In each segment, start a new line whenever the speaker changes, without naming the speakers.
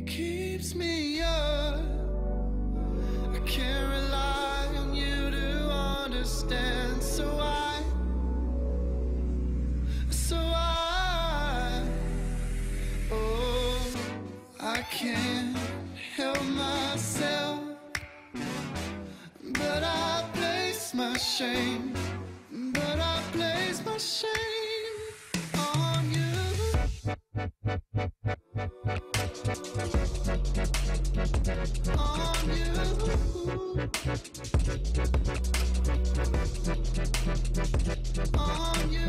keeps me up. I can't rely on you to understand, so I can't help myself, but I place my shame, on you. On you. On you.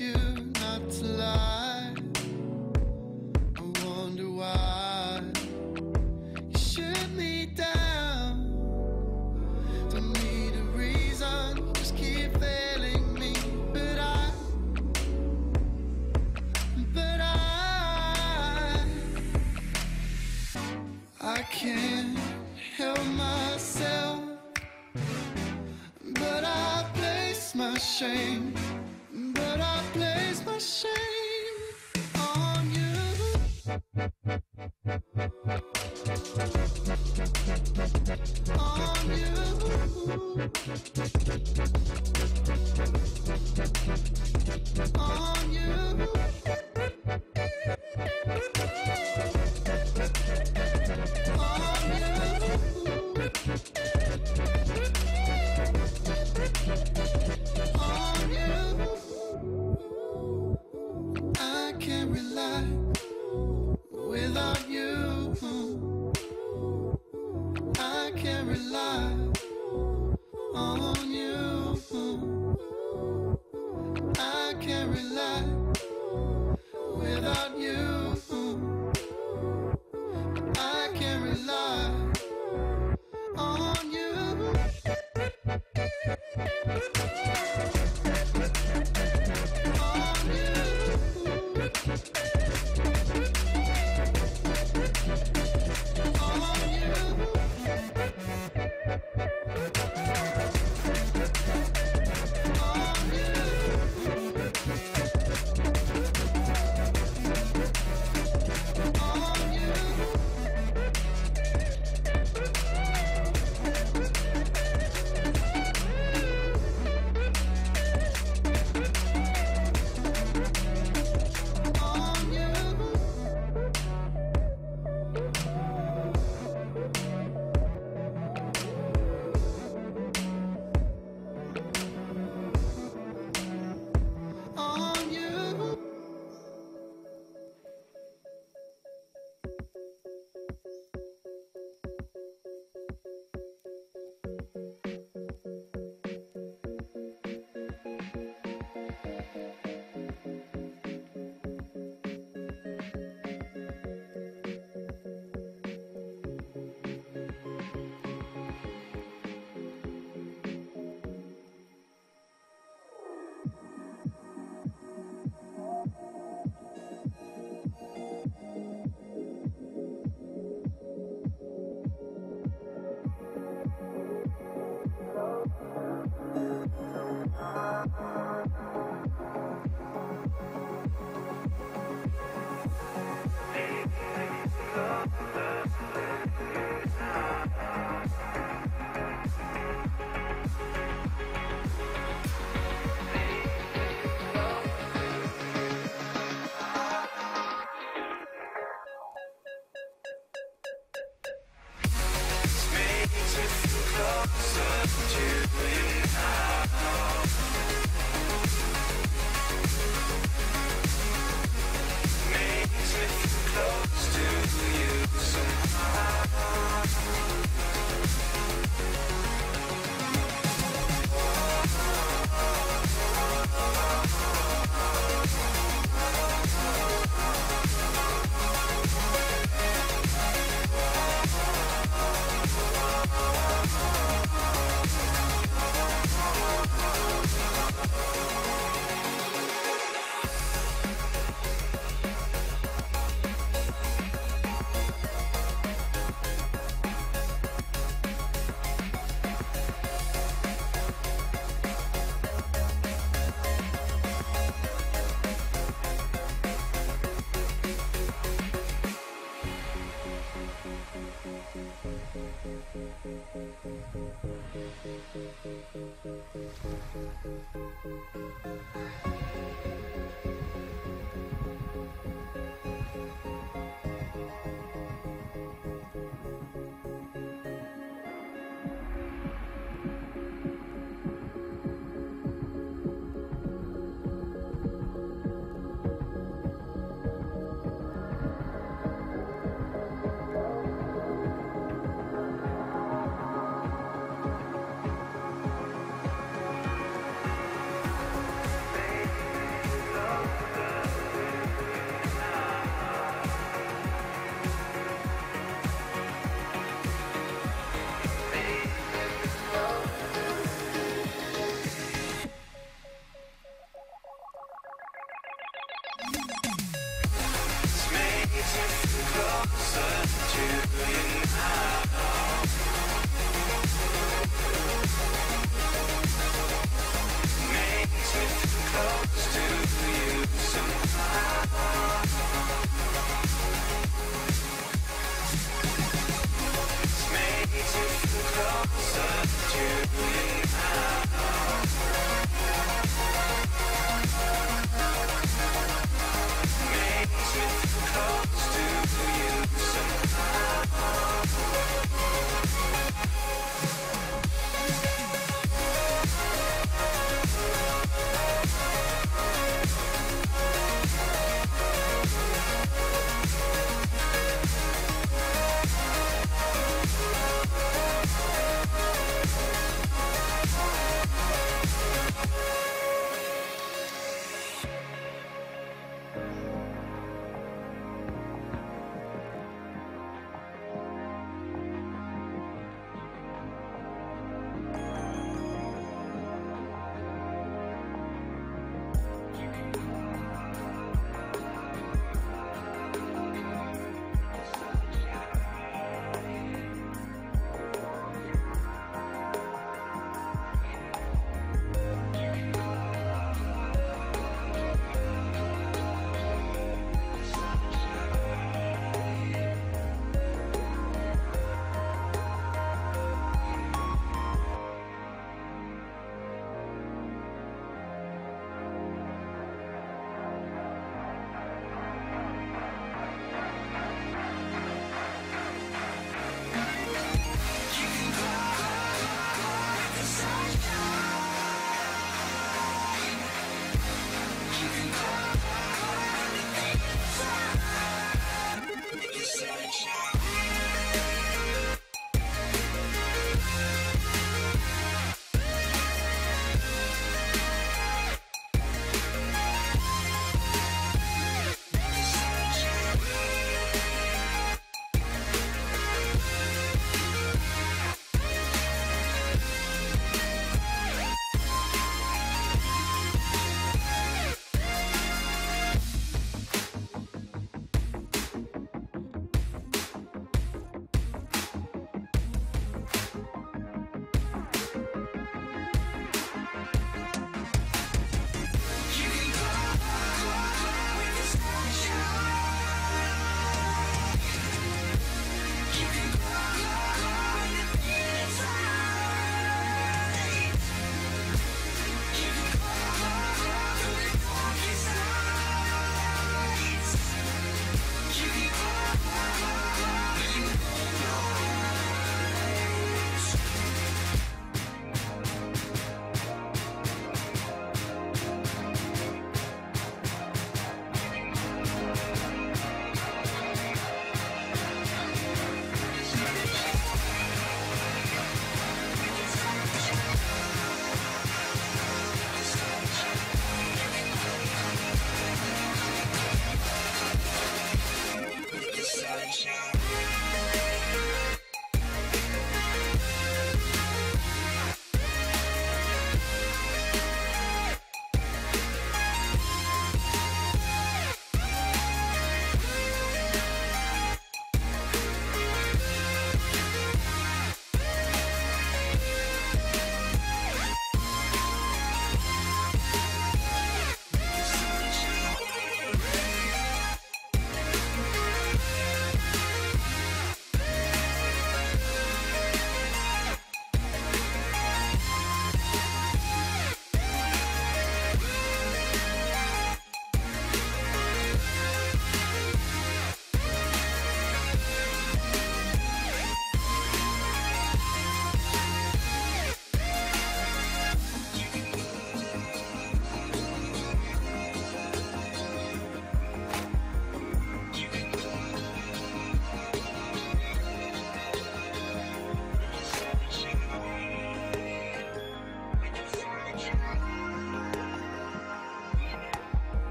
You not to lie. I wonder why you shoot me down. Don't need a reason, just keep failing me. But I can't help myself, but I place my shame. But I place my shame on you. On you. On you. Without you, I can't rely on you. I can't rely without you. I can't rely on you. Close to you somehow.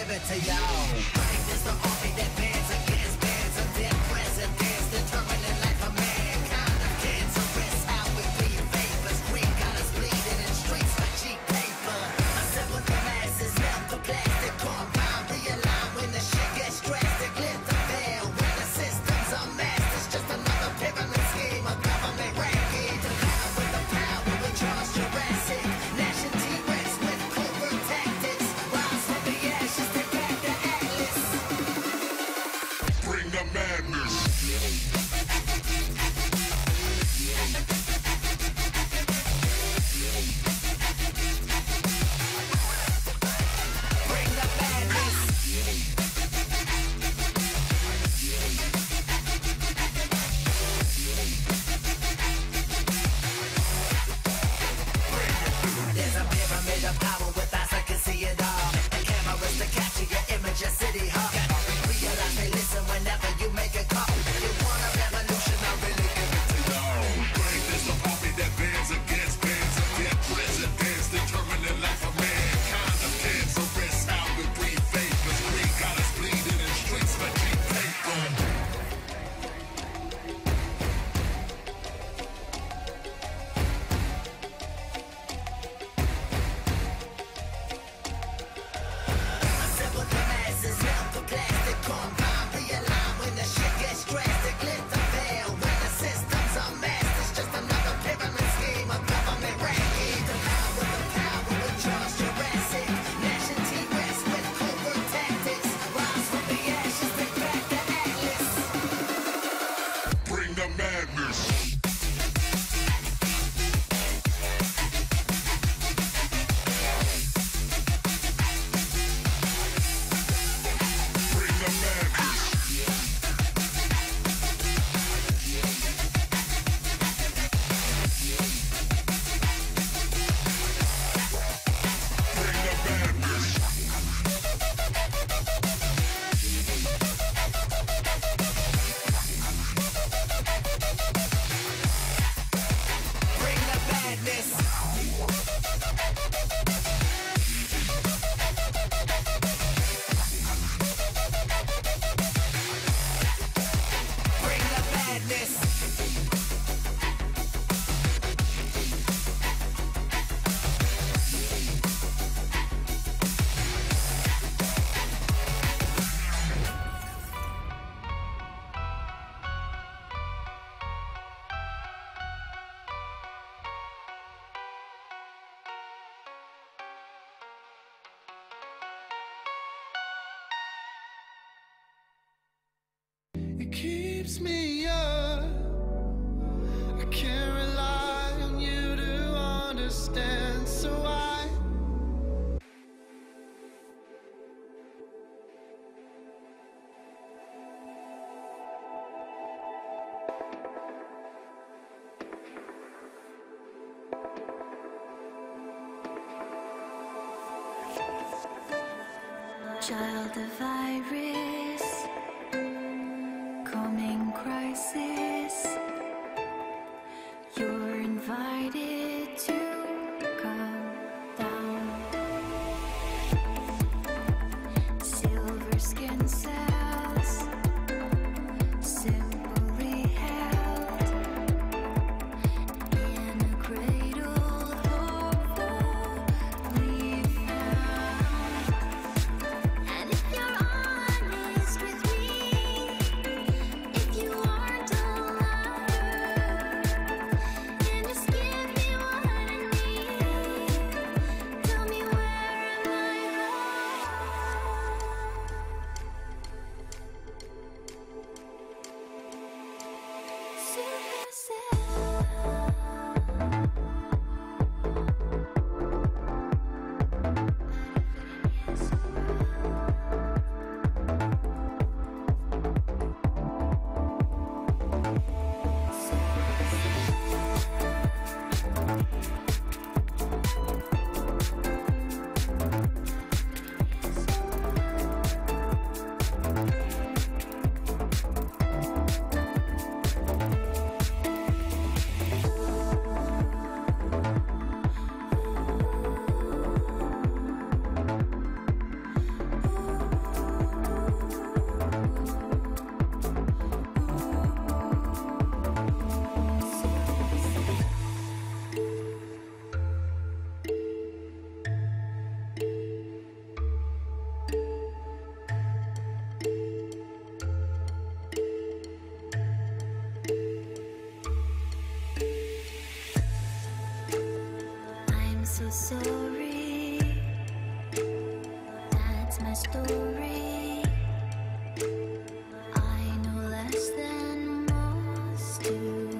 give it to y'all. Right, this the army that bands against bands of dead presidents, determining life of mankind. Cancerous, how we bleed vapors. Green got us bleeding in streets like cheap paper. I said what the masses melt the plastic compound. Realign when the shit gets drastic. Lift the veil when the system's unmasked. It's just another pyramid scheme of government ranking. To power with the power we charge Jurassic. Nation T-Rex with covert tactics. Rise from the ashes, take back the atlas.
Bring the madness.
Bring the madness. There's a pyramid of power with eyes that can see it all. And cameras to capture your image at City Hall. Realize they listen whenever you make a call. If you want a revolution, I really give it to y'all.
Bring this the army that bands against bands of dead presidents, determining life of mankind. Of cancerous, how we breathe vapors. Green got us bleeding in streets like cheap paper.
I said what the masses melt the plastic compound. Realign when the shit gets drastic. Lift the veil when the system's unmasked. It's just another pyramid scheme of government ranking. To power with the power we charge Jurassic. Nation T-Rex with covert tactics. Rise from the ashes, take back the atlas.
Bring the madness. Bring the madness. Bring the madness.
Bring the madness. Bring the madness.
It keeps me up. I can't rely on you to understand, so I
Child of virus, coming crisis. You're invited to come down. Silver skin cells, simply held in a cradle, hopefully found. And if you're honest with me, if you aren't a liar, then just give me so sorry. That's my story. I know less than most do.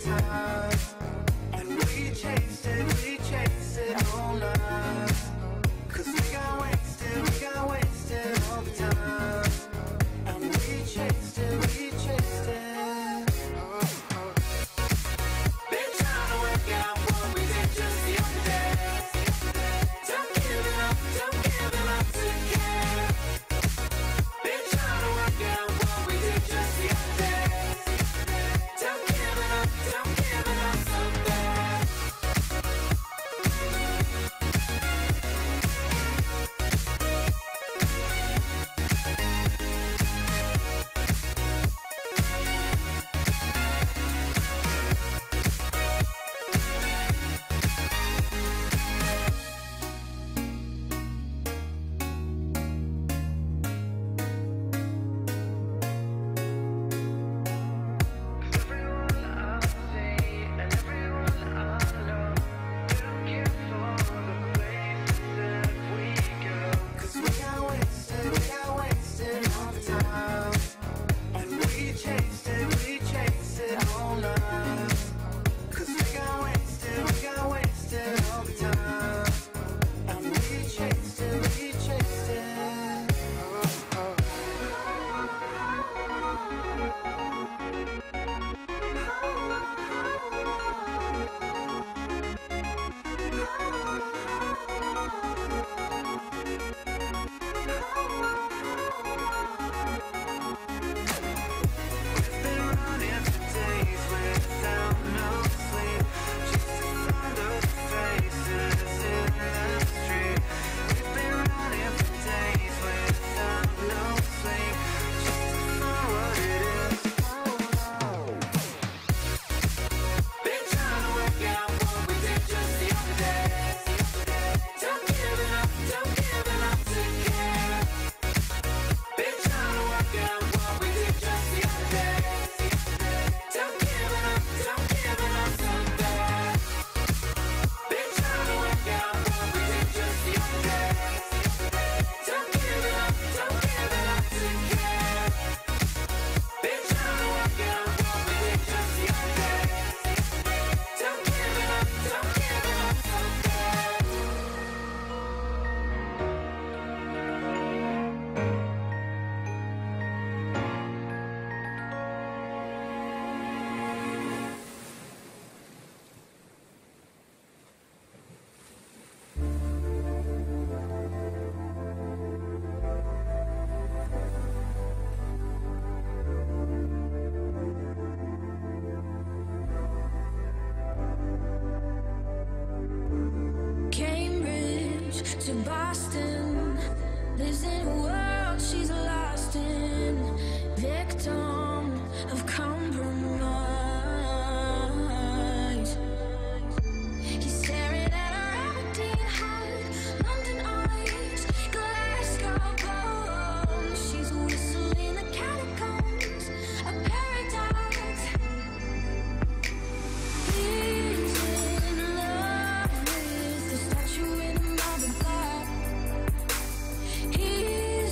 time. And we chased it all night. 'Cause we got wasted all the time. And we chased it. Been trying to work out what we did just the other day. Don't give it up to care. Been trying to work out what we did just the other day. Don't give it up so bad.
To Boston, lives in a world she's lost in, victim of compromise. He's staring at her Aberdeen hat, London eyes, Glasgow bones. She's whistling the catacombs, a paradise. He's in love with the statue in the marble block. He's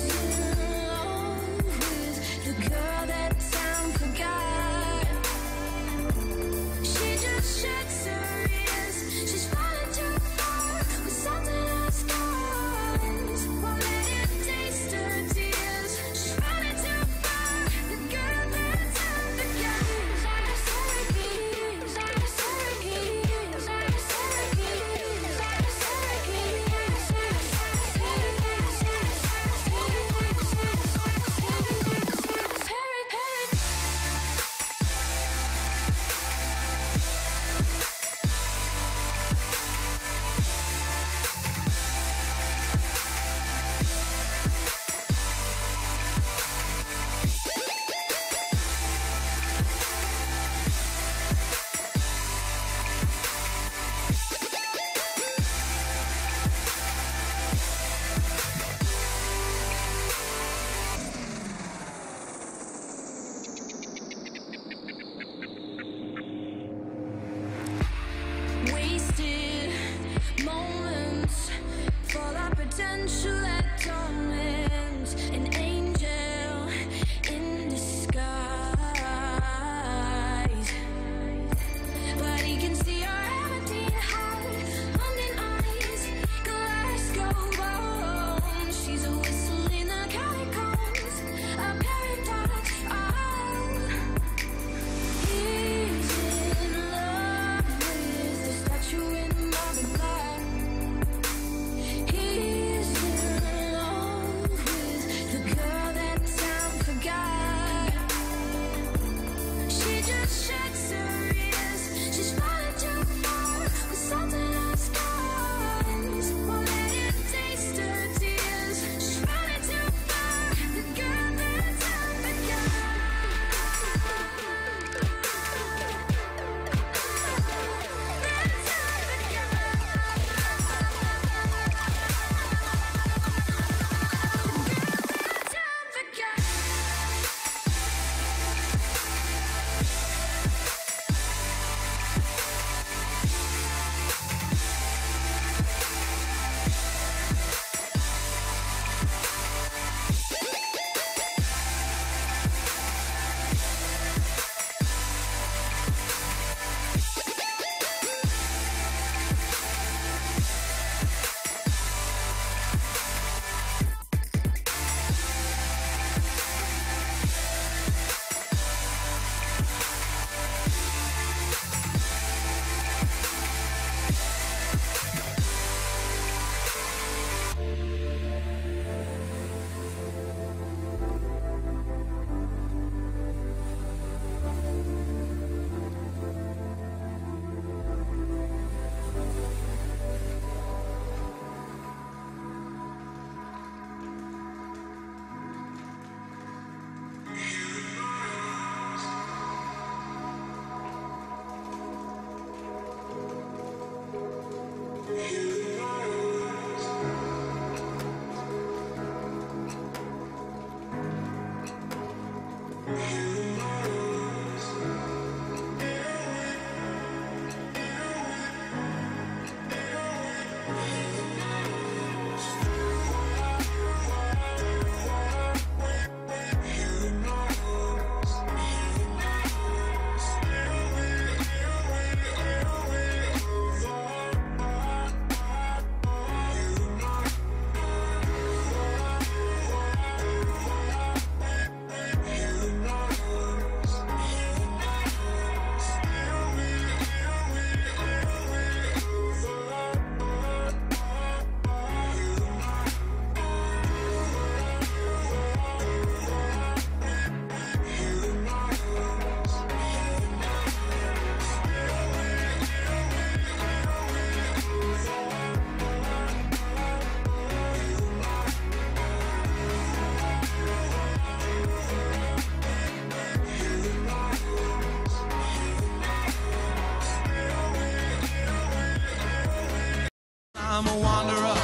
I'm a wanderer,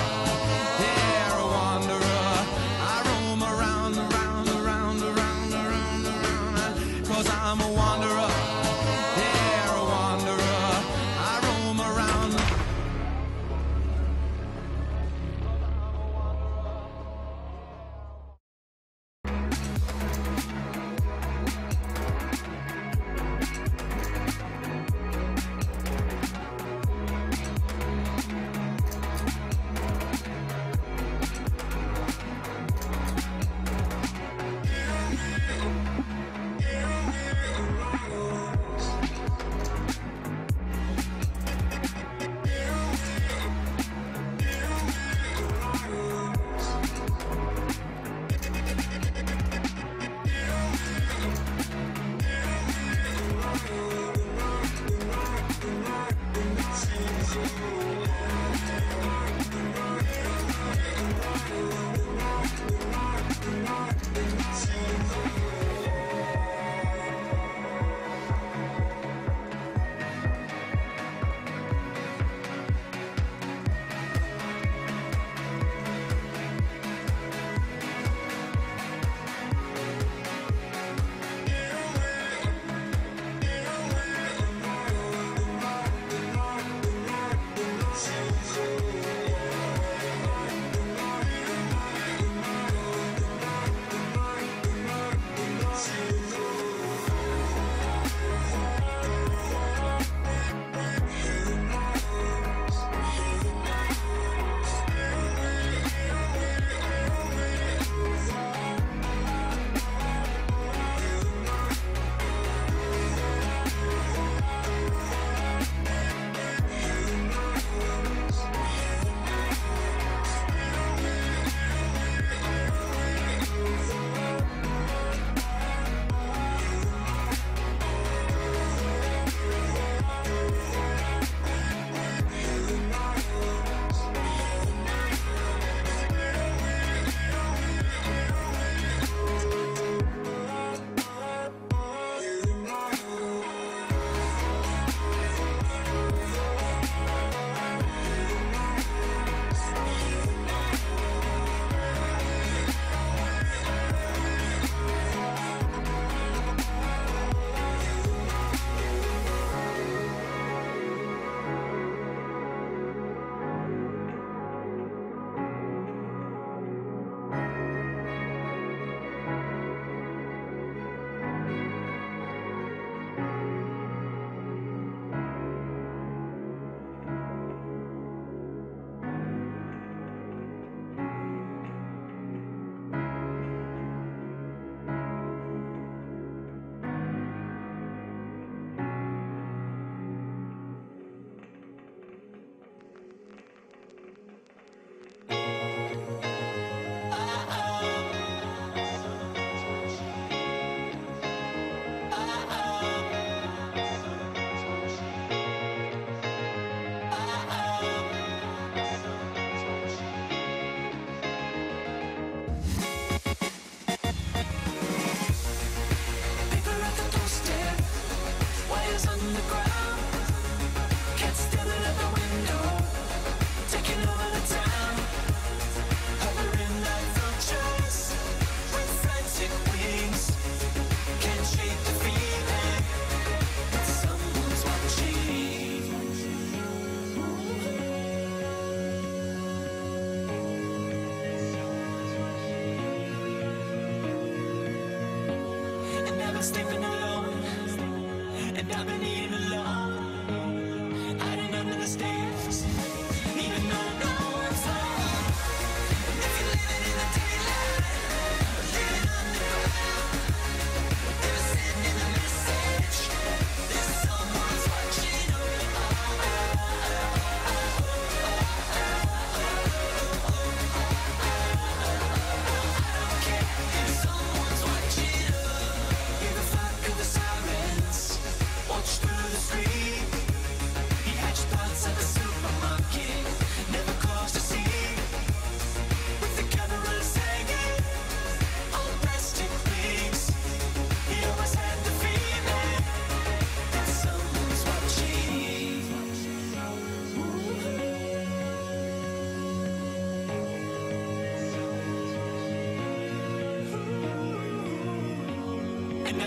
yeah, a wanderer. I roam around, around, around, around, around, around, 'cause I'm a wanderer, yeah, a wanderer. I roam around.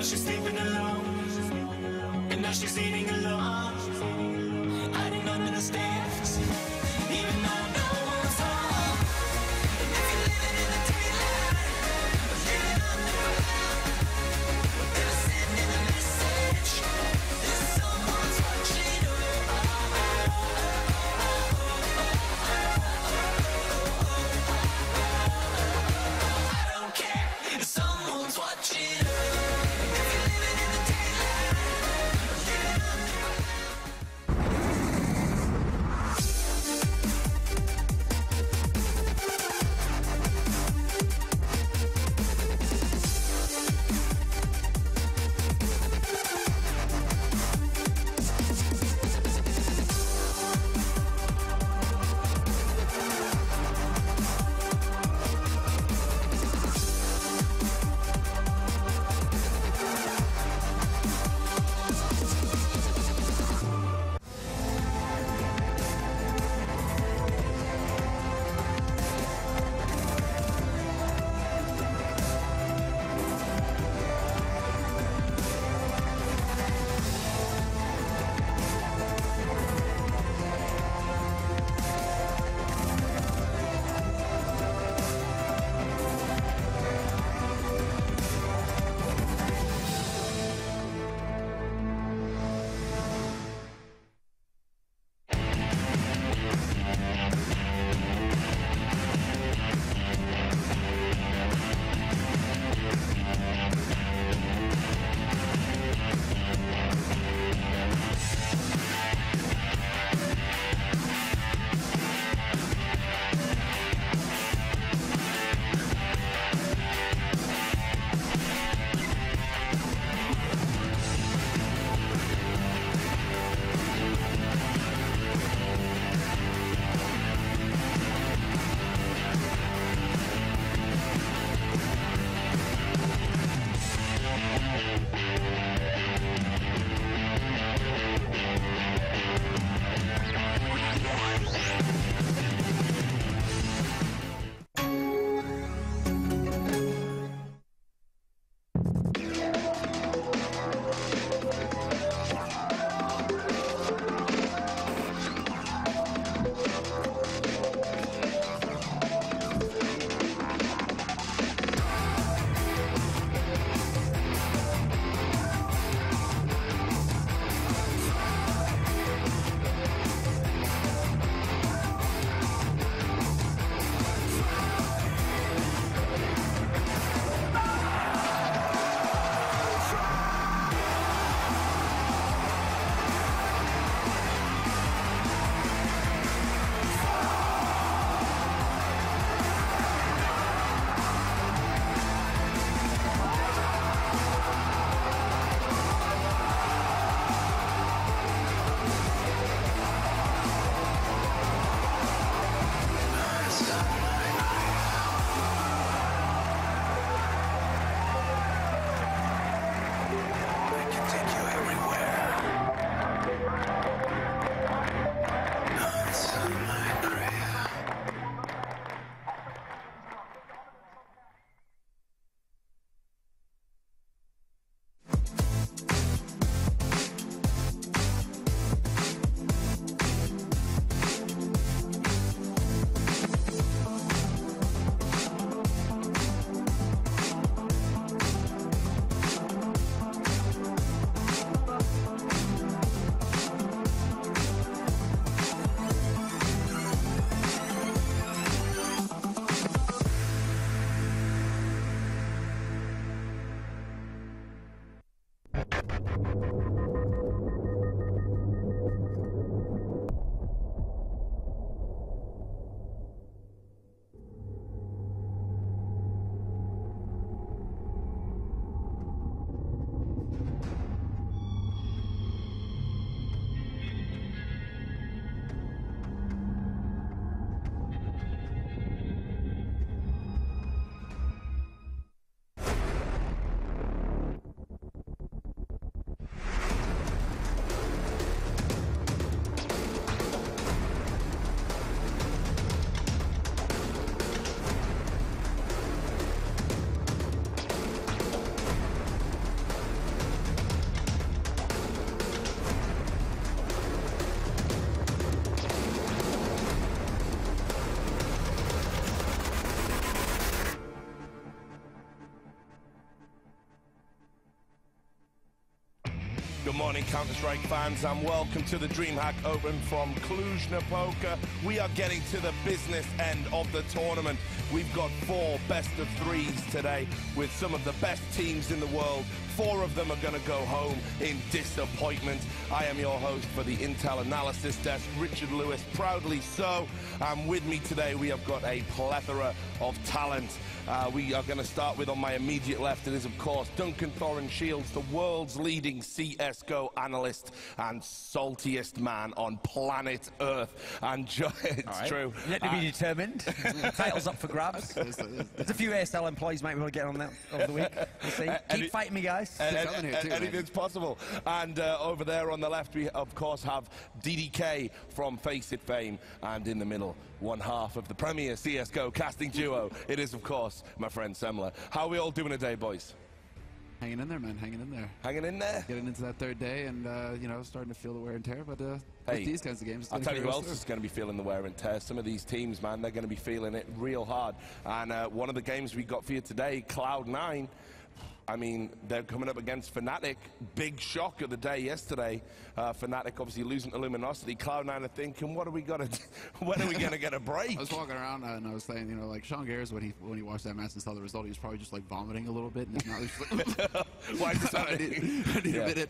she's sleeping alone, and now she's eating alone. I don't understand, even though no one's home. And if you're living in the daylight, or living underground, they're sending a message that someone's watching. I don't care if someone's watching. If you're living in the daylight, or living underground.
Good morning, Counter-Strike fans, and welcome to the DreamHack Open from Cluj-Napoca. We are getting to the business end of the tournament. We've got 4 best-of-3s today with some of the best teams in the world. 4 of them are going to go home in disappointment. I am your host for the Intel Analysis Desk, Richard Lewis, proudly so. And with me today, we have got a plethora of talent. We are going to start with, on my immediate left, it is, of course, Duncan Thorin Shields, the world's leading CSGO analyst and saltiest man on planet Earth. And it's true.
Yet to be determined. Title's up for grabs. There's a few ASL employees might be able to get on that over the week. We'll see. Keep fighting me, guys.
Anything's possible. And over there on the left, we, of course, have DDK from Face It fame. And in the middle, one half of the premier CSGO casting duo, it is, of course, my friend Semler. How are we all doing today, boys?
Hanging in there, man. Hanging in there.
Hanging in there?
Getting into that third day and, you know, starting to feel the wear and tear. But
hey,
with these kinds of games,
I'll tell you who else is going to be feeling the wear and tear. Some of these teams, man, they're going to be feeling it real hard. And one of the games we got for you today, Cloud9, I mean, they're coming up against Fnatic. Big shock of the day yesterday. Fnatic obviously losing to Luminosity. Cloud9 are thinking, what are we going to do? When are we going to get a break?
I was walking around and I was saying, you know, like Sean Garris, when he watched that match and saw the result, he was probably just like vomiting a little bit. And his mouth was just like,
why is this
I need a minute.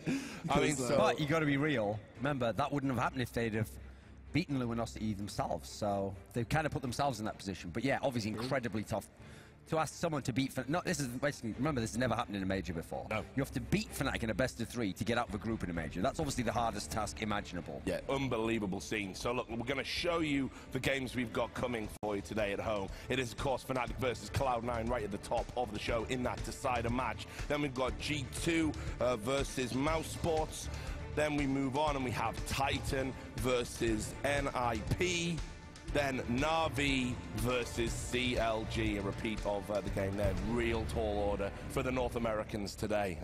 I mean, so,
but you got to be real. Remember, that wouldn't have happened if they'd have beaten Luminosity themselves. So they've kind of put themselves in that position. But yeah, obviously incredibly tough. To ask someone to beat this is basically, remember, this has never happened in a major before.
No.
You have to beat Fnatic in a best-of-3 to get out of a group in a major. That's obviously the hardest task imaginable.
Yeah, unbelievable scene. So look, we're going to show you the games we've got coming for you today at home. It is, of course, Fnatic versus Cloud9 right at the top of the show in that decider match. Then we've got G2 versus Mouse Sports. Then we move on and we have Titan versus NIP. Then Na'Vi versus CLG, a repeat of the game there. Real tall order for the North Americans today.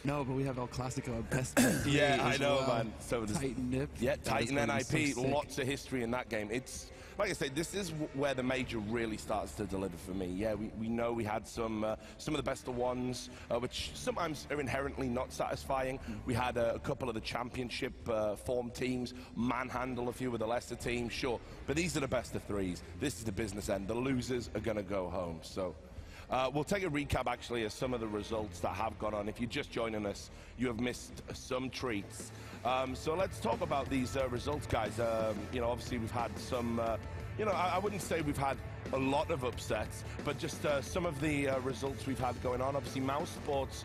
No, but we have El Clasico best.
Yeah, I know, man. So
Titan NIP.
Yeah, Titan NIP.
So
lots of history in that game. It's like I say, this is where the major really starts to deliver for me. Yeah, we know we had some of the best of ones, which sometimes are inherently not satisfying. We had a couple of the championship form teams manhandle a few of the lesser teams, sure. But these are the best of 3s. This is the business end. The losers are going to go home. So we'll take a recap, actually, of some of the results that have gone on. If you're just joining us, you have missed some treats. So let's talk about these results, guys. You know, obviously we've had some, you know, I wouldn't say we've had a lot of upsets, but just some of the results we've had going on. Obviously, Mouse Sports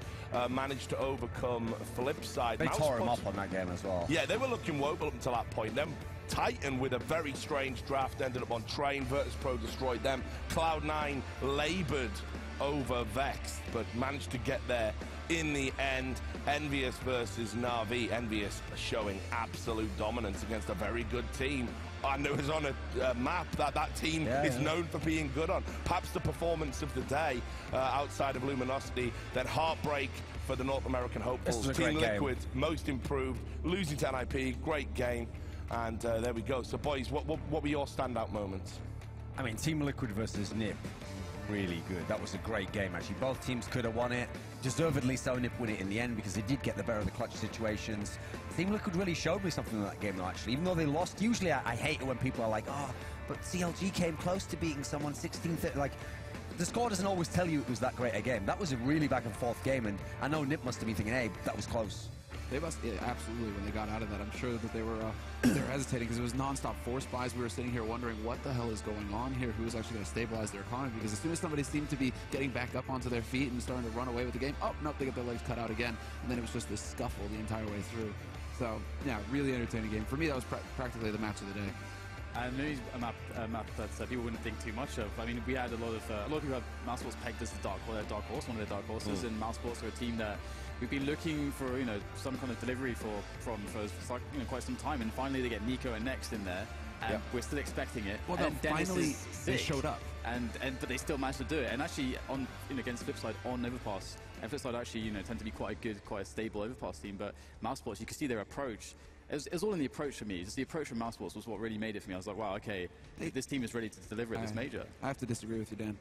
managed to overcome Flipside.
They
Mouse
tore him
Sports,
up on that game as well.
Yeah, they were looking woeful up until that point. Then Titan, with a very strange draft, ended up on Train. Virtus Pro destroyed them. Cloud9 laboured over Vex, but managed to get there in the end. Envious versus Na'Vi. Envious showing absolute dominance against a very good team. And it was on a map that team is known for being good on. Perhaps the performance of the day outside of Luminosity. Then heartbreak for the North American hopefuls. Team Liquid, most improved, losing to NIP, great game. And there we go. So, boys, what were your standout moments?
I mean, Team Liquid versus NIP, really good. That was a great game, actually. Both teams could have won it. Deservedly so, NIP win it in the end because they did get the better of the clutch situations. Team Liquid really showed me something in that game, though, actually. Even though they lost, usually I hate it when people are like, oh, but CLG came close to beating someone 16-30. Like, the score doesn't always tell you it was that great a game. That was a really back and forth game, and I know NIP must have been thinking, hey, that was close.
They must, yeah, absolutely, when they got out of that, I'm sure that they were hesitating because it was non-stop force buys. We were sitting here wondering what the hell is going on here, who's actually going to stabilize their economy, because as soon as somebody seemed to be getting back up onto their feet and starting to run away with the game, oh, nope, they get their legs cut out again, and then it was just this scuffle the entire way through. So, yeah, really entertaining game. For me, that was practically the match of the day.
And maybe a map that people wouldn't think too much of. I mean, we had a lot of people have Mouse Sports pegged as the dark horse, one of their dark horses, and Mouse Sports are a team that we've been looking for, you know, some kind of delivery from for you know, quite some time, and finally they get Nico and Next in there, and we're still expecting it.
Well,
and
finally they showed up,
but they still managed to do it. And actually, on against Flipside on Overpass, and Flipside actually tend to be quite a stable Overpass team. But Mouse Sports, you can see their approach. it was all in the approach for me. Just the approach from Mouse Sports was what really made it for me. I was like, wow, okay, this team is ready to deliver at this major.
I have to disagree with you, Dan.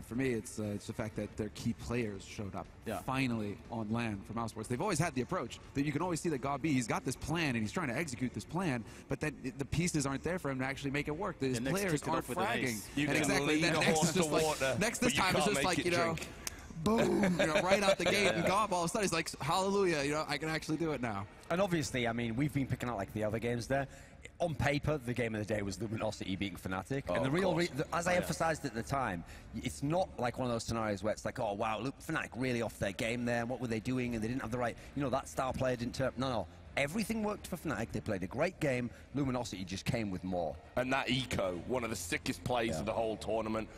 For me, it's the fact that their key players showed up finally on land for Mouse Sports. They've always had the approach that you can always see that God B, he's got this plan and he's trying to execute this plan, but then the pieces aren't there for him to actually make it work. His players aren't fragging.
You
and
can
exactly.
lead
Then
a
next
horse
is just
to
like
water,
next
but
this
you
time it's
can't
just
make
like
it drink.
Boom, right out the gate, and God all of a sudden he's like, hallelujah, I can actually do it now.
And obviously, I mean, we've been picking out like the other games there. On paper, the game of the day was Luminosity beating Fnatic. And the real, as I emphasized at the time, it's not like one of those scenarios where it's like, oh, wow, look, Fnatic really off their game there. And what were they doing? And they didn't have the right, that star player didn't turn. No. Everything worked for Fnatic. They played a great game. Luminosity just came with more.
And that eco, one of the sickest plays of the whole tournament,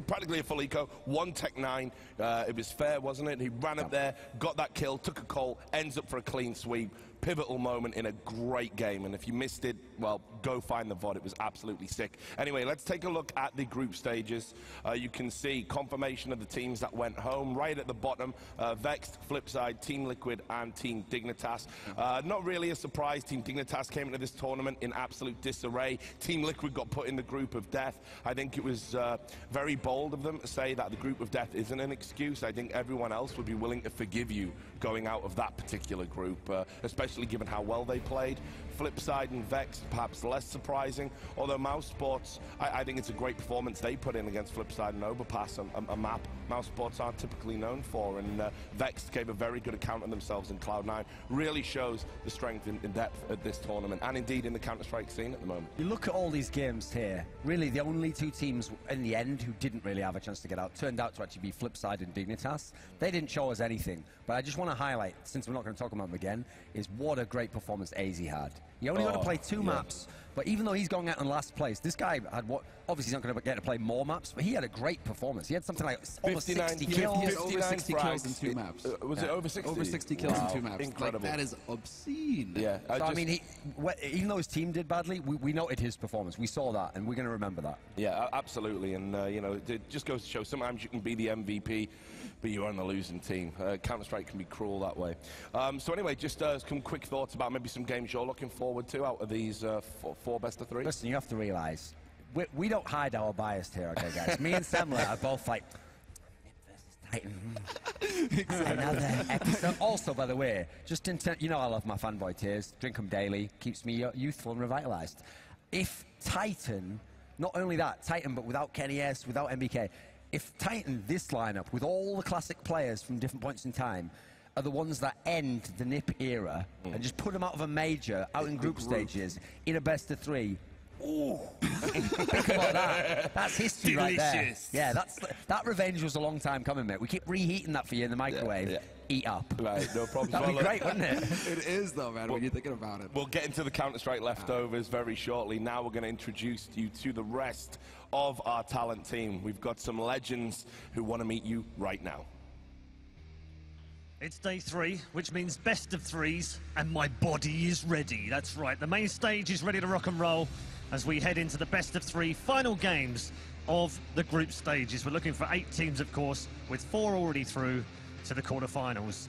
practically a full eco, one Tech 9. It was fair, wasn't it? He ran up there, got that kill, took a call, ends up for a clean sweep. Pivotal moment in a great game, and if you missed it, well, go find the VOD. It was absolutely sick. Anyway, let's take a look at the group stages. You can see confirmation of the teams that went home right at the bottom. Vexed, Flipside, Team Liquid, and Team Dignitas. Not really a surprise. Team Dignitas came into this tournament in absolute disarray. Team Liquid got put in the group of death. I think it was very bold of them to say that the group of death isn't an excuse. I think everyone else would be willing to forgive you going out of that particular group, especially given how well they played. Flipside and Vexed, perhaps less surprising, although Mouse Sports, I think it's a great performance they put in against Flipside and Overpass, a map Mouse Sports aren't typically known for, and Vexed gave a very good account of themselves in Cloud9. Really shows the strength in depth at this tournament, and indeed in the Counter-Strike scene at the moment.
You look at all these games here, really the only two teams in the end who didn't really have a chance to get out turned out to actually be Flipside and Dignitas. They didn't show us anything, but I just want to highlight, since we're not going to talk about them again, is what a great performance AZ had. He only got to play 2 maps, but even though he's going out in last place, this guy had obviously he's not going to get to play more maps, but he had a great performance. He had something like over 60 kills.
He had over 60 kills in 2 maps.
Was it over 60?
Over 60 kills in 2 maps.
Incredible.
Like, that is obscene.
Yeah.
I mean, even though his team did badly, we noted his performance. We saw that, and we're going to remember that.
Yeah, absolutely. And, it just goes to show sometimes you can be the MVP, but you're on the losing team. Counter-Strike can be cruel that way. So anyway, just some quick thoughts about maybe some games you're looking forward to out of these 4 best of 3.
Listen, you have to realize, we don't hide our bias here, okay, guys? Me and Semler are both like, Titan. Another episode. Also, by the way, just I love my fanboy tears. Drink them daily. Keeps me youthful and revitalized. If Titan, not only that, Titan, but without Kenny S, without MBK, if Titan, this lineup, with all the classic players from different points in time, are the ones that end the NIP era and just put them out of a major, out in group stages, in a best of 3. Ooh. Think about that. That's history right there. Yeah, that revenge was a long time coming, mate. We keep reheating that for you in the microwave. Yeah. Eat up.
Right, no problem.
That'd be great, wouldn't it?
It is, though, man, when you're thinking about it.
We'll get into the Counter-Strike leftovers very shortly. Now we're going to introduce you to the rest of our talent team. We've got some legends who want to meet you right now.
It's day 3, which means best of 3s, and my body is ready. That's right, the main stage is ready to rock and roll as we head into the best of 3 final games of the group stages. We're looking for 8 teams, of course, with 4 already through to the quarterfinals.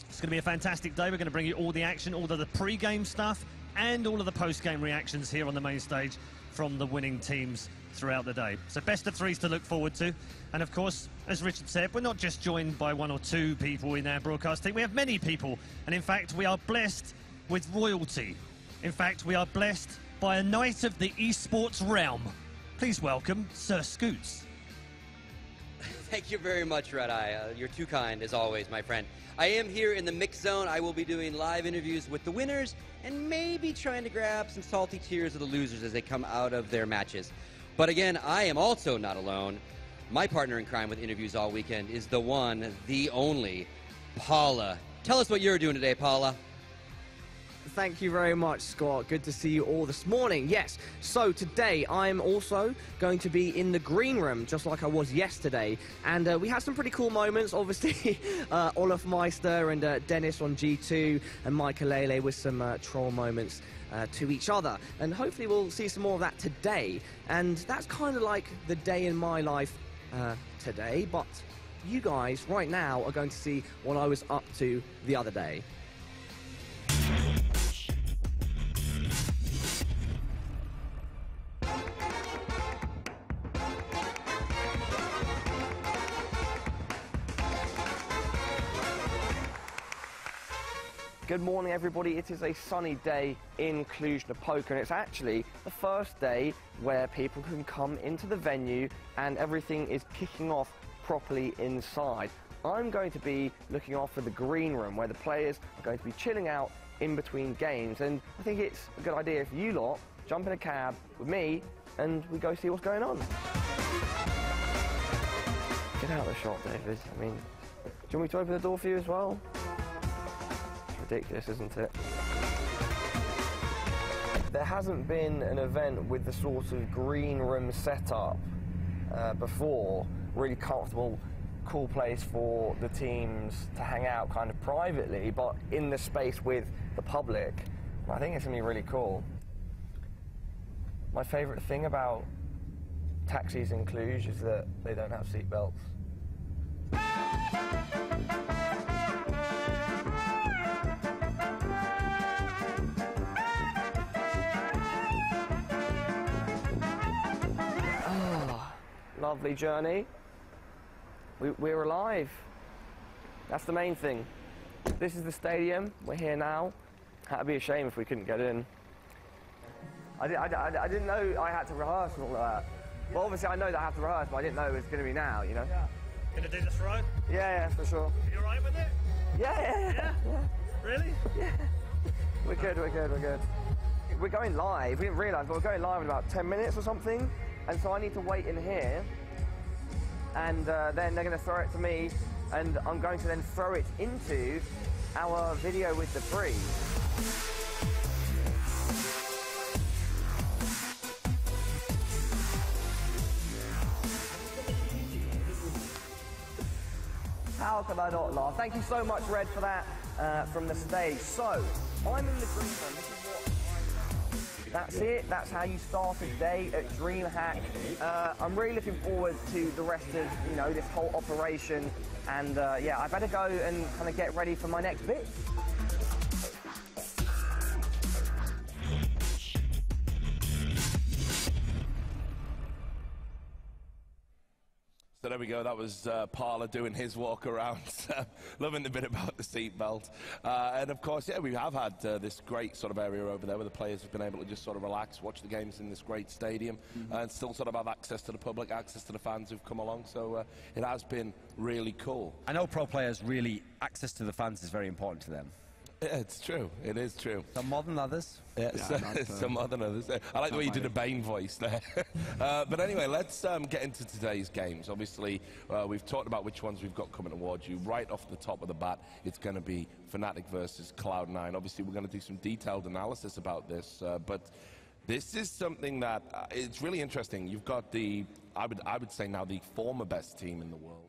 It's going to be a fantastic day. We're going to bring you all the action, all of the pre-game stuff, and all of the post-game reactions here on the main stage from the winning teams throughout the day. So best of 3s to look forward to. And of course, as Richard said, we're not just joined by 1 or 2 people in our broadcast team. We have many people. And in fact, we are blessed with royalty. In fact, we are blessed by a knight of the esports realm. Please welcome Sir Scoots.
Thank you very much, Red Eye. You're too kind, as always, my friend. I am here in the mix zone. I will be doing live interviews with the winners and maybe trying to grab some salty tears of the losers as they come out of their matches. But again, I am also not alone. My partner in crime with interviews all weekend is the one, the only, Paula. Tell us what you're doing today, Paula.
Thank you very much, Scott. Good to see you all this morning. Yes, so today I'm also going to be in the green room, just like I was yesterday. And we had some pretty cool moments. Obviously, Olaf Meister and Dennis on G2 and Michael Lele with some troll moments to each other. And hopefully we'll see some more of that today. And that's kind of like the day in my life today. But you guys right now are going to see what I was up to the other day. Good morning, everybody. It is a sunny day in Cluj-Napoca, and it's actually the first day where people can come into the venue and everything is kicking off properly inside. I'm going to be looking after the green room, where the players are going to be chilling out in between games, and I think it's a good idea if you lot jump in a cab with me and we go see what's going on. Get out of the shop, David. I mean, do you want me to open the door for you as well? Ridiculous, isn't it? There hasn't been an event with the sort of green room setup before. Really comfortable, cool place for the teams to hang out kind of privately, but in the space with the public. I think it's going to be really cool. My favourite thing about taxis in Cluj is that they don't have seat belts. Lovely journey. We're alive. That's the main thing. This is the stadium. We're here now. That'd be a shame if we couldn't get in. I didn't know I had to rehearse and all of that. Well, obviously I know that I have to rehearse, but I didn't know it was going to be now, you know?
Yeah. Gonna do this right?
Yeah, for sure.
You alright with it?
Yeah.
Really?
Yeah. We're good. We're going live. We didn't realise, but we're going live in about 10 minutes or something. And so I need to wait in here, and then they're going to throw it to me, and I'm going to then throw it into our video with the freeze. How can I not laugh? Thank you so much, Red, for that from the stage. So, I'm in the green room. This is what that's it. That's how you start a day at DreamHack. I'm really looking forward to the rest of, this whole operation. And yeah, I better go and kind of get ready for my next bit.
So there we go, that was Parla doing his walk around, loving the bit about the seatbelt. And of course, yeah, we have had this great sort of area over there where the players have been able to just sort of relax, watch the games in this great stadium, and still sort of have access to the public, access to the fans who've come along. So it has been really cool.
I know pro players really, access to the fans is very important to them.
Yeah, it's true. It is true.
Some more than others.
Yeah, some more than others. I like the way you did a Bane voice there. But anyway, let's get into today's games. Obviously, we've talked about which ones we've got coming towards you. Right off the top of the bat, it's going to be Fnatic versus Cloud9. Obviously, we're going to do some detailed analysis about this, but this is something that it's really interesting. You've got the, I would say now, the former best team in the world.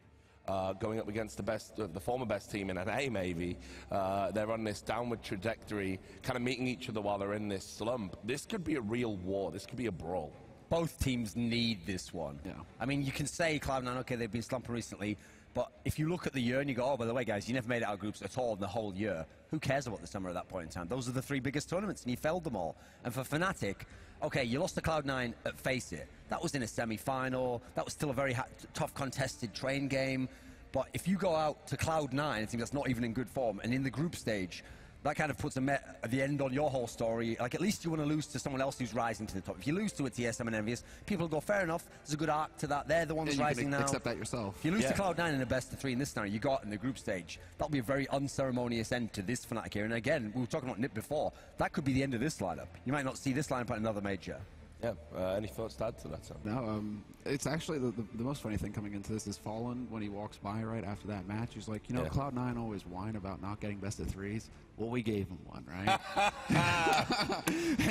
Going up against the former best team in NA, maybe. They're on this downward trajectory, kind of meeting each other while they're in this slump. This could be a real war. This could be a brawl.
Both teams need this one.
Yeah.
I mean, you can say Cloud9, okay, they've been slumping recently, but if you look at the year and you go, oh, by the way, guys, you never made it out of groups at all in the whole year, who cares about the summer at that point in time? Those are the three biggest tournaments, and you failed them all. And for Fnatic, okay, you lost to Cloud9 at Face It. That was in a semi-final. That was still a very tough contested train game. But if you go out to Cloud9, a team that's not even in good form, and in the group stage, that kind of puts the end on your whole story. Like, at least you want to lose to someone else who's rising to the top. If you lose to a TSM and Envious, people go, fair enough, there's a good arc to that. They're the ones rising now.
Accept that yourself.
If you lose to Cloud9 in a best-of-3 in this scenario, you got in the group stage. That'll be a very unceremonious end to this Fnatic here. And again, we were talking about NIP before. That could be the end of this lineup. You might not see this lineup at another major.
Yeah, any thoughts to add to that, Sam?
No, it's actually the most funny thing coming into this is Fallen, when he walks by right after that match, he's like, Cloud9 always whine about not getting best of threes. Well, we gave him one, right?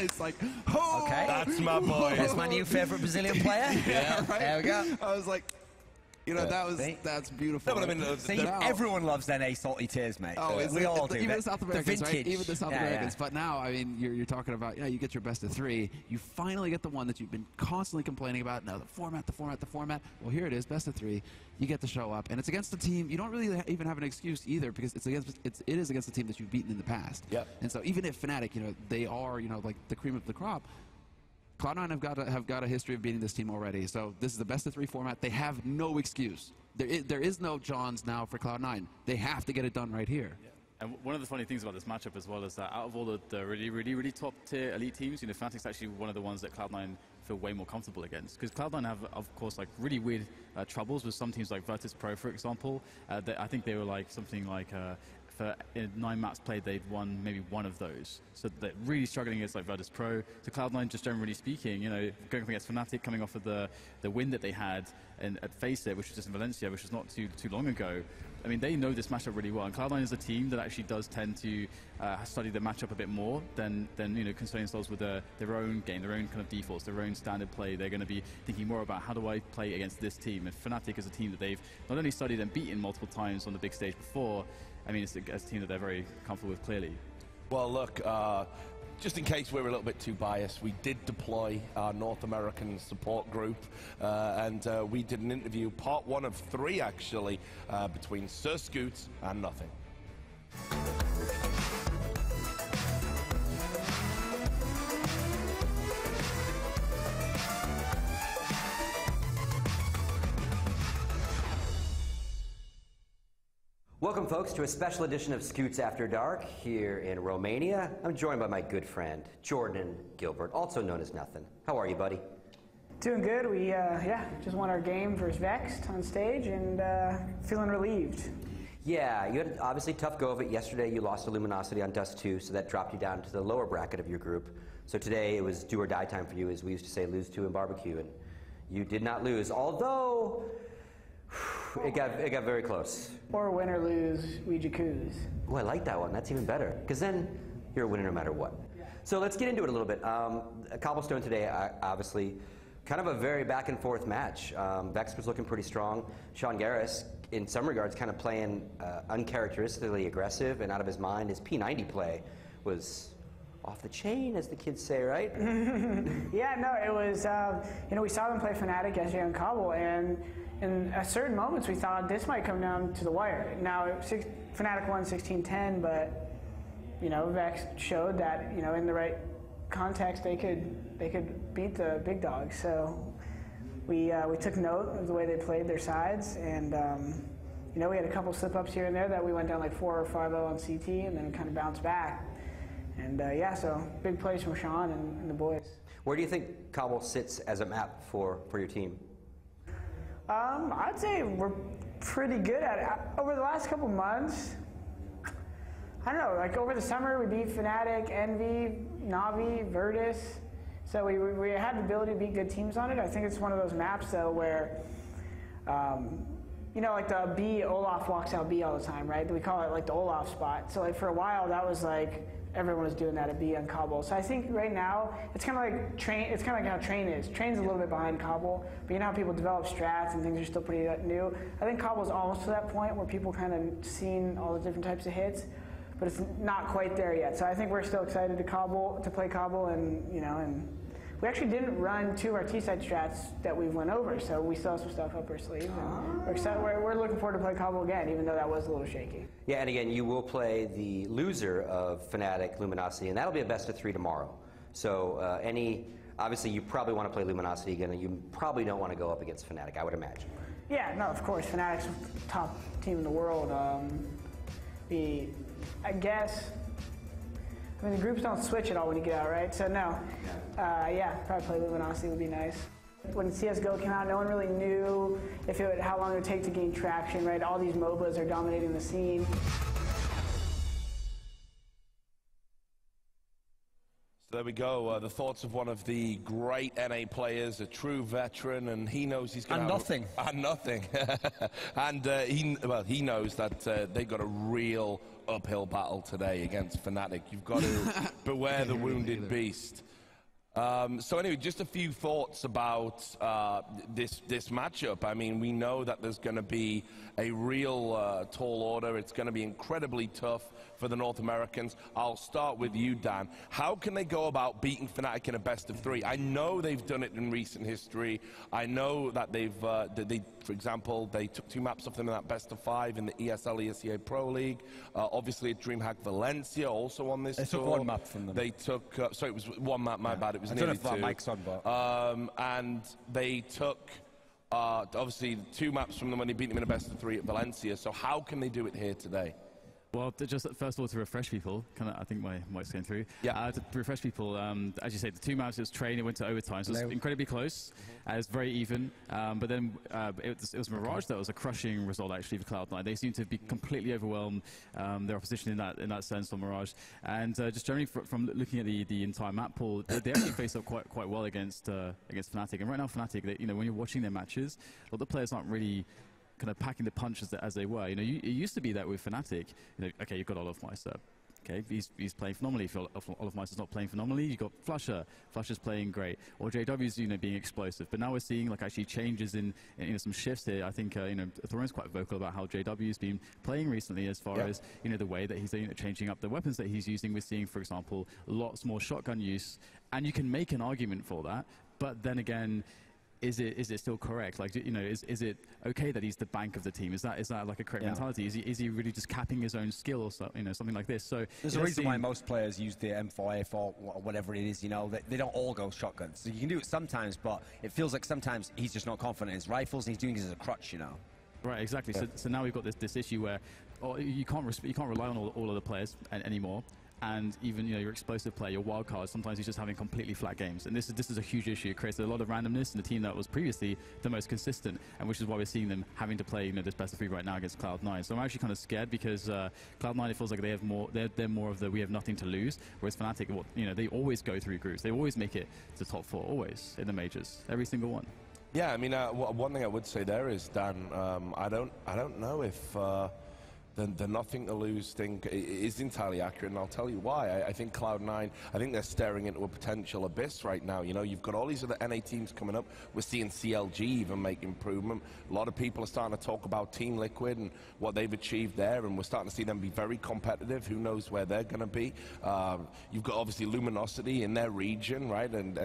It's like, oh!
Okay.
That's my boy.
That's my new favorite Brazilian player.
Yeah, right?
There we go.
I was like, that's beautiful.
No, but I mean,
See, everyone loves NA salty tears, mate.
Oh,
we all do.
Even the South Americans, right?
vintage.
Even the South Americans. But now, I mean, you're talking about, you get your best of three. You finally get the one that you've been constantly complaining about. No, the format. Well, here it is, best of three. You get to show up, and it's against the team. You don't really even have an excuse either, because it is against the team that you've beaten in the past.
Yep.
And so even if Fnatic, they are, like the cream of the crop, Cloud9 have got a history of beating this team already. So this is the best of three format. They have no excuse. There is no Johns now for Cloud9. They have to get it done right here.
And one of the funny things about this matchup as well is that out of all the really top tier elite teams, you know, Fnatic's actually one of the ones that Cloud9 feel way more comfortable against. Because Cloud9 have, of course, like really weird troubles with some teams like Virtus.pro, for example. I think they were like something like for 9 maps played, they'd won maybe one of those. So they're really struggling against like Virtus.pro. So Cloud9, just generally speaking, you know, going up against Fnatic, coming off of the win that they had at Face It, which was just in Valencia, which was not too long ago. I mean, they know this matchup really well, and Cloud9 is a team that actually does tend to study the matchup a bit more than you know, concerning themselves with their own game, their own kind of defaults, their own standard play. They're going to be thinking more about how do I play against this team. And Fnatic is a team that they've not only studied and beaten multiple times on the big stage before. I mean, it's a team that they're very comfortable with, clearly.
Well, look, just in case we're a little bit too biased, we did deploy our North American support group, and we did an interview, part 1 of 3 actually, between Sir Scoots and Nothing.
Welcome, folks, to a special edition of Scoots After Dark here in Romania. I'm joined by my good friend, Jordan Gilbert, also known as Nothing. How are you, buddy?
Doing good. We, just won our game versus Vexed on stage and feeling relieved.
Yeah, you had obviously tough go of it. Yesterday you lost to Luminosity on Dust 2, so that dropped you down to the lower bracket of your group. So today it was do or die time for you, as we used to say, lose 2 in barbecue, and you did not lose, although it got very close.
Or win or lose, we jacuzzi.
Oh, I like that one. That's even better, because then you're a winner no matter what. So let's get into it a little bit. Cobblestone today, obviously, kind of a very back and forth match. Vex was looking pretty strong. Sean Garris, in some regards, kind of playing uncharacteristically aggressive and out of his mind. His P90 play was off the chain, as the kids say, right?
Yeah, no, it was, we saw them play Fnatic yesterday on Cobble, and at certain moments we thought this might come down to the wire. Now, Fnatic won 16-10, but, Vex showed that, in the right context, they could beat the big dogs. So we took note of the way they played their sides, and, we had a couple slip-ups here and there that we went down like 4 or 5-0 on CT, and then kind of bounced back. And, so big plays from Sean and the boys.
Where do you think Cobble sits as a map for your team?
I'd say we're pretty good at it. Over the last couple months, I don't know, like over the summer we beat Fnatic, Envy, Navi, Virtus. So we had the ability to beat good teams on it. I think it's one of those maps though where, like the B, Olaf walks out B all the time, right? We call it like the Olaf spot. So like for a while that was like, everyone was doing that at B on Cobble. So I think right now, it's kind of like it's kind of like how Train is. Train's a little bit behind Cobble, but you know how people develop strats and things are still pretty new. I think Cobble's almost to that point where people kind of seen all the different types of hits, but it's not quite there yet. So I think we're still excited to play Cobble, and and we actually didn't run 2 of our T-side strats that we went over, so we still have some stuff up our sleeve. And we're excited. We're looking forward to play Cobble again, even though that was a little shaky.
Yeah, and again, you will play the loser of Fnatic, Luminosity, and that'll be a best of 3 tomorrow. So obviously you probably want to play Luminosity again, and you probably don't want to go up against Fnatic, I would imagine.
Yeah, no, of course, Fnatic's top team in the world. I guess, the groups don't switch at all when you get out, right? So no, probably play Luminosity would be nice. When CSGO came out, no one really knew how long it would take to gain traction, right? All these MOBAs are dominating the scene.
So there we go, the thoughts of one of the great NA players, a true veteran, and he knows he's going to
nothing.
And nothing. And he knows that they've got a real uphill battle today against Fnatic. You've got to beware the wounded beast. So anyway, just a few thoughts about this matchup. I mean, we know that there's going to be a real tall order. It's going to be incredibly tough for the North Americans. I'll start with you, Dan. How can they go about beating Fnatic in a best of 3? I know they've done it in recent history. I know that for example, they took 2 maps off them in that best of 5 in the ESL ESEA Pro League. Obviously, at DreamHack Valencia also on this tour.
They took 1 map from them.
They took, sorry, it was 1 map, my bad. It was
I
nearly
don't know if
2.
that mic's on, but...
And they took, obviously, 2 maps from them when they beat them in a best of 3 at Valencia. So how can they do it here today?
Well, just first of all, to refresh people, I think my mic's going through.
Yeah.
To refresh people, as you say, the 2 matches, it was train, it went to overtime, so it was incredibly close. It was very even. But then it was Mirage that was a crushing result, actually, for Cloud9. They seemed to be completely overwhelmed, their opposition in that sense on Mirage. And just generally, from looking at the entire map pool, they actually faced up quite well against Fnatic. And right now, Fnatic, when you're watching their matches, a lot of the players aren't really kind of packing the punch as they were. It used to be that with Fnatic, okay, you've got Olofmeister. Okay, he's playing phenomenally. If Olofmeister's not playing phenomenally, you've got Flusher. Flusher's playing great. Or JW's, being explosive. But now we're seeing, actually changes in some shifts here. I think, Thorin's quite vocal about how JW's been playing recently as far as, the way that he's, changing up the weapons that he's using. We're seeing, for example, lots more shotgun use. And you can make an argument for that. But then again, is it still correct? Is it okay that he's the bank of the team? Is that like a correct mentality? Is he really just capping his own skill or something like this? So
there's a reason why most players use the M4, A4, or whatever it is. They don't all go shotguns. So you can do it sometimes, but it feels like sometimes he's just not confident in his rifles and he's doing it as a crutch.
Right, exactly. Yeah. So now we've got this issue where you can't rely on all of the players anymore. And even your explosive player, your wild card, sometimes he's just having completely flat games. And this is a huge issue. It creates a lot of randomness in the team that was previously the most consistent, and which is why we're seeing them having to play this best of 3 right now against Cloud9. So I'm actually kind of scared because Cloud9, it feels like they have more. They're more of the we have nothing to lose. Whereas Fnatic, they always go through groups. They always make it to top 4, always in the majors, every single one.
Yeah, I mean, one thing I would say there is, Dan, I don't know if the nothing to lose thing is entirely accurate, and I'll tell you why. I think Cloud9, I think they're staring into a potential abyss right now. You've got all these other NA teams coming up. We're seeing CLG even make improvement. A lot of people are starting to talk about Team Liquid and what they've achieved there, and we're starting to see them be very competitive. Who knows where they're going to be? You've got obviously Luminosity in their region, right? And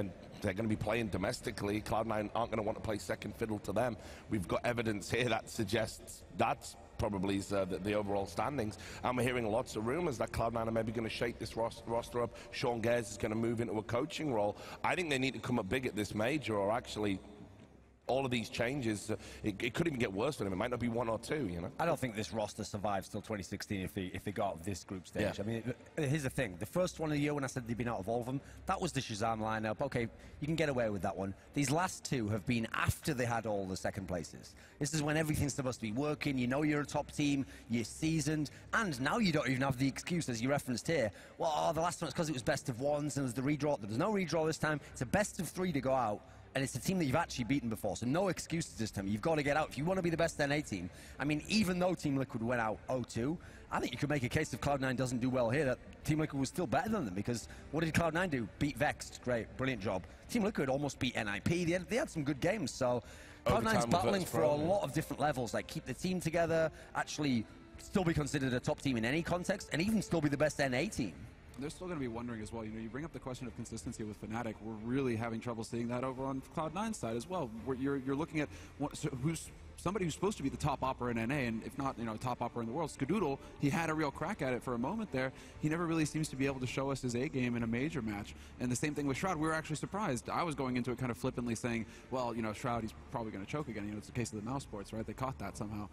they're going to be playing domestically. Cloud9 aren't going to want to play second fiddle to them. We've got evidence here that suggests that's probably is the overall standings, and we're hearing lots of rumors that Cloud9 are maybe going to shake this roster up. Sean Gers is going to move into a coaching role. I think they need to come up big at this major, or actually all of these changes, it could even get worse for them. It might not be 1 or 2,
I don't think this roster survives till 2016 if they got out of this group stage. Yeah. I mean, here's the thing. The first one of the year when I said they'd been out of all of them, that was the Shazam lineup. Okay, you can get away with that one. These last 2 have been after they had all the second places. This is when everything's supposed to be working. You're a top team, you're seasoned, and now you don't even have the excuse, as you referenced here. Well, the last one was because it was best of 1s and there's the redraw. There's no redraw this time. It's a best of 3 to go out. And it's a team that you've actually beaten before, so no excuses this time. You've got to get out. If you want to be the best NA team, I mean, even though Team Liquid went out 0-2, I think you could make a case if Cloud9 doesn't do well here, that Team Liquid was still better than them, because what did Cloud9 do? Beat Vexed. Great, brilliant job. Team Liquid almost beat NIP. They had some good games, so Cloud9's battling for a lot of different levels, like keep the team together, actually still be considered a top team in any context, and even still be the best NA team.
They're still going to be wondering as well. You bring up the question of consistency with Fnatic. We're really having trouble seeing that over on Cloud9's side as well. You're looking at somebody who's supposed to be the top opera in NA, and if not, top opera in the world. Skadoodle, he had a real crack at it for a moment there. He never really seems to be able to show us his A game in a major match. And the same thing with Shroud. We were actually surprised. I was going into it kind of flippantly saying, well, Shroud, he's probably going to choke again. It's the case of the mouse sports, right? They caught that somehow.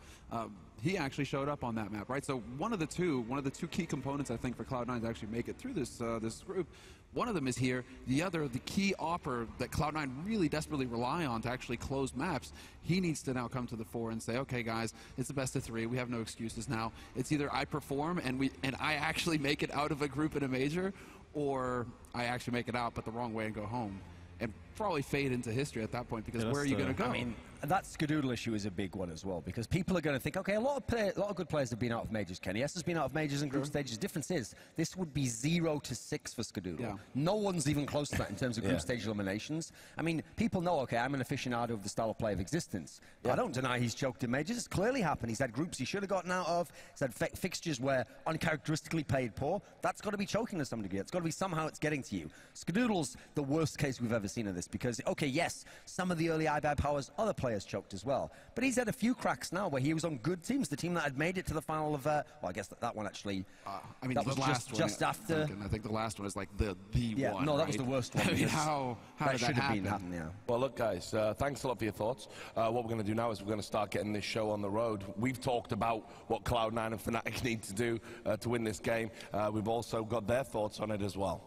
He actually showed up on that map, right? So one of the two key components, I think, for Cloud9 to actually make it through this group. One of them is here. The other, the key opper that Cloud9 really desperately rely on to actually close maps, he needs to now come to the fore and say, okay, guys, it's the best of 3. We have no excuses now. It's either I perform and I actually make it out of a group in a major, or I actually make it out but the wrong way and go home. And probably fade into history at that point, because where are you going to go?
I mean, that Skadoodle issue is a big one as well, because people are going to think, okay, a lot of good players have been out of majors. Kenny S has been out of majors and group stages. The difference is, this would be 0-6 for Skadoodle. Yeah. No one's even close to that in terms of group stage eliminations. I mean, people know, okay, I'm an aficionado of the style of play of existence. I don't deny he's choked in majors. It's clearly happened. He's had groups he should have gotten out of. He's had fixtures where uncharacteristically played poor. That's got to be choking to some degree. It's got to be somehow it's getting to you. Skadoodle's the worst case we've ever seen of this, because, okay, yes, some of the early iBab powers, other players players choked as well. But he's had a few cracks now where he was on good teams. The team that had made it to the final of, well, I guess that one actually.
I mean,
that
the
was
last
just
one,
after.
I think the last one is like the
Yeah,
one.
no, that
right?
was the worst one.
I mean,
because
how
that
did
should
that
have been
happen?
happening. Yeah.
Well, look, guys, thanks a lot for your thoughts. What we're going to do now is we're going to start getting this show on the road. We've talked about what Cloud9 and Fnatic need to do to win this game. We've also got their thoughts on it as well.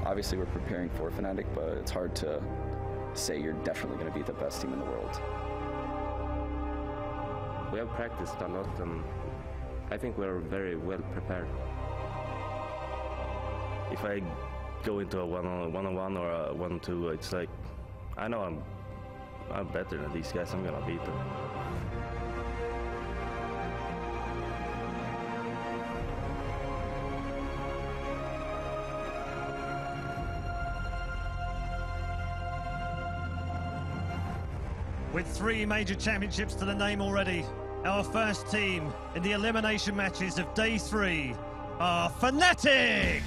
Obviously, we're preparing for Fnatic, but it's hard to say you're definitely going to be the best team in the world.
We have practiced a lot, and I think we're very well prepared. If I go into a one-on-one or a 1-2, it's like I know I'm better than these guys. I'm gonna beat them.
With 3 major championships to the name already, our first team in the elimination matches of day 3 are Fnatic!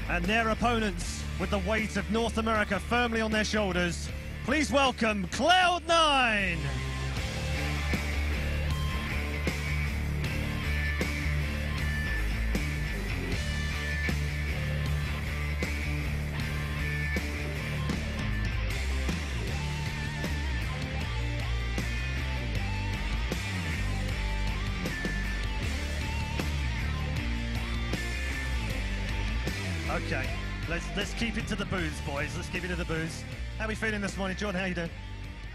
And their opponents, with the weight of North America firmly on their shoulders, please welcome Cloud9! Okay, let's keep it to the booze, boys. Let's keep it to the booze. How are we feeling this morning, John? How you doing?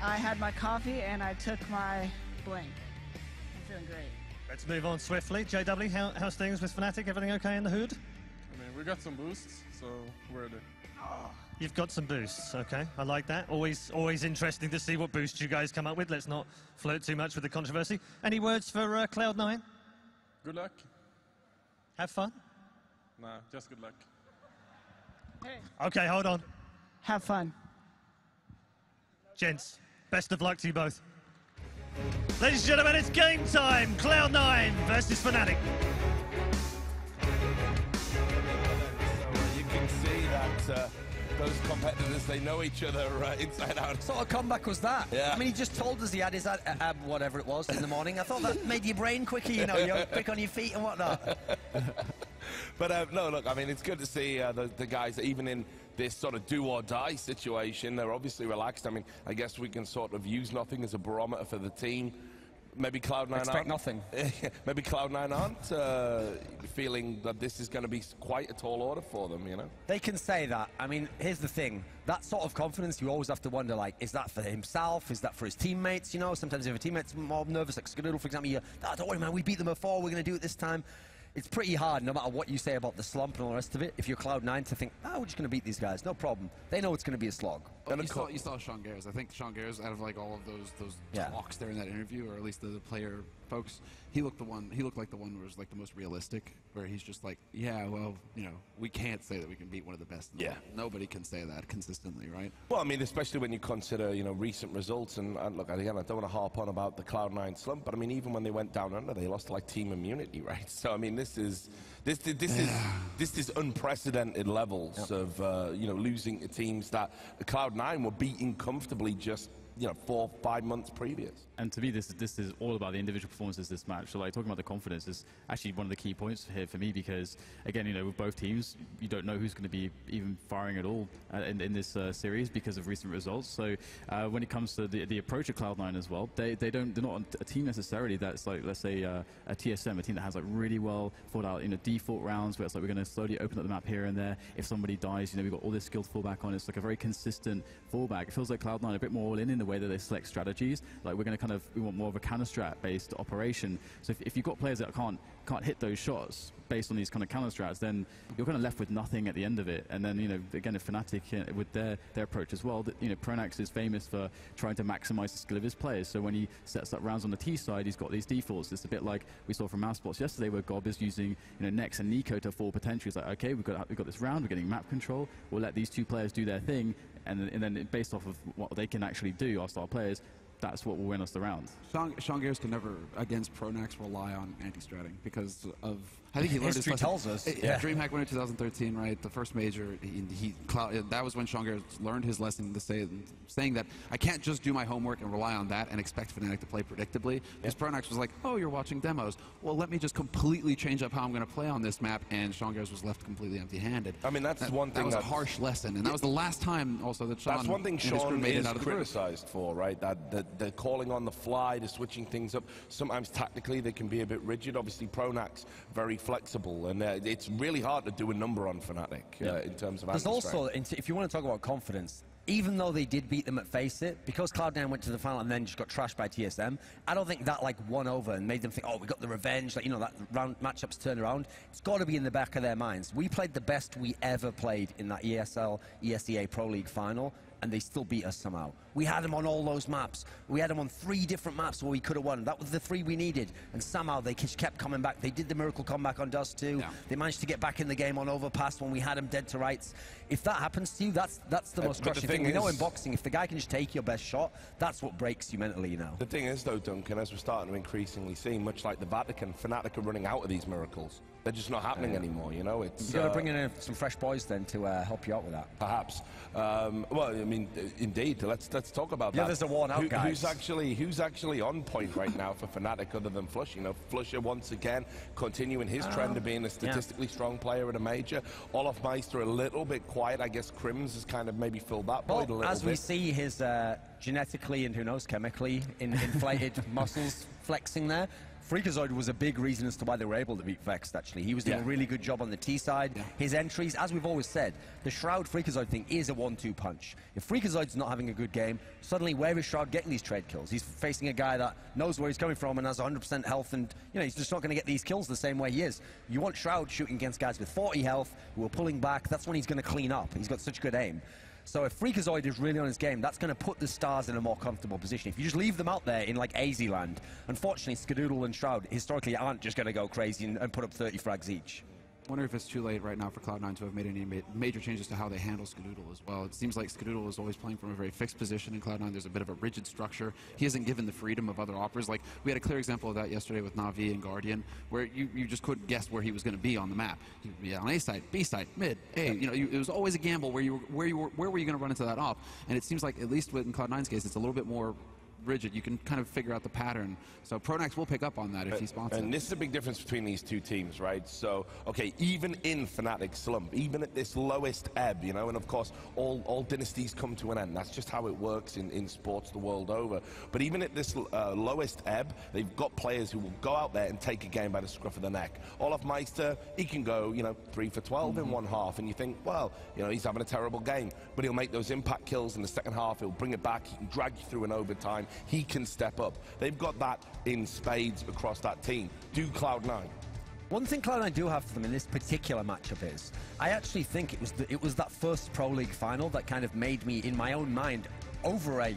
I had my coffee and I took my bling. I'm feeling great.
Let's move on swiftly. JW, how's things with Fnatic? Everything okay in the hood?
I mean, we got some boosts, so we're ready.
You've got some boosts, okay. I like that. Always interesting to see what boosts you guys come up with. Let's not flirt too much with the controversy. Any words for Cloud9?
Good luck.
Have fun?
Nah, just good luck.
Hey,
Okay, hold on.
have fun.
Gents, best of luck to you both. Ladies and gentlemen, it's game time. Cloud9 versus Fnatic.
You can see that those competitors, they know each other inside out.
What sort of comeback was that?
Yeah.
I mean, he just told us he had his ab, whatever it was, in the morning. I thought that made your brain quicker, you know, you're quick on your feet and whatnot.
But no, look, I mean, it's good to see the guys, even in this sort of do-or-die situation, they're obviously relaxed. I mean, I guess we can sort of use nothing as a barometer for the team. Maybe Cloud9
Expect nothing.
Maybe Cloud9 aren't feeling that this is going to be quite a tall order for them, you know?
They can say that. I mean, here's the thing. That sort of confidence, you always have to wonder, like, is that for himself? Is that for his teammates? You know, sometimes if a teammate's more nervous, like g0rth, for example, don't worry, man, we beat them before, we're going to do it this time. It's pretty hard, no matter what you say about the slump and all the rest of it, if you're Cloud9, to think, we're just going to beat these guys, no problem. They know it's going to be a slog.
Oh, you saw Sean Garrett. I think Sean Garrett, out of like all of those talks there in that interview, or at least the player folks, he looked like the one who was like the most realistic, where he's just like, yeah, well, you know, we can't say that we can beat one of the best in the world. Nobody can say that consistently, right?
Well, I mean, especially when you consider, you know, recent results, and look, again, I don't want to harp on about the Cloud9 slump, but I mean, even when they went down under, they lost like team immunity, right? So, I mean, this is unprecedented levels of, you know, losing to teams that Cloud9 were beating comfortably just, you know, 4 or 5 months previous.
And to me, this is all about the individual performances this match. So, like, talking about the confidence is actually one of the key points here for me, because, again, you know, with both teams, you don't know who's going to be even firing at all in this series because of recent results. So, when it comes to the approach of Cloud9 as well, they're not a team necessarily that's like, let's say, a TSM, a team that has like really well thought out, you know, default rounds where it's like we're going to slowly open up the map here and there. If somebody dies, you know, we've got all this skilled fallback on. It's like a very consistent fallback. It feels like Cloud9 a bit more all in the way that they select strategies. Like, we're going to we want more of a counter strat based operation. So if you've got players that can't hit those shots, based on these kind of counter strats, then you're kind of left with nothing at the end of it. And then, you know, again, if Fnatic with their approach as well, that, you know, Pronax is famous for trying to maximize the skill of his players. So when he sets up rounds on the T side, he's got these defaults. It's a bit like we saw from Mousesports yesterday, where Gob is using, you know, Nex and Nico to full potential. He's like, okay, we've got this round, we're getting map control. We'll let these two players do their thing, and then based off of what they can actually do, our star players, that's what will win us the round.
Sean Gears can never, against Pronax, rely on anti-stratting because of, I think he learned his lesson.
tells us.
Yeah. DreamHack winner 2013, right? The first major, that was when Sean Gears learned his lesson to saying that I can't just do my homework and rely on that and expect Fnatic to play predictably. Because Pronax was like, oh, you're watching demos. Well, let me just completely change up how I'm going to play on this map, and Sean Gears was left completely empty-handed.
I mean, that's one thing.
That was a harsh lesson, and that was the last time also that Sean.
That's one thing
and his crew
Sean
made
is
it out of the group.
criticized for, right? That they're calling on the fly, they're switching things up. Sometimes tactically they can be a bit rigid. Obviously, Pronax very flexible, and it's really hard to do a number on Fnatic in terms of.
There's also, if you want to talk about confidence, even though they did beat them at Face It, because Cloud9 went to the final and then just got trashed by TSM, I don't think that like won over and made them think, oh, we got the revenge, like, you know, that round matchups turned around. It's got to be in the back of their minds. We played the best we ever played in that ESEA Pro League final, and they still beat us somehow. We had them on all those maps. We had them on 3 different maps where we could have won. That was the 3 we needed, and somehow they just kept coming back. They did the miracle comeback on Dust 2. Yeah. They managed to get back in the game on Overpass when we had them dead to rights. If that happens to you, that's the most crushing thing. We know in boxing, if the guy can just take your best shot, that's what breaks you mentally, you know.
The thing is, though, Duncan, as we're starting to increasingly see, much like the Vatican, Fnatic are running out of these miracles. They're just not happening anymore, you know. It's
you got to bring in some fresh boys then to help you out with that.
Perhaps. Well, I mean, indeed. Let's talk about that.
Yeah, there's a worn out guy.
Who's actually on point right now for Fnatic other than Flush? You know, Flusher once again continuing his trend of being a statistically strong player at a major. Olaf Meister a little bit quiet. I guess Crims has kind of maybe filled that void a little bit.
As we see his genetically and who knows chemically inflated muscles flexing there. Freakazoid was a big reason as to why they were able to beat Vexed, actually. He was doing a really good job on the T side. His entries, as we've always said, the Shroud Freakazoid thing is a 1-2 punch. If Freakazoid's not having a good game, suddenly where is Shroud getting these trade kills? He's facing a guy that knows where he's coming from and has 100% health, and you know he's just not going to get these kills the same way he is. You want Shroud shooting against guys with 40 health who are pulling back. That's when he's going to clean up. He's got such good aim. So if Freakazoid is really on his game, that's going to put the Stars in a more comfortable position. If you just leave them out there in like AZ land, unfortunately Skadoodle and Shroud historically aren't just going to go crazy and put up 30 frags each.
I wonder if it's too late right now for Cloud9 to have made any major changes to how they handle Skadoodle as well. It seems like Skadoodle is always playing from a very fixed position in Cloud9. There's a bit of a rigid structure. He isn't given the freedom of other operas. Like, we had a clear example of that yesterday with Na'Vi and Guardian, where you just couldn't guess where he was going to be on the map. He would be on A side, B side, mid, A. You know, it was always a gamble where where were you going to run into that op? And it seems like, at least in Cloud9's case, it's a little bit more rigid. You can kind of figure out the pattern. So Pronax will pick up on that if he spots it.
And this is a big difference between these two teams, right? So, okay, even in Fnatic's slump, even at this lowest ebb, you know, and of course, all dynasties come to an end. That's just how it works in sports the world over. But even at this lowest ebb, they've got players who will go out there and take a game by the scruff of the neck. Olaf Meister, he can go, you know, 3 for 12 in one half, and you think, well, you know, he's having a terrible game. But he'll make those impact kills in the second half. He'll bring it back. He can drag you through an overtime. He can step up. They've got that in spades across that team. Do Cloud9.
One thing Cloud9 do have for them in this particular matchup is, I actually think it was that first Pro League final that kind of made me, in my own mind, overrate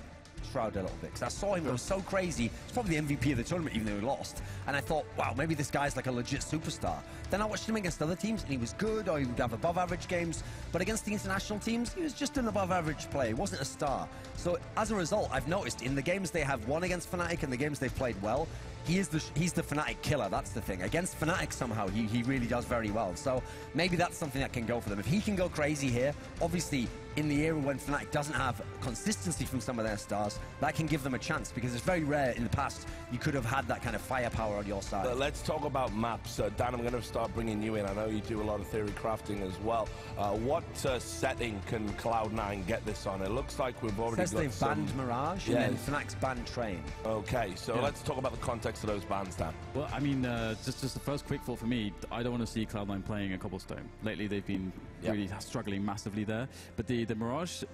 Shroud a little bit, because I saw him go so crazy. He's probably the MVP of the tournament, even though he lost. And I thought, wow, maybe this guy's like a legit superstar. Then I watched him against other teams, and he was good, or he would have above-average games. But against the international teams, he was just an above-average player. He wasn't a star. So as a result, I've noticed in the games they have won against Fnatic and the games they've played well, he's the Fnatic killer. That's the thing. Against Fnatic, somehow, he really does very well. So maybe that's something that can go for them. If he can go crazy here, obviously, in the era when Fnatic doesn't have consistency from some of their stars, that can give them a chance, because it's very rare in the past you could have had that kind of firepower on your side.
Let's talk about maps. Dan, I'm going to start bringing you in. I know you do a lot of theory crafting as well. What setting can Cloud9 get this on? It looks like we've already got
they've banned Mirage, and then Fnac's banned Train.
Okay, so let's talk about the context of those bans, Dan.
Well, I mean, just the first quick thought for me, I don't want to see Cloud9 playing a Cobblestone. Lately, they've been really struggling massively there. But the Mirage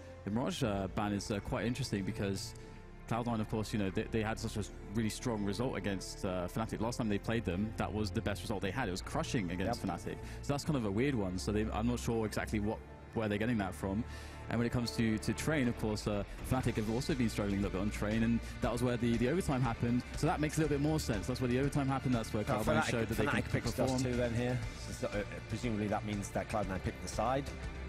ban is quite interesting, because Cloud9, of course, you know, they had such a really strong result against Fnatic. Last time they played them, that was the best result they had. It was crushing against Fnatic. So that's kind of a weird one. So I'm not sure exactly where they're getting that from. And when it comes to Train, of course, Fnatic have also been struggling a little bit on Train, and that was where the overtime happened. So that makes a little bit more sense. That's where the overtime happened. That's where Cloud9 showed that they can perform.
Dust2 then here. So, presumably that means that Cloud9 picked the side.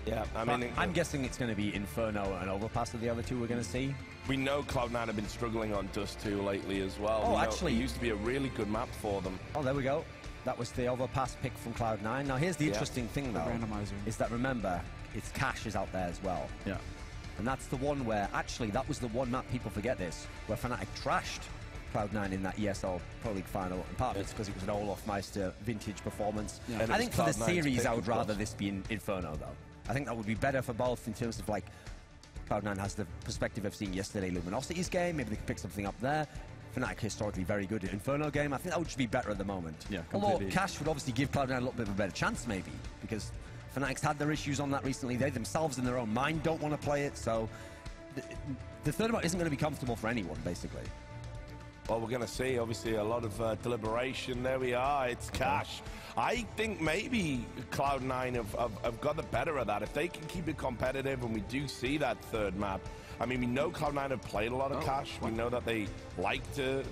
Yeah, I mean,
I'm guessing it's going to be Inferno and Overpass are the other two we're going to see.
We know Cloud9 have been struggling on Dust2 lately as well.
Oh, actually,
it used to be a really good map for them.
Oh, there we go. That was the Overpass pick from Cloud9. Now, here's the interesting thing, though, is that, remember, it's Cash is out there as well.
Yeah.
And that's the one where, actually, that was the one map, people forget this, where Fnatic trashed Cloud9 in that ESL Pro League final, and part of it's because it was an Olaf Meister vintage performance. Yeah. I think for the series, I would rather this be in Inferno, though. I think that would be better for both in terms of, like, Cloud9 has the perspective of seeing yesterday Luminosity's game, maybe they could pick something up there. Fnatic historically very good at Inferno game. I think that would just be better at the moment.
Yeah,
although Cash would obviously give Cloud9 a little bit of a better chance, maybe, because Fnatic's had their issues on that recently. They themselves, in their own mind, don't want to play it, so the third map isn't going to be comfortable for anyone, basically.
Well, we're going to see, obviously, a lot of deliberation. There we are. It's Cash. I think maybe Cloud9 have got the better of that. If they can keep it competitive and we do see that third map, I mean, we know Cloud9 have played a lot of Cash. We know that they like to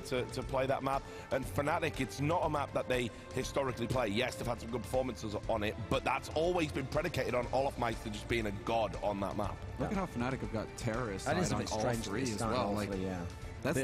play that map. And Fnatic, it's not a map that they historically play. Yes, they've had some good performances on it, but that's always been predicated on Olaf Meister just being a god on that map.
Look at how Fnatic have got terrorists
on
all three as well. Like, that's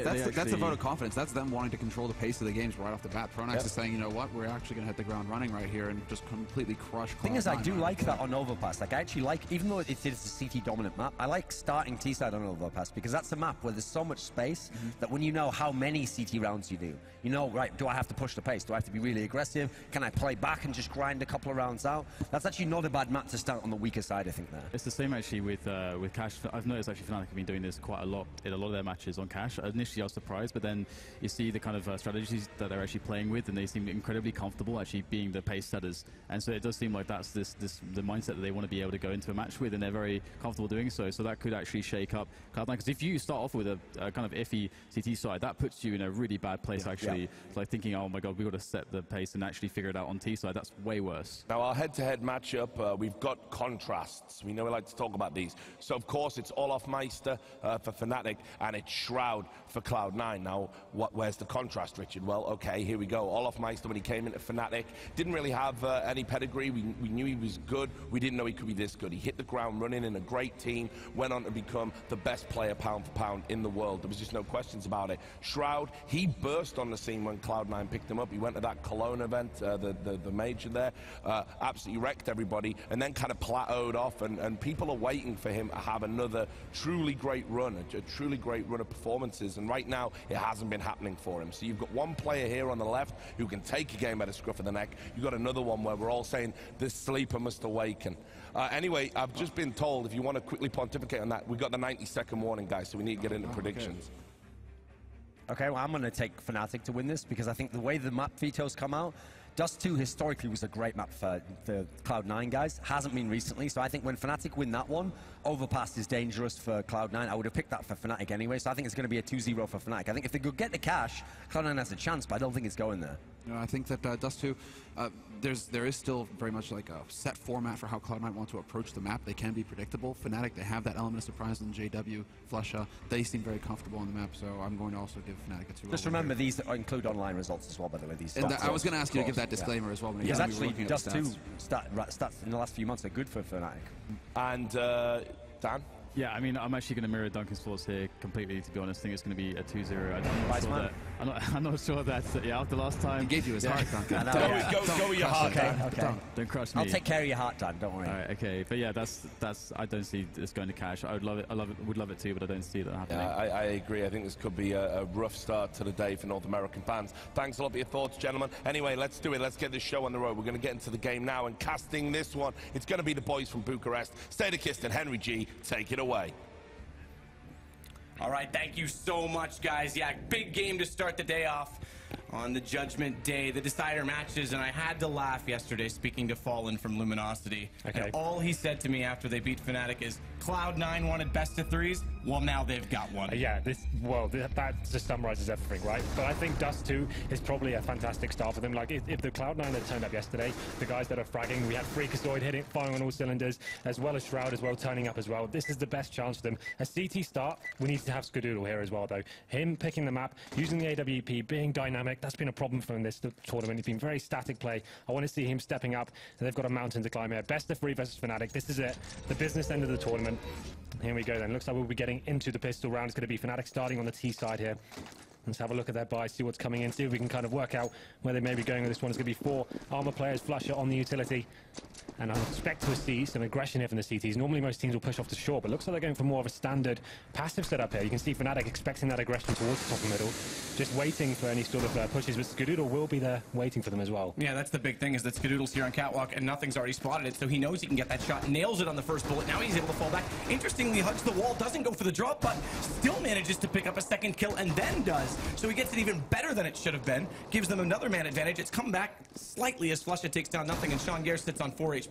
a vote of confidence. That's them wanting to control the pace of the games right off the bat. Pronax is saying, you know what, we're actually going to hit the ground running right here and just completely crush Cloud9.
The thing is, I do like that on Overpass. Like, I actually like, even though it is a CT dominant map, I like starting T-side on Overpass because that's a map where there's so much space that when you know how many CT rounds you do, you know, right, do I have to push the pace? Do I have to be really aggressive? Can I play back and just grind a couple of rounds out? That's actually not a bad map to start on the weaker side, I think, there.
It's the same, actually, with Cash. I've noticed, actually, Fnatic have been doing this quite a lot in a lot of their matches on Cash. Initially, I was surprised, but then you see the kind of strategies that they're actually playing with, and they seem incredibly comfortable actually being the pace setters. And so it does seem like that's the mindset that they want to be able to go into a match with, and they're very comfortable doing so. So that could actually shake up Cloud9, because if you start off with a kind of iffy CT side, that puts you in a really bad place, actually. It's like thinking, oh my god, we've got to set the pace and actually figure it out on T side. That's way worse.
Now, our head-to-head matchup, we've got contrasts. We know we like to talk about these. So, of course, it's Olaf Meister for Fnatic, and it's Shroud for Cloud9. Now, where's the contrast, Richard? Well, okay, here we go. Olaf Meister, when he came into Fnatic, didn't really have any pedigree. We knew he was good. We didn't know he could be this good. He hit the ground running in a great team, went on to become the best player pound for pound in the world. There was just no questions about it. Shroud, he burst on the scene when Cloud9 picked him up. He went to that Cologne event, the major there, absolutely wrecked everybody, and then kind of plateaued off, and people are waiting for him to have another truly great run, a truly great run of performances, and right now it hasn't been happening for him. So you've got one player here on the left who can take a game by the scruff of the neck. You've got another one where we're all saying this sleeper must awaken. Anyway, I've just been told, if you want to quickly pontificate on that, we've got the 90-second warning, guys, so we need to get into predictions.
Okay, well, I'm going to take Fnatic to win this because I think the way the map vetoes come out, Dust2 historically was a great map for the Cloud9 guys. Hasn't been recently, so I think when Fnatic win that one, Overpass is dangerous for Cloud9. I would have picked that for Fnatic anyway, so I think it's going to be a 2-0 for Fnatic. I think if they could get the cash, Cloud9 has a chance, but I don't think it's going there.
You know, I think that Dust2, there is still very much like a set format for how Cloud9 want to approach the map. They can be predictable. Fnatic, they have that element of surprise in JW, Flusha. They seem very comfortable on the map, so I'm going to also give Fnatic a 2-0.
Just remember, these include online results as well, by the way. These
and I was going to ask you to give that disclaimer as well.
Because actually, Dust2 stats in the last few months are good for Fnatic.
And Dan?
Yeah, I mean, I'm actually going to mirror Duncan's thoughts here completely, to be honest. I think it's going to be a 2-0. I'm not sure that, after last time...
He gave you his heart, Duncan.
Go with your heart, Dan.
Okay.
Don't crush me.
I'll take care of your heart, Dan, don't worry.
All right, okay. But yeah, that's I don't see this going to cash. I would love it. Would love it too, but I don't see that happening.
Yeah, I agree. I think this could be a rough start to the day for North American fans. Thanks a lot for your thoughts, gentlemen. Anyway, let's do it. Let's get this show on the road. We're going to get into the game now, and casting this one, it's going to be the boys from Bucharest. Stadikist and Henry G, take it away.
All right, thank you so much, guys. Yeah, big game to start the day off. on the Judgment Day, the decider matches, and I had to laugh yesterday speaking to Fallen from Luminosity.
Okay.
And all he said to me after they beat Fnatic is, Cloud9 wanted best of threes, well now they've got one.
Yeah, that just summarizes everything, right? But I think Dust 2 is probably a fantastic start for them. Like, if the Cloud9 had turned up yesterday, the guys that are fragging, we had Freakazoid hitting, firing on all cylinders, as well as Shroud as well, turning up as well. This is the best chance for them. A CT start, we need to have Skadoodle here as well, though. Him picking the map, using the AWP, being dynamic, that's been a problem for him this tournament. He's been very static play. I want to see him stepping up, and they've got a mountain to climb here. Best of 3 versus Fnatic. This is it. The business end of the tournament. Here we go then. Looks like we'll be getting into the pistol round. It's going to be Fnatic starting on the T side here. Let's have a look at their buy, see what's coming in, see if we can kind of work out where they may be going with this one. It's going to be 4 armor players, Flusher on the utility. And I expect to see some aggression here from the CTs. Normally most teams will push off to short, but looks like they're going for more of a standard passive setup here. You can see Fnatic expecting that aggression towards the top and middle, just waiting for any sort of pushes, but Skadoodle will be there waiting for them as well.
Yeah, that's the big thing, is that Skadoodle's here on Catwalk and nothing's already spotted it, so he knows he can get that shot, nails it on the first bullet. Now he's able to fall back. Interestingly, hugs the wall, doesn't go for the drop, but still manages to pick up a second kill and then does. So he gets it even better than it should have been, gives them another man advantage. It's come back slightly as Flusha takes down nothing, and Sean Gare sits on 4 HP.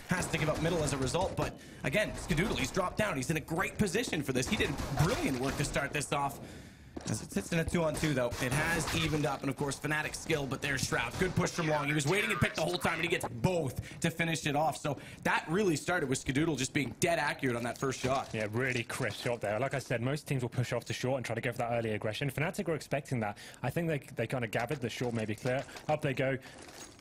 Has to give up middle as a result, but again, Skadoodle, he's dropped down. He's in a great position for this. He did brilliant work to start this off. As it sits in a 2-on-2, though, it has evened up, and of course, Fnatic's skill, but there's Shroud. Good push from Long. He was waiting and picked the whole time, and he gets both to finish it off. So that really started with Skadoodle just being dead accurate on that first shot.
Yeah, really crisp shot there. Like I said, most teams will push off to short and try to go for that early aggression. Fnatic were expecting that. I think they kind of gathered the short may be clear. Up they go.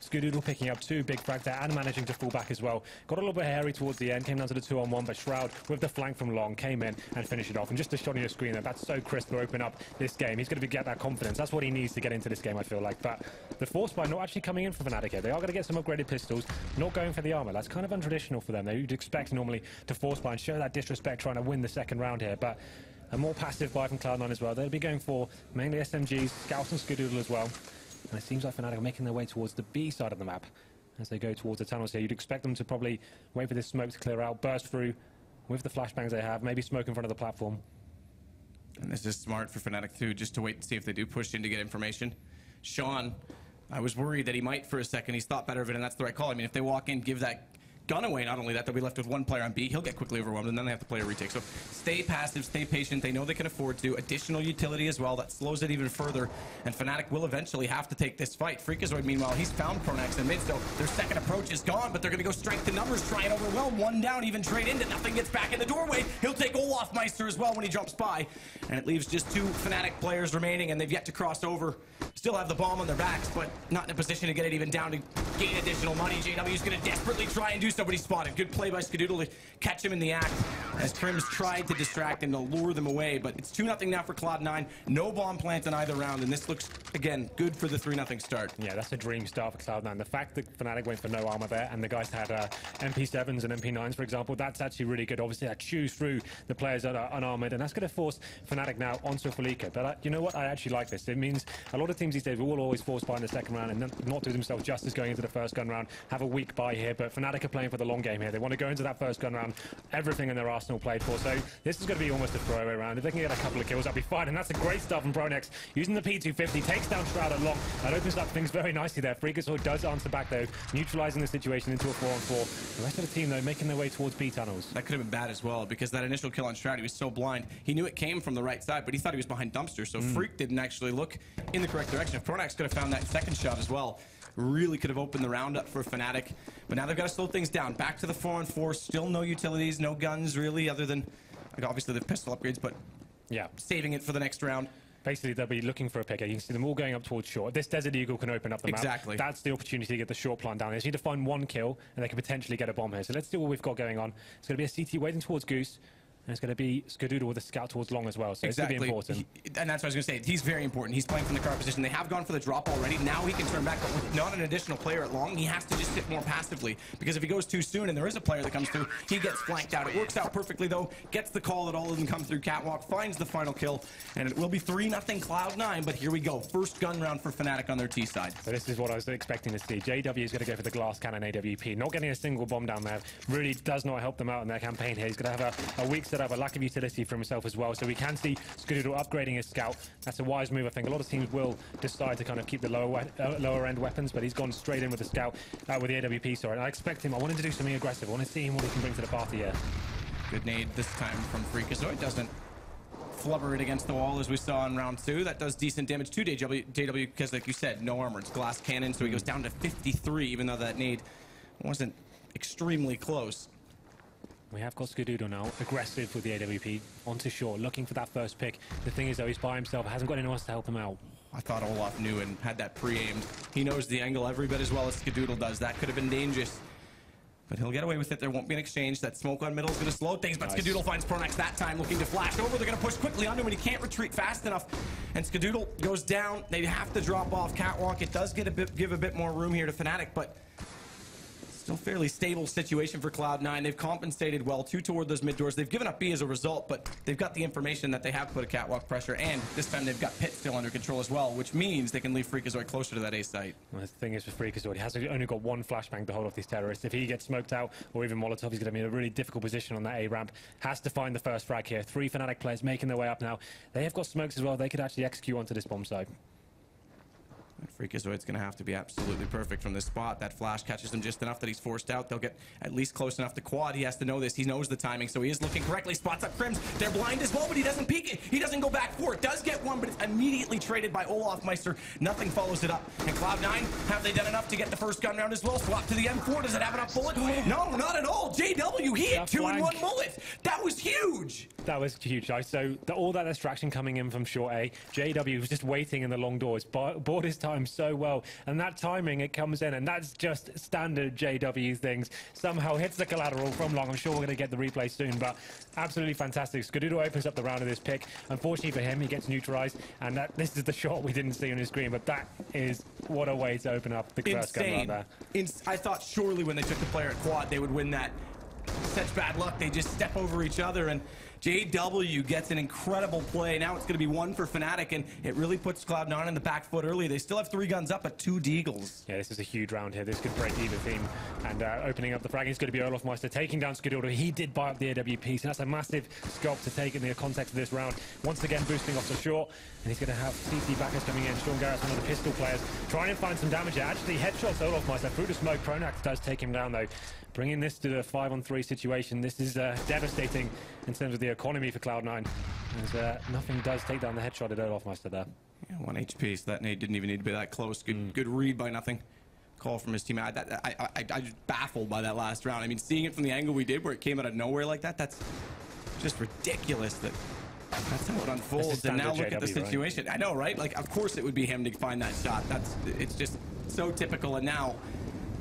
Skadoodle picking up 2 big frags there and managing to fall back as well. Got a little bit hairy towards the end, came down to the 2-on-1, but Shroud with the flank from Long came in and finished it off. And just a shot on your screen there, that's so crisp to open up this game. He's going to get that confidence. That's what he needs to get into this game, I feel like. But the force buy not actually coming in for Fnatic here. They are going to get some upgraded pistols, not going for the armor. That's kind of untraditional for them. You'd expect normally to force buy and show that disrespect trying to win the second round here. But a more passive buy from Cloud9 as well. They'll be going for mainly SMGs, Scouts and Skadoodle as well. And it seems like Fnatic are making their way towards the B side of the map as they go towards the tunnels here. You'd expect them to probably wait for this smoke to clear out, burst through with the flashbangs they have, maybe smoke in front of the platform.
And this is smart for Fnatic too, just to wait and see if they do push in to get information. Sean, I was worried that he might for a second. He's thought better of it, and that's the right call. I mean, if they walk in, give that gun away, not only that, they'll be left with 1 player on B. He'll get quickly overwhelmed, and then they have to play a retake. So stay passive, stay patient. They know they can afford to. Additional utility as well. That slows it even further, and Fnatic will eventually have to take this fight. Freakazoid, meanwhile, he's found Pronax in mid, so their second approach is gone, but they're going to go strength in numbers, try and overwhelm. 1 down, even trade into nothing. Gets back in the doorway. He'll take Olaf Meister as well when he jumps by, and it leaves just 2 Fnatic players remaining, and they've yet to cross over. Still have the bomb on their backs, but not in a position to get it even down to gain additional money. JW's going to desperately try and do so, but he's spotted. Good play by Skadoodle to catch him in the act as Trims tried to distract him to lure them away, but it's 2-0 now for Cloud9. No bomb plant in either round, and this looks, again, good for the 3-0 start.
Yeah, that's a dream start for Cloud9. The fact that Fnatic went for no armor there, and the guys had MP7s and MP9s, for example, that's actually really good. Obviously, that chews through the players that are unarmored, and that's going to force Fnatic now onto Felica. But you know what? I actually like this. It means a lot of teams these days will always force buy in the second round and not do themselves justice going into the first gun round, have a weak buy here, but Fnatic are playing for the long game here. They want to go into that first gun round, everything in their arsenal played for, so this is going to be almost a throwaway round. If they can get a couple of kills, that'd be fine, and that's a great start from Pronax, using the P250, takes down Shroud at Long. That opens up things very nicely there. Freakazoid does answer back though, neutralizing the situation into a 4-on-4. The rest of the team though, making their way towards B tunnels.
That could have been bad as well, because that initial kill on Shroud, he was so blind. He knew it came from the right side, but he thought he was behind Dumpster, so Freak didn't actually look in the correct direction. If Pronax could have found that second shot as well, really could have opened the round up for Fnatic. But now they've got to slow things down. Back to the 4-on-4, still no utilities, no guns really, other than obviously the pistol upgrades, but
yeah,
saving it for the next round.
Basically, they'll be looking for a picker. You can see them all going up towards short. This Desert Eagle can open up the map.
Exactly.
That's the opportunity to get the short plant down. They just need to find 1 kill, and they can potentially get a bomb here. So let's see what we've got going on. It's going to be a CT waiting towards Goose. And it's going to be Skadoodle with a scout towards Long as well, so
exactly.
It's going to be important.
And that's what I was going to say. He's very important. He's playing from the car position. They have gone for the drop already. Now he can turn back, but with not an additional player at Long, he has to just sit more passively. Because if he goes too soon and there is a player that comes through, he gets flanked out. It works out perfectly, though. Gets the call that all of them come through Catwalk, finds the final kill, and it will be 3-0 Cloud9, but here we go. First gun round for Fnatic on their T side.
So this is what I was expecting to see. JW is going to go for the glass cannon AWP. Not getting a single bomb down there really does not help them out in their campaign here. He's going to have a weak setup set up, a lack of utility for himself as well. So we can see Skadoodle upgrading his scout. That's a wise move. I think a lot of teams will decide to kind of keep the lower end weapons, but he's gone straight in with the scout, with the AWP, sorry. And I expect him, I wanted to do something aggressive. I want to see him what he can bring to the party here.
Good nade this time from Freakazoid. Doesn't flubber it against the wall as we saw in round 2. That does decent damage to JW because, like you said, no armor. It's glass cannon, so he goes down to 53, even though that nade wasn't extremely close.
We have got Skadoodle now, aggressive with the AWP, onto short, looking for that first pick. The thing is, though, he's by himself, hasn't got anyone else to help him out.
I thought Olaf knew and had that pre-aimed. He knows the angle every bit as well as Skadoodle does. That could have been dangerous. But he'll get away with it. There won't be an exchange. That smoke on middle is going to slow things, but nice. Skadoodle finds Pronax that time, looking to flash over. They're going to push quickly onto him, and he can't retreat fast enough. And Skadoodle goes down. They have to drop off Catwalk. It does give a bit more room here to Fnatic, but still fairly stable situation for Cloud9. They've compensated well, 2 toward those mid doors. They've given up B as a result, but they've got the information that they have put a Catwalk pressure, and this time they've got Pit still under control as well, which means they can leave Freakazoid closer to that A site.
Well, the thing is with Freakazoid, he has only got one flashbang to hold off these terrorists. If he gets smoked out, or even Molotov, he's going to be in a really difficult position on that A ramp. Has to find the first frag here. 3 Fnatic players making their way up now. They have got smokes as well. They could actually execute onto this bomb site.
Freakazoid's going to have to be absolutely perfect from this spot. That flash catches him just enough that he's forced out. They'll get at least close enough to quad. He has to know this. He knows the timing, so he is looking correctly. Spots up Crims. They're blind as well, but he doesn't peek it. He doesn't go back for it. Does get one, but it's immediately traded by Olaf Meister. Nothing follows it up. And Cloud9, have they done enough to get the first gun round as well? Swap to the M4. Does it have enough bullets? No, not at all. JW, he hit 2 in 1 bullet. That was huge.
That was huge, guys. So all that distraction coming in from short A, JW was just waiting in the long doors, bought his time so well, and that timing, it comes in, and that's just standard JW things. Somehow hits the collateral from long. I'm sure we're going to get the replay soon, but absolutely fantastic. Skadoodle opens up the round of this pick. Unfortunately for him, he gets neutralized, and this is the shot we didn't see on his screen, but that is what a way to open up the first gun round there.
I thought surely when they took the player at quad, they would win that. Such bad luck. They just step over each other, and JW gets an incredible play. Now it's going to be 1 for Fnatic, and it really puts Cloud9 in the back foot early. They still have 3 guns up, but 2 Deagles.
Yeah, this is a huge round here. This could break either team. And opening up the frag is going to be Olaf Meister taking down Skadoodle. He did buy up the AWP, so that's a massive scope to take in the context of this round. Once again, boosting off the short, and he's going to have CT backers coming in. Sean Garrett's one of the pistol players, trying to find some damage here. Actually, headshots Olaf Meister through the smoke. Pronax does take him down, though. Bringing this to the 5-on-3 situation. This is devastating in terms of the economy for Cloud9. As nothing does take down the headshot at Olaf Meister there.
Yeah, 1 HP, so that nade didn't even need to be that close. Good read by nothing. Call from his team. I was baffled by that last round. I mean, seeing it from the angle we did, where it came out of nowhere like that, that's just ridiculous. That's how it unfolds. And now look at the situation. Right? I know, right? Like, of course it would be him to find that shot. It's just so typical. And now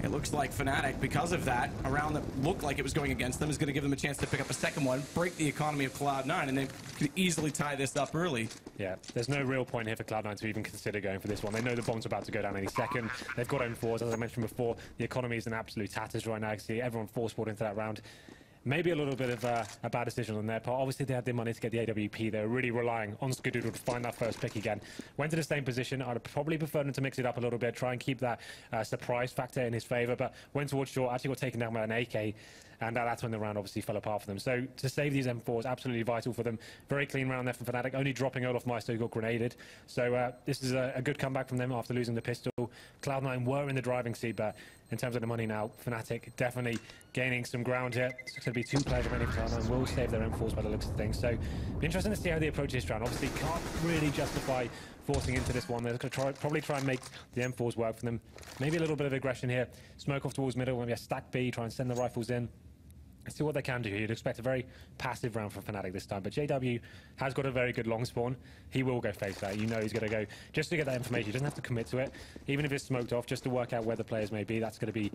it looks like Fnatic, because of that, a round that looked like it was going against them, is going to give them a chance to pick up a second one, break the economy of Cloud9, and they could easily tie this up early.
Yeah, there's no real point here for Cloud9 to even consider going for this one. They know the bomb's about to go down any second. They've got M4s, as I mentioned before. The economy is in absolute tatters right now. I can see everyone force-bought into that round. Maybe a little bit of a bad decision on their part. Obviously, they had the money to get the AWP. They're really relying on Skadoodle to find that first pick again. Went to the same position. I'd probably prefer them to mix it up a little bit, try and keep that surprise factor in his favor, but went towards short, actually got taken down by an AK, and that's when the round obviously fell apart for them. So to save these M4s, absolutely vital for them. Very clean round there from Fnatic, only dropping Olaf Meister, who got grenaded. So this is a good comeback from them after losing the pistol. Cloud9 were in the driving seat, but in terms of the money now, Fnatic definitely gaining some ground here. It's going to be 2 players remaining for Cloud9. Will save their M4s by the looks of things. So be interesting to see how they approach this round. Obviously can't really justify forcing into this one. They're going to probably try and make the M4s work for them. Maybe a little bit of aggression here. Smoke off towards middle, maybe a stack B, try and send the rifles in. See what they can do. You'd expect a very passive round from Fnatic this time, but JW has got a very good long spawn. He will go face that. You know he's going to go just to get that information. He doesn't have to commit to it, even if it's smoked off, just to work out where the players may be. That's going to be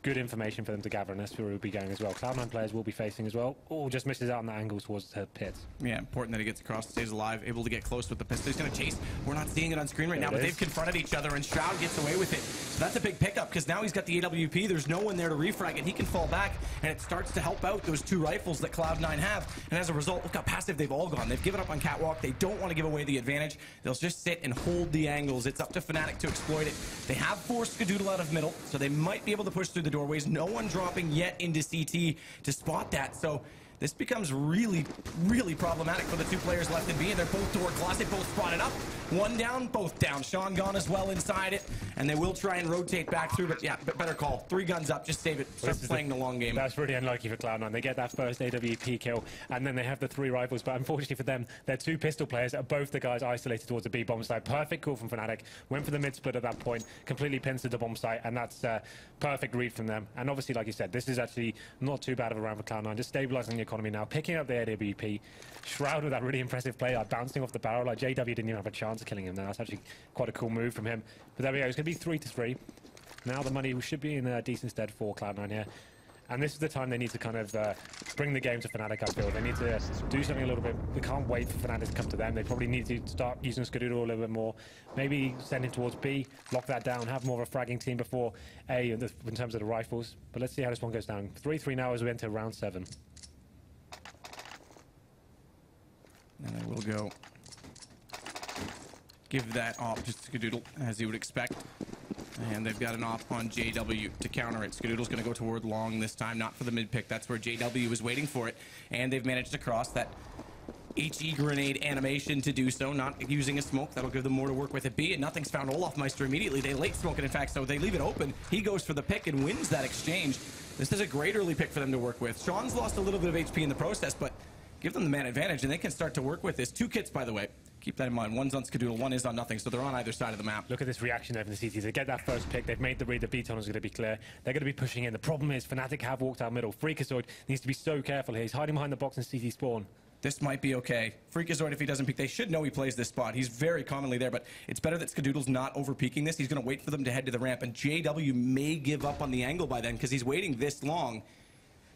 good information for them to gather, and that's where we'll be going as well. Cloud9 players will be facing as well. Oh, just misses out on that angle towards the pit.
Yeah, important that he gets across, stays alive, able to get close with the pistol. He's going to chase. We're not seeing it on screen right now, but they've confronted each other, and Shroud gets away with it. So that's a big pickup, because now he's got the AWP. There's no one there to refrag it. He can fall back, and it starts to help out those 2 rifles that Cloud9 have. And as a result, look how passive they've all gone. They've given up on Catwalk. They don't want to give away the advantage. They'll just sit and hold the angles. It's up to Fnatic to exploit it. They have forced Skadoodle out of middle, so they might be able to push through the doorways. No one dropping yet into CT to spot that. So this becomes really, really problematic for the two players left in B. And they're both door closet, both spotted up. One down, both down. Sean gone as well inside it, and they will try and rotate back through, but yeah, better call. 3 guns up, just save it. Start playing the long game.
That's really unlucky for Cloud9. They get that first AWP kill, and then they have the 3 rifles, but unfortunately for them, they're 2 pistol players, both the guys isolated towards the B bomb site. Perfect call from Fnatic. Went for the mid split at that point, completely pins to the bomb site, and that's perfect read from them. And obviously, like you said, this is actually not too bad of a round for Cloud9, just stabilizing the economy now, picking up the AWP. Shroud with that really impressive play, like bouncing off the barrel, like JW didn't even have a chance of killing him there. That's actually quite a cool move from him. But there we go, it's going to be 3-3. Now the money should be in a decent stead for Cloud9 here. And this is the time they need to kind of bring the game to Fnatic, I feel. They need to do something a little bit. They can't wait for Fnatic to come to them. They probably need to start using Skadoodle a little bit more. Maybe send him towards B, lock that down, have more of a fragging team before A in terms of the rifles. But let's see how this one goes down. 3-3 now as we enter round 7.
And I will go give that off to Skadoodle, as you would expect. And they've got an op on JW to counter it. Skadoodle's going to go toward long this time, not for the mid pick. That's where JW was waiting for it. And they've managed to cross that HE grenade animation to do so, not using a smoke. That'll give them more to work with at B. And nothing's found Olafmeister immediately. They late smoke it, in fact, so they leave it open. He goes for the pick and wins that exchange. This is a great early pick for them to work with. Sean's lost a little bit of HP in the process, but give them the man advantage, and they can start to work with this. 2 kits, by the way. Keep that in mind. One's on Skadoodle, one is on nothing, so they're on either side of the map.
Look at this reaction there from the CTs. They get that first pick. They've made the read. The B tunnel is going to be clear. They're going to be pushing in. The problem is Fnatic have walked out middle. Freakazoid needs to be so careful here. He's hiding behind the box in CT spawn.
This might be okay. Freakazoid, if he doesn't peek, they should know he plays this spot. He's very commonly there, but it's better that Skadoodle's not over-peeking this. He's going to wait for them to head to the ramp, and JW may give up on the angle by then because he's waiting this long.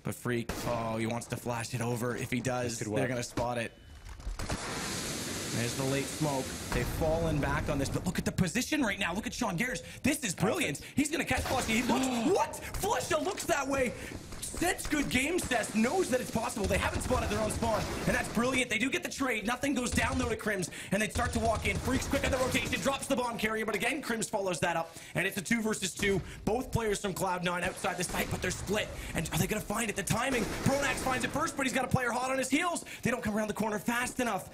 But Freak, oh, he wants to flash it over. If he does, they're going to spot it. There's the late smoke. They've fallen back on this, but look at the position right now. Look at Sean Garris. This is brilliant. He's going to catch Flusha. He looks, what? Flusha looks that way. Sets good game sets, knows that it's possible. They haven't spotted their own spawn, and that's brilliant. They do get the trade. Nothing goes down though to Crims, and they start to walk in. Freaks quick on the rotation, drops the bomb carrier, but again, Crims follows that up, and it's a 2 versus 2. Both players from Cloud9 outside the site, but they're split. And are they going to find it? The timing. Pronax finds it first, but he's got a player hot on his heels. They don't come around the corner fast enough.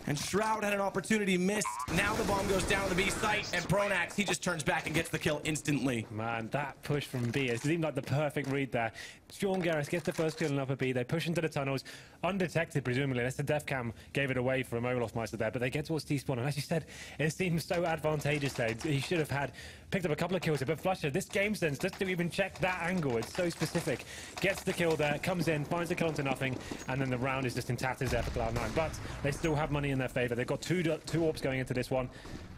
And Shroud had an opportunity missed. Now the bomb goes down to the B site, and Pronax, he just turns back and gets the kill instantly.
Man, that push from B, it seemed like the perfect read there. Sean Garris gets the first kill in upper B. They push into the tunnels, undetected presumably, unless the def cam gave it away from Olafmeister there, but they get towards T-spawn, and as you said, it seems so advantageous there. He should have picked up a couple of kills here, but Flusha, this game sense, just to even check that angle, it's so specific. Gets the kill there, comes in, finds the kill into nothing, and then the round is just in tatters there for Cloud9. But they still have money in their favor. They've got two orbs going into this one,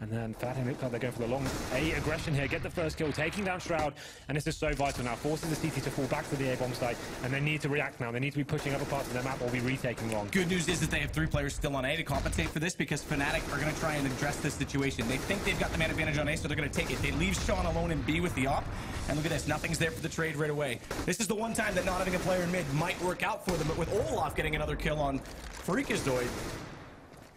and then Fnatic look like they're going for the long A aggression here. Get the first kill, taking down Shroud, and this is so vital now. Forcing the CT to fall back to the A bomb site, and they need to react now. They need to be pushing other parts of their map or be retaking long.
Good news is that they have 3 players still on A to compensate for this, because Fnatic are going to try and address this situation. They think they've got the man advantage on A, so they're going to take it. They leave Sean alone in B with the op, and look at this. Nothing's there for the trade right away. This is the one time that not having a player in mid might work out for them, but with Olaf getting another kill on Freakazoid,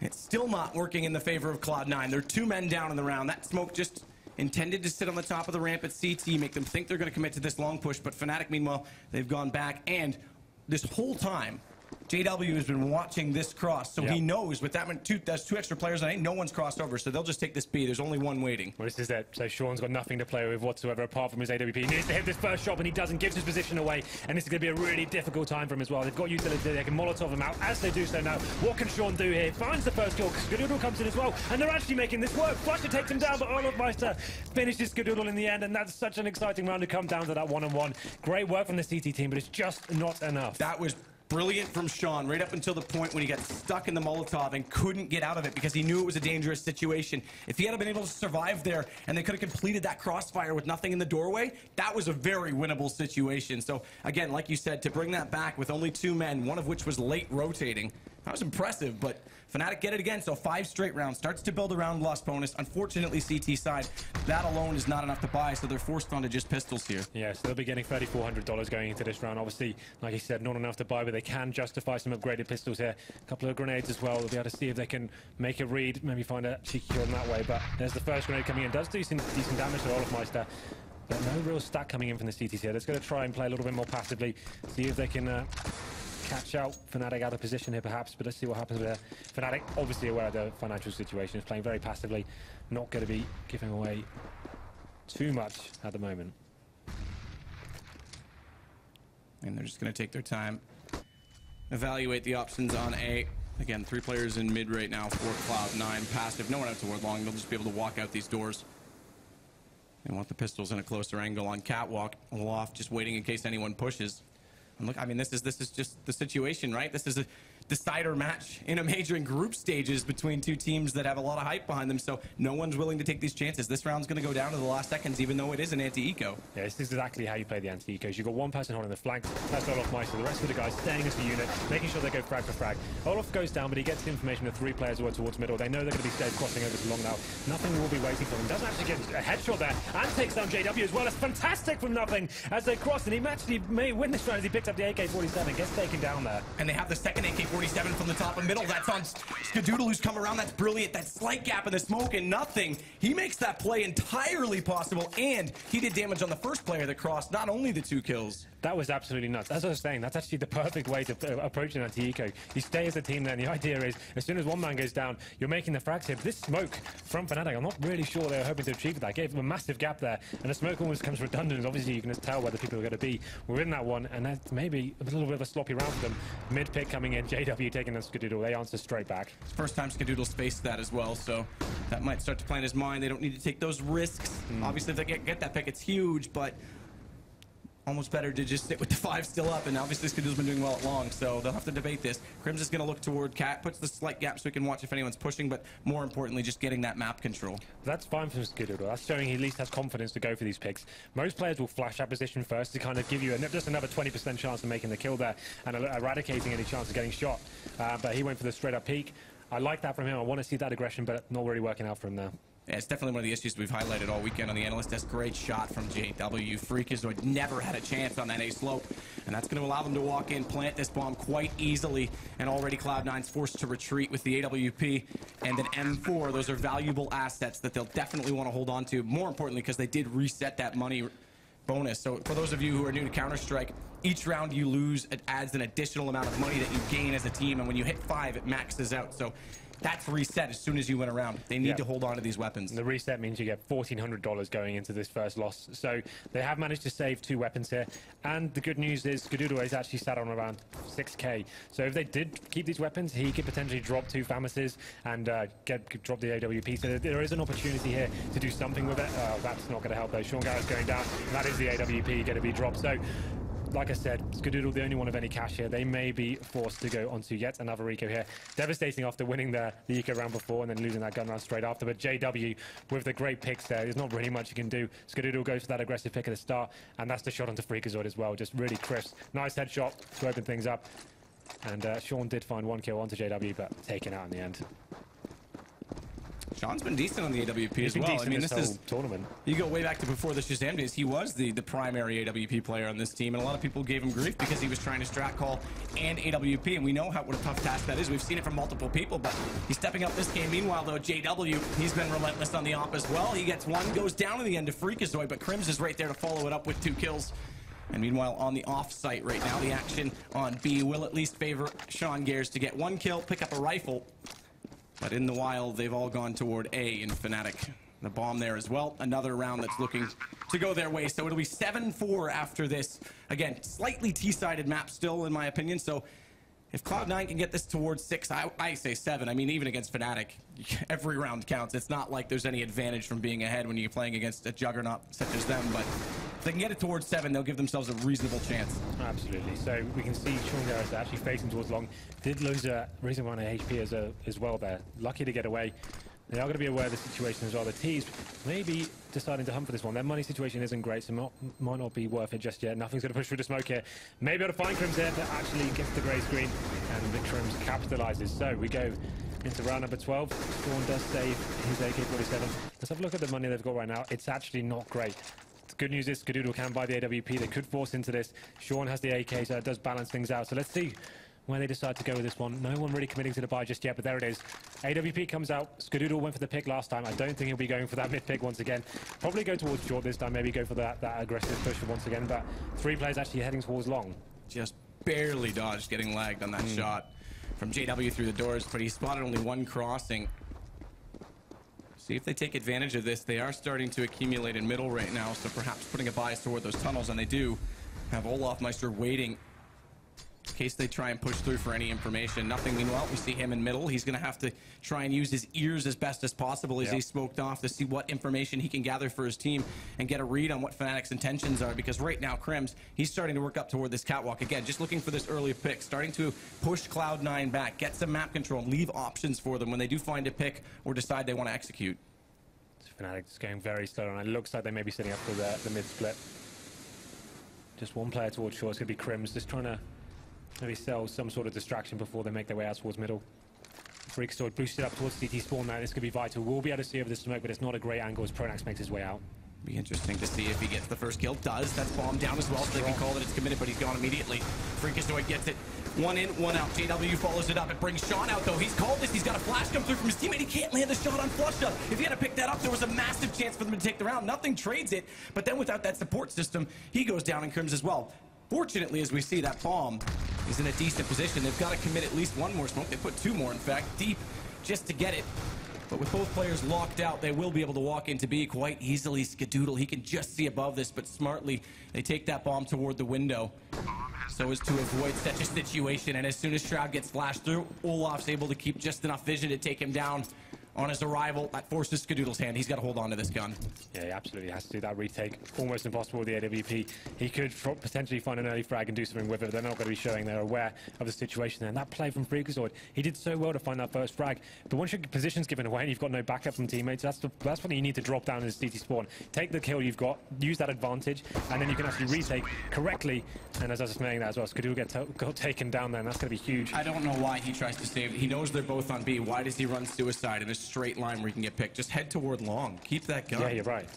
it's still not working in the favor of Cloud9. They're 2 men down in the round. That smoke just intended to sit on the top of the ramp at CT, make them think they're going to commit to this long push, but Fnatic, meanwhile, they've gone back, and this whole time, JW has been watching this cross, so he knows with that's 2 extra players on A, no one's crossed over, so they'll just take this B. There's only one waiting.
Well, this is it. So Sean's got nothing to play with whatsoever apart from his AWP. He needs to hit this first shot, and he doesn't. Gives his position away, and this is going to be a really difficult time for him as well. They've got utility. They can Molotov him out as they do so now. What can Sean do here? Finds the first kill. Skadoodle comes in as well, and they're actually making this work. Flusha takes him down, but Olafmeister finishes Skadoodle in the end, and that's such an exciting round to come down to that 1-on-1. Great work from the CT team, but it's just not enough.
That was brilliant from Sean, right up until the point when he got stuck in the Molotov and couldn't get out of it because he knew it was a dangerous situation. If he had been able to survive there and they could have completed that crossfire with nothing in the doorway, that was a very winnable situation. So again, like you said, to bring that back with only 2 men, one of which was late rotating, that was impressive, but Fnatic get it again, so 5 straight rounds. Starts to build a round loss bonus. Unfortunately, CT side, that alone is not enough to buy, so they're forced onto just pistols here.
Yeah, so they'll be getting $3,400 going into this round. Obviously, like I said, not enough to buy, but they can justify some upgraded pistols here. A couple of grenades as well. They'll be able to see if they can make a read, maybe find a cheeky kill in that way. But there's the first grenade coming in. Does do some decent damage to Olafmeister. But no real stack coming in from the CTs here. They're going to try and play a little bit more passively, see if they can catch out Fnatic out of position here perhaps, but let's see what happens with Fnatic. Obviously aware of the financial situation, is playing very passively, not going to be giving away too much at the moment.
And they're just going to take their time, evaluate the options on A. Again, 3 players in mid right now for Cloud9. Passive, no one out toward long. They'll just be able to walk out these doors. They want the pistols in a closer angle on Catwalk. Aloft just waiting in case anyone pushes. And look, I mean, this is just the situation, right? This is a decider match in a major in group stages between 2 teams that have a lot of hype behind them, so no one's willing to take these chances. This round's going to go down to the last seconds, even though it is an anti-eco.
Yeah, this is exactly how you play the anti-ecos. You've got one person holding the flank, that's Olaf Meister. The rest of the guys staying as a unit, making sure they go frag for frag. Olaf goes down, but he gets the information of 3 players who are towards middle. They know they're going to be stayed crossing over to long now. Nothing will be waiting for them. Doesn't actually get a headshot there, and takes down JW as well. It's fantastic from Nothing as they cross, and he actually may win this round as he picks up the AK-47, gets taken down there.
And they have the second AK-47 from the top of middle. That's on Skadoodle, who's come around. That's brilliant. That slight gap in the smoke and Nothing. He makes that play entirely possible, and he did damage on the first player that crossed, not only the 2 kills.
That was absolutely nuts. As I was saying, that's actually the perfect way to approach an anti-eco. You stay as a team there, and the idea is, as soon as one man goes down, you're making the frags here. This smoke from Fnatic, I'm not really sure they were hoping to achieve that. Gave them a massive gap there, and the smoke almost becomes redundant. Obviously, you can just tell where the people are going to be within that one, and that's maybe a little bit of a sloppy round for them. Mid-pick coming in, JW taking on Skadoodle. They answer straight back.
First time Skadoodle's faced that as well, so that might start to play in his mind. They don't need to take those risks. Obviously, if they get that pick, it's huge, but almost better to just sit with the 5 still up, and obviously Skadoodle's been doing well at long, so they'll have to debate this. Crims is going to look toward Cat, puts the slight gap so he can watch if anyone's pushing, but more importantly, just getting that map control.
That's fine from Skadoodle. That's showing he at least has confidence to go for these picks. Most players will flash that position first to kind of give you just another 20% chance of making the kill there and eradicating any chance of getting shot, but he went for the straight-up peek. I like that from him. I want to see that aggression, but not really working out for him now.
Yeah, it's definitely one of the issues we've highlighted all weekend on the analyst desk. Great shot from JW. Freakazoid never had a chance on that A slope, and that's going to allow them to walk in, plant this bomb quite easily, and already Cloud9's forced to retreat with the AWP and an M4. Those are valuable assets that they'll definitely want to hold on to, more importantly because they did reset that money bonus. So for those of you who are new to Counter-Strike, each round you lose, it adds an additional amount of money that you gain as a team, and when you hit 5, it maxes out. So that's reset as soon as you win a round. They need to hold on to these weapons.
And the reset means you get $1,400 going into this first loss. So they have managed to save 2 weapons here. And the good news is Skadoodle is actually sat on around 6k. So if they did keep these weapons, he could potentially drop 2 Famases and drop the AWP. So there is an opportunity here to do something with it. That's not going to help though. Sean Garrett's going down. And that is the AWP going to be dropped. So like I said, Skadoodle, the only one of any cash here. They may be forced to go onto yet another eco here. Devastating after winning the eco round before and then losing that gun round straight after. But JW, with the great picks there, there's not really much you can do. Skadoodle goes for that aggressive pick at the start, and that's the shot onto Freakazoid as well. Just really crisp. Nice headshot to open things up. And Sean did find 1 kill onto JW, but taken out in the end.
Sean's been decent on the AWP
He's
as well.
I mean, this is tournament.
You go way back to before the Shazam days. He was the primary AWP player on this team, and a lot of people gave him grief because he was trying to strat call and AWP, and we know what a tough task that is. We've seen it from multiple people, but he's stepping up this game. Meanwhile, though, JW, he's been relentless on the op as well. He gets 1, goes down in the end to Freakazoid, but Crims is right there to follow it up with 2 kills. And meanwhile, on the off-site right now, the action on B will at least favor Sean Gares to get 1 kill, pick up a rifle. But in the wild, they've all gone toward A in Fnatic. The bomb there as well. Another round that's looking to go their way. So it'll be 7-4 after this. Again, slightly T-sided map still, in my opinion. So if Cloud9 can get this towards 6, I say 7. I mean, even against Fnatic, every round counts. It's not like there's any advantage from being ahead when you're playing against a juggernaut such as them. But if they can get it towards 7, they'll give themselves a reasonable chance.
Absolutely. So we can see Sean Garrett actually facing towards long. Did lose a reasonable amount of HP as well there. Lucky to get away. They are going to be aware of the situation as well. The T's maybe deciding to hunt for this one. Their money situation isn't great, so might not be worth it just yet. Nothing's going to push through the smoke here. Maybe able to find Crims here, but actually gets the grey screen, and the Crims capitalizes. So we go into round number 12. Sean does save his AK-47. Let's have a look at the money they've got right now. It's actually not great. The good news is Skadoodle can buy the AWP. They could force into this. Sean has the AK, so it does balance things out. So let's see where they decide to go with this one. No one really committing to the buy just yet, but there it is. AWP comes out. Skadoodle went for the pick last time. I don't think he'll be going for that mid-pick once again. Probably go towards short this time, maybe go for that aggressive push once again, but 3 players actually heading towards long.
Just barely dodged getting lagged on that shot from JW through the doors, but he spotted only one crossing. See if they take advantage of this. They are starting to accumulate in middle right now, so perhaps putting a bias toward those tunnels, and they do have Olafmeister waiting in case they try and push through for any information. Nothing. Meanwhile, we see him in middle. He's going to have to try and use his ears as best as possible as he's smoked off to see what information he can gather for his team and get a read on what Fnatic's intentions are, because right now, Krims, he's starting to work up toward this catwalk. Again, just looking for this early pick, starting to push Cloud9 back, get some map control, leave options for them when they do find a pick or decide they want to execute.
Fnatic just going very slow, and it looks like they may be setting up for the mid-split. Just one player towards short. It's going to be Krims, just trying to maybe sell some sort of distraction before they make their way out towards middle. Freakazoid boosted up towards CT spawn now. This could be vital. We'll be able to see over the smoke, but it's not a great angle as Pronax makes his way out.
Be interesting to see if he gets the first kill. Does. That's bomb down as well, so they can call that it's committed, but he's gone immediately. Freakazoid gets it. One in, one out. JW follows it up. It brings Sean out, though. He's called this. He's got a flash come through from his teammate. He can't land the shot on Flusha. If he had to pick that up, there was a massive chance for them to take the round. Nothing trades it, but then without that support system, he goes down in Krims as well. Fortunately, as we see, that bomb is in a decent position. They've got to commit at least one more smoke. They put two more, in fact, deep just to get it. But with both players locked out, they will be able to walk into B quite easily. Skadoodle, he can just see above this, but smartly, they take that bomb toward the window so as to avoid such a situation. And as soon as Shroud gets flashed through, Olaf's able to keep just enough vision to take him down on his arrival. That forces Skadoodle's hand. He's got to hold on to this gun.
Yeah, he absolutely has to do that retake. Almost impossible with the AWP. He could potentially find an early frag and do something with it. They're not going to be showing they're aware of the situation there. And that play from Freakazoid, he did so well to find that first frag. But once your position's given away and you've got no backup from teammates, that's when you need to drop down in the CT spawn. Take the kill you've got, use that advantage, and then you can actually retake correctly. And as I was saying that as well, Skadoodle got taken down there, and that's going to be huge.
I don't know why he tries to save it. He knows they're both on B. Why does he run suicide in a straight line where he can get picked? Just head toward long. Keep that gun.
Yeah, you're right.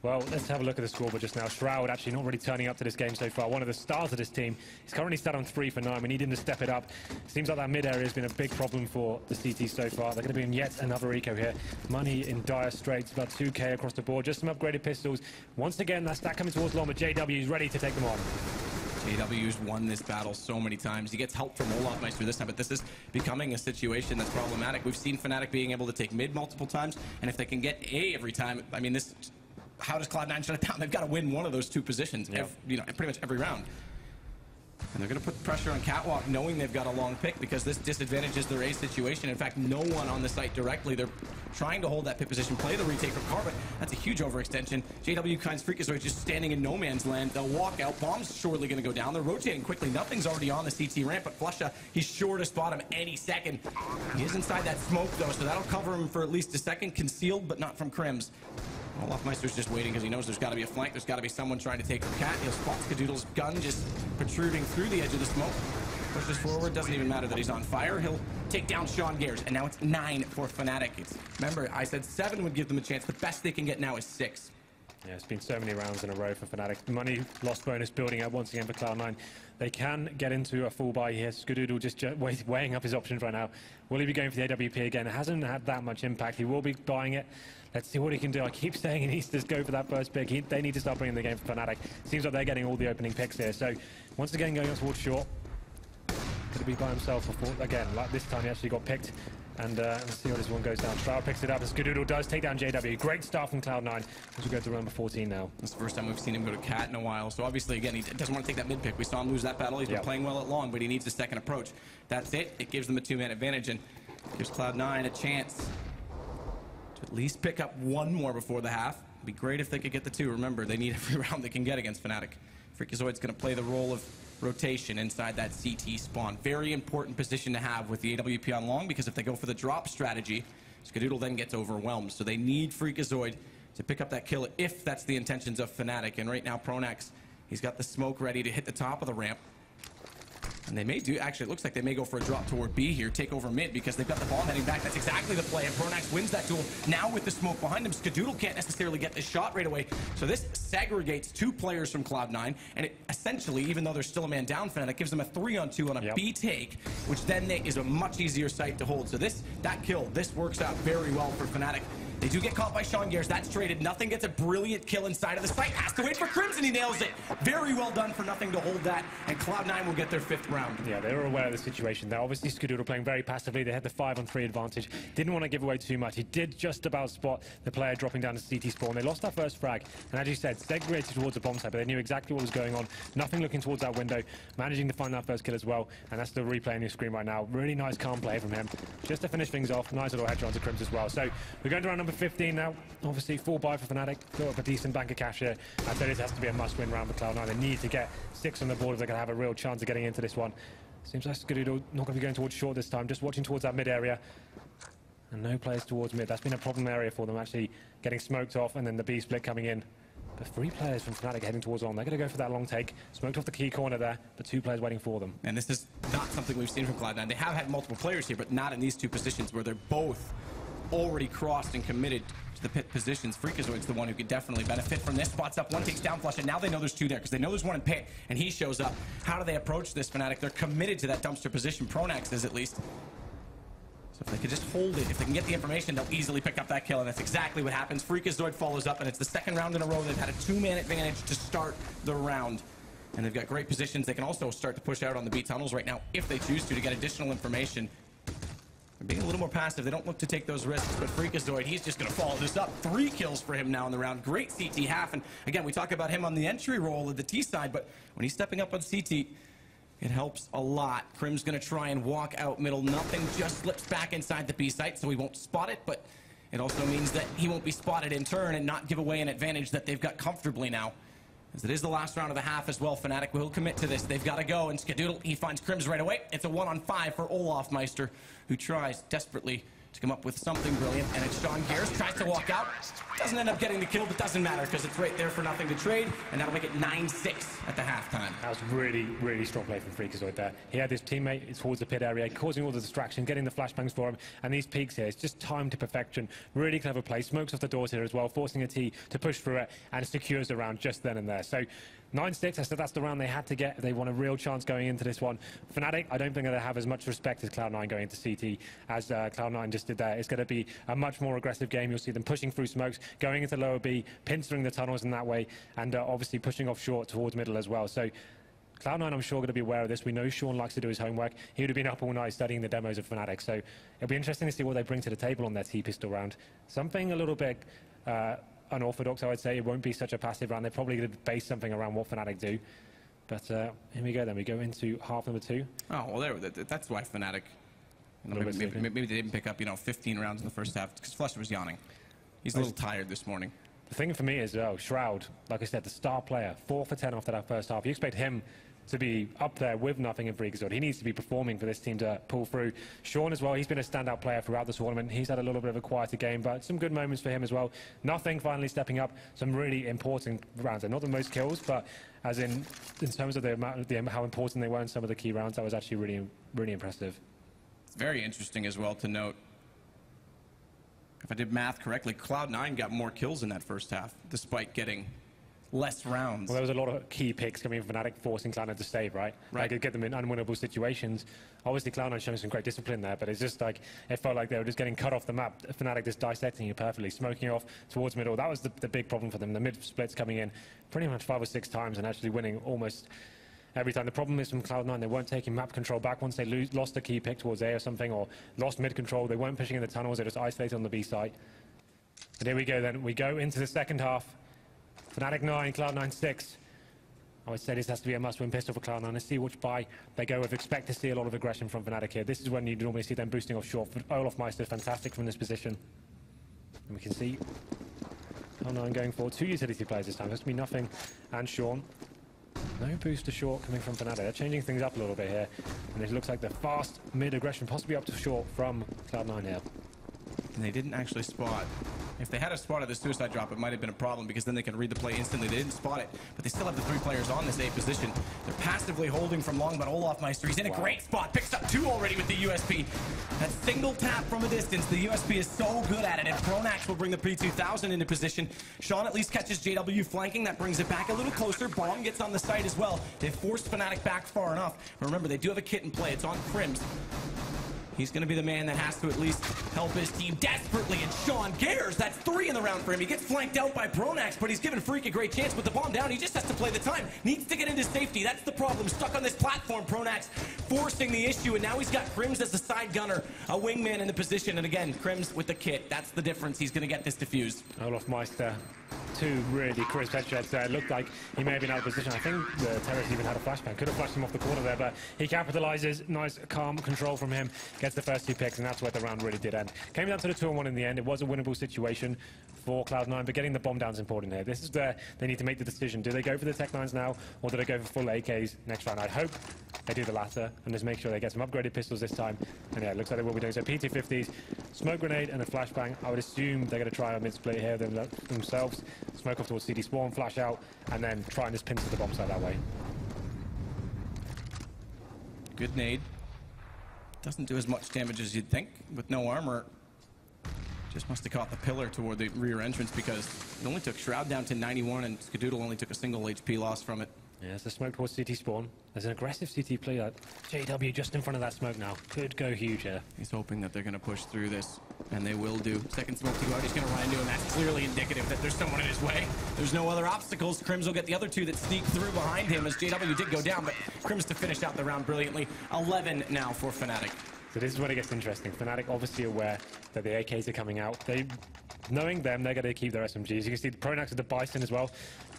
Well, let's have a look at the scoreboard just now. Shroud actually not really turning up to this game so far. One of the stars of this team. He's currently sat on 3 for 9. We need him to step it up. Seems like that mid area has been a big problem for the CT so far. They're going to be in yet another eco here. Money in dire straits, about 2k across the board. Just some upgraded pistols. Once again, that stack coming towards long, but JW is ready to take them on.
JW's won this battle so many times. He gets help from Olafmeister this time, but this is becoming a situation that's problematic. We've seen Fnatic being able to take mid multiple times, and if they can get A every time, I mean, this, how does Cloud9 shut it down? They've got to win one of those two positions, pretty much every round. And they're going to put pressure on Catwalk, knowing they've got a long pick, because this disadvantages their A situation. In fact, no one on the site directly. They're trying to hold that pit position, play the retake from Carbon. That's a huge overextension. JW Kind's Freakazoid just standing in no man's land. They'll walk out. Bomb's surely going to go down. They're rotating quickly. Nothing's already on the CT ramp, but Flusha, he's sure to spot him any second. He is inside that smoke, though, so that'll cover him for at least a second. Concealed, but not from Krims. Olafmeister's just waiting because he knows there's got to be a flank. There's got to be someone trying to take the cat. He'll spot Skadoodle's gun just protruding through the edge of the smoke. Pushes forward. Doesn't even matter that he's on fire. He'll take down Sean Gers. And now it's 9 for Fnatic. Remember, I said 7 would give them a chance. The best they can get now is 6.
Yeah, it's been so many rounds in a row for Fnatic. Money lost bonus building up once again for Cloud9. They can get into a full buy here. Skadoodle just weighing up his options right now. Will he be going for the AWP again? It hasn't had that much impact. He will be buying it. Let's see what he can do. I keep saying he needs to go for that first pick. They need to start bringing the game for Fnatic. Seems like they're getting all the opening picks here. So once again, going on towards short. Could he be by himself before? Again, like this time he actually got picked. And let's see how this one goes down. Shroud picks it up, and Skadoodle does take down JW. Great start from Cloud9 as we go to round 14 now.
It's the first time we've seen him go to cat in a while. So obviously, again, he doesn't want to take that mid pick. We saw him lose that battle. He's been playing well at long, but he needs a second approach. That's it. It gives them a 2-man advantage and gives Cloud9 a chance to at least pick up one more before the half. It'd be great if they could get the 2. Remember, they need every round they can get against Fnatic. Freakazoid's going to play the role of rotation inside that CT spawn. Very important position to have with the AWP on long, because if they go for the drop strategy, Skadoodle then gets overwhelmed. So they need Freakazoid to pick up that kill if that's the intentions of Fnatic. And right now, Pronax, he's got the smoke ready to hit the top of the ramp. And they may do, actually, it looks like they may go for a drop toward B here, take over mid, because they've got the bomb heading back. That's exactly the play, and Pronax wins that duel. Now with the smoke behind him, Skadoodle can't necessarily get this shot right away. So this segregates 2 players from Cloud9, and it essentially, even though there's still a man down, Fnatic gives them a 3-on-2 on a B take, which then is a much easier site to hold. So that kill, this works out very well for Fnatic. They do get caught by Sean g0rth. That's traded. Nothing gets a brilliant kill inside of the site. Has to wait for Crimson. He nails it. Very well done for Nothing to hold that. And Cloud9 will get their 5th round.
Yeah, they were aware of the situation there. Obviously, Skadoodle playing very passively. They had the 5-on-3 advantage. Didn't want to give away too much. He did just about spot the player dropping down to CT spawn. They lost that first frag. And as you said, segregated towards the bomb site, but they knew exactly what was going on. Nothing looking towards that window. Managing to find that first kill as well. And that's the replay on your screen right now. Really nice, calm play from him. Just to finish things off. Nice little headshot onto Crims as well. So we're going to round number 15 now. Obviously, full buy for Fnatic. Got up a decent bank of cash here. I said this has to be a must-win round for Cloud9. They need to get 6 on the board if they're going to have a real chance of getting into this one. Seems like Skadoodle not going to be going towards short this time. Just watching towards that mid area. And no players towards mid. That's been a problem area for them, actually getting smoked off and then the B split coming in. But 3 players from Fnatic heading towards on. They're going to go for that long take. Smoked off the key corner there, but 2 players waiting for them.
And this is not something we've seen from Cloud9. They have had multiple players here, but not in these 2 positions where they're both already crossed and committed to the pit positions. Freakazoid's the one who could definitely benefit from this. Spots up, 1 takes down flush, and now they know there's 2 there because they know there's 1 in pit, and he shows up. How do they approach this, Fnatic? They're committed to that dumpster position. Pronax is at least. So if they could just hold it, if they can get the information, they'll easily pick up that kill, and that's exactly what happens. Freakazoid follows up, and it's the 2nd round in a row. They've had a 2-man advantage to start the round. And they've got great positions. They can also start to push out on the B tunnels right now if they choose to get additional information. They're being a little more passive. They don't look to take those risks, but Freakazoid, he's just going to follow this up. 3 kills for him now in the round. Great CT half, and again, we talk about him on the entry role at the T side, but when he's stepping up on CT, it helps a lot. Crim's going to try and walk out middle. Nothing just slips back inside the B site, so he won't spot it, but it also means that he won't be spotted in turn and not give away an advantage that they've got comfortably now. As it is the last round of the half as well, Fnatic will commit to this. They've got to go, and Skadoodle, he finds Crims right away. It's a 1-on-5 for Olafmeister, who tries desperately to come up with something brilliant, and it's Sean g0rth, tries to walk out. Doesn't end up getting the kill, but doesn't matter because it's right there for Nothing to trade, and that'll make it 9-6 at the halftime.
That was really, really strong play from Freakazoid there. He had his teammate towards the pit area, causing all the distraction, getting the flashbangs for him, and these peaks here, it's just timed to perfection. Really clever play, smokes off the doors here as well, forcing a T to push through it, and secures the round just then and there. So 9-6, I said that's the round they had to get if they want a real chance going into this one. Fnatic, I don't think they have as much respect as Cloud9 going into CT as Cloud9 just did there. It's going to be a much more aggressive game. You'll see them pushing through smokes, going into lower B, pincering the tunnels in that way, and obviously pushing off short towards middle as well. So Cloud9, I'm sure, going to be aware of this. We know Sean likes to do his homework. He would have been up all night studying the demos of Fnatic, so it'll be interesting to see what they bring to the table on their T-pistol round. Something a little bit unorthodox, I would say. It won't be such a passive round. They're probably going to base something around what Fnatic do. But here we go then. We go into half number 2.
Oh, well, that's why Fnatic, maybe they didn't pick up, 15 rounds in the first half, because Flusher was yawning. He's a little tired this morning.
The thing for me is, Shroud, like I said, the star player, 4 for 10 after that first half. You expect him to be up there with Nothing in Freakazoid. He needs to be performing for this team to pull through. Sean as well, he's been a standout player throughout the tournament. He's had a little bit of a quieter game, but some good moments for him as well. Nothing finally stepping up, some really important rounds. They're not the most kills, but as in terms of the amount, how important they were in some of the key rounds, that was actually really, really impressive.
It's very interesting as well to note, if I did math correctly, Cloud9 got more kills in that first half, despite getting less rounds.
Well, there was a lot of key picks coming from Fnatic, forcing Cloud9 to save, right? Like, get them in unwinnable situations. Obviously, Cloud9 showing some great discipline there, but it's just like, it felt like they were just getting cut off the map. Fnatic just dissecting it perfectly, smoking off towards middle. That was the big problem for them. The mid splits coming in pretty much 5 or 6 times and actually winning almost every time. The problem is from Cloud9, they weren't taking map control back once they lost a key pick towards A or something, or lost mid control. They weren't pushing in the tunnels, they just isolated on the B side. But here we go then. We go into the second half. Fnatic 9, Cloud9 6. I would say this has to be a must-win pistol for Cloud9. Let's see which buy they go with. Expect to see a lot of aggression from Fnatic here. This is when you normally see them boosting off short. Olafmeister, fantastic from this position. And we can see Cloud9 going for 2 utility players this time. There's going to be Nothing and Sean. No boost to short coming from Fnatic. They're changing things up a little bit here. And it looks like the fast mid-aggression, possibly up to short from Cloud9 here.
And they didn't actually spot. If they had a spot at the suicide drop, it might have been a problem because then they can read the play instantly. They didn't spot it, but they still have the 3 players on this A position. They're passively holding from long, but Olafmeister, he's in a great spot. Picks up 2 already with the USP. That single tap from a distance, the USP is so good at it, and Pronax will bring the P2000 into position. Sean at least catches JW flanking. That brings it back a little closer. Bomb gets on the site as well. They've forced Fnatic back far enough. But remember, they do have a kit in play. It's on Crims. He's going to be the man that has to at least help his team desperately. And Sean g0rth, that's 3 in the round for him. He gets flanked out by Pronax, but he's given Freak a great chance with the bomb down. He just has to play the time. Needs to get into safety. That's the problem. Stuck on this platform. Pronax forcing the issue, and now he's got Crims as the side gunner, a wingman in the position. And again, Crims with the kit. That's the difference. He's going to get this defused.
Olaf Meister, 2 really crisp headshots there. It looked like he may have been out of position. I think the Terrorist even had a flashbang. Could have flashed him off the corner there, but he capitalizes. Nice, calm control from him. Gets the first 2 picks, and that's where the round really did end. Came down to the 2-on-1 in the end. It was a winnable situation for Cloud9, but getting the bomb down is important here. This is where they need to make the decision. Do they go for the Tech-9s now, or do they go for full AKs next round? I'd hope they do the latter, and just make sure they get some upgraded pistols this time. And yeah, it looks like they will be doing so. P250s, smoke grenade, and a flashbang. I would assume they're going to try a mid-split here themselves. Smoke off towards CD spawn, flash out, and then try and just pincer the bomb site that way.
Good nade. Doesn't do as much damage as you'd think with no armor. Just must have caught the pillar toward the rear entrance because it only took Shroud down to 91 and Skadoodle only took a single HP loss from it.
Yeah, it's the smoke towards CT spawn. There's an aggressive CT play. JW just in front of that smoke now. Could go huge here.
He's hoping that they're going to push through this, and they will do. Second smoke to go out. He's going to run into him. That's clearly indicative that there's someone in his way. There's no other obstacles. Crims will get the other 2 that sneak through behind him as JW did go down, but Crims to finish out the round brilliantly. 11 now for Fnatic.
So this is when it gets interesting. Fnatic obviously aware that the AKs are coming out. Knowing them, they're going to keep their SMGs. You can see the Pronax with the Bison as well.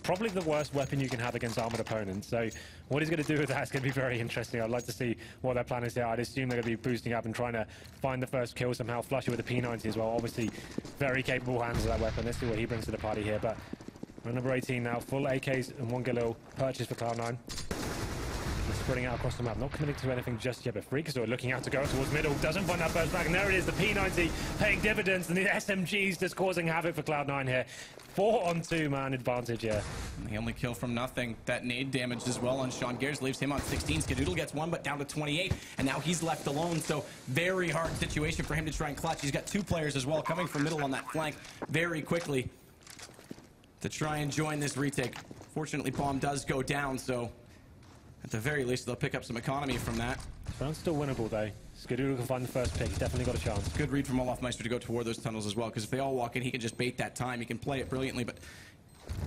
Probably the worst weapon you can have against armored opponents. So what he's going to do with that is going to be very interesting. I'd like to see what their plan is here. I'd assume they're going to be boosting up and trying to find the first kill somehow. Flush it with the P90 as well. Obviously, very capable hands of that weapon. Let's see what he brings to the party here. But round number 18 now. Full AKs and 1 Galil purchase for Cloud9. They're spreading out across the map, not committing to anything just yet, but Freakazoid looking out to go towards middle, doesn't find that first back, and there it is, the P90 paying dividends, and the SMGs just causing havoc for Cloud9 here. 4-on-2 man advantage here.
The only kill from nothing. That nade damage as well on Sean g0rth leaves him on 16. Skadoodle gets 1, but down to 28, and now he's left alone, so very hard situation for him to try and clutch. He's got 2 players as well coming from middle on that flank very quickly to try and join this retake. Fortunately, bomb does go down, so at the very least, they'll pick up some economy from that.
Round's still winnable, though. Skadoodle can find the first pick. He's definitely got a chance.
Good read from Olaf Meister to go toward those tunnels as well, because if they all walk in, he can just bait that time. He can play it brilliantly, but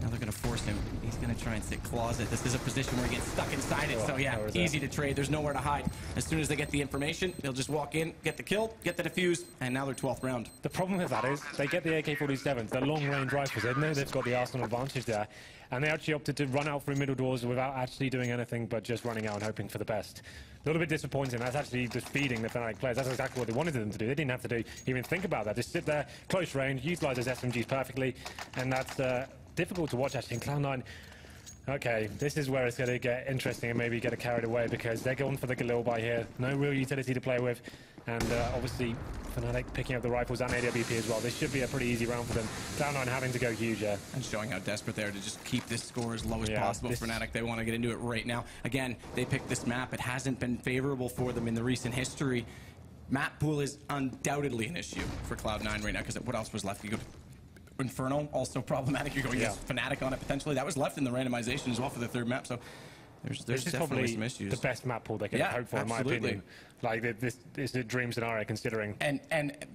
now they're going to force him. He's going to try and sit closet. This is a position where he gets stuck inside it, so yeah, easy to trade. There's nowhere to hide. As soon as they get the information, they'll just walk in, get the kill, get the defuse, and now they're 12th round.
The problem with that is they get the AK-47s. They're long-range rifles. They know they've got the arsenal advantage there. And they actually opted to run out through middle doors without actually doing anything but just running out and hoping for the best. A little bit disappointing. That's actually just feeding the Fnatic players. That's exactly what they wanted them to do. They didn't have to even think about that. Just sit there, close range, utilize those SMGs perfectly, and that's difficult to watch actually in Cloud9. Okay, this is where it's going to get interesting and maybe get carried away because they're going for the Galil by here. No real utility to play with. And obviously, Fnatic picking up the rifles and AWP as well. This should be a pretty easy round for them. Cloud9 having to go huge, yeah.
And showing how desperate they are to just keep this score as low as possible. Fnatic, they want to get into it right now. Again, they picked this map. It hasn't been favorable for them in the recent history. Map pool is undoubtedly an issue for Cloud9 right now because what else was left? You go to Inferno, also problematic. You're going against Fnatic on it potentially. That was left in the randomization as well for the 3rd map. So there's definitely some issues.
The best map pool they can hope for, in my opinion. Like this is a dream scenario considering.
And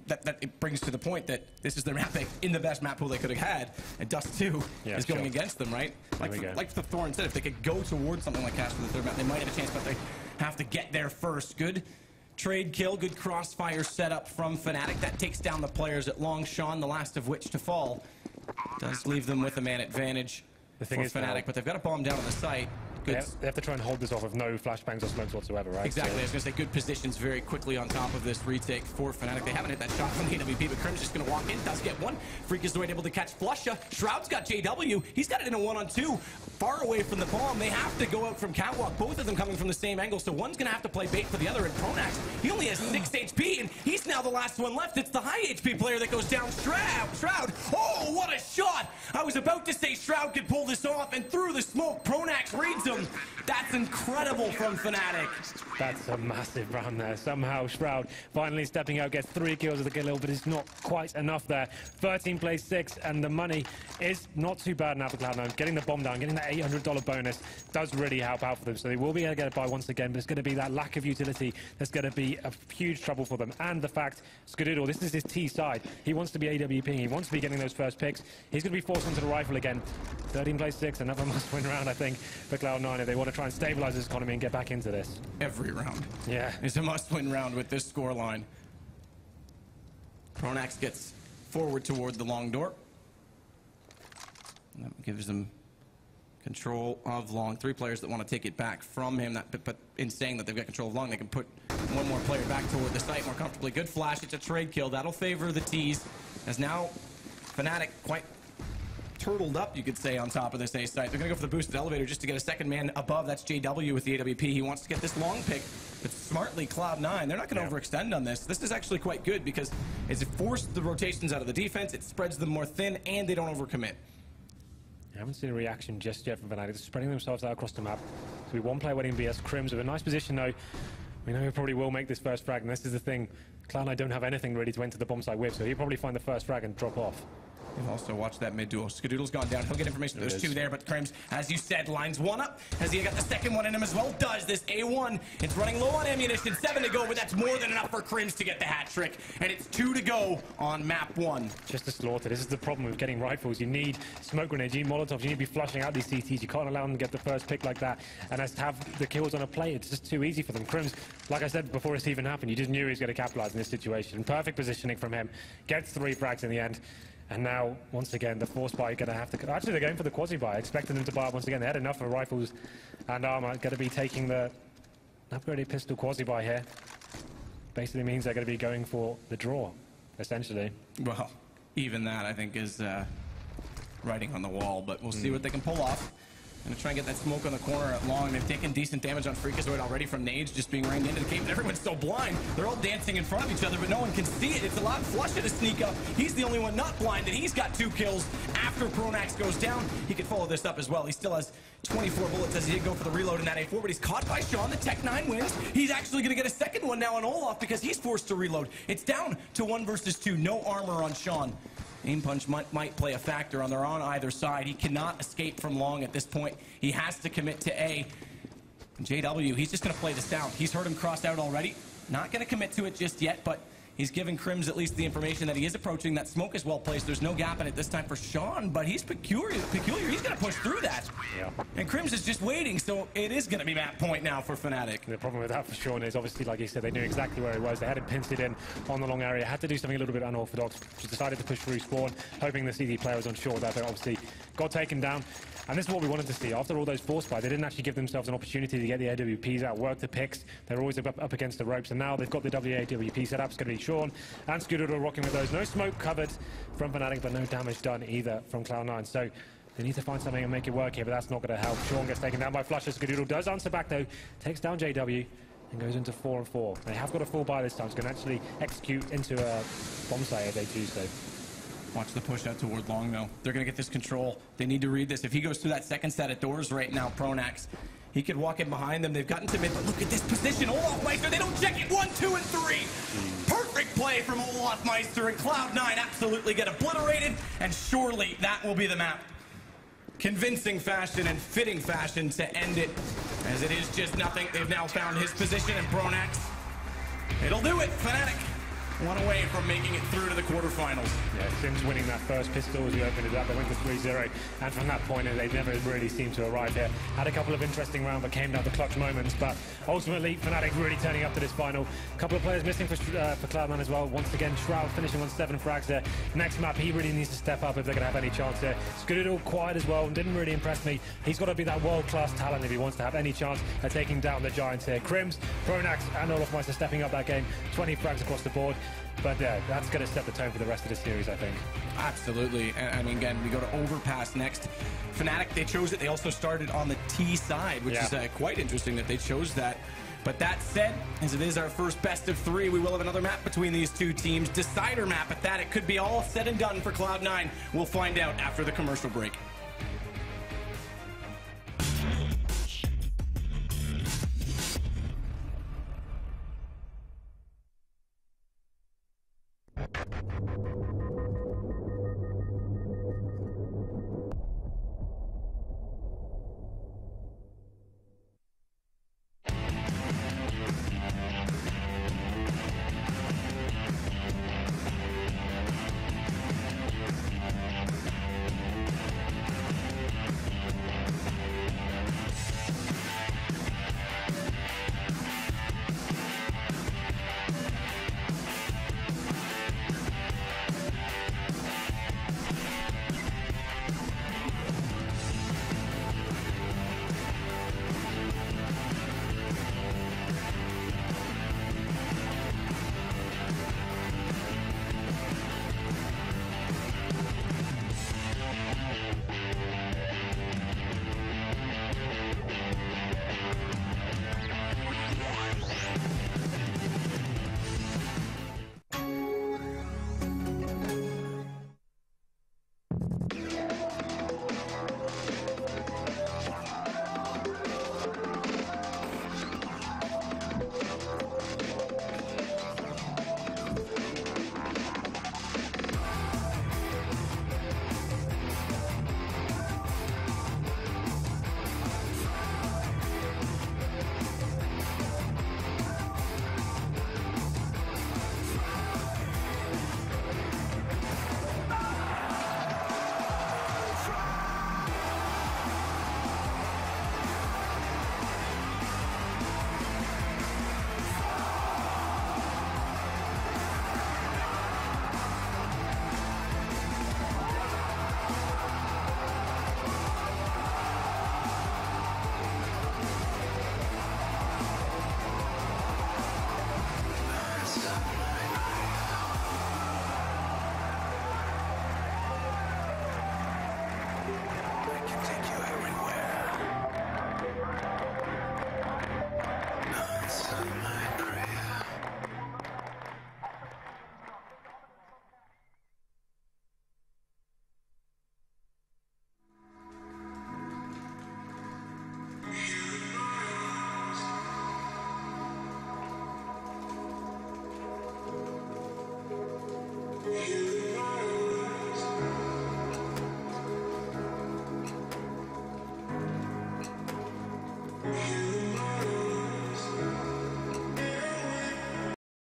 that it brings to the point that this is the map in the best map pool they could have had, and Dust 2 is going against them, right? Like the Thorn said, if they could go towards something like Cash for the 3rd map, they might have a chance, but they have to get there first. Good trade kill, good crossfire setup from Fnatic. That takes down the players at long. Sean, the last of which to fall, does leave them with a man advantage for Fnatic, but they've got a bomb down on the site.
They have to try and hold this off with no flashbangs or smokes whatsoever, right?
Exactly. I was going to say good positions very quickly on top of this retake for Fnatic. They haven't hit that shot from the AWP, but Crim's just going to walk in. Does get 1. Freakazoid able to catch Flusha. Shroud's got JW. He's got it in a 1-on-2. Far away from the bomb. They have to go out from catwalk. Both of them coming from the same angle, so one's going to have to play bait for the other. And Pronax, he only has 6 HP, and he's now the last one left. It's the high HP player that goes down. Shroud. Oh, what a shot! I was about to say Shroud could pull this off, and through the smoke, Pronax reads him. him. That's incredible from Fnatic.
That's a massive round there. Somehow Shroud finally stepping out, gets 3 kills with the kill, but it's not quite enough there. 13 plays 6, and the money is not too bad now for Cloud9. Getting the bomb down, getting that $800 bonus does really help out for them. So they will be able to get it by once again, but it's going to be that lack of utility that's going to be a huge trouble for them. And the fact, Skadoodle, this is his T side. He wants to be AWPing. He wants to be getting those first picks. He's going to be forced onto the rifle again. 13 plays 6, another must-win round, I think, for Cloud9 if they want to try and stabilize this economy and get back into this.
Every round.
Yeah.
It's a must-win round with this scoreline. Pronax gets forward toward the long door. And that gives them control of long. 3 players that want to take it back from him. But in saying that they've got control of long, they can put one more player back toward the site more comfortably. Good flash. It's a trade kill. That'll favor the T's. As now Fnatic quite turtled up, you could say, on top of this A site. They're going to go for the boosted elevator just to get a second man above. That's JW with the AWP. He wants to get this long pick, but smartly Cloud9, they're not going to overextend on this. This is actually quite good because it forces the rotations out of the defense, it spreads them more thin, and they don't overcommit.
I haven't seen a reaction just yet from Fnatic. They're spreading themselves out across the map. So we one player waiting BS. Crims with a nice position though. We know he probably will make this first frag, and this is the thing. Cloud9 don't have anything ready to enter the bomb site with, so he'll probably find the first frag and drop off.
You've also watched that mid duel. Skadoodle's gone down. He'll get information. There's 2 there, but Crims, as you said, lines 1 up. Has he got the second one in him as well? Does this A1. It's running low on ammunition. 7 to go, but that's more than enough for Crims to get the hat trick. And it's 2 to go on map 1.
Just a slaughter. This is the problem with getting rifles. You need smoke grenades, you need molotovs, you need to be flushing out these CTs. You can't allow them to get the first pick like that. And as to have the kills on a plate, it's just too easy for them. Crims, like I said before this even happened, you just knew he was going to capitalize in this situation. Perfect positioning from him. Gets 3 frags in the end. And now, once again, the force buy going to have to... Actually, they're going for the quasi buy, expecting them to buy it once again. They had enough of rifles and armor. Going to be taking the upgraded pistol quasi buy here. Basically means they're going to be going for the draw, essentially.
Well, even that, I think, is writing on the wall, but we'll see what they can pull off. Gonna try and get that smoke on the corner at long. They've taken decent damage on Freakazoid already from nades just being rained into the cave, but everyone's so blind. They're all dancing in front of each other, but no one can see it. It's allowed Flusha to sneak up. He's the only one not blind, and he's got 2 kills after Pronax goes down. He could follow this up as well. He still has 24 bullets as he did go for the reload in that A4, but he's caught by Sean. The Tech 9 wins. He's actually gonna get a second one now on Olaf because he's forced to reload. It's down to 1 versus 2. No armor on Sean. Aim punch might play a factor on. They're on either side. He cannot escape from long at this point. He has to commit to A. JW, he's just going to play this down. He's heard him crossed out already. Not going to commit to it just yet, but he's giving Crims at least the information that he is approaching. That smoke is well placed. There's no gap in it this time for Sean, but he's peculiar. He's going to push through that.
Yeah.
And Crims is just waiting, so it is going to be map point now for Fnatic.
The problem with that for Sean is obviously, like he said, they knew exactly where he was. They had him pincered in on the long area. Had to do something a little bit unorthodox. Just decided to push through spawn, hoping the CD player was unsure that they obviously got taken down. And this is what we wanted to see. After all those force buys, they didn't actually give themselves an opportunity to get the AWPs out, work the picks. They were always up against the ropes, and now they've got the WAWP set up. It's going to be Sean and Skadoodle rocking with those. No smoke covered from Fnatic, but no damage done either from Cloud9. So they need to find something and make it work here, but that's not going to help. Sean gets taken down by Flusha. Skadoodle does answer back, though. Takes down JW and goes into 4-4. They have got a full buy this time. It's going to actually execute into a bomb site if they choose to.
Watch the push out toward long, though. They're going to get this control. They need to read this. If he goes through that second set of doors right now, Pronax, he could walk in behind them. They've gotten to mid, but look at this position. Olaf Meister, they don't check it. 1, 2, and 3. Perfect play from Olaf Meister, and Cloud9 absolutely get obliterated, and surely that will be the map. Convincing fashion and fitting fashion to end it, as it is just nothing. They've now found his position, and Pronax, it'll do it. Fnatic, 1 away from making it through to the quarterfinals.
Yeah, Sims winning that first pistol as we opened it up. They went to 3-0, and from that point, they never really seemed to arrive here. Had a couple of interesting rounds, but came down to clutch moments. But ultimately, Fnatic really turning up to this final. A couple of players missing for Cloud9 as well. Once again, Shroud finishing on 7 frags there. Next map, he really needs to step up if they're going to have any chance here. Skadoodle quiet as well, and didn't really impress me. He's got to be that world-class talent if he wants to have any chance at taking down the Giants here. Crims, Pronax, and Olaf Meister stepping up that game. 20 frags across the board. But that's going to set the tone for the rest of the series, I think.
Absolutely. And I mean, again, we go to Overpass next. Fnatic, they chose it. They also started on the T side, which is quite interesting that they chose that. But that said, as it is our first best of 3, we will have another map between these 2 teams. Decider map at that. It could be all said and done for Cloud9. We'll find out after the commercial break.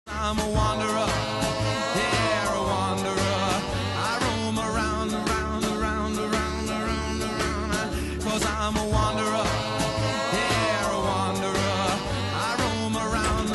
I'm a wanderer, yeah, a wanderer. I roam around, around, around, around, around, around, 'cause I'm a wanderer, yeah, a wanderer. I roam around.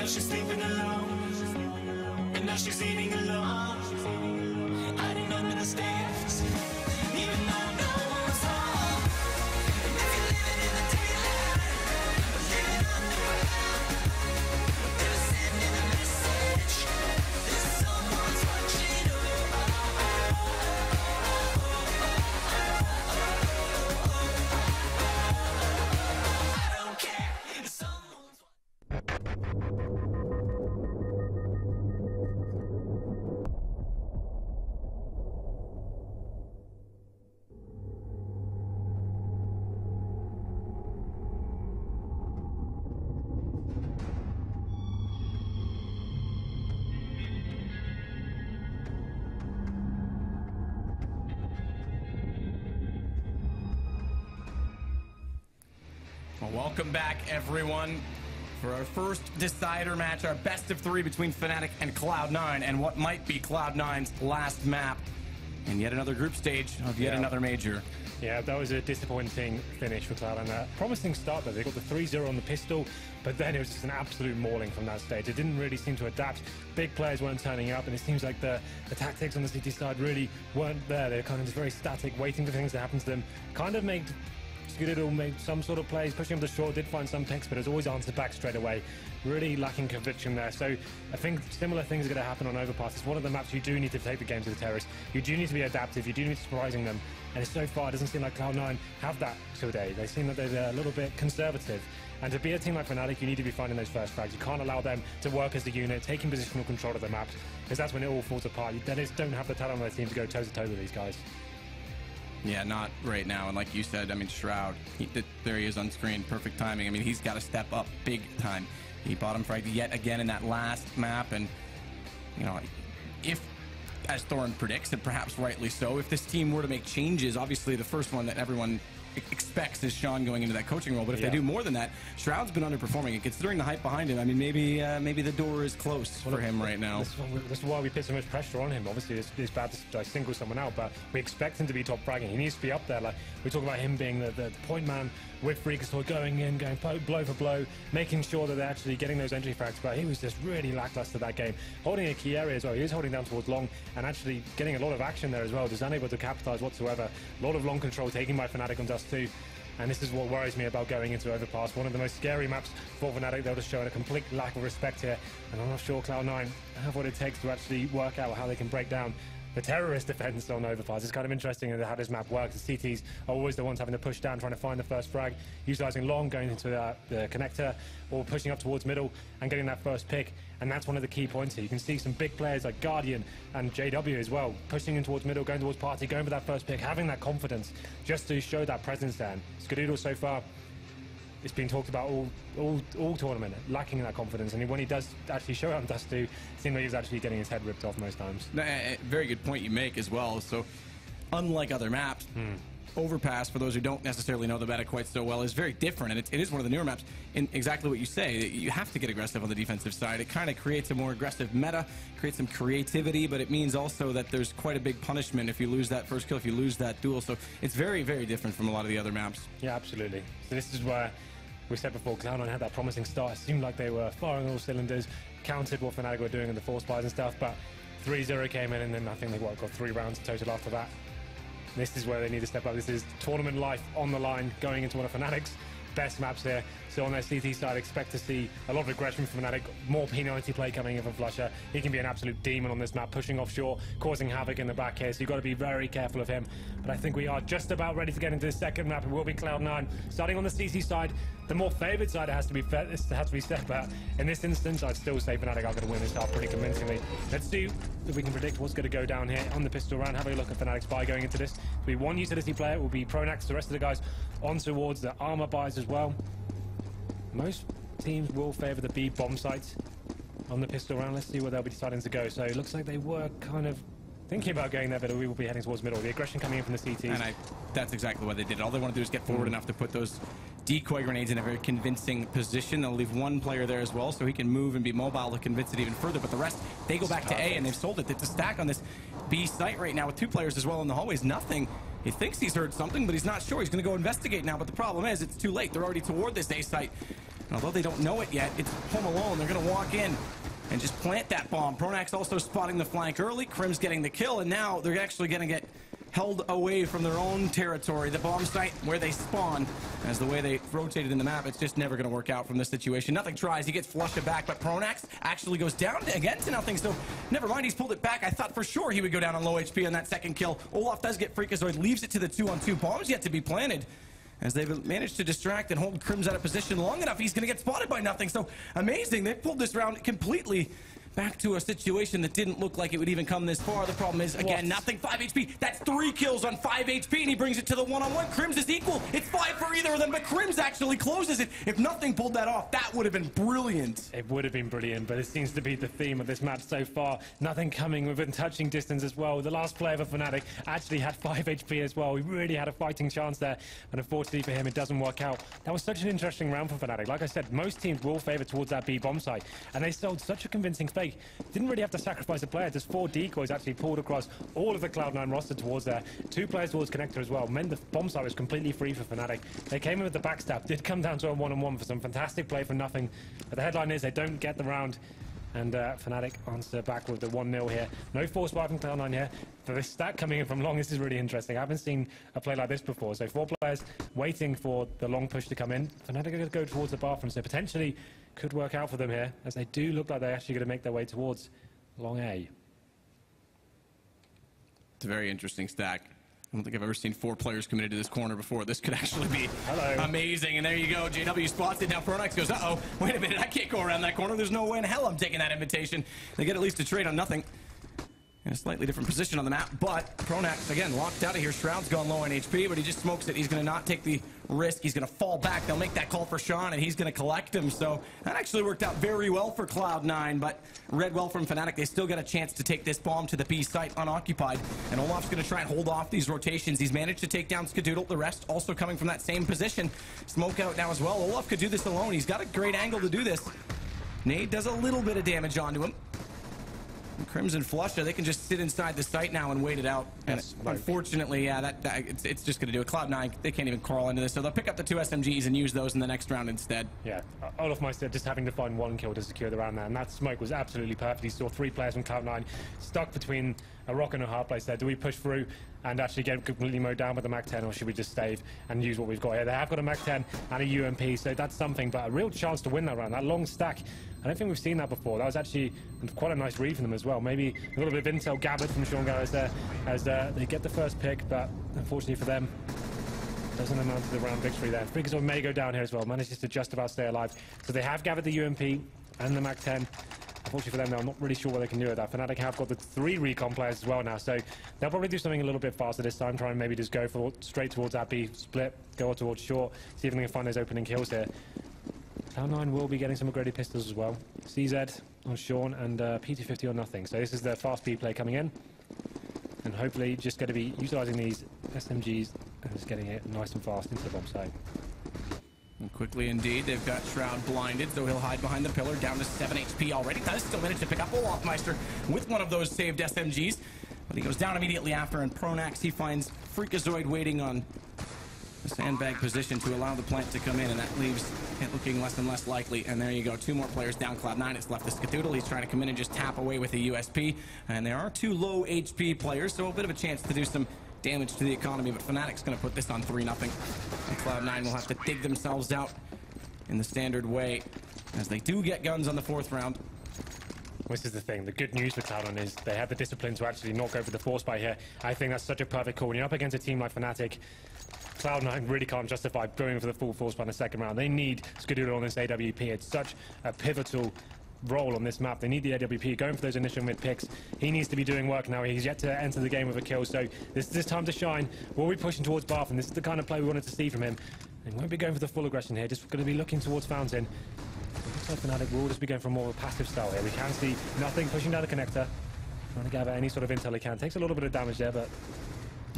now she's sleeping alone. And now she's eating alone. Hiding under the stairs. Even though no one's home. And if you're living in the daylight, or living underground, they're sending a message that someone's watching I don't care if someone's
Well, welcome back, everyone, for our first decider match, our best of 3 between Fnatic and Cloud9, and what might be Cloud9's last map, and yet another group stage of yet another major.
Yeah, that was a disappointing finish for Cloud9. A promising start, though. They got the 3-0 on the pistol, but then it was just an absolute mauling from that stage. It didn't really seem to adapt. Big players weren't turning up, and it seems like the tactics on the CT side really weren't there. They're kind of just very static, waiting for things to happen to them. Kind of made g0rth4n made some sort of plays, pushing up the short, did find some picks, but it was always answered back straight away. Really lacking conviction there. So I think similar things are going to happen on Overpass. It's one of the maps you do need to take the game to the terrace. You do need to be adaptive. You do need to be surprising them. And so far, it doesn't seem like Cloud9 have that today. They seem that they're a little bit conservative. And to be a team like Fnatic, you need to be finding those first frags. You can't allow them to work as a unit, taking positional control of the maps, because that's when it all falls apart. They just don't have the talent on their team to go toe-to-toe with these guys.
Yeah, not right now. And like you said, I mean, Shroud, there he is on screen. Perfect timing. I mean, he's got to step up big time. He bottom fragged yet again in that last map. And, you know, if, as Thorin predicts, and perhaps rightly so, if this team were to make changes, obviously the first one that everyone expects is Sean going into that coaching role. But if they do more than that, Shroud's been underperforming. And considering the hype behind him, I mean, maybe the door is closed for him right now.
This is why we put so much pressure on him. Obviously, it's bad to single someone out, but we expect him to be top fragging. He needs to be up there. Like we talk about him being the point man with Freakasaur, going in, going blow for blow, making sure that they're actually getting those entry frags. But he was just really lackluster that game, holding a key area as well. He was holding down towards long and actually getting a lot of action there as well. Just unable to capitalize whatsoever. A lot of long control taken by Fnatic on Dust 2. And this is what worries me about going into Overpass. One of the most scary maps for Fnatic. They'll just show a complete lack of respect here. And I'm not sure Cloud9 have what it takes to actually work out how they can break down the terrorist defense on Overpass. It's kind of interesting how this map works. The CTs are always the ones having to push down, trying to find the first frag, utilizing long, going into the connector, or pushing up towards middle and getting that first pick. And that's one of the key points here. You can see some big players like Guardian and JW as well, pushing in towards middle, going towards Party, going for that first pick, having that confidence just to show that presence there. g0rth4n so far, it's been talked about all tournament, lacking that confidence. And when he does actually show up in Dust 2, it seems like he's actually getting his head ripped off most times.
Very good point you make as well. So, unlike other maps, Overpass, for those who don't necessarily know the meta quite so well, is very different, and it is one of the newer maps. In exactly what you say, you have to get aggressive on the defensive side. It kind of creates a more aggressive meta, creates some creativity, but it means also that there's quite a big punishment if you lose that first kill, if you lose that duel. So it's very, very different from a lot of the other maps.
Yeah, absolutely. So this is where we said before, Cloud9 had that promising start. It seemed like they were firing all cylinders, countered what Fnatic were doing in the force buys and stuff, but 3-0 came in, and then I think they got 3 rounds total after that. This is where they need to step up. This is tournament life on the line, going into one of Fnatic's best maps here. So on their CT side, expect to see a lot of aggression from Fnatic, more P90 play coming in from Flusher. He can be an absolute demon on this map, pushing offshore, causing havoc in the back here, so you've got to be very careful of him. But I think we are just about ready to get into the second map. It will be Cloud9. Starting on the CT side, the more favoured side, it has to be said, but in this instance, I'd still say Fnatic are going to win this half pretty convincingly. Let's see if we can predict what's going to go down here on the pistol round. Have a look at Fnatic's buy going into this. It'll be one utility player, it will be Pronax. The rest of the guys on towards the armor buys as well. Most teams will favour the B bomb sites on the pistol round. Let's see where they'll be deciding to go. So it looks like they were kind of thinking about going there, but we will be heading towards middle. The aggression coming in from the CTs.
And that's exactly what they did. All they want to do is get forward enough to put those decoy grenades in a very convincing position. They'll leave one player there as well, so he can move and be mobile to convince it even further. But the rest, they go back to A, and they've sold it. It's a stack on this B site right now with 2 players as well in the hallways. Nothing. He thinks he's heard something, but he's not sure. He's going to go investigate now, but the problem is it's too late. They're already toward this A site. And although they don't know it yet, it's home alone. They're going to walk in and just plant that bomb. Pronax also spotting the flank early. Krim's getting the kill, and now they're actually going to get held away from their own territory. The bomb site where they spawn, as the way they rotated in the map, it's just never going to work out from this situation. Nothing tries. He gets flushed back, but Pronax actually goes down again to nothing. So never mind, he's pulled it back. I thought for sure he would go down on low HP on that second kill. Olaf does get Freakazoid, leaves it to the 2-on-2. Bombs yet to be planted. As they've managed to distract and hold Krims out of position long enough, he's going to get spotted by nothing. So amazing. They pulled this round completely back to a situation that didn't look like it would even come this far. The problem is, again, nothing, 5 HP. That's 3 kills on 5 HP, and he brings it to the one-on-one. Krims is equal. It's 5 for either of them, but Krims actually closes it. If nothing pulled that off, that would have been brilliant.
It would have been brilliant, but it seems to be the theme of this match so far. Nothing coming within touching distance as well. The last player for Fnatic actually had 5 HP as well. He really had a fighting chance there, and unfortunately for him, it doesn't work out. That was such an interesting round for Fnatic. Like I said, most teams will favor towards that B bomb site, and they sold such a convincing fake. Didn't really have to sacrifice a player. Just 4 decoys actually pulled across all of the Cloud9 roster towards there. 2 players towards connector as well. Meant the bomb site was completely free for Fnatic. They came in with the backstab. Did come down to a 1-on-1 for some fantastic play for nothing. But the headline is they don't get the round. And Fnatic answer back with the 1-0 here. No force buy from Cloud9 here. For this stat coming in from long, this is really interesting. I haven't seen a play like this before. So 4 players waiting for the long push to come in. Fnatic are going to go towards the bathroom, so potentially could work out for them here, as they do look like they're actually going to make their way towards long A.
It's a very interesting stack. I don't think I've ever seen 4 players committed to this corner before. This could actually be amazing. And there you go. JW spots it. Now Pronax goes, uh-oh, wait a minute. I can't go around that corner. There's no way in hell I'm taking that invitation. They get at least a trade on nothing. In a slightly different position on the map, but Pronax, again, locked out of here. Shroud's gone low on HP, but he just smokes it. He's going to not take the risk. He's going to fall back. They'll make that call for Sean, and he's going to collect him. So that actually worked out very well for Cloud9, but read well from Fnatic. They still got a chance to take this bomb to the B site unoccupied, and Olaf's going to try and hold off these rotations. He's managed to take down Skadoodle. The rest also coming from that same position. Smoke out now as well. Olaf could do this alone. He's got a great angle to do this. Nade does a little bit of damage onto him. Crimson Flusha, they can just sit inside the site now and wait it out. And unfortunately, yeah, it's just going to do it. Cloud9, they can't even crawl into this, so they'll pick up the 2 SMGs and use those in the next round instead.
Yeah, Olaf Meister just having to find 1 kill to secure the round there, and that smoke was absolutely perfect. He saw 3 players from Cloud9 stuck between a rock and a hard place there. Do we push through and actually get completely mowed down with the MAC-10, or should we just save and use what we've got here? They have got a MAC-10 and a UMP, so that's something, but a real chance to win that round. That long stack, I don't think we've seen that before. That was actually quite a nice read from them as well. Maybe a little bit of intel gathered from Sean Garris there as they get the first pick, but unfortunately for them, doesn't amount to the round victory there. Freakazoid may go down here as well, manages to just about stay alive. So they have gathered the UMP and the MAC-10. Unfortunately for them, I'm not really sure what they can do with that. Fnatic have got the 3 recon players as well now, so they'll probably do something a little bit faster this time, try and maybe just go straight towards that B split, go towards short, see if they can find those opening kills here. Cloud9 will be getting some upgraded pistols as well. CZ on Sean and P250 on nothing. So this is the fast B play coming in. And hopefully just going to be utilising these SMGs and just getting it nice and fast into the bomb site.
And quickly indeed, they've got Shroud blinded, so he'll hide behind the pillar, down to 7 HP already. Does still manage to pick up Olaf Meister with one of those saved SMGs. But he goes down immediately after, and Pronax, he finds Freakazoid waiting on the sandbag position to allow the plant to come in, and that leaves it looking less and less likely. And there you go, 2 more players down. Cloud9, it's left to Skadoodle. He's trying to come in and just tap away with a USP. And there are 2 low HP players, so a bit of a chance to do some damage to the economy, but Fnatic's going to put this on 3-0. And Cloud9 will have to dig themselves out in the standard way, as they do get guns on the 4th round.
This is the thing. The good news for Cloud9 is they have the discipline to actually not go for the force buy here. I think that's such a perfect call. When you're up against a team like Fnatic, Cloud9 really can't justify going for the full force buy in the 2nd round. They need Skadoodle on this AWP. It's such a pivotal role on this map. They need the AWP going for those initial mid picks. He needs to be doing work now. He's yet to enter the game with a kill, so this is his time to shine. We'll be pushing towards Bath, and this is the kind of play we wanted to see from him. He won't be going for the full aggression here, just going to be looking towards Fountain. It looks like Fnatic will just be going for more of a passive style here. We can see nothing pushing down the connector, trying to gather any sort of intel he can. Takes a little bit of damage there, but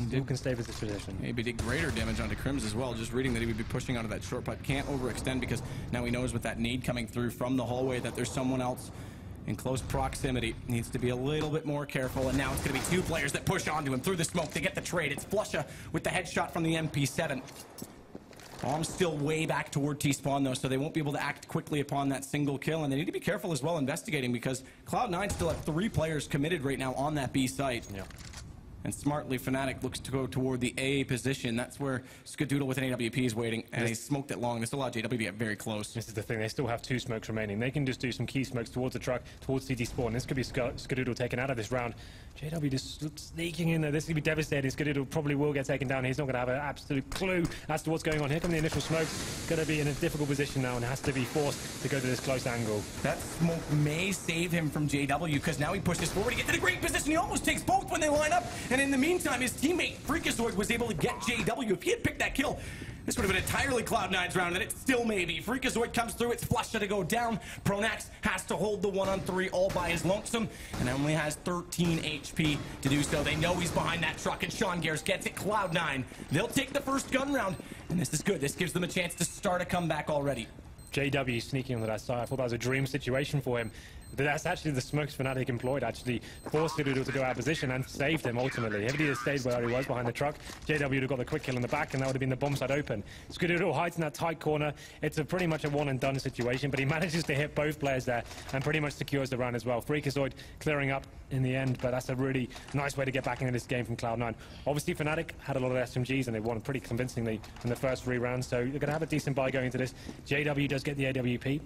still can stay with this position.
Maybe did greater damage onto Krims as well, just reading that he would be pushing onto that short putt. Can't overextend because now he knows with that nade coming through from the hallway that there's someone else in close proximity. Needs to be a little bit more careful, and now it's going to be 2 players that push onto him through the smoke. They get the trade. It's Flusha with the headshot from the MP7. Bomb's still way back toward T-spawn, though, so they won't be able to act quickly upon that single kill, and they need to be careful as well investigating, because Cloud9 still have 3 players committed right now on that B site.
Yeah.
And smartly, Fnatic looks to go toward the A position. That's where Skadoodle with an AWP is waiting, and he smoked it long. This allowed JW to get very close.
This is the thing, they still have 2 smokes remaining. They can just do some key smokes towards the truck, towards CT spawn. This could be Skadoodle taken out of this round. JW just sneaking in there. This could be devastating. Skadoodle probably will get taken down. He's not going to have an absolute clue as to what's going on. Here come the initial smokes. Going to be in a difficult position now and has to be forced to go to this close angle.
That smoke may save him from JW, because now he pushes forward to get to the great position. He almost takes both when they line up, and in the meantime, his teammate Freakazoid was able to get JW. If he had picked that kill, this would have been entirely Cloud9's round, and it still may be. Freakazoid comes through, it's Flusha to go down. Pronax has to hold the 1-on-3 all by his lonesome, and only has 13 HP to do so. They know he's behind that truck, and Sean Gears gets it. Cloud9, they'll take the first gun round, and this is good. This gives them a chance to start a comeback already.
JW sneaking onto that side. I thought that was a dream situation for him. But that's actually the smokes Fnatic employed, actually forced Skadoodle to go out of position and saved him ultimately. If he had stayed where he was behind the truck, JW would have got the quick kill in the back, and that would have been the bomb side open. Skadoodle hides in that tight corner. It's pretty much a one and done situation, but he manages to hit both players there and pretty much secures the round as well. Freakazoid clearing up in the end, but that's a really nice way to get back into this game from Cloud9. Obviously, Fnatic had a lot of SMGs, and they won pretty convincingly in the first 3 rounds, so they're going to have a decent buy going into this. JW does get the AWP.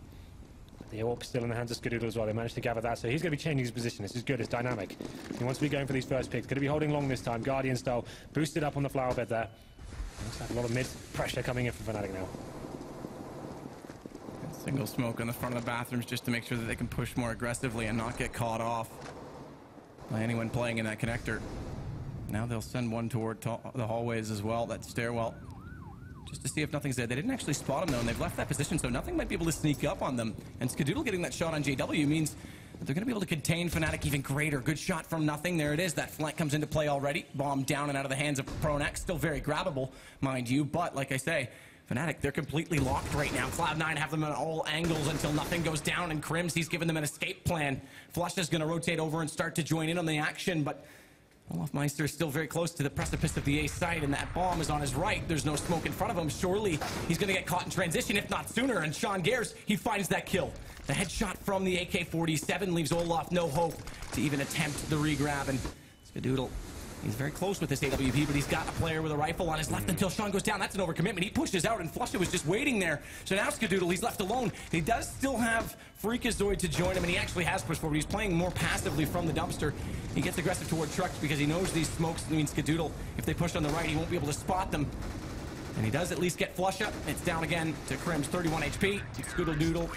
The AWP still in the hands of Skadoodle as well. They managed to gather that, so he's going to be changing his position. This is good, it's dynamic. He wants to be going for these first picks. Going to be holding long this time, Guardian style. Boosted up on the flower bed there. Looks like a lot of mid pressure coming in from Fnatic now.
Single smoke on the front of the bathrooms just to make sure that they can push more aggressively and not get caught off by anyone playing in that connector. Now they'll send one toward the hallways as well, that stairwell, just to see if nothing's there. They didn't actually spot him, though, and they've left that position, so nothing might be able to sneak up on them. And Skadoodle getting that shot on JW means that they're going to be able to contain Fnatic even greater. Good shot from nothing. There it is. That flank comes into play already. Bomb down and out of the hands of Pronax. Still very grabbable, mind you, but like I say, Fnatic, they're completely locked right now. Cloud9 have them at all angles until nothing goes down, and Crims, he's given them an escape plan. Flush is going to rotate over and start to join in on the action, but Olafmeister is still very close to the precipice of the A site, and that bomb is on his right. There's no smoke in front of him. Surely he's going to get caught in transition, if not sooner, and Sean Gears, he finds that kill. The headshot from the AK-47 leaves Olaf no hope to even attempt the regrab, and Skadoodle, he's very close with this AWP, but he's got a player with a rifle on his left until Sean goes down. That's an overcommitment. He pushes out, and Flusha was just waiting there. So now Skadoodle, he's left alone. He does still have Freakazoid to join him, and he actually has pushed forward. He's playing more passively from the dumpster. He gets aggressive toward trucks because he knows these smokes mean Skadoodle, if they push on the right, he won't be able to spot them. And he does at least get Flusha. It's down again to Crims, 31 HP. Skadoodle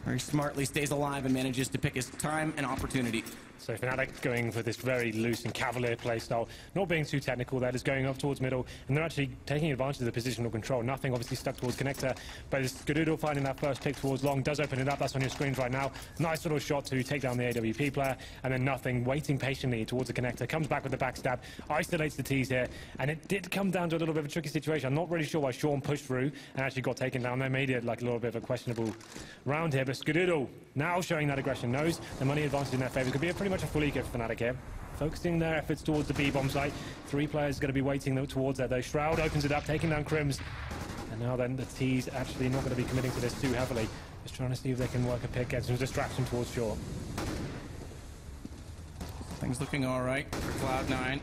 very smartly stays alive and manages to pick his time and opportunity.
So Fnatic going for this very loose and cavalier playstyle, not being too technical. That is going up towards middle, and they're actually taking advantage of the positional control. Nothing obviously stuck towards connector, but it's Skadoodle finding that first pick towards long, does open it up. That's on your screens right now. Nice little shot to take down the AWP player, and then nothing, waiting patiently towards the connector, comes back with the backstab, isolates the T's here, and it did come down to a little bit of a tricky situation. I'm not really sure why Sean pushed through and actually got taken down. They made it like a little bit of a questionable round here, but Skadoodle now showing that aggression, knows the money advantage in their favor. It could be pretty much a full eco for Fnatic here. Focusing their efforts towards the B-bomb site. 3 players going to be waiting towards that, though. Shroud opens it up, taking down Crims. And now then the T's actually not going to be committing to this too heavily. Just trying to see if they can work a pick, get some distraction towards short.
Things looking all right for Cloud9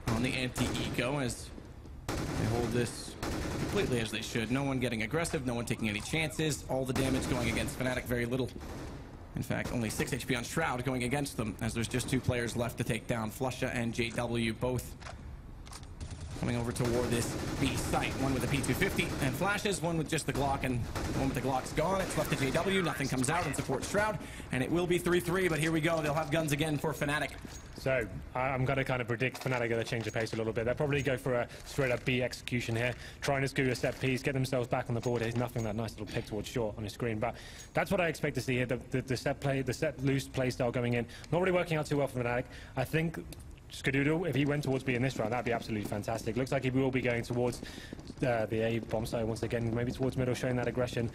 on the anti-eco as they hold this completely as they should. No one getting aggressive, no one taking any chances. All the damage going against Fnatic, very little. In fact, only 6 HP on Shroud going against them, as there's just 2 players left to take down. Flusha and JW both coming over toward this B site. One with a P250 and flashes, one with just the Glock, and the one with the Glock's gone. It's left to JW, nothing comes out and supports Shroud, and it will be 3-3, but here we go. They'll have guns again for Fnatic.
So I'm going to kind of predict Fnatic are going to change the pace a little bit. They'll probably go for a straight-up B execution here, trying to skew a set piece, get themselves back on the board. There's nothing, that nice little pick towards short on his screen, but that's what I expect to see here. The set loose play style going in, not really working out too well for Fnatic. I think Skadoodle, if he went towards B in this round, that'd be absolutely fantastic. Looks like he will be going towards the A bomb site once again, maybe towards middle, showing that aggression.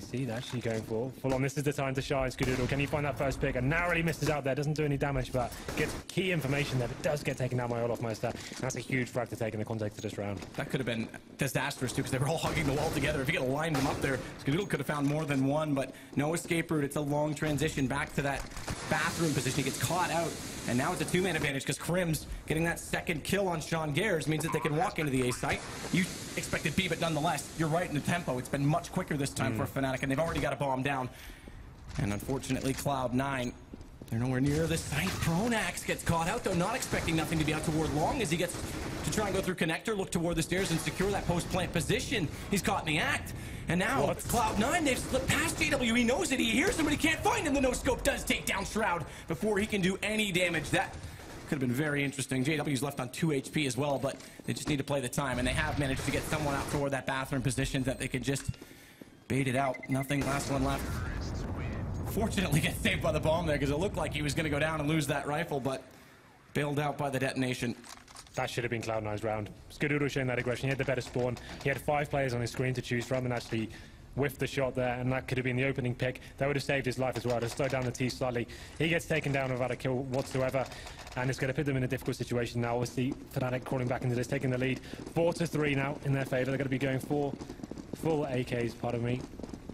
see that actually going for full on. This is the time to shine. Skadoodle, can he find that first pick? And narrowly misses out there. Doesn't do any damage, but gets key information that it does get taken down by Olofmeister. And that's a huge frag to take in the context of this round.
That could have been disastrous, too, because they were all hugging the wall together. If you could have lined them up there, Skadoodle could have found more than one, but no escape route. It's a long transition back to that bathroom position. He gets caught out, and now it's a two-man advantage because Crims getting that second kill on Sean Gers means that they can walk into the A site. You expected B, but nonetheless, you're right in the tempo. It's been much quicker this time for Fnatic, and they've already got a bomb down. And unfortunately, Cloud9, they're nowhere near the site. Pronax gets caught out, though, not expecting nothing to be out toward long as he gets to try and go through connector, look toward the stairs, and secure that post-plant position. He's caught in the act. And now, Cloud9, they've slipped past JW. He knows it. He hears him, but he can't find him. The no-scope does take down Shroud before he can do any damage. That could have been very interesting. JW's left on 2 HP as well, but they just need to play the time, and they have managed to get someone out toward that bathroom position that they could just bait it out. Nothing, last one left. Fortunately gets saved by the bomb there because it looked like he was going to go down and lose that rifle, but bailed out by the detonation.
That should have been Cloud9's round. Skadoodle showing that aggression. He had the better spawn. He had 5 players on his screen to choose from and actually whiffed the shot there, and that could have been the opening pick. That would have saved his life as well to slow down the T slightly. He gets taken down without a kill whatsoever, and it's going to put them in a difficult situation now. Obviously, Fnatic crawling back into this, taking the lead. 4-3 now in their favor. They're going to be going for full AKs, pardon me.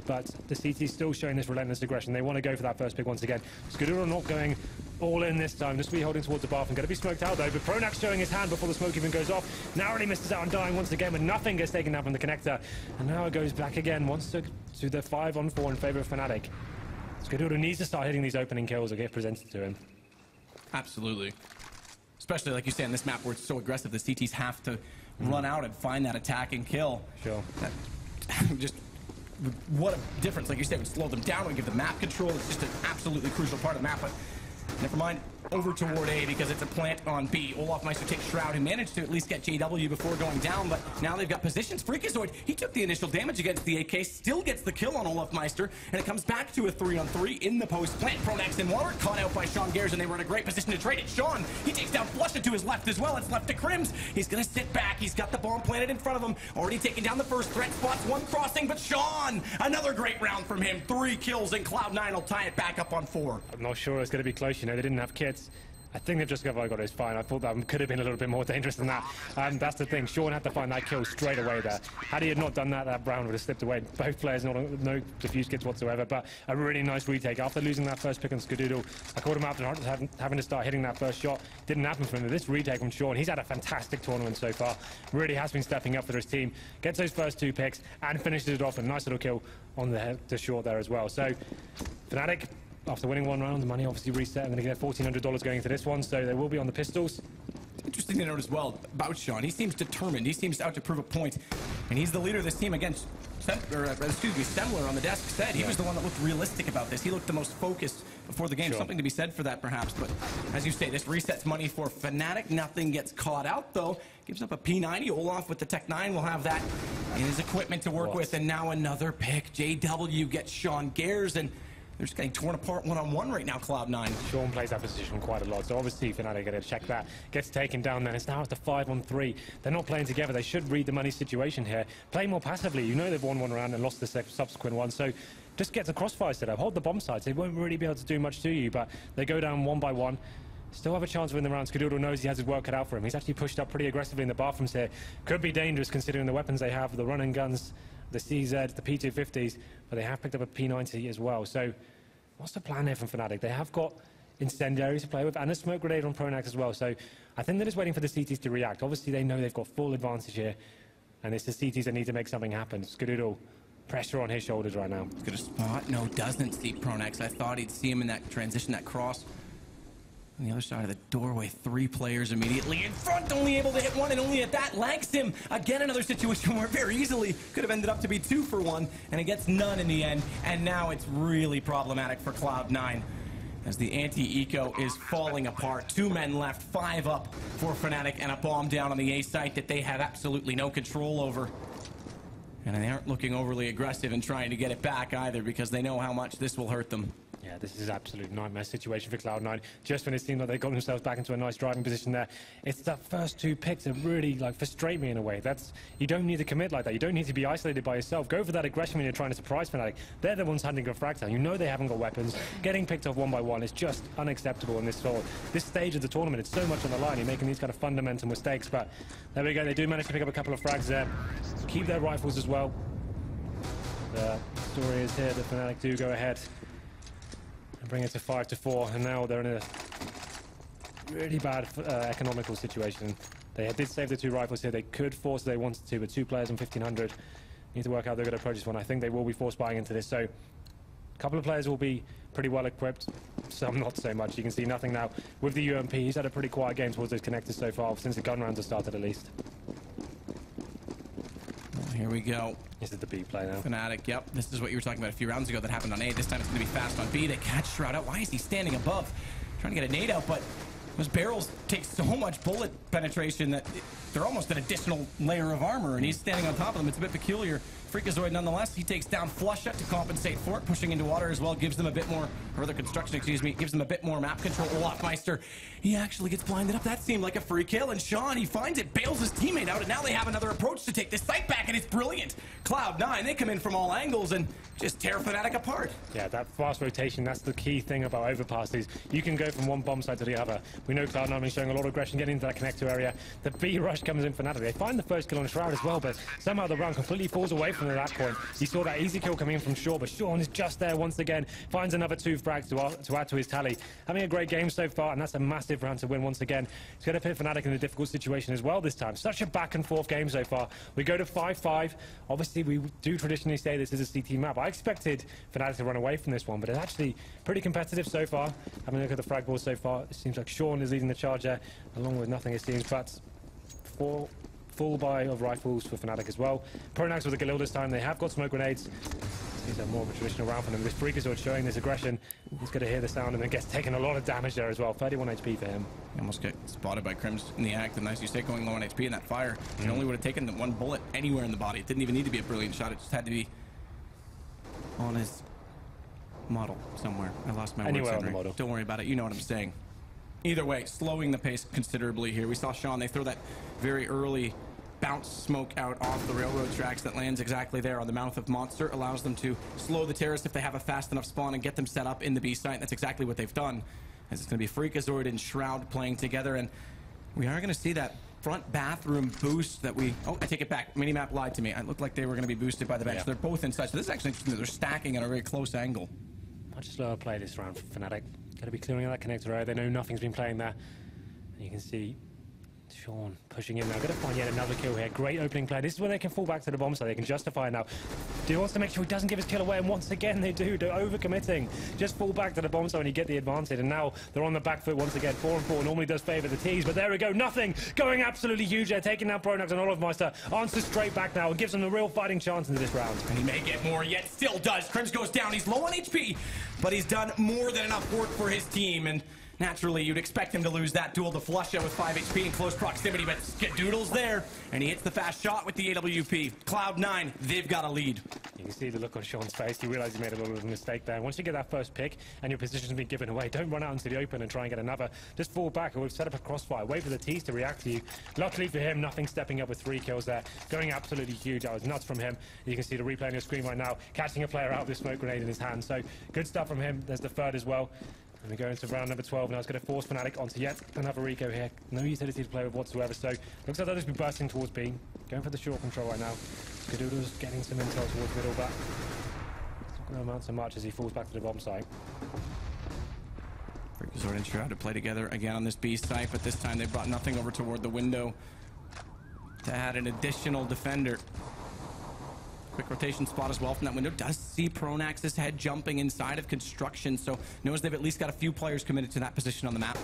But the CT still showing this relentless aggression. They want to go for that first pick once again. Skadoodle not going all in this time. Just be holding towards the bathroom. Going to be smoked out though, but Pronax showing his hand before the smoke even goes off. Narrowly misses out on dying once again, but nothing gets taken down from the connector. And now it goes back again, wants to the 5-on-4 in favor of Fnatic. Skadoodle needs to start hitting these opening kills that get presented to him.
Absolutely. Especially, like you say, on this map where it's so aggressive, the CTs have to run out and find that attack and kill.
Sure.
Just what a difference. Like you said, it would slow them down and give the map control. It's just an absolutely crucial part of the map. But never mind, over toward A because it's a plant on B. Olofmeister takes Shroud, who managed to at least get JW before going down, but now they've got positions. Freakazoid, he took the initial damage against the AK, still gets the kill on Olofmeister, and it comes back to a 3-on-3 in the post plant. Pronax in water, caught out by Sean Gers, and they were in a great position to trade it. Sean, he takes down Flusha to his left as well. It's left to Crims. He's going to sit back. He's got the bomb planted in front of him, already taking down the first threat spots, one crossing, but Sean, another great round from him. 3 kills, and Cloud9 will tie it back up on 4.
I'm not sure it's going to be close. You know, they didn't have kits. I think they've just got it's fine. I thought that could have been a little bit more dangerous than that. That's the thing. Sean had to find that kill straight away there. Had he had not done that, that round would have slipped away. Both players, no defuse kits whatsoever, but a really nice retake. After losing that first pick on Skadoodle, I called him out after having to start hitting that first shot. Didn't happen for him. This retake from Sean, he's had a fantastic tournament so far. Really has been stepping up for his team. Gets those first 2 picks and finishes it off with a nice little kill on the short there as well. So, Fnatic, after winning 1 round, the money obviously reset. I'm going to get $1,400 going into this one, so they will be on the pistols.
Interesting to note as well about Sean. He seems determined. He seems out to prove a point, and he's the leader of this team. Against, Stemler on the desk said he was the one that looked realistic about this. He looked the most focused before the game. Something to be said for that, perhaps. But as you say, this resets money for Fnatic. Nothing gets caught out though. Gives up a P90. Olaf with the Tech 9 will have that in his equipment to work with, and now another pick. JW gets Sean Gers, and they're just getting torn apart one-on-one right now, Cloud9.
Sean plays that position quite a lot, so obviously Fnatic going to check that. Gets taken down then. It's now at the 5-on-3. They're not playing together. They should read the money situation here. Play more passively. You know they've won 1 round and lost the subsequent one, so just get the crossfire set up. Hold the bomb sites. They won't really be able to do much to you, but they go down 1 by 1. Still have a chance of winning the round. Skadoodle knows he has his work cut out for him. He's actually pushed up pretty aggressively in the bathrooms here. Could be dangerous considering the weapons they have, the running guns, the CZs, the P250s, but they have picked up a P90 as well. So what's the plan here from Fnatic? They have got incendiaries to play with and a smoke grenade on Pronax as well. So I think they're just waiting for the CTs to react. Obviously, they know they've got full advantage here, and it's the CTs that need to make something happen. Skadoodle, pressure on his shoulders right now.
He's going to spot. No, doesn't see Pronax. I thought he'd see him in that transition, that cross. On the other side of the doorway, 3 players immediately in front, only able to hit 1, and only at that lanks him. Again, another situation where very easily could have ended up to be 2 for 1, and it gets none in the end. And now it's really problematic for Cloud9 as the anti-eco is falling apart. 2 men left, 5 up for Fnatic, and a bomb down on the A site that they have absolutely no control over. And they aren't looking overly aggressive in trying to get it back either, because they know how much this will hurt them.
Yeah, this is an absolute nightmare situation for Cloud9. Just when it seemed like they got themselves back into a nice driving position there, it's that first two picks that really frustrate me in a way. You don't need to commit like that. You don't need to be isolated by yourself. Go for that aggression when you're trying to surprise Fnatic. They're the ones hunting a frag down. You know they haven't got weapons. Getting picked off one by one is just unacceptable in this stage of the tournament. It's so much on the line. You're making these kind of fundamental mistakes. But there we go. They do manage to pick up a couple of frags there. Keep their rifles as well. The story is here that Fnatic do go ahead and bring it to 5-4, and now they're in a really bad economical situation. They did save the two rifles here. They could force if they wanted to, but two players on 1500 need to work out how they're going to approach this one. I think they will be force buying into this, so a couple of players will be pretty well equipped, some not so much. You can see nothing now with the UMP. He's had a pretty quiet game towards those connectors so far, since the gun rounds have started at least.
Here we go.
This is the B play now.
Fnatic, yep. This is what you were talking about a few rounds ago that happened on A. This time it's going to be fast on B. They catch Shroud out. Why is he standing above? Trying to get a nade out, but those barrels take so much bullet penetration that they're almost an additional layer of armor, and he's standing on top of them. It's a bit peculiar. Freakazoid, nonetheless, he takes down Flusha to compensate for it. Pushing into water as well gives them a bit more, or the construction, excuse me, gives them a bit more map control. Olafmeister, he actually gets blinded up. That seemed like a free kill, and Sean, he finds it, bails his teammate out, and now they have another approach to take this site back, and it's brilliant. Cloud9, they come in from all angles and just tear Fnatic apart.
Yeah, that fast rotation, that's the key thing about overpasses. You can go from one bomb site to the other. We know Cloud9 is showing a lot of aggression getting into that connector area. The B rush comes in for Fnatic. They find the first kill on Shroud as well, but somehow the round completely falls away from them at that point. You saw that easy kill coming in from Shaw, but Sean is just there once again, finds another two frags to add to his tally. Having a great game so far, and that's a massive round to win once again. It's going to put Fnatic in a difficult situation as well this time. Such a back and forth game so far. We go to 5-5. Obviously, we do traditionally say this is a CT map. I expected Fnatic to run away from this one, but it's actually pretty competitive so far. Having a look at the frag board so far, it seems like Sean is leading the charge there, along with nothing it seems, but full buy of rifles for Fnatic as well. Pronax with a Galil this time. They have got smoke grenades. These are more of a traditional round for them. This Freakazoid showing this aggression. He's going to hear the sound and then gets taken a lot of damage there as well. 31 HP for him.
He almost get spotted by Crims in the act, and as you say, going low on HP in that fire. It only would have taken the one bullet anywhere in the body. It didn't even need to be a brilliant shot. It just had to be on his model somewhere. I lost my
anywhere
words.
On the model.
Don't worry about it. You know what I'm saying. Either way, slowing the pace considerably here. We saw Sean, they throw that very early bounce smoke out off the railroad tracks that lands exactly there on the mouth of Monster, allows them to slow the terrorists if they have a fast enough spawn and get them set up in the B site. That's exactly what they've done. As it's going to be Freakazoid and Shroud playing together, and we are going to see that front bathroom boost that we... Oh, I take it back. Minimap lied to me. It looked like they were going to be boosted by the bench.
Yeah.
They're both inside, so this is actually interesting. They're stacking at a very close angle.
Much slower play this round for Fnatic. Got to be clearing out that connector area. They know nothing's been playing there. And you can see Sean pushing in now. Going to find yet another kill here. Great opening play. This is where they can fall back to the bomb site. They can justify it now. He wants to make sure he doesn't give his kill away, and once again they do. They're overcommitting. Just fall back to the bomb site and you get the advantage. And now they're on the back foot once again. 4-4 normally does favour the T's, but there we go. Nothing. Going absolutely huge there. Taking down Pronax and Olafmeister. Answers straight back now and gives them a real fighting chance into this round.
And he may get more, yet still does. Crims goes down. He's low on HP, but he's done more than enough work for his team. And naturally, you'd expect him to lose that duel to Flusha with 5 HP in close proximity, but Skadoodle's there, and he hits the fast shot with the AWP. Cloud9, they've got a lead.
You can see the look on Sean's face. He realized he made a little bit of a mistake there. Once you get that first pick and your position's been given away, don't run out into the open and try and get another. Just fall back or we've set up a crossfire. Wait for the T's to react to you. Luckily for him, nothing stepping up with 3 kills there. Going absolutely huge. That was nuts from him. You can see the replay on your screen right now. Catching a player out with a smoke grenade in his hand. So good stuff from him. There's the third as well. And we go into round number 12 now. It's going to force Fnatic onto yet another Rico here. No utility to play with whatsoever. So looks like they'll just be bursting towards B. Going for the short control right now. Skadoodle's getting some intel towards middle, but it's not going to amount to much as he falls back to the bomb site.
Freakazoid and Shroud to play together again on this B site, but this time they brought nothing over toward the window to add an additional defender. Quick rotation spot as well from that window. Does see Pronax's head jumping inside of construction, so knows they've at least got a few players committed to that position on the map.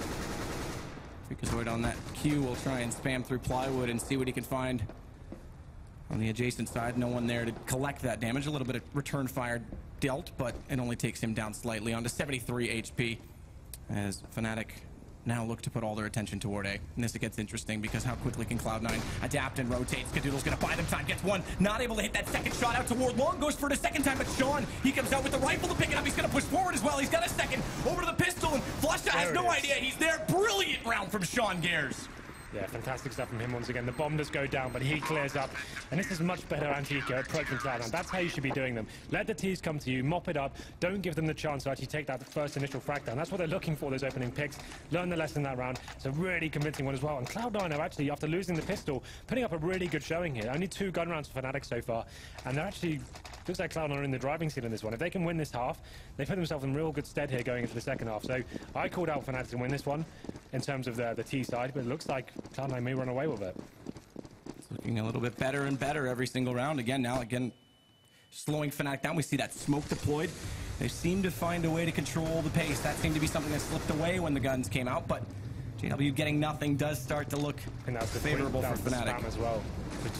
Freakazoid on that Q will try and spam through plywood and see what he can find on the adjacent side. No one there to collect that damage. A little bit of return fire dealt, but it only takes him down slightly onto 73 HP as Fnatic now look to put all their attention toward A. And this gets interesting because how quickly can Cloud9 adapt and rotate? Skadoodle's gonna buy them time, gets one, not able to hit that second shot out toward long, goes for it a second time, but Sean, he comes out with the rifle to pick it up, he's gonna push forward as well, he's got a second, over to the pistol, and Flusha has no idea he's there. Brilliant round from Sean Gears.
Yeah, fantastic stuff from him once again. The bomb does go down, but he clears up. And this is much better anti-eco approach from Cloud9. That's how you should be doing them. Let the T's come to you, mop it up. Don't give them the chance to actually take that first initial frag down. That's what they're looking for, those opening picks. Learn the lesson that round. It's a really convincing one as well. And Cloud9 are actually, after losing the pistol, putting up a really good showing here. Only 2 gun rounds for Fnatic so far. And they're actually, looks like Cloud9 are in the driving seat in this one. If they can win this half, they put themselves in real good stead here going into the second half. So I called out Fnatic to win this one in terms of the T side, but it looks like Cloud9 may run away with it.
It's looking a little bit better and better every single round. Again, slowing Fnatic down. We see that smoke deployed. They seem to find a way to control the pace. That seemed to be something that slipped away when the guns came out, but JW getting nothing does start to look favorable for Fnatic
as well.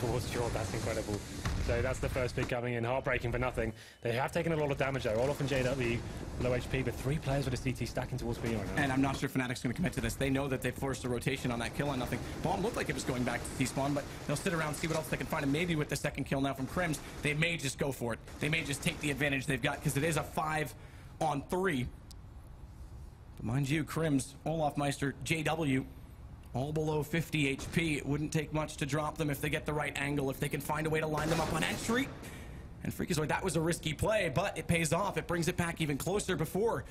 Towards Short, that's incredible. So that's the first pick coming in, heartbreaking for nothing. They have taken a lot of damage though. Olaf and JW low HP, but 3 players with a CT stacking towards B right now.
And I'm not sure Fnatic's going to commit to this. They know that they forced a rotation on that kill on nothing. Bomb looked like it was going back to T-spawn, but they'll sit around, see what else they can find, and maybe with the second kill now from Crims, they may just go for it. They may just take the advantage they've got, because it is a 5-on-3. But mind you, Crims, Olaf Meister, JW, all below 50 HP. It wouldn't take much to drop them if they get the right angle, if they can find a way to line them up on entry. And Freakazoid, that was a risky play, but it pays off. It brings it back even closer before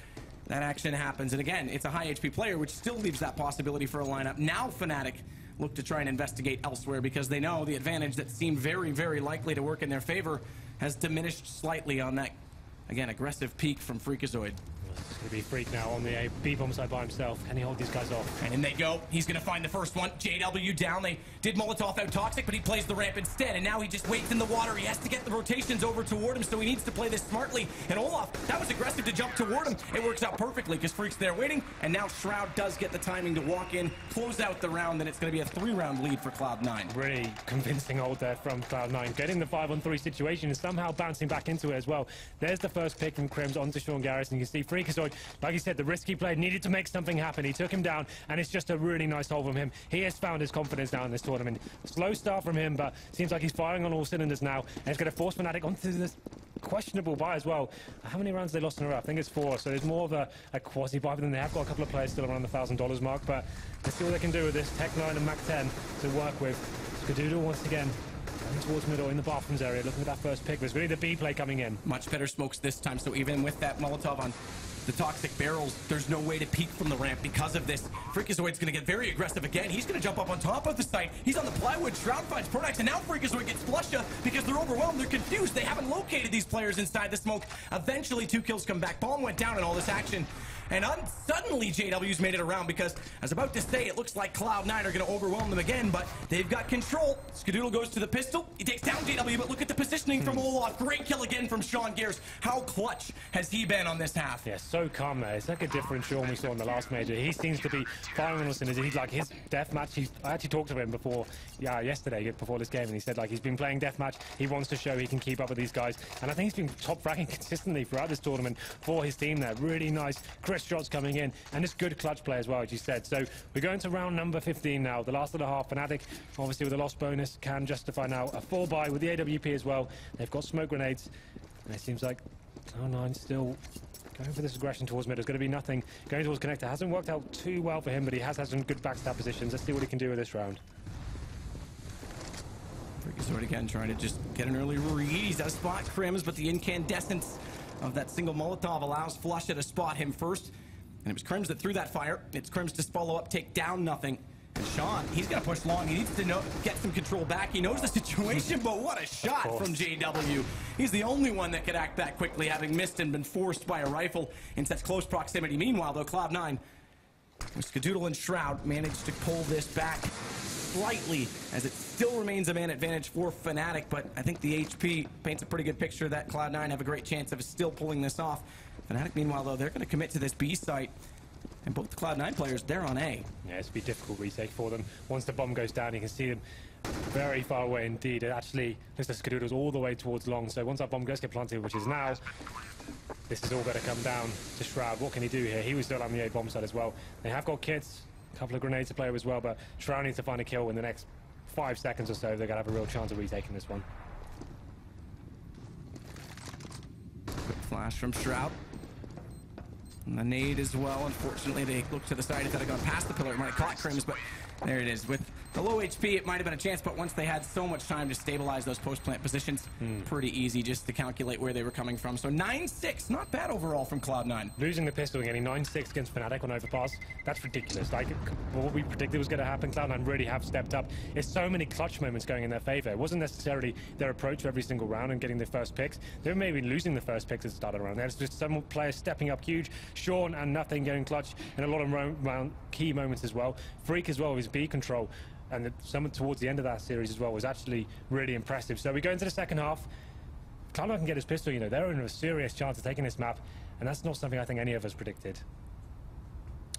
that action happens. And again, it's a high HP player, which still leaves that possibility for a lineup. Now Fnatic look to try and investigate elsewhere because they know the advantage that seemed very, very likely to work in their favor has diminished slightly on that, again, aggressive peak from Freakazoid.
It's going to be Freak now on the B-bomb side by himself. Can he hold these guys off?
And in they go. He's going to find the first one. JW down. They did Molotov out Toxic, but he plays the ramp instead. And now he just waits in the water. He has to get the rotations over toward him, so he needs to play this smartly. And Olaf, that was aggressive to jump toward him. It works out perfectly because Freak's there waiting. And now Shroud does get the timing to walk in, close out the round, and it's going to be a 3-round lead for Cloud9.
Really convincing hold there from Cloud9. Getting the 5-on-3 situation and somehow bouncing back into it as well. There's the first pick from Crims onto Sean Garrison. You can see Freakazoid, like he said, the risky play needed to make something happen. He took him down, and it's just a really nice hold from him. He has found his confidence now in this tournament. Slow start from him, but seems like he's firing on all cylinders now, and it's going to force Fnatic onto this questionable buy as well. How many rounds have they lost in a row? I think it's 4, so there's more of a quasi-buy, but then they have got a couple of players still around the $1,000 mark, but let's see what they can do with this. Tech 9 and Mac 10 to work with. Skadoodle once again going towards middle in the bathrooms area, looking at that first pick. There's really the B play coming in.
Much better smokes this time, so even with that Molotov on the Toxic barrels, there's no way to peek from the ramp because of this. Freakazoid's going to get very aggressive again. He's going to jump up on top of the site. He's on the plywood. Shroud finds Pronax, and now Freakazoid gets Flusha because they're overwhelmed. They're confused. They haven't located these players inside the smoke. Eventually, 2 kills come back. Bomb went down in all this action. And suddenly, JW's made it around because, I was about to say, it looks like Cloud9 are going to overwhelm them again, but they've got control. Skadoodle goes to the pistol. He takes down JW, but look at the positioning from Olaf. Great kill again from Sean Gears. How clutch has he been on this half?
Yeah, so calm there. It's like a different Sean we saw in the last major. He seems to be firing on us, and he's like his deathmatch. I actually talked to him before, yesterday, before this game, and he said like he's been playing deathmatch. He wants to show he can keep up with these guys, and I think he's been top fragging consistently throughout this tournament for his team there. Really nice crisp shots coming in, and it's good clutch play as well, as you said. So we're going to round number 15 now, the last of the half. Fnatic, obviously with a loss bonus, can justify now a 4-buy with the AWP as well. They've got smoke grenades, and it seems like Cloud9 still going for this aggression towards mid. There's going to be nothing going towards connector. Hasn't worked out too well for him, but he has had some good backstab positions. Let's see what he can do with this round.
Freakazoid again trying to just get an early read. He's out of spot Crims, but the incandescence of that single Molotov allows Flusha to spot him first. And it was Crims that threw that fire. It's Crims to follow up, take down nothing. And Sean, he's going to push long. He needs to get some control back. He knows the situation, but what a shot from JW. He's the only one that could act that quickly, having missed and been forced by a rifle in such close proximity. Meanwhile, though, Cloud9, with Skadoodle and Shroud, managed to pull this back slightly, as it still remains a man advantage for Fnatic, but I think the HP paints a pretty good picture that Cloud9 have a great chance of still pulling this off. Fnatic, meanwhile, though, they're going to commit to this B site. And both the Cloud9 players, they're on A.
Yeah, it's going to be a difficult retake for them. Once the bomb goes down, you can see them very far away indeed. It actually looks like Skadoodle's all the way towards long. So once that bomb goes get planted, which is now, This is all going to come down to Shroud. What can he do here? He was still on the A bomb side as well. They have got kits, a couple of grenades to play with as well, but Shroud needs to find a kill in the next 5 seconds or so. They're going to have a real chance of retaking this one.
Quick flash from Shroud. And the nade as well. Unfortunately, they looked to the side. If that had gone past the pillar, it might have caught Crims, but there it is. With the low HP, it might have been a chance, but once they had so much time to stabilize those post-plant positions, pretty easy just to calculate where they were coming from. So 9-6, not bad overall from Cloud9.
Losing the pistol and getting 9-6 against Fnatic on overpass, that's ridiculous. Like, what we predicted was going to happen, Cloud9 really have stepped up. There's so many clutch moments going in their favor. It wasn't necessarily their approach every single round and getting the first picks. They were maybe losing the first picks at the start of the round. There's just some players stepping up huge. Sean and Nothing getting clutch in a lot of key moments as well. Freak as well with his B control. And some towards the end of that series as well was actually really impressive. So we go into the second half. Cloud9 can get his pistol, you know, they're in a serious chance of taking this map, and that's not something I think any of us predicted.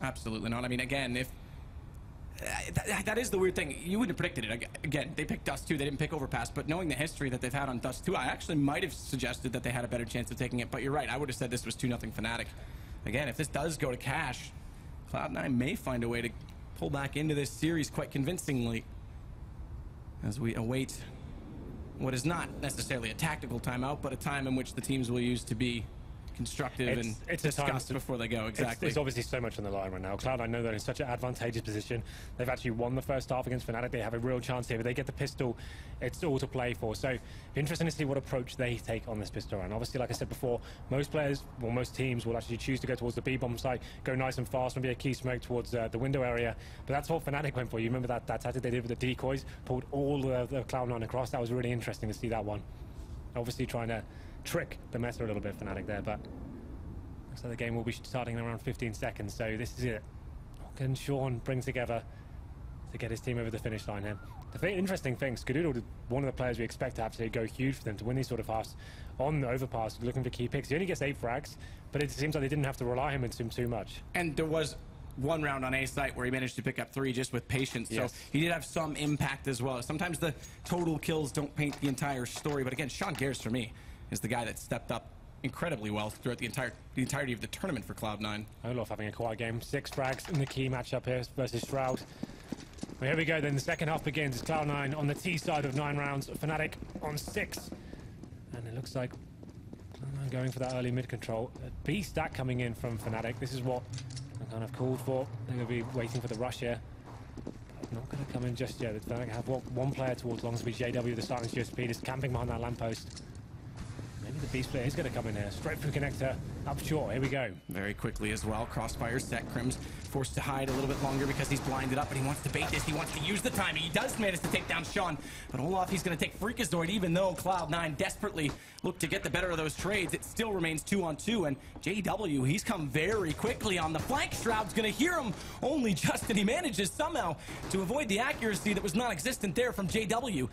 Absolutely not. I mean, again, if that is the weird thing. You wouldn't have predicted it. Again, they picked Dust 2, they didn't pick Overpass, but knowing the history that they've had on Dust 2, I actually might have suggested that they had a better chance of taking it, but you're right, I would have said this was 2-0 Fnatic. Again, if this does go to cash, Cloud9 may find a way to pull back into this series quite convincingly as we await what is not necessarily a tactical timeout, but a time in which the teams will use to be constructive and discuss before they go. Exactly.
It's obviously so much on the line right now. Cloud9 know they're in such an advantageous position. They've actually won the first half against Fnatic. They have a real chance here, but they get the pistol. It's all to play for. So, interesting to see what approach they take on this pistol round. Obviously, like I said before, most players, well, most teams will actually choose to go towards the B-bomb site, go nice and fast, maybe a key smoke towards the window area. But that's what Fnatic went for. You remember that tactic they did with the decoys, pulled all the Cloud9 across. That was really interesting to see that one. Obviously, trying to trick the meta a little bit, Fnatic there, but looks like the game will be starting in around 15 seconds, so this is it. What can Sean bring together to get his team over the finish line here? The interesting thing, Skadoodle, one of the players we expect to absolutely go huge for them to win these sort of halves on the overpass, looking for key picks. He only gets 8 frags, but it seems like they didn't have to rely on him too much.
And there was one round on A site where he managed to pick up 3 just with patience,
Yes.
so he did have some impact as well. Sometimes the total kills don't paint the entire story, but again, Sean g0rth, for me, is the guy that stepped up incredibly well throughout the entirety of the tournament for Cloud9.
Olaf having a quiet game. 6 frags in the key matchup here versus Shroud. Well, here we go then. The second half begins. It's Cloud9 on the T side of 9 rounds. Fnatic on 6. And it looks like Cloud9 going for that early mid control. A B stack coming in from Fnatic. This is what I kind of called for. They're going to be waiting for the rush here. But not going to come in just yet. Fnatic have one player towards Longsby. JW, the silenced USP, is camping behind that lamppost. Maybe the beast player is going to come in here. Straight through connector, up short. Here we go.
Very quickly as well. Crossfire set. Crims forced to hide a little bit longer because he's blinded up, but he wants to bait this. He wants to use the timing. He does manage to take down Sean, but Olaf, he's going to take Freakazoid, even though Cloud9 desperately look to get the better of those trades. It still remains 2-on-2, and JW, he's come very quickly on the flank. Shroud's going to hear him only just, and he manages somehow to avoid the accuracy that was non-existent there from JW.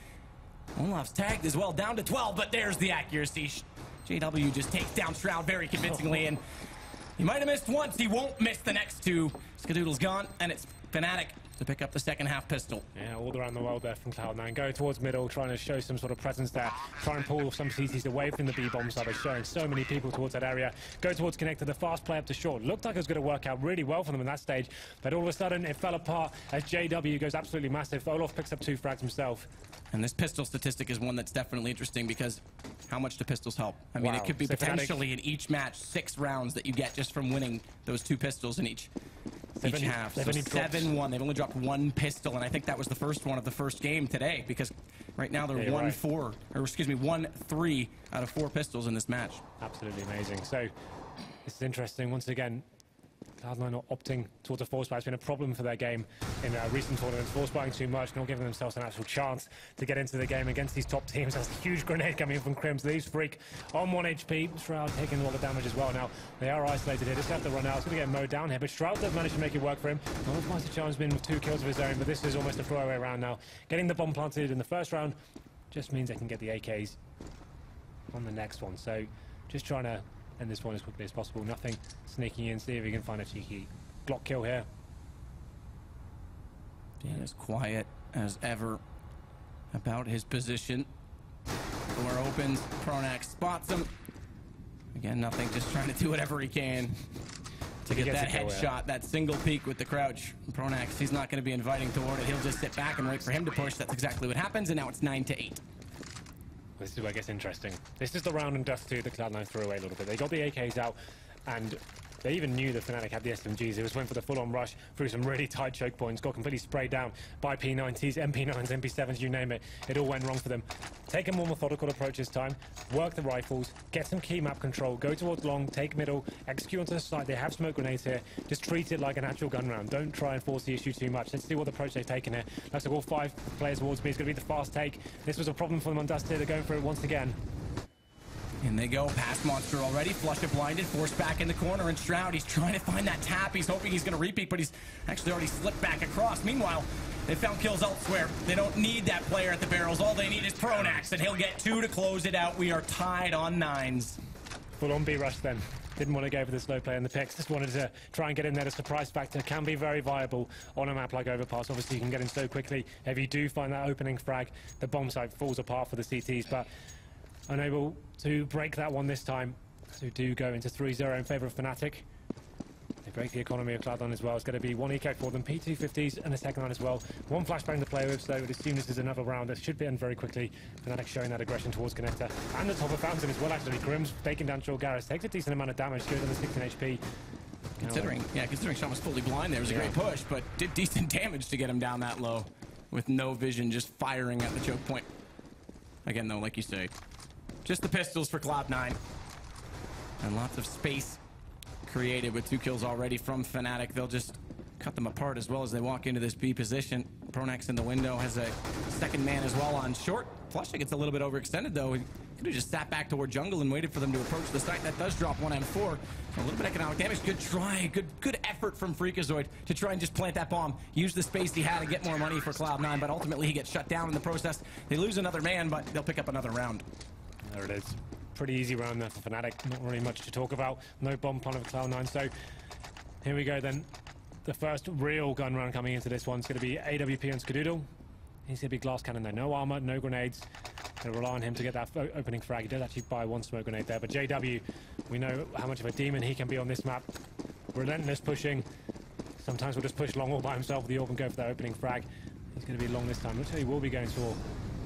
Olaf's tagged as well, down to 12, but there's the accuracy. JW just takes down Shroud very convincingly, and he might have missed once, he won't miss the next 2. Skadoodle's gone, and it's Fnatic to pick up the second half pistol.
Yeah, all around the world there from Cloud9. Going towards middle, trying to show some sort of presence there. Try and pull some CTs away from the B-bomb side. They're showing so many people towards that area. Go towards connector, the fast play up to short. Looked like it was going to work out really well for them in that stage, but all of a sudden it fell apart as JW goes absolutely massive. Olaf picks up 2 frags himself.
And this pistol statistic is one that's definitely interesting because how much do pistols help? I mean, it could be
So
potentially in each match 6 rounds that you get just from winning those 2 pistols in each half. So 7-1. They've only dropped 1 pistol, and I think that was the first one of the first game today because right now they're 1-3 out of 4 pistols in this match.
Absolutely amazing. So this is interesting. Once again, Cloud9 not opting towards a force buy. It's been a problem for their game in recent tournaments. Force buying too much, not giving themselves an actual chance to get into the game against these top teams. That's a huge grenade coming in from Crims. Leaves Freak on 1 HP. Shroud taking a lot of damage as well now. They are isolated here. Just have to run out. It's going to get mowed down here, but Shroud does manage to make it work for him. Otherwise, the challenge has been with 2 kills of his own, but this is almost a throwaway round now. Getting the bomb planted in the first round just means they can get the AKs on the next one. So just trying to end this one as quickly as possible. Nothing sneaking in, see if he can find a cheeky Glock kill here.
Being as quiet as ever about his position. Door opens, Pronax spots him. Again, nothing, just trying to do whatever he can to
He
get
gets
that
a kill,
headshot, that single peek with the crouch. Pronax, he's not going to be inviting toward it. He'll just sit back and wait for him to push. That's exactly what happens, and now it's 9-8.
This is where it gets interesting. This is the round in Dust 2 that Cloud9 threw away a little bit. They got the AKs out, and they even knew that Fnatic had the SMGs. They just went for the full-on rush through some really tight choke points, got completely sprayed down by P90s, MP9s, MP7s, you name it. It all went wrong for them. Take a more methodical approach this time, work the rifles, get some key map control, go towards long, take middle, execute onto the side. They have smoke grenades here. Just treat it like an actual gun round. Don't try and force the issue too much. Let's see what approach they've taken here. Looks like all 5 players towards me. It's going to be the fast take. This was a problem for them on Dust here. They're going for it once again.
And they go past Monster already. Flusha blinded, forced back in the corner, and Shroud, he's trying to find that tap. He's hoping he's going to repeat, but he's actually already slipped back across. Meanwhile, they found kills elsewhere. They don't need that player at the barrels. All they need is Pronax, and he'll get 2 to close it out. We are tied on 9s.
Full on B rush then. Didn't want to go for the slow play in the picks. Just wanted to try and get in there. The surprise factor can be very viable on a map like Overpass. Obviously, you can get in so quickly. If you do find that opening frag, the bomb site falls apart for the CTs, but unable to break that one this time. So do go into 3-0 in favour of Fnatic. They break the economy of Cloud9 as well. It's going to be 1 eco for them, P250s and a second line as well. 1 flashbang to play with, so I would assume this is another round that should be end very quickly. Fnatic showing that aggression towards Connector. And the top of Fountain as well, actually. Grim's taking down g0rth4n, takes a decent amount of damage, goes on the 16 HP.
Considering Sean was fully blind there, it was a great push, but did decent damage to get him down that low with no vision, just firing at the choke point. Again, though, like you say, just the pistols for Cloud9. And lots of space created with 2 kills already from Fnatic. They'll just cut them apart as well as they walk into this B position. Pronax in the window has a second man as well on short. Flusha gets a little bit overextended though. He could have just sat back toward jungle and waited for them to approach the site. That does drop 1 M4. A little bit of economic damage. Good try. Good effort from Freakazoid to try and just plant that bomb. Use the space he had to get more money for Cloud9, but ultimately he gets shut down in the process. They lose another man, but they'll pick up another round.
There it is. Pretty easy round there for Fnatic. Not really much to talk about. No bomb plan of Cloud9. So here we go then. The first real gun round coming into this one's going to be AWP and Skadoodle. He's going to be glass cannon there. No armor, no grenades. They rely on him to get that opening frag. He does actually buy 1 smoke grenade there. But JW, we know how much of a demon he can be on this map. Relentless pushing. Sometimes we'll just push long all by himself with the orb and go for that opening frag. He's going to be long this time. Looks like he will be going for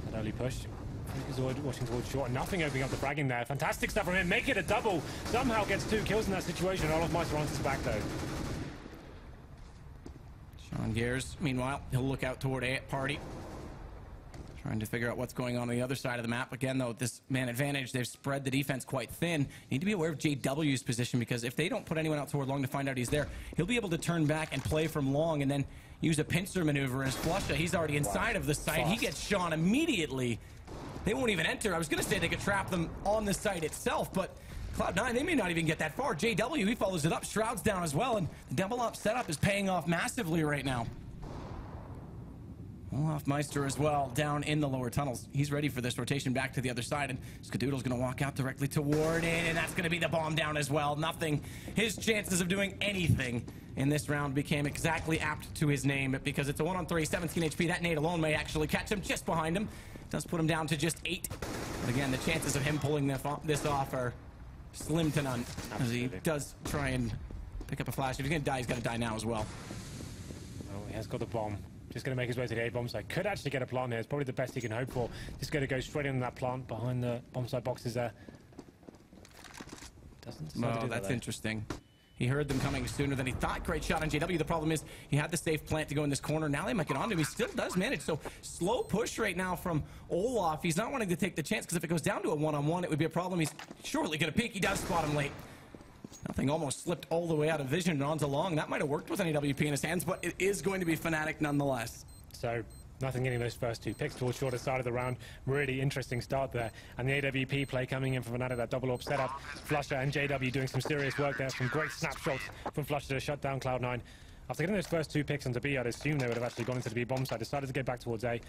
that early push. Freakazoid watching towards short. Nothing opening up the fragging there. Fantastic stuff from him. Make it a double. Somehow gets 2 kills in that situation. All of Meister answers back though.
Sean Gears, meanwhile, he'll look out toward A at party. Trying to figure out what's going on the other side of the map. Again, though, with this man advantage, they've spread the defense quite thin. Need to be aware of JW's position, because if they don't put anyone out toward long to find out he's there, he'll be able to turn back and play from long and then use a pincer maneuver as Flusha. He's already inside of the site.
Fast.
He gets Sean immediately. They won't even enter. I was going to say they could trap them on the site itself, but Cloud9, they may not even get that far. JW, he follows it up. Shroud's down as well, and the double up setup is paying off massively right now. Olaf Meister as well, down in the lower tunnels. He's ready for this rotation back to the other side, and Skadoodle's going to walk out directly toward it, and that's going to be the bomb down as well. Nothing. His chances of doing anything in this round became exactly apt to his name, because it's a 1-on-3, 17 HP. That nade alone may actually catch him just behind him. Does put him down to just 8. But again, the chances of him pulling this off are slim to none. As he does try and pick up a flash. If he's going to die, he's got to die now as well.
Oh, he has got the bomb. Just going to make his way to the A bomb site. Could actually get a plant here. It's probably the best he can hope for. Just going to go straight into that plant behind the bomb site boxes there. Doesn't.
Well, that's interesting. He heard them coming sooner than he thought. Great shot on JW. The problem is he had the safe plant to go in this corner. Now they might get onto him. He still does manage. So slow push right now from Olaf. He's not wanting to take the chance, because if it goes down to a 1-on-1, it would be a problem. He's surely going to peek. He does spot him late. Nothing almost slipped all the way out of vision and onto long. That might have worked with an AWP in his hands, but it is going to be Fnatic nonetheless.
So nothing getting those first 2 picks towards shorter side of the round. Really interesting start there. And the AWP play coming in from Fnatic, that double AWP setup. Flusha and JW doing some serious work there. Some great snapshots from Flusha to shut down Cloud9. After getting those first 2 picks onto B, I'd assume they would have actually gone into the B bomb side. Decided to get back towards A.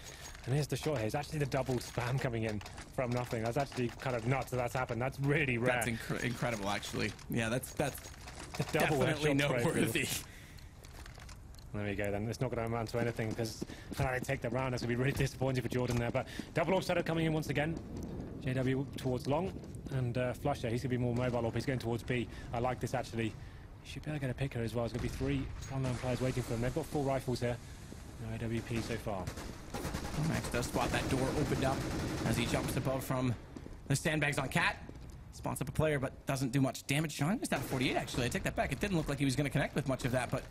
And here's the shot here. It's actually the double spam coming in from nothing. That's actually kind of nuts that that's happened. That's really rare.
That's incredible, actually. Yeah, that's
double
definitely noteworthy.
There we go then. It's not going to amount to anything, because Fnatic take the round. That's going to be really disappointing for Jordan there. But double AWP setup coming in once again. JW towards long, and Flusher, he's going to be more mobile up. He's going towards B. I like this, actually. He should be able to get a picker as well. There's going to be 3 online players waiting for him. They've got 4 rifles here. No AWP so far.
Max does spot that door opened up as he jumps above from the sandbags on Cat. Spots up a player, but doesn't do much damage. Sean is down to 48, actually. I take that back. It didn't look like he was going to connect with much of that, but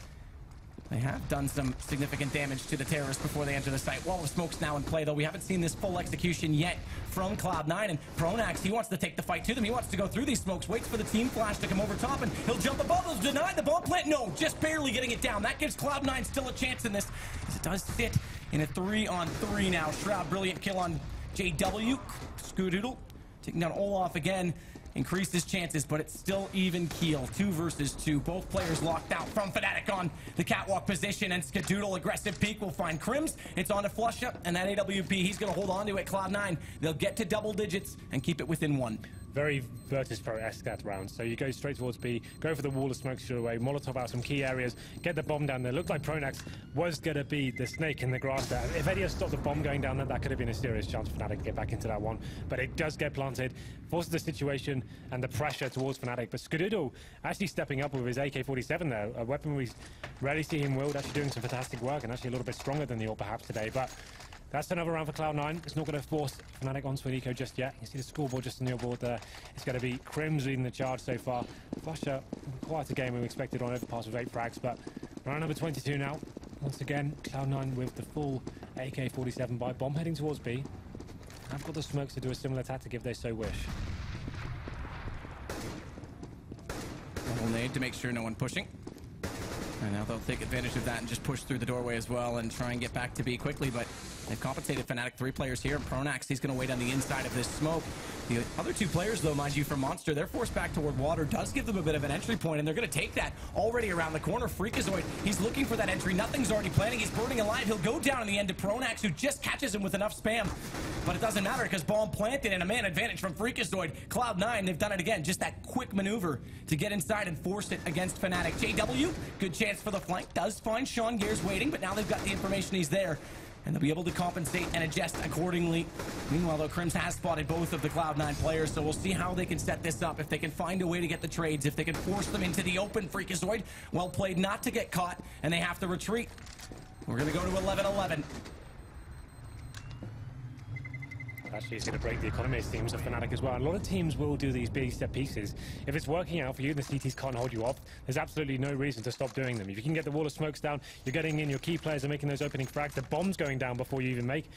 they have done some significant damage to the terrorists before they enter the site. Wall of smoke's now in play, though. We haven't seen this full execution yet from Cloud9. And Pronax, he wants to take the fight to them. He wants to go through these smokes, waits for the team flash to come over top, and he'll jump above. He'll deny the bomb plant. No, just barely getting it down. That gives Cloud9 still a chance in this, as it does sit in a 3-on-3 now. Shroud, brilliant kill on JW. Scoodoodle taking down Olaf again. Increases chances, but it's still even keel. 2 versus 2. Both players locked out from Fnatic on the catwalk position, and Skadoodle aggressive peek will find Crims. It's on to Flusha, and that AWP, he's going to hold on to it. Cloud9, they'll get to double digits and keep it within 1.
Very Virtus Pro-esque that round. So you go straight towards B, go for the wall of smoke straight away, Molotov out some key areas, get the bomb down there. Looked like Pronax was going to be the snake in the grass there. If Eddie had stopped the bomb going down there, that could have been a serious chance for Fnatic to get back into that one. But it does get planted, forces the situation and the pressure towards Fnatic. But Skadoodle actually stepping up with his AK-47 there, a weapon we rarely see him wield, actually doing some fantastic work and actually a little bit stronger than the AWP perhaps today. But that's another round for Cloud9. It's not going to force Fnatic onto an eco just yet. You see the scoreboard just on your board there. It's going to be Crims leading the charge so far. Flusher, quite a game we expected on overpass with 8 frags, but round number 22 now. Once again, Cloud9 with the full AK-47 by bomb heading towards B. I've got the smokes to do a similar tactic if they so wish.
Double nade to make sure no one pushing. And now they'll take advantage of that and just push through the doorway as well and try and get back to B quickly, but they've compensated. Fnatic 3 players here. Pronax, he's going to wait on the inside of this smoke. The other 2 players, though, mind you, from Monster, they're forced back toward water. Does give them a bit of an entry point, and they're going to take that already around the corner. Freakazoid, he's looking for that entry. Nothing's already planning. He's burning alive. He'll go down in the end to Pronax, who just catches him with enough spam. But it doesn't matter because bomb planted and a man advantage from Freakazoid. Cloud9, they've done it again. Just that quick maneuver to get inside and force it against Fnatic. JW, good chance for the flank. Does find Sean Gears waiting, but now they've got the information he's there. And they'll be able to compensate and adjust accordingly. Meanwhile, though, Crims has spotted both of the Cloud9 players, so we'll see how they can set this up. If they can find a way to get the trades, if they can force them into the open. Freakazoid, well played not to get caught, and they have to retreat. We're going to go to 11-11.
Actually, it's going to break the economy, it seems, of Fnatic as well. A lot of teams will do these big set pieces. If it's working out for you and the CTs can't hold you off, there's absolutely no reason to stop doing them. If you can get the wall of smokes down, you're getting in, your key players are making those opening frags, the bomb's going down before you even make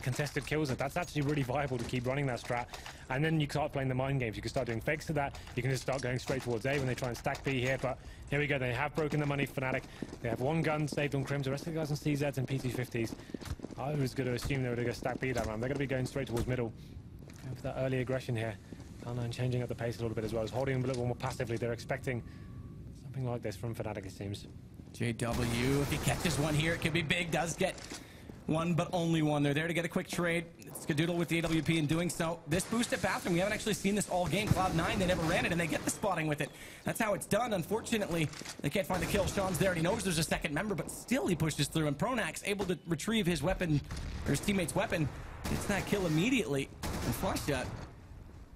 contested kills. That's actually really viable to keep running that strat. And then you start playing the mind games. You can start doing fakes to that. You can just start going straight towards A when they try and stack B here. But here we go. They have broken the money for Fnatic. They have 1 gun saved on Crims. The rest of the guys on CZs and PT50s. I was going to assume they were going to stack B that round. They're going to be going straight towards middle. Going for that early aggression here. Cloud9 changing up the pace a little bit as well. As holding them a little more passively. They're expecting something like this from Fnatic, it seems.
JW, if he catches one here, it could be big. Does get one, but only one. They're there to get a quick trade. Skadoodle with the AWP in doing so. This boost at bathroom, we haven't actually seen this all game. Cloud9, they never ran it, and they get the spotting with it. That's how it's done. Unfortunately, they can't find the kill. Sean's there, and he knows there's a second member, but still he pushes through, and Pronax able to retrieve his weapon, or his teammate's weapon. Gets that kill immediately, and Flusha,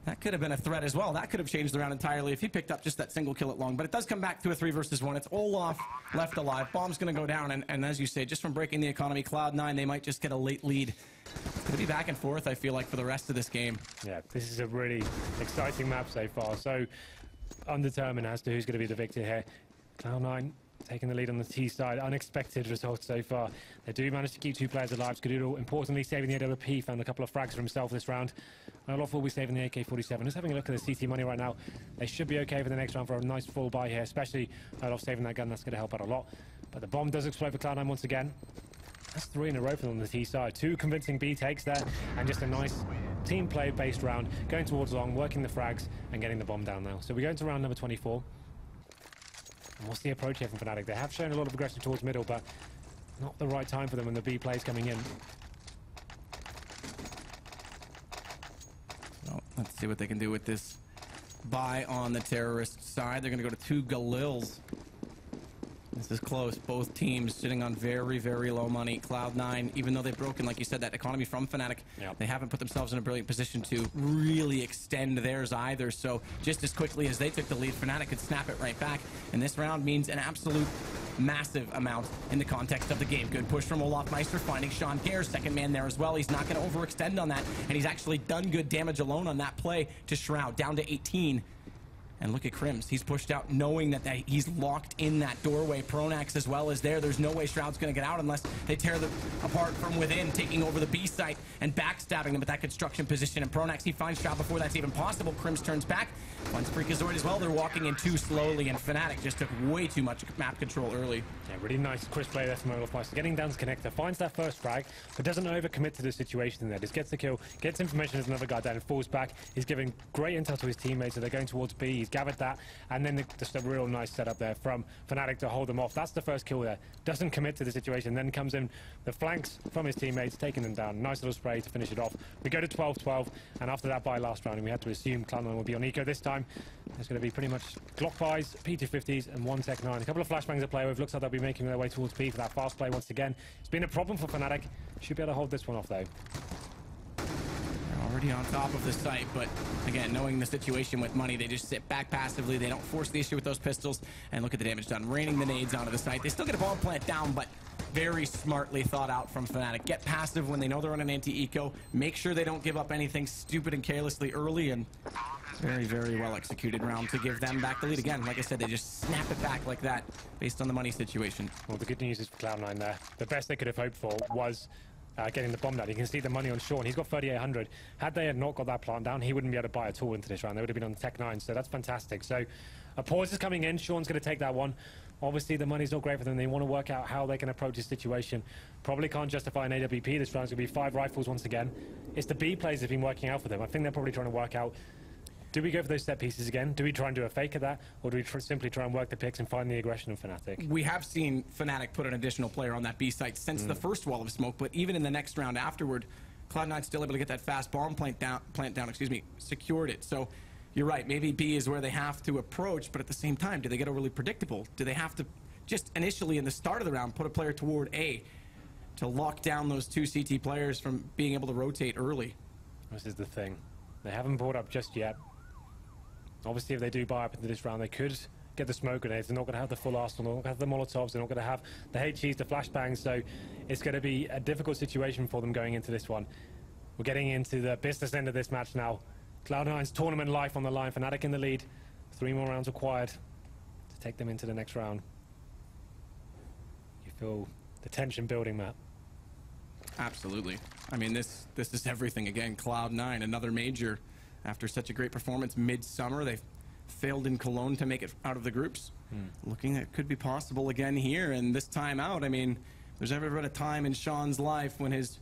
that could have been a threat as well. That could have changed the round entirely if he picked up just that single kill at long. But it does come back to a 3 versus 1. It's Olaf left alive. Bomb's going to go down. And as you say, just from breaking the economy, Cloud9, they might just get a late lead. It's going to be back and forth, I feel like, for the rest of this game.
Yeah, this is a really exciting map so far. So undetermined as to who's going to be the victor here. Cloud9 taking the lead on the T side. Unexpected results so far. They do manage to keep 2 players alive. Skadoodle, importantly, saving the AWP. Found a couple of frags for himself this round. Olaf will be saving the AK-47. Just having a look at the CT money right now. They should be okay for the next round for a nice full buy here, especially Olaf saving that gun. That's going to help out a lot. But the bomb does explode for Cloud9 once again. That's 3 in a row for them on the T side. 2 convincing B takes there, and just a nice team play based round. Going towards long, working the frags, and getting the bomb down now. So we go into round number 24. And what's the approach here from Fnatic? They have shown a lot of aggression towards middle, but not the right time for them when the B play is coming in.
Well, let's see what they can do with this buy on the terrorist side. They're going to go to 2 Galils. This is close. Both teams sitting on very, very low money. Cloud9, even though they've broken, like you said, that economy from Fnatic, they haven't put themselves in a brilliant position to really extend theirs either. So just as quickly as they took the lead, Fnatic could snap it right back. And this round means an absolute massive amount in the context of the game. Good push from Olaf Meister, finding Sean Gare, second man there as well. He's not going to overextend on that, and he's actually done good damage alone on that play to Shroud, down to 18. And look at Crims. He's pushed out knowing that he's locked in that doorway. Pronax as well is there. There's no way Shroud's going to get out unless they tear them apart from within, taking over the B site and backstabbing them at that construction position. And Pronax, he finds Shroud before that's even possible. Crims turns back, finds Freakazoid as well. They're walking in too slowly, and Fnatic just took way too much map control early.
Yeah, really nice crisp play there from Olaf Meister. Getting down to connector, finds that first frag, but doesn't overcommit to the situation there. Just gets the kill, gets information as another guy down, and falls back. He's giving great intel to his teammates, so they're going towards B. He's gathered that, and then just a real nice setup there from Fnatic to hold them off. That's the first kill there. Doesn't commit to the situation, then comes in the flanks from his teammates, taking them down. Nice little spray to finish it off. We go to 12-12, and after that buy last round, and we had to assume Cloud9 will be on eco this time. There's going to be pretty much Glock buys, P250s, and one Tech 9. A couple of flashbangs to play with. Looks like they'll be making their way towards B for that fast play once again. It's been a problem for Fnatic. Should be able to hold this one off, though.
Already on top of the site, but again, knowing the situation with money, they just sit back passively. They don't force the issue with those pistols, and look at the damage done. Raining the nades onto the site. They still get a bomb plant down, but very smartly thought out from Fnatic. Get passive when they know they're on an anti-eco. Make sure they don't give up anything stupid and carelessly early, and very, very well executed round to give them back the lead. Again, like I said, they just snap it back like that based on the money situation.
Well, the good news is for Cloud9 there. The best they could have hoped for was getting the bomb down. You can see the money on Sean. He's got 3,800. Had they not got that plant down, he wouldn't be able to buy at all into this round. They would have been on the Tech 9, so that's fantastic. So a pause is coming in. Sean's going to take that one. Obviously, the money's not great for them. They want to work out how they can approach this situation. Probably can't justify an AWP. This round's going to be 5 rifles once again. It's the B plays that have been working out for them. I think they're probably trying to work out, do we go for those set pieces again? Do we try and do a fake of that? Or do we simply try and work the picks and find the aggression of Fnatic?
We have seen Fnatic put an additional player on that B site since the first wall of smoke, but even in the next round afterward, Cloud9 still able to get that fast bomb plant down, secured it. So you're right, maybe B is where they have to approach, but at the same time, do they get overly predictable? Do they have to just initially in the start of the round put a player toward A to lock down those two CT players from being able to rotate early?
This is the thing. They haven't brought up just yet. Obviously, if they do buy up into this round, they could get the smoke grenades. They're not going to have the full arsenal. They're not going to have the Molotovs. They're not going to have the HEs, the flashbangs. So it's going to be a difficult situation for them going into this one. We're getting into the business end of this match now. Cloud9's tournament life on the line. Fnatic in the lead. 3 more rounds required to take them into the next round. You feel the tension building, Matt?
Absolutely. I mean, this is everything. Again, Cloud9, another major. After such a great performance mid-summer, they failed in Cologne to make it out of the groups. Looking at it could be possible again here, and this time out, I mean, there's ever been a time in Sean's life when his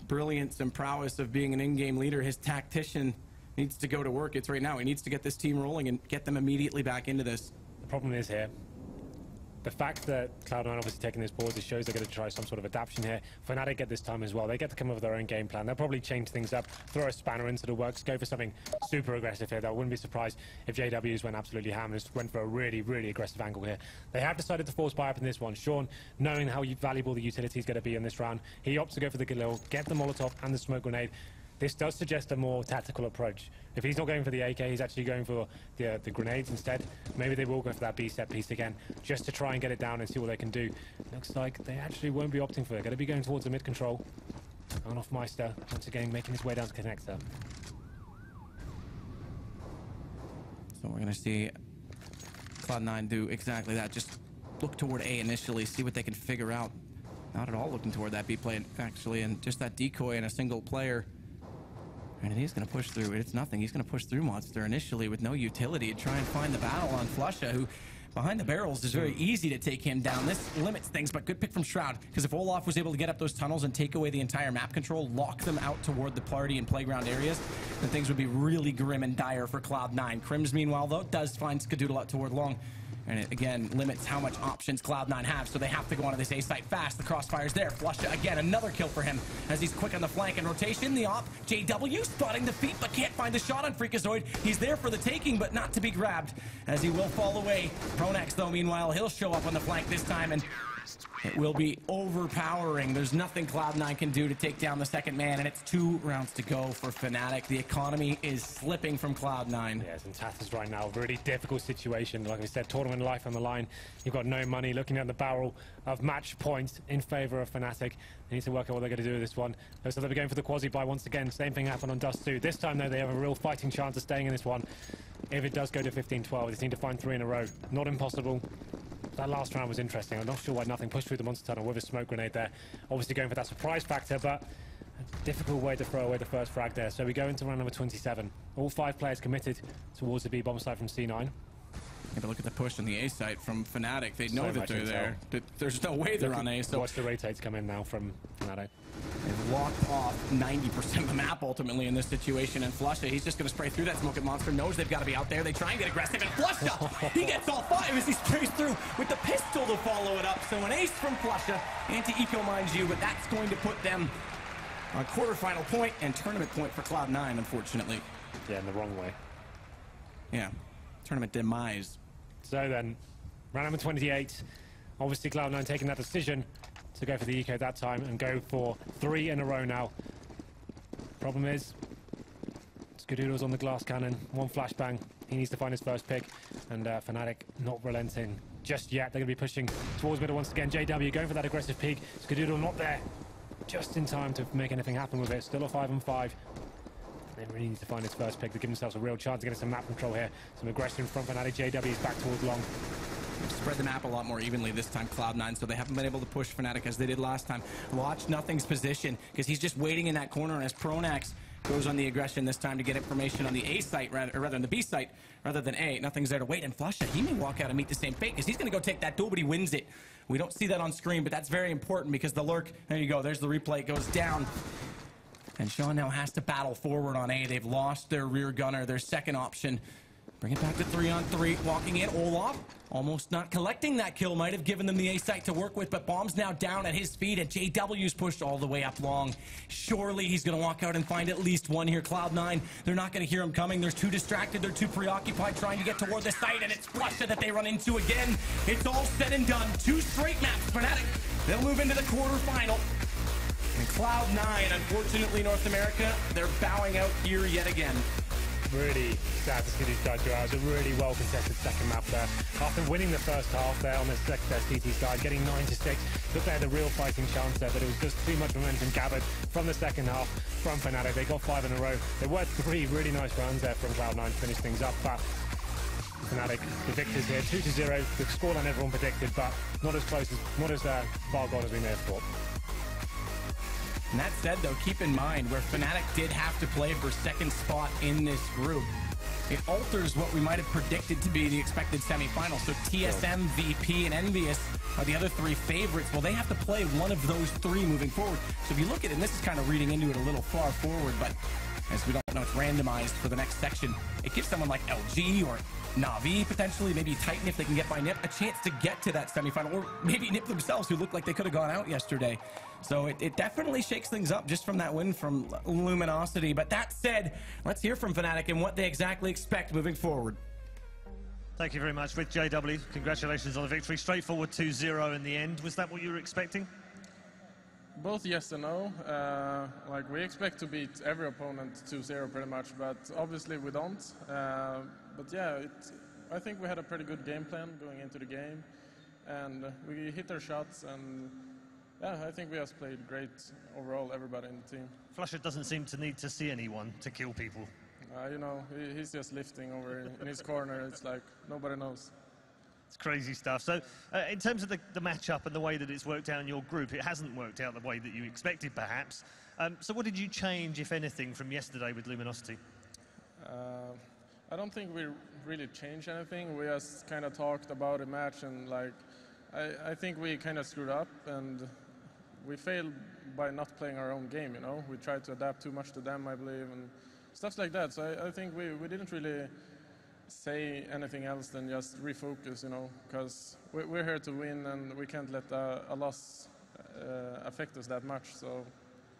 brilliance and prowess of being an in-game leader, his tactician, needs to go to work. It's right now. He needs to get this team rolling and get them immediately back into this.
The problem is here, the fact that Cloud9 obviously taking this pause, it shows they're going to try some sort of adaptation here. Fnatic get this time as well. They get to come up with their own game plan. They'll probably change things up, throw a spanner into the works, go for something super aggressive here. I wouldn't be surprised if JWs went absolutely ham and just went for a really, really aggressive angle here. They have decided to force buy up in this one. Sean, knowing how valuable the utility is going to be in this round, he opts to go for the Galil, get the Molotov and the smoke grenade. This does suggest a more tactical approach. If he's not going for the AK, he's actually going for the grenades instead. Maybe they will go for that B set piece again, just to try and get it down and see what they can do. Looks like they actually won't be opting for it. Going to be going towards the mid control. Olaf Meister, once again, making his way down to connector.
So we're going to see Cloud9 do exactly that. Just look toward A initially, see what they can figure out. Not at all looking toward that B play, actually, and just that decoy and a single player. And he's going to push through it. It's nothing. He's going to push through Monster initially with no utility to try and find the battle on Flusha, who behind the barrels is very easy to take him down. This limits things, but good pick from Shroud, because if Olaf was able to get up those tunnels and take away the entire map control, lock them out toward the party and playground areas, then things would be really grim and dire for Cloud9. Crims, meanwhile, though, does find Skadoodle out toward long. And it, again, limits how much options Cloud9 have, so they have to go onto this A site fast. The crossfire's there. Flusha, again, another kill for him as he's quick on the flank and rotation. The op, JW spotting the feet, but can't find the shot on Freakazoid. He's there for the taking, but not to be grabbed, as he will fall away. Pronax, though, meanwhile, he'll show up on the flank this time, and it will be overpowering. There's nothing Cloud9 can do to take down the second man, and it's 2 rounds to go for Fnatic. The economy is slipping from Cloud9.
Yes, and Tathers right now, a really difficult situation. Like we said, tournament life on the line. You've got no money, looking at the barrel of match points in favor of Fnatic. They need to work out what they're going to do with this one. Looks like they'll be going for the quasi-buy once again. Same thing happened on Dust 2. This time, though, they have a real fighting chance of staying in this one. If it does go to 15-12, they just need to find 3 in a row. Not impossible. That last round was interesting. I'm not sure why nothing pushed through the monster tunnel with a smoke grenade there. Obviously going for that surprise factor, but a difficult way to throw away the first frag there. So we go into round number 27. All 5 players committed towards the B-bomb side from C9.
Have a look at the push on the A site from Fnatic. They know
So
that
much
they're
intel.
there. There's no way they're on A, so
Watch the rotates come in now from Fnatic.
they've locked off 90% of the map ultimately in this situation. And Flusha, he's just going to spray through that smoke at Monster. Knows they've got to be out there. They try and get aggressive. And Flusha, he gets all 5 as he sprays through with the pistol to follow it up. So an ace from Flusha. Anti-eco, mind you, but that's going to put them on quarterfinal point and tournament point for Cloud9, unfortunately.
Yeah, in the wrong way.
Yeah, tournament demise.
So then, round number 28. Obviously Cloud9 taking that decision to go for the eco that time and go for 3 in a row now. Problem is, Skadoodle's on the glass cannon, 1 flashbang. He needs to find his first pick, and Fnatic not relenting just yet. They're going to be pushing towards middle once again. JW going for that aggressive peek. Skadoodle not there, just in time to make anything happen with it. Still a 5-on-5. They really need to find his first pick to give themselves a real chance of getting some map control here. Some aggression from Fnatic. JW is back towards long.
Spread the map a lot more evenly this time, Cloud9, so they haven't been able to push Fnatic as they did last time. Watch Nothing's position, because he's just waiting in that corner, and as Pronax goes on the aggression this time to get information on the A site, or rather on the B site, rather than A. Nothing's there to wait, and Flusha, he may walk out and meet the same fate, because he's going to go take that duel, but he wins it. We don't see that on screen, but that's very important, because the lurk, there you go, there's the replay, it goes down. And Sean now has to battle forward on A. They've lost their rear gunner, their second option. Bring it back to 3-on-3, walking in. Olaf almost not collecting that kill. Might have given them the A site to work with, but Bomb's now down at his feet, and JW's pushed all the way up long. Surely he's going to walk out and find at least 1 here. Cloud9, they're not going to hear him coming. They're too distracted. They're too preoccupied trying to get toward the site, and it's Flusha that they run into again. It's all said and done. 2 straight maps. Fnatic, they'll move into the quarterfinal. And Cloud9, unfortunately, North America, they're bowing out here yet again.
Really sad to see these guys go out. It was a really well contested second map there. After winning the first half there on the CT side, getting 9-6, looked like they had a real fighting chance there, but it was just too much momentum gathered from the second half from Fnatic. They got 5 in a row. There were 3 really nice runs there from Cloud9 to finish things up, but Fnatic, the victors here, 2-0. The scoreline everyone predicted, but not as close as, not as far gone as we may have thought.
And that said, though, keep in mind where Fnatic did have to play for second spot in this group. It alters what we might have predicted to be the expected semifinal. So TSM, VP, and Envious are the other 3 favorites. Well, they have to play one of those 3 moving forward. So if you look at it, and this is kind of reading into it a little far forward, but as we don't know, it's randomized for the next section. It gives someone like LG or Na'Vi, potentially, maybe Titan if they can get by NiP, a chance to get to that semifinal, or maybe NiP themselves, who looked like they could have gone out yesterday. So it definitely shakes things up just from that win from Luminosity. But that said, let's hear from Fnatic and what they exactly expect moving forward.
Thank you very much, with JW. Congratulations on the victory. Straightforward 2-0 in the end. Was that what you were expecting?
Both yes and no. Like, we expect to beat every opponent 2-0 pretty much, but obviously we don't. But yeah, I think we had a pretty good game plan going into the game, and we hit our shots, and yeah, I think we have played great overall, everybody in the team.
Flusha doesn't seem to need to see anyone to kill people.
You know, he's just lifting over in his corner. It's like nobody knows.
It's crazy stuff. So, in terms of the matchup and the way that it's worked out in your group, it hasn't worked out the way that you expected, perhaps. So what did you change, if anything, from yesterday with Luminosity?
I don't think we really changed anything. We just kind of talked about a match, and like, I think we kind of screwed up, and we failed by not playing our own game, you know? We tried to adapt too much to them, I believe, and stuff like that. So I think we didn't really say anything else than just refocus, you know, because we're here to win and we can't let a loss affect us that much. So,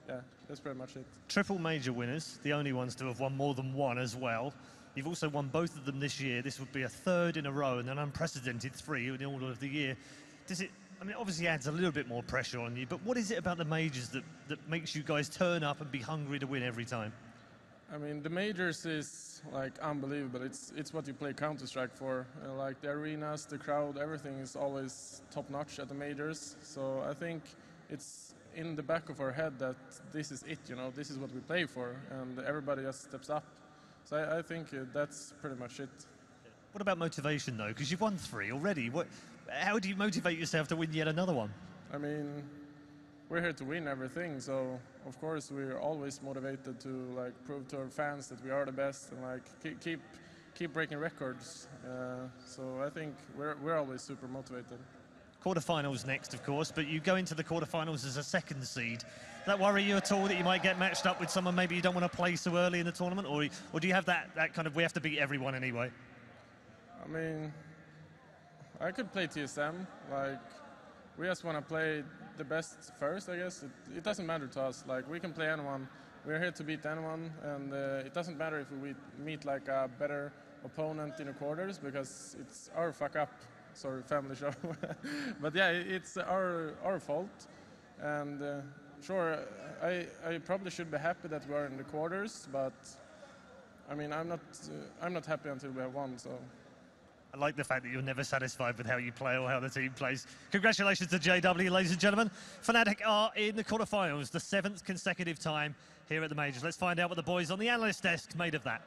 yeah, that's pretty much it.
Triple major winners, the only ones to have won more than one as well. You've also won both of them this year. This would be a third in a row and an unprecedented 3 in all of the year. Does it, I mean, it obviously adds a little bit more pressure on you, but what is it about the majors that makes you guys turn up and be hungry to win every time?
I mean, the majors is like unbelievable. It's what you play Counter-Strike for. Like the arenas, the crowd, everything is always top-notch at the majors. So I think it's in the back of our head that this is it, you know, this is what we play for, and everybody just steps up. So I think that's pretty much it.
What about motivation, though? Because you've won 3 already. How do you motivate yourself to win yet another one?
I mean, we're here to win everything, so of course we're always motivated to like prove to our fans that we are the best and like keep breaking records. So I think we're always super motivated.
Quarterfinals next, of course, but you go into the quarterfinals as a second seed. Does that worry you at all that you might get matched up with someone maybe you don't want to play so early in the tournament, or do you have that kind of we have to beat everyone anyway?
I mean, I could play TSM. Like, we just want to play the best first, I guess. It doesn't matter to us. Like, we can play anyone. We're here to beat anyone, and it doesn't matter if we meet like a better opponent in the quarters because it's our fuck up. Sorry, family show. But yeah, it's our fault. And sure, I probably should be happy that we are in the quarters, but I mean, I'm not happy until we have won. So.
I like the fact that you're never satisfied with how you play or how the team plays. Congratulations to JW, ladies and gentlemen. Fnatic are in the quarterfinals, the 7th consecutive time here at the majors. Let's find out what the boys on the analyst desk made of that.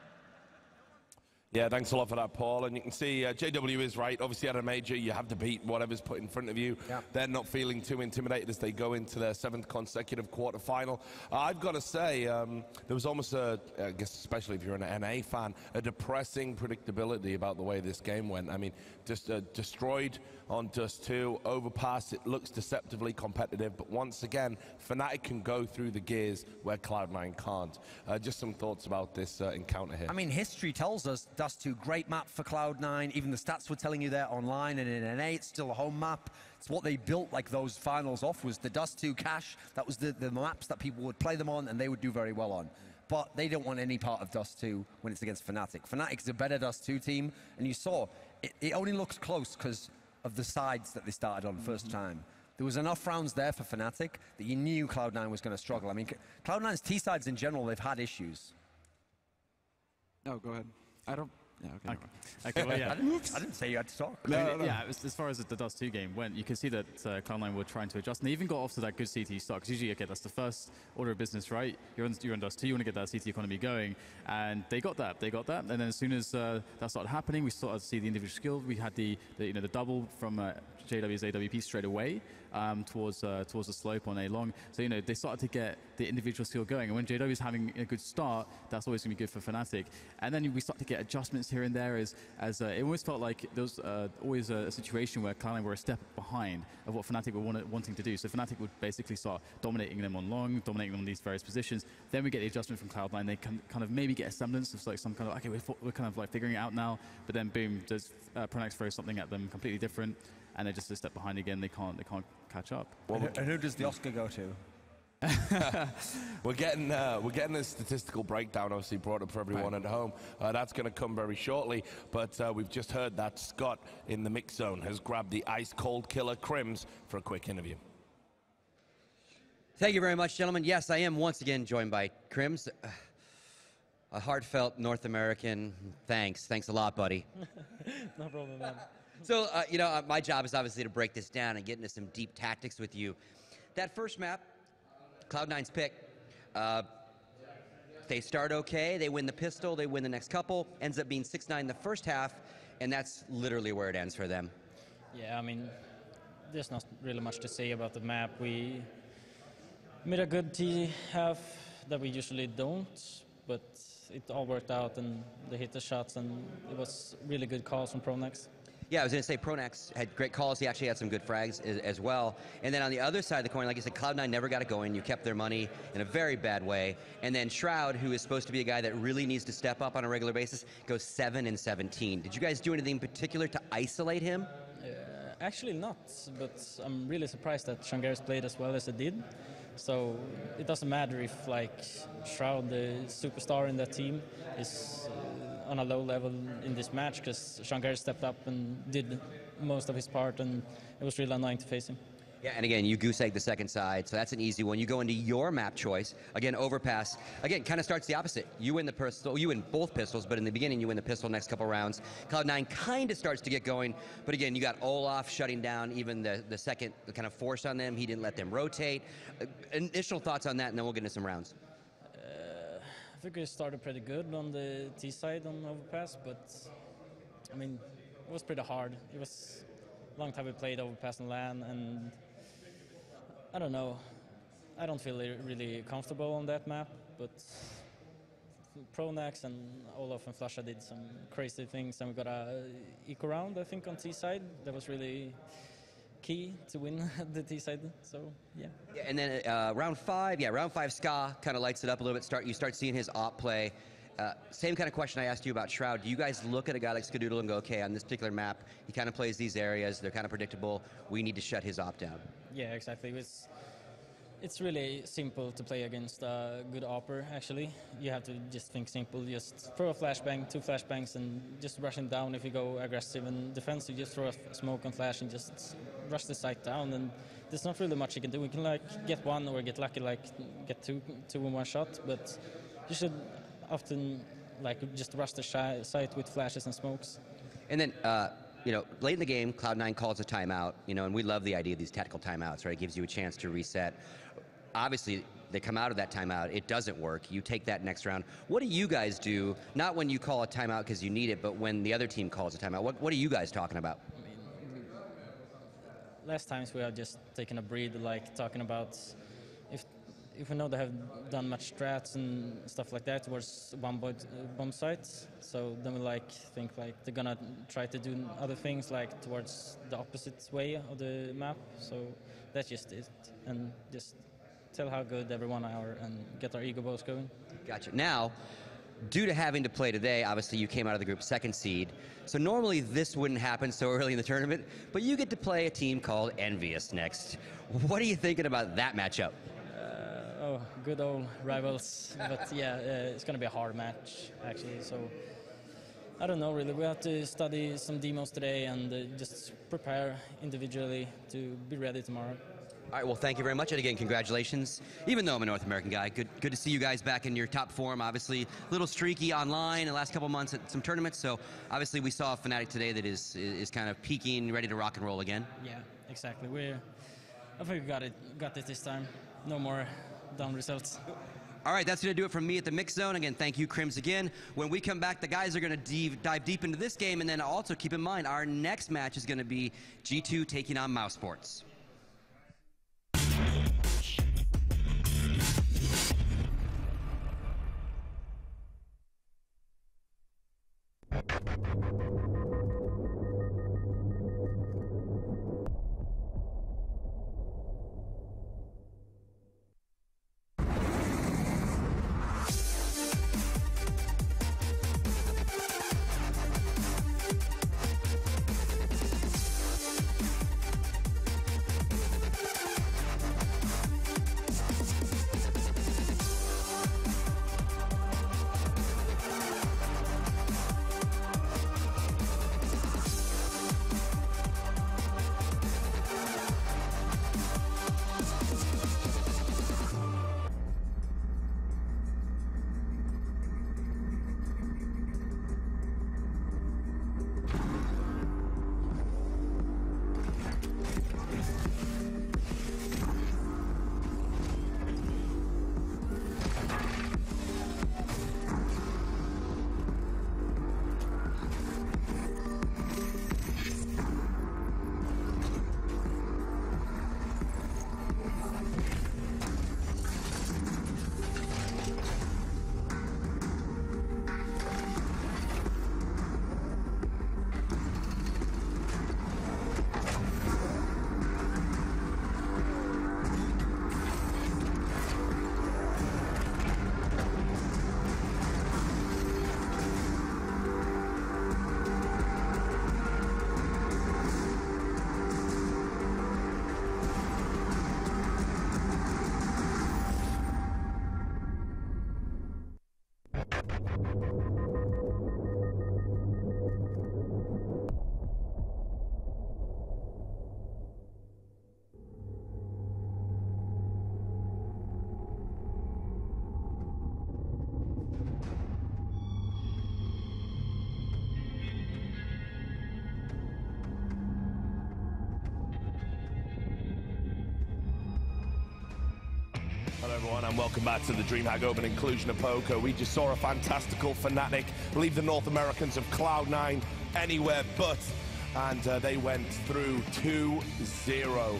Yeah, thanks a lot for that, Paul. And you can see JW is right. Obviously, at a major, you have to beat whatever's put in front of you.
Yeah.
They're not feeling too intimidated as they go into their 7th consecutive quarterfinal. I've got to say, there was almost a, I guess especially if you're an NA fan, a depressing predictability about the way this game went. I mean, just destroyed on Dust 2, overpass. It looks deceptively competitive, but once again, Fnatic can go through the gears where Cloud9 can't. Just some thoughts about this encounter here.
I mean, history tells us Dust 2, great map for Cloud9. Even the stats were telling you that online, and in NA, it's still a home map. It's what they built like those finals off was the Dust 2 cache. That was the maps that people would play them on, and they would do very well on. But they don't want any part of Dust 2 when it's against Fnatic. Fnatic is a better Dust 2 team, and you saw, it only looks close because of the sides that they started on first time. There was enough rounds there for Fnatic that you knew Cloud9 was going to struggle. I mean, Cloud9's T-sides in general, they've had issues.
No, go ahead. I don't... Yeah, okay.
Okay, well, yeah.
I didn't say you had to talk.
No. Yeah, as far as the Dust 2 game went, you can see that Cloud9 were trying to adjust, and they even got off to that good CT start, because usually, okay, that's the first order of business, right? You're on Dust 2, you want to get that CT economy going, and they got that, and then as soon as that started happening, we started to see the individual skill. We had the double from JW's AWP straight away towards the slope on A long. So, they started to get the individual skill going, and when JW is having a good start, that's always going to be good for Fnatic. And then we start to get adjustments here and there as it always felt like there was always a situation where Cloud9 were a step behind of what Fnatic were wanting to do. So Fnatic would basically start dominating them on long, dominating them on these various positions. Then we get the adjustment from Cloud9. They can kind of maybe get a semblance of like some kind of, okay, we're kind of like figuring it out now. But then boom, does Pronax throw something at them completely different, and they're just a step behind again. They can't catch up.
And who does the Oscar go to?
We're getting a statistical breakdown, obviously brought up for everyone at home. That's going to come very shortly, but we've just heard that Scott in the mix zone has grabbed the ice cold killer Crims for a quick interview.
Thank you very much, gentlemen. Yes, I am once again joined by Crims. A heartfelt North American thanks. Thanks a lot, buddy.
No problem, man.
So, my job is obviously to break this down and get into some deep tactics with you. That first map, Cloud9's pick, they start okay, they win the pistol, they win the next couple, ends up being 6-9 the first half, and that's literally where it ends for them.
Yeah, I mean, there's not really much to say about the map. We made a good T half that we usually don't, but it all worked out and they hit the shots, and it was really good calls from Pronax.
Yeah, I was going to say Pronax had great calls. He actually had some good frags as well. And then on the other side of the coin, like you said, Cloud9 never got it going. You kept their money in a very bad way. And then Shroud, who is supposed to be a guy that really needs to step up on a regular basis, goes 7-17. Did you guys do anything in particular to isolate him?
Actually not, but I'm really surprised that Shanghai's played as well as it did. So it doesn't matter if like Shroud, the superstar in that team, is on a low level in this match, because Shanghai stepped up and did most of his part, and it was really annoying to face him.
Yeah, and again, you goose egg the second side, so that's an easy one. You go into your map choice. Again, overpass. Again, kind of starts the opposite. You win the pistol, you win both pistols, but in the beginning you win the pistol next couple rounds. Cloud9 kind of starts to get going, but again, you got Olaf shutting down even the second kind of force on them. He didn't let them rotate. Initial thoughts on that, and then we'll get into some rounds.
I think we started pretty good on the T side on overpass, but I mean, it was pretty hard. It was a long time we played overpass and LAN, and I don't know. I don't feel really comfortable on that map, but Pronax and Olaf and Flasha did some crazy things, and we got a eco round, I think, on T side. That was really key to win the T side. So yeah.
Yeah, and then round 5, Ska kind of lights it up a little bit. You start seeing his op play. Same kind of question I asked you about Shroud. Do you guys look at a guy like Skadoodle and go, okay, on this particular map, he kind of plays these areas, they're kind of predictable, we need to shut his op down?
Yeah, exactly. It's really simple to play against a good opper, actually. You have to just think simple. Just throw a flashbang, 2 flashbangs, and just rush him down. If you go aggressive and defensive, just throw a smoke and flash and just rush the site down. And there's not really much you can do. We can like get one or get lucky, like get two in one shot. But you should often like just rush the site with flashes and smokes.
And then, you know, late in the game, Cloud9 calls a timeout, you know, and we love the idea of these tactical timeouts, right? It gives you a chance to reset. Obviously, they come out of that timeout, it doesn't work. You take that next round. What do you guys do, not when you call a timeout because you need it, but when the other team calls a timeout? What are you guys talking about?
Last times we have just taken a breathe, like talking about if we know they have done much strats and stuff like that towards bomb sites, so then we like think like they're gonna try to do other things like towards the opposite way of the map. So that's just it, and just tell how good everyone are and get our ego bows going.
Gotcha. Now, due to having to play today, obviously you came out of the group 2nd seed, so normally this wouldn't happen so early in the tournament, but you get to play a team called Envious next. What are you thinking about that matchup?
Oh, good old rivals. But yeah, it's going to be a hard match, actually. So I don't know, really. We have to study some demos today and just prepare individually to be ready tomorrow.
All right, well, thank you very much. And again, congratulations. Even though I'm a North American guy, good to see you guys back in your top form. Obviously, a little streaky online the last couple months at some tournaments. So obviously, we saw a Fnatic today that is kind of peaking, ready to rock and roll again.
Yeah, exactly. I think we got it this time. No more down results.
All right, that's going to do it from me at the Mix Zone. Again, thank you, Crims, again. When we come back, the guys are going to dive deep into this game, and then also keep in mind, our next match is going to be G2 taking on Mouse Sports.
everyone, and welcome back to the DreamHack Open Inclusion of Poker. We just saw a fantastical Fnatic leave the North Americans of Cloud9 anywhere but, and they went through 2-0.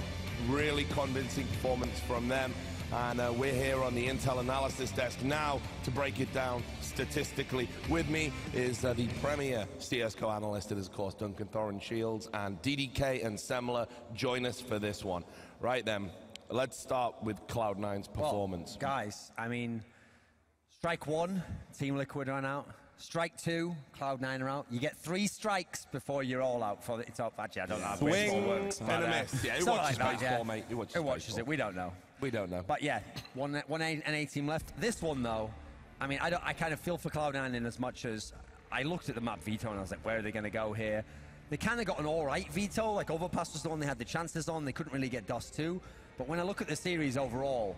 Really convincing performance from them, and we're here on the Intel Analysis Desk now to break it down statistically. With me is the premier CSGO analyst. It is, of course, Duncan Thorin Shields, and DDK and Semler join us for this one. Right then. Let's start with Cloud9's performance.
Well, guys, I mean, strike 1, Team Liquid run out. Strike 2, Cloud9 are out. You get 3 strikes before you're all out for the top. Actually, I don't know how baseball works.
And a miss. Yeah, who watches baseball, mate?
Who watches it? We don't know.
We don't know.
But yeah, one NA team left. This one, though, I mean, I kind of feel for Cloud9 in as much as I looked at the map veto and I was like, where are they going to go here? They kind of got an all-right veto. Like, Overpass was the one they had the chances on. They couldn't really get Dust 2. But when I look at the series overall,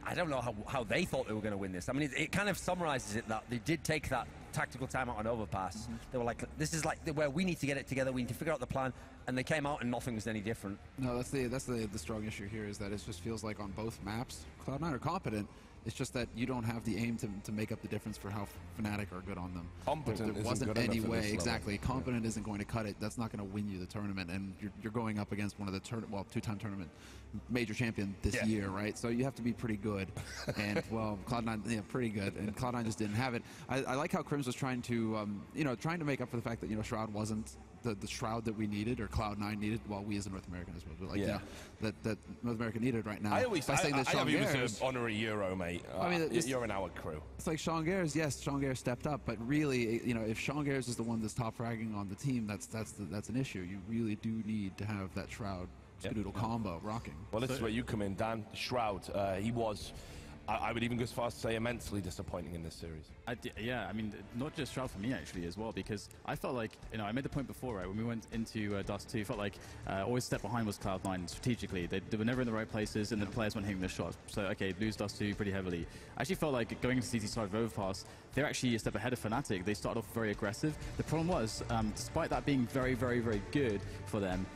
I don't know how they thought they were going to win this. I mean, it kind of summarizes it that they did take that tactical timeout on Overpass. They were like, this is like where we need to get it together. We need to figure out the plan. And they came out and nothing was any different.
No, that's the strong issue here, is that it just feels like on both maps, Cloud9 are competent. It's just that you don't have the aim to make up the difference for how Fnatic are good on them.
Competent
there wasn't
isn't good
any
enough
way,
for this
exactly.
level.
Competent isn't going to cut it. That's not going to win you the tournament, and you're going up against one of the two-time tournament major champion this year, right? So you have to be pretty good, and well, Cloud9, yeah, pretty good, and Cloud9 just didn't have it. I like how Crims was trying to, trying to make up for the fact that Shroud wasn't the Shroud that we needed, or Cloud9 needed, well, we as a North American as well, but like, that North America needed right now.
I always
by saying that
I
Sean
have you as
Gares,
an honorary Euro, mate.
I mean,
you're in our crew.
It's like Sean Gares, yes, Sean Gares stepped up, but really, if Sean Gares is the one that's top fragging on the team, that's an issue. You really do need to have that Shroud Skadoodle combo rocking.
Well, this is where you come in, Dan. Shroud, he was, I would even go as far as to say, immensely disappointing in this series.
Yeah, I mean, not just Shroud for me, actually, as well, because I felt like, I made the point before, right, when we went into Dust 2, felt like always step behind was Cloud9 strategically. They were never in the right places, and the players weren't hitting their shots. So, okay, lose Dust 2 pretty heavily. I actually felt like going into CT side of Overpass, they're actually a step ahead of Fnatic. They started off very aggressive. The problem was, despite that being very, very, very good for them,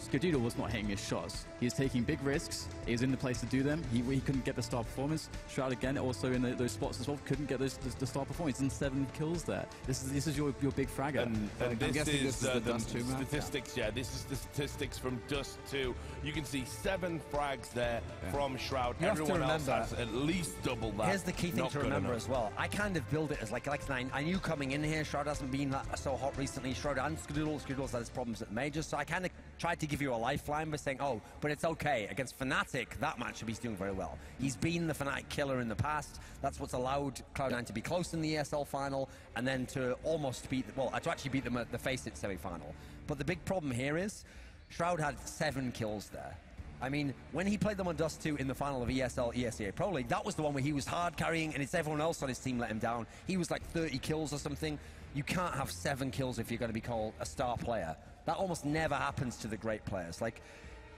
Skadoodle was not hitting his shots. He was taking big risks. He was in the place to do them. He couldn't get the star performance. Shroud again, also in those spots as well, couldn't get the star performance. And 7 kills there. This is your big fragger.
And
this is the Dust 2 map.
Statistics. Yeah, this is the statistics from Dust 2. You can see 7 frags there from Shroud.
You
Everyone
have to
else
remember,
has at least double that.
Here's the key thing
Not
to
good
remember
enough.
as well. I kind of build it as like I knew coming in here, Shroud hasn't been so hot recently. Shroud and Skadoodle's had his problems at the majors, so I kind of tried to give you a lifeline by saying, oh, but it's okay. Against Fnatic, that matchup he's doing very well. He's been the Fnatic killer in the past. That's what's allowed Cloud9 to be close in the ESL final, and then to almost beat, to actually beat them at the Face-It semi-final. But the big problem here is, Shroud had 7 kills there. I mean, when he played them on Dust 2 in the final of ESEA Pro League, that was the one where he was hard carrying, and it's everyone else on his team let him down. He was like 30 kills or something. You can't have 7 kills if you're going to be called a star player. That almost never happens to the great players. Like,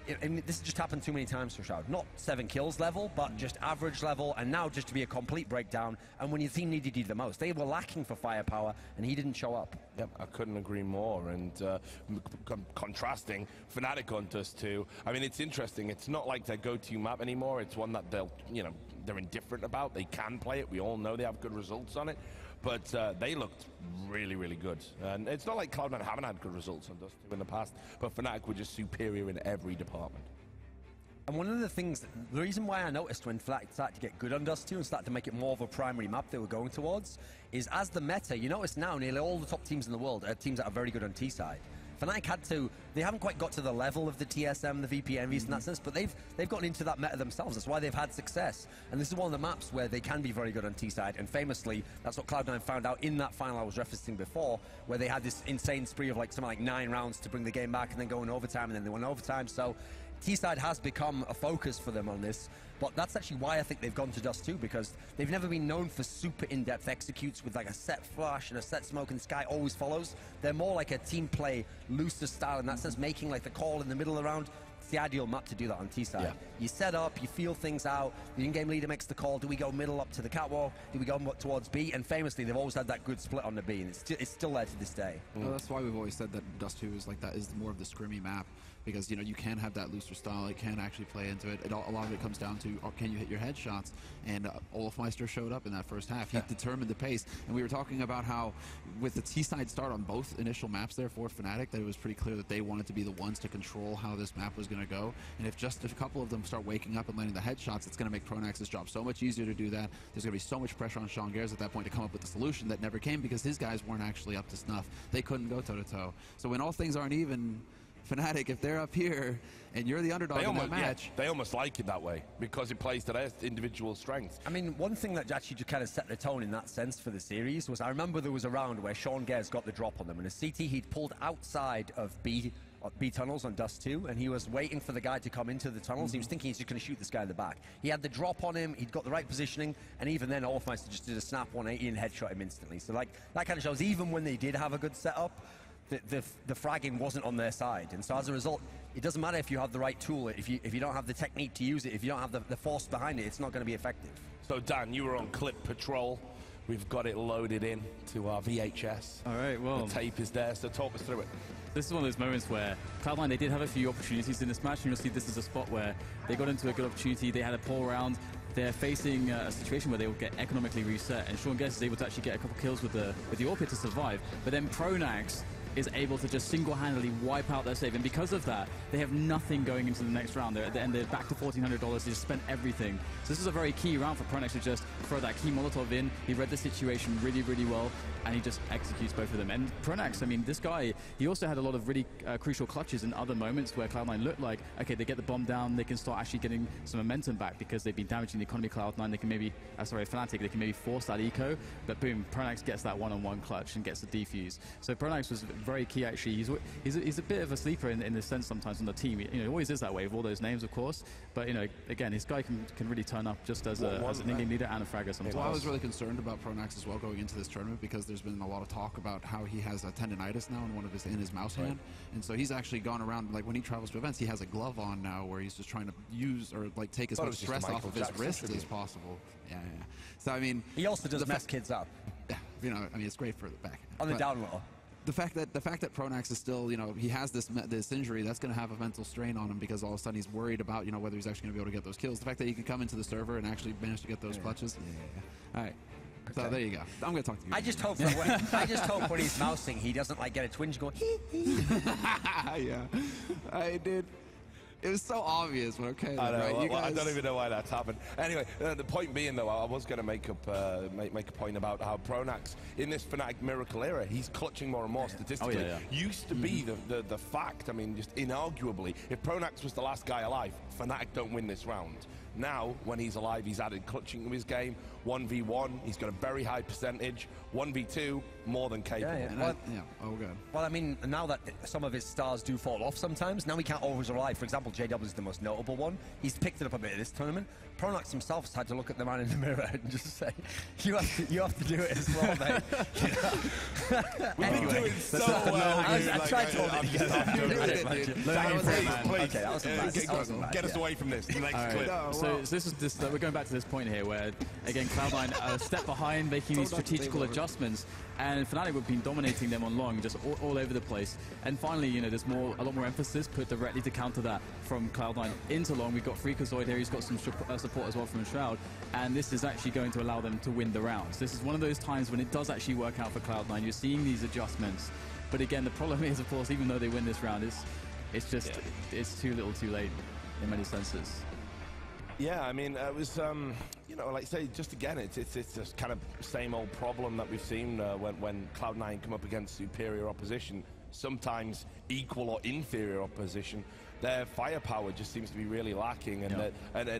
this has just happened too many times for Shroud. Not 7 kills level, but just average level, and now just to be a complete breakdown. And when your team needed you the most, they were lacking for firepower, and he didn't show up.
Yep, I couldn't agree more. And contrasting Fnatic on Dust 2, I mean, it's interesting. It's not like their go-to map anymore. It's one that they're indifferent about. They can play it. We all know they have good results on it. But they looked really, really good. And it's not like Cloud9 haven't had good results on Dust 2 in the past, but Fnatic were just superior in every department.
And one of the things, the reason why I noticed when Fnatic started to get good on Dust 2 and started to make it more of a primary map they were going towards, is as the meta, you notice now nearly all the top teams in the world are teams that are very good on T-side. Fnatic they haven't quite got to the level of the TSM, the VPNVs in that sense, but they've gotten into that meta themselves. That's why they've had success. And this is one of the maps where they can be very good on T-side, and famously, that's what Cloud9 found out in that final I was referencing before, where they had this insane spree of something like 9 rounds to bring the game back and then go in overtime, and then they went overtime. So T-side has become a focus for them on this, but that's actually why I think they've gone to Dust 2, because they've never been known for super in-depth executes with like a set flash and a set smoke and Sky always follows. They're more like a team play, looser style in that sense, making like the call in the middle of the round.
the ideal map to do that on T-side.
Yeah.
You set up, you feel things out, the in-game leader makes the call, do we go middle up to the catwalk, do we go towards B? And famously, they've always had that good split on the B, and it's still there to this day.
Well, that's why we've always said that Dust 2 is like that, is more of the scrimmy map, because you know you can have that looser style, it can actually play into it. A lot of it comes down to can you hit your headshots, and Olafmeister showed up in that first half. He determined the pace, and we were talking about how with the T-side start on both initial maps there for Fnatic, that it was pretty clear that they wanted to be the ones to control how this map was going to go, and if just a couple of them start waking up and landing the headshots, it's going to make Pronax's job so much easier to do that. There's going to be so much pressure on Sean Gares at that point to come up with a solution that never came because his guys weren't actually up to snuff. They couldn't go toe-to-toe. So when all things aren't even, Fnatic, if they're up here and you're the underdog in that match...
they almost like it that way because it plays to their individual strengths.
I mean, one thing that actually just kind of set the tone in that sense for the series was I remember there was a round where Sean Gares got the drop on them, and a CT he'd pulled outside of B tunnels on Dust 2, and he was waiting for the guy to come into the tunnels. He was thinking he's just going to shoot this guy in the back. He had the drop on him, he'd got the right positioning, and even then Olafmeister just did a snap 180 and headshot him instantly. So like that kind of shows even when they did have a good setup, the fragging wasn't on their side, and so as a result, it doesn't matter if you have the right tool. If you don't have the technique to use it, if you don't have the force behind it, it's not going to be effective.
So Dan, you were on Clip Patrol. We've got it loaded in to our VHS.
All right, well,
the tape is there, so talk us through it.
This is one of those moments where Cloud9, they did have a few opportunities in this match, and you'll see this is a spot where they got into a good opportunity. They had a pull round. They're facing a situation where they will get economically reset, and Sean Guest is able to actually get a couple kills with the AWP to survive. But then Pronax is able to just single-handedly wipe out their save, and because of that, they have nothing going into the next round. They're back to $1,400. They just spent everything. So this is a very key round for Pronax to just throw that key Molotov in. He read the situation really, really well, and he just executes both of them. And Pronax, I mean, this guy, he also had a lot of really crucial clutches in other moments where Cloud9 looked like, okay, they get the bomb down, they can start actually getting some momentum back because they've been damaging the economy. Cloud9, they can maybe, Fnatic, they can maybe force that eco, but boom, Pronax gets that one-on-one clutch and gets the defuse. So Pronax was very key, actually. He's a bit of a sleeper in this sense sometimes on the team. You know, it always is that way with all those names, of course, but, you know, again, this guy can really turn up just as an in-game leader and a fragger sometimes.
Well, I was really concerned about Pronax as well going into this tournament because there's been a lot of talk about how he has a tendinitis now in his mouse hand, and so he's actually gone around, like when he travels to events, he has a glove on now where he's just trying to use or like take as much stress off of his wrist as possible. Yeah. So I mean,
he also does mess kids up.
Yeah, you know, I mean, it's great for the back
on the down low.
The fact that Pronax is still, you know, he has this injury, that's going to have a mental strain on him because all of a sudden he's worried about, you know, whether he's actually going to be able to get those kills. The fact that he can come into the server and actually manage to get those clutches. Yeah. All right. Okay. So there you go. I'm going to talk to you.
I just hope when he's mousing, he doesn't like get a twinge going.
Yeah, I did. It was so obvious, but okay.
I know.
Right?
Well, I don't even know why that's happened. Anyway, the point being, though, I was going to make a point about how Pronax, in this Fnatic Miracle era, he's clutching more and more statistically. Used to be the fact, I mean, just inarguably, if Pronax was the last guy alive, Fnatic don't win this round. Now, when he's alive, he's added clutching to his game. 1v1, he's got a very high percentage. 1v2, more than capable.
Oh, good.
Well, I mean, now that some of his stars do fall off sometimes, now he can't always rely. For example, JW is the most notable one. He's picked it up a bit in this tournament. Pronax himself has had to look at the man in the mirror and just say, you have to do it as well, mate.
We've been doing so well.
I tried to hold it together.
Get us away from this. Next clip.
So we're going back to this point here where, again, Cloud9 a step behind, making these strategical adjustments, and Fnatic have been dominating them on long, just all over the place. And finally, you know, there's a lot more emphasis put directly to counter that from Cloud9 into long. We've got Freakazoid here, he's got some support as well from Shroud, and this is actually going to allow them to win the rounds. This is one of those times when it does actually work out for Cloud9. You're seeing these adjustments, but again, the problem is, of course, even though they win this round, it's too little too late in many senses.
Yeah, I mean, it was, you know, like I say, just again, it's just kind of same old problem that we've seen when Cloud9 come up against superior opposition, sometimes equal or inferior opposition. Their firepower just seems to be really lacking, and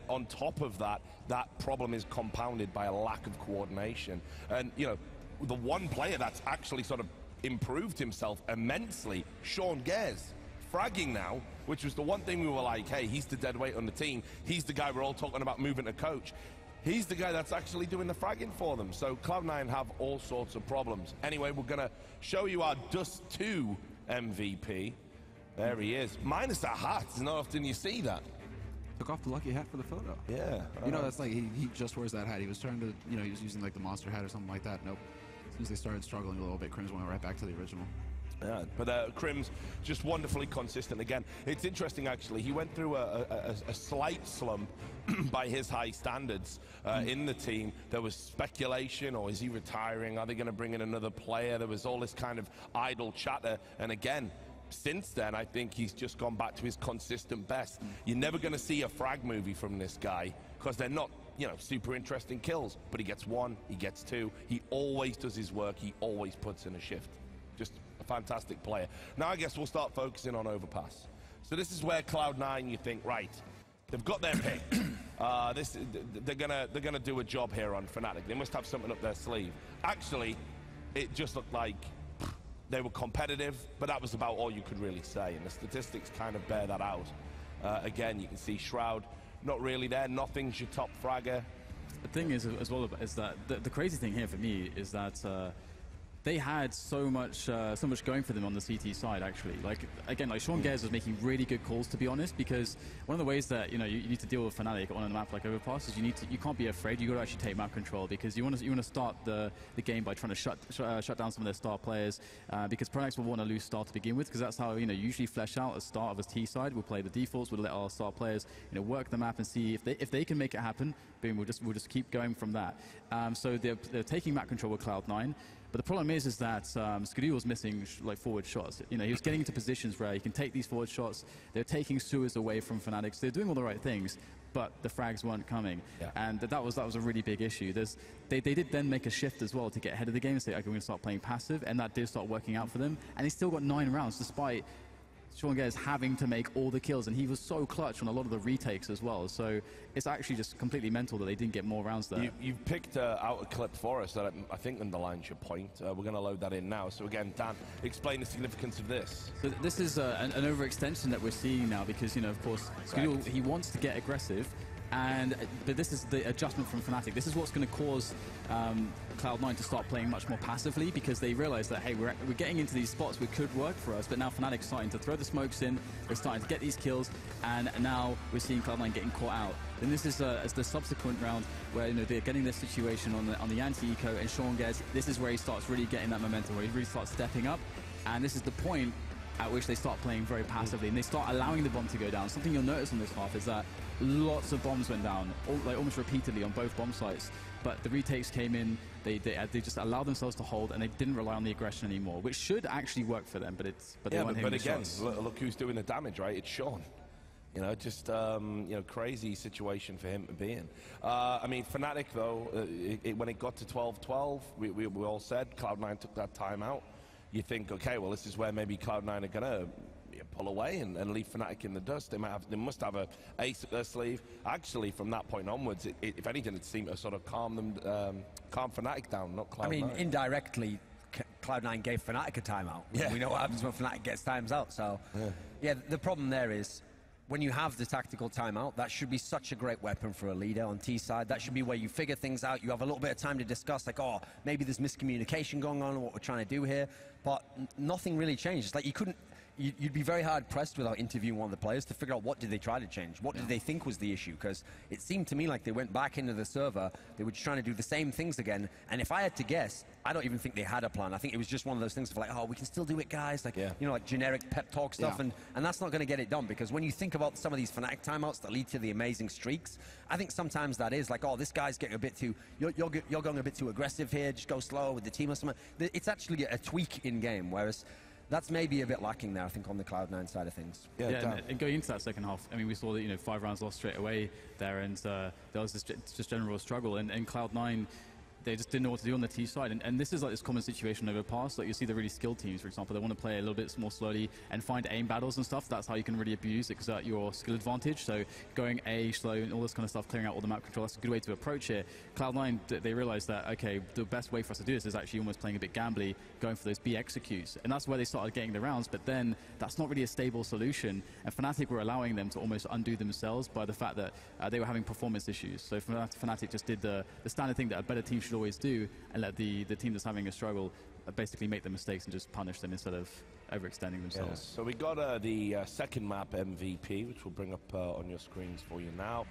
on top of that, that problem is compounded by a lack of coordination. And, you know, the one player that's actually sort of improved himself immensely, Sean Gares, fragging now, which was the one thing we were like, hey, he's the dead weight on the team. He's the guy we're all talking about moving to coach. He's the guy that's actually doing the fragging for them. So Cloud9 have all sorts of problems. Anyway, we're going to show you our Dust 2 MVP. There he is. Minus a hat. It's not often you see that.
Took off the lucky hat for the photo.
Yeah.
You know, that's like, he just wears that hat. He was trying to, you know, he was using like the monster hat or something like that. Nope. As soon as they started struggling a little bit, Crims went right back to the original.
Yeah, but Crims just wonderfully consistent again. It's interesting, actually. He went through a slight slump by his high standards in the team. There was speculation, or is he retiring? Are they going to bring in another player? There was all this kind of idle chatter. And again, since then, I think he's just gone back to his consistent best. You're never going to see a frag movie from this guy because they're not, you know, super interesting kills. But he gets one, he gets two. He always does his work. He always puts in a shift. Just a fantastic player. Now I guess we'll start focusing on Overpass. So this is where Cloud9, you think, right, they've got their pick. They're gonna do a job here on Fnatic. They must have something up their sleeve. Actually, it just looked like they were competitive, but that was about all you could really say, and the statistics kind of bear that out. Again, you can see Shroud not really there. Nothing's your top fragger.
The thing is, as well, is that the crazy thing here for me is that they had so much going for them on the CT side, actually. Like, again, like Sean Gers was making really good calls, to be honest, because one of the ways that, you know, you need to deal with Fnatic on a map like Overpass is you can't be afraid. You got to actually take map control, because you want to start the game by trying to shut down some of their star players, because Pronax will want to lose star to begin with, because that's how, you know, usually flesh out a start of a T side. We'll play the defaults, we'll let our star players, you know, work the map and see if they can make it happen. Boom, we'll just keep going from that. So they're taking map control with Cloud9. But the problem is that Skadoo was missing like forward shots. You know, he was getting into positions where he can take these forward shots. They're taking sewers away from Fnatic. So they're doing all the right things, but the frags weren't coming. Yeah. And that was a really big issue. They did then make a shift as well to get ahead of the game and say, okay, we're going to start playing passive, and that did start working out for them. And they still got 9 rounds despite Sean Gers having to make all the kills, and he was so clutch on a lot of the retakes as well. So it's actually just completely mental that they didn't get more rounds there.
You've picked out a clip for us that I think underlines your point. We're going to load that in now. So again, Dan, explain the significance of this.
So this is an overextension that we're seeing now, because, you know, of course, Skadoo, he wants to get aggressive. But this is the adjustment from Fnatic. This is what's going to cause Cloud9 to start playing much more passively, because they realize that, hey, we're getting into these spots which could work for us, but now Fnatic's starting to throw the smokes in, they're starting to get these kills, and now we're seeing Cloud9 getting caught out. Then this is as the subsequent round where, you know, they're getting this situation on the anti-eco, and Sean Gers, this is where he starts really getting that momentum, where he really starts stepping up, and this is the point at which they start playing very passively, and they start allowing the bomb to go down. Something you'll notice on this half is that lots of bombs went down, almost repeatedly on both bomb sites. But the retakes came in, they just allowed themselves to hold, and they didn't rely on the aggression anymore, which should actually work for them. But they weren't hitting the
again,
shots.
Look who's doing the damage, right? It's Sean. You know, just you know, crazy situation for him to be in. I mean, Fnatic though, when it got to 12-12, we all said Cloud9 took that time out. You think, okay, well, this is where maybe Cloud9 are gonna pull away and leave Fnatic in the dust. They must have a ace up their sleeve. Actually, from that point onwards, if anything, it seemed to sort of calm Fnatic down, not Cloud9.
I mean, indirectly, Cloud9 gave Fnatic a timeout.
Yeah.
We know what happens when Fnatic gets times out. So, yeah, the problem there is, when you have the tactical timeout, that should be such a great weapon for a leader on T side. That should be where you figure things out. You have a little bit of time to discuss, like, oh, maybe there's miscommunication going on, what we're trying to do here. But nothing really changed. It's like you'd be very hard pressed without interviewing one of the players to figure out what did they try to change, what did they think was the issue, because it seemed to me like they went back into the server, they were just trying to do the same things again, and if I had to guess, I don't even think they had a plan. I think it was just one of those things of like, oh, we can still do it, guys, like, you know, like generic pep talk stuff, and that's not going to get it done, because when you think about some of these Fnatic timeouts that lead to the amazing streaks, I think sometimes that is like, oh, this guy's getting a bit too, you're going a bit too aggressive here, just go slow with the team or something. It's actually a tweak in game, whereas that's maybe a bit lacking there, I think, on the Cloud9 side of things.
Yeah, and going into that second half, I mean, we saw that, you know, 5 rounds lost straight away there, and there was this just general struggle, and Cloud9, they just didn't know what to do on the T side. And this is like this common situation over past. Like, you see the really skilled teams, for example, they want to play a little bit more slowly and find aim battles and stuff. That's how you can really exert your skill advantage. So going A slow and all this kind of stuff, clearing out all the map control, that's a good way to approach it. Cloud9, they realized that, okay, the best way for us to do this is actually almost playing a bit gambly, going for those B executes. And that's where they started getting the rounds, but then that's not really a stable solution. And Fnatic were allowing them to almost undo themselves by the fact that they were having performance issues. So Fnatic just did the standard thing that a better team should always do, and let the team that's having a struggle basically make the mistakes and just punish them instead of overextending themselves.
So we got the second map MVP, which we'll bring up on your screens for you now,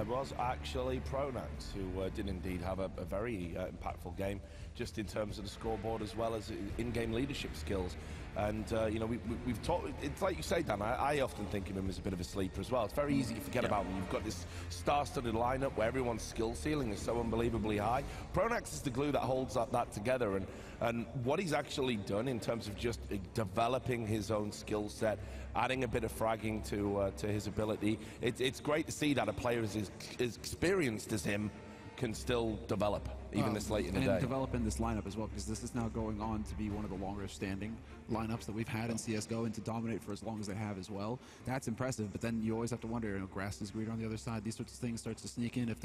was actually Pronax, who did indeed have a very impactful game, just in terms of the scoreboard as well as in-game leadership skills. And, you know, we've talked, it's like you say, Dan, I often think of him as a bit of a sleeper as well. It's very easy to forget about him. You've got this star-studded lineup where everyone's skill ceiling is so unbelievably high. Pronax is the glue that holds that together, and what he's actually done in terms of just developing his own skill set, adding a bit of fragging to his ability, it's great to see that a player as experienced as him can still develop, even this late in the day.
And develop in this lineup as well, because this is now going on to be one of the longer standing lineups that we've had in CSGO, and to dominate for as long as they have as well. That's impressive, but then you always have to wonder, you know, grass is greener on the other side. These sorts of things starts to sneak in. If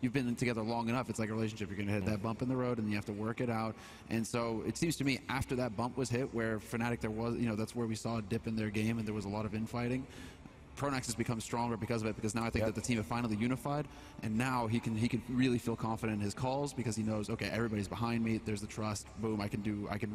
you've been together long enough, it's like a relationship. You're going to hit that bump in the road, and you have to work it out. And so it seems to me after that bump was hit, where Fnatic, there was, you know, that's where we saw a dip in their game, and there was a lot of infighting. Pronax has become stronger because of it, because now I think that the team have finally unified, and now he can really feel confident in his calls, because he knows, okay, everybody's behind me, there's the trust, boom, I can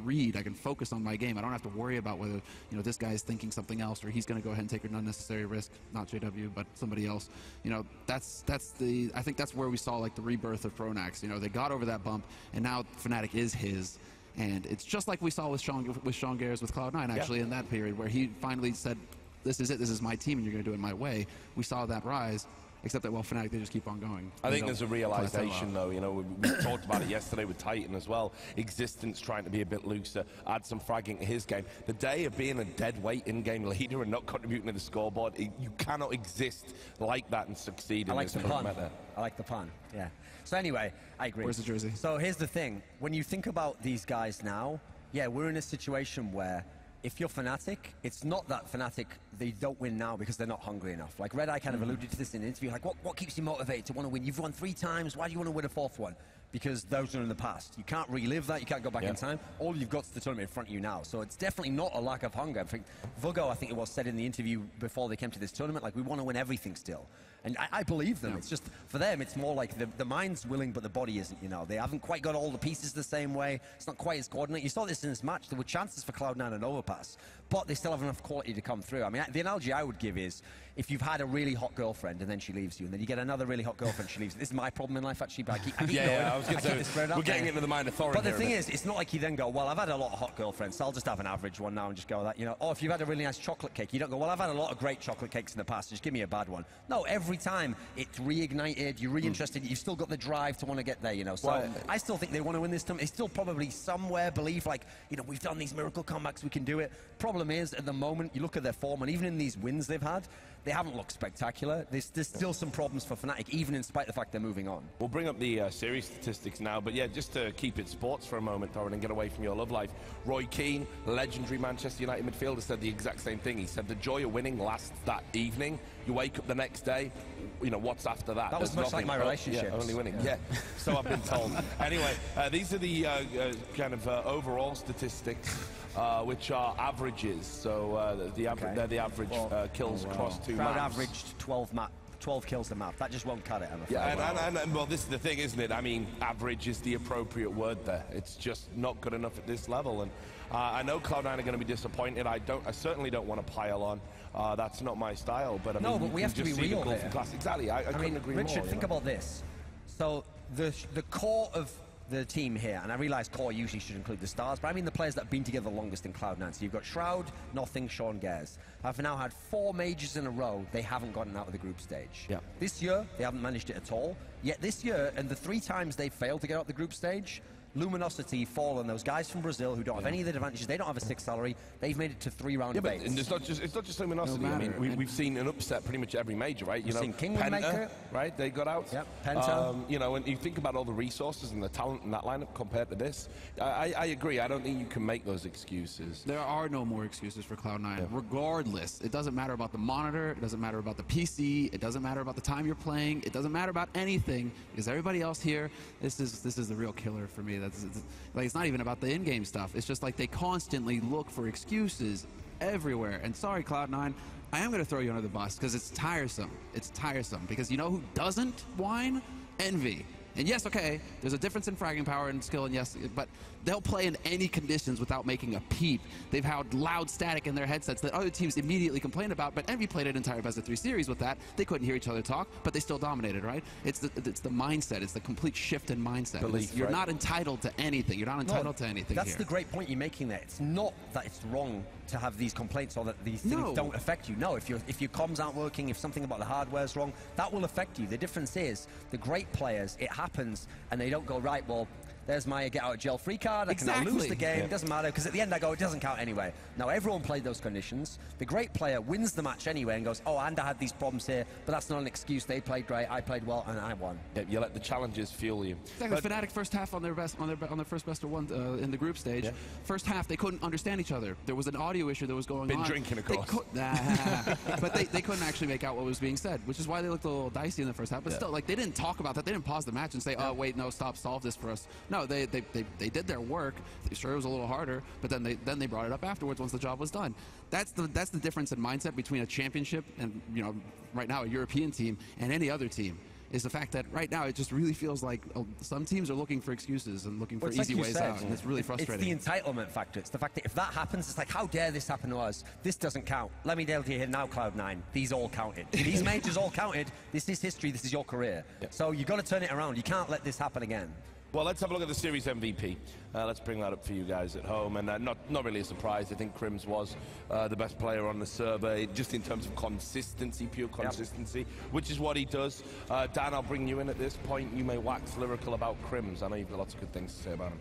read, I can focus on my game. I don't have to worry about whether, you know, this guy's thinking something else, or he's going to go ahead and take an unnecessary risk, not JW, but somebody else. You know, I think that's where we saw like the rebirth of Pronax. You know, they got over that bump, and now Fnatic is his. And it's just like we saw with Sean Gares with Cloud9, actually, in that period, where he finally said, this is it, this is my team, and you're going to do it my way. We saw that rise, except that, well, Fnatic, they just keep on going.
I think there's a realization, though, you know, we talked about it yesterday with Titan as well. Existence trying to be a bit looser, add some fragging to his game. The day of being a dead weight in-game leader and not contributing to the scoreboard, you cannot exist like that and succeed in this environment.
I like the pun, yeah. So anyway, I agree.
Where's the jersey?
So here's the thing. When you think about these guys now, yeah, we're in a situation where if you're Fnatic, it's not that Fnatic, they don't win now because they're not hungry enough. Like Red Eye kind of alluded to this in an interview, like what keeps you motivated to want to win? You've won 3 times, why do you want to win a 4th one? Because those are in the past. You can't relive that, you can't go back in time. All you've got is the tournament in front of you now. So it's definitely not a lack of hunger. I think Vuggo, I think it was, said in the interview before they came to this tournament, like, we want to win everything still. And I believe them. It's just, for them, it's more like the mind's willing, but the body isn't, you know. They haven't quite got all the pieces the same way. It's not quite as coordinated. You saw this in this match. There were chances for Cloud9 and Overpass, but they still have enough quality to come through. I mean, the analogy I would give is, if you've had a really hot girlfriend and then she leaves you, and then you get another really hot girlfriend, she leaves you. This is my problem in life, actually, but I keep going.
I was going to say, we're getting into the mind of Thorin.
But the thing is, it's not like you then go, well, I've had a lot of hot girlfriends, so I'll just have an average one now and just go with that, you know. Or if you've had a really nice chocolate cake, you don't go, well, I've had a lot of great chocolate cakes in the past, just give me a bad one. No, every time it's reignited, you're reinterested, you've still got the drive to want to get there, you know. So I still think they want to win this tournament. They still probably somewhere believe, like, you know, we've done these miracle comebacks, we can do it. Problem is, at the moment, you look at their form, and even in these wins they've had, they haven't looked spectacular. There's still some problems for Fnatic, even in spite of the fact they're moving on.
We'll bring up the series statistics now, but yeah, just to keep it sports for a moment, Thorin, and get away from your love life. Roy Keane, legendary Manchester United midfielder, said the exact same thing. He said the joy of winning lasts that evening. You wake up the next day, you know, what's after that?
That was much like my relationship.
Only winning, yeah. So I've been told. Anyway, these are the kind of overall statistics, which are averages. So they're the average kills across 2
Crowd
maps.
averaged 12 kills a map. That just won't cut it, I'm afraid.
Yeah, and well, this is the thing, isn't it? I mean, average is the appropriate word there. It's just not good enough at this level. And I know Cloud9 are going to be disappointed. I certainly don't want to pile on. That's not my style. But I mean,
but we have to be real here.
Exactly. I couldn't agree more.
Richard, think about this. So the core of the team here, and I realise core usually should include the stars, but I mean the players that have been together the longest in Cloud9. So you've got Shroud, Nothing, Sean Gares. Have now had 4 majors in a row. They haven't gotten out of the group stage.
Yeah.
This year, they haven't managed it at all. Yet this year, and the 3 times they've failed to get out the group stage, Luminosity, Fallen, those guys from Brazil who don't have any of the advantages, they don't have a 6 salary, they've made it to 3 round of 8.
And it's not just Luminosity. I mean, we've seen an upset pretty much every major, right? You know,
seen King
Penta, right? They got out.
Yep, Penta.
You know, and you think about all the resources and the talent in that lineup compared to this. I agree. I don't think you can make those excuses.
There are no more excuses for Cloud9, regardless. It doesn't matter about the monitor, it doesn't matter about the PC, it doesn't matter about the time you're playing, it doesn't matter about anything, because everybody else here, this is the real killer for me. Like, it's not even about the in-game stuff. It's just like they constantly look for excuses everywhere. And sorry, Cloud9, I am going to throw you under the bus because it's tiresome. It's tiresome because you know who doesn't whine? Envy. And yes, okay, there's a difference in fragging power and skill, and yes, but they'll play in any conditions without making a peep. They've had loud static in their headsets that other teams immediately complain about, but Envy played an entire best-of-3 series with that. They couldn't hear each other talk, but they still dominated, right? It's the mindset. It's the complete shift in mindset.
Belief,
You're
right?
not entitled to anything. You're not entitled to anything
That's
here.
the great point you're making there. It's not that it's wrong to have these complaints or that these things don't affect you. No, if your comms aren't working, if something about the hardware's wrong, that will affect you. The difference is the great players, it happens, and they don't go, right, well, there's my get out of jail free card. I can now lose the game. It doesn't matter, because at the end I go, it doesn't count anyway. Now, everyone played those conditions. The great player wins the match anyway and goes, oh, and I had these problems here, but that's not an excuse. They played great, I played well, and I won.
Yeah, you let the challenges fuel you.
Exactly. Fnatic first half on their first best of one in the group stage.
Yeah.
First half they couldn't understand each other. There was an audio issue that was going on.
Been drinking, of course.
But they couldn't actually make out what was being said, which is why they looked a little dicey in the first half. But still, like, they didn't talk about that. They didn't pause the match and say, oh wait, no, stop, solve this for us. No, they did their work. Sure, it was a little harder, but then they brought it up afterwards once the job was done. That's the difference in mindset between a championship and, you know, right now a European team and any other team. Is the fact that right now it just really feels like some teams are looking for excuses and looking for easy ways out, and it's really frustrating.
It's the entitlement factor. It's the fact that if that happens, it's like, how dare this happen to us? This doesn't count. Let me tell you here now, Cloud9, these all counted. These majors all counted. This is history. This is your career. So you've got to turn it around. You can't let this happen again.
Well, let's have a look at the series MVP. Let's bring that up for you guys at home. And not really a surprise. I think Crims was the best player on the server, just in terms of consistency, pure consistency, which is what he does. Dan, I'll bring you in at this point. You may wax lyrical about Crims. I know you've got lots of good things to say about him.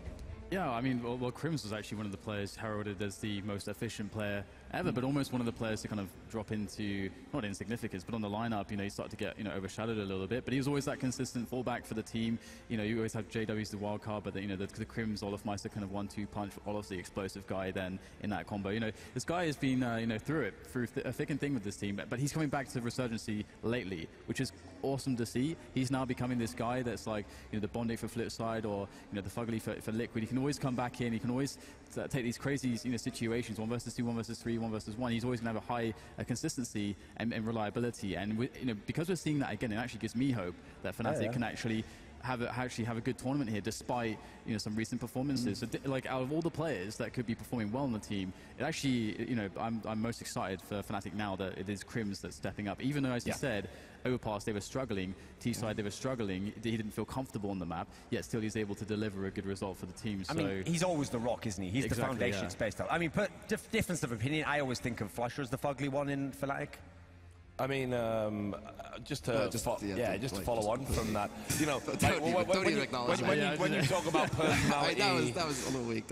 Yeah, I mean, well, Crims was actually one of the players heralded as the most efficient player ever, but almost one of the players to kind of drop into, not insignificance, but on the lineup, you know, he started to get, you know, overshadowed a little bit, but he was always that consistent fallback for the team. You know, you always have JW's the wild card, but, you know, the Crims, Olaf Meister kind of 1-2 punch. Olaf's the explosive guy then in that combo. You know, this guy has been, you know, through a thick and thin with this team, but he's coming back to resurgency lately, which is awesome to see. He's now becoming this guy that's like, you know, the Bonding for Flipside, or, you know, the Fugly for Liquid. He can always come back in. He can always take these crazy, you know, situations, 1 versus 2, 1 versus 3, 1 versus 1. He's always going to have a high consistency and reliability. And you know, because we're seeing that again, it actually gives me hope that Fnatic can actually have a good tournament here, despite, you know, some recent performances. So, like, out of all the players that could be performing well on the team, it actually, you know, I'm most excited for Fnatic now that it is Crims that's stepping up. Even though, as you said, Overpass they were struggling, T-side they were struggling, he didn't feel comfortable on the map, yet still he's able to deliver a good result for the team.
I mean, he's always the rock, isn't he? He's the foundation it's based on. I mean, difference of opinion, I always think of Flusher as the fugly one in Fnatic.
I mean, just to follow on from that, you know, when you talk about personality,
that was a little weak.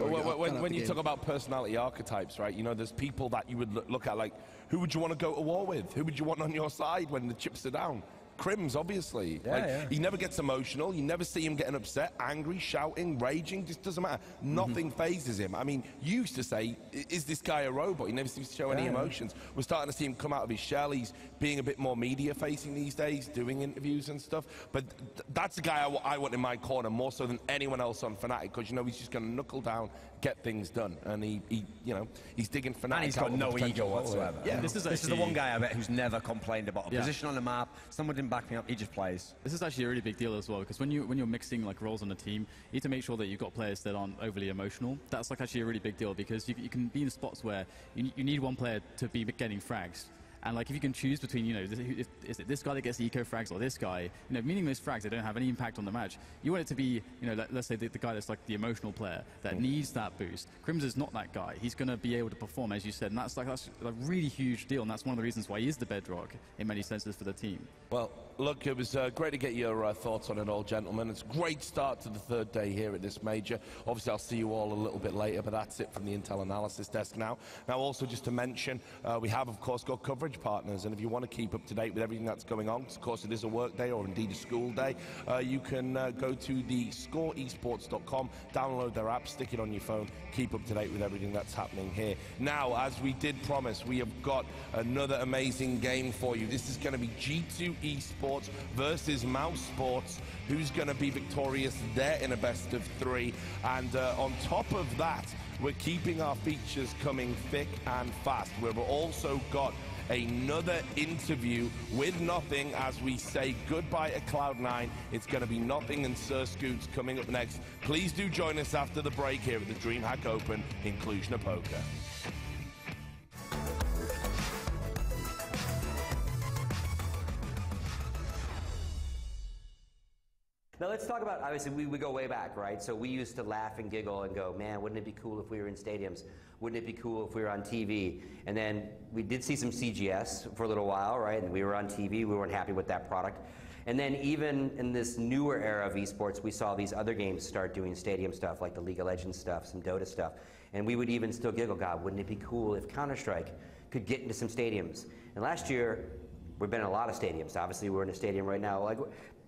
When you talk about personality archetypes, right? You know, there's people that you would look at like, who would you want to go to war with? Who would you want on your side when the chips are down? Crims, obviously. He never gets emotional. You never see him getting upset, angry, shouting, raging. Just doesn't matter. Nothing phases him. I mean, you used to say, is this guy a robot? He never seems to show any emotions. We're starting to see him come out of his shell. He's being a bit more media-facing these days, doing interviews and stuff. But that's the guy I want in my corner more so than anyone else on Fnatic, because, you know, he's just going to knuckle down, get things done. And he you know, he's digging Fnatic.
And he's got no ego whatsoever.
Yeah.
This is the one guy I bet who's never complained about a position on the map. Someone didn't back me up. He just plays.
This is actually a really big deal as well, because when you're mixing like roles on a team, you need to make sure that you've got players that aren't overly emotional. That's like actually a really big deal, because you can be in spots where you need one player to be getting frags. And like, if you can choose between, you know, is it this guy that gets the eco frags or this guy, you know, meaningless frags that don't have any impact on the match. You want it to be, you know, let's say the guy that's like the emotional player that needs that boost. Crims is not that guy. He's going to be able to perform, as you said, and that's a really huge deal, and that's one of the reasons why he is the bedrock in many senses for the team.
Well, look, it was great to get your thoughts on it all, gentlemen. It's a great start to the third day here at this major. Obviously, I'll see you all a little bit later, but that's it from the Intel Analysis Desk now. Now, also just to mention, we have, of course, got coverage partners, and if you want to keep up to date with everything that's going on, of course, it is a work day or indeed a school day, you can go to the g0rth4n.com, download their app, stick it on your phone, keep up to date with everything that's happening here. Now, as we did promise, we have got another amazing game for you. This is going to be g2rth4n versus Mouse Sports. Who's going to be victorious there in a best of 3? And on top of that, we're keeping our features coming thick and fast. We've also got another interview with Nothing as we say goodbye to Cloud9. It's going to be Nothing and Sir Scoots coming up next. Please do join us after the break here at the DreamHack Open in Cluj-Napoca.
Now let's talk about, obviously we go way back, right? So we used to laugh and giggle and go, man, wouldn't it be cool if we were in stadiums? Wouldn't it be cool if we were on TV? And then we did see some CGS for a little while, right? And we were on TV, we weren't happy with that product. And then even in this newer era of esports, we saw these other games start doing stadium stuff, like the League of Legends stuff, some Dota stuff. And we would even still giggle, God, wouldn't it be cool if Counter-Strike could get into some stadiums? And last year, we've been in a lot of stadiums. Obviously, we're in a stadium right now. Like,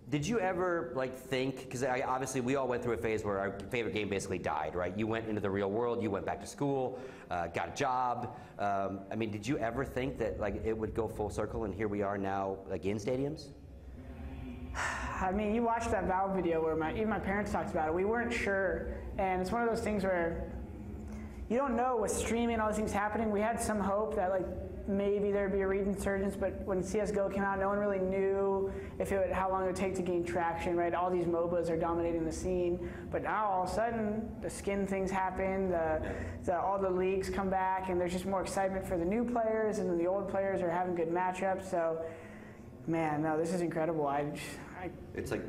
did you ever think, because obviously we all went through a phase where our favorite game basically died, right? You went into the real world, you went back to school, got a job. I mean, did you ever think that it would go full circle and here we are now in stadiums?
I mean, you watched that Valve video where even my parents talked about it. We weren't sure, and it's one of those things where you don't know with streaming and all these things happening. We had some hope that maybe there'd be a resurgence, but when CSGO came out, no one really knew how long it would take to gain traction, right? All these MOBAs are dominating the scene, but now all of a sudden, the skin things happen, all the leagues come back, and there's just more excitement for the new players, and then the old players are having good matchups, so, man, no, this is incredible.
It's like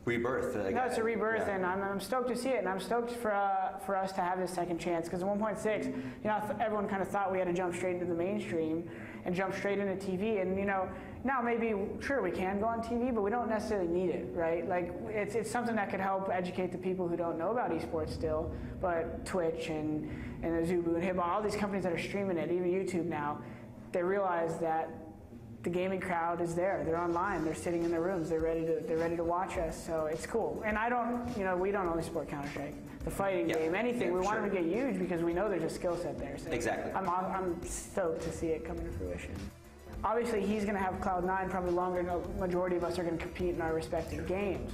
rebirth.
No, it's a rebirth, and I'm stoked to see it, and I'm stoked for us to have this second chance, because 1.6, everyone kind of thought we had to jump straight into the mainstream and jump straight into TV, and now maybe, sure, we can go on TV, but we don't necessarily need it, right? It's something that could help educate the people who don't know about esports still, but Twitch and Azubu and Hitball, all these companies that are streaming it, even YouTube now, they realize that the gaming crowd is there. They're online. They're sitting in their rooms. They're ready to watch us. So it's cool. And we don't only support Counter-Strike, the fighting game, anything. We want them to get huge because we know there's a skill set there. So
exactly.
I'm stoked to see it come to fruition. Obviously, he's going to have Cloud9 probably longer than the majority of us are going to compete in our respective games.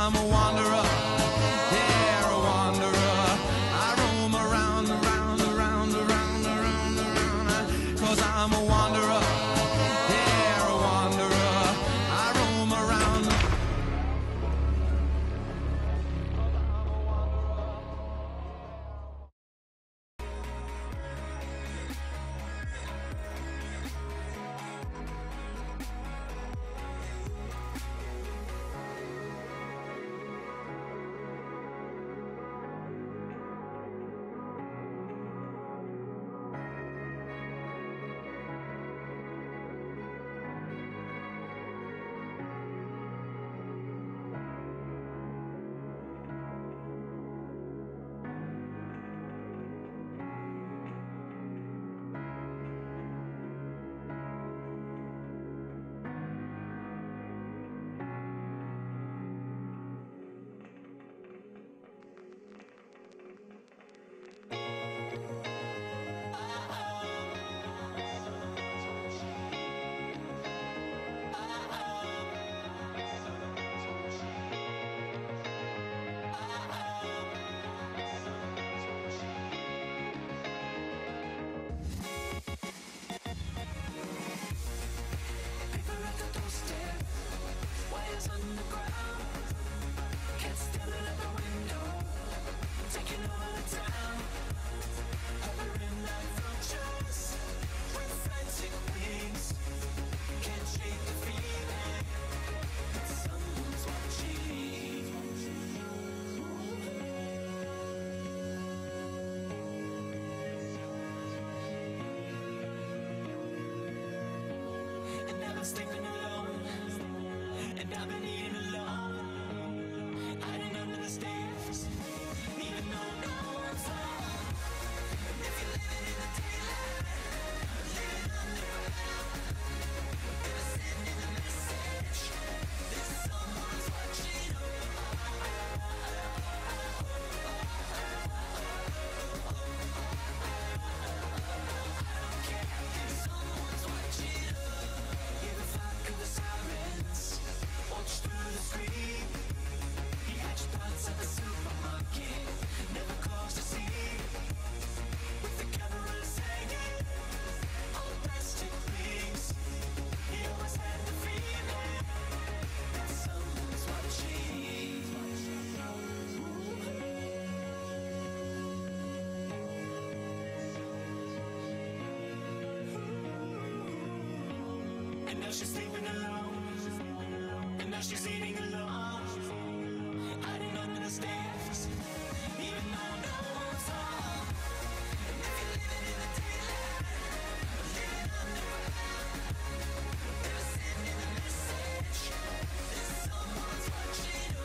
I'm a wanderer. Yeah, a wanderer. I roam around, around, around, around, around, around. 'Cause I'm a wanderer. Yeah, a wanderer. I roam around.
I'm sleeping alone, and I've been eating alone, hiding under the stairs, even though no one's home. If you're living in the daylight, living underground, never sending a message, there's someone's watching someone's watching Hear the fuck of the sirens, watch through the screen. He hatched pots at the supermarket, never crossed the sea. With the cameras hanging on plastic rings, he always had the feeling that someone's watching. And now she's sleeping alone, and now she's eating alone, hiding under the stairs, even though no one's home. And if you're living in the daylight, living underground, never sending a message, there's someone's watching.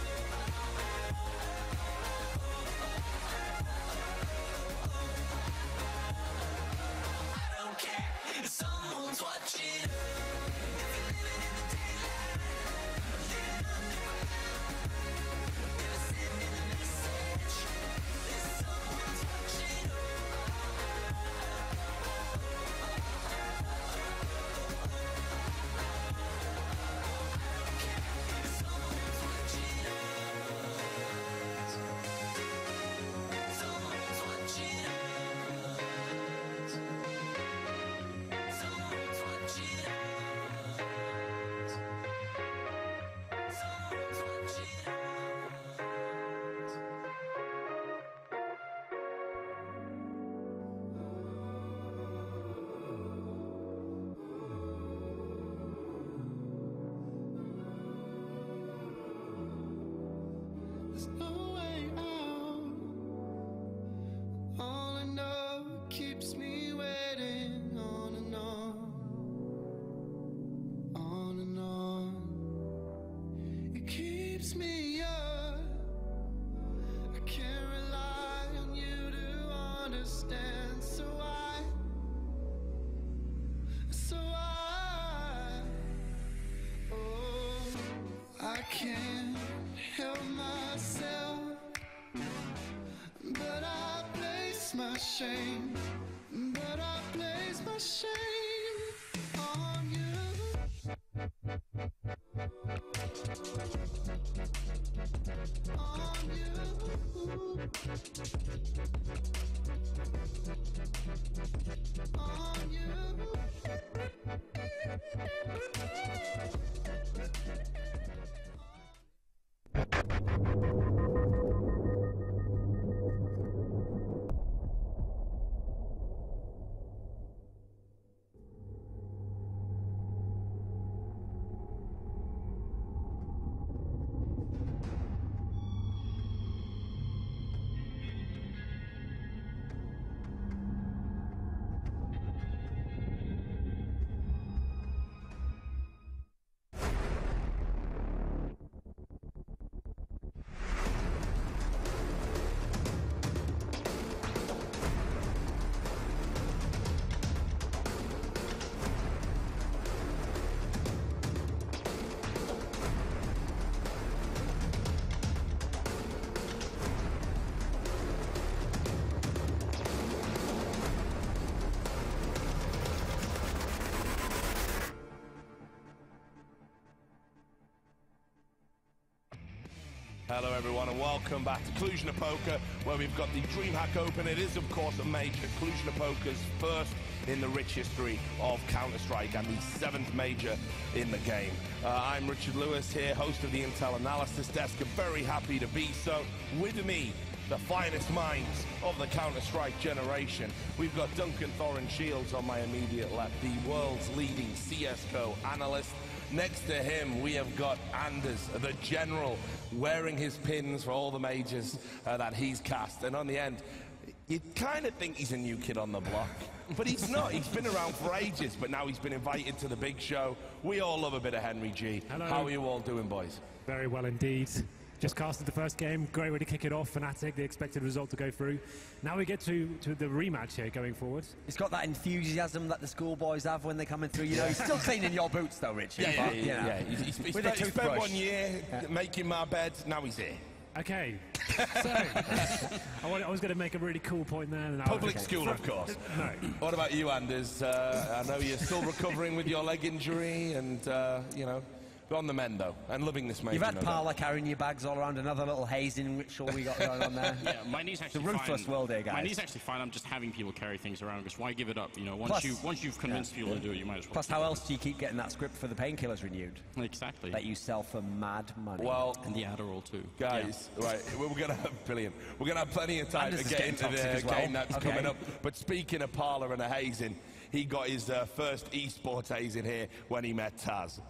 I don't care if someone's watching.
There's no way out. All I know keeps me waiting on and on, on and on. It keeps me up. I can't rely on you to understand. So I can't help myself, but I place my shame, but I place my shame on you. on you.
Hello everyone and welcome back to Cluj-Napoca, where we've got the DreamHack Open. It is of course a major, Cluj-Napoca's first in the rich history of Counter-Strike and the 7th major in the game. I'm Richard Lewis here, host of the Intel Analysis Desk, and very happy to be so. With me, the finest minds of the Counter-Strike generation. We've got G0rth4n Shields on my immediate left, the world's leading CSGO analyst. Next to him, we have got Anders, the general, wearing his pins for all the majors that he's cast. And on the end, you kind of think he's a new kid on the block, but he's not. He's been around for ages, but now he's been invited to the big show. We all love a bit of Henry G.
Hello.
How are you all doing, boys?
Very well indeed. Just casted the first game, great way to kick it off. Fnatic, the expected result to go through. Now we get to the rematch here going forward.
He's got that enthusiasm that the schoolboys have when they're coming through. You know, he's still cleaning your boots though, Rich.
Yeah.
He's
He spent 1 year making my bed, now he's here.
Okay, so I was going to make a really cool point there. And
Public school, of course.
No.
What about you, Anders? I know you're still recovering with your leg injury and, you know, on the mend, though, and loving this major.
You've had Parla carrying your bags all around, another little hazing ritual we got going on there.
Yeah, my knee's actually
It's a ruthless
fine.
world here, guys.
My knee's actually fine. I'm just having people carry things around, because why give it up? You know,
Plus-
once you've convinced people to do it, you might as well.
Plus, how else do you keep getting that script for the painkillers renewed?
Exactly.
That you sell for mad money.
Well,
and the Adderall too.
Guys, right, we're going to have brilliant. We're going to have plenty of time
Anders
to
is
get
getting
into the
toxic as well.
game that's
Okay.
coming up. But speaking of Parla and a hazing, he got his first esports hazing here when he met Taz.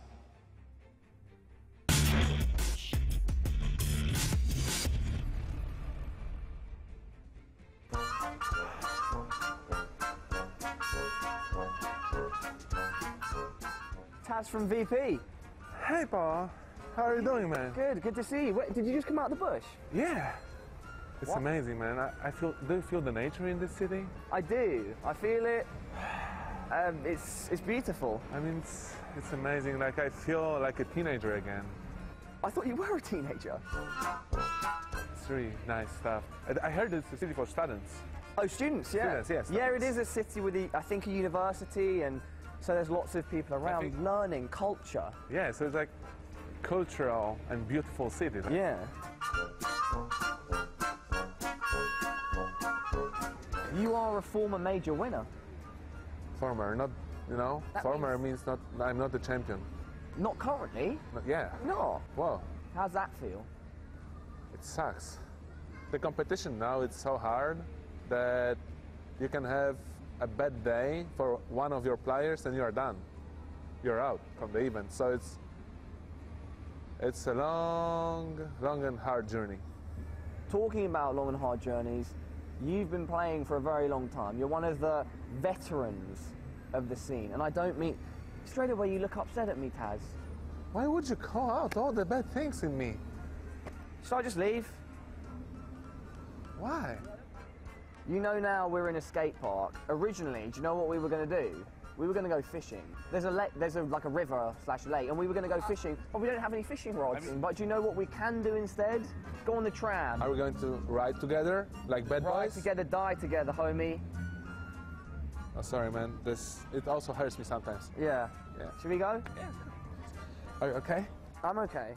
Taz from VP.
Hey, Paul. How are you doing, man?
Good to see you. Wait, did you just come out of the bush?
Yeah. It's
What?
amazing, man. I feel. Do you feel the nature in this city?
I do. I feel it. It's beautiful.
I mean, it's amazing. Like I feel like a teenager again.
I thought you were a teenager.
It's really nice stuff. I heard it's a city for students.
Oh, students, yeah.
Students, yes.
Yeah, it is a city with, I think, a university, and so there's lots of people around learning culture.
Yeah, so it's like cultural and beautiful city.
Yeah. You are a former major winner.
Former, not, you know,
That
former means not. I'm not the champion.
Not currently.
Yeah.
No.
Whoa.
How's that feel?
It sucks. The competition now, it's so hard that you can have a bad day for one of your players and you're done. You're out from the event. So it's a long and hard journey.
Talking about long and hard journeys, you've been playing for a very long time. You're one of the veterans of the scene. And I don't mean... Straight away you look upset at me, Taz.
Why would you call out all the bad things in me?
Should I just leave?
Why?
You know now we're in a skate park. Originally, do you know what we were going to do? We were going to go fishing. There's like a river / lake, and we were going to go fishing. But we don't have any fishing rods. But do you know what we can do instead? Go on the tram.
Are we going to ride together like bad
Ride
boys?
together, die together, homie.
Oh, sorry, man. It also hurts me sometimes.
Yeah.
Yeah.
Should we go?
Yeah. Are you okay?
I'm okay.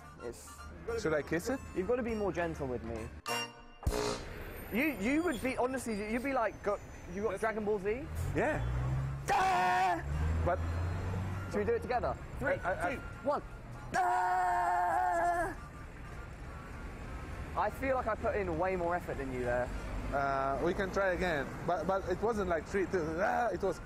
Should I kiss it?
You've got to be more gentle with me. You would be, honestly, you'd be like, you got Dragon Ball Z?
Yeah.
Ah!
But
should we do it together? 3, 2, 1. I feel like I put in way more effort than you there.
We can try again, but it wasn't like 3, 2. It was.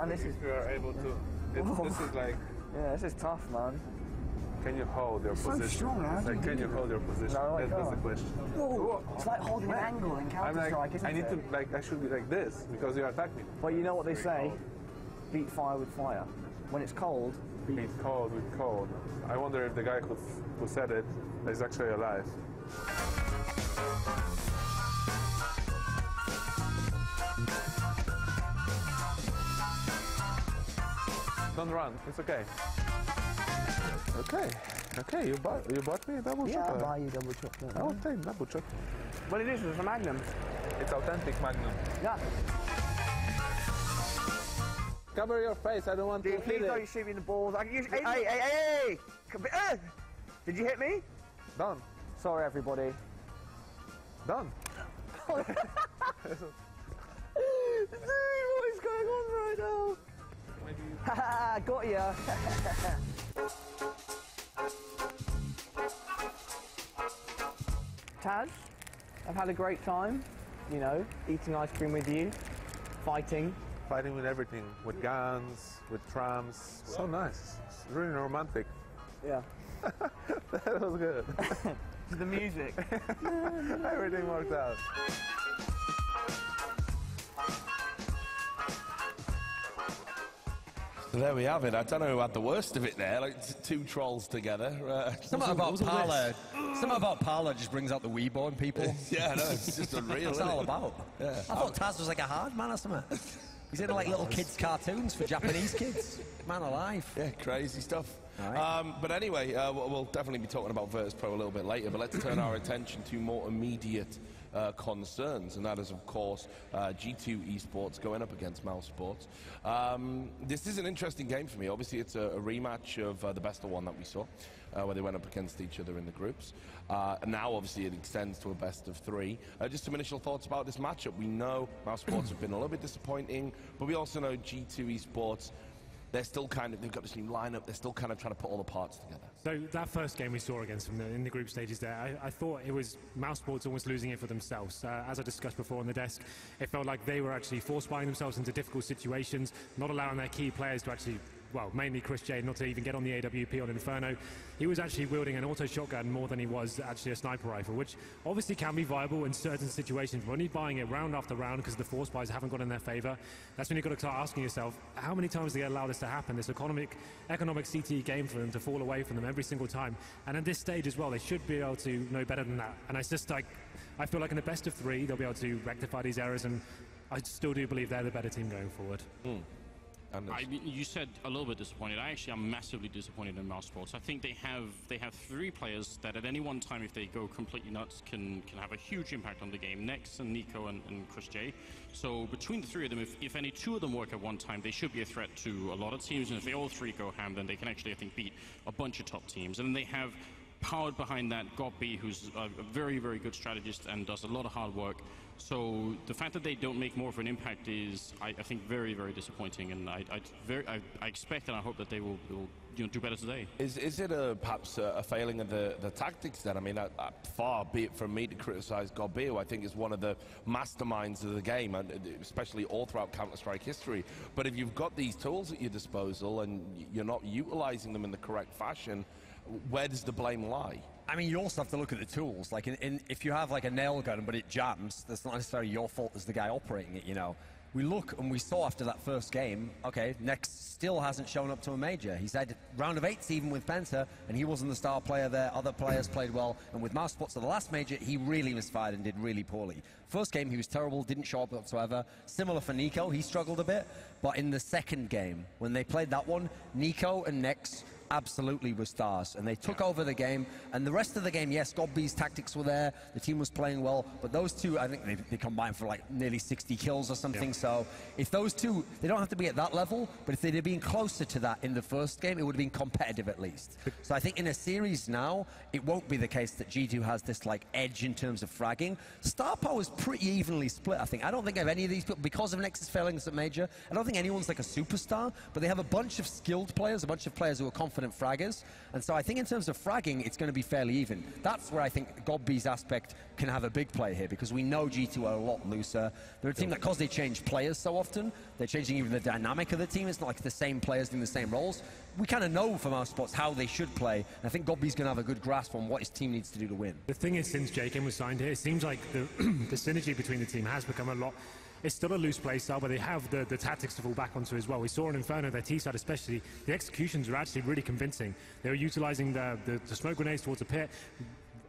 And this is.
We are able to. This is like.
Yeah, this is tough, man.
Can you hold your
It's so
position?
strong, man.
It's like, can you hold your position?
No, I
That's the
can't.
question.
Whoa. It's like holding an angle in
I'm
Counter-Strike,
like,
isn't
I need
it?
to, like, I should be like this because you attack me.
But you know what they say? Beat fire with fire. When it's cold,
beat cold with cold. I wonder if the guy who said it is actually alive. Don't run. It's okay. Okay. You bought me a double chocolate.
Yeah, I'll buy you double chocolate.
I will take double chocolate.
What it is, it's a Magnum.
It's authentic Magnum.
Yeah.
Cover your face. I don't want to
Please
hit
don't
it.
shoot me in the balls. Hey! Did you hit me?
Done.
Sorry, everybody.
Done.
Dude, what is going on right now? Haha, got ya. Taz, I've had a great time, you know, eating ice cream with you, fighting.
Fighting with everything, with guns, with trams. So nice. It's really romantic.
Yeah.
That was good.
The music.
Everything worked out.
So there we have it. I don't know who had the worst of it there, like two trolls together.
Something about Parler. Something about Parler just brings out the Weeborn people.
Yeah, I know, it's just unreal.
What's it all about?
Yeah.
I thought Taz was like a hard man or something. He's in like little kids' cartoons for Japanese kids. Man alive.
Yeah, crazy stuff.
Right.
But anyway, we'll definitely be talking about Virtus Pro a little bit later, but let's turn our attention to more immediate concerns, and that is, of course, G2 Esports going up against Mouse Sports. This is an interesting game for me. Obviously, it's a rematch of the best of one that we saw, where they went up against each other in the groups. And now, obviously, it extends to a best of 3. Just some initial thoughts about this matchup. We know Mouse Sports have been a little bit disappointing, but we also know G2 Esports, they're still they've got this new lineup, they're still kind of trying to put all the parts together.
So that first game we saw against them in the group stages there, I thought it was Mouse Sports almost losing it for themselves. As I discussed before on the desk, it felt like they were actually force-buying themselves into difficult situations, not allowing their key players to actually, well, mainly Chris J, not to even get on the AWP on Inferno. He was actually wielding an auto shotgun more than he was actually a sniper rifle, which obviously can be viable in certain situations. But when you're buying it round after round because the force buys haven't gone in their favor, that's when you've got to start asking yourself, how many times do they allow this to happen? This economic CTE game for them to fall away from them every single time. And at this stage as well, they should be able to know better than that. And it's just like, I feel like in the best of 3, they'll be able to rectify these errors, and I still do believe they're the better team going forward.
You said a little bit disappointed. I actually am massively disappointed in Mouse Sports. I think they have 3 players that at any one time, if they go completely nuts, can have a huge impact on the game. Nex and Nico and Chris J. So between the 3 of them, if any 2 of them work at one time, they should be a threat to a lot of teams. And if they all 3 go ham, then they can actually, I think, beat a bunch of top teams. And then they have powered behind that g0rth4n, who's a very, very good strategist and does a lot of hard work. So the fact that they don't make more of an impact is, I think, very, very disappointing. And I expect and I hope that they will do better today. Is it perhaps a failing of the tactics then? I mean, far be it from me to criticise g0rth4n, who I think is one of the masterminds of the game, and especially all throughout Counter-Strike history. But if you've got these tools at your disposal and you're not utilising them in the correct fashion, where does the blame lie?
I mean, you also have to look at the tools. Like, if you have like a nail gun but it jams, that's not necessarily your fault as the guy operating it, you know. We look and we saw after that first game, okay, Nex still hasn't shown up to a major. He's had round of 8s even with Penta, and he wasn't the star player there. Other players played well, and with Mouse Sports at the last major, he really misfired and did really poorly. First game, he was terrible, didn't show up whatsoever. Similar for Nico, he struggled a bit. But in the second game, when they played that one, Nico and Nex absolutely were stars, and they took over the game. And the rest of the game, yes, g0r's tactics were there, the team was playing well, but those two, I think they combined for like nearly 60 kills or something. So if those two, they don't have to be at that level, but if they'd have been closer to that in the first game, it would have been competitive at least. So I think in a series now, it won't be the case that G2 has this like edge in terms of fragging. Star power is pretty evenly split, I think. I don't think I have any of these people, because of Nexus failing us at Major, I don't think anyone's like a superstar, but they have a bunch of skilled players, a bunch of players who are confident fraggers, and so I think in terms of fragging, it's going to be fairly even. That's where I think g0r's aspect can have a big play here, because we know G2 are a lot looser. They're a team that, because they change players so often, they're changing even the dynamic of the team. It's not like the same players doing the same roles. We kind of know from our spots how they should play, and I think g0r's going to have a good grasp on what his team needs to do to win.
The thing is, since JKIM was signed here, it seems like the, the synergy between the team has become a lot. It's still a loose play style, but they have the tactics to fall back onto as well. We saw in Inferno, their T side especially, the executions were actually really convincing. They were utilizing the smoke grenades towards the pit.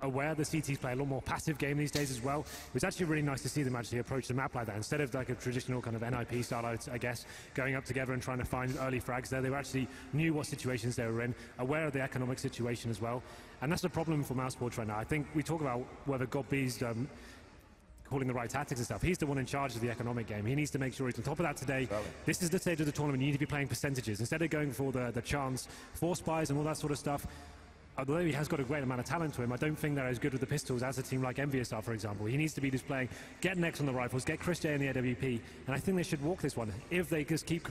Aware the CTs play a lot more passive game these days as well. It was actually really nice to see them actually approach the map like that. Instead of like a traditional kind of NIP style, I guess, going up together and trying to find early frags there, they were actually knew what situations they were in, aware of the economic situation as well. And that's the problem for Mousesports right now. I think we talk about whether g0r's calling the right tactics and stuff. He's the one in charge of the economic game. He needs to make sure he's on top of that today. This is the stage of the tournament. You need to be playing percentages. Instead of going for the chance, force buys and all that sort of stuff, although he has got a great amount of talent to him, I don't think they're as good with the pistols as a team like Envious are, for example. He needs to be just playing, get Nex on the rifles, get Chris J in the AWP, and I think they should walk this one if they just keep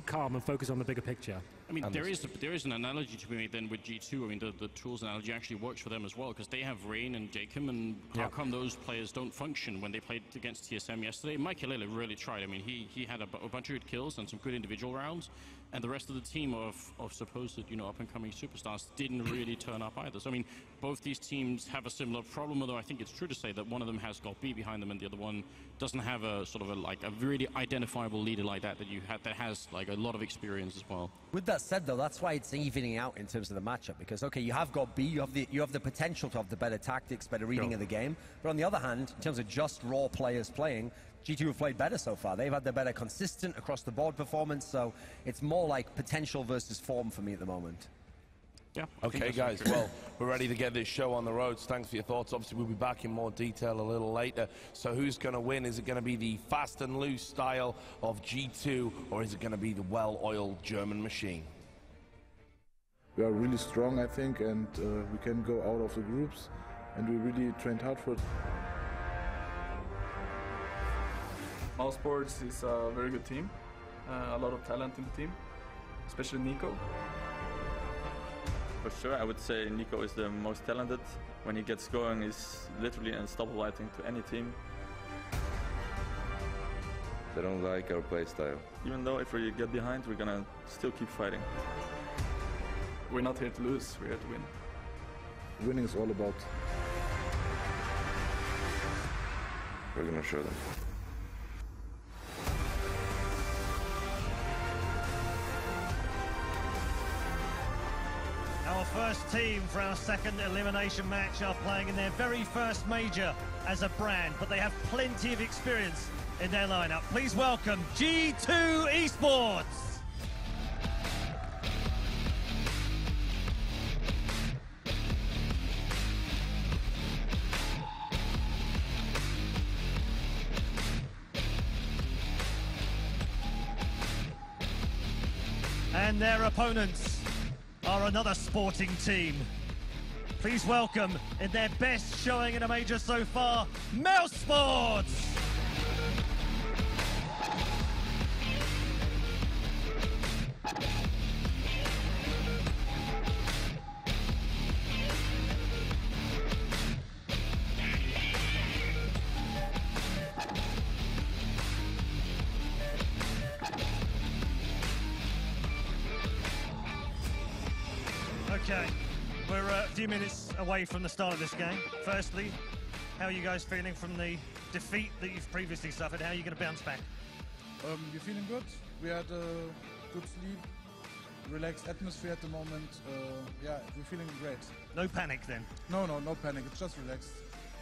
calm and focus on the bigger picture.
I mean, there is an analogy to be made then with G2. I mean, the tools analogy actually works for them as well, because they have Rain and JKIM, and how come those players don't function when they played against TSM yesterday? Michaelele really tried. I mean, he had a bunch of good kills and some good individual rounds, and the rest of the team of supposed, up-and-coming superstars didn't really turn up either. So, I mean, both these teams have a similar problem, although I think it's true to say that one of them has g0rB behind them and the other one doesn't have a sort of a really identifiable leader like that that has like a lot of experience as well.
With that said, though, that's why it's evening out in terms of the matchup, because okay, you have g0rB, you have the potential to have the better tactics, better reading of the game, but on the other hand, in terms of just raw players playing, G2 have played better so far. They've had the better consistent across the board performance, so it's more like potential versus form for me at the moment.
Yeah.
Okay, guys, well, we're ready to get this show on the roads. Thanks for your thoughts. Obviously, we'll be back in more detail a little later. So who's going to win? Is it going to be the fast and loose style of G2, or is it going to be the well-oiled German machine?
We are really strong, I think, and we can go out of the groups, and we really trained hard for it.
Mousesports is a very good team, a lot of talent in the team, especially Nico.
For sure, I would say Nico is the most talented. When he gets going, he's literally unstoppable, I think, to any team.
They don't like our play style.
Even though if we get behind, we're gonna still keep fighting.
We're not here to lose, we're here to win.
Winning is all about.
We're gonna show them.
Our first team for our second elimination match are playing in their very first major as a brand, but they have plenty of experience in their lineup. Please welcome g0rth4n. And their opponents are another sporting team. Please welcome, in their best showing in a major so far, Mousesports! Okay, we're a few minutes away from the start of this game. Firstly, how are you guys feeling from the defeat that you've previously suffered? How are you going to bounce back?
We're feeling good. We had a good sleep, relaxed atmosphere at the moment. Yeah, we're feeling great.
No panic then?
No panic. It's just relaxed.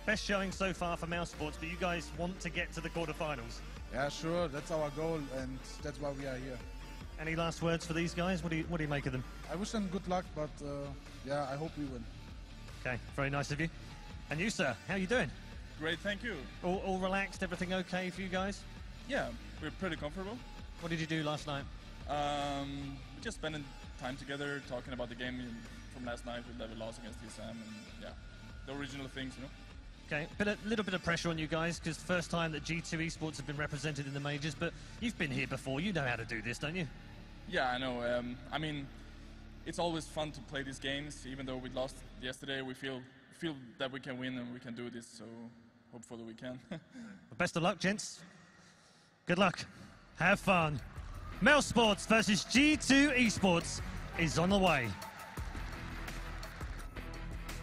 Best showing so far for Mousesports, but you guys want to get to the quarterfinals?
Yeah, sure. That's our goal, and that's why we are here.
Any last words for these guys? What do you make of them?
I wish them good luck, but yeah, I hope we win.
Okay, very nice of you. And you, sir, how are you doing?
Great, thank you.
All relaxed? Everything okay for you guys?
Yeah, we're pretty comfortable.
What did you do last night?
Just spending time together, talking about the game from last night with Level Loss against TSM, and yeah, the original things, you know.
Okay, but a little bit of pressure on you guys, because first time that G2 Esports have been represented in the majors, but you've been here before, you know how to do this, don't you?
Yeah, I know. I mean, it's always fun to play these games, even though we lost yesterday. We feel that we can win and we can do this, so hopefully we can.
Well, best of luck, gents. Good luck. Have fun. Mouse Sports versus G2 Esports is on the way.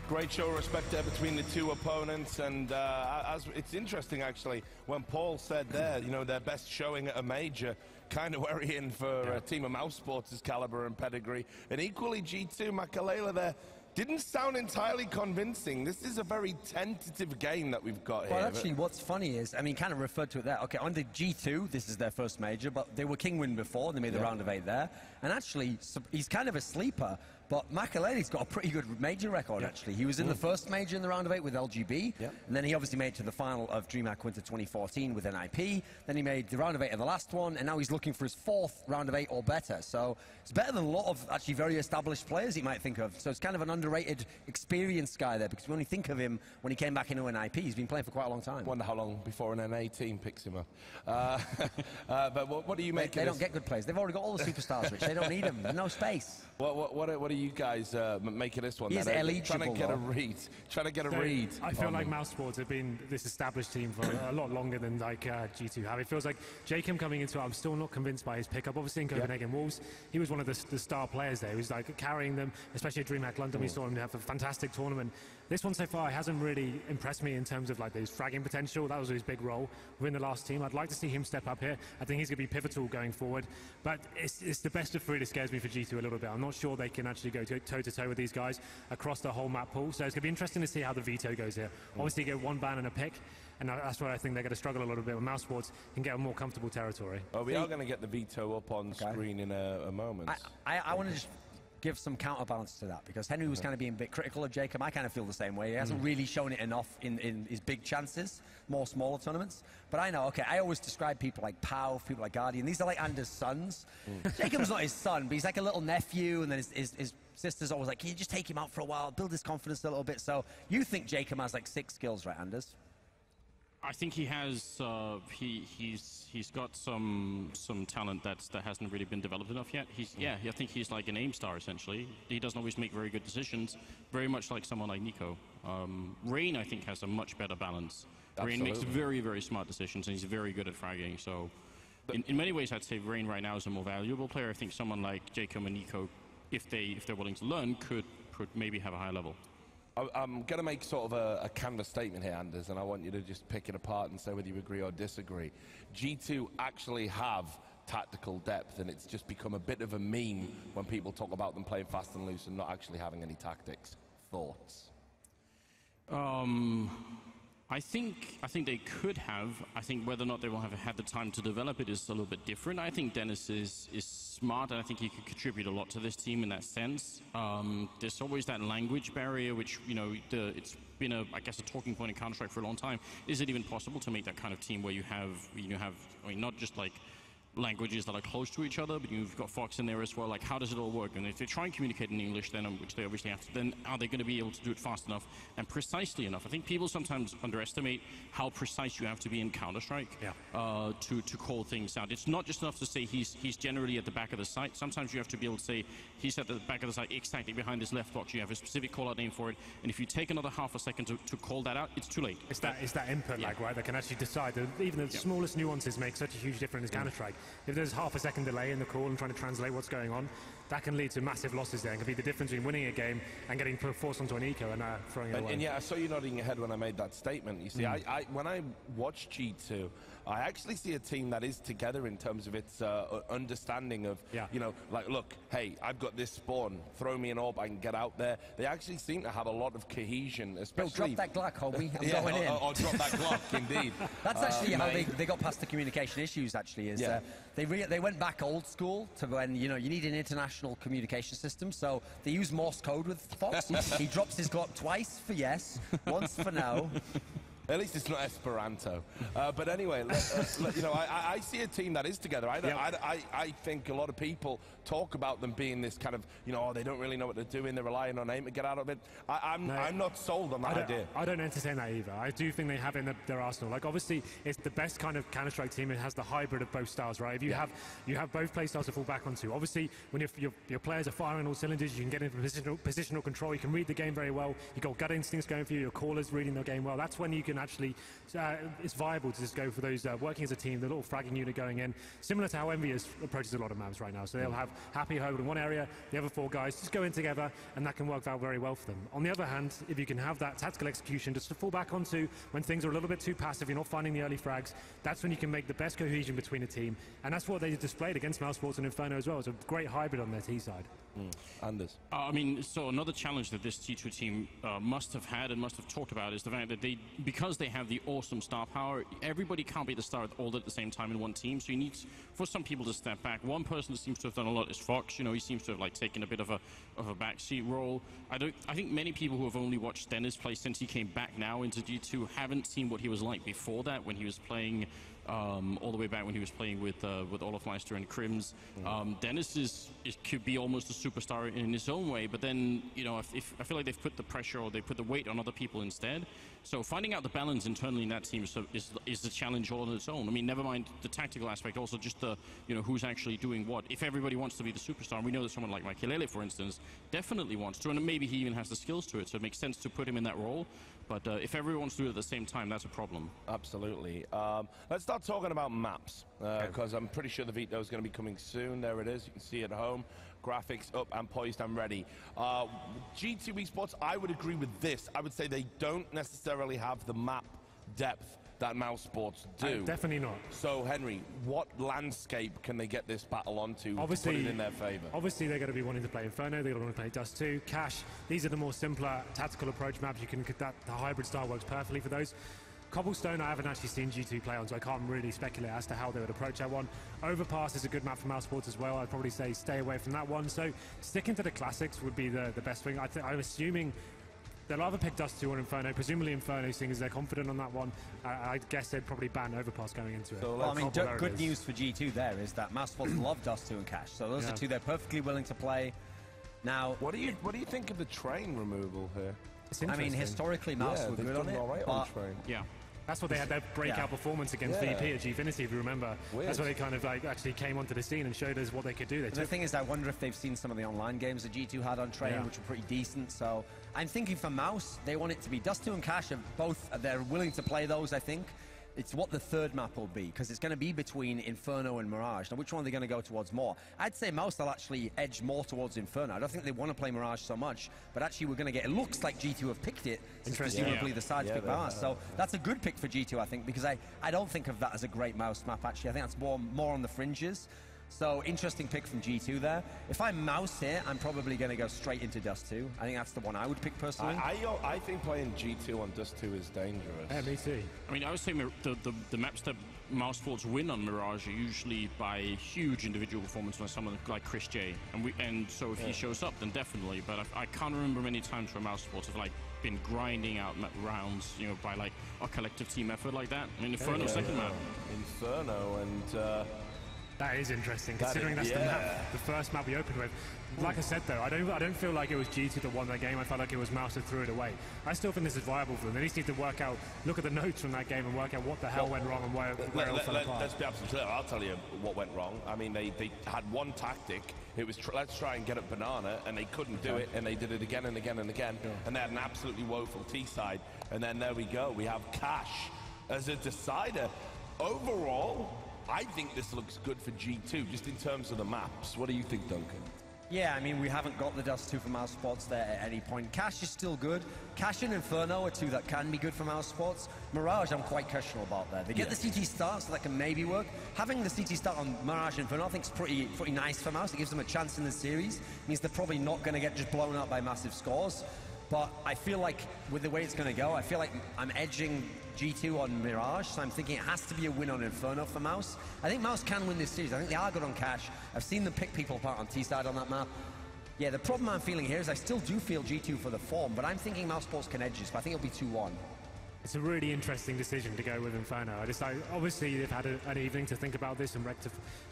Great show of respect there between the two opponents, and as it's interesting actually when Paul said there, you know, their best showing at a major, kind of worrying for a team of Mouse Sports' caliber and pedigree, and equally G2 Makalele there didn't sound entirely convincing. This is a very tentative game that we've got here.
Well, actually, what's funny is, I mean, kind of referred to it there. Okay, on the G2, this is their first major, but they were Kingwin before, and they made the round of 8 there. And actually, he's kind of a sleeper, but Makalele's got a pretty good major record, actually. He was in the first major in the round of 8 with LGB, and then he obviously made it to the final of DreamHack Winter 2014 with NIP. Then he made the round of 8 of the last one, and now he's looking for his 4th round of 8 or better. So it's better than a lot of actually very established players you might think of. So it's kind of an underrated, experienced guy there, because we only think of him when he came back into NIP. He's been playing for quite a long time.
Wonder how long before an NA team picks him up. But what do you make of
They
this?
don't get good players. They've already got all the superstars, Rich. They don't need them. There's no space.
What do you guys make of this one?
He is eligible,
Trying to get a read. Trying to get a read.
I feel like Mouse Sports have been this established team for a lot longer than like G2 have. It feels like Jacob coming into it, I'm still not convinced by his pickup. Obviously in Copenhagen Wolves, he was one of the star players there. He was like carrying them, especially at DreamHack London. We saw him have a fantastic tournament. This one so far hasn't really impressed me in terms of like his fragging potential. That was his big role within the last team. I'd like to see him step up here. I think he's going to be pivotal going forward. But it's the best of 3 that scares me for G2 a little bit. I'm not sure they can actually go toe-to-toe with these guys across the whole map pool. So it's going to be interesting to see how the veto goes here. Obviously, you get 1 ban and a pick, and that's where I think they're going to struggle a little bit with Mouse Sports and get a more comfortable territory.
Well, we are going to get the veto up on screen in a moment.
I want to just give some counterbalance to that, because Henry was kind of being a bit critical of Jacob. I kind of feel the same way. He hasn't really shown it enough in his big chances, more smaller tournaments. But I know, okay, I always describe people like Pau, people like Guardian. These are like Anders' sons. Jacob's not his son, but he's like a little nephew, and then his sister's always like, can you just take him out for a while, build his confidence a little bit? So you think Jacob has like 6 skills, right, Anders?
I think he has. He's got some talent that hasn't really been developed enough yet. I think he's like an aim star essentially. He doesn't always make very good decisions, very much like someone like Nico. Rain, I think, has a much better balance. Rain makes very, very smart decisions, and he's very good at fragging. So, in many ways, I'd say Rain right now is a more valuable player. I think someone like Jacob and Nico, if they're willing to learn, could maybe have a higher level.
I'm going to make sort of a canvas statement here, Anders, and I want you to just pick it apart and say whether you agree or disagree. G2 actually have tactical depth, and it's just become a bit of a meme when people talk about them playing fast and loose and not actually having any tactics. Thoughts?
I think they could have. I think whether or not they will have had the time to develop it is a little bit different. I think Dennis is smart, and I think he could contribute a lot to this team in that sense. There's always that language barrier, which, you know, it's been I guess a talking point in Counter-Strike for a long time. Is it even possible to make that kind of team where you have I mean, not just like languages that are close to each other, but you've got Fox in there as well. Like, how does it all work? And if they try and communicate in English, then which they obviously have to, then are they going to be able to do it fast enough and precisely enough? I think people sometimes underestimate how precise you have to be in Counter-Strike to call things out. It's not just enough to say he's generally at the back of the site. Sometimes you have to be able to say he's at the back of the site exactly behind this left box. You have a specific call-out name for it, and if you take another half a second to call that out, it's too late.
It's that input lag, right, that can actually decide that even the smallest nuances make such a huge difference in Counter-Strike. If there's half a second delay in the call and trying to translate what's going on, that can lead to massive losses there, and can be the difference between winning a game and getting forced onto an eco and throwing it away.
And yeah, I saw you nodding your head when I made that statement. You see, when I watch G2, I actually see a team that is together in terms of its understanding of, you know, like, look, hey, I've got this spawn, throw me an orb, I can get out there. They actually seem to have a lot of cohesion, especially...
drop that Glock, homie, I'm going in.
Or drop that Glock, indeed.
That's actually how they got past the communication issues, actually, is they went back old school to when, you need an international communication system, so they use Morse code with Fox. He drops his Glock twice for yes, once for no.
At least it's not Esperanto. But anyway, I see a team that is together. I think a lot of people talk about them being this kind of, they don't really know what they're doing. They're relying on aim to get out of it. I'm not sold on that idea.
I don't entertain that either. I do think they have in their arsenal. Like, obviously, it's the best kind of Counter-Strike team. It has the hybrid of both styles, right? If you have both play styles to fall back onto. Obviously, when your players are firing all cylinders, you can get into positional control. You can read the game very well. You've got gut instincts going for you. Your callers reading the game well. That's when you can actually, it's viable to just go for those working as a team, the little fragging unit going in, similar to how Envious approaches a lot of maps right now. So they'll have Happy Herd in one area, the other 4 guys just go in together, and that can work out very well for them. On the other hand, if you can have that tactical execution just to fall back onto when things are a little bit too passive, you're not finding the early frags, that's when you can make the best cohesion between a team, and that's what they displayed against Mousesports and Inferno as well. It's a great hybrid on their T side.
Anders?
So another challenge that this G2 team must have had and must have talked about is the fact that because they have the awesome star power, everybody can't be the star all at the same time in one team, so you need for some people to step back. One person that seems to have done a lot is Fox. He seems to have taken a bit of a backseat role. I think many people who have only watched Dennis play since he came back now into G2 haven't seen what he was like before that, when he was playing all the way back when he was playing with Olafmeister and Crims. Dennis could be almost a superstar in his own way, but then I feel like they've put the pressure or they put the weight on other people instead. So finding out the balance internally in that team is the challenge all on its own. Never mind the tactical aspect, also just the who's actually doing what. If everybody wants to be the superstar, and we know that someone like Makelele, for instance, definitely wants to, and maybe he even has the skills to it, so it makes sense to put him in that role. But if everyone wants to do it at the same time, that's a problem.
Absolutely. Let's start talking about maps, because I'm pretty sure the Veto is going to be coming soon. There it is. You can see it at home. Graphics up and poised and ready. G2 Esports, I would agree with this. I would say they don't necessarily have the map depth that Mousesports do.
Definitely not.
So, Henry, what landscape can they get this battle onto to put it in their favor?
Obviously, they're going to be wanting to play Inferno. They're going to want to play Dust 2, Cash. These are the more simpler tactical approach maps. The hybrid style works perfectly for those. Cobblestone, I haven't actually seen G2 play on, so I can't really speculate as to how they would approach that one. Overpass is a good map for Mousesports as well. I'd probably say stay away from that one. So sticking to the classics would be the best thing. I'm assuming they'll either pick Dust 2 or Inferno. Presumably Inferno, seeing as they're confident on that one. I guess they'd probably ban Overpass going into it.
Well, good news for G2 there is that Mousesports love Dust 2 and Cash. So those are two they're perfectly willing to play. Now,
what do you think of the train removal here?
Historically, Mouse were good on it.
All right on train.
Yeah.
That's what they had their breakout performance against VP at Gfinity, if you remember.
Weird.
That's where they kind of actually came onto the scene and showed us what they could do.
The thing is, I wonder if they've seen some of the online games that G2 had on Train, which were pretty decent. So I'm thinking for Mouse, they want it to be Dust 2 and Cash, and they're willing to play those, I think. It's what the third map will be, because it's going to be between Inferno and Mirage. Now, which one are they going to go towards more? I'd say Mouse will actually edge more towards Inferno. I don't think they want to play Mirage so much, but actually we're going to get... It looks like G2 have picked it, presumably the side to pick Mouse. So that's a good pick for G2, I think, because I don't think of that as a great Mouse map, actually. I think that's more on the fringes. So, interesting pick from G2 there. If I'm Mouse here, I'm probably going to go straight into Dust 2. I think that's the one I would pick personally.
I think playing G2 on Dust 2 is dangerous.
Yeah, me too.
I was saying the maps that Mousesports win on Mirage are usually by huge individual performance by someone like Chris J. And so if he shows up, then definitely. But I can't remember many times where Mousesports have been grinding out rounds, by a collective team effort like that. Inferno second map.
Inferno and.
That is interesting, considering that's the first map we opened with. Like I said, though, I don't feel like it was G2 that won that game. I felt like it was Mouse that threw it away. I still think this is viable for them. They just need to look at the notes from that game and work out what the hell went wrong and where it fell apart.
Let's be absolutely clear. I'll tell you what went wrong. They had one tactic. It was let's try and get at Banana, and they couldn't do it, and they did it again and again and again. And they had an absolutely woeful T-side. And then there we go. We have Cash as a decider. Overall, I think this looks good for G2, just in terms of the maps. What do you think, Duncan?
Yeah, we haven't got the Dust 2 for Mousesports there at any point. Cash is still good. Cash and Inferno are two that can be good for Mousesports. Mirage, I'm quite questionable about there. They get the CT start, so that can maybe work. Having the CT start on Mirage and Inferno, I think is pretty nice for Mouse. It gives them a chance in the series. It means they're probably not going to get just blown out by massive scores. But I feel like with the way it's going to go, I feel like I'm edging G2 on Mirage, so I'm thinking it has to be a win on Inferno for Mouse. I think Mouse can win this series. I think they are good on Cash. I've seen them pick people apart on T-side on that map. Yeah, the problem I'm feeling here is I still do feel G2 for the form, but I'm thinking Mouse Sports can edge this, but I think it'll be 2-1.
It's a really interesting decision to go with Inferno. Obviously, they've had an evening to think about this and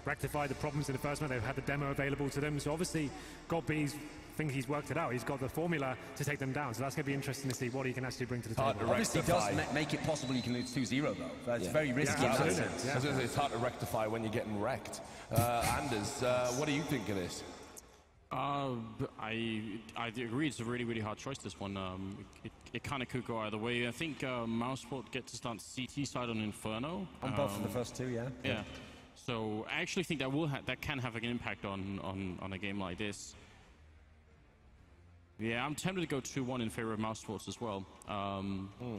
rectify the problems in the first one. They've had the demo available to them, so obviously, GoRth4n think he's worked it out. He's got the formula to take them down, so that's going to be interesting to see what he can actually bring to the table.
Obviously, it does make it possible you can lose 2-0, though. That's very risky.
Yeah, I was going to say, it's hard to rectify when you're getting wrecked. Anders, what do you think of this?
I agree. It's a really, really hard choice, this one. It kind of could go either way. I think Mouseport get to start CT side on Inferno.
On both of the first two, yeah.
Yeah. So I actually think that can have an impact on a game like this. Yeah, I'm tempted to go 2-1 in favor of Mouse Sports as well.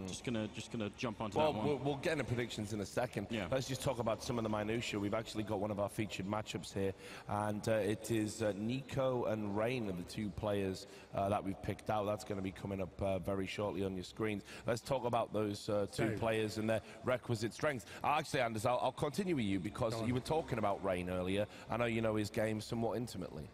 Just gonna jump onto that one.
Well, we'll get into predictions in a second.
Yeah.
Let's just talk about some of the minutiae. We've actually got one of our featured matchups here, and it is Nico and Rain are the two players that we've picked out. That's going to be coming up very shortly on your screens. Let's talk about those two players and their requisite strengths. Actually, Anders, I'll continue with you because you were talking about Rain earlier. I know you know his game somewhat intimately.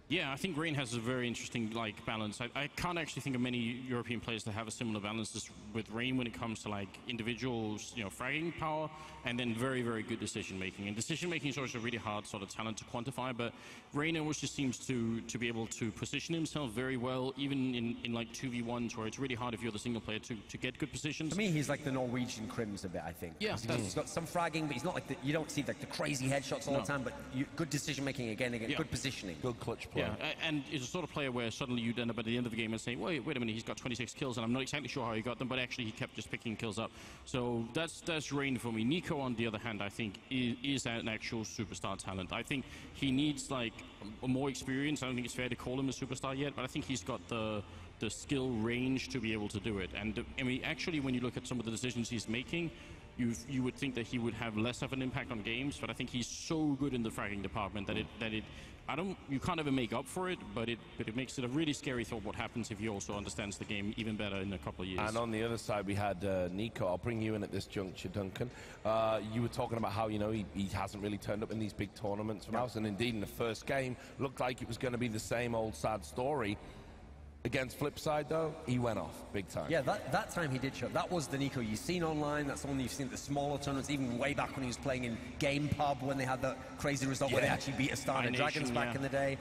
Yeah, I think Rain has a very interesting balance. I can't actually think of many European players that have a similar balance as with Rain when it comes to individuals, fragging power, and then very, very good decision making. And decision making is always a really hard sort of talent to quantify, but Rain always just seems to be able to position himself very well, even in 2v1s where it's really hard if you're the single player to get good positions.
For me, he's like the Norwegian Crims a bit, I think.
Yeah,
he's got some fragging, but he's not like you don't see the crazy headshots all the time, but good decision making again, good positioning.
Good clutch play.
Yeah, and it's a sort of player where suddenly you'd end up at the end of the game and say, wait a minute, he's got 26 kills, and I'm not exactly sure how he got them, but actually he kept just picking kills up. So that's Rain for me. Nico, on the other hand, I think is an actual superstar talent. I think he needs more experience. I don't think it's fair to call him a superstar yet, but I think he's got the skill range to be able to do it. And I mean, actually, when you look at some of the decisions he's making, you would think that he would have less of an impact on games, but I think he's so good in the fragging department that you can't ever make up for it, but it makes it a really scary thought what happens if he also understands the game even better in a couple of years.
And on the other side, we had Nico. I'll bring you in at this juncture, Duncan. You were talking about how, he hasn't really turned up in these big tournaments for Mouse, and indeed in the first game, looked like it was going to be the same old sad story. Against Flipside, though, he went off big time.
Yeah, that time he did show. That was the Nico you've seen online. That's the one you've seen at the smaller tournaments, even way back when he was playing in Game Pub when they had that crazy result where they actually beat Astana Dragons back in the day.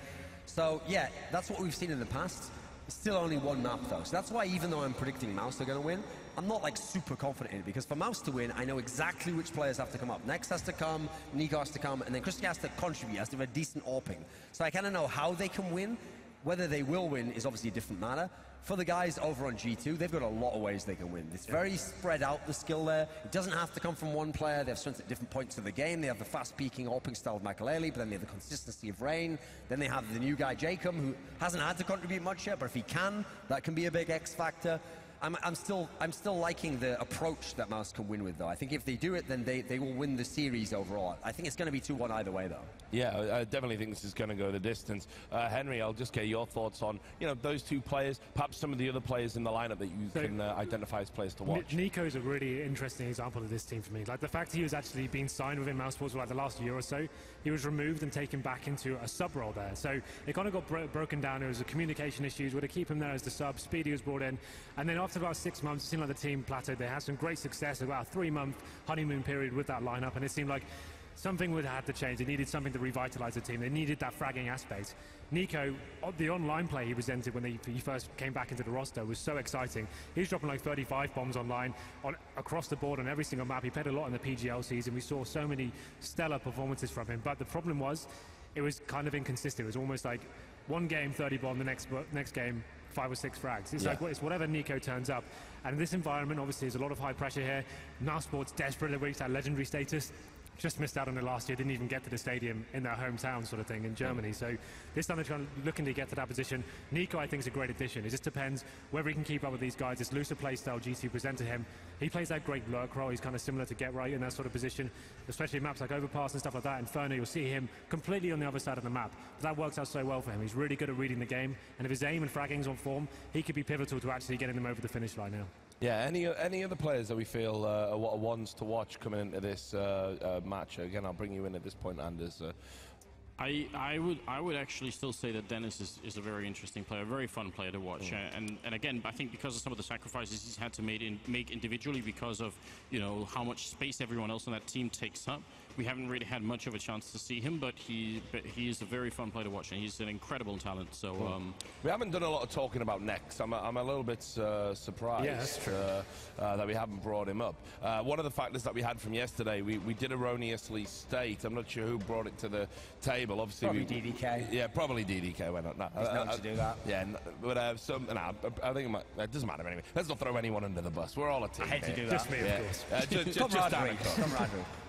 So, yeah, that's what we've seen in the past. It's still only one map, though. So that's why, even though I'm predicting Mouse are going to win, I'm not super confident in it, because for Mouse to win, I know exactly which players have to come up. Next has to come, Nico has to come, and then Christian has to contribute, has to have a decent AWPing. So I kind of know how they can win. Whether they will win is obviously a different matter. For the guys over on G2, they've got a lot of ways they can win. It's very spread out, the skill there. It doesn't have to come from one player. They have strengths at different points of the game. They have the fast-peaking AWPing style of Makaleli, but then they have the consistency of Rain. Then they have the new guy, Jacob, who hasn't had to contribute much yet, but if he can, that can be a big X factor. I'm still liking the approach that Mouse can win with, though. I think if they do it, then they will win the series overall. I think it's going to be 2-1 either way, though.
Yeah, I definitely think this is going to go the distance. Henry, I'll just get your thoughts on, those two players, perhaps some of the other players in the lineup that you can identify as players to watch.
Nico's a really interesting example of this team for me. The fact he was actually being signed within Mousesports for the last year or so, he was removed and taken back into a sub role there. So it kind of got broken down. There was a communication issues. Were to keep him there as the sub. Speedy was brought in, and then after about 6 months, it seemed like the team plateaued. They had some great success, about a 3-month honeymoon period with that lineup, and it seemed like something would have to change. They needed something to revitalize the team. They needed that fragging aspect. Nico, the online play he presented when he first came back into the roster was so exciting. He was dropping 35 bombs online across the board on every single map. He played a lot in the PGL season. We saw so many stellar performances from him, but the problem was it was kind of inconsistent. It was almost like one game 30 bomb, the next game 5 or 6 frags. It's it's whatever Nico turns up. And in this environment, obviously, there's a lot of high pressure here. Mousesport's desperate to reach that legendary status. just missed out on it last year, didn't even get to the stadium in their hometown sort of thing in Germany. So this time they're looking to get to that position. Nico, I think, is a great addition. It just depends whether he can keep up with these guys. This looser play style G2 present to him. He plays that great lurk role. He's kind of similar to Get Right in that sort of position, especially in maps like Overpass and stuff like that. Inferno, you'll see him completely on the other side of the map. But that works out so well for him. He's really good at reading the game, and if his aim and fragging's on form, he could be pivotal to actually getting them over the finish line now.
Yeah, any other players that we feel are ones to watch coming into this match? Again, I'll bring you in at this point, Anders.
I would actually still say that Dennis is a very interesting player, a very fun player to watch. And again, I think because of some of the sacrifices he's had to make individually, because of how much space everyone else on that team takes up, we haven't really had much of a chance to see him. But he is a very fun player to watch, and he's an incredible talent. So
we haven't done a lot of talking about Nex. I'm a little bit surprised that we haven't brought him up. One of the factors that we had from yesterday, we did erroneously state, I'm not sure who brought it to the table. Obviously,
probably DDK.
Yeah, probably DDK. Why not? No,
he's known to do that.
Yeah, but I think it doesn't matter anyway. Let's not throw anyone under the bus. We're all a team.
I hate to do that.
Just me, of course.
Just
camaraderie.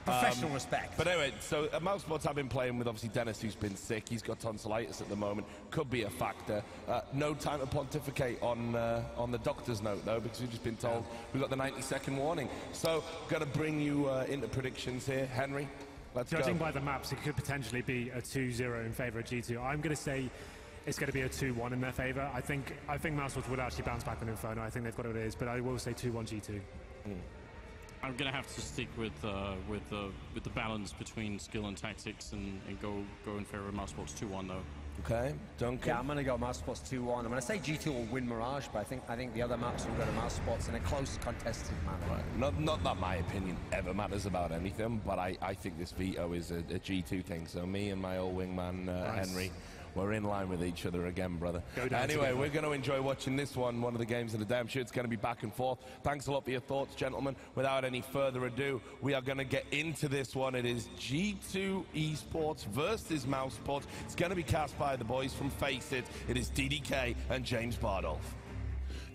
Professional respect.
But anyway, so Mousesports have been playing with obviously Dennis, who's been sick. He's got tonsillitis at the moment. Could be a factor. No time to pontificate on the doctor's note though, because we've just been told we've got the 90-second warning. So, going to bring you into predictions here, Henry.
Judging by the maps, it could potentially be a 2-0 in favour of G2. I'm going to say it's going to be a 2-1 in their favour. I think Mousesports would actually bounce back on Inferno. I think they've got what it is, but I will say 2-1 G2.
I'm going to have to stick with the balance between skill and tactics and go in favour of Mousesports 2-1 though.
Okay, Duncan.
Yeah, I'm going to go Mousesports 2-1. I'm going to say G2 will win Mirage, but I think the other maps will go to Mousesports in a close, contested manner.
Right. Not that my opinion ever matters about anything, but I think this veto is a G2 thing. So me and my old wingman Henry, we're in line with each other again, brother. Anyway, we're going to enjoy watching this one of the games of the day. I'm sure it's going to be back and forth. Thanks a lot for your thoughts, gentlemen. Without any further ado, we are going to get into this one. It is G2 Esports versus Mousesports. It's going to be cast by the boys from Face It. It is DDK and James Bardolph.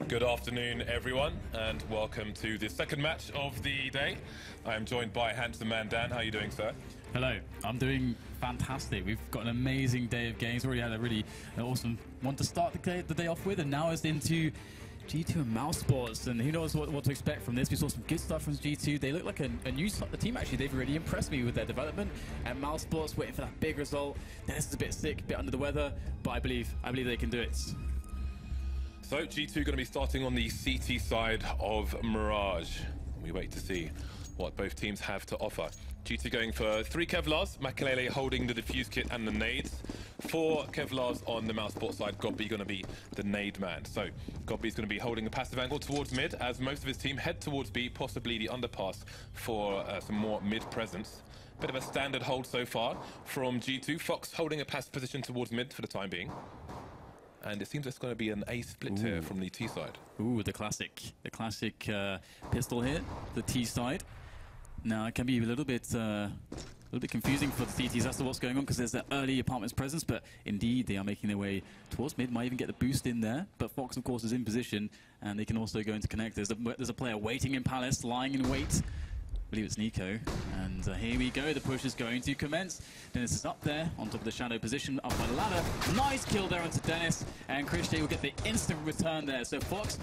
Good afternoon, everyone, and welcome to the second match of the day. I am joined by handsome man Dan. How are you doing, sir?
Hello, I'm doing fantastic. We've got an amazing day of games. We already had a really awesome one to start the day off with, and now it's into G2 and Mousesports, and who knows what to expect from this. We saw some good stuff from G2. They look like a new team, actually. They've really impressed me with their development, and Mousesports waiting for that big result. Dennis is a bit sick, a bit under the weather, but I believe they can do it.
So G2 going to be starting on the CT side of Mirage. We wait to see what both teams have to offer. G2 going for 3 Kevlars, Makalele holding the defuse kit and the nades. 4 Kevlars on the Mousesports side, Gobby going to be the nade man. So Gobby's going to be holding a passive angle towards mid as most of his team head towards B, possibly the underpass for some more mid presence. Bit of a standard hold so far from G2. Fox holding a passive position towards mid for the time being. And it seems it's going to be an A split here from the T side.
Ooh, the classic pistol here, the T side. Now it can be a little bit confusing for the CTs as to what's going on, because there's that early apartments presence, but indeed they are making their way towards mid. Might even get the boost in there, but Fox of course is in position, and they can also go into connect. There's a player waiting in Palace, lying in wait. I believe it's Nico, and here we go. The push is going to commence. Dennis is up there on top of the shadow position, up by the ladder. Nice kill there onto Dennis, and Christian will get the instant return there. So Fox,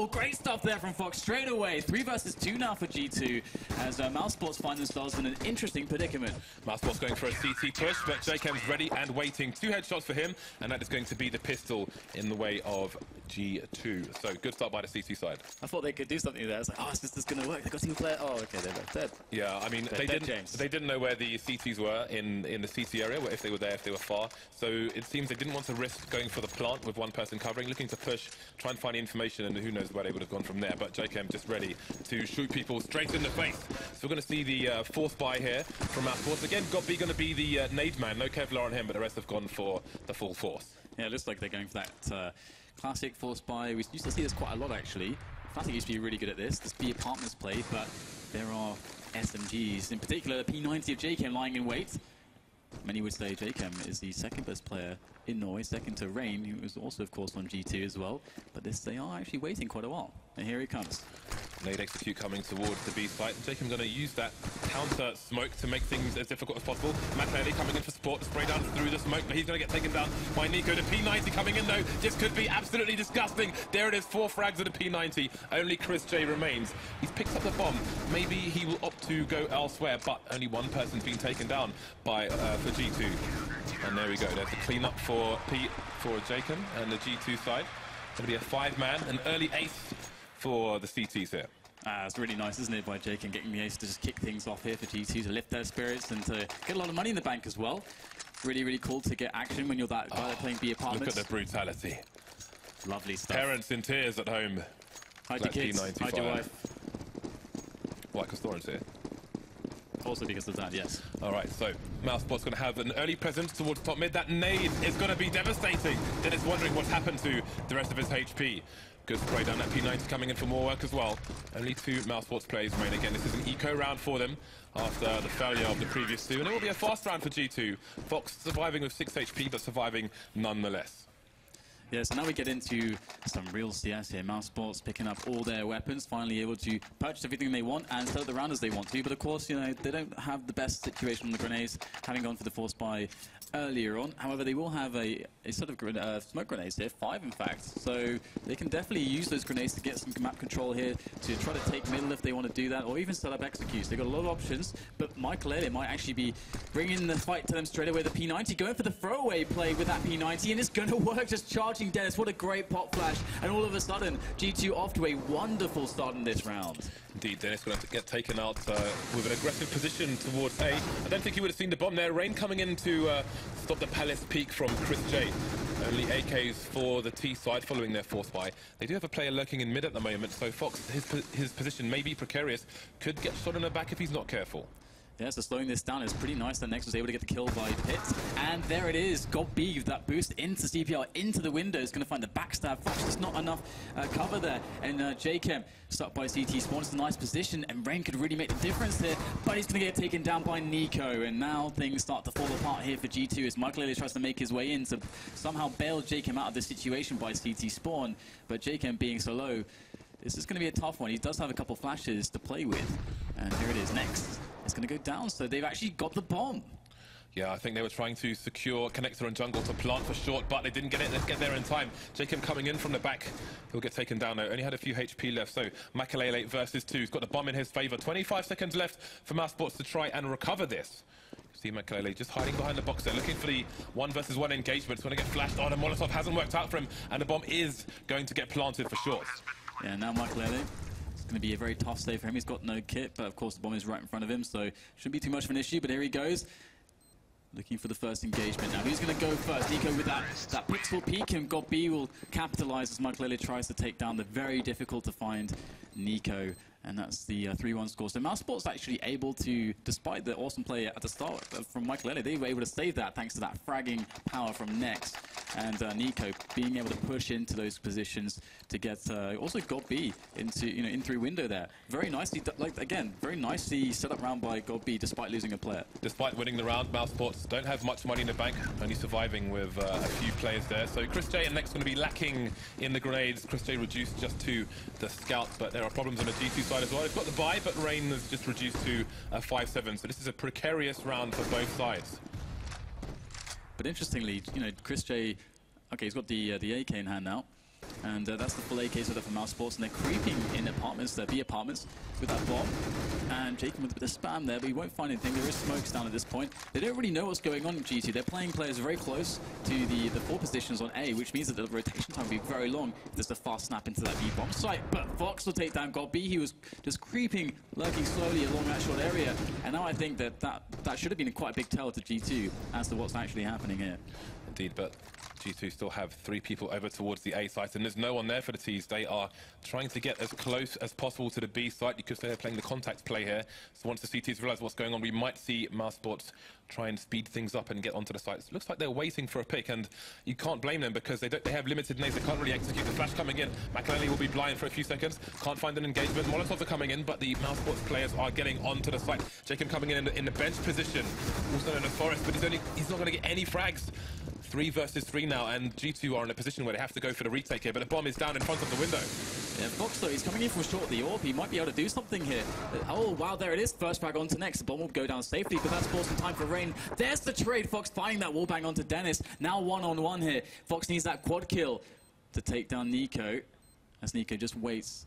great stuff there from Fox straight away. 3 versus 2 now for G2 as Mousesports find themselves in an interesting predicament.
Mousesports going for a CT push, but Jakem's ready and waiting. 2 headshots for him, and that is going to be the pistol in the way of G2. So good start by the CT side.
I thought they could do something there. I was like, is this going to work? They got team player. Oh, okay, they're dead.
Yeah, I mean, they didn't know where the CTs were in the CT area, if they were there, if they were far. So it seems they didn't want to risk going for the plant with one person covering, looking to push, try and find the information, and who knows where they would have gone from there. But Jakem just ready to shoot people straight in the face. So we're going to see the fourth buy here from Mousesports. Again, Gobby going to be the nade man. No Kevlar on him, but the rest have gone for the full force.
Yeah, it looks like they're going for that classic force buy. We used to see this quite a lot, actually. Fnatic used to be really good at this B apartments play, but there are SMGs, in particular the P90 of Jakem lying in wait. Many would say Jakem is the second best player in Norway, second to Rain, who was also of course on G2 as well. But they are actually waiting quite a while. And here he comes.
Nade execute coming towards the B site. Jacob going to use that counter smoke to make things as difficult as possible. McLeary coming in for support, spray down through the smoke, but he's going to get taken down by Nico. The P90 coming in though. This could be absolutely disgusting. There it is, 4 frags of the P90. Only Chris J remains. He's picked up the bomb. Maybe he will opt to go elsewhere, but only one person's been taken down by for G2. And there we go. There's the cleanup for Jacob and the G2 side. Going to be a 5-man, an early ace for the CTs here.
It's really nice, isn't it, by Jacob getting the ace to just kick things off here for G2 to lift their spirits and to get a lot of money in the bank as well. Really, really cool to get action when you're that guy playing B apartments.
Look at the brutality.
Lovely stuff.
Parents in tears at home.
Hide your kids, hide your wife.
Like a storage here.
Also because of that, yes.
All right, so Mousepot's going to have an early presence towards top mid. That nade is going to be devastating. Dennis wondering what's happened to the rest of his HP. Good spray down. That P90 coming in for more work as well. Only 2 Mousesports players remain. Again, this is an eco round for them after the failure of the previous 2. And it will be a fast round for G2. Fox surviving with 6 HP, but surviving nonetheless.
Yeah, so now we get into some real CS here. Mousesports picking up all their weapons, finally able to purchase everything they want and start the round as they want to. But of course, you know, they don't have the best situation on the grenades, having gone for the force buy earlier on. However, they will have a sort of smoke grenades here, 5 in fact. So they can definitely use those grenades to get some map control here, to try to take middle if they want to do that, or even set up executes. They've got a lot of options, but Michael Elliott might actually be bringing the fight to them straight away. The P90 going for the throwaway play with that P90, and it's going to work, just charging Dennis. What a great pop flash, and all of a sudden, G2 off to a wonderful start in this round.
Indeed, Dennis going to get taken out with an aggressive position towards A. I don't think he would have seen the bomb there. Rain coming in to stop the Palace peak from Chris J. Only AKs for the T side following their force buy. They do have a player lurking in mid at the moment, so Fox, his position may be precarious. Could get shot in the back if he's not careful.
Yeah, so slowing this down is pretty nice. Then Next was able to get the kill by Pitt. And there it is. g0rth4n with that boost into CPR, into the window. Is going to find the backstab. Fox, just not enough cover there. And J-Chem stuck by CT Spawn. It's a nice position. And Rain could really make the difference here. But he's going to get taken down by Nico. And now things start to fall apart here for G2 as Michael Elliott tries to make his way in to somehow bail J-Chem out of this situation by CT Spawn. But J-Chem being so low, this is going to be a tough one. He does have a couple flashes to play with. And here it is. Next. It's going to go down, so they've actually got the bomb.
Yeah, I think they were trying to secure Connector and Jungle to plant for short, but they didn't get it. Let's get there in time. Jacob coming in from the back. He'll get taken down, though. Only had a few HP left, so Makalele versus 2. He's got the bomb in his favor. 25 seconds left for Mousesports to try and recover this. See Makalele just hiding behind the box there, looking for the 1 versus 1 engagement. It's going to get flashed on, and Molotov hasn't worked out for him, and the bomb is going to get planted for short.
Yeah, now Makalele. Going to be a very tough save for him. He's got no kit, but of course the bomb is right in front of him, so shouldn't be too much of an issue. But here he goes, looking for the first engagement. Now who's going to go first? Nico with that pixel peek, and g0rth4n will capitalize as Michael Elliott tries to take down the very difficult to find Nico. And that's the 3-1 score. So Mousesports actually able to, despite the awesome play at the start from Michael Elliott, they were able to save that thanks to that fragging power from Next. And Nico being able to push into those positions to get also g0rth4n into, in through window there. Very nicely, very nicely set up round by g0rth4n despite losing a player.
Despite winning the round, Mousesports don't have much money in the bank, only surviving with a few players there. So Chris J and Next going to be lacking in the grenades. Chris J reduced just to the scout, but there are problems on the G2 side as well. He's got the buy, but Rain has just reduced to a 5-7. So this is a precarious round for both sides.
But interestingly, Chris J, okay, he's got the AK in hand now. And that's the full AK set up for Mousesports, and they're creeping in apartments, B apartments, with that bomb. And Jacob with a bit of spam there, but he won't find anything. There is smokes down at this point. They don't really know what's going on in G2. They're playing players very close to the 4 positions on A, which means that the rotation time will be very long if there's a fast snap into that B-bomb site. But Fox will take down g0rth4n. He was just creeping, lurking slowly along that short area. And now I think that should have been quite a big tell to G2 as to what's actually happening here.
Indeed, but G2 still have 3 people over towards the A site, and there's no one there for the Ts. They are trying to get as close as possible to the B site because they're playing the contact play here. So once the CTs realize what's going on, we might see Mousesports try and speed things up and get onto the site. So it looks like they're waiting for a pick, and you can't blame them because they have limited nades. They can't really execute. The flash coming in. McLeary will be blind for a few seconds. Can't find an engagement. Molotovs are coming in, but the Mousesports players are getting onto the site. Jacob coming in the bench position. Also in the forest, but he's not going to get any frags. 3 versus 3 now, and G2 are in a position where they have to go for the retake here, but the bomb is down in front of the window.
Yeah, Fox, though, he's coming in from short of the AWP. He might be able to do something here. Oh, wow, there it is. First frag onto next. The bomb will go down safely, but that's forcing time for Rain. There's the trade. Fox finding that wallbang onto Dennis. Now one-on-one here. Fox needs that quad kill to take down Nico, as Nico just waits.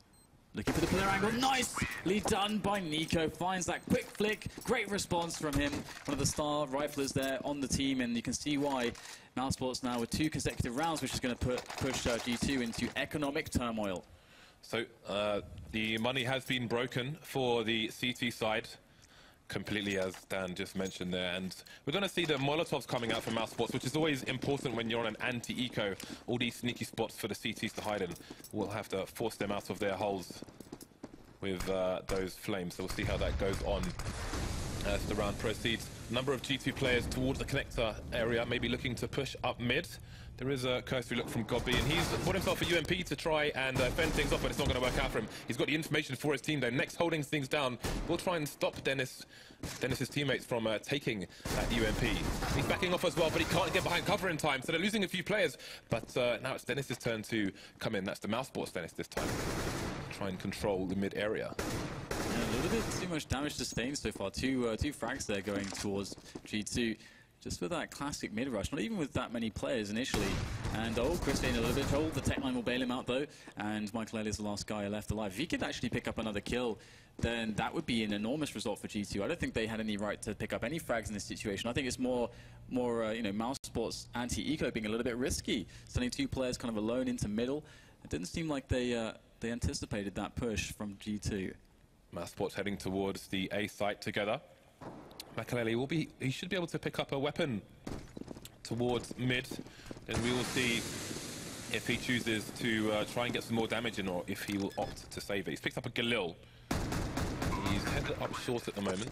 Looking for the player angle. Nicely done by Nico. Finds that quick flick. Great response from him. One of the star riflers there on the team, and you can see why Mousesports now with 2 consecutive rounds, which is going to push G2 into economic turmoil.
So the money has been broken for the CT side, completely, as Dan just mentioned there, and we're going to see the Molotovs coming out from Mousesports, which is always important when you're on an anti-eco. All these sneaky spots for the CTs to hide in. We'll have to force them out of their holes with those flames, so we'll see how that goes on as the round proceeds. Number of G2 players towards the connector area, maybe looking to push up mid. There is a cursory look from Gobby, and he's put himself a UMP to try and fend things off, but it's not going to work out for him. He's got the information for his team, though. Next, holding things down, will try and stop Dennis's teammates from taking that UMP. He's backing off as well, but he can't get behind cover in time, so they're losing a few players. But now it's Dennis's turn to come in. That's the Mousesports Dennis this time. Try and control the mid area.
Yeah, a little bit too much damage sustained so far. Two frags there going towards G2. Just with that classic mid-rush, not even with that many players initially. And Chris in a little bit trouble. The tech line will bail him out though. And Michael Elliott is the last guy left alive. If he could actually pick up another kill, then that would be an enormous result for G2. I don't think they had any right to pick up any frags in this situation. I think it's more you know, Mousesports anti-eco being a little bit risky. Sending 2 players kind of alone into middle. It didn't seem like they anticipated that push from G2.
Mousesports heading towards the A site together. Makaleli he should be able to pick up a weapon towards mid. Then we will see if he chooses to try and get some more damage in, or if he will opt to save it. He's picked up a Galil. He's headed up short at the moment.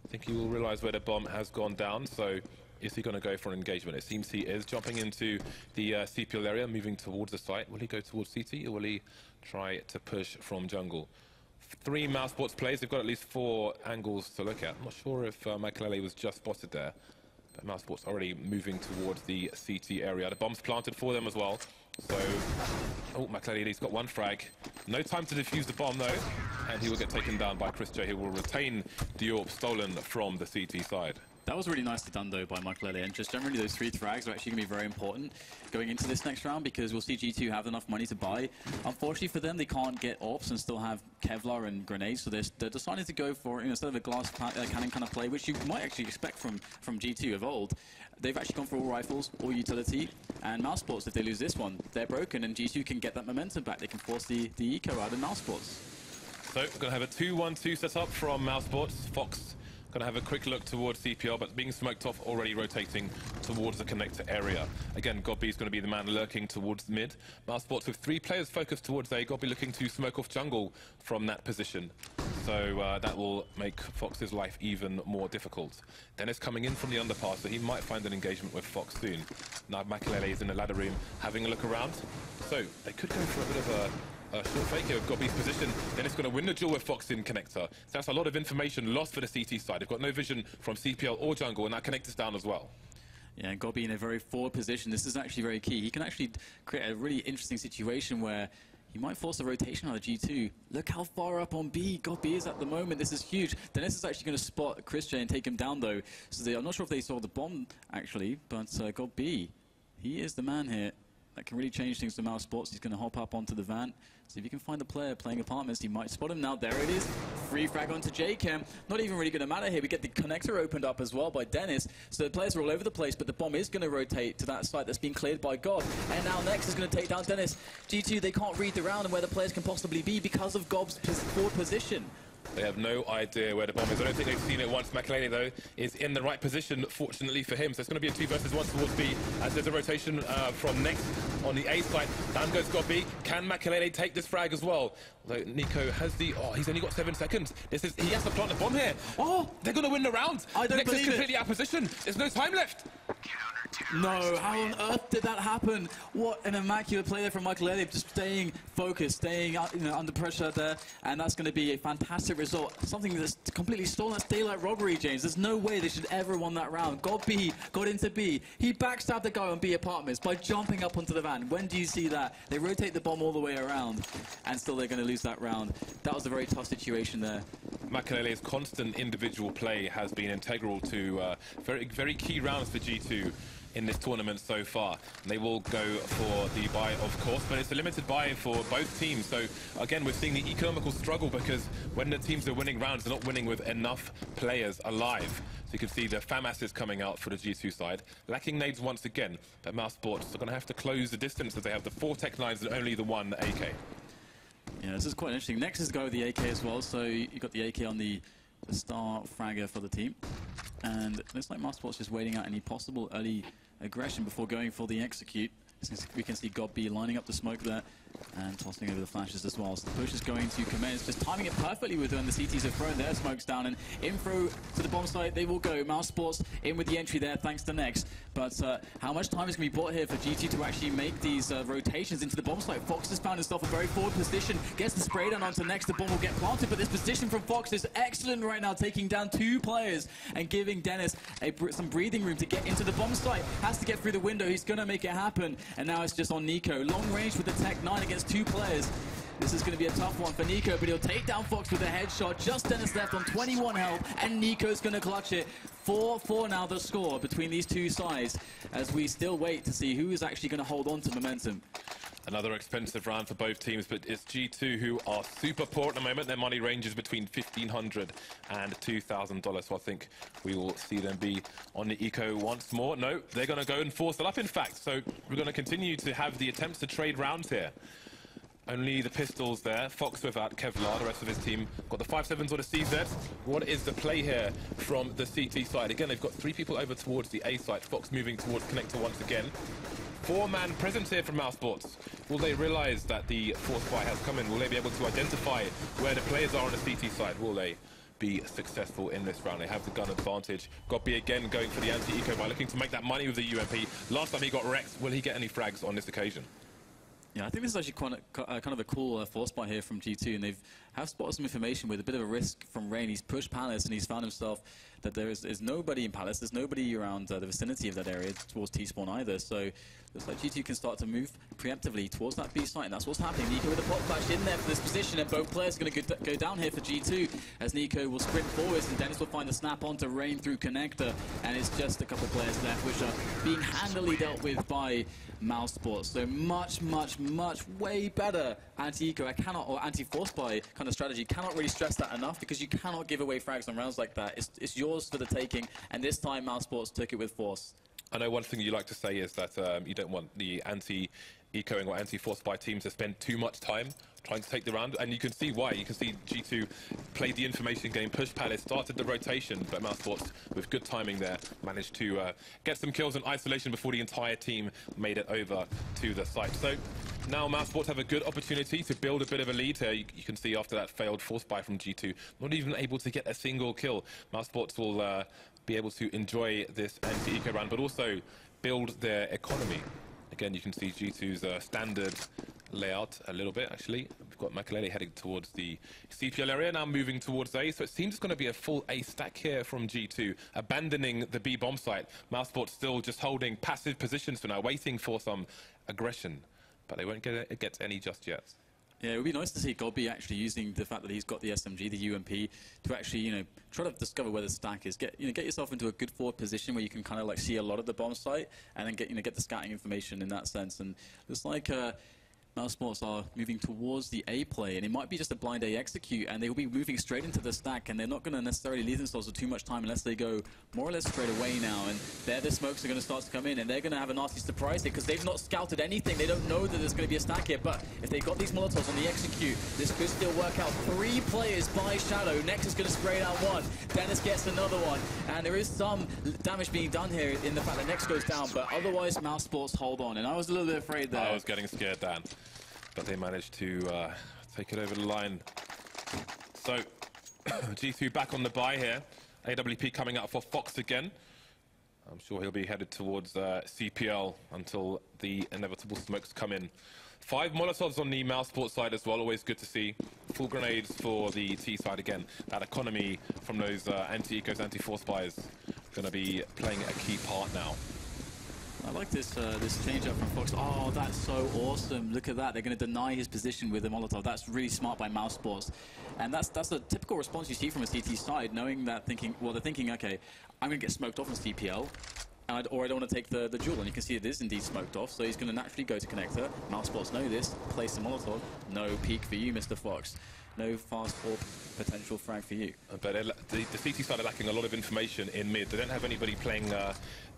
I think he will realize where the bomb has gone down, so is he going to go for an engagement? It seems he is. Jumping into the CPL area, moving towards the site. Will he go towards CT, or will he try to push from jungle? 3 Mousesports plays. They've got at least 4 angles to look at. I'm not sure if Makaleli was just spotted there, but Mousesports already moving towards the CT area. The bomb's planted for them as well. So, Makaleli's got 1 frag. No time to defuse the bomb though, and he will get taken down by Chris J, who will retain the AWP stolen from the CT side.
That was really nicely done, though, by Michael Elliott. And just generally, those 3 frags are actually going to be very important going into this next round, because we'll see G2 have enough money to buy. Unfortunately for them, they can't get AWPs and still have Kevlar and grenades, so they're deciding to go for, instead of a glass cannon kind of play, which you might actually expect from G2 of old, they've actually gone for all rifles, all utility, and Mousesports, if they lose this one, they're broken, and G2 can get that momentum back. They can force the eco out of Mousesports.
So, we're going to have a 2-1-2 set up from Mousesports. Fox going to have a quick look towards CPL, but being smoked off, already rotating towards the connector area. Again, Gobby is going to be the man lurking towards mid. Mousesports with 3 players focused towards A. Gobby looking to smoke off jungle from that position. So that will make Fox's life even more difficult. Dennis coming in from the underpass, so he might find an engagement with Fox soon. Now Makalele is in the ladder room having a look around. So they could go for a bit of a short fake here of Gobby's position. Then it's going to win the duel with Fox in connector. So that's a lot of information lost for the CT side. They've got no vision from CPL or jungle, and that connector's down as well.
Yeah, Gobby in a very forward position. This is actually very key. He can actually create a really interesting situation where he might force a rotation out of G2. Look how far up on B Gobby is at the moment. This is huge. Dennis is actually going to spot Chris J and take him down, though. So I'm not sure if they saw the bomb, actually, but Gobby, he is the man here that can really change things to Mousesports. He's going to hop up onto the van. See if he can find a player playing apartments. He might spot him now. There it is. Free frag onto J-Cam. Not even really going to matter here. We get the connector opened up as well by Dennis. So the players are all over the place, but the bomb is going to rotate to that site that's been cleared by God. And now Next is going to take down Dennis. G2, they can't read the round and where the players can possibly be because of Gob's forward position.
They have no idea where the bomb is. I don't think they've seen it once. Makalele, though, is in the right position, fortunately for him. So it's going to be a 2 versus 1 towards B, as there's a rotation from Next on the A side. Down goes Gobby. Can Makalele take this frag as well? Although Nico has the... Oh, he's only got 7 seconds. He has to plant the bomb here. Oh, they're going to win the round.
I don't
Next
believe
is completely out of position. There's no time left.
No, how on earth did that happen? What an immaculate play there from Michael Elliott, just staying focused, staying under pressure there, and that's going to be a fantastic result. Something that's completely stolen. That's daylight robbery, James. There's no way they should ever won that round. Got B, got into B. He backstabbed the guy on B apartments by jumping up onto the van. When do you see that? They rotate the bomb all the way around, and still they're going to lose that round. That was a very tough situation there.
Makelele's constant individual play has been integral to very key rounds for G2 in this tournament so far. And they will go for the buy, of course, but it's a limited buy for both teams. So again, we're seeing the economical struggle because when the teams are winning rounds, they're not winning with enough players alive. So you can see the FAMAS coming out for the G2 side, lacking nades once again, but Mouse Sports are going to have to close the distance as they have the 4 Tech 9s and only the 1 AK.
Yeah, this is quite interesting. Next is go with the AK as well, so you got the AK on the star fragger for the team. And it looks like Mouse Sports just waiting out any possible early aggression before going for the execute. Since we can see God B lining up the smoke there and tossing over the flashes as well. So the push is going to commence, just timing it perfectly with when the CTs have thrown their smokes down, and info to the bomb site they will go. Mouse Sports in with the entry there thanks to Nex. But how much time is going to be bought here for G2 to actually make these rotations into the bomb site? Fox has found himself a very forward position, gets the spray down onto Nex, the bomb will get planted, but this position from Fox is excellent right now, taking down 2 players and giving Dennis some breathing room to get into the bomb site. Has to get through the window, he's going to make it happen, and now it's just on Nico. Long range with the Tech 9 against 2 players. This is going to be a tough one for Nico, but he'll take down Fox with a headshot. Just Dennis left on 21 health, and Nico's going to clutch it. 4-4 now the score between these 2 sides, as we still wait to see who is actually going to hold on to momentum.
Another expensive round for both teams, but it's G2 who are super poor at the moment. Their money ranges between $1,500 and $2,000, so I think we will see them be on the eco once more. No, they're going to go and force it up, in fact, so we're going to continue to have the attempts to trade rounds here. Only the pistols there. Fox without Kevlar, the rest of his team got the 5.7s or the CZ. What is the play here from the CT side? Again, they've got 3 people over towards the A site. Fox moving towards connector once again. 4-man presence here from Mouse Sports. Will they realize that the force buy has come in? Will they be able to identify where the players are on the CT side? Will they be successful in this round? They have the gun advantage. Godby again going for the anti-eco by looking to make that money with the UMP. Last time he got wrecked. Will he get any frags on this occasion?
Yeah, I think this is actually kind of a cool force buy here from G2, and have spotted some information with a bit of a risk from Rain. He's pushed Palace, and he's found himself that there's nobody in Palace, there's nobody around the vicinity of that area towards T-spawn either, so looks like G2 can start to move preemptively towards that B site, and that's what's happening. Nico with a pop flash in there for this position, and both players are going to go down here for G2, as Nico will sprint forwards, and Dennis will find the snap onto Rain through connector, and it's just a couple of players left, which are being handily dealt with by Mouse Sports. So much way better anti-eco, or anti-force buy kind of strategy. Cannot really stress that enough, because you cannot give away frags on rounds like that. It's yours for the taking, and this time Mouse Sports took it with force.
I know one thing you like to say is that you don't want the anti-ecoing or anti-force buy teams to spend too much time trying to take the round, and you can see why. You can see G2 played the information game, pushed Palace, started the rotation, but Mouse Sports, with good timing there, managed to get some kills in isolation before the entire team made it over to the site. So now Mouse Sports have a good opportunity to build a bit of a lead here. You can see after that failed force buy from G2, not even able to get a single kill. Mouse Sports will be able to enjoy this anti-eco round, but also build their economy. Again, you can see G2's standard layout a little bit, actually. We've got Makelele heading towards the CPL area, now moving towards A, so it seems it's going to be a full A stack here from G2, abandoning the B bomb site. Mouse Sports still just holding passive positions for now, waiting for some aggression, but they won't get any just yet.
Yeah, it would be nice to see Godby actually using the fact that he's got the SMG, the UMP, to actually, try to discover where the stack is. Get yourself into a good forward position where you can kind of see a lot of the bomb site, and then get the scouting information in that sense. And it's like Mouse Sports are moving towards the A play, and it might be just a blind A execute, and they will be moving straight into the stack, and they're not going to necessarily leave themselves with too much time unless they go more or less straight away now. And there the smokes are going to start to come in, and they're going to have a nasty surprise here because they've not scouted anything. They don't know that there's going to be a stack here, but if they've got these molotovs on the execute, this could still work out. 3 players by Shadow. Nex is going to spray out 1. Dennis gets another one, and there is some damage being done here in the fact that Nex goes down, but otherwise Mouse Sports hold on, and I was a little bit afraid there.
I was getting scared, Dan. But they managed to take it over the line. So, G2 back on the buy here. AWP coming out for Fox again. I'm sure he'll be headed towards CPL until the inevitable smokes come in. 5 Molotovs on the Mouse Sport side as well, always good to see. Full grenades for the T side again. That economy from those anti-ecos, anti-force buys going to be playing a key part now.
I like this this change up from Fox. Oh, that's so awesome. Look at that. They're going to deny his position with the Molotov. That's really smart by Mouse Sports. And that's a typical response you see from a CT side, knowing that they're thinking, okay, I'm going to get smoked off on CPL, or I don't want to take the duel. And you can see it is indeed smoked off, so he's going to naturally go to connector. Mouse Sports know this. Place the Molotov. No peek for you, Mr. Fox. No fast or potential frag for you.
But the CT side are lacking a lot of information in mid. They don't have anybody playing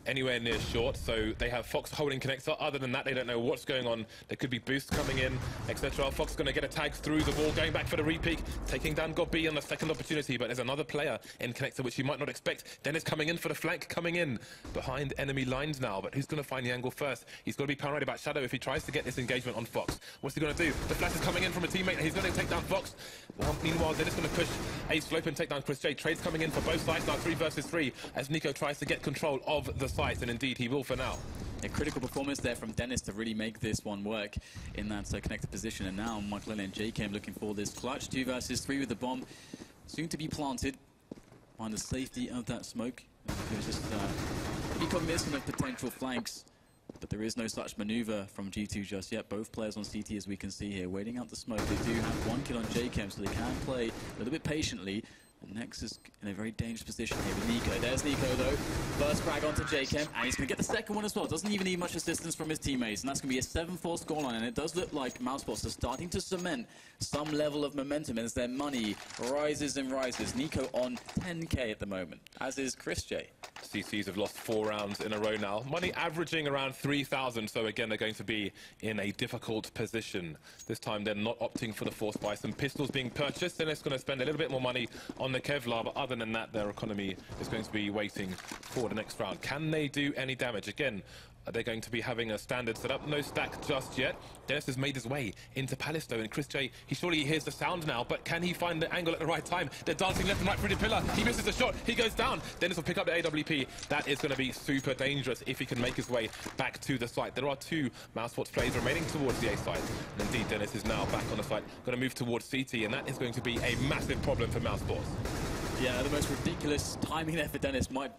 anywhere near short, so they have Fox holding connector. Other than that, they don't know what's going on. There could be boosts coming in, etc. Fox going to get a tag through the ball, going back for the repeak, taking down Gob-B on the second opportunity, but there's another player in connector which you might not expect. Dennis coming in for the flank, coming in behind enemy lines now, but who's going to find the angle first? He's got to be paranoid about Shadow if he tries to get this engagement on Fox. What's he going to do? The flash is coming in from a teammate, and he's going to take down Fox. Well, meanwhile, Dennis going to push a slope and take down Chris J. Trades coming in for both sides now, 3 versus 3, as Nico tries to get control of the site, and indeed he will for now.
A critical performance there from Dennis to really make this one work in that connected position. And now Michael and JKM looking for this clutch. 2 versus 3 with the bomb. Soon to be planted. Find the safety of that smoke. There's just eco-missing of potential flanks. But there is no such maneuver from G2 just yet. Both players on CT, as we can see here, waiting out the smoke. They do have 1 kill on JKM, so they can play a little bit patiently. And Nex is in a very dangerous position here with Nico. There's Nico, though. First frag onto JKM, and he's going to get the second one as well. Doesn't even need much assistance from his teammates, and that's going to be a 7-4 scoreline. And it does look like Mousebots are starting to cement some level of momentum as their money rises and rises. Nico on 10k at the moment, as is Chris J.
CCs have lost 4 rounds in a row now. Money averaging around 3,000, so again, they're going to be in a difficult position. This time, they're not opting for the force buy. Some pistols being purchased, and it's going to spend a little bit more money on the Kevlar, but other than that, their economy is going to be waiting for the next round. Can they do any damage? Again, they're going to be having a standard setup. No stack just yet. Dennis has made his way into Palace, though, and Chris J, he surely hears the sound now, but can he find the angle at the right time? They're dancing left and right through the pillar. He misses the shot. He goes down. Dennis will pick up the AWP. That is going to be super dangerous if he can make his way back to the site. There are 2 Mousesports players remaining towards the A side. And indeed, Dennis is now back on the site, going to move towards CT, and that is going to be a massive problem for Mousesports.
Yeah, the most ridiculous timing there for Dennis might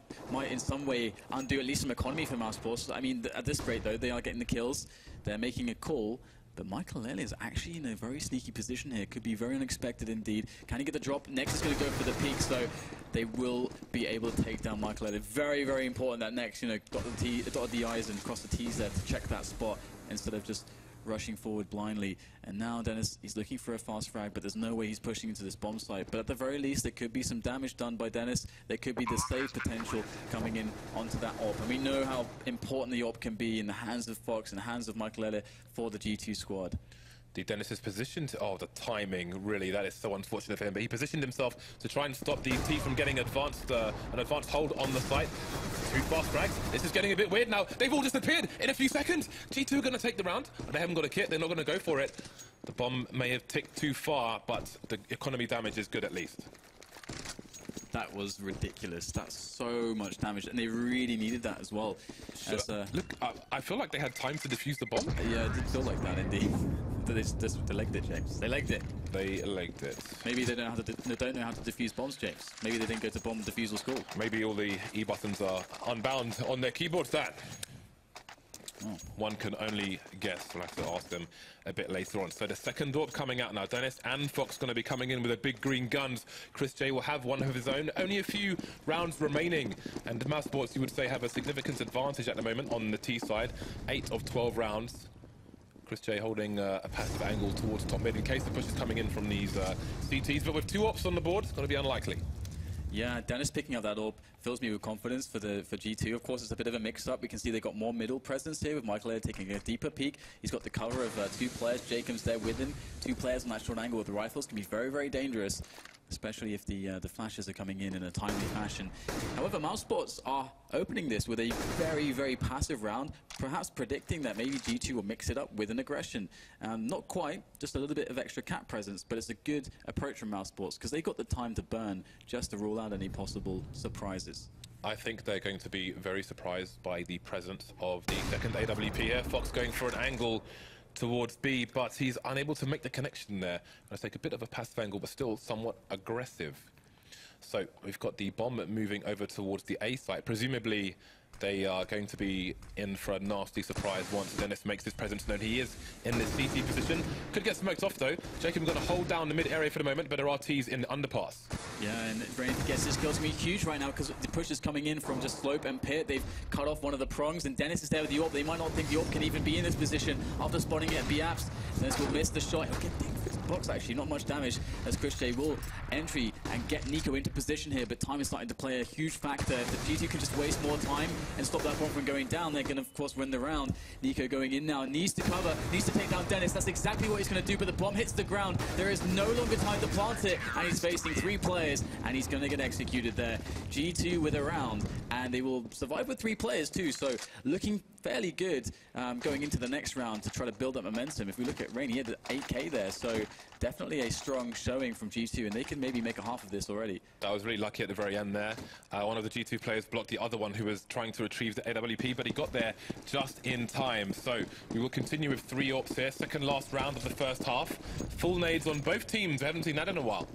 in some way undo at least some economy for Mousesports. I mean, at this rate, though, they are getting the kills. They're making a call. But Michael Lele is actually in a very sneaky position here. Could be very unexpected indeed. Can he get the drop? Nex is going to go for the peak, so they will be able to take down Michael Lele. Very, very important that Nex, dotted the I's and crossed the T's there to check that spot instead of just rushing forward blindly. And now Dennis, he's looking for a fast frag, but there's no way he's pushing into this bomb site. But at the very least, there could be some damage done by Dennis. There could be the save potential coming in onto that AWP. And we know how important the AWP can be in the hands of Fox and the hands of Michael Lele for the G2 squad.
Dennis is positioned. Oh, the timing, really, that is so unfortunate for him. But he positioned himself to try and stop the T from getting an advanced hold on the site. 2 fast frags. This is getting a bit weird now. They've all disappeared in a few seconds. G2 are going to take the round. They haven't got a kit. They're not going to go for it. The bomb may have ticked too far, but the economy damage is good at least.
That was ridiculous. That's so much damage, and they really needed that as well.
Sure. Look, I feel like they had time to defuse the bomb.
Yeah, it did feel like that indeed. They legged it, James. They legged it.
They legged it.
Maybe they don't know how to defuse bombs, James. Maybe they didn't go to bomb defusal school.
Maybe all the E buttons are unbound on their keyboards. That. Oh. One can only guess. We'll have to ask them a bit later on. So the second AWP coming out now. Dennis and Fox going to be coming in with the big green guns. Chris J will have one of his own. Only a few rounds remaining. And Mousesports, you would say, have a significant advantage at the moment on the T side. 8 of 12 rounds. Chris J holding a passive angle towards top mid in case the push is coming in from these CTs. But with 2 AWPs on the board, it's going to be unlikely.
Yeah, Dennis picking up that AWP fills me with confidence for G2. Of course, it's a bit of a mix-up. We can see they've got more middle presence here with Michael Lele taking a deeper peek. He's got the cover of 2 players. Jacob's there with him. 2 players on that short angle with the rifles can be very, very dangerous, especially if the flashes are coming in a timely fashion. However, Mousesports are opening this with a very, very passive round, perhaps predicting that maybe G2 will mix it up with an aggression. Not quite, just a little bit of extra cat presence, but it's a good approach from Mousesports because they got the time to burn just to rule out any possible surprises.
I think they're going to be very surprised by the presence of the second AWP here. Fox going for an angle towards B, but he's unable to make the connection there. Gonna take a bit of a passive angle, but still somewhat aggressive. So we've got the bomb moving over towards the A site. Presumably, they are going to be in for a nasty surprise once Dennis makes his presence known. He is in this CT position. Could get smoked off though. Jacob going to hold down the mid area for the moment, but there are T's in the underpass.
Yeah, and Rain gets this kill's going to be huge right now because the push is coming in from just Slope and Pit. They've cut off one of the prongs, and Dennis is there with the AWP. They might not think the AWP can even be in this position after spotting it at B-Apps. Dennis will miss the shot. He'll get dinged for the box, actually. Not much damage as Chris J will entry and get Nico into position here, but time is starting to play a huge factor. If the G2 can just waste more time and stop that bomb from going down, they're going to, of course, win the round. Nico going in now, needs to cover, needs to take down Dennis. That's exactly what he's going to do, but the bomb hits the ground. There is no longer time to plant it, and he's facing 3 players, and he's going to get executed there. G2 with a round, and they will survive with 3 players too, so looking fairly good going into the next round to try to build up momentum. If we look at Rain, he had 8K there, so definitely a strong showing from G2, and they can maybe make a half of this already.
That was really lucky at the very end there. One of the G2 players blocked the other one who was trying to retrieve the AWP, but he got there just in time. So we will continue with 3 AWPs here. Second last round of the first half. Full nades on both teams. We haven't seen that in a while.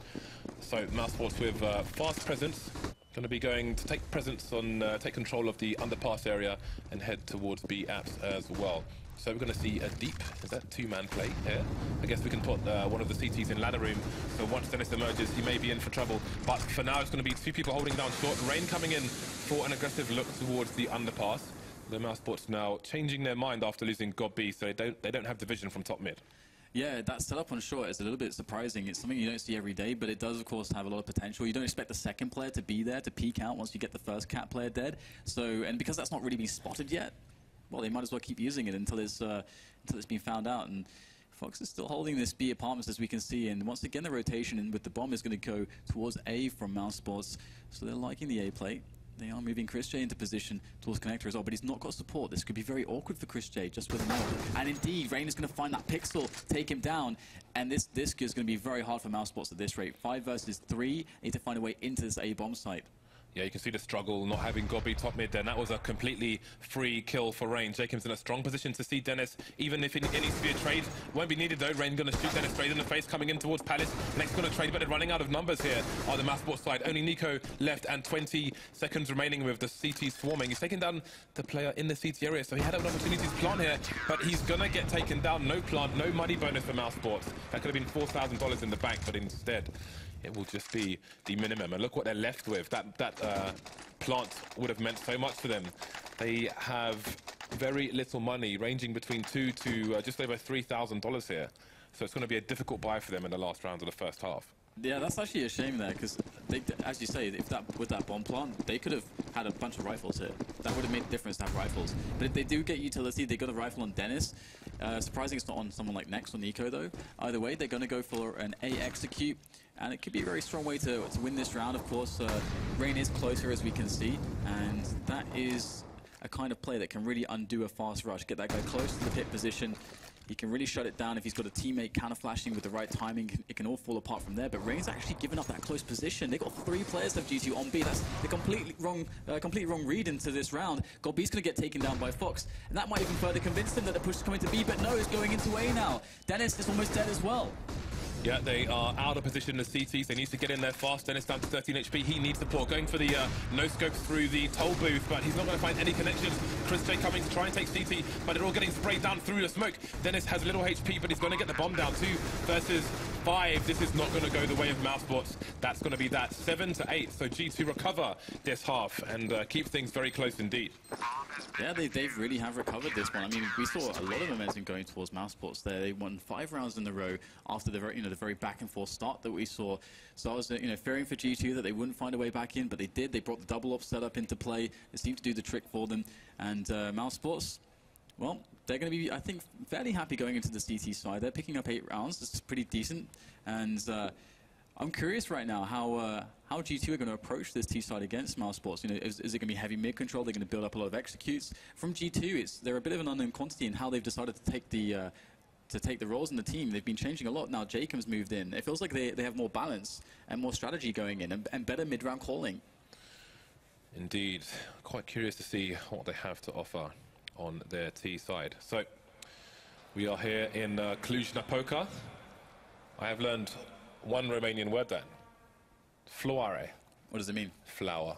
So Mousesports with fast presence. Going to be going to take presence on, take control of the underpass area and head towards B-Apps as well. So we're going to see a deep, is that 2-man play here? I guess we can put one of the CTs in ladder room. So once Dennis emerges, he may be in for trouble. But for now, it's going to be 2 people holding down short. Rain coming in for an aggressive look towards the underpass. The Mousesports now changing their mind after losing God B, so they don't have division from top mid.
Yeah, that setup on short is a little bit surprising. It's something you don't see every day, but it does, of course, have a lot of potential. You don't expect the second player to be there to peek out once you get the first cat player dead. So, and because that's not really been spotted yet, well, they might as well keep using it until it's been found out. And Fox is still holding this B apartments, as we can see. And once again, the rotation in with the bomb is going to go towards A from Mousesports. So they're liking the A plate. They are moving Chris J into position towards Connector as well, but he's not got support. This could be very awkward for Chris J, just with an AWP. And indeed, Rain is going to find that pixel, take him down, and this is going to be very hard for Mousesports at this rate. 5 versus 3, need to find a way into this A-bomb site.
Yeah, you can see the struggle not having Gobby top mid there. And that was a completely free kill for Rain. Jacob's in a strong position to see Dennis, even if it needs to be a trade. Won't be needed though. Rain going to shoot Dennis straight in the face, coming in towards Palace. Next going to trade, but they're running out of numbers here on the Mousesports side. Only Nico left and 20 seconds remaining with the CT swarming. He's taking down the player in the CT area, so he had an opportunity to plant here, but he's going to get taken down. No plant, no money bonus for Mousesports. That could have been $4,000 in the bank, but instead it will just be the minimum. And look what they're left with. That plant would have meant so much for them. They have very little money, ranging between $2,000 to just over $3,000 here. So it's going to be a difficult buy for them in the last round of the first half.
Yeah, that's actually a shame there, because as you say, if with that bomb plant, they could have had a bunch of rifles here. That would have made a difference to have rifles. But if they do get utility, they got a rifle on Dennis. Surprising it's not on someone like Nex or Nico though. Either way, they're going to go for an A execute, and it could be a very strong way to win this round. Of course, Rain is closer, as we can see, and that is a kind of play that can really undo a fast rush. Get that guy close to the pit position. He can really shut it down. If he's got a teammate counter-flashing with the right timing, it can all fall apart from there. But Rain's actually given up that close position. They've got 3 players of G2 on B. That's the completely wrong read into this round. God B's going to get taken down by Fox. And that might even further convince them that the push is coming to B. But no, it's going into A now. Dennis is almost dead as well.
Yeah, they are out of position as CTs. They need to get in there fast. Dennis down to 13 HP. He needs support. Going for the no-scope through the toll booth, but he's not going to find any connections. Chris J coming to try and take CT, but they're all getting sprayed down through the smoke. Dennis has little HP, but he's going to get the bomb down. 2 versus 5. This is not going to go the way of Mousesports. That's going to be that 7 to 8. So G2 recover this half and keep things very close indeed.
Yeah, they really have recovered this one. I mean, we saw a lot of momentum going towards Mousesports there. They won 5 rounds in a row after the very back and forth start that we saw. So I was fearing for G2 that they wouldn't find a way back in, but they did. They brought the double up setup into play. It seemed to do the trick for them. And Mousesports, well, they're going to be, I think, fairly happy going into the CT side. They're picking up 8 rounds. This is pretty decent. And I'm curious right now how G2 are going to approach this T side against Mousesports. Is it going to be heavy mid control? They're going to build up a lot of executes. From G2, they're a bit of an unknown quantity in how they've decided to take the roles in the team. They've been changing a lot now. Jacob's moved in. It feels like they have more balance and more strategy going in and better mid-round calling.
Indeed. Quite curious to see what they have to offer on their T side. So, we are here in Cluj-Napoca. I have learned one Romanian word then. Floare.
What does it mean?
Flower.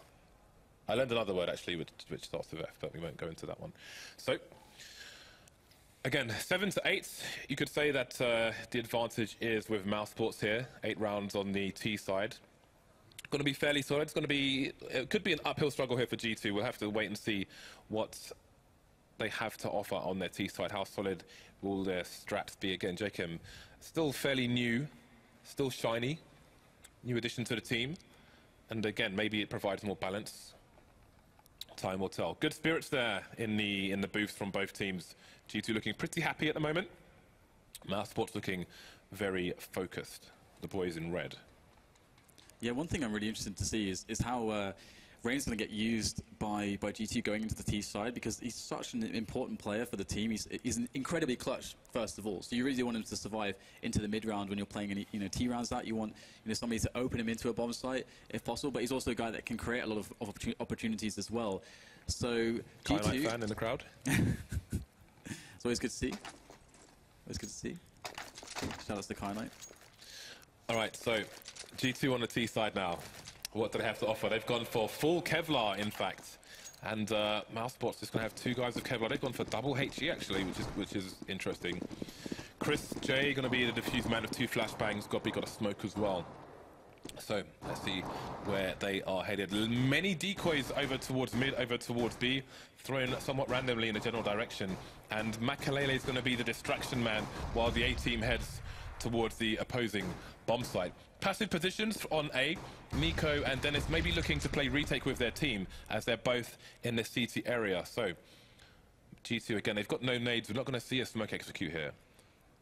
I learned another word actually which starts with F, but we won't go into that one. So, again, 7-8. You could say that the advantage is with Mousesports here. 8 rounds on the T side. Going to be fairly solid. It could be an uphill struggle here for G2. We'll have to wait and see what they have to offer on their T side. How solid will their strats be? Again, Jacob, still fairly new, still shiny, new addition to the team. And again, maybe it provides more balance. Time will tell. Good spirits there in the booth from both teams. G2 looking pretty happy at the moment. Mousesports looking very focused. The boys in red.
Yeah, one thing I'm really interested to see is how Rain's going to get used by G2 going into the T side, because he's such an important player for the team. He's incredibly clutch, first of all. So you really do want him to survive into the mid round when you're playing any T rounds. That you want somebody to open him into a bomb site if possible. But he's also a guy that can create a lot of opportunities as well. So
G2 fan in the crowd.
It's always good to see. Always good to see. Shout out to Kynite.
All right, so G2 on the T side now. What do they have to offer? They've gone for full Kevlar, in fact. And Mousesports is going to have 2 guys of Kevlar. They've gone for double HE, actually, which is interesting. Chris J going to be the diffuse man of 2 flashbangs. Goppy got a smoke as well. So let's see where they are headed. Many decoys over towards mid, over towards B, thrown somewhat randomly in the general direction. And Makalele is going to be the distraction man while the A team heads towards the opposing bomb site. Passive positions on A. Nico and Dennis may be looking to play retake with their team as they're both in the CT area. So G2 again, they've got no nades. We're not going to see a smoke execute here.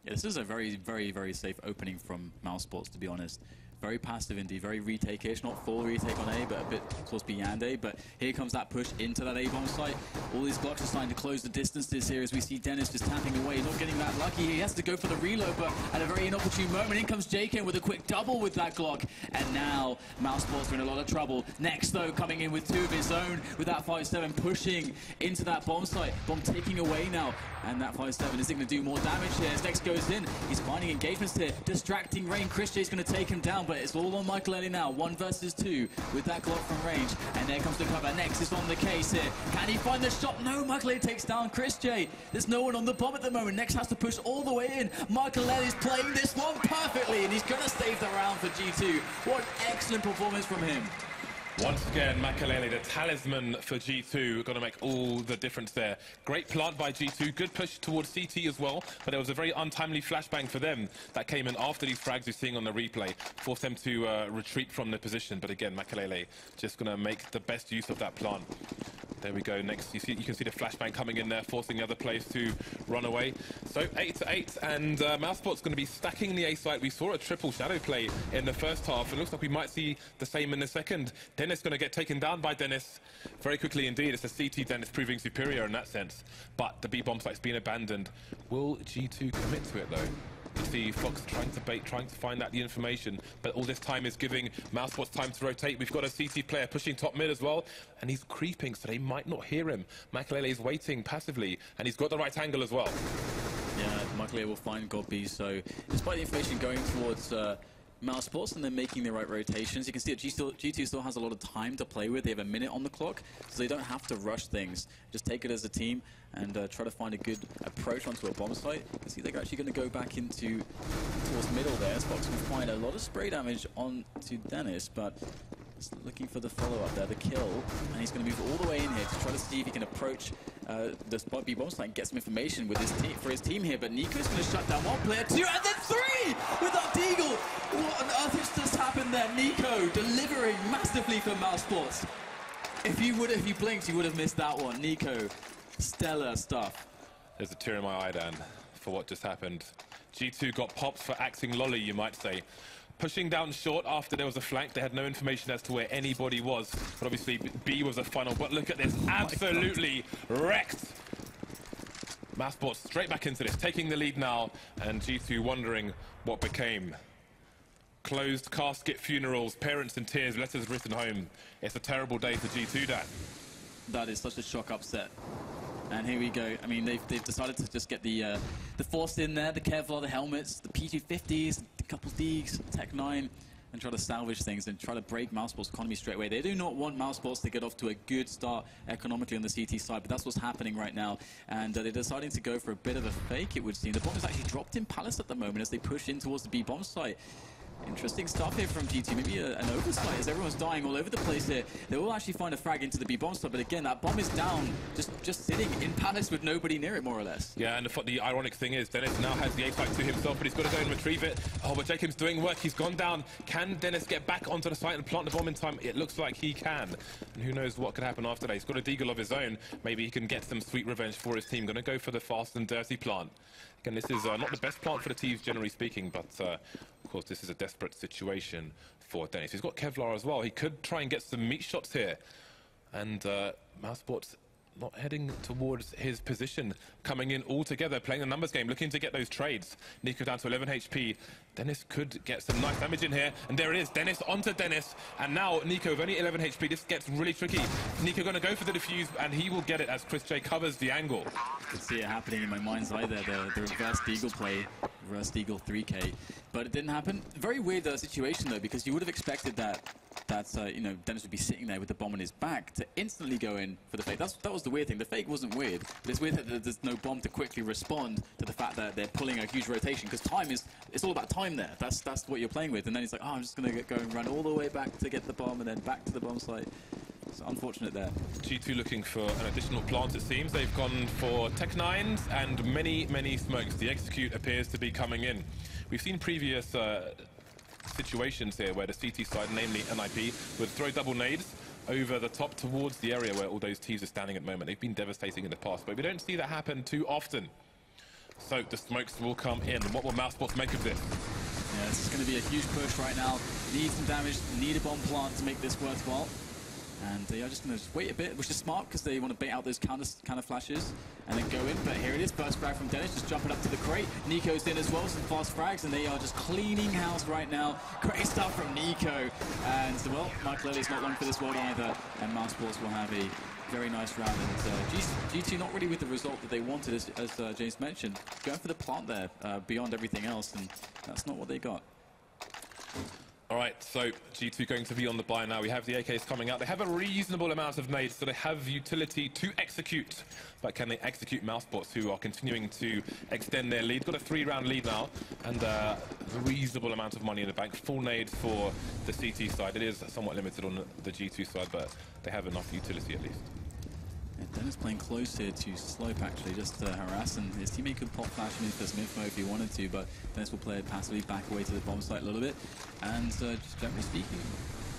Yeah, this is a very, very, very safe opening from Mousesports, to be honest. Very passive indeed, very retake-ish, not full retake on A, but a bit towards B and A. But here comes that push into that A-bomb site. All these blocks are starting to close the distances here as we see Dennis just tapping away. He's not getting that lucky. He has to go for the reload, but at a very inopportune moment, in comes JK with a quick double with that Glock. And now Mousesports are in a lot of trouble. Next, though, coming in with 2 of his own with that 5-7 pushing into that bomb site. Bomb taking away now. And that 5-7 is going to do more damage here as Next goes in. He's finding engagements here, distracting Rain. Chris J is going to take him down, but it's all on Michael Ellie now. 1 versus 2 with that Glock from range. And there comes the cover. Next is on the case here. Can he find the shot? No, Michael Ellie takes down Chris J. There's no one on the bomb at the moment. Next has to push all the way in. Michael Ellie is playing this one perfectly, and he's going to save the round for G2. What an excellent performance from him.
Once again, Makalele, the talisman for G2, going to make all the difference there. Great plant by G2, good push towards CT as well, but there was a very untimely flashbang for them that came in after these frags you're seeing on the replay. Forced them to retreat from the position, but again, Makalele just going to make the best use of that plant. There we go. Next, you can see the flashbang coming in there, forcing the other players to run away. So 8-8, and Mousesport's going to be stacking the A site. We saw a triple shadow play in the first half. It looks like we might see the same in the second. Dennis going to get taken down by Dennis very quickly indeed. It's a CT Dennis proving superior in that sense. But the B bomb site's been abandoned. Will G2 commit to it though? You see Fox trying to bait, trying to find out the information, but all this time is giving Mousesports time to rotate. We've got a CT player pushing top mid as well, and he's creeping, so they might not hear him. Makalele is waiting passively, and he's got the right angle as well.
Yeah, Makalele will find Godby, so despite the information going towards Mousesports and then making the right rotations, you can see that G2 still has a lot of time to play with. They have a minute on the clock, so they don't have to rush things. Just take it as a team and try to find a good approach onto a bomb site. You can see they're actually going to go back towards middle there. Fox can find a lot of spray damage onto Dennis, but looking for the follow-up there, the kill, and he's going to move all the way in here to try to see if he can approach the spot B bomb site and get some information with his team, for his team here. But Nico's going to shut down 1 player, 2, and then 3 with that Deagle. What on earth has just happened there? Nico delivering massively for Mousesports. If you blinked, you would have missed that one. Nico, stellar stuff.
There's a tear in my eye, Dan, for what just happened. G2 got pops for acting lolly, you might say. Pushing down short after there was a flank. They had no information as to where anybody was, but obviously B was a funnel. But look at this, absolutely wrecked. Mousesports straight back into this, taking the lead now, and G2 wondering what became Closed casket funerals, parents in tears, letters written home. It's a terrible day for G2, Dan.
That is such a shock upset. And here we go. I mean, they've decided to just get the Force in there, the Kevlar, the helmets, the P250s, the couple Deegs, Tech 9, and try to salvage things and try to break Mousesport's economy straight away. They do not want Mousesports to get off to a good start economically on the CT side, but that's what's happening right now. And they're deciding to go for a bit of a fake, it would seem. The bomb is actually dropped in Palace at the moment as they push in towards the B bomb site. Interesting stuff here from G2. Maybe an oversight as everyone's dying all over the place here. They will actually find a frag into the B bomb site, but again, that bomb is down, just sitting in Palace with nobody near it, more or less.
Yeah, and the ironic thing is, Dennis now has the A-site to himself, but he's got to go and retrieve it. Oh, but Jacob's doing work. He's gone down. Can Dennis get back onto the site and plant the bomb in time? It looks like he can. And who knows what could happen after that. He's got a deagle of his own. Maybe he can get some sweet revenge for his team. Going to go for the fast and dirty plant. Again, this is not the best plant for the teams, generally speaking, but of course, this is a desperate situation for Dennis. He's got Kevlar as well. He could try and get some meat shots here. And Mousesports not heading towards his position, coming in all together, playing the numbers game, looking to get those trades. Nico down to 11 HP. Dennis could get some nice damage in here, and there it is. Dennis onto Dennis, and now Nico with only 11 HP. This gets really tricky. Nico going to go for the defuse, and he will get it as Chris J covers the angle.
I can see it happening in my mind's eye there, the reverse deagle play, reverse deagle 3K, but it didn't happen. Very weird situation though, because you would have expected that you know, Dennis would be sitting there with the bomb on his back to instantly go in for the fake. That was the weird thing. The fake wasn't weird, but it's weird that there's no bomb to quickly respond to the fact that they're pulling a huge rotation, because time is, it's all about time there. That's what you're playing with, and then he's like, oh, I'm just going to go and run all the way back to get the bomb and then back to the bomb site. It's unfortunate there.
G2 looking for an additional plant, it seems. They've gone for Tech 9s and many smokes. The execute appears to be coming in. We've seen previous situations here where the CT side, namely NIP, would throw double nades over the top towards the area where all those teams are standing at the moment. They've been devastating in the past, but we don't see that happen too often. So the smokes will come in. What will Mousesports make of this?
Yeah, this is going to be a huge push right now. Need some damage, need a bomb plant to make this worthwhile. And they are just going to wait a bit, which is smart because they want to bait out those counter flashes and then go in. But here it is, first frag from Dennis, just jumping up to the crate. Nico's in as well, some fast frags, and they are just cleaning house right now. Great stuff from Nico. And, well, Michael Elliott's not long for this world either. And Mousesports will have a very nice round. And G2 not really with the result that they wanted, as James mentioned. Going for the plant there beyond everything else, and that's not what they got.
All right, so G2 going to be on the buy now. We have the AKs coming out. They have a reasonable amount of nades, so they have utility to execute. But can they execute Mousesports, who are continuing to extend their lead? Got a 3-round lead now, and a reasonable amount of money in the bank. Full nades for the CT side. It is somewhat limited on the G2 side, but they have enough utility at least.
Yeah, Dennis playing close here to Slope, actually, just to harass, and his teammate could pop flash him in for some info if he wanted to, but Dennis will play it passively back away to the bomb site a little bit. And just generally speaking,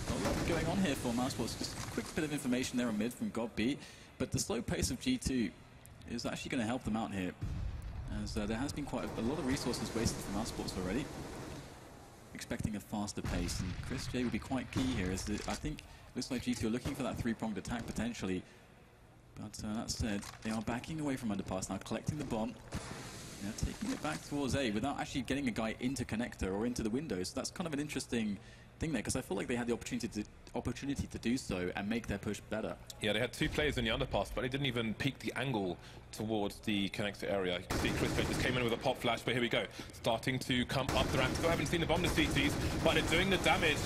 a lot going on here for Mousesports. Just a quick bit of information there on mid from Godbeat, but the slow pace of G2 is actually going to help them out here, as there has been quite a lot of resources wasted for Mousesports already. Expecting a faster pace, and Chris J will be quite key here, as I think it looks like G2 are looking for that 3-pronged attack potentially. But that said, they are backing away from underpass now, collecting the bomb. Now taking it back towards A without actually getting a guy into connector or into the windows. So that's kind of an interesting thing there, because I feel like they had the opportunity to do so and make their push better.
Yeah, they had 2 players in the underpass, but they didn't even peek the angle towards the connector area. You can see Chris J just came in with a pop flash, but here we go. Starting to come up the ramp. Still haven't seen the bomb to CTs, but they're doing the damage.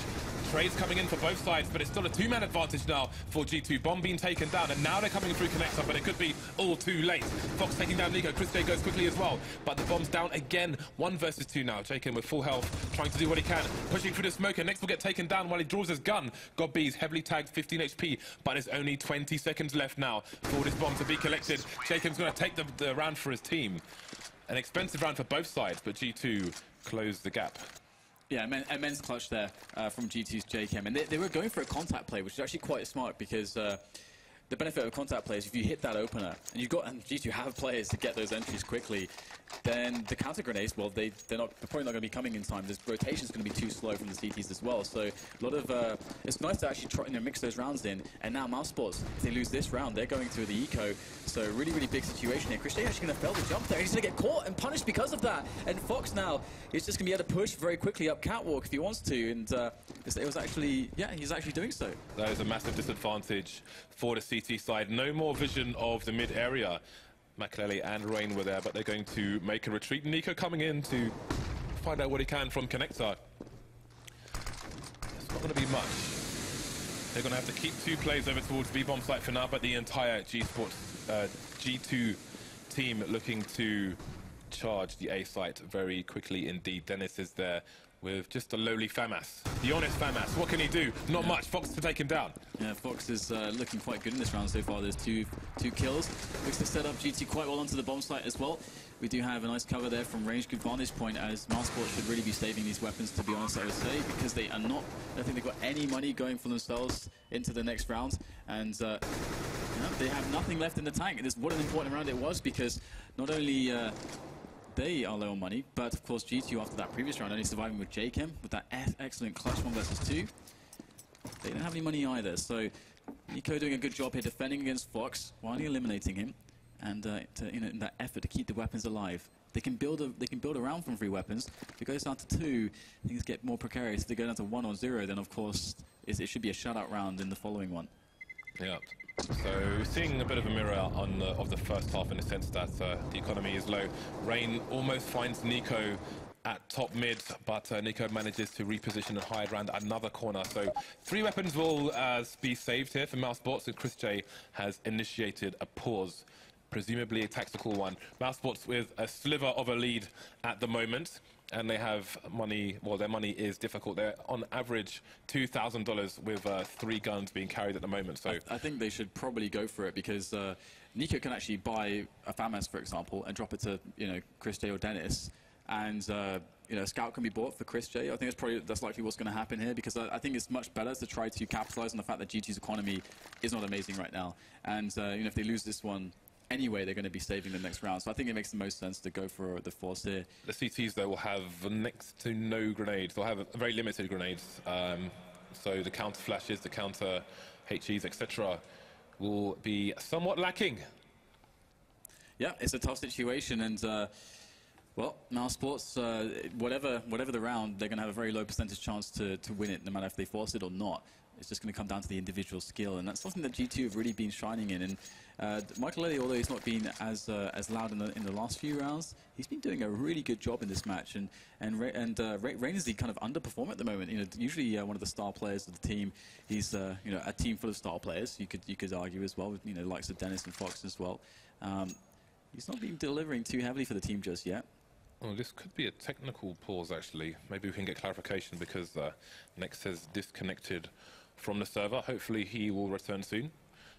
Trades coming in for both sides, but it's still a 2-man advantage now for G2. Bomb being taken down, and now they're coming through connector, but it could be all too late. Fox taking down Nico. Chris J goes quickly as well, but the bomb's down again. 1 versus 2 now. Jacob with full health, trying to do what he can. Pushing through the smoker. Next will get taken down while he draws his gun. Godbee's heavily tagged, 15 HP, but there's only 20 seconds left now for this bomb to be collected. Jacob's going to take the round for his team. An expensive round for both sides, but G2 closed the gap.
Yeah, immense clutch there from G2's JKM. And they were going for a contact play, which is actually quite smart, because the benefit of contact plays, if you hit that opener, and G2 have players to get those entries quickly, then the counter grenades, well, they're probably not going to be coming in time. This rotation's going to be too slow from the CTs as well. So a lot of it's nice to actually try, mix those rounds in. And now Mousesports, if they lose this round, they're going through the eco. So really, really big situation here. Christian actually going to fail the jump there. He's going to get caught and punished because of that. And Fox now is just going to be able to push very quickly up catwalk if he wants to. And it was actually, yeah, he's actually doing so.
That is a massive disadvantage for the CT side. No more vision of the mid area. Makelele and Rain were there, but they're going to make a retreat. Nico coming in to find out what he can from Connector. It's not going to be much. They're going to have to keep 2 plays over towards B-bomb site for now, but the entire G2 team looking to charge the A site very quickly indeed. Dennis is there with just a lowly FAMAS. The honest FAMAS. What can he do? Not much. Fox to take him down.
Yeah, Fox is looking quite good in this round so far. There's two kills. Looks to set up GT quite well onto the bomb site as well. We do have a nice cover there from range. Good vantage point, as Mousesports should really be saving these weapons, to be honest, I would say, because they are not, I don't think they've got any money going for themselves into the next round. And you know, they have nothing left in the tank. And what an important round it was, because not only they are low on money, but of course G2 after that previous round only surviving with JChem with that excellent clutch 1 versus 2. They don't have any money either, so Nico doing a good job here defending against Fox while eliminating him, and in that effort to keep the weapons alive. They can build a round from 3 weapons. If it goes down to 2, things get more precarious. If they go down to 1 or 0, then of course it should be a shutout round in the following one.
Yeah. So seeing a bit of a mirror of the first half in the sense that the economy is low. Rain almost finds Nico at top mid, but Nico manages to reposition and hide around another corner. So 3 weapons will be saved here for Mousesports, and Chris J has initiated a pause, presumably a tactical one. Mousesports with a sliver of a lead at the moment, and they have money. Well, their money is difficult. They're on average $2,000 with 3 guns being carried at the moment. So
I think they should probably go for it, because Nico can actually buy a FAMAS, for example, and drop it to Chris J or Dennis, and a scout can be bought for Chris J. I think that's likely what's going to happen here, because I think it's much better to try to capitalize on the fact that G2's economy is not amazing right now, and if they lose this one anyway, they're going to be saving the next round. So I think it makes the most sense to go for the force here.
The CTs, though, will have next to no grenades. They'll have very limited grenades. So the counter flashes, the counter HEs, etc., will be somewhat lacking.
Yeah, it's a tough situation, and well, Mousesports, whatever the round, they're going to have a very low percentage chance to win it, no matter if they force it or not. It's just going to come down to the individual skill, and that's something that G2 have really been shining in. And Makelele, although he's not been as loud in the last few rounds, he's been doing a really good job in this match. And Rain is the kind of underperformer at the moment. Usually one of the star players of the team. He's a team full of star players. You could argue as well, with likes of Dennis and Fox as well. He's not been delivering too heavily for the team just yet.
Well, this could be a technical pause, actually. Maybe we can get clarification, because Nex has disconnected from the server. Hopefully he will return soon.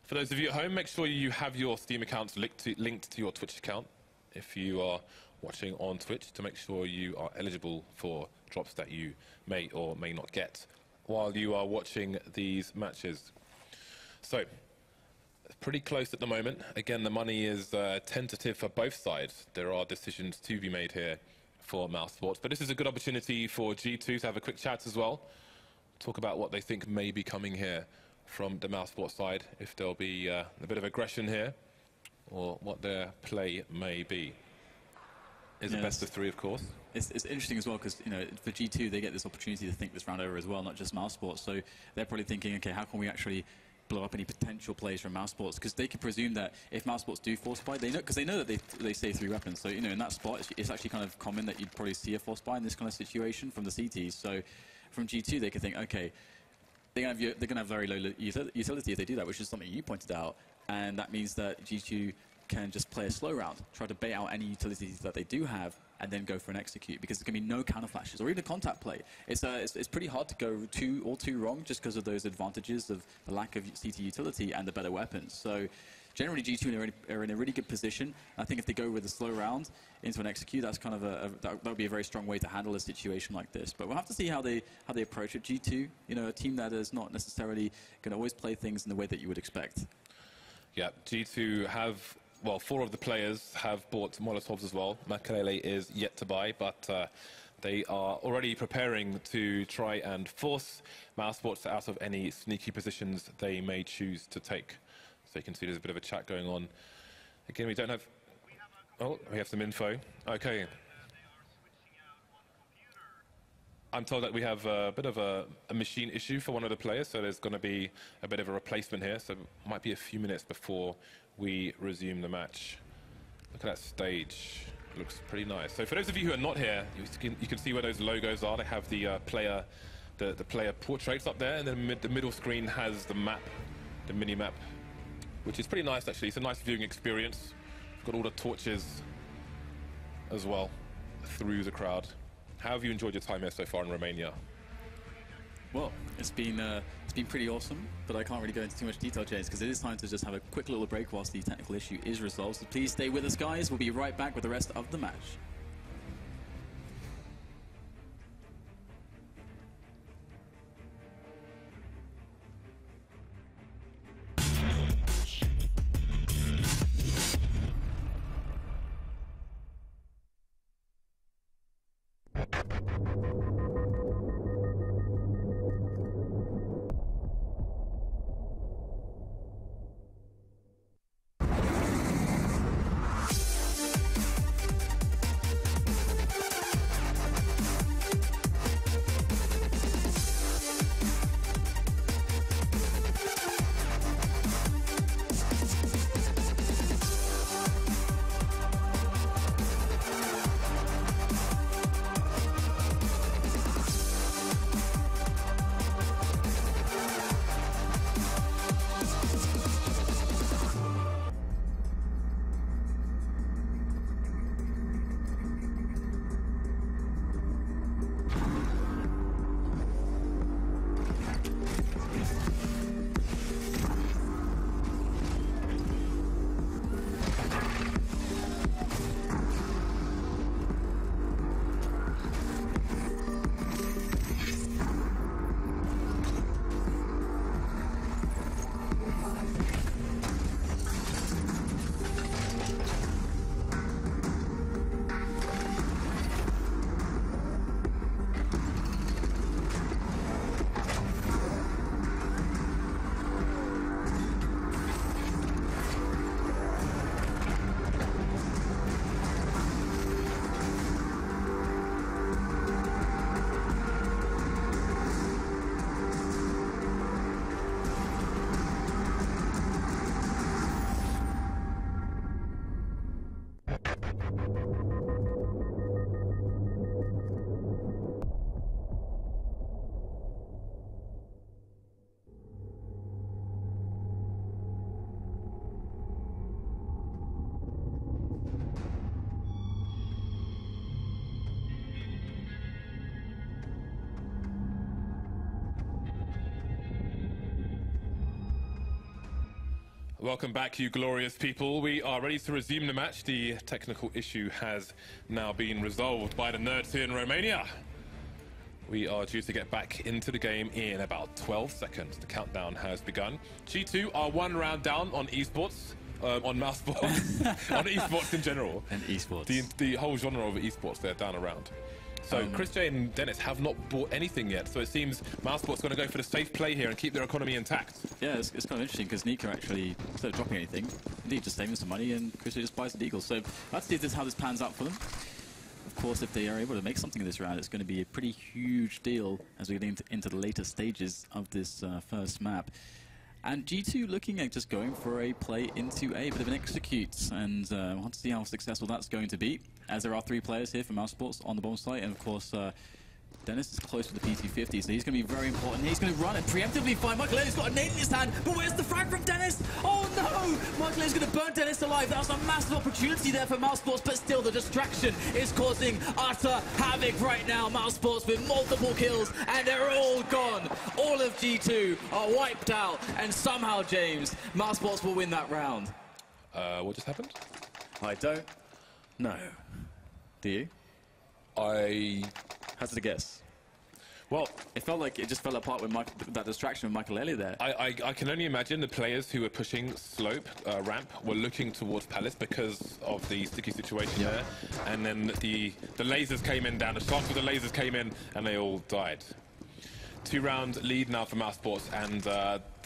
For those of you at home, make sure you have your Steam accounts linked to your Twitch account if you are watching on Twitch, to make sure you are eligible for drops that you may or may not get while you are watching these matches. So, pretty close at the moment. Again, the money is tentative for both sides. There are decisions to be made here for Mousesports, but this is a good opportunity for G2 to have a quick chat as well. Talk about what they think may be coming here from the Mousesports side, if there'll be a bit of aggression here, or what their play may be. Is a best of 3, of course.
It's interesting as well, because for G2 they get this opportunity to think this round over as well, not just Mousesports. So they're probably thinking, okay, how can we actually blow up any potential plays from Mousesports? Because they can presume that if Mousesports do force buy, they know that they save 3 weapons. So in that spot, it's actually kind of common that you'd probably see a force buy in this kind of situation from the CTs. So from G2, they could think, okay, they're going to have very low utility if they do that, which is something you pointed out, and that means that G2 can just play a slow round, try to bait out any utilities that they do have, and then go for an execute, because there's going to be no counter flashes or even a contact play. It's pretty hard to go all too wrong, just because of those advantages of the lack of CT utility and the better weapons. So generally G2 are in a really good position. I think if they go with a slow round into an execute, that's kind of that would be a very strong way to handle a situation like this. But we'll have to see how they approach it. G2, a team that is not necessarily going to always play things in the way that you would expect.
Yeah, G2 have, well, 4 of the players have bought Molotovs as well. Makalele is yet to buy, but they are already preparing to try and force Mousesports out of any sneaky positions they may choose to take. So you can see there's a bit of a chat going on. Again, we don't have... Oh, we have some info. Okay. I'm told that we have a bit of a machine issue for one of the players, so there's going to be a bit of a replacement here. So it might be a few minutes before we resume the match. Look at that stage. Looks pretty nice. So for those of you who are not here, you can see where those logos are. They have the player portraits up there, and then the middle screen has the map, the mini map, which is pretty nice actually. It's a nice viewing experience. Got all the torches as well through the crowd. How have you enjoyed your time here so far in Romania?
Well, it's been pretty awesome, but I can't really go into too much detail, James, because it is time to just have a quick little break whilst the technical issue is resolved. So please stay with us, guys. We'll be right back with the rest of the match.
Welcome back, you glorious people. We are ready to resume the match. The technical issue has now been resolved by the nerds here in Romania. We are due to get back into the game in about 12 seconds. The countdown has begun. G2 are 1 round down on esports, on Mousesports, on esports in general.
And esports.
The whole genre of esports, they're down a round. So Chris J and Dennis have not bought anything yet, so it seems Mousesports going to go for the safe play here and keep their economy intact.
Yeah, it's kind of interesting because Nika actually, instead of dropping anything, indeed just saving some money, and Chris J just buys the Deagle. So let's see how this pans out for them. Of course, if they are able to make something in this round, it's going to be a pretty huge deal as we get into the later stages of this first map. And G2 looking at just going for a play into a bit of an execute, and we'll have to see how successful that's going to be, as there are 3 players here for Mousesports on the bomb site, and of course Dennis is close to the PT50, so he's going to be very important. He's going to run and preemptively find Michael He's got a nade in his hand, but where's the frag from Dennis? Oh no! Michael is going to burn Dennis alive. That was a massive opportunity there for Mousesports, but still the distraction is causing utter havoc right now. Mousesports with multiple kills, and they're all gone. All of G2 are wiped out, and somehow, James, Mousesports will win that round.
What just happened?
I don't know. Do you?
I
hazard a guess.
Well,
it felt like it just fell apart with that distraction with Michael Elliott there.
I can only imagine the players who were pushing slope, ramp, were looking towards Palace because of the sticky situation there. And then the lasers came in down, the shots with the lasers came in, and they all died. 2-round lead now for Mousesports, and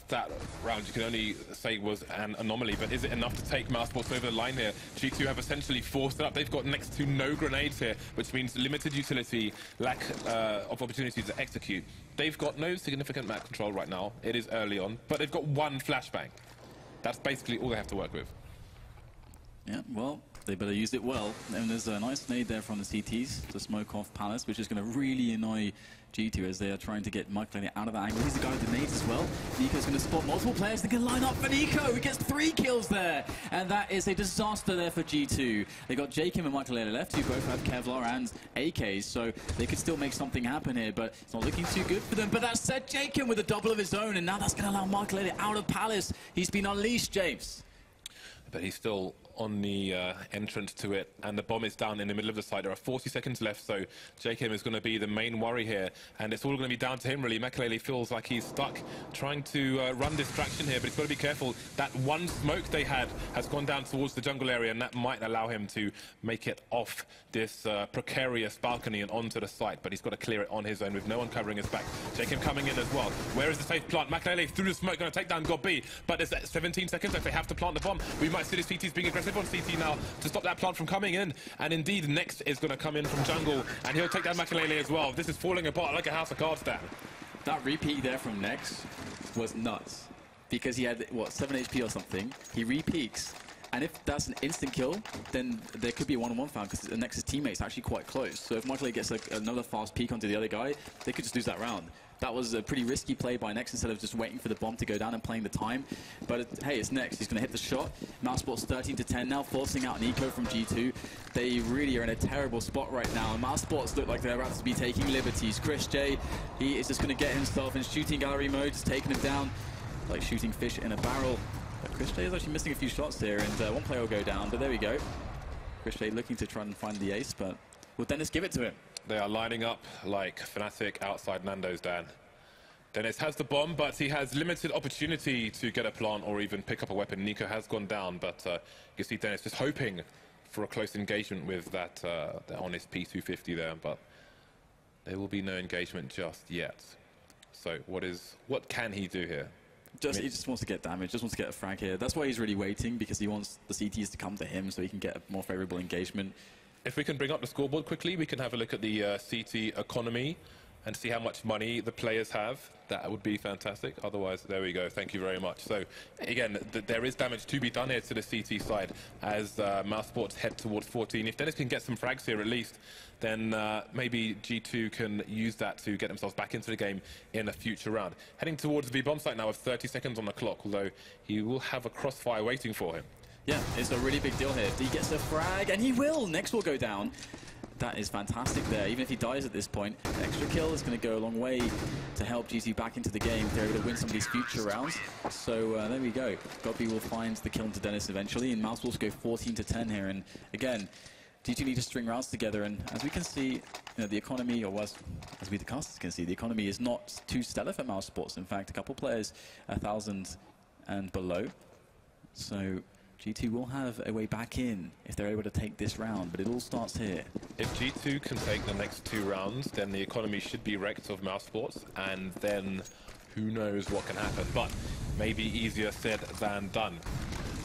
that round you can only say was an anomaly, but is it enough to take Mousesports over the line here? G2 have essentially forced it up. They've got next to no grenades here, which means limited utility, lack of opportunities to execute. They've got no significant map control right now. It is early on, but they've got one flashbang. That's basically all they have to work with.
Yeah, well, they better use it well. And there's a nice nade there from the CTs to smoke off Palace, which is going to really annoy G2 as they are trying to get Michael Elliott out of that angle. He's the guy with the nades as well. Nico's going to spot multiple players. They can line up for Nico. He gets 3 kills there. And that is a disaster there for G2. They got Jakim and Michael Elliott left, who both have Kevlar and AKs, so they could still make something happen here, but it's not looking too good for them. But that said, Jakim with a double of his own, and now that's going to allow Michael Elliott out of Palace. He's been unleashed, James.
But he's still on the entrance to it, and the bomb is down in the middle of the site. There are 40 seconds left, so Jakim is going to be the main worry here, and it's all going to be down to him, really. Makelele feels like he's stuck trying to run distraction here, but he's got to be careful. That one smoke they had has gone down towards the jungle area, and that might allow him to make it off this precarious balcony and onto the site, but he's got to clear it on his own with no one covering his back. Jakim coming in as well. Where is the safe plant? Makelele through the smoke, going to take down God B, but there's 17 seconds if they have to plant the bomb. We might see the CTs being aggressive on CT now to stop that plant from coming in, and indeed next is going to come in from jungle, and he'll take down Makelele as well. This is falling apart like a house of cards there.
That repeat there from Nex was nuts, because he had, what, 7 HP or something. He re-peaks, and if that's an instant kill, then there could be a one-on-one found, because Nex's teammate's actually quite close. So if Michael gets another fast peek onto the other guy, they could just lose that round. That was a pretty risky play by Nex instead of just waiting for the bomb to go down and playing the time. But hey, it's Nex. He's going to hit the shot. Mousesports 13-10 now, forcing out Nico from G2. They really are in a terrible spot right now. And Mousesports look like they're about to be taking liberties. Chris J, he is just going to get himself in shooting gallery mode, just taking him down like shooting fish in a barrel. But Chris J is actually missing a few shots here, and one player will go down. But there we go. Chris J looking to try and find the ace, but will Dennis give it to him?
They are lining up like Fnatic outside Nando's, Dan. Dennis has the bomb, but he has limited opportunity to get a plant or even pick up a weapon. Nico has gone down, but you see Dennis just hoping for a close engagement with that the honest P250 there, but there will be no engagement just yet. So what can he do here?
He just wants to get damage, just wants to get a frag here. That's why he's really waiting, because he wants the CTs to come to him so he can get a more favorable engagement.
If we can bring up the scoreboard quickly, we can have a look at the CT economy and see how much money the players have. That would be fantastic. Otherwise, there we go. Thank you very much. So, again, there is damage to be done here to the CT side as Mousesports head towards 14. If Dennis can get some frags here at least, then maybe G2 can use that to get themselves back into the game in a future round. Heading towards the B-bomb site now with 30 seconds on the clock, although he will have a crossfire waiting for him.
Yeah, it's a really big deal here. If he gets a frag, and he will, Nex will go down. That is fantastic there. Even if he dies at this point, an extra kill is going to go a long way to help GT back into the game. They're able to win some of these future rounds. So there we go. Godby will find the kill into Dennis eventually, and Mousesports go 14-10 here. And again, G2 need to string rounds together, and as we can see, you know, the economy, or as we the casters can see, the economy is not too stellar for Mousesports. In fact, a couple players 1,000 and below. So G2 will have a way back in if they're able to take this round, but it all starts here.
If G2 can take the next 2 rounds, then the economy should be wrecked of Mousesports, and then who knows what can happen. But maybe easier said than done.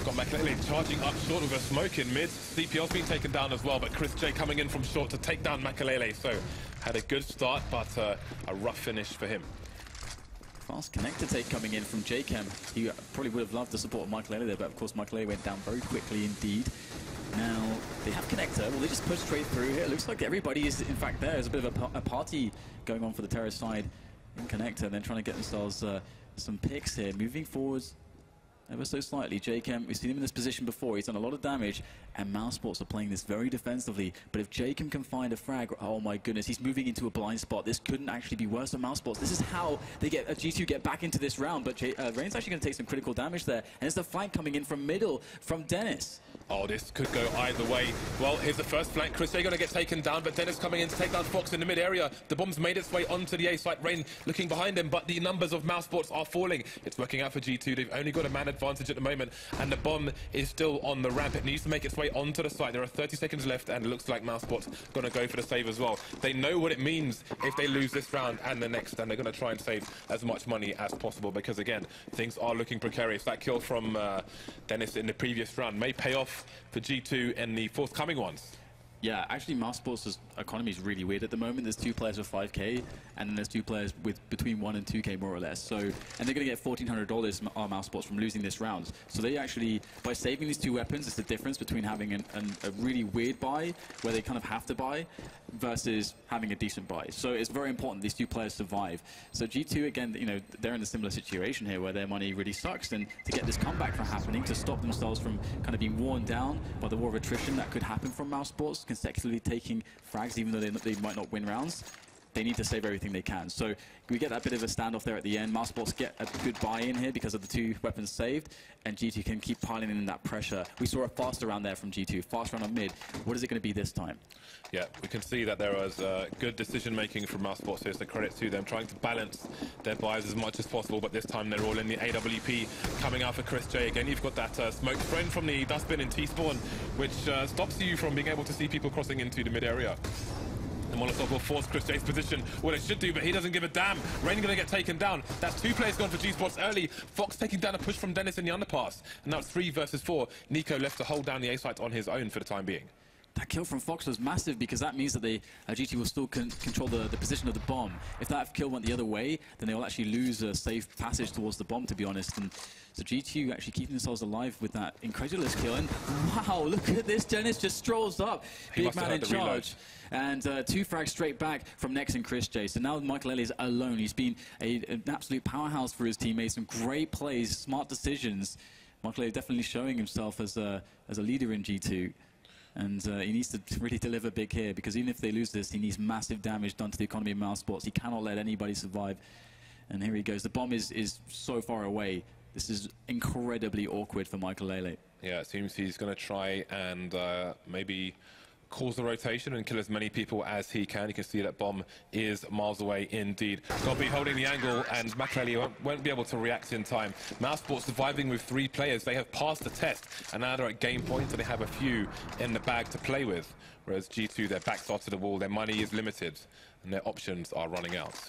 Got Makelele charging up short with a smoke in mid. CPL's been taken down as well, but Chris J coming in from short to take down Makelele. So had a good start, but a rough finish for him.
Fast connector take coming in from Jakem. He probably would have loved the support of Michael Elliott there, but of course Michael Elliott went down very quickly indeed. Now, they have connector. Well, they just push straight through here. It looks like everybody is, in fact, there. There's a bit of a party going on for the terrorist side in connector, and then trying to get themselves some picks here. Moving forwards ever so slightly. Jakem, we've seen him in this position before. He's done a lot of damage, and Mousesports are playing this very defensively. But if Jakem can find a frag, oh my goodness, he's moving into a blind spot. This couldn't actually be worse for Mousesports. This is how they get G2 get back into this round. But Rain's actually going to take some critical damage there, and it's the flank coming in from middle from Dennis.
Oh, this could go either way. Well, here's the first flank. Chris, they're going to get taken down, but Dennis coming in to take down Fox in the mid-area. The bomb's made its way onto the A site. Rain looking behind him, but the numbers of Mousesports are falling. It's working out for G2. They've only got a man advantage at the moment, and the bomb is still on the ramp. It needs to make its way onto the site. There are 30 seconds left, and it looks like Mousesports going to go for the save as well. They know what it means if they lose this round and the next, and they're going to try and save as much money as possible because, again, things are looking precarious. That kill from Dennis in the previous round may pay off for G2 in the forthcoming ones.
Yeah, actually, Mousesports' economy is really weird at the moment. There's 2 players with 5k, and then there's 2 players with between 1 and 2k, more or less. So, and they're going to get $1,400 from our Mousesports from losing this round. So they actually, by saving these 2 weapons, it's the difference between having a really weird buy, where they kind of have to buy, versus having a decent buy. So it's very important these 2 players survive. So G2, again, you know, they're in a similar situation here, where their money really sucks, and to get this comeback from happening, to stop themselves from kind of being worn down by the war of attrition that could happen from Mousesports, consecutively taking frags even though they might not win rounds, they need to save everything they can. So we get that bit of a standoff there at the end. Mousesports get a good buy-in here because of the 2 weapons saved, and G2 can keep piling in that pressure. We saw a fast round there from G2, fast round on mid. What is it going to be this time?
Yeah, we can see that there was good decision-making from Mousesports here, so credit to them, trying to balance their buys as much as possible, but this time they're all in the AWP coming out for Chris J. Again, you've got that smoke thrown from the dustbin in T-spawn, which stops you from being able to see people crossing into the mid-area. And Molotov will force Chris J's position. Well, it should do, but he doesn't give a damn. Rain going to get taken down. That's 2 players gone for G-Sports early. Fox taking down a push from Dennis in the underpass. And now it's 3 versus 4. Nico left to hold down the A-site on his own for the time being.
That kill from Fox was massive because that means that they GT will still control the position of the bomb. If that kill went the other way, then they'll actually lose a safe passage towards the bomb, to be honest. And so G2 actually keeping themselves alive with that incredulous kill. And wow, look at this. Dennis just strolls up. Big man in charge. And 2 frags straight back from Nex and Chris J. So now Michael Ellie is alone. He's been an absolute powerhouse for his teammates. Some great plays, smart decisions. Michael Ellie definitely showing himself as a leader in G2. And he needs to really deliver big here, because even if they lose this, he needs massive damage done to the economy of Mousesports. He cannot let anybody survive. And here he goes. The bomb is so far away. This is incredibly awkward for Michael Lele.
Yeah, it seems he's going to try and maybe cause the rotation and kill as many people as he can. You can see that bomb is miles away indeed. Gobby holding the angle, and Makaleli won't be able to react in time. Mousesports surviving with 3 players. They have passed the test, and now they're at game point, and they have a few in the bag to play with. Whereas G2, their backs are to the wall, their money is limited, and their options are running out.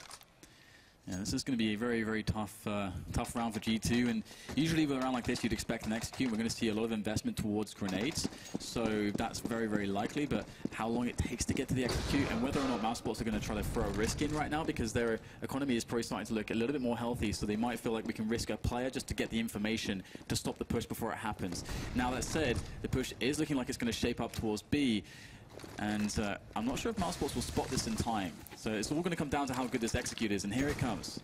Yeah, this is going to be a very, very tough round for G2, and usually with a round like this, you'd expect an execute. We're going to see a lot of investment towards grenades, so that's very, very likely, but how long it takes to get to the execute, and whether or not Mousesports are going to try to throw a risk in right now, because their economy is probably starting to look a little bit more healthy, so they might feel like we can risk a player just to get the information to stop the push before it happens. Now, that said, the push is looking like it's going to shape up towards B, and I'm not sure if Mousesports will spot this in time. So it's all going to come down to how good this execute is, and here it comes.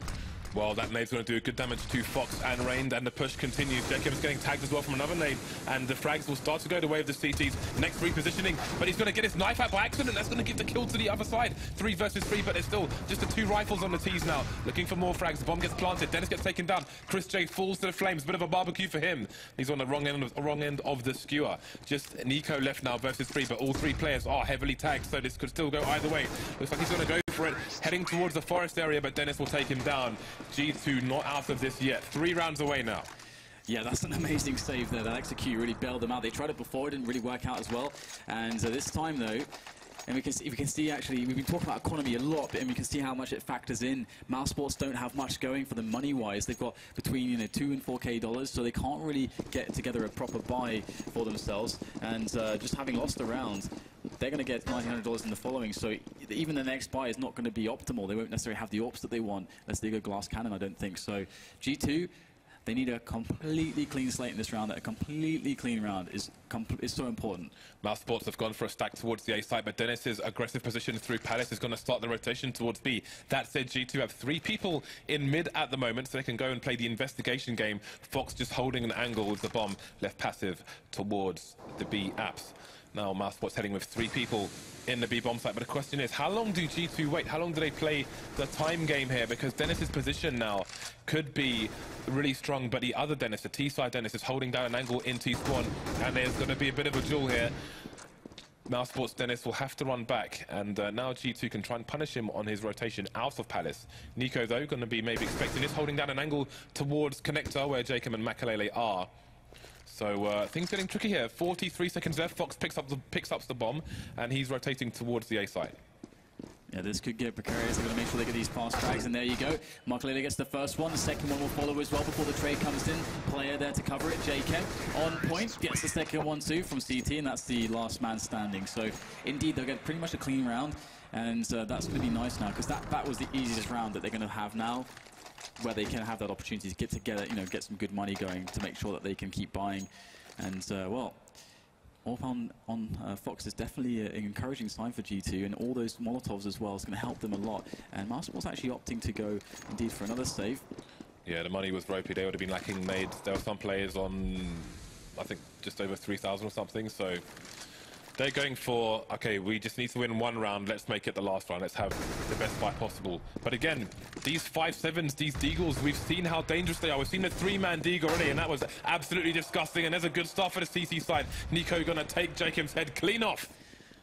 Well, that nade's going to do good damage to Fox and Rain, and the push continues. Jacob's getting tagged as well from another nade, and the frags will start to go the way of the CTs. Next repositioning, but he's going to get his knife out by accident. That's going to give the kill to the other side. 3 versus 3, but there's still just the 2 rifles on the T's now. Looking for more frags. The bomb gets planted. Dennis gets taken down. Chris J falls to the flames. Bit of a barbecue for him. He's on the wrong end of the skewer. Just Nico left now versus 3, but all 3 players are heavily tagged, so this could still go either way. Looks like he's going to go for it, heading towards the forest area, but Dennis will take him down. G2 not out of this yet. 3 rounds away now.
Yeah, that's an amazing save there. That execute really bailed them out. They tried it before, it didn't really work out as well. And this time, though, and we can see actually, we've been talking about economy a lot, and we can see how much it factors in. Mousesports don't have much going for them money-wise. They've got between $2 and $4K, so they can't really get together a proper buy for themselves. And just having lost a round, they're going to get $1,900 in the following, so even the next buy is not going to be optimal. They won't necessarily have the ops that they want, unless they go glass cannon, I don't think. So G2, they need a completely clean slate in this round. A completely clean round is so important.
Mousesports have gone for a stack towards the A side, but Dennis's aggressive position through Palace is going to start the rotation towards B. That said, G2 have 3 people in mid at the moment, so they can go and play the investigation game. Fox just holding an angle with the bomb left passive towards the B apps. Now Mousesports heading with 3 people in the B bomb site, but the question is, how long do G2 wait? How long do they play the time game here? Because Dennis's position now could be really strong, but the other Dennis, the T side Dennis, is holding down an angle in T-spawn, and there's going to be a bit of a duel here. Mousesports Dennis will have to run back, and now G2 can try and punish him on his rotation out of Palace. Nico, though, going to be maybe expecting this, holding down an angle towards Connector, where Jacob and Makalele are. So things getting tricky here. 43 seconds left. Fox picks up the bomb, and he's rotating towards the A side.
Yeah, this could get precarious. They're going to make sure they get these fast frags, and there you go. Makalele gets the first one. The second one will follow as well before the trade comes in. Player there to cover it. Jacob on point. Gets the second one too from CT, and that's the last man standing. So indeed, they'll get pretty much a clean round, and that's going to be nice now, because that was the easiest round that they're going to have now, where they can have that opportunity to get together, you know, get some good money going to make sure that they can keep buying. And well, AWP on Fox is definitely an encouraging sign for G2, and all those Molotovs as well is going to help them a lot. And Mousesports actually opting to go indeed for another save.
Yeah, the money was ropey. They would have been lacking nades. There were some players on, I think, just over 3,000 or something. So they're going for, okay, we just need to win one round. Let's make it the last round. Let's have the best fight possible. But again, these 5-7s, these Deagles, we've seen how dangerous they are. We've seen the 3-man Deagle already, and that was absolutely disgusting. And there's a good start for the CT side. Nico going to take Jacob's head clean off.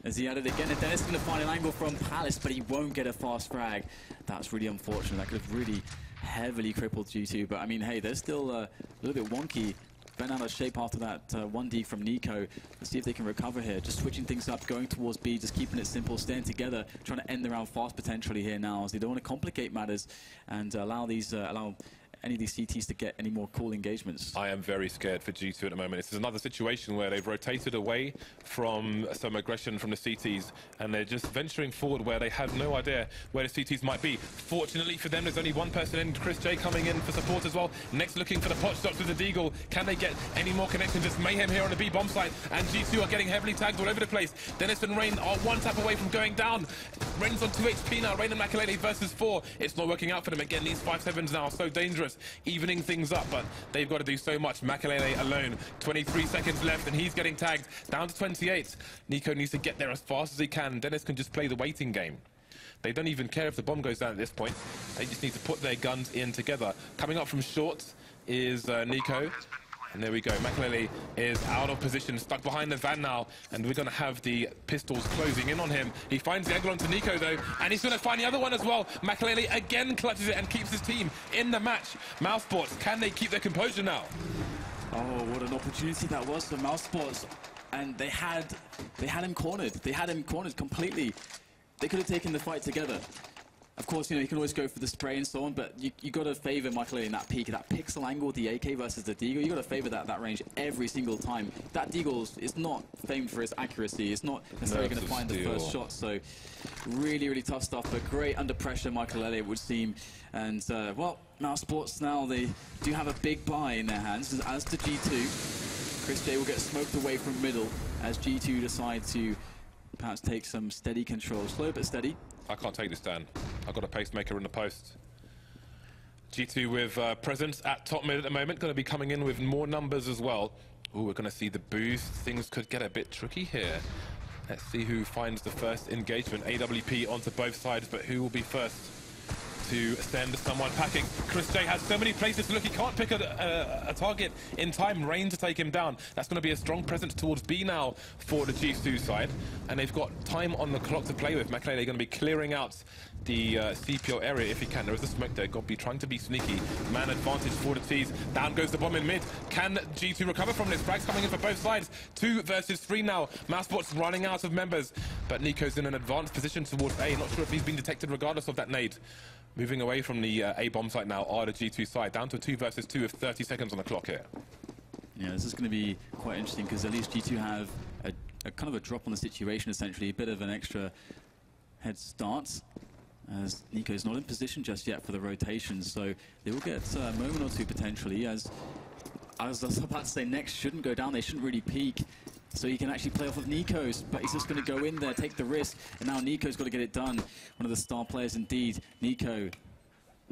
As he added again, and Dennis going to find an angle from Palace, but he won't get a fast frag. That's really unfortunate. That could have really heavily crippled G2. But I mean, hey, they're still a little bit wonky. Bent out of shape after that 1D from Nico. Let's see if they can recover here. Just switching things up, going towards B, just keeping it simple, staying together, trying to end the round fast potentially here now, as they don't want to complicate matters and allow any of these CTs to get any more cool engagements.
I am very scared for G2 at the moment. This is another situation where they've rotated away from some aggression from the CTs, and they're just venturing forward where they have no idea where the CTs might be. Fortunately for them, there's only one person in, Chris J coming in for support as well. Next looking for the pot shots with the Deagle. Can they get any more connections? Just mayhem here on the B bomb site, and G2 are getting heavily tagged all over the place. Dennis and Rain are one tap away from going down. Rain's on 2 HP now. Rain and Makalele versus 4. It's not working out for them. Again, these 5-7s now are so dangerous, evening things up, but they've got to do so much. Makalele alone, 23 seconds left, and he's getting tagged down to 28. Nico needs to get there as fast as he can. Dennis can just play the waiting game. They don't even care if the bomb goes down at this point. They just need to put their guns in together. Coming up from short is Nico. And there we go. Makalele is out of position, stuck behind the van now, and we're going to have the pistols closing in on him. He finds the angle onto Nico, though, and he's going to find the other one as well. Makalele again clutches it and keeps his team in the match. Mousesports, can they keep their composure now?
Oh, what an opportunity that was for Mousesports. And they had him cornered. They had him cornered completely. They could have taken the fight together. Of course, you know, you can always go for the spray and so on, but you got to favor Makalele in that peak, that pixel angle, the AK versus the Deagle. You got to favor that range every single time. That Deagle is not famed for its accuracy. It's not necessarily going to find the first shot. So really, really tough stuff, but great under pressure, Makalele, it would seem. And well, Mousesports now, they do have a big buy in their hands, as to G2. Chris J will get smoked away from middle as G2 decide to perhaps take some steady control. Slow but steady.
I can't take this down. I've got a pacemaker in the post. G2 with presence at top mid at the moment. Going to be coming in with more numbers as well. Oh, we're going to see the boost. Things could get a bit tricky here. Let's see who finds the first engagement. AWP onto both sides, but who will be first to send someone packing? Chris J has so many places to look. He can't pick a target in time. Rain to take him down. That's going to be a strong presence towards B now for the G2 side. And they've got time on the clock to play with. Makalele going to be clearing out the CPO area if he can. There is a smoke there. Got to be trying to be sneaky. Man advantage for the T's. Down goes the bomb in mid. Can G2 recover from this? Frags coming in for both sides. 2 versus 3 now. Mousesports running out of members. But Nico's in an advanced position towards A. Not sure if he's been detected regardless of that nade. Moving away from the A bomb site now are the G2 side. Down to 2 versus 2 with 30 seconds on the clock here.
Yeah, this is going to be quite interesting because at least G2 have a kind of a drop on the situation, essentially. A bit of an extra head start, as Nico's not in position just yet for the rotations. So they will get a moment or two potentially, as I was about to say, next shouldn't go down. They shouldn't really peak. So he can actually play off of Nico's, but he's just going to go in there, take the risk, and now Nico's got to get it done. One of the star players indeed, Nico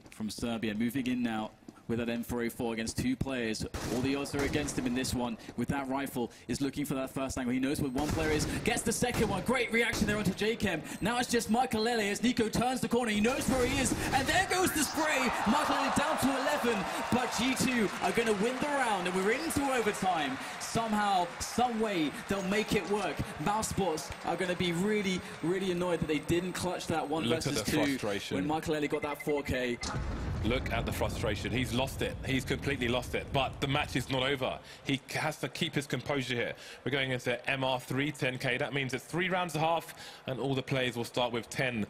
from Serbia, moving in now with that M4A4 against 2 players. All the odds are against him in this one. With that rifle, is looking for that first angle. He knows what one player is, gets the second one. Great reaction there onto J0rth4n. Now it's just Makelele as Nico turns the corner. He knows where he is, and there goes the spray. Makelele down to 11, but G2 are going to win the round, and we're into overtime. Somehow, some way, they'll make it work. Mousesports are going to be really, really annoyed that they didn't clutch that 1 versus 2 when Makelele got that 4K.
Look at the frustration. He's lost it. He's completely lost it. But the match is not over. He has to keep his composure here. We're going into MR3 10K. That means it's 3 rounds and a half, and all the players will start with $10,000.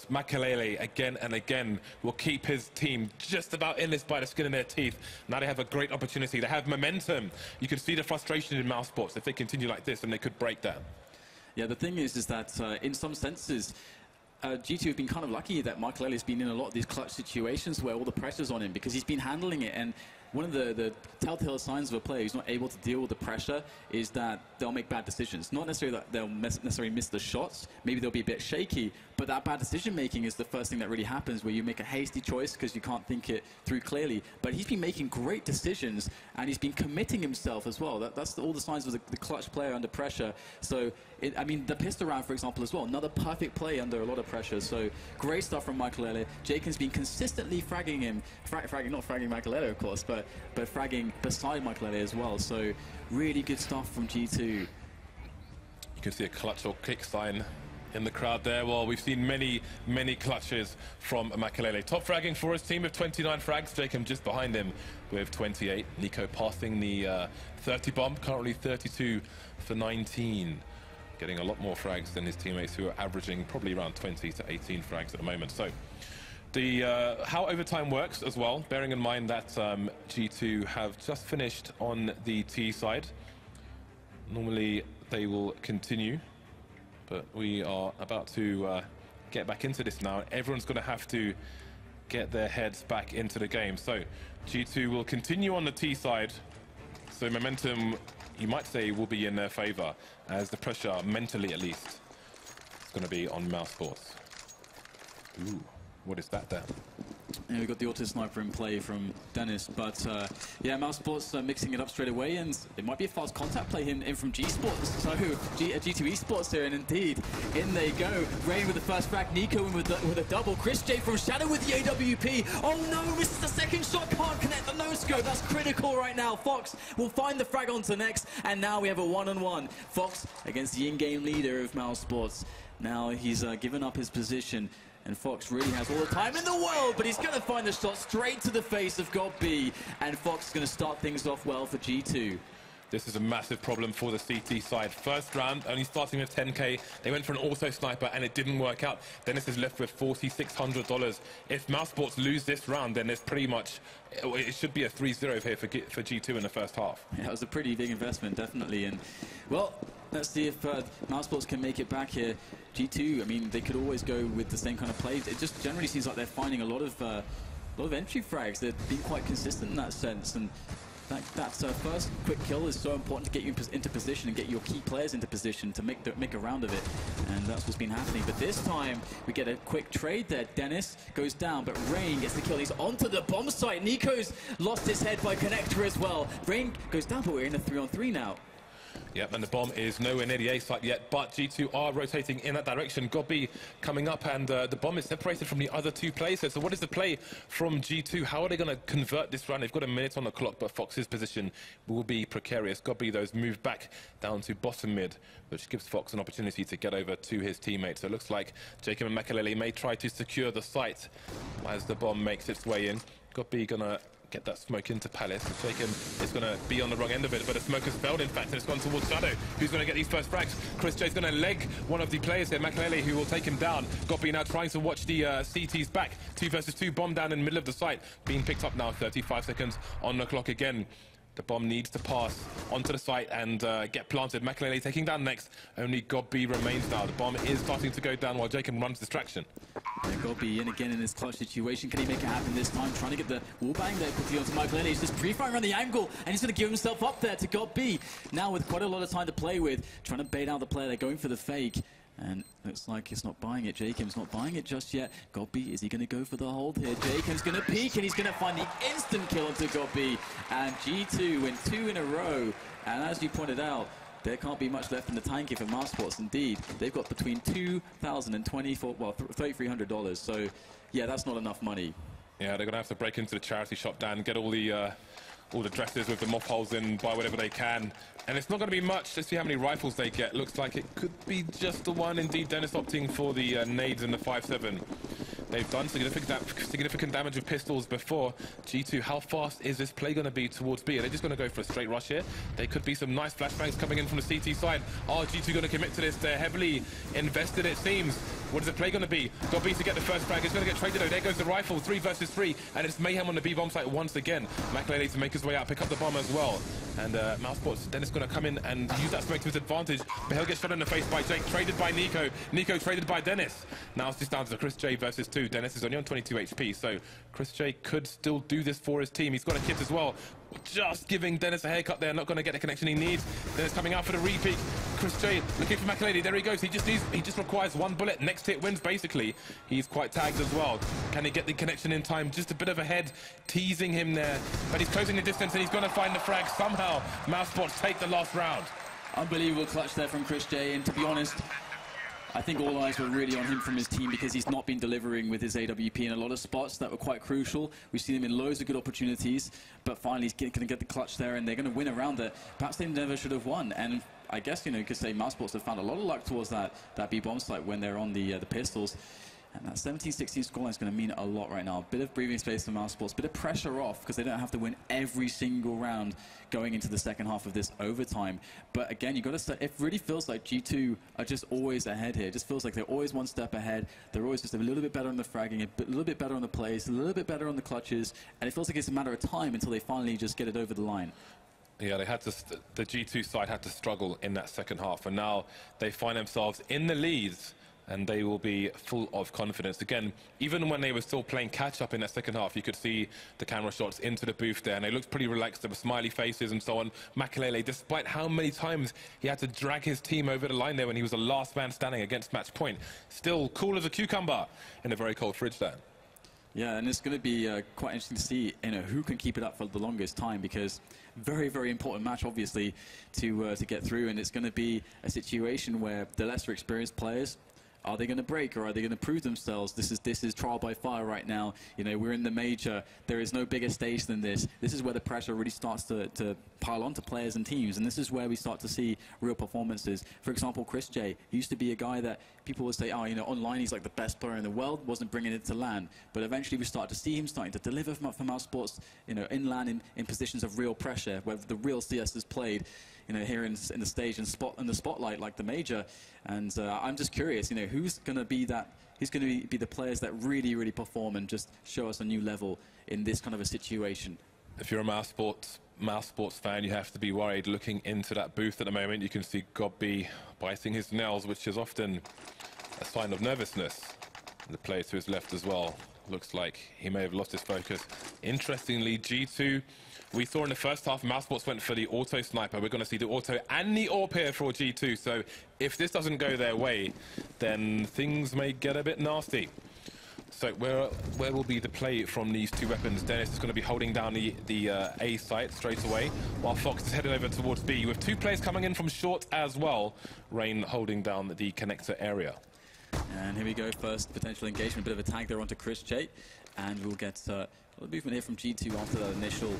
Makelele, again and again, will keep his team just about in this by the skin of their teeth. Now they have a great opportunity. They have momentum. You can see the frustration in Mousesports. If they continue like this, then they could break that.
Yeah, the thing is that in some senses, G2 have been kind of lucky that Makelele has been in a lot of these clutch situations where all the pressure's on him because he's been handling it. And one of the telltale signs of a player who's not able to deal with the pressure is that they'll make bad decisions. Not necessarily that they'll necessarily miss the shots. Maybe they'll be a bit shaky, but that bad decision-making is the first thing that really happens where you make a hasty choice because you can't think it through clearly. But he's been making great decisions, and he's been committing himself as well. That's all the signs of the clutch player under pressure. So, I mean, the pistol round, for example, as well. Another perfect play under a lot of pressure. So, great stuff from Makelele. J0rth4n's been consistently fragging him. Not fragging Makelele, of course, but fragging beside Makelele as well. So, really good stuff from G2.
You can see a clutch or kick sign in the crowd there. Well, we've seen many, many clutches from Makelele. Top fragging for his team with 29 frags. J0rth4n just behind him with 28. Nico passing the 30 bomb, currently 32 for 19. Getting a lot more frags than his teammates who are averaging probably around 20 to 18 frags at the moment. So the how overtime works as well, bearing in mind that G2 have just finished on the T side. Normally they will continue, but we are about to get back into this now. Everyone's going to have to get their heads back into the game. So G2 will continue on the T side. So momentum, you might say, will be in their favor, as the pressure, mentally at least, is going to be on Mousesports. Ooh, what is that there?
Yeah, we've got the auto sniper in play from Dennis, but yeah, Mousesports mixing it up straight away, and it might be a fast contact play in from G-Sports. So G2 Esports here, and indeed, in they go. Rain with the first frag, Nico in with a double. Chris J from Shadow with the AWP. Oh no, misses the second shot, can't connect the no-scope. That's critical right now. Fox will find the frag onto next, and now we have a one-on-one. Fox against the in-game leader of Mousesports. Now he's given up his position. And Fox really has all the time in the world, but he's going to find the shot straight to the face of g0rth4n. And Fox is going to start things off well for G2.
This is a massive problem for the CT side. First round, only starting with 10K. They went for an auto sniper, and it didn't work out. Dennis is left with $4,600. If Mousesports lose this round, then there's pretty much... It should be a 3-0 here for G2 in the first half.
Yeah, it was a pretty big investment, definitely. And, well, let's see if Mousesports can make it back here. G2, I mean, they could always go with the same kind of plays. It just generally seems like they're finding a lot of entry frags. They've been quite consistent in that sense. And that first quick kill is so important to get you into position and get your key players into position to make a round of it. And that's what's been happening. But this time, we get a quick trade there. Dennis goes down, but Rain gets the kill. He's onto the bomb site. Nico's lost his head by connector as well. Rain goes down, but we're in a 3-on-3 now.
Yep, and the bomb is nowhere near the A site yet, but G2 are rotating in that direction. g0rth4n coming up, and the bomb is separated from the other two players. So what is the play from G2? How are they going to convert this round? They've got a minute on the clock, but Fox's position will be precarious. g0rth4n, those move back down to bottom mid, which gives Fox an opportunity to get over to his teammates. So it looks like J0rth4n and Makelele may try to secure the site as the bomb makes its way in. g0rth4n going to get that smoke into Palace. J0rth4n is going to be on the wrong end of it, but the smoke has failed, in fact, and it's gone towards Shadow, who's going to get these first frags. Chris J is going to leg one of the players here, Makelele, who will take him down. g0rth4n now trying to watch the CTs back. 2 versus 2, bomb down in the middle of the site. Being picked up now, 35 seconds on the clock again. The bomb needs to pass onto the site and get planted. Makelele taking down next. Only g0rth4n remains now. The bomb is starting to go down while J0rth4n runs distraction.
Yeah, g0rth4n in again in this clutch situation. Can he make it happen this time? Trying to get the wallbang there quickly onto Makelele. He's just pre-firing around the angle, and he's going to give himself up there to g0rth4n. Now with quite a lot of time to play with, trying to bait out the player. They're going for the fake. And looks like he's not buying it. Jacob's not buying it just yet. Gobby, is he going to go for the hold here? Jacob's going to peek, and he's going to find the instant kill onto Gobby. And G2 win 2 in a row. And as you pointed out, there can't be much left in the tank here for Mousesports. Indeed, they've got between $2,000 and $3,300. So, yeah, that's not enough money.
Yeah, they're going to have to break into the charity shop, Dan, get all the dresses with the moth holes in, buy whatever they can. And it's not going to be much. Let's see how many rifles they get. Looks like it could be just the one. Indeed, Dennis opting for the nades and the 5.7. They've done significant damage with pistols before. G2, how fast is this play going to be towards B? Are they just going to go for a straight rush here? There could be some nice flashbangs coming in from the CT side. Are G2 going to commit to this? They're heavily invested, it seems. What is the play going to be? Got B to get the first frag. It's going to get traded though. There goes the rifle. 3 versus 3. And it's mayhem on the B bomb site once again. Makelele to make his way out, pick up the bomb as well. And Mousesports, Dennis going to come in and use that smoke to his advantage. But he'll get shot in the face by Jake. Traded by Nico. Nico traded by Dennis. Now it's just down to Chris J versus 2. Dennis is only on 22 HP. So Chris J could still do this for his team. He's got a kit as well. Just giving Dennis a haircut there. Not going to get the connection he needs. Dennis coming out for the repeat. Chris J looking for Makelele. There he goes. He just requires 1 bullet. Next hit wins, basically. He's quite tagged as well. Can he get the connection in time? Just a bit of a head teasing him there. But he's closing the distance and he's going to find the frag. Somehow, Mousesports take the last round.
Unbelievable clutch there from Chris J. And to be honest, I think all eyes were really on him from his team because he's not been delivering with his AWP in a lot of spots that were quite crucial. We've seen him in loads of good opportunities, but finally he's going to get the clutch there and they're going to win around it. Perhaps they never should have won. And I guess, you could say Mousesports have found a lot of luck towards that B-bomb site when they're on the pistols. And that 17-16 scoreline is going to mean a lot right now. A bit of breathing space for Mousesports, a bit of pressure off because they don't have to win every single round going into the second half of this overtime. But again, you've got to say, it really feels like G2 are just always ahead here. It just feels like they're always one step ahead. They're always just a little bit better on the fragging, a little bit better on the plays, a little bit better on the clutches. And it feels like it's a matter of time until they finally just get it over the line.
Yeah, they had to. The G2 side had to struggle in that second half, and now they find themselves in the leads. And they will be full of confidence. Again, even when they were still playing catch-up in that second half, you could see the camera shots into the booth there, and they looked pretty relaxed. There were smiley faces and so on. Makelele, despite how many times he had to drag his team over the line there when he was the last man standing against match point, still cool as a cucumber in a very cold fridge there.
Yeah, and it's going to be quite interesting to see, who can keep it up for the longest time, because very, very important match, obviously, to get through, and it's going to be a situation where the lesser experienced players, are they going to break or are they going to prove themselves? This is trial by fire right now. We're in the major. There is no bigger stage than this. This is where the pressure really starts to pile onto players and teams, and this is where we start to see real performances. For example, Chris J. He used to be a guy that people would say, oh, online he's like the best player in the world, wasn't bringing it to LAN. But eventually we start to see him starting to deliver from Mousesports, in LAN in positions of real pressure, where the real CS is played. Here in the stage and in the spotlight like the major, and I'm just curious, who's going to be the players that really, really perform and just show us a new level in this kind of a situation.
If you're a Mousesports fan, you have to be worried. Looking into that booth at the moment, you can see Gobby biting his nails, which is often a sign of nervousness. The player to his left as well looks like he may have lost his focus. Interestingly, G2. We saw in the first half, Mousesports went for the auto sniper. We're going to see the auto and the AWP here for G2. So if this doesn't go their way, then things may get a bit nasty. So where will be the play from these two weapons? Dennis is going to be holding down the A site straight away, while Fox is heading over towards B, with 2 players coming in from short as well. Rain holding down the connector area.
And here we go, first potential engagement, a bit of a tag there onto Chris J. And we'll get a little movement here from G2 after that initial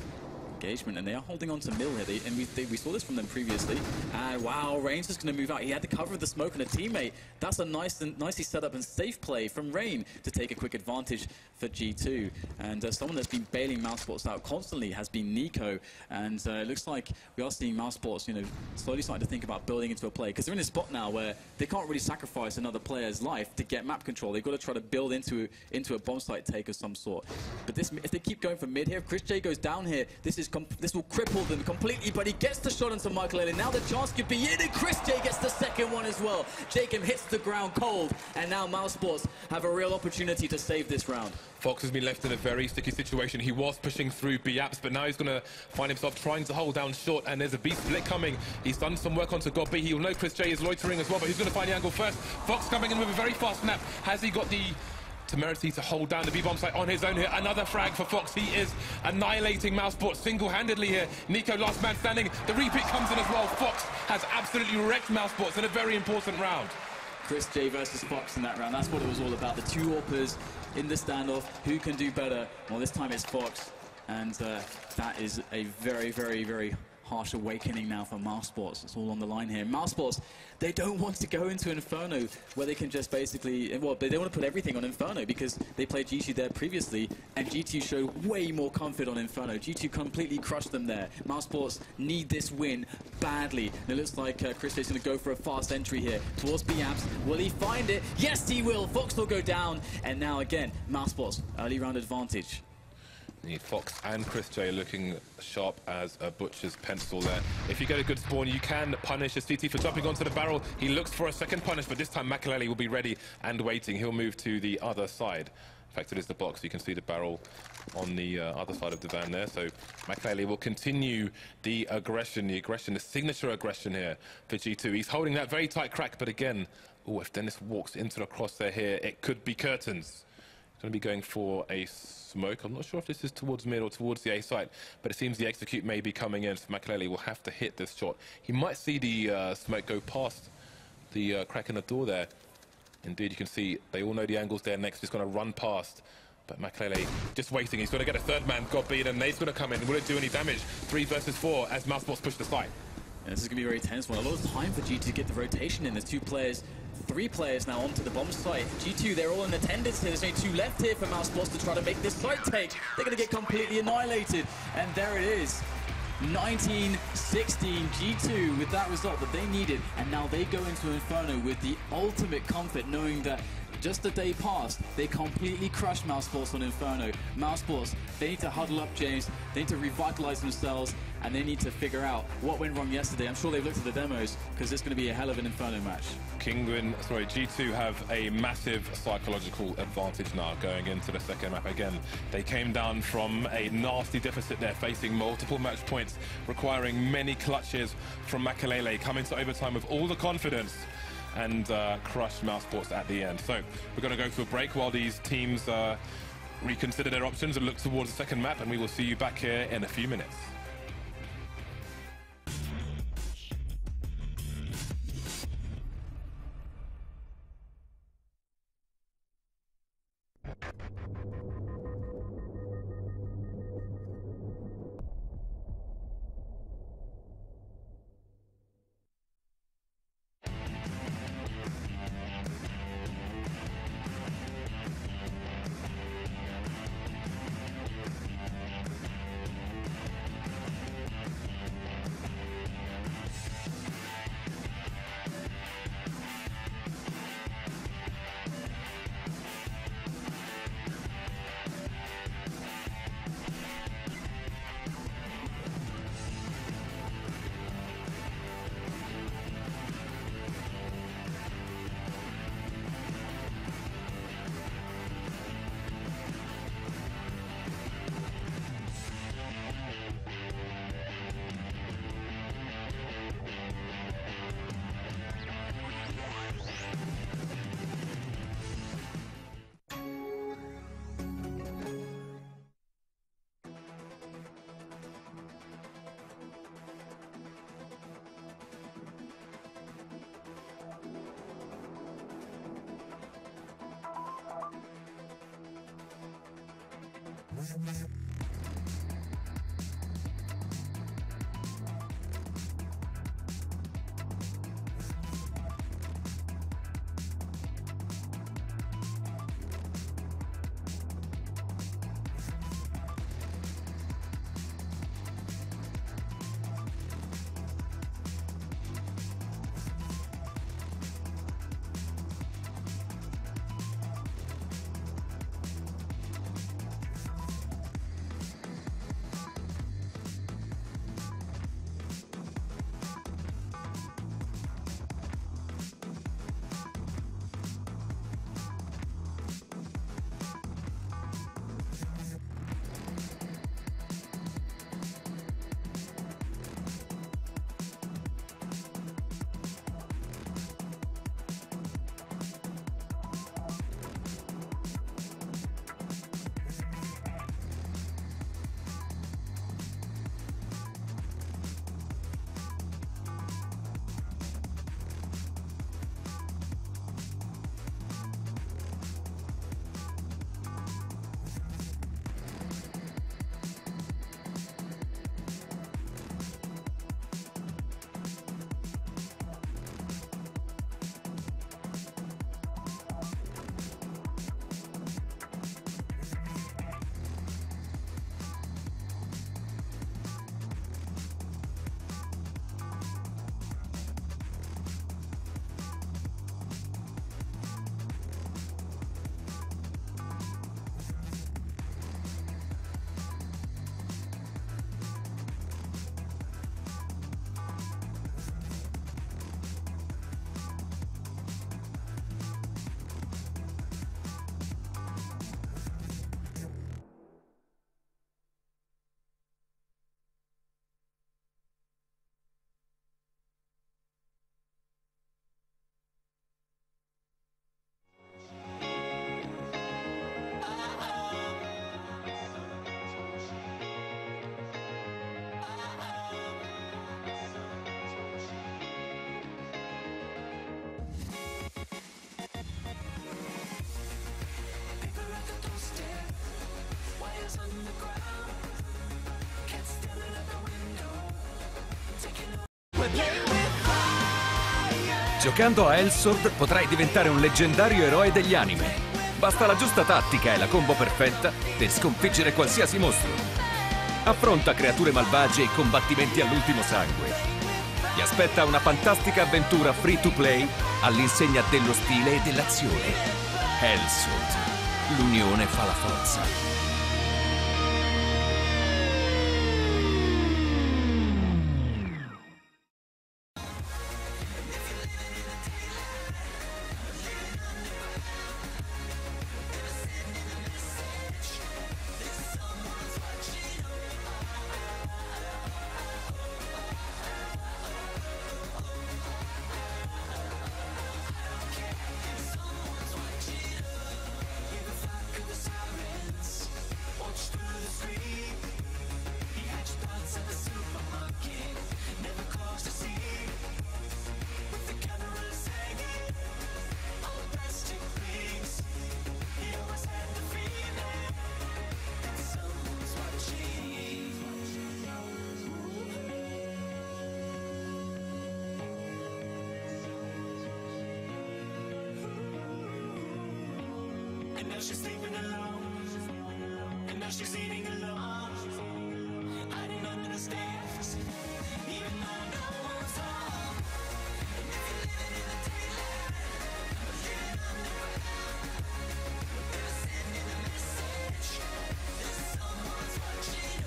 engagement, and they are holding on to Mill here, and we saw this from them previously. And wow, Rain's just going to move out. He had to cover the smoke on a teammate. That's a nicely set up and safe play from Rain to take a quick advantage for G2. And someone that's been bailing Mousesports out constantly has been Nico, and it looks like we are seeing Mousesports, slowly starting to think about building into a play, because they're in a spot now where they can't really sacrifice another player's life to get map control. They've got to try to build into a bomb site take of some sort. But if they keep going for mid here, if Chris J goes down here, this is this will cripple them completely, but he gets the shot into Michael. Now the chance could be in, and Chris J gets the second one as well. Jacob hits the ground cold, and now Mousesports have a real opportunity to save this round.
Fox has been left in a very sticky situation. He was pushing through B-Apps, but now he's going to find himself trying to hold down short, and there's a B-split coming. He's done some work onto God B. He'll know Chris J is loitering as well, but he's going to find the angle first. Fox coming in with a very fast snap. Has he got the temerity to hold down the B-bomb site on his own here? Another frag for Fox. He is annihilating Mousesports single-handedly here. Nico, last man standing. The repeat comes in as well. Fox has absolutely wrecked Mousesports in a very important round.
Chris J versus Fox in that round. That's what it was all about. The two AWPers in the standoff. Who can do better? Well, this time it's Fox. And that is a very, very, very harsh awakening now for Mousesports. It's all on the line here. Mousesports, they don't want to go into Inferno where they can just basically, well, they don't want to put everything on Inferno because they played G2 there previously, and G2 showed way more comfort on Inferno. G2 completely crushed them there. Mousesports need this win badly. And it looks like Chris J's going to go for a fast entry here towards B-Apps. Will he find it? Yes, he will. Fox will go down. And now again, Mousesports, early round advantage.
Need Fox and Chris J looking sharp as a butcher's pencil there. If you get a good spawn, you can punish a CT for jumping onto the barrel. He looks for a second punish, but this time Makalele will be ready and waiting. He'll move to the other side. In fact, it is the box. You can see the barrel on the other side of the van there. So Makalele will continue the aggression, the signature aggression here for G2. He's holding that very tight crack, but again, oh, if Dennis walks into the crosshair here, it could be curtains. He's going to be going for a smoke. I'm not sure if this is towards mid or towards the A site, but it seems the execute may be coming in, so Makalele will have to hit this shot. He might see the smoke go past the crack in the door there. Indeed, you can see they all know the angle's there next. He's going to run past, but Makalele just waiting. He's going to get a third man, God beat, and Nate's going to come in. Will it do any damage? 3 versus 4 as Mousesports push the site.
Yeah, this is going to be a very tense one. A lot of time for G2 to get the rotation in. There's 3 players now onto the bomb site. G2, they're all in attendance here. There's only 2 left here for Mousesports to try to make this site take. They're going to get completely annihilated. And there it is. 19-16 G2 with that result that they needed. And now they go into Inferno with the ultimate comfort, knowing that just the day past, they completely crushed Mousesports on Inferno. Mousesports, they need to huddle up, James. They need to revitalize themselves, and they need to figure out what went wrong yesterday. I'm sure they've looked at the demos, because it's going to be a hell of an Inferno match.
G2 have a massive psychological advantage now going into the second map. Again, they came down from a nasty deficit there, facing multiple match points, requiring many clutches from Makalele, coming to overtime with all the confidence and crush Mousesports at the end. So we're going to go to a break while these teams reconsider their options and look towards the second map, and we will see you back here in a few minutes.
Giocando a g0rth potrai diventare un leggendario eroe degli anime. Basta la giusta tattica e la combo perfetta per sconfiggere qualsiasi mostro. Affronta creature malvagie e combattimenti all'ultimo sangue. Ti aspetta una fantastica avventura free to play all'insegna dello stile e dell'azione. g0rth. L'unione fa la forza.
And now she's sleeping alone. And now she's eating alone. I didn't understand, even though no one's home. And if you're living in the daylight, I'm living underground. They're sending a message that someone's watching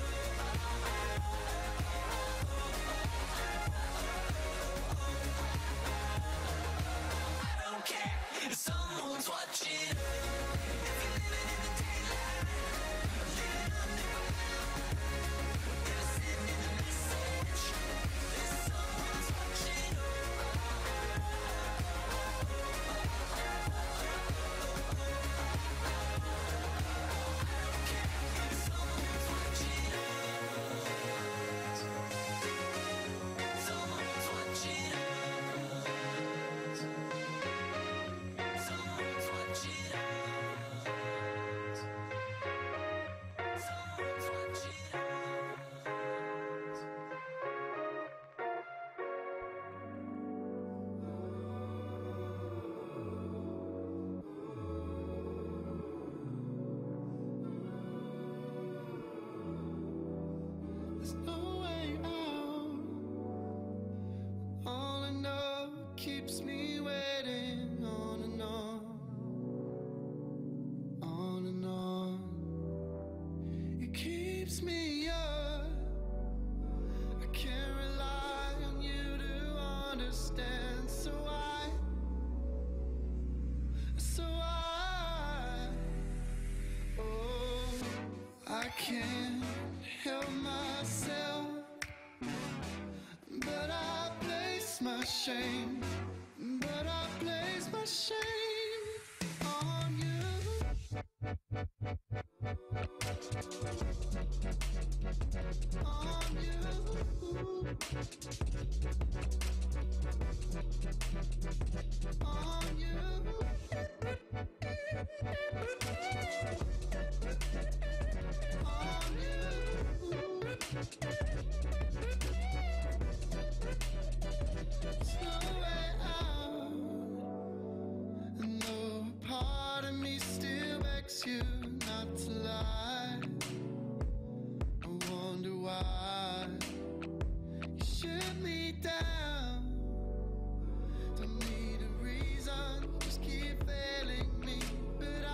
I don't care if someone's watching.
There's no way out. All I know keeps me waiting on and on. On and on. It keeps me up. I can't rely on you to understand. So I can't help myself, but I place my shame, but I place my shame on you. On you. On you. There's no way out. And though part of me still begs you not to lie, I wonder why you shoot me down. Don't need a reason, just keep failing me. But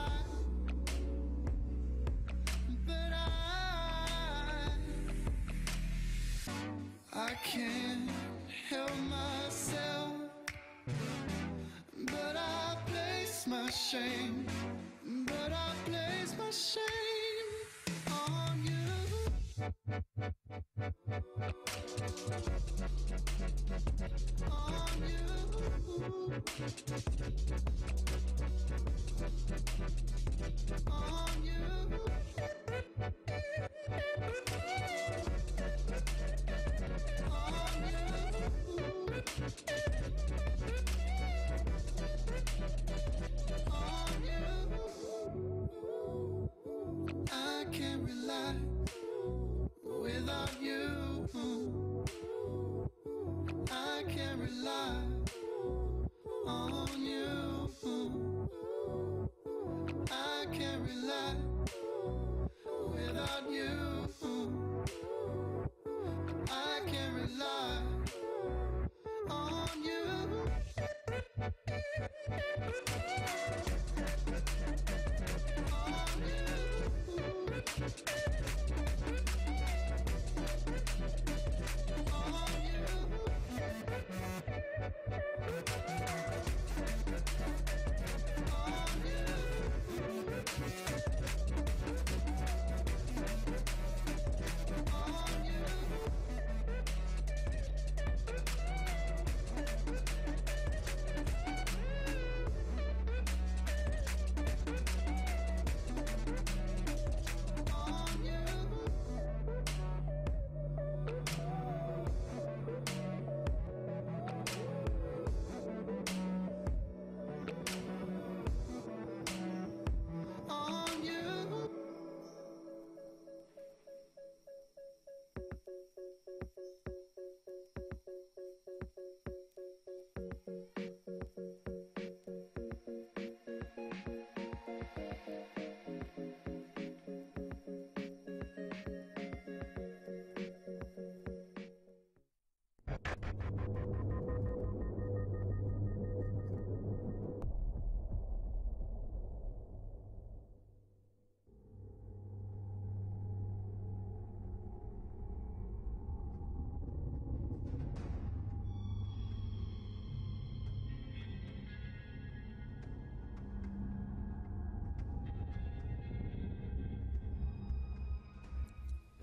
I can't help myself, but I place my shame, but I place my shame on you. On you. On you. I can't rely without you. I can't rely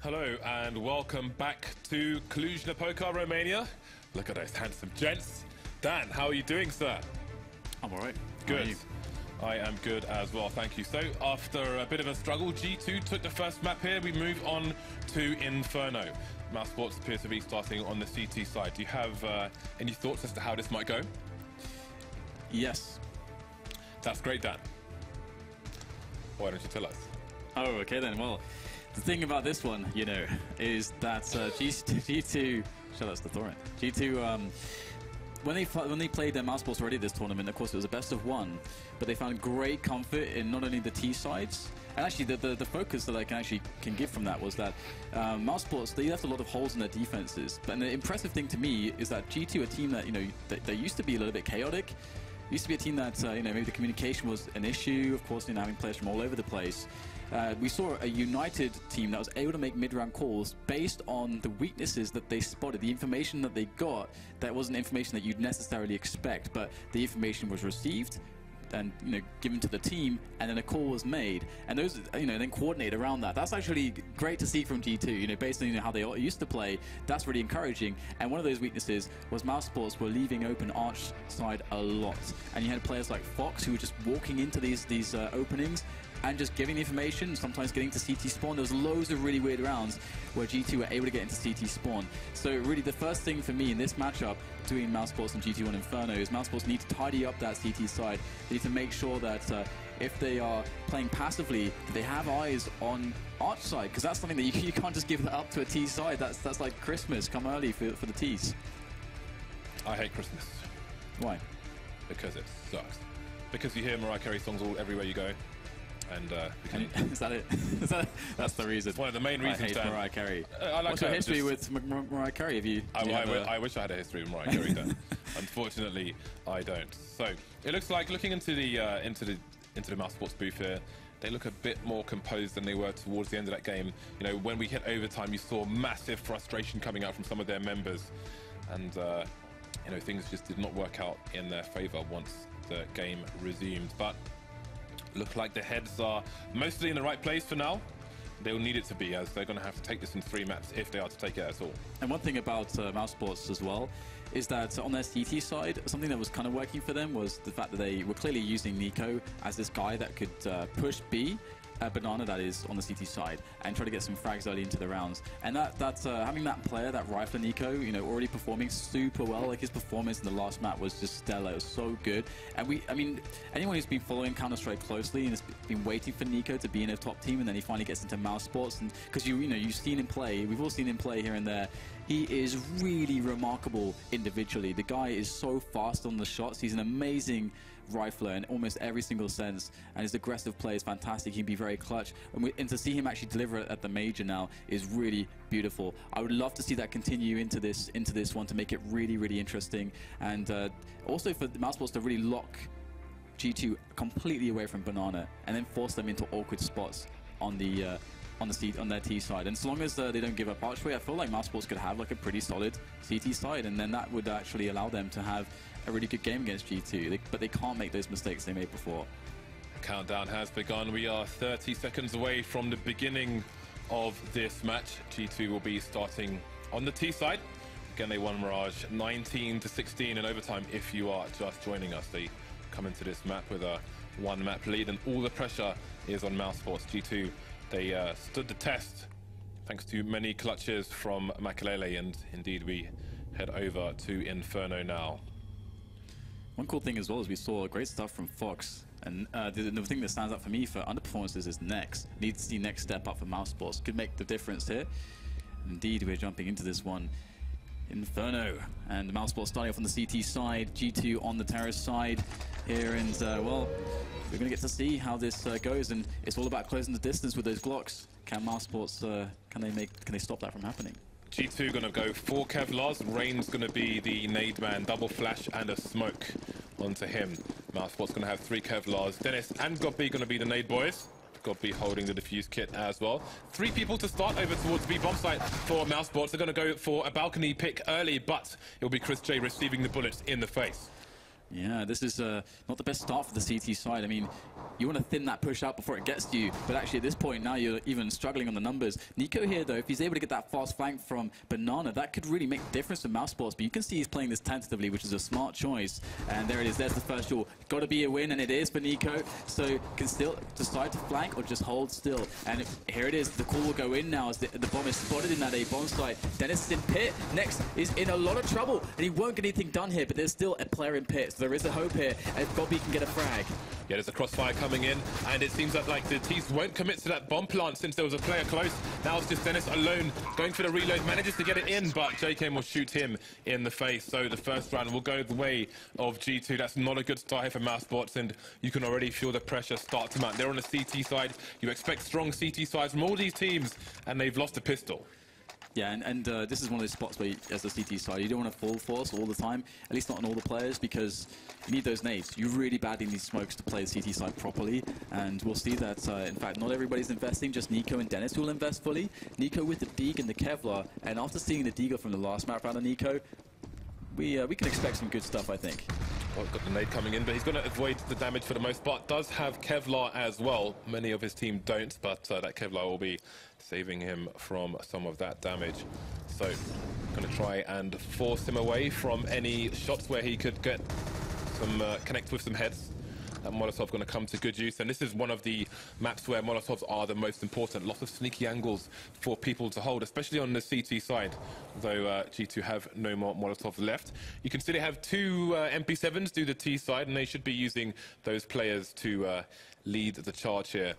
Hello and welcome back to Cluj-Napoca, Romania. Look at those handsome gents. Dan, how are you doing, sir?
I'm all right.
Good. I am good as well, thank you. So, after a bit of a struggle, G2 took the first map here. We move on to Inferno. Mousesports appears to be starting on the CT side. Do you have any thoughts as to how this might go?
Yes.
That's great, Dan. Why don't you tell us?
Oh, okay then. Well, the thing about this one, you know, is that G2... Show that's the Thorin. G2... When they played their Mousesports already this tournament, of course it was a best of one, but they found great comfort in not only the T sides, and actually the focus that I can give from that was that Mousesports, they left a lot of holes in their defenses. But the impressive thing to me is that G2, a team that, you know, they used to be a little bit chaotic, used to be a team that, you know, maybe the communication was an issue, of course, you know, having players from all over the place. We saw a united team that was able to make mid-round calls based on the weaknesses that they spotted. The information that they got, that wasn't information that you'd necessarily expect, but the information was received and, you know, given to the team, and then a call was made, and those, you know, then coordinate around that. That's actually great to see from G2. You know, based on, you know, how they used to play, that's really encouraging. And one of those weaknesses was Mousesports were leaving open Arch side a lot, and you had players like Fox who were just walking into these openings and just giving the information, sometimes getting to CT spawn. There was loads of really weird rounds where G2 were able to get into CT spawn. So really the first thing for me in this matchup between Mousesports and G2 on Inferno is Mousesports need to tidy up that CT side. They need to make sure that if they are playing passively, that they have eyes on Arch side, because that's something that you can't just give that up to a T side. That's like Christmas come early for the Ts.
I hate Christmas.
Why?
Because it sucks. Because you hear Mariah Carey songs everywhere you go. And
is that it? That's the reason.
It's one of the main reasons.
I hate Mariah Carey.
I like
What's your history with Mariah Carey? Have you?
I wish I had a history with Mariah Carey. Dan. Unfortunately, I don't. So it looks like looking into the Mousesports booth here, they look a bit more composed than they were towards the end of that game. You know, when we hit overtime, you saw massive frustration coming out from some of their members, and you know, things just did not work out in their favor once the game resumed. But look like the heads are mostly in the right place for now. They'll need it to be, as they're going to have to take this in 3 maps if they are to take it at all.
And one thing about Mousesports as well is that on their CT side, something that was kind of working for them was the fact that they were clearly using Nico as this guy that could push B, Banana that is, on the CT side, and try to get some frags early into the rounds. And that's having that player, that rifler Nico, you know, already performing super well. Like his performance in the last map was just stellar. It was so good. And I mean, anyone who's been following Counter-Strike closely and has been waiting for Nico to be in a top team, and then he finally gets into Mousesports, and because you know, you've seen him play, we've all seen him play here and there. He is really remarkable individually. The guy is so fast on the shots. He's an amazing rifler in almost every single sense, and his aggressive play is fantastic. He can be very clutch, and to see him actually deliver it at the major now is really beautiful. I would love to see that continue into this one to make it really, really interesting, and also for the Mousesports to really lock G2 completely away from Banana and then force them into awkward spots on their T side. And so long as they don't give up Archway, I feel like Mousesports could have like a pretty solid CT side, and then that would actually allow them to have a really good game against G2. But they can't make those mistakes they made before.
The countdown has begun. We are 30 seconds away from the beginning of this match. G2 will be starting on the T side. Again, they won Mirage 19-16 in overtime. If you are just joining us, they come into this map with a 1-map lead, and all the pressure is on Mousesports. G2, they stood the test thanks to many clutches from Makelele, and indeed we head over to Inferno now.
One cool thing as well is we saw great stuff from Fox, and the thing that stands out for me for underperformances is Next. Needs to see Next step up for Mousesports. Could make the difference here. Indeed, we're jumping into this one. Inferno, and Mousesports starting off on the CT side, G2 on the terrace side here, and well, we're going to get to see how this goes, and it's all about closing the distance with those Glocks. Can Mousesports, can they stop that from happening?
G2 going to go 4 Kevlars. Rain's going to be the nade man, double flash and a smoke onto him. Mousesports going to have 3 Kevlars. Dennis and Gobby going to be the nade boys. Gobby holding the defuse kit as well. 3 people to start over towards B bomb site for Mousesports. They're going to go for a balcony pick early, but it'll be Chris J receiving the bullets in the face.
Yeah, this is not the best start for the CT side. I mean, you want to thin that push out before it gets to you, but actually at this point now you're even struggling on the numbers. Nico here though, if he's able to get that fast flank from Banana, that could really make a difference for Mousesports, but you can see he's playing this tentatively, which is a smart choice. And there it is, there's the first duel. Got to be a win, and it is for Nico, so can still decide to flank or just hold still. And here it is, the call will go in now as the bomb is spotted in that A bomb site. Dennis is in pit, next is in a lot of trouble, and he won't get anything done here, but there's still a player in pit, so there is a hope here, and Gobby can get a frag.
Yeah, there's a crossfire coming in, and it seems like the Tees won't commit to that bomb plant since there was a player close. Now it's just Dennis alone going for the reload, manages to get it in, but JK will shoot him in the face. So the first round will go the way of G2. That's not a good start here for Mousesports, and you can already feel the pressure start to mount. They're on the CT side. You expect strong CT sides from all these teams, and they've lost a pistol.
Yeah, and this is one of those spots where, as a CT side, you don't want to full force all the time, at least not on all the players, because you need those nades. You really badly need smokes to play the CT side properly, and we'll see that, in fact, not everybody's investing, just Nico and Dennis will invest fully. Nico with the Deeg and the Kevlar, and after seeing the Deagle from the last map round of Nico, we can expect some good stuff, I think.
Well, got the nade coming in, but he's going to avoid the damage for the most part. Does have Kevlar as well. Many of his team don't, but that Kevlar will be saving him from some of that damage. So, going to try and force him away from any shots where he could get some connect with some heads. That Molotov going to come to good use, and this is one of the maps where Molotovs are the most important. Lots of sneaky angles for people to hold, especially on the CT side, though G2 have no more Molotovs left. You can see they have two MP7s do the T side, and they should be using those players to lead the charge here.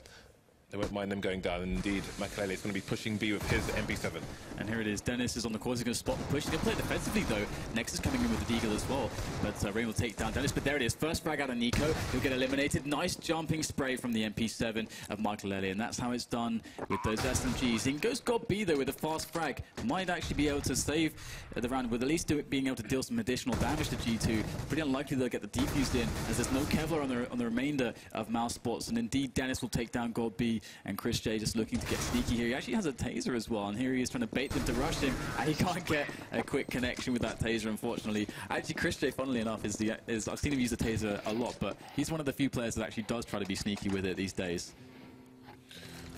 They won't mind them going down, and indeed, Makalele is going to be pushing B with his MP7.
And here it is, Dennis is on the course, he's going to spot the push. He's going to play defensively though. Next is coming in with the Deagle as well, but Rain will take down Dennis. But there it is, first frag out of Nico, he'll get eliminated. Nice jumping spray from the MP7 of Makalele, and that's how it's done with those SMGs. In goes God B though with a fast frag. Might actually be able to save the round with at least being able to deal some additional damage to G2. Pretty unlikely they'll get the defused in, as there's no Kevlar on the remainder of Mousesports, and indeed Dennis will take down God B. And Chris J just looking to get sneaky here. He actually has a taser as well, and here he is trying to bait them to rush him, and he can't get a quick connection with that taser, unfortunately. Actually, Chris J, funnily enough, I've seen him use the taser a lot, but he's one of the few players that actually does try to be sneaky with it these days.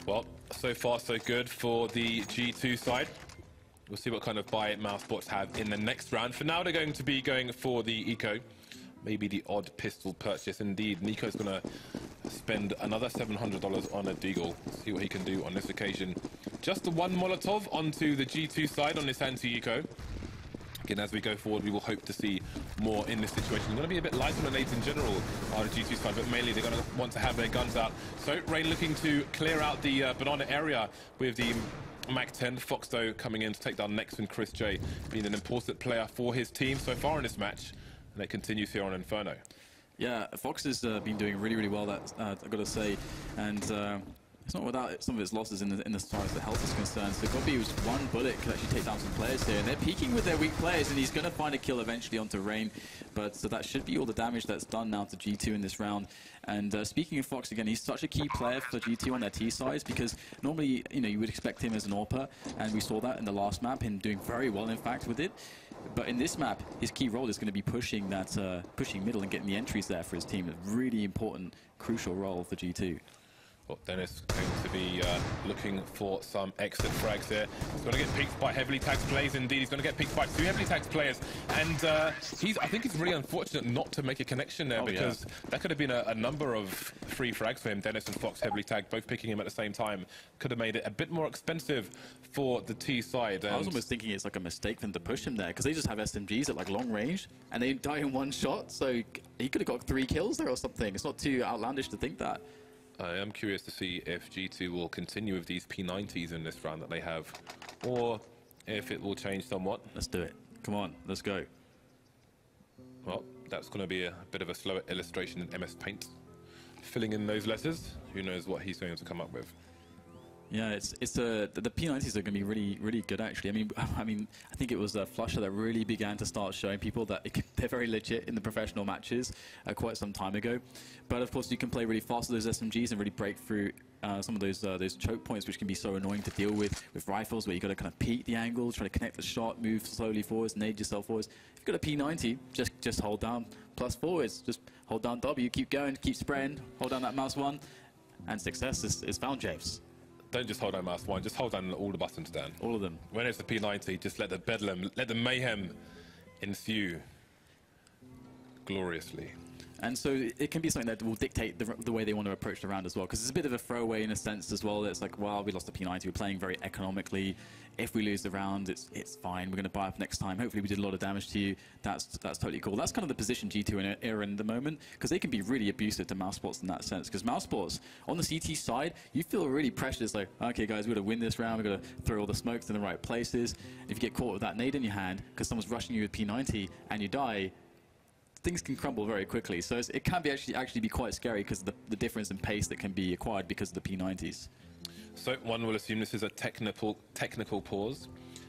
Well, so far so good for the G2 side. We'll see what kind of buy Mousesports have in the next round. For now, they're going to be going for the eco. Maybe the odd pistol purchase. Indeed, Nico's going to spend another $700 on a Deagle. See what he can do on this occasion. Just the one Molotov onto the G2 side on this anti-eco. Again, as we go forward, we will hope to see more in this situation. You're going to be a bit light on the nades in general on the G2 side, but mainly they're going to want to have their guns out. So, Rain looking to clear out the banana area with the Mac-10. Fox, though, coming in to take down Nex and Chris J, being an important player for his team so far in this match. And it continues here on Inferno.
Yeah, Fox has been doing really, really well, I've got to say. And it's not without some of its losses in as far as the health is concerned. So Gobby was one bullet could actually take down some players here. And they're peeking with their weak players, and he's going to find a kill eventually onto Rain. But so that should be all the damage that's done now to G2 in this round. And speaking of Fox again, he's such a key player for G2 on their T sides, because normally, you would expect him as an AWPer, and we saw that in the last map, him doing very well, in fact, with it. But in this map, his key role is going to be pushing middle and getting the entries there for his team. A really important, crucial role for G2.
Well, Dennis going to be looking for some exit frags there. He's going to get picked by heavily taxed players. Indeed, he's going to get picked by two heavily taxed players. And I think it's really unfortunate not to make a connection there, because that could have been a number of free frags for him. Dennis and Fox heavily tagged, both picking him at the same time. Could have made it a bit more expensive for the T side.
I was almost thinking it's like a mistake for them to push him there, because they just have SMGs at like long range, and they die in one shot. So he could have got 3 kills there or something. It's not too outlandish to think that.
I am curious to see if G2 will continue with these P90s in this round that they have, or if it will change somewhat.
Let's do it. Come on, let's go.
Well, that's going to be a bit of a slower illustration than MS Paint. Filling in those letters, who knows what he's going to come up with.
Yeah, the P90s are going to be really good actually. I think it was Flusher that really began to start showing people that they're very legit in the professional matches quite some time ago. But of course, you can play really fast with those SMGs and really break through some of those choke points, which can be so annoying to deal with rifles, where you got to kind of peek the angle, try to connect the shot, move slowly forwards, nade yourself forwards. If you've got a P90, just hold down plus forwards, just hold down W, keep going, keep spraying, hold down that mouse 1, and success is found, James.
Don't just hold down mouse 1, just hold down all the buttons, Dan.
All of them.
When it's the P90, just let the bedlam, let the mayhem ensue gloriously.
And so it can be something that will dictate the way they want to approach the round as well, because it's a bit of a throwaway in a sense as well. It's like, well, we lost the P90, we're playing very economically. If we lose the round, it's fine. We're going to buy up next time. Hopefully we did a lot of damage to you. That's totally cool. That's kind of the position G2 are in the moment, because they can be really abusive to Mousesports in that sense. Because Mousesports, on the CT side, you feel really pressured. It's like, okay, guys, we've got to win this round. We've got to throw all the smokes in the right places. If you get caught with that nade in your hand because someone's rushing you with P90 and you die, things can crumble very quickly. So it can be actually be quite scary because of the difference in pace that can be acquired because of the P90s.
So one will assume this is a technical pause.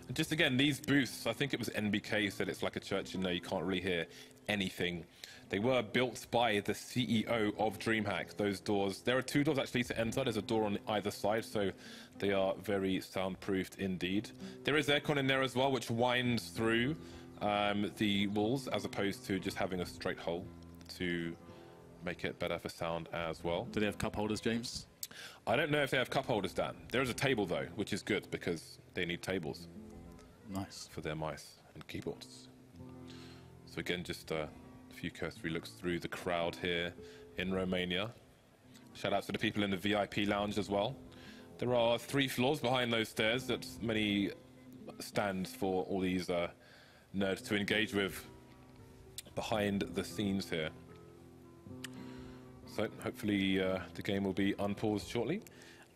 And just again, these booths, I think it was NBK said it's like a church in there, you can't really hear anything. They were built by the CEO of DreamHack, those doors. There are 2 doors actually to enter. There's a door on either side, so they are very soundproofed indeed. There is aircon in there as well, which winds through the walls, as opposed to just having a straight hole to make it better for sound as well.
Do they have cup holders, James?
I don't know if they have cup holders, Dan. There is a table though, which is good because they need tables.
Nice.
For their mice and keyboards. So again, just a few cursory looks through the crowd here in Romania. Shout out to the people in the VIP lounge as well. There are 3 floors behind those stairs. That's many stands for all these nerds to engage with behind the scenes here. So hopefully the game will be unpaused shortly.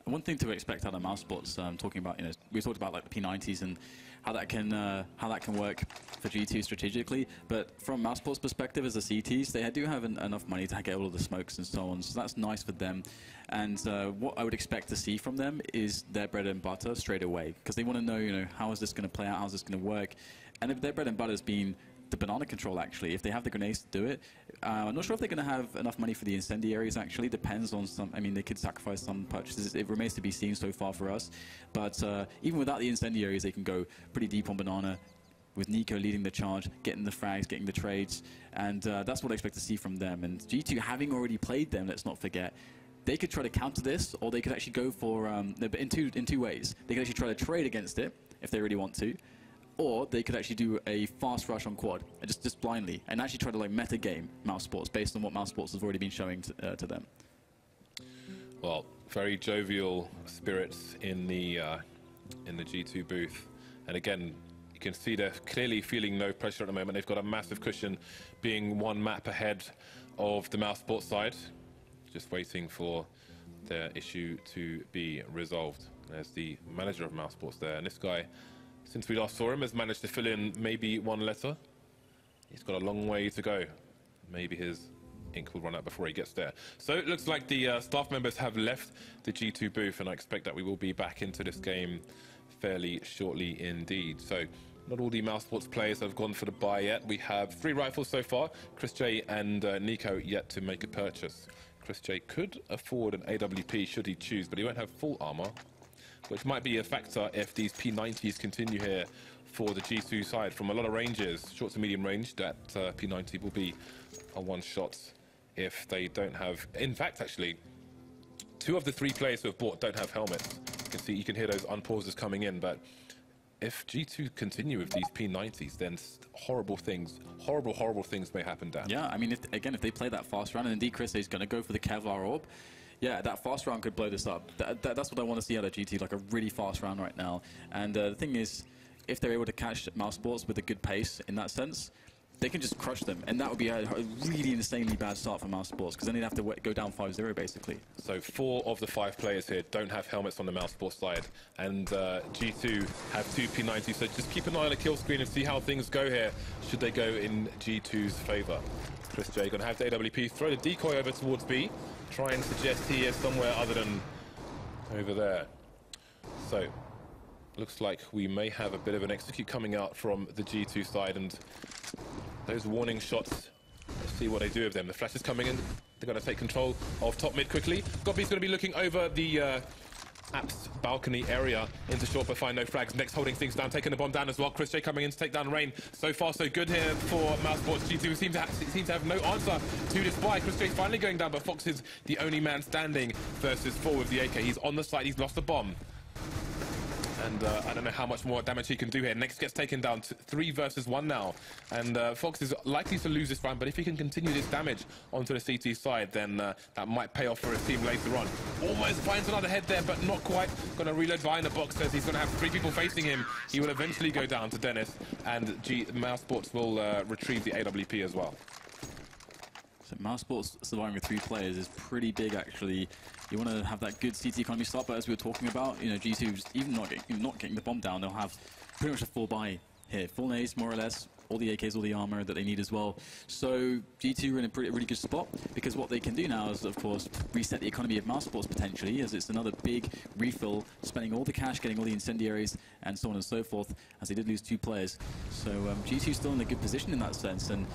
One thing to expect out of Mousesports, talking about, we talked about like the P90s and how that can work for G2 strategically. But from Mousesports' perspective, as the CTs, they do have enough money to get all of the smokes and so on. So that's nice for them. And what I would expect to see from them is their bread and butter straight away, because they want to know, how is this going to play out, how is this going to work. And if their bread and butter has been the banana control, actually, if they have the grenades to do it, I'm not sure if they're going to have enough money for the incendiaries, actually. Depends on some, they could sacrifice some purchases. It remains to be seen so far for us. But even without the incendiaries, they can go pretty deep on banana, with Nico leading the charge, getting the frags, getting the trades. And that's what I expect to see from them. And G2, having already played them, let's not forget, they could try to counter this, or they could actually go for, in two ways. They could actually try to trade against it, if they really want to, or they could actually do a fast rush on quad, just blindly, and actually try to meta game Mousesports based on what Mousesports has already been showing to them.
Well, very jovial spirits in the G2 booth, and again, you can see they're clearly feeling no pressure at the moment. They've got a massive cushion, being 1 map ahead of the Mousesports side, just waiting for their issue to be resolved. There's the manager of Mousesports there, and this guy, since we last saw him, has managed to fill in maybe 1 letter. He's got a long way to go. Maybe his ink will run out before he gets there. So it looks like the staff members have left the G2 booth, and I expect that we will be back into this game fairly shortly indeed. So not all the Mousesports players have gone for the buy yet. We have 3 rifles so far. Chris J and Nico yet to make a purchase. Chris J could afford an AWP should he choose, but he won't have full armor, which might be a factor if these P90s continue here for the G2 side. From a lot of ranges, short to medium range, that P90 will be a one-shot if they don't have... In fact, actually, 2 of the 3 players who have bought don't have helmets. You can hear those unpauses coming in, but if G2 continue with these P90s, then horrible things may happen, Dan.
Yeah, if they play that fast round, and indeed Chris is going to go for the Kevlar orb, yeah, that fast round could blow this up. That's what I want to see out of GT, like a really fast round right now. And the thing is, if they're able to catch Mousesports with a good pace in that sense, they can just crush them. And that would be a really insanely bad start for Mousesports, because then they'd have to go down 5-0 basically.
So 4 of the 5 players here don't have helmets on the Mousesports side, and G2 have 2 P90s, so just keep an eye on the kill screen and see how things go here, should they go in G2's favour. Chris J going to have the AWP, throw the decoy over towards B, try and suggest he is somewhere other than over there. So, looks like we may have a bit of an execute coming out from the G2 side, and those warning shots, let's see what they do with them. The flash is coming in. They're going to take control of top mid quickly. Goppy's going to be looking over the Apps balcony area into short, but find no flags. Next holding things down, taking the bomb down as well. Chris J coming in to take down Rain. So far so good here for Mousesports. G2 seem to have no answer to this buy. Chris J's finally going down, but Fox is the only man standing versus 4 with the AK. He's on the site, he's lost the bomb. And I don't know how much more damage he can do here. Next gets taken down, 3 versus 1 now. And Fox is likely to lose this round, but if he can continue this damage onto the CT side, then that might pay off for his team later on. Almost finds another head there, but not quite. Gonna reload behind the box, says he's gonna have 3 people facing him. He will eventually go down to Dennis, and Mousesports will retrieve the AWP as well.
So Mousesports surviving with 3 players is pretty big, actually. You want to have that good CT economy start, but as we were talking about, you know, G2 even not getting the bomb down, they'll have pretty much a full buy here, full nades more or less, all the AKs, all the armor that they need as well. So G2 are in a really good spot, because what they can do now is, of course, reset the economy of Mousesports potentially, as it's another big refill, spending all the cash, getting all the incendiaries, and so on and so forth, as they did lose 2 players. So G2 still in a good position in that sense, and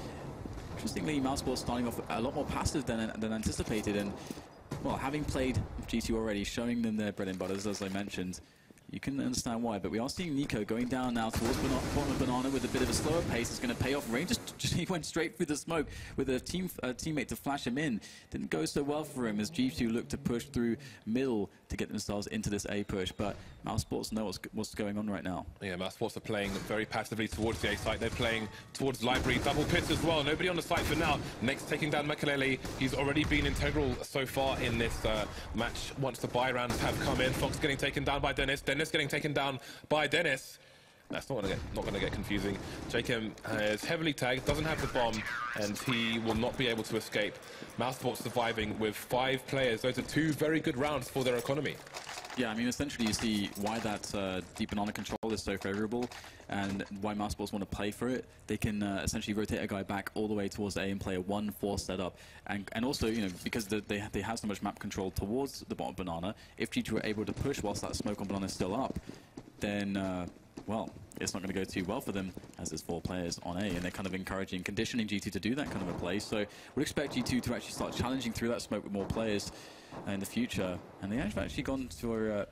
interestingly, Mousesports starting off a lot more passive than anticipated, and well, having played G2 already, showing them their bread and butters, as I mentioned, you can understand why. But we are seeing Nico going down now towards bottom of Banana with a bit of a slower pace. It's going to pay off. Rain just he went straight through the smoke with a teammate to flash him in. Didn't go so well for him as G2 looked to push through middle to get themselves into this A push. But Mousesports know what's going on right now. Yeah, Mousesports are playing very passively towards the A site. They're playing towards Library. Double pits as well. Nobody on the site for now. Next taking down Makalele. He's already been integral so far in this match once the buy rounds have come in. Fox getting taken down by Dennis. Dennis getting taken down by Dennis. That's not going to get confusing. Jacob is heavily tagged, doesn't have the bomb, and he will not be able to escape. Mousesports surviving with 5 players. Those are 2 very good rounds for their economy. Yeah, I mean, essentially you see why that deep banana control is so favourable, and why Mousesports want to play for it. They can essentially rotate a guy back all the way towards the A and play a 1-4 setup, and also, you know, because they have so much map control towards the bottom banana, if G2 were able to push whilst that smoke on banana is still up, then well, it's not going to go too well for them, as there's 4 players on A, and they're kind of encouraging, conditioning G2 to do that kind of a play. So we'd expect G2 to actually start challenging through that smoke with more players in the future. And they have actually gone to a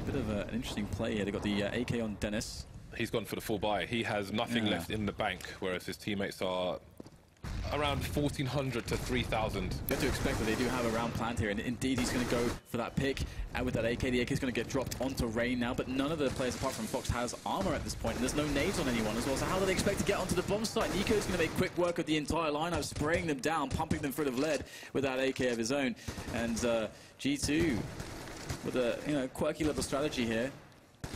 bit of an interesting play here. They got the AK on Dennis. He's gone for the full buy. He has nothing left in the bank, whereas his teammates are around 1,400 to 3,000. You have to expect that they do have a round planned here, and indeed he's going to go for that pick. And with that AK, the AK is going to get dropped onto Rain now, but none of the players apart from Fox has armor at this point, and there's no nades on anyone as well. So how do they expect to get onto the bomb site? Nico's going to make quick work of the entire lineup, spraying them down, pumping them full of lead with that AK of his own. And G2 with a quirky little strategy here,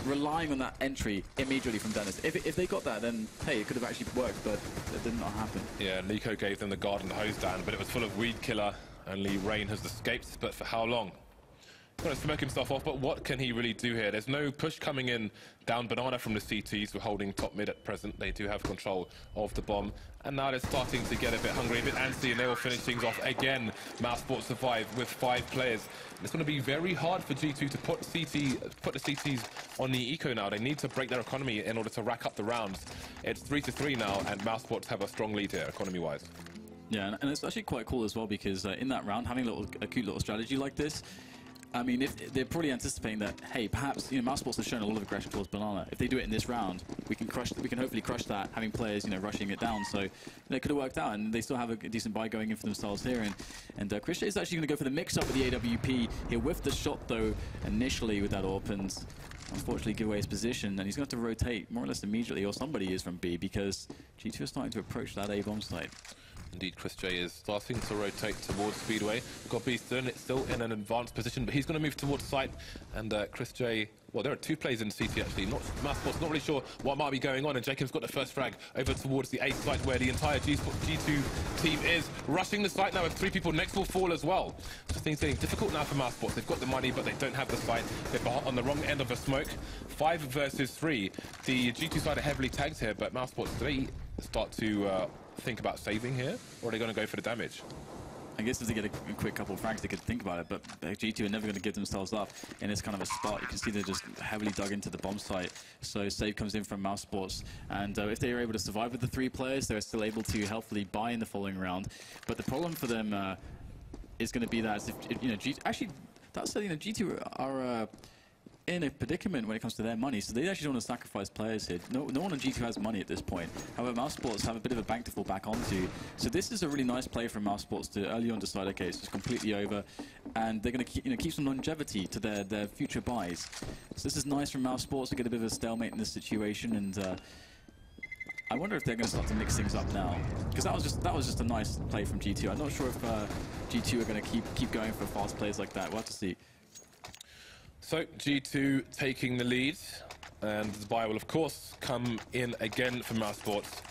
relying on that entry immediately from Dennis. If they got that, then hey, it could have actually worked, but it did not happen. Yeah, Nico gave them the garden hose down, but it was full of weed killer. Only Rain has escaped, but for how long? He's going to smoke himself off, but what can he really do here? There's no push coming in down banana from the CTs. We're holding top mid at present. They do have control of the bomb, and now they're starting to get a bit hungry, a bit antsy, and they will finish things off again. Mousesports survive with 5 players. It's going to be very hard for G2 to put the CTs on the eco now. They need to break their economy in order to rack up the rounds. It's 3-3 now, and Mousesports have a strong lead here, economy-wise. Yeah, and it's actually quite cool as well, because in that round, having a cute little strategy like this, I mean, if they're probably anticipating that, hey, perhaps Mousesports has shown a lot of aggression towards banana. If they do it in this round, we can hopefully crush that, having players rushing it down. So it could have worked out, and they still have a decent buy going in for themselves here. And Chris is actually going to go for the mix-up with the AWP. He'll whiff the shot though initially with that AWP, and unfortunately give away his position, and he's going to have to rotate more or less immediately, or somebody is from B, because G2 is starting to approach that A bomb site. Indeed, Chris J is starting to rotate towards Speedway. Goppy's still in an advanced position, but he's going to move towards site. And Chris J, well, there are 2 players in CT actually. Mousesports not really sure what might be going on, and Jacob's got the first frag over towards the A site, where the entire G2 team is rushing the site now with 3 people. Next will fall as well. So things getting difficult now for Mousesports. They've got the money, but they don't have the site. They're on the wrong end of a smoke. 5 versus 3. The G2 side are heavily tagged here, but Mousesports, do they start to think about saving here, or are they going to go for the damage? I guess if they get a quick couple of frags, they could think about it, but G2 are never going to give themselves up in this kind of a spot. You can see they're just heavily dug into the bomb site. So save comes in from Mouse Sports, and if they are able to survive with the 3 players, they're still able to healthily buy in the following round. But the problem for them is going to be that if you know, actually, that said, you know, G2 are in a predicament when it comes to their money, so they actually don't want to sacrifice players here. No one on G2 has money at this point. However, Mouse Sports have a bit of a bank to fall back onto, so this is a really nice play from Mouse Sports to early on decide, okay, it's just completely over, and they're going to keep some longevity to their future buys. So this is nice from Mouse Sports to get a bit of a stalemate in this situation, and I wonder if they're going to start to mix things up now, because that was just a nice play from G2. I'm not sure if G2 are going to keep going for fast plays like that. We'll have to see.
So G2 taking the lead, and the buy will of course come in again from Mouse Sports,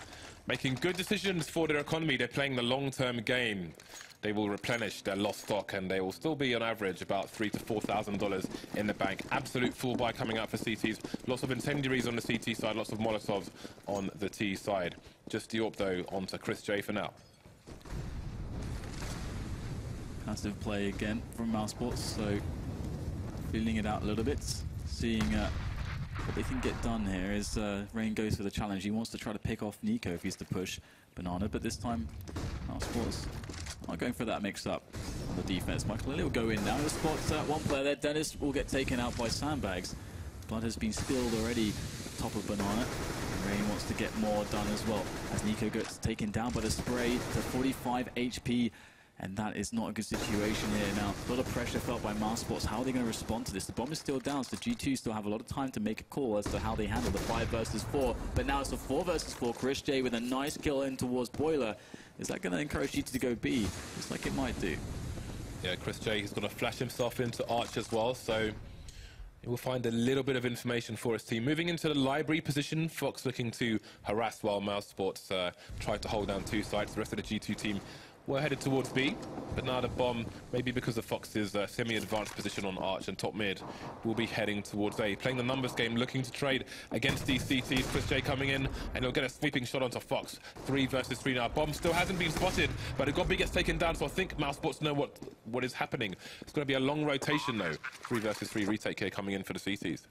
making good decisions for their economy. They're playing the long-term game. They will replenish their lost stock, and they will still be on average about $3,000 to $4,000 in the bank. Absolute full buy coming out for CTs. Lots of incendiaries on the CT side, lots of Molotovs on the T side. Just Diop though onto Chris J for now.
Passive play again from Mouse Sports, so feeling it out a little bit, seeing what they can get done here as Rain goes for the challenge. He wants to try to pick off Nico if he's to push Banana, but this time Mouse Sports are going for that mix-up on the defense. Michael Lily will go in now. He'll spot one player there. Dennis will get taken out by sandbags. Blood has been spilled already top of Banana. Rain wants to get more done as well, as Nico gets taken down by the spray to 45 HP. And that is not a good situation here now. A lot of pressure felt by Mouse Sports. How are they going to respond to this? The bomb is still down, so G2 still have a lot of time to make a call as to how they handle the 5 versus 4. But now it's a 4 versus 4. Chris J with a nice kill in towards Boiler. Is that going to encourage G2 to go B? Looks like it might do.
Yeah, Chris J, he's going to flash himself into Arch as well, so he will find a little bit of information for his team. Moving into the library position, Fox looking to harass while Mouse Sports tried to hold down 2 sites. The rest of the G2 team were headed towards B, but now the bomb, maybe because of Fox's semi-advanced position on Arch and top mid, will be heading towards A. Playing the numbers game, looking to trade against these CTs. Chris J coming in, and he'll get a sweeping shot onto Fox. 3 versus 3 now. Bomb still hasn't been spotted, but Gobi gets taken down, so I think Mouse Sports know what is happening. It's going to be a long rotation, though. 3 versus 3 retake here coming in for the CTs.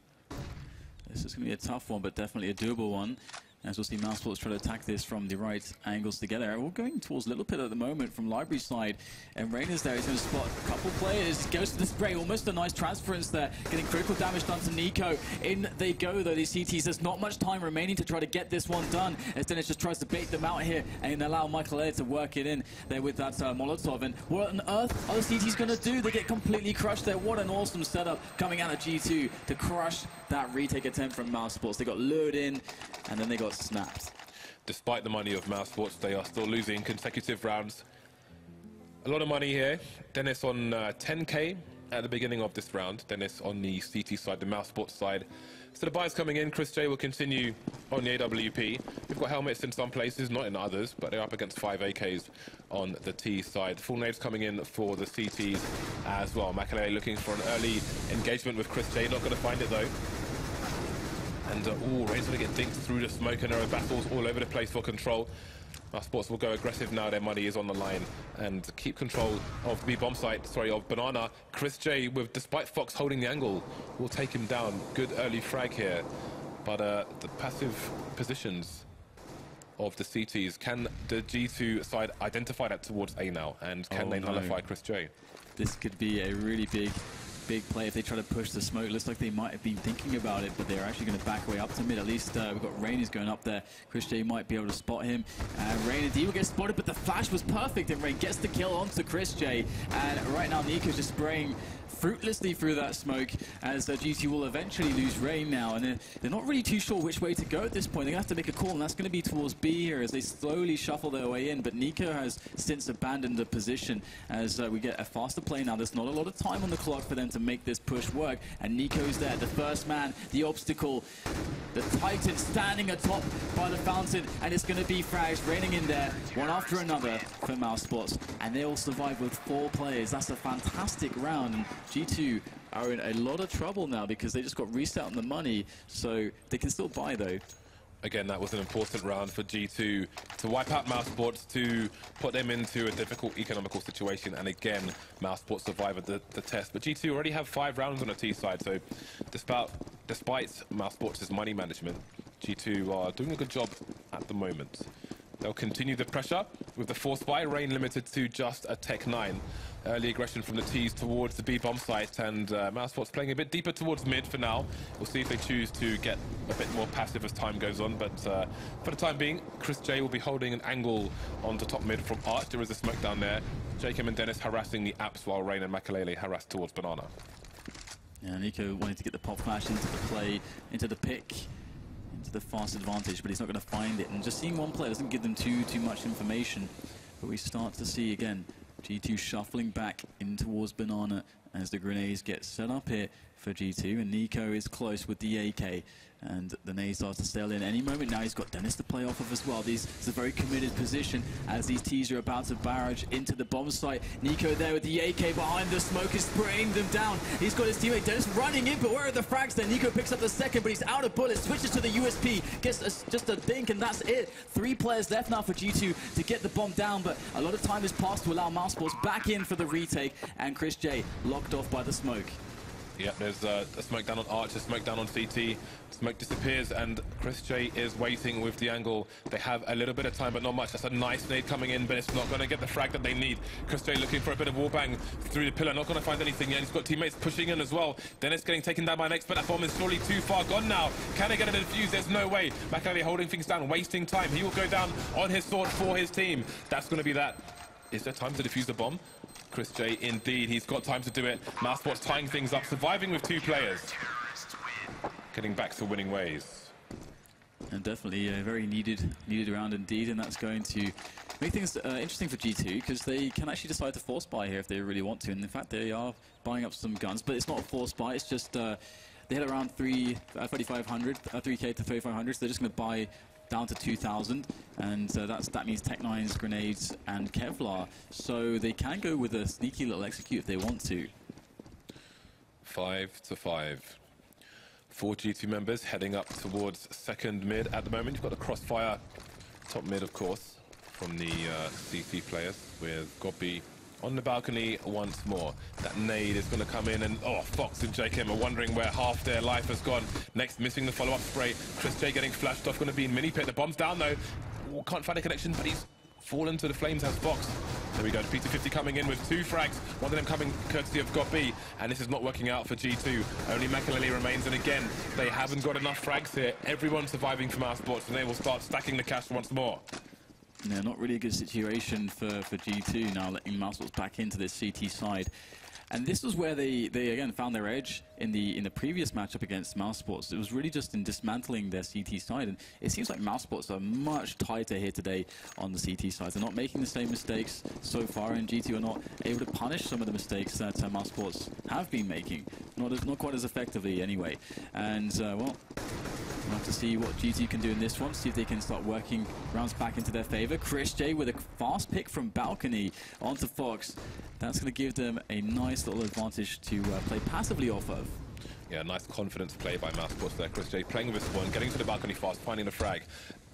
This is going to be a tough one, but definitely a doable one. As we'll see Mouse Sports try to attack this from the right angles together. We're going towards Little Pit at the moment from Library side. And Rain is there. He's going to spot a couple players. Goes to the spray. Almost a nice transference there. Getting critical damage done to Nico. In they go, though, these CTs. There's not much time remaining to try to get this one done. As Dennis just tries to bait them out here and allow Michael Elliott to work it in there with that Molotov. And what on earth are the CTs going to do? They get completely crushed there. What an awesome setup coming out of G2 to crush that retake attempt from Mouse Sports. They got lured in, and then they got snapped.
Despite the money of Mouse Sports, they are still losing consecutive rounds. A lot of money here. Dennis on 10k at the beginning of this round. Dennis on the CT side, the Mouse Sports side. So the buyers coming in. Chris J will continue on the AWP. We've got helmets in some places, not in others, but they're up against 5 AKs on the T side. Full nades coming in for the CTs as well. Makalele looking for an early engagement with Chris J. Not going to find it though. And Rain's going to get dinked through the smoke, and there are battles all over the place for control. Mouse Sports will go aggressive now. Their money is on the line and keep control of the B-bomb site, of Banana. Chris J, despite Fox holding the angle, will take him down. Good early frag here. But the passive positions of the CTs, can the G2 side identify that towards A now? And can they nullify Chris J?
This could be a really big play if they try to push the smoke. Looks like they might have been thinking about it, but they're actually going to back away up to mid. At least we've got Rain is going up there. Chris J might be able to spot him. Rain indeed will get spotted, but the flash was perfect, and Rain gets the kill onto Chris J. And right now Nico's just spraying fruitlessly through that smoke, as G2 will eventually lose Rain now, and they're not really too sure which way to go at this point. They're going to have to make a call, and that's going to be towards B here as they slowly shuffle their way in. But Nico has since abandoned the position as we get a faster play now. There's not a lot of time on the clock for them to make this push work, and Nico's there, the first man, the obstacle, the Titan standing atop by the fountain, and it's going to be frags raining in there, one after another for Mouse Sports, and they all survive with 4 players. That's a fantastic round, and G2 are in a lot of trouble now because they just got reset on the money, so they can still buy though.
Again, that was an important round for G2 to wipe out Mousesports, to put them into a difficult economical situation, and again, Mousesports survived the test. But G2 already have 5 rounds on the T side, so despite Mousesports' money management, G2 are doing a good job at the moment. They'll continue the pressure with the force buy, Rain limited to just a Tech 9. Early aggression from the T's towards the B bomb site, and Mousesports playing a bit deeper towards mid for now. We'll see if they choose to get a bit more passive as time goes on, but for the time being, Chris J will be holding an angle onto top mid from Arch. There is a smoke down there. Jacob and Dennis harassing the apps while Rain and Makalele harass towards Banana.
Yeah, Nico wanted to get the pop flash into the play, into the pick, into the fast advantage, but he's not going to find it. And just seeing one player doesn't give them too much information. But we start to see again G2 shuffling back in towards Banana as the grenades get set up here for G2, and Nico is close with the AK, and the nade starts to sail in any moment. Now he's got Dennis to play off of as well. It's a very committed position as these T's are about to barrage into the bomb site. Nico there with the AK behind the smoke is spraying them down. He's got his teammate Dennis running in, but where are the frags then? Nico picks up the second, but he's out of bullets, switches to the USP, gets just a dink, and that's it. 3 players left now for G2 to get the bomb down, but a lot of time has passed to allow Mousesports back in for the retake, and Chris J locked off by the smoke.
Yep, there's a smoke down on Arch, a smoke down on CT. Smoke disappears, and Chris J is waiting with the angle. They have a little bit of time, but not much. That's a nice nade coming in, but it's not going to get the frag that they need. Chris J looking for a bit of wallbang through the pillar, not going to find anything yet. He's got teammates pushing in as well. Dennis getting taken down by an expert. That bomb is surely too far gone now. Can they get it defused? There's no way. Makalele holding things down, wasting time. He will go down on his sword for his team. That's going to be that. Is there time to defuse the bomb? Chris J, indeed, he's got time to do it. Mousesports tying things up, surviving with 2 players. Getting back to winning ways.
And definitely a very needed round indeed, and that's going to make things interesting for G2, because they can actually decide to force buy here if they really want to, and in fact they are buying up some guns, but it's not a force buy, it's just they had around 3,500, 3K to 3,500, so they're just going to buy down to 2,000, and that means Tech 9s, grenades, and Kevlar. So they can go with a sneaky little execute if they want to.
5-5. 4 G2 members heading up towards second mid at the moment. You've got the crossfire top mid, of course, from the CT players, with Gobby on the balcony once more. That nade is going to come in, and Fox and JKM are wondering where half their life has gone. Next, missing the follow-up spray. Chris J getting flashed off, going to be in mini pit. The bomb's down though. Can't find a connection, but he's fallen to the flames as Fox. There we go, P250 coming in with 2 frags, one of them coming courtesy of Gobby, and this is not working out for G2. Only Makalele remains, and again, they haven't got enough frags here. Everyone's surviving from Mousesports, and they will start stacking the cash once more.
Yeah, not really a good situation for G2 now, letting Mousesports back into this CT side. And this was where they again found their edge in the previous matchup against Mousesports. It was really just in dismantling their CT side, and it seems like Mousesports are much tighter here today on the CT side. They're not making the same mistakes so far, and G2 are not able to punish some of the mistakes that Mousesports have been making. Not quite as effectively anyway. And well, we'll have to see what G2 can do in this one, see if they can start working rounds back into their favor. Chris J with a fast pick from balcony onto Fox. That's going to give them a nice little advantage to play passively off of.
Yeah, nice confidence play by Mousesports there. Chris J playing with this one, getting to the balcony fast, finding the frag.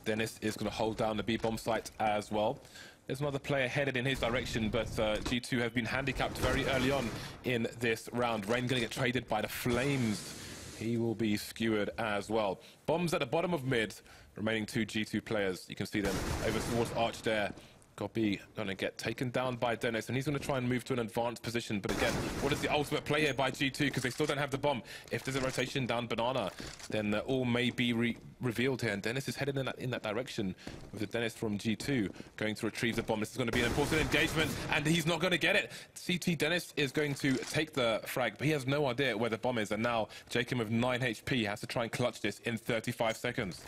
Dennis is going to hold down the B bomb site as well. There's another player headed in his direction, but G2 have been handicapped very early on in this round. Rain going to get traded by the Flames. He will be skewered as well. Bombs at the bottom of mid, remaining 2 G2 players. You can see them over towards Arch there. Gobby going to get taken down by Dennis, and he's going to try and move to an advanced position. But again, what is the ultimate play here by G2? Because they still don't have the bomb. If there's a rotation down Banana, then all may be revealed here. And Dennis is headed in that direction with the Dennis from G2 going to retrieve the bomb. This is going to be an important engagement, and he's not going to get it. CT Dennis is going to take the frag, but he has no idea where the bomb is. And now Jacob with 9 HP has to try and clutch this in 35 seconds.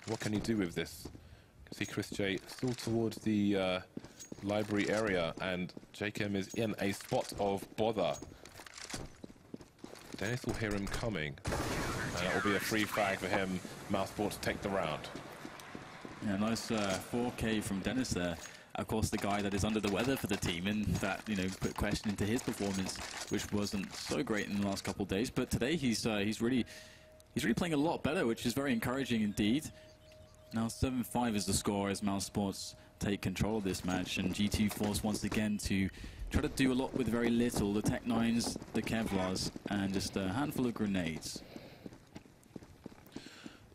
What can he do with this? See Chris J still towards the library area, and JKM is in a spot of bother. Dennis will hear him coming, and it will be a free frag for him. Mousesports take the round.
Yeah, nice 4K from Dennis there. Of course, the guy that is under the weather for the team, and that, you know, put question into his performance, which wasn't so great in the last couple of days. But today he's really he's really playing a lot better, which is very encouraging indeed. Now 7-5 is the score as Mouse Sports take control of this match, and G2 forced once again to try to do a lot with very little. The Tech-9s, the Kevlars, and just a handful of grenades.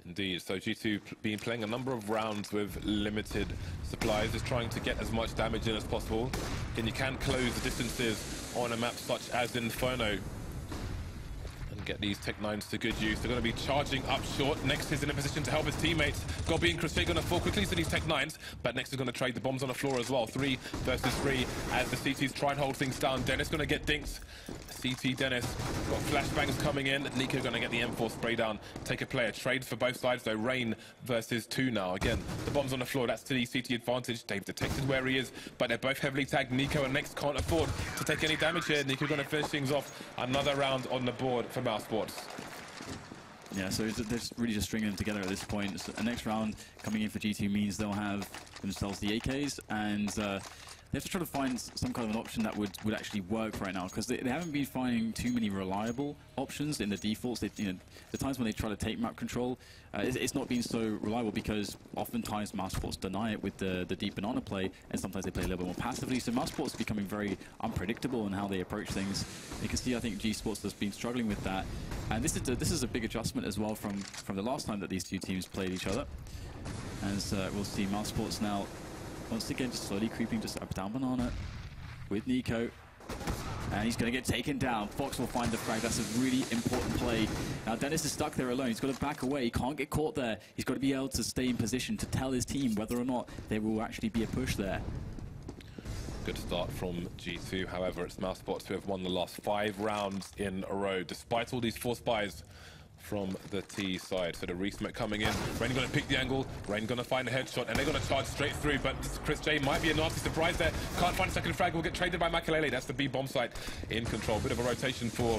Indeed, so G2 been playing a number of rounds with limited supplies, just trying to get as much damage in as possible. And you can close the distances on a map such as Inferno and get these Tech-9s to good use. They're going to be charging up short. Next is in a position to help his teammates. Gobby and Crochet going to fall quickly to these Tech-9s, but Next is going to trade the bombs on the floor as well. 3 versus 3 as the CTs try and hold things down. Dennis going to get dinked. CT Dennis got flashbangs coming in. Nico going to get the M4 spray down. Take a player. Trade for both sides though. Rain versus 2 now. Again, the bombs on the floor. That's to the CT advantage. They've detected where he is, but they're both heavily tagged. Nico and Next can't afford to take any damage here. Nico going to finish things off. Another round on the board for Mouse Sports.
Yeah, so they're really just stringing them together at this point. So the next round coming in for G2 means they'll have themselves the AKs, and they have to try to find some kind of an option that would actually work right now, because they haven't been finding too many reliable options in the defaults. The times when they try to take map control, it's not been so reliable because oftentimes Mouse Sports deny it with the deep banana play, and sometimes they play a little bit more passively. So Mouse Sports is becoming very unpredictable in how they approach things. You can see, I think G Sports has been struggling with that, and this is a big adjustment as well from the last time that these two teams played each other. As we'll see Mouse Sports now once again just slowly creeping just up down banana with Nico. And he's going to get taken down. Fox will find the frag. That's a really important play. Now Dennis is stuck there alone. He's got to back away. He can't get caught there. He's got to be able to stay in position to tell his team whether or not there will actually be a push there.
Good start from G2. However, it's Mouse Sports who have won the last 5 rounds in a row, despite all these 4 spies from the T side. So the resmoke coming in. Rain going to pick the angle. Rain going to find a headshot, and they're going to charge straight through. But Chris J might be a nasty surprise there. Can't find a second frag. Will get traded by Makalele. That's the B bomb site in control. Bit of a rotation for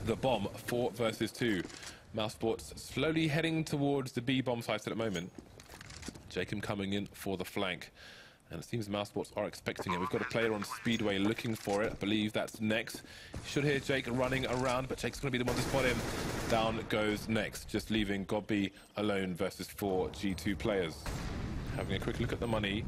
the bomb. 4 versus 2. Mouse Sports slowly heading towards the B bomb site at the moment. Jacob coming in for the flank. And it seems Mouse Sports are expecting it. We've got a player on Speedway looking for it. I believe that's Next. Should hear Jake running around, but Jake's going to be the one to spot him. Down goes Next, just leaving Gobby alone versus 4 G2 players. Having a quick look at the money.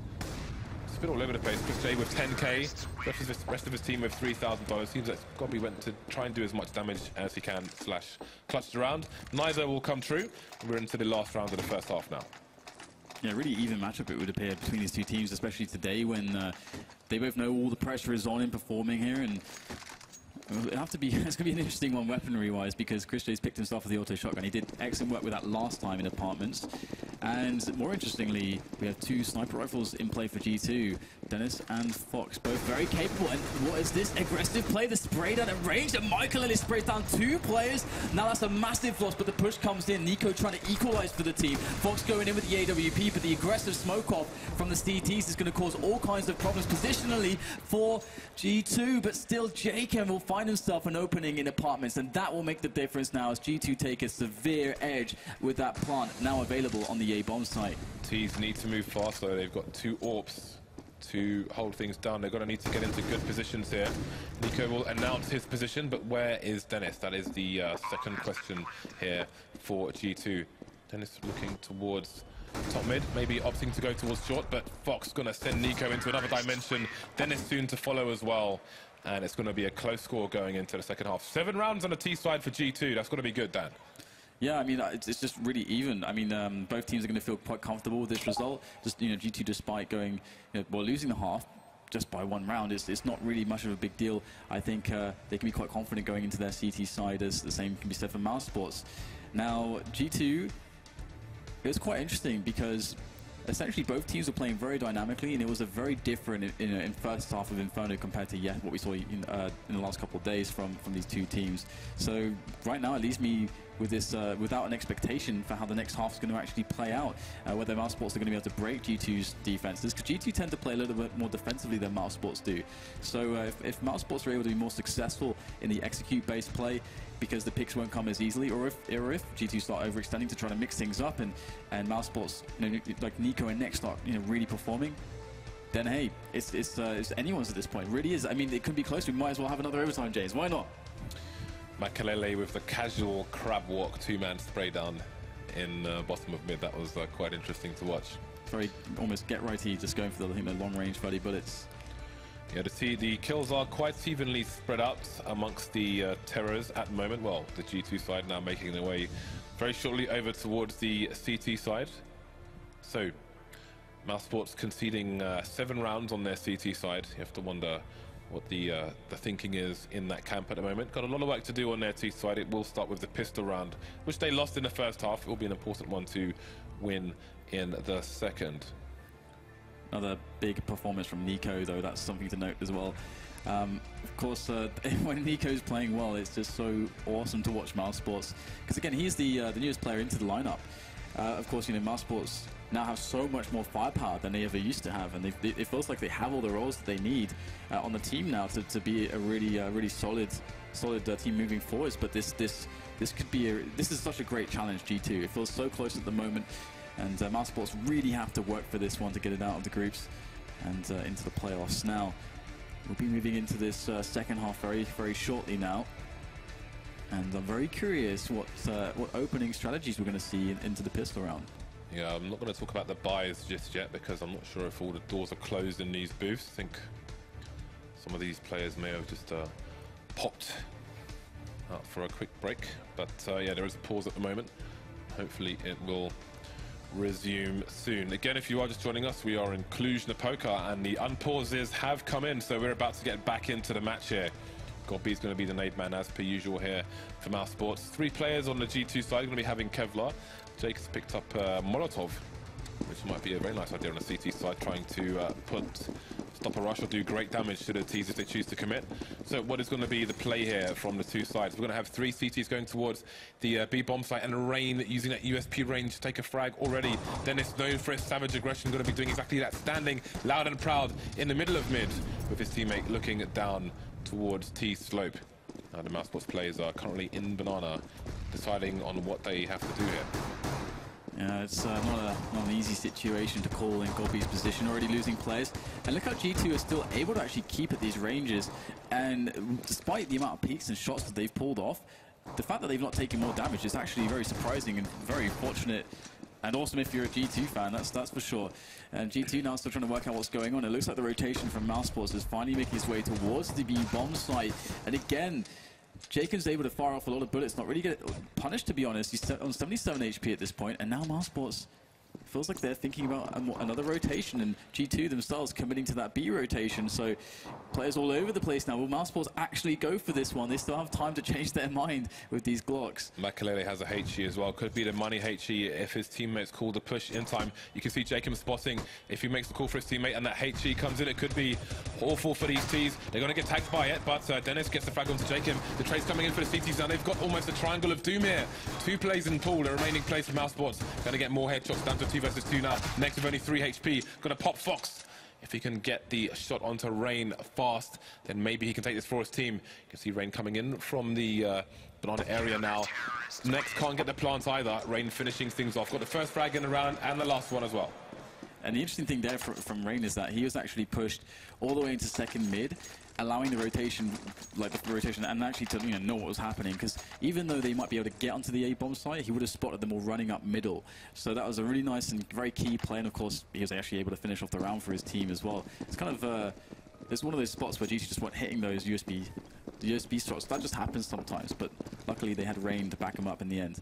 It's a bit all over the place. Chris J with 10k, rest of his team with $3,000. Seems like Gobby went to try and do as much damage as he can, / clutched around. Neither will come true. We're into the last round of the first half now.
Yeah, really even matchup it would appear between these two teams, especially today when they both know all the pressure is on in performing here, and it'll have to be, it's going to be an interesting one weaponry-wise, because Chris J's picked himself with the auto shotgun. He did excellent work with that last time in apartments. And more interestingly, we have 2 sniper rifles in play for G2. Dennis and Fox, both very capable. And what is this aggressive play? The spray down at range, and Michael Ellis sprays down 2 players. Now that's a massive loss, but the push comes in. Nico trying to equalize for the team. Fox going in with the AWP, but the aggressive smoke off from the CTs is going to cause all kinds of problems positionally for G2. But still, Jacob will find himself an opening in apartments, and that will make the difference now as G2 take a severe edge with that plant now available on the A bomb site.
T's need to move faster. They've got 2 AWPs to hold things down. They're going to need to get into good positions here. Nico will announce his position, but where is Dennis? That is the second question here for G2. Dennis looking towards top mid, maybe opting to go towards short, but Fox going to send Nico into another dimension. Dennis soon to follow as well. And it's going to be a close score going into the second half. 7 rounds on the T side for G2. That's going to be good, Dan.
Yeah, I mean, it's just really even. I mean, both teams are going to feel quite comfortable with this result. Just, G2, despite going, well, losing the half just by 1 round, it's not really much of a big deal. I think they can be quite confident going into their CT side, as the same can be said for Mouse Sports. Now, G2, it was quite interesting because essentially both teams were playing very dynamically, and it was a very different in first half of Inferno compared to what we saw in the last couple of days from these 2 teams. So right now it leaves me with this without an expectation for how the next half is going to actually play out, whether Mouse Sports are going to be able to break G2's defenses, because G2 tend to play a little bit more defensively than Mouse Sports do. So if Mouse Sports are able to be more successful in the execute-based play, because the picks won't come as easily, or if G2 start overextending to try to mix things up, and Mouse Sports, like Nico and Next start really performing, then hey, it's anyone's at this point. It really is. I mean, it could be close. We might as well have another overtime, James. Why not?
Makalele with the casual crab walk, two-man spray down in bottom of mid. That was quite interesting to watch.
Very almost get righty, just going for the, I think, the long-range buddy bullets.
Yeah, the kills are quite evenly spread out amongst the terrors at the moment. Well, the G2 side now making their way very shortly over towards the CT side. So, Mousesports conceding 7 rounds on their CT side. You have to wonder what the thinking is in that camp at the moment. Got a lot of work to do on their T side. It will start with the pistol round, which they lost in the first half. It will be an important one to win in the second.
Another big performance from Nico, though. That's something to note as well. Of course, when Nico's playing well, it's just so awesome to watch Mousesports. Because again, he's the newest player into the lineup. Of course, you know, Mousesports now have so much more firepower than they ever used to have, and it feels like they have all the roles that they need on the team now to be a really solid team moving forwards. But this could be this is such a great challenge, G2. It feels so close at the moment, and Mousesports really have to work for this one to get it out of the groups and into the playoffs. Now we'll be moving into this second half very shortly now, and I'm very curious what opening strategies we're going to see into the pistol round.
Yeah, I'm not going to talk about the buys just yet because I'm not sure if all the doors are closed in these booths. I think some of these players may have just popped out for a quick break. But yeah, there is a pause at the moment. Hopefully it will resume soon. Again, if you are just joining us, we are in Cluj-Napoca and the unpauses have come in, so we're about to get back into the match here. Gobby's going to be the nade man as per usual here for Mousesports. 3 players on the G2 side going to be having Kevlar. Jake has picked up Molotov, which might be a very nice idea on the CT side, trying to stop a rush or do great damage to the Ts if they choose to commit. So what is going to be the play here from the 2 sides? We're going to have 3 CTs going towards the B bomb site, and Rain using that USP range to take a frag already. Dennis, known for his savage aggression, going to be doing exactly that, standing loud and proud in the middle of mid with his teammate looking down towards T slope. Now the Mousesports players are currently in Banana, deciding on what they have to do here.
Yeah, it's not an easy situation to call in Gobby's position, already losing players. And look how G2 are still able to actually keep at these ranges. And despite the amount of peaks and shots that they've pulled off, the fact that they've not taken more damage is actually very surprising and very fortunate. And awesome if you're a G2 fan, that's for sure. And G2 now still trying to work out what's going on. It looks like the rotation from Mousesports is finally making its way towards the B bomb site. And again, Jacob's able to fire off a lot of bullets, not really get punished, to be honest. He's on 77 HP at this point, and now Mousesports feels like they're thinking about another rotation, and G2 themselves committing to that B rotation. So players all over the place now. Will Mousesports actually go for this one? They still have time to change their mind with these Glocks.
Makalele has a HE as well. Could be the money HE if his teammates call the push in time. You can see Jacob spotting if he makes the call for his teammate and that HE comes in. It could be awful for these Ts. They're going to get tagged by it, but Dennis gets the frag onto Jacob. The trade's coming in for the CTs now. They've got almost a triangle of doom here. 2 plays in pool. The remaining plays for Mousesports. Going to get more headshots down to 2 versus 2 now. Next with only 3 HP. Going to pop Fox. If he can get the shot onto Rain fast, then maybe he can take this for his team. You can see Rain coming in from the Banana area now. Next can't get the plants either. Rain finishing things off. Got the first frag in the round and the last one as well.
And the interesting thing there from Rain is that he was actually pushed all the way into second mid, allowing the rotation, and actually to know what was happening. Because even though they might be able to get onto the A-bomb site, he would have spotted them all running up middle. So that was a really nice and very key play. And of course, he was actually able to finish off the round for his team as well. It's kind of it's one of those spots where G2 just weren't hitting those USB shots. That just happens sometimes. But luckily, they had Rain to back him up in the end.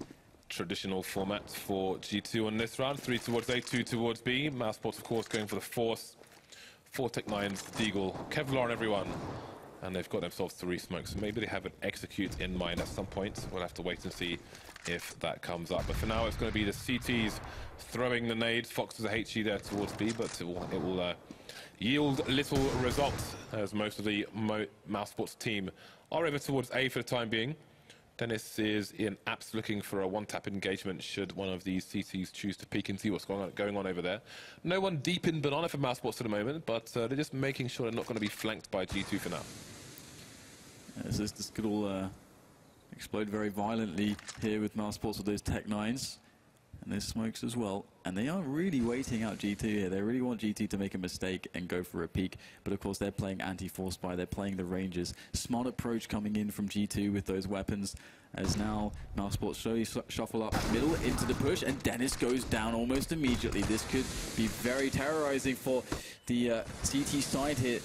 Traditional format for G2 on this round. 3 towards A, 2 towards B. Mousesports, of course, going for the Force. 4 Tech-9s, Deagle, Kevlar and everyone. And they've got themselves 3 smokes. So maybe they have an execute in mind at some point. We'll have to wait and see if that comes up. But for now, it's going to be the CTs throwing the nades. Fox is a HE there towards B, but it will yield little results as most of the Mousesports team are over towards A for the time being. Dennis is in apps looking for a one-tap engagement should one of these CTs choose to peek and see what's going on over there. No one deep in Banana for Mousesports at the moment, but they're just making sure they're not going to be flanked by G2 for now.
This could all explode very violently here with Mousesports with those Tech-9s. And there's smokes as well. And they are really waiting out G2 here. They really want G2 to make a mistake and go for a peek. But of course, they're playing anti-force buy. They're playing the Rangers. Smart approach coming in from G2 with those weapons. As now, Mousesports slowly shuffle up middle into the push. And Dennis goes down almost immediately. This could be very terrorizing for the CT side here.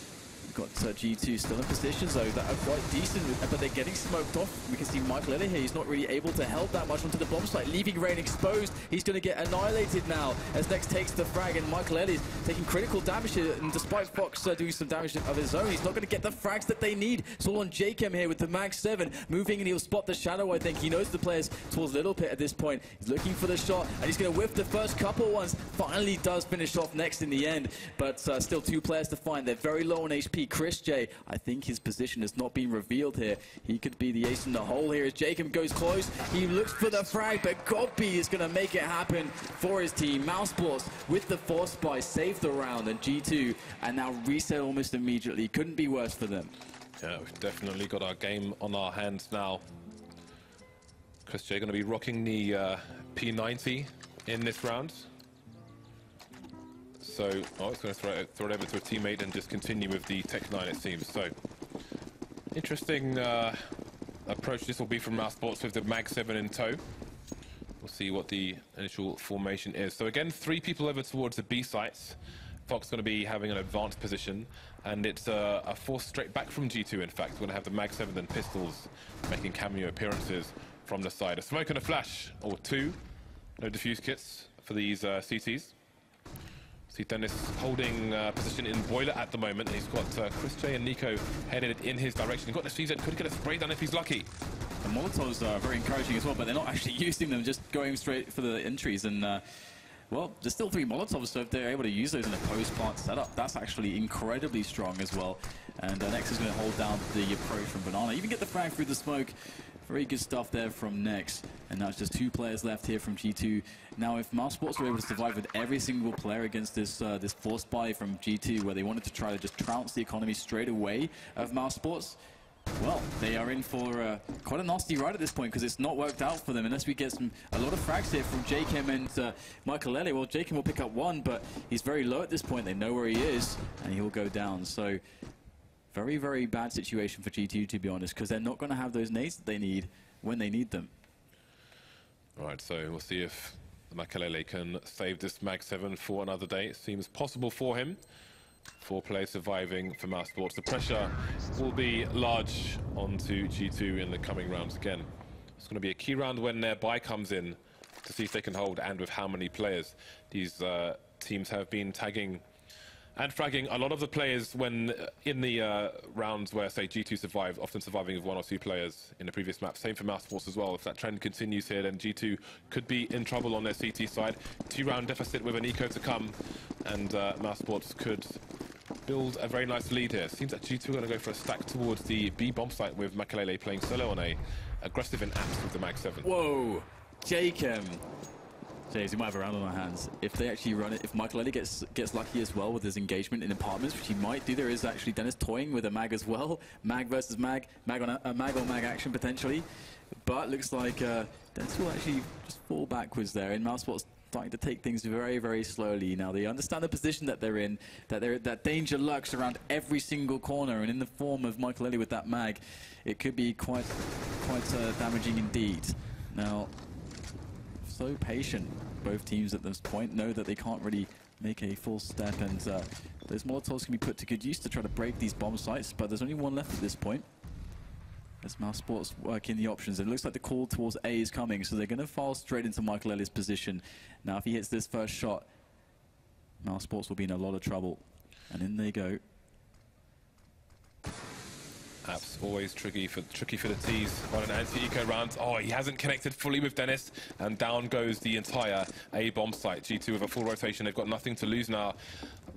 Got G2 still in positions though that are quite decent, but they're getting smoked off. We can see Michael Elliott here. He's not really able to help that much onto the bomb site, leaving Rain exposed. He's going to get annihilated now as Next takes the frag, and Michael Elliott taking critical damage here. And despite Fox doing some damage of his own, he's not going to get the frags that they need. It's all on Jakem here with the Mag 7 moving, and he'll spot the shadow. I think he knows the players towards Little Pit at this point. He's looking for the shot, and he's going to whiff the first couple ones. Finally does finish off Next in the end, but still 2 players to find. They're very low on HP. Chris J, I think his position has not been revealed here. He could be the ace in the hole here as Jacob goes close. He looks for the frag, but Godby is going to make it happen for his team. Mousesports with the force buy save the round, and G2 and now reset almost immediately. Couldn't be worse for them.
Yeah, we've definitely got our game on our hands now. Chris J going to be rocking the P90 in this round. So, oh, it's going to throw it over to a teammate and just continue with the Tech 9, it seems. So, interesting approach this will be from Mousesports with the Mag 7 in tow. We'll see what the initial formation is. So again, 3 people over towards the B sites. Fox going to be having an advanced position, and it's a force straight back from G2, in fact. We're going to have the Mag 7 and Pistols making cameo appearances from the side. A smoke and a flash, or 2. No diffuse kits for these CTs. See Dennis holding position in Boiler at the moment. He's got Chris J and Nico headed in his direction. He's got the CZ, could get a spray done if he's lucky.
The Molotovs are very encouraging as well, but they're not actually using them, just going straight for the entries. And, well, there's still 3 Molotovs, so if they're able to use those in a post-plant setup, that's actually incredibly strong as well. And Nex is going to hold down the approach from Banana. Even get the frag through the smoke. Very good stuff there from Nex. And now it's just 2 players left here from G2. Now, if Mousesports were able to survive with every single player against this this force buy from G2, where they wanted to try to just trounce the economy straight away of Mousesports, well, they are in for quite a nasty ride at this point, because it's not worked out for them unless we get a lot of frags here from Jakem and Michael Elliott. Well, Jakem will pick up 1, but he's very low at this point. They know where he is, and he will go down. So, very, very bad situation for G2, to be honest, because they're not going to have those nades that they need when they need them.
All right, so we'll see if Makalele can save this Mag 7 for another day. It seems possible for him. 4 players surviving for Mousesports. The pressure will be large onto G2 in the coming rounds again. It's going to be a key round when their buy comes in to see if they can hold, and with how many players. These teams have been tagging and fragging a lot of the players when in the rounds where, say, G2 survived, often surviving with 1 or 2 players in the previous map. Same for Mousesports as well. If that trend continues here, then G2 could be in trouble on their CT side. 2-round deficit with an eco to come, and Mousesports could build a very nice lead here. Seems that G2 are going to go for a stack towards the B bomb site with Makalele playing solo on a aggressive in apps with the Mag 7.
Whoa, Jakem. James, we might have a round on our hands. If they actually run it, if Michael Elliott gets lucky as well with his engagement in apartments, which he might do, there is actually Dennis toying with a mag as well. Mag versus mag, mag on mag action potentially. But looks like Dennis will actually just fall backwards there, and Mousesports starting to take things very, very slowly. Now they understand the position that they're in, that danger lurks around every single corner, and in the form of Michael Elliott with that mag, it could be quite damaging indeed. Now, so patient. Both teams at this point know that they can't really make a full step, and those Molotovs can be put to good use to try to break these bomb sites, but there's only 1 left at this point. As Mousesports work in the options, it looks like the call towards A is coming, so they're going to file straight into Michael Elliott's position. Now, if he hits this first shot, Mousesports will be in a lot of trouble. And in they go.
That's always tricky for the T's on an anti-eco round. Oh, he hasn't connected fully with Dennis, and down goes the entire A bomb site. G2 with a full rotation. They've got nothing to lose now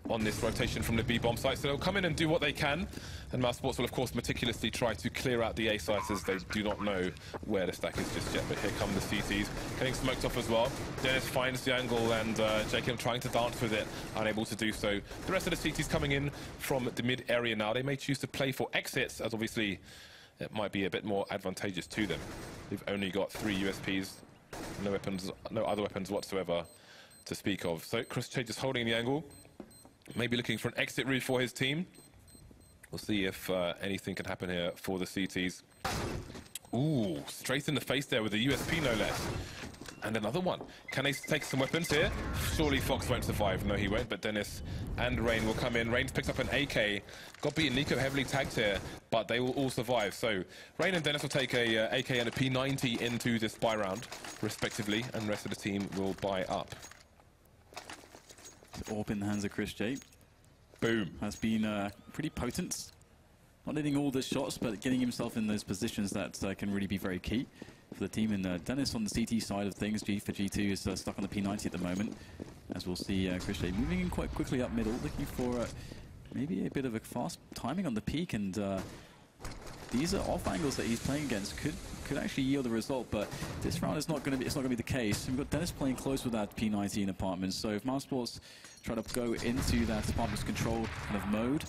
on this rotation from the B bomb site, so they'll come in and do what they can, and Mousesports will of course meticulously try to clear out the A sites as they do not know where the stack is just yet. But here come the CTs getting smoked off as well. Dennis finds the angle, and Jacob trying to dance with it, unable to do so. The rest of the CTs coming in from the mid area now. They may choose to play for exits, as obviously it might be a bit more advantageous to them. They've only got 3 USPs No weapons, no other weapons whatsoever to speak of. So Chris J just holding the angle, maybe looking for an exit route for his team. We'll see if anything can happen here for the CTs. Ooh, straight in the face there with a USP, no less. And another one. Can they take some weapons here? Surely Fox won't survive. No, he won't, but Dennis and Rain will come in. Rain's picked up an AK. Got beaten. Nico heavily tagged here, but they will all survive. So Rain and Dennis will take a AK and a P90 into this buy round, respectively, and the rest of the team will buy up.
AWP in the hands of Chris J.
Boom.
Has been pretty potent. Not hitting all the shots, but getting himself in those positions that can really be very key for the team. And Dennis on the CT side of things, G for G2 is stuck on the P90 at the moment. As we'll see Chris J moving in quite quickly up middle, looking for maybe a bit of a fast timing on the peak. And these are off angles that he's playing against. Could actually yield a result, but this round is not going to be. It's not going to be the case. We've got Dennis playing close with that P90 in apartments. So if Mousesports try to go into that apartments control kind of mode,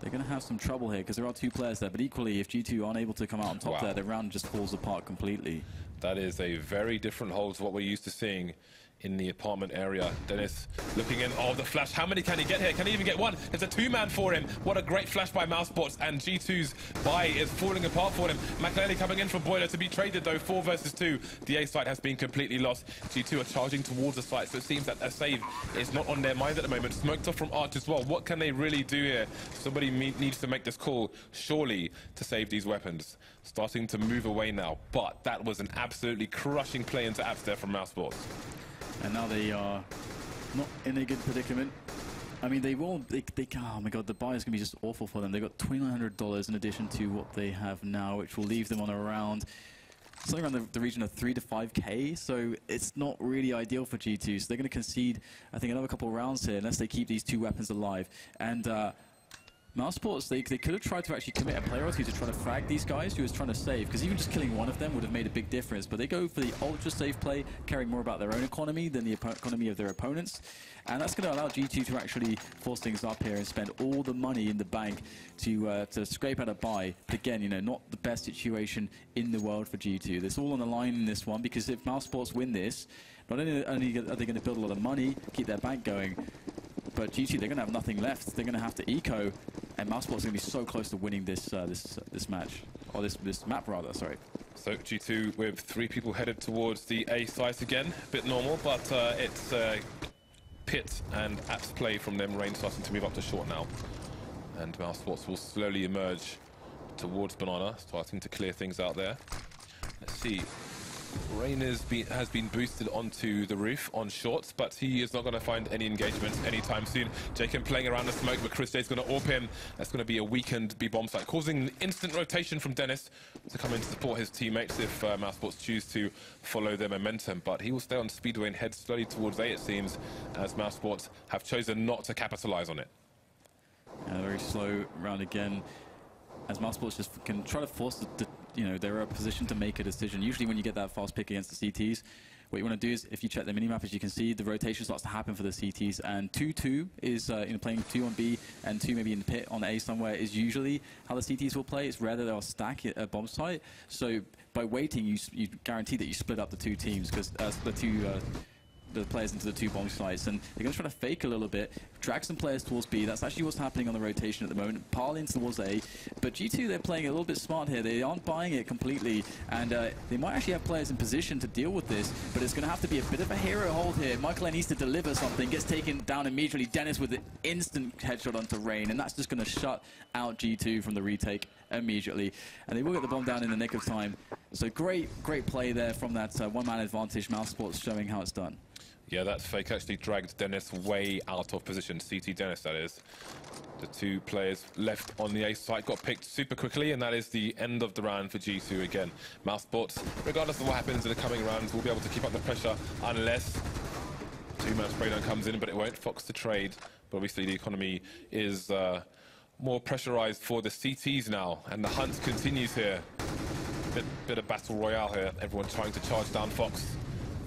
they're going to have some trouble here because there are two players there. But equally, if G2 aren't able to come out on top there, the round just falls apart completely.
That is a very different hold to what we're used to seeing in the apartment area. Dennis looking in. Oh, the flash. How many can he get here? Can he even get one? It's a two-man for him. What a great flash by Mousesports, and G2's buy is falling apart for him. McLeary coming in from Boiler to be traded, though. 4 versus 2. The A site has been completely lost. G2 are charging towards the site, so it seems that a save is not on their mind at the moment. Smoked off from Arch as well. What can they really do here? Somebody needs to make this call, surely, to save these weapons. Starting to move away now, but that was an absolutely crushing play into apps there from Mousesports.
And now they are not in a good predicament. I mean, oh my god, the buy is going to be just awful for them. They've got $2,900 in addition to what they have now, which will leave them on around something around the region of 3 to 5K. So it's not really ideal for G2. So they're going to concede, I think, another couple of rounds here unless they keep these two weapons alive. And Mousesports, they could have tried to actually commit a player or two to try to frag these guys who was trying to save, because even just killing one of them would have made a big difference. But they go for the ultra safe play, caring more about their own economy than the economy of their opponents. And that's going to allow G2 to actually force things up here and spend all the money in the bank to scrape out a buy. But again, you know, not the best situation in the world for G2. There's all on the line in this one, because if Mousesports win this, not only are they going to build a lot of money, keep their bank going, but G2, they're going to have nothing left. They're going to have to eco, and Mousesports are going to be so close to winning this match, or this map rather. Sorry.
So G2 with 3 people headed towards the A site again. A bit normal, but it's Pit and Apps play from them. Rain starting to move up to short now, and Mousesports will slowly emerge towards Banana, starting to clear things out there. Let's see. Rain has been boosted onto the roof on shorts, but he is not going to find any engagement anytime soon. Jacob playing around the smoke, but Chris J's going to AWP him. That's going to be a weakened B-bomb site, causing instant rotation from Dennis to come in to support his teammates if Mousesports choose to follow their momentum. But he will stay on Speedway and head slowly towards A, it seems, as Mousesports have chosen not to capitalize on it.
Very slow round again, as Mousesports just can try to force you know, they're in a position to make a decision. Usually when you get that fast pick against the CTs, what you want to do is, if you check the minimap, as you can see, the rotation starts to happen for the CTs, and 2-2 is, you know, playing 2 on B and 2 maybe in the pit on A somewhere is usually how the CTs will play. It's rare that they'll stack at a bomb site. So by waiting, you guarantee that you split up the two teams, because the players into the 2 bomb sites, and they're going to try to fake a little bit, drag some players towards B. That's actually what's happening on the rotation at the moment. Pile in towards A, but G2, they're playing a little bit smart here. They aren't buying it completely, and they might actually have players in position to deal with this, but it's going to have to be a bit of a hero hold here. Michael needs to deliver something, gets taken down immediately. Dennis with an instant headshot onto Rain, and that's just going to shut out G2 from the retake immediately, and they will get the bomb down in the nick of time. So great play there from that one-man advantage. Mousesports showing how it's done.
Yeah, that fake actually dragged Dennis way out of position. CT Dennis, that is. The 2 players left on the A site got picked super quickly, and that is the end of the round for G2 again. Mousesports, regardless of what happens in the coming rounds, will be able to keep up the pressure unless 2-man spraydown comes in, but it won't. Fox to trade, but obviously the economy is more pressurized for the CTs now, and the hunt continues here. Bit of battle royale here. Everyone trying to charge down Fox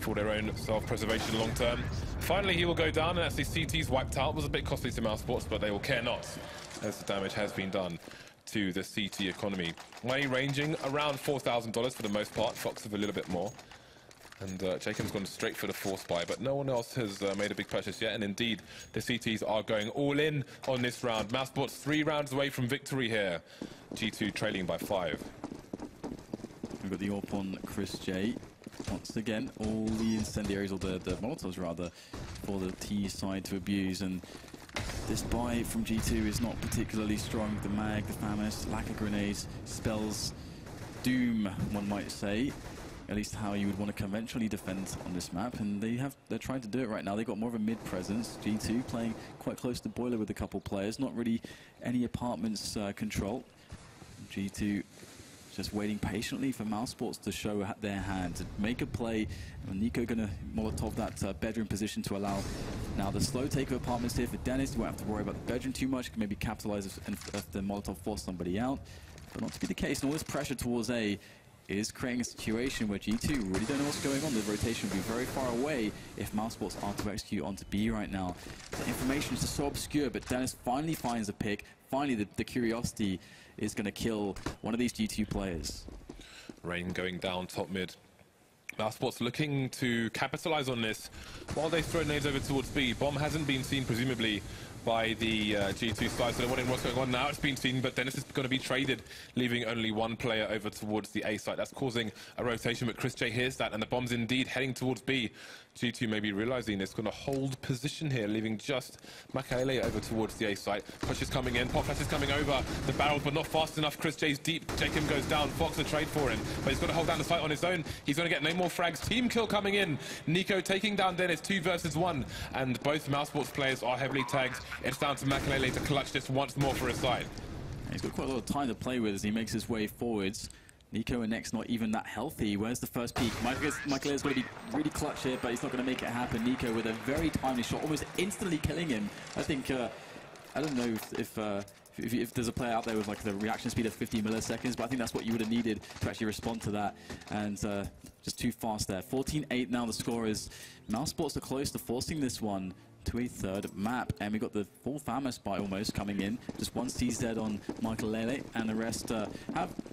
for their own self-preservation long term. Finally, he will go down, and as the CT's wiped out. It was a bit costly to Mousesports, but they will care not, as the damage has been done to the CT economy. Money ranging around $4,000 for the most part. Fox have a little bit more. And Jacob's gone straight for the force buy, but no one else has made a big purchase yet. And indeed, the CTs are going all in on this round. Mousesports 3 rounds away from victory here. G2 trailing by 5.
We've got the AWP on Chris J. Once again, all the incendiaries, or the Molotovs rather, for the T side to abuse. And this buy from G2 is not particularly strong. The mag, the FAMAS, lack of grenades, spells doom, one might say. At least how you would want to conventionally defend on this map, and they're trying to do it right now. They've got more of a mid presence. G2 playing quite close to boiler with a couple players, not really any apartments control. G2 just waiting patiently for Mousesports to show their hand, to make a play. And Nico gonna Molotov that bedroom position to allow now the slow take of apartments here for Dennis. You won't have to worry about the bedroom too much. Can maybe capitalize if the Molotov force somebody out, but not to be the case. And all this pressure towards A is creating a situation where G2 really don't know what's going on. The rotation will be very far away if Mousesports are to execute onto B right now. The information is just so obscure, but Dennis finally finds a pick. Finally, the curiosity is going to kill one of these G2 players.
Rain going down top mid. Mousesports looking to capitalize on this while they throw nades over towards B. Bomb hasn't been seen, presumably, by the G2 side, so they're wondering what's going on now. It's been seen, but Dennis is going to be traded, leaving only one player over towards the A site. That's causing a rotation, but Chris J hears that, and the bomb's indeed heading towards B. G2 maybe realizing it's going to hold position here, leaving just Makaele over towards the A site. Push is coming in, Pop Flash is coming over the barrel, but not fast enough. Chris J's deep, Jacob goes down, Fox a trade for him, but he's got to hold down the site on his own. He's going to get no more frags. Team kill coming in. Nico taking down Dennis, 2 versus 1, and both Mousesports players are heavily tagged. It's down to Makalele to clutch this once more for his side.
He's got quite a lot of time to play with as he makes his way forwards. Nico and Nex not even that healthy. Where's the first peak? Michael is going to be really clutch here, but he's not going to make it happen. Nico with a very timely shot, almost instantly killing him. I think, I don't know if there's a player out there with like the reaction speed of 50 milliseconds, but I think that's what you would have needed to actually respond to that. And just too fast there. 14-8 now the score is. Mousesports are close to forcing this one to a third map, and we got the full FAMAS buy almost coming in. Just one CZ on Michael Lele, and the rest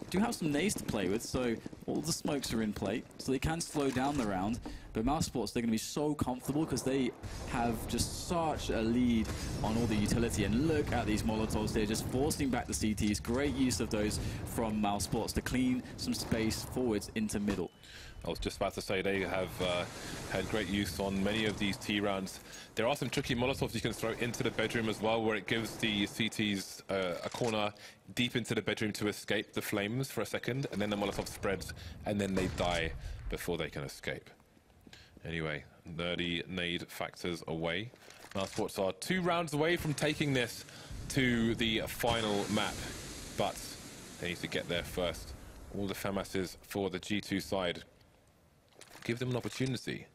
do have some nades to play with, so all the smokes are in play, so they can slow down the round. But Mousesports, they're going to be so comfortable because they have just such a lead on all the utility. And look at these Molotovs, they're just forcing back the CTs. Great use of those from Mousesports to clean some space forwards into middle.
I was just about to say they have had great use on many of these T rounds. There are some tricky Molotovs you can throw into the bedroom as well, where it gives the CTs a corner deep into the bedroom to escape the flames for a second, and then the Molotov spreads, and then they die before they can escape. Anyway, nerdy nade factors away. Mousesports are 2 rounds away from taking this to the final map, but they need to get there first. All the FAMASs for the G2 side. Give them an opportunity.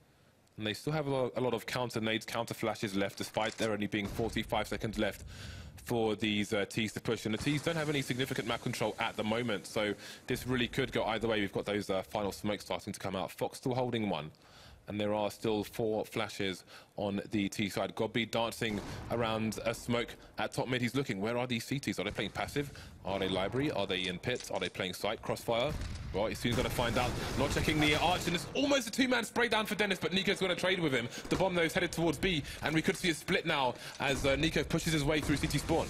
And they still have a lot of counter nades, counter flashes left, despite there only being 45 seconds left for these Ts to push. And the Ts don't have any significant map control at the moment, so this really could go either way. We've got those final smokes starting to come out. Fox still holding one. And there are still 4 flashes on the T side. Godby dancing around a smoke at top mid. He's looking, where are these CTs? Are they playing passive? Are they library? Are they in pits? Are they playing site? Crossfire? Well, he's soon going to find out. Not checking the arch, and it's almost a 2-man spray down for Dennis, but Nico's going to trade with him. The bomb, though, is headed towards B, and we could see a split now as Nico pushes his way through CT spawn.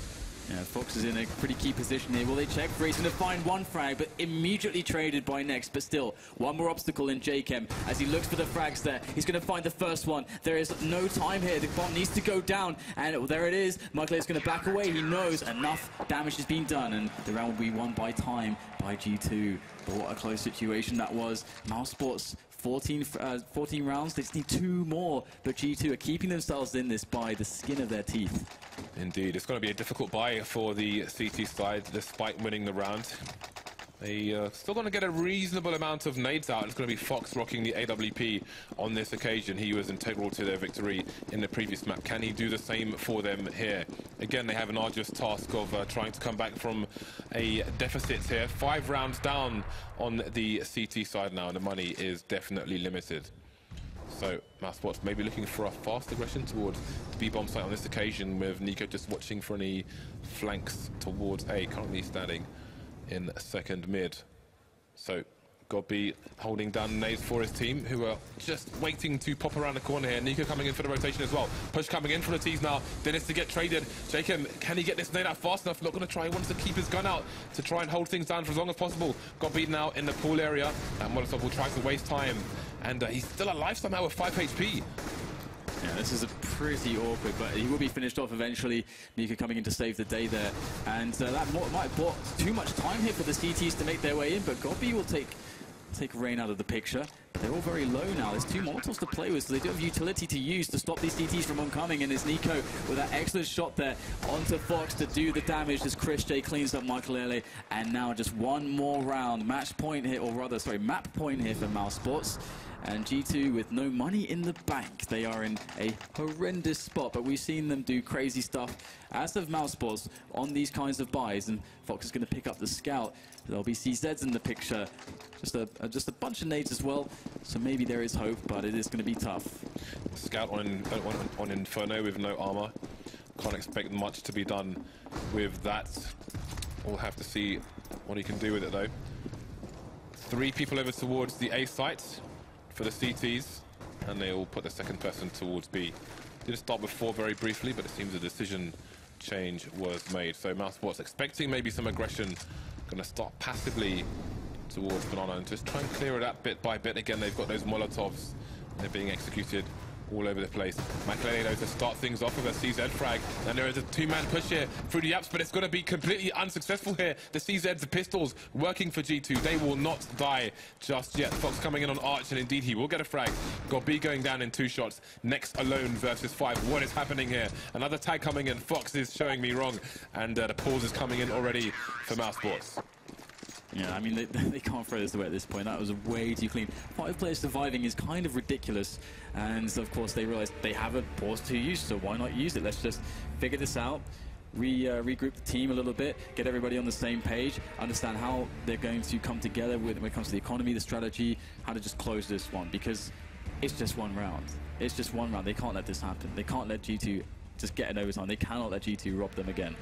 Yeah, Fox is in a pretty key position here. Will they check? He's going to find one frag, but immediately traded by Nex. But still, one more obstacle in J-Chem as he looks for the frags there. He's going to find the first one. There is no time here. The bomb needs to go down, and there it is. Michael is going to back away. He knows enough damage has been done, and the round will be won by time by G2. But what a close situation that was. Mousesports 14 rounds, they just need 2 more, but G2 are keeping themselves in this by the skin of their teeth.
Indeed, it's going to be a difficult buy for the CT side, despite winning the round. They still going to get a reasonable amount of nades out. It's going to be Fox rocking the AWP on this occasion. He was integral to their victory in the previous map. Can he do the same for them here? Again, they have an arduous task of trying to come back from a deficit here. 5 rounds down on the CT side now, and the money is definitely limited. So, Mousesports maybe looking for a fast aggression towards the B-bomb site on this occasion, with Nico just watching for any flanks towards A, currently standing in second mid. So Godby holding down nades for his team, who are just waiting to pop around the corner here. Nico coming in for the rotation as well. Push coming in from the T's now. Dennis to get traded. Jacob, can he get this nade out fast enough? Not going to try. He wants to keep his gun out to try and hold things down for as long as possible. Godby now in the pool area. And Molotov will try to waste time. And he's still alive somehow with 5 HP.
Yeah, this is a pretty awkward, but he will be finished off eventually. Nico coming in to save the day there. And that might have bought too much time here for the CTs to make their way in, but Godby will take Rain out of the picture. But they're all very low now. There's 2 Molotovs to play with, so they do have utility to use to stop these CTs from oncoming. And it's Nico with that excellent shot there onto Fox to do the damage as Chris J cleans up Makelele. And now just one more round. Match point here, or rather, sorry, map point here for Mouse Sports. And G2 with no money in the bank. They are in a horrendous spot, but we've seen them do crazy stuff, as have Mouse Sports, on these kinds of buys. And Fox is going to pick up the scout. There'll be CZs in the picture. Just a bunch of nades as well. So maybe there is hope, but it is going to be tough.
Scout on Inferno with no armor. Can't expect much to be done with that. We'll have to see what he can do with it, though. 3 people over towards the A site for the CTs, and they will put the second person towards B. Did start with 4 very briefly, but it seems a decision change was made. So Mouse Sports expecting maybe some aggression, going to start passively towards Banana and just try and clear it up bit by bit. Again, they've got those Molotovs. They're being executed all over the place. Makelele to start things off with a CZ frag, and there is a 2-man push here through the apps, but it's going to be completely unsuccessful here. The CZ's pistols working for G2. They will not die just yet. Fox coming in on Arch, and indeed he will get a frag. Godby going down in 2 shots. Next alone versus 5. What is happening here? Another tag coming in. Fox is showing me wrong, and the pause is coming in already for Mouse Sports.
Yeah, I mean, they can't throw this away at this point. That was way too clean. 5 players surviving is kind of ridiculous. And, of course, they realize they have a pause to use, so why not use it? Let's just figure this out, regroup the team a little bit, get everybody on the same page, understand how they're going to come together when it comes to the economy, the strategy, how to just close this one. Because it's just 1 round. It's just 1 round. They can't let this happen. They can't let G2 just get an overtime. They cannot let G2 rob them again.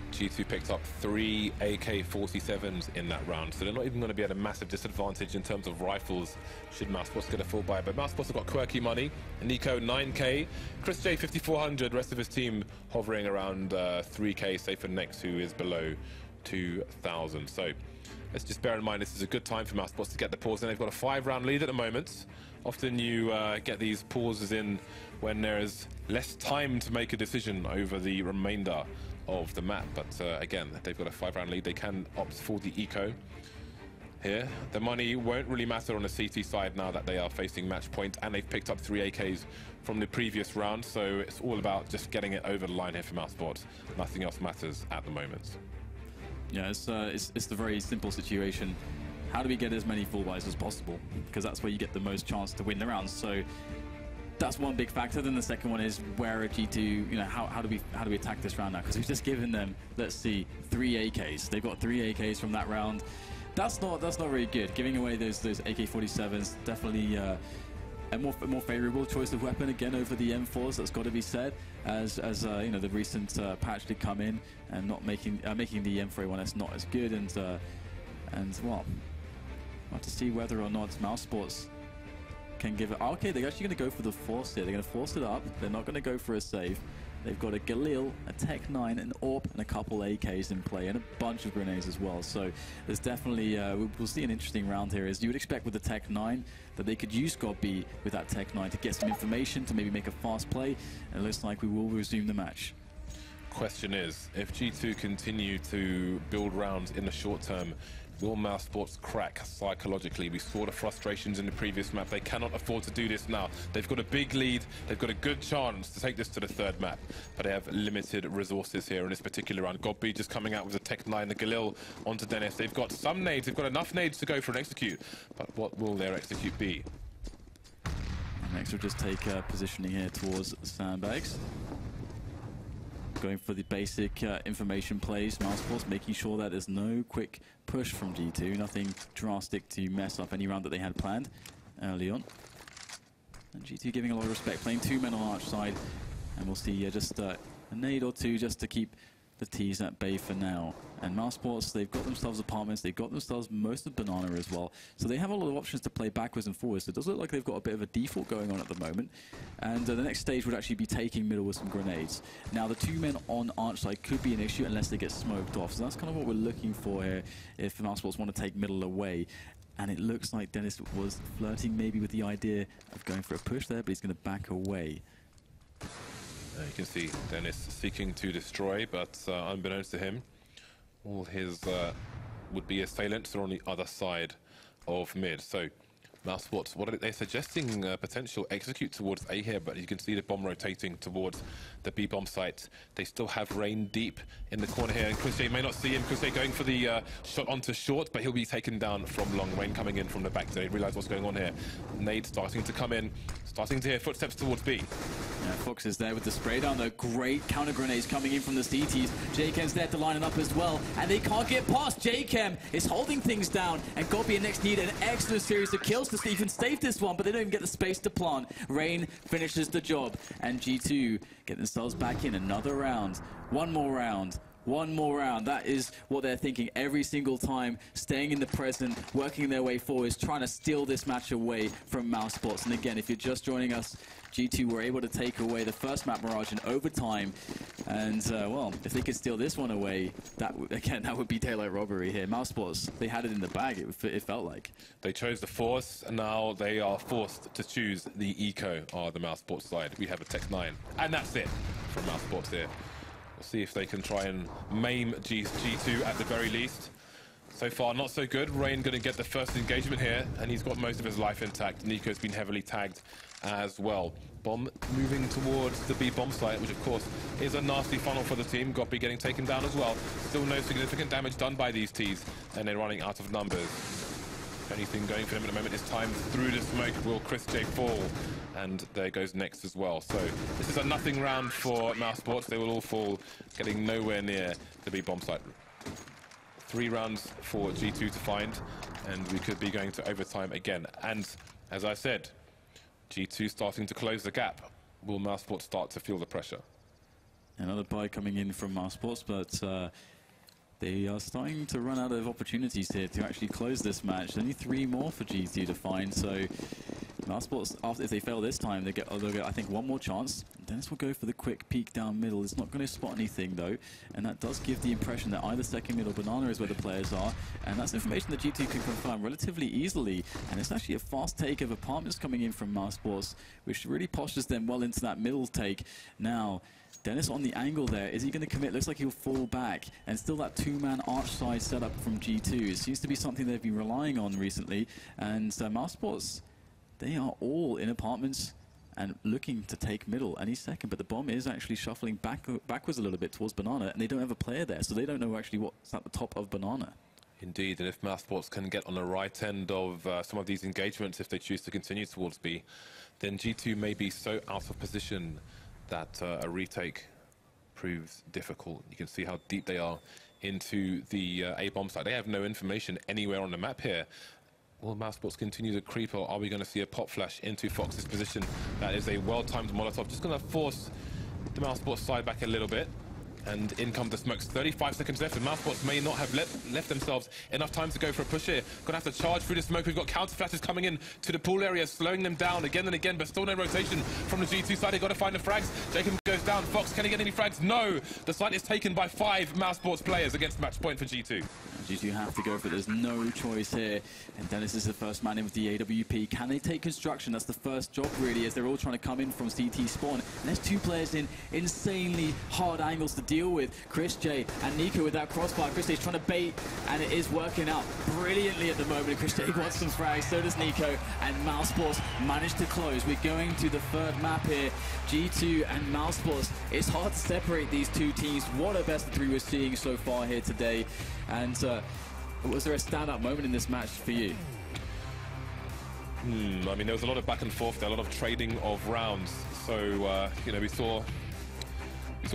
G2 picked up 3 AK-47s in that round, so they're not even going to be at a massive disadvantage in terms of rifles should Mouse Sports get a full buy. But Mouse Sports have got quirky money. Nico 9K, Chris J 5400, rest of his team hovering around 3K, save for Nex, who is below 2,000. So let's just bear in mind this is a good time for Mouse Sports to get the pause, and they've got a 5-round lead at the moment. Often you get these pauses in when there is less time to make a decision over the remainder of the map, but again, they've got a 5-round lead. They can opt for the eco here. The money won't really matter on the CT side now that they are facing match point, and they've picked up 3 AKs from the previous round, so it's all about just getting it over the line here for Mouse Sports. Nothing else matters at the moment.
Yeah, it's the very simple situation. How do we get as many full buys as possible? Because that's where you get the most chance to win the rounds. So that's one big factor. Then the second one is where are G2, you know, how do we attack this round now? Because we've just given them, let's see, 3 AKs. They've got 3 AKs from that round. That's not very good. Giving away those AK-47s, definitely a more favorable choice of weapon again over the M4s. That's got to be said. As you know, the recent patch did come in and not making the M4A1S not as good, and well, we'll have to see whether or not Mouse Sports can give it. Okay, they're actually going to go for the force here. They're going to force it up. They're not going to go for a save. They've got a Galil, a Tech 9, an AWP, and a couple AKs in play, and a bunch of grenades as well. So there's definitely, we'll see an interesting round here. As you would expect with the Tech 9, that they could use Godby with that Tech 9 to get some information, to maybe make a fast play. And it looks like we will resume the match.
Question is, if G2 continue to build rounds in the short term, will Mouse Sports crack psychologically? We saw the frustrations in the previous map. They cannot afford to do this now. They've got a big lead. They've got a good chance to take this to the 3rd map, but they have limited resources here in this particular round. Godby just coming out with the Tech 9, the Galil onto Dennis. They've got some nades. They've got enough nades to go for an execute, but what will their execute be?
Next we'll just take positioning here towards sandbags. Going for the basic information plays, Mouse Sports, making sure that there's no quick push from G2, nothing drastic to mess up any round that they had planned early on. And G2 giving a lot of respect, playing 2 men on Arch side, and we'll see just a nade or 2 just to keep the T's at bay for now. And Mousesports, they've got themselves apartments, they've got themselves most of Banana as well. So they have a lot of options to play backwards and forwards. So it does look like they've got a bit of a default going on at the moment. And the next stage would actually be taking middle with some grenades. Now the 2 men on Arch side could be an issue unless they get smoked off. So that's kind of what we're looking for here if Mousesports want to take middle away. And it looks like Dennis was flirting maybe with the idea of going for a push there, but he's going to back away.
You can see Dennis seeking to destroy, but unbeknownst to him, all his would-be assailants are on the other side of mid. So Mousesports, what are they suggesting? Potential execute towards A here, but you can see the bomb rotating towards the B bomb site. They still have Rain deep in the corner here, and Chris may not see him. Chris going for the shot onto short, but he'll be taken down from long. Rain coming in from the back. They realize what's going on here. Nade starting to come in, starting to hear footsteps towards B.
Yeah, Fox is there with the spray down. The great counter grenades coming in from the CTs. J-Chem's there to line it up as well, and they can't get past. J-Chem is holding things down, and Gobi and Next need an excellent series of kills to even save this one, but they don't even get the space to plant. Rain finishes the job, and G2 get themselves back in another round. One more round. One more round. That is what they're thinking every single time, staying in the present, working their way forwards, trying to steal this match away from Mousesports. And again, if you're just joining us, G2 were able to take away the first map Mirage in overtime. And, well, if they could steal this one away, that would be daylight robbery here. Mousesports, they had it in the bag, it felt like.
They chose the Force, and now they are forced to choose the Eco on the Mousesports side. We have a Tech 9, and that's it from Mousesports here. We'll see if they can try and maim G2 at the very least. So far, not so good. Rain going to get the first engagement here, and he's got most of his life intact. Nico's been heavily tagged as well. Bomb moving towards the B bomb site, which of course is a nasty funnel for the team. Gopi getting taken down as well. Still no significant damage done by these Ts, and they're running out of numbers. Only thing going for them at the moment is time through the smoke. Will Chris J fall? And there goes Next as well. So this is a nothing round for Mousesports. They will all fall, getting nowhere near the B bomb site. 3 rounds for G2 to find, and we could be going to overtime again. And as I said, G2 starting to close the gap. Will Mousesports start to feel the pressure?
Another buy coming in from Mousesports, but they are starting to run out of opportunities here to actually close this match. Only 3 more for G2 to find, so Mousesports, if they fail this time, they'll get, I think, 1 more chance. Dennis will go for the quick peek down middle. It's not going to spot anything, though, and that does give the impression that either second mid or Banana is where the players are, and that's information that G2 can confirm relatively easily, and it's actually a fast take of apartments coming in from Mousesports, which really postures them well into that middle take. Now, Dennis on the angle there. Is he going to commit? Looks like he'll fall back. And still that 2-man arch side setup from G2. It seems to be something they've been relying on recently. And Mousesports, they are all in apartments and looking to take middle any second. But the bomb is actually shuffling backwards a little bit towards Banana. And they don't have a player there, so they don't know actually what's at the top of Banana.
Indeed, and if Mousesports can get on the right end of some of these engagements, if they choose to continue towards B, then G2 may be so out of position that a retake proves difficult. You can see how deep they are into the A bomb site. They have no information anywhere on the map here. Will Mousesports continue to creep, or are we going to see a pop flash into Fox's position? That is a well-timed Molotov. Just going to force the Mousesports side back a little bit. And in come the smokes. 35 seconds left, and Mousesports may not have left themselves enough time to go for a push here. Gonna have to charge through the smoke. We've got counter flashes coming in to the pool area, slowing them down again and again, but still no rotation from the G2 side. They've got to find the frags. Jacob goes down. Fox, can he get any frags? No! The site is taken by 5 Mousesports players against match point for G2.
G2 have to go for it. There's no choice here. And Dennis is the first man in with the AWP. Can they take construction? That's the first job, really, as they're all trying to come in from CT spawn. And there's 2 players in insanely hard angles to deal with. Chris J and Nico with that crossfire. Chris J's trying to bait, and it is working out brilliantly at the moment. Chris J wants some frags, so does Nico. And Mousesports managed to close. We're going to the 3rd map here. G2 and Mousesports. It's hard to separate these 2 teams. What a best of 3 we're seeing so far here today. And was there a standout moment in this match for you?
I mean, there was a lot of back and forth there, a lot of trading of rounds. So, you know, we saw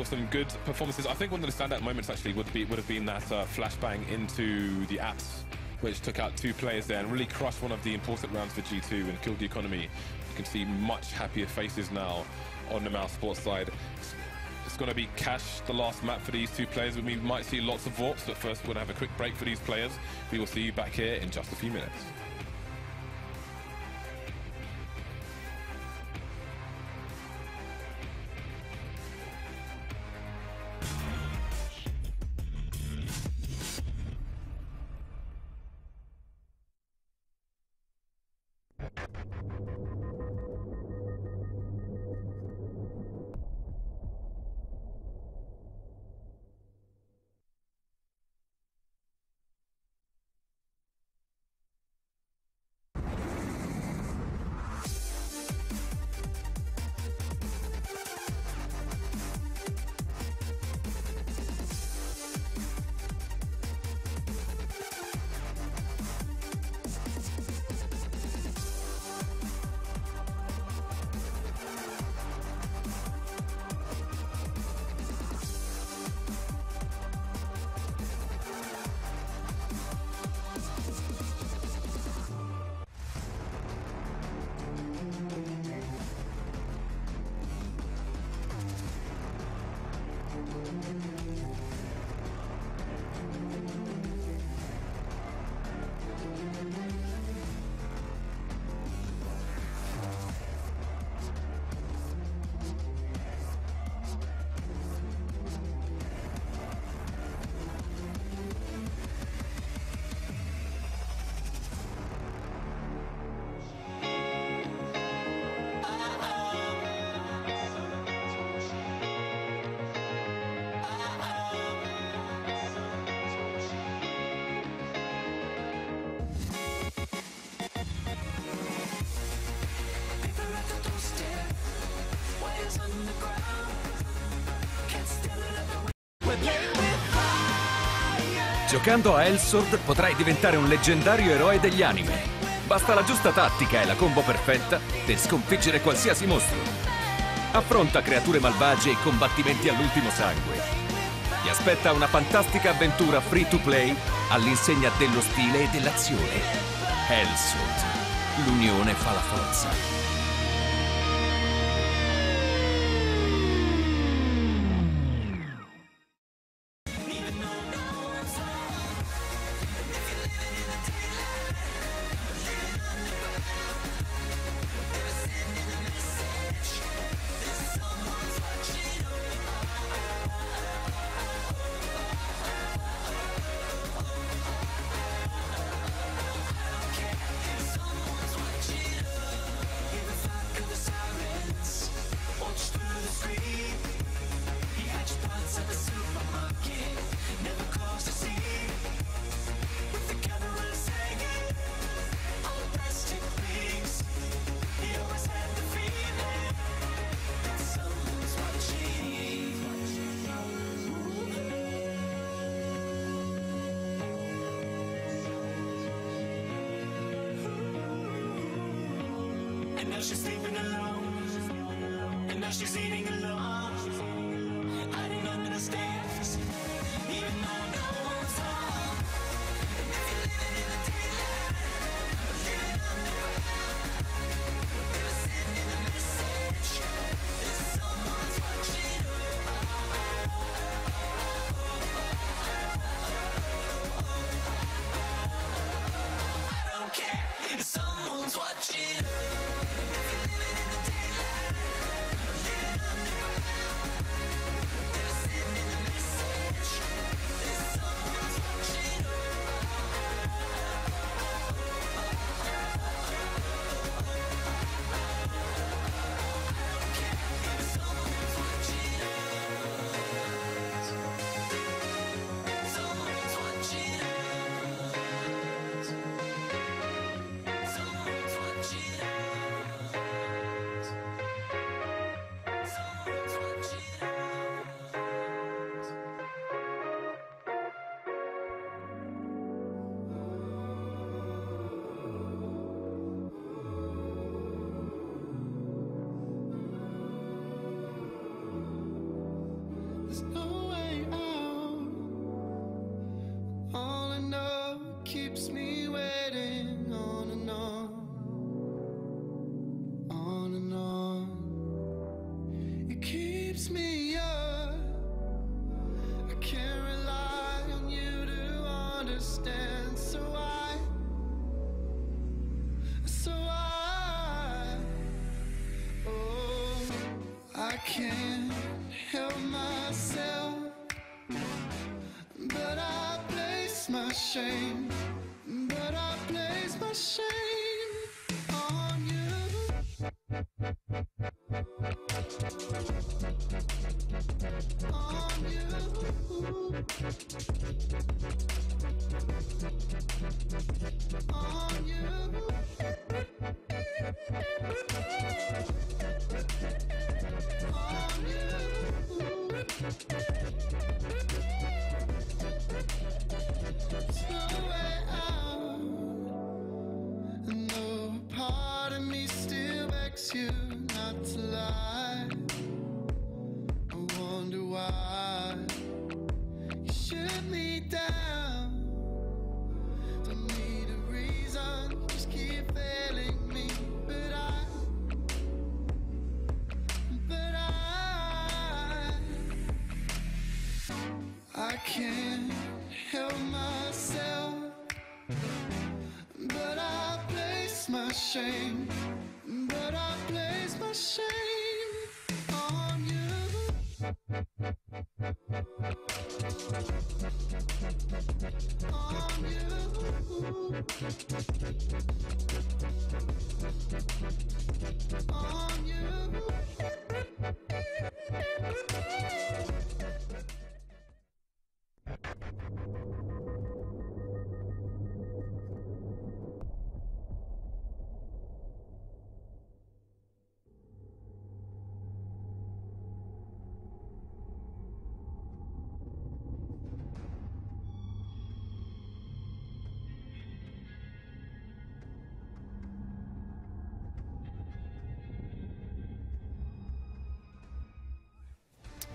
some good performances. I think one of the standout moments actually would have been that flashbang into the apps, which took out 2 players there and really crushed one of the important rounds for G2 and killed the economy. You can see much happier faces now on the Mousesports side. it's going to be cash the last map for these two players. We might see lots of warps, but first we're going to have a quick break for these players. We will see you back here in just a few minutes.
Giocando a g0rth4n potrai diventare un leggendario eroe degli anime. Basta la giusta tattica e la combo perfetta per sconfiggere qualsiasi mostro. Affronta creature malvagie e combattimenti all'ultimo sangue. Ti aspetta una fantastica avventura free to play all'insegna dello stile e dell'azione. g0rth4n. L'unione fa la forza.
And now she's sleeping alone. And now she's eating alone. Hiding under the stairs. Even though no one's home. And if you're living in the daylight, or living underground, they were sending a message that someone's watching. I don't care if someone's watching.
There's no way out. All I know keeps me waiting on and on. On and on. It keeps me up. can't help myself, but I place my shame, but I place my shame on you. On you. On you. There's no way out. No part of me still begs you not to lie. I wonder why you shut me down. Don't need a reason, just keep failing me. But I can't help myself, but I place my shame, but I place my shame on you. On you. On you.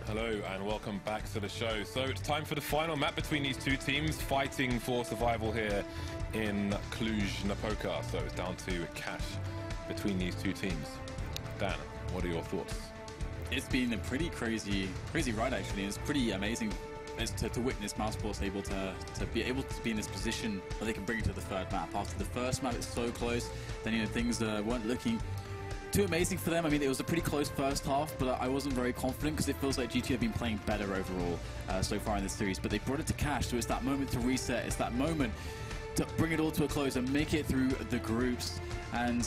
Hello and welcome back to the show. So it's time for the final map between these two teams fighting for survival here in Cluj-Napoca. So it's down to cash between these two teams. Dan, what are your thoughts?
It's been a pretty crazy ride actually. It's pretty amazing as to witness Mousesports able to be in this position where they can bring it to the third map. After the first map, it's so close. Then things weren't looking too amazing for them. I mean, it was a pretty close first half, but I wasn't very confident because it feels like G2 have been playing better overall so far in this series. But they brought it to cash, so it's that moment to reset. It's that moment to bring it all to a close and make it through the groups. And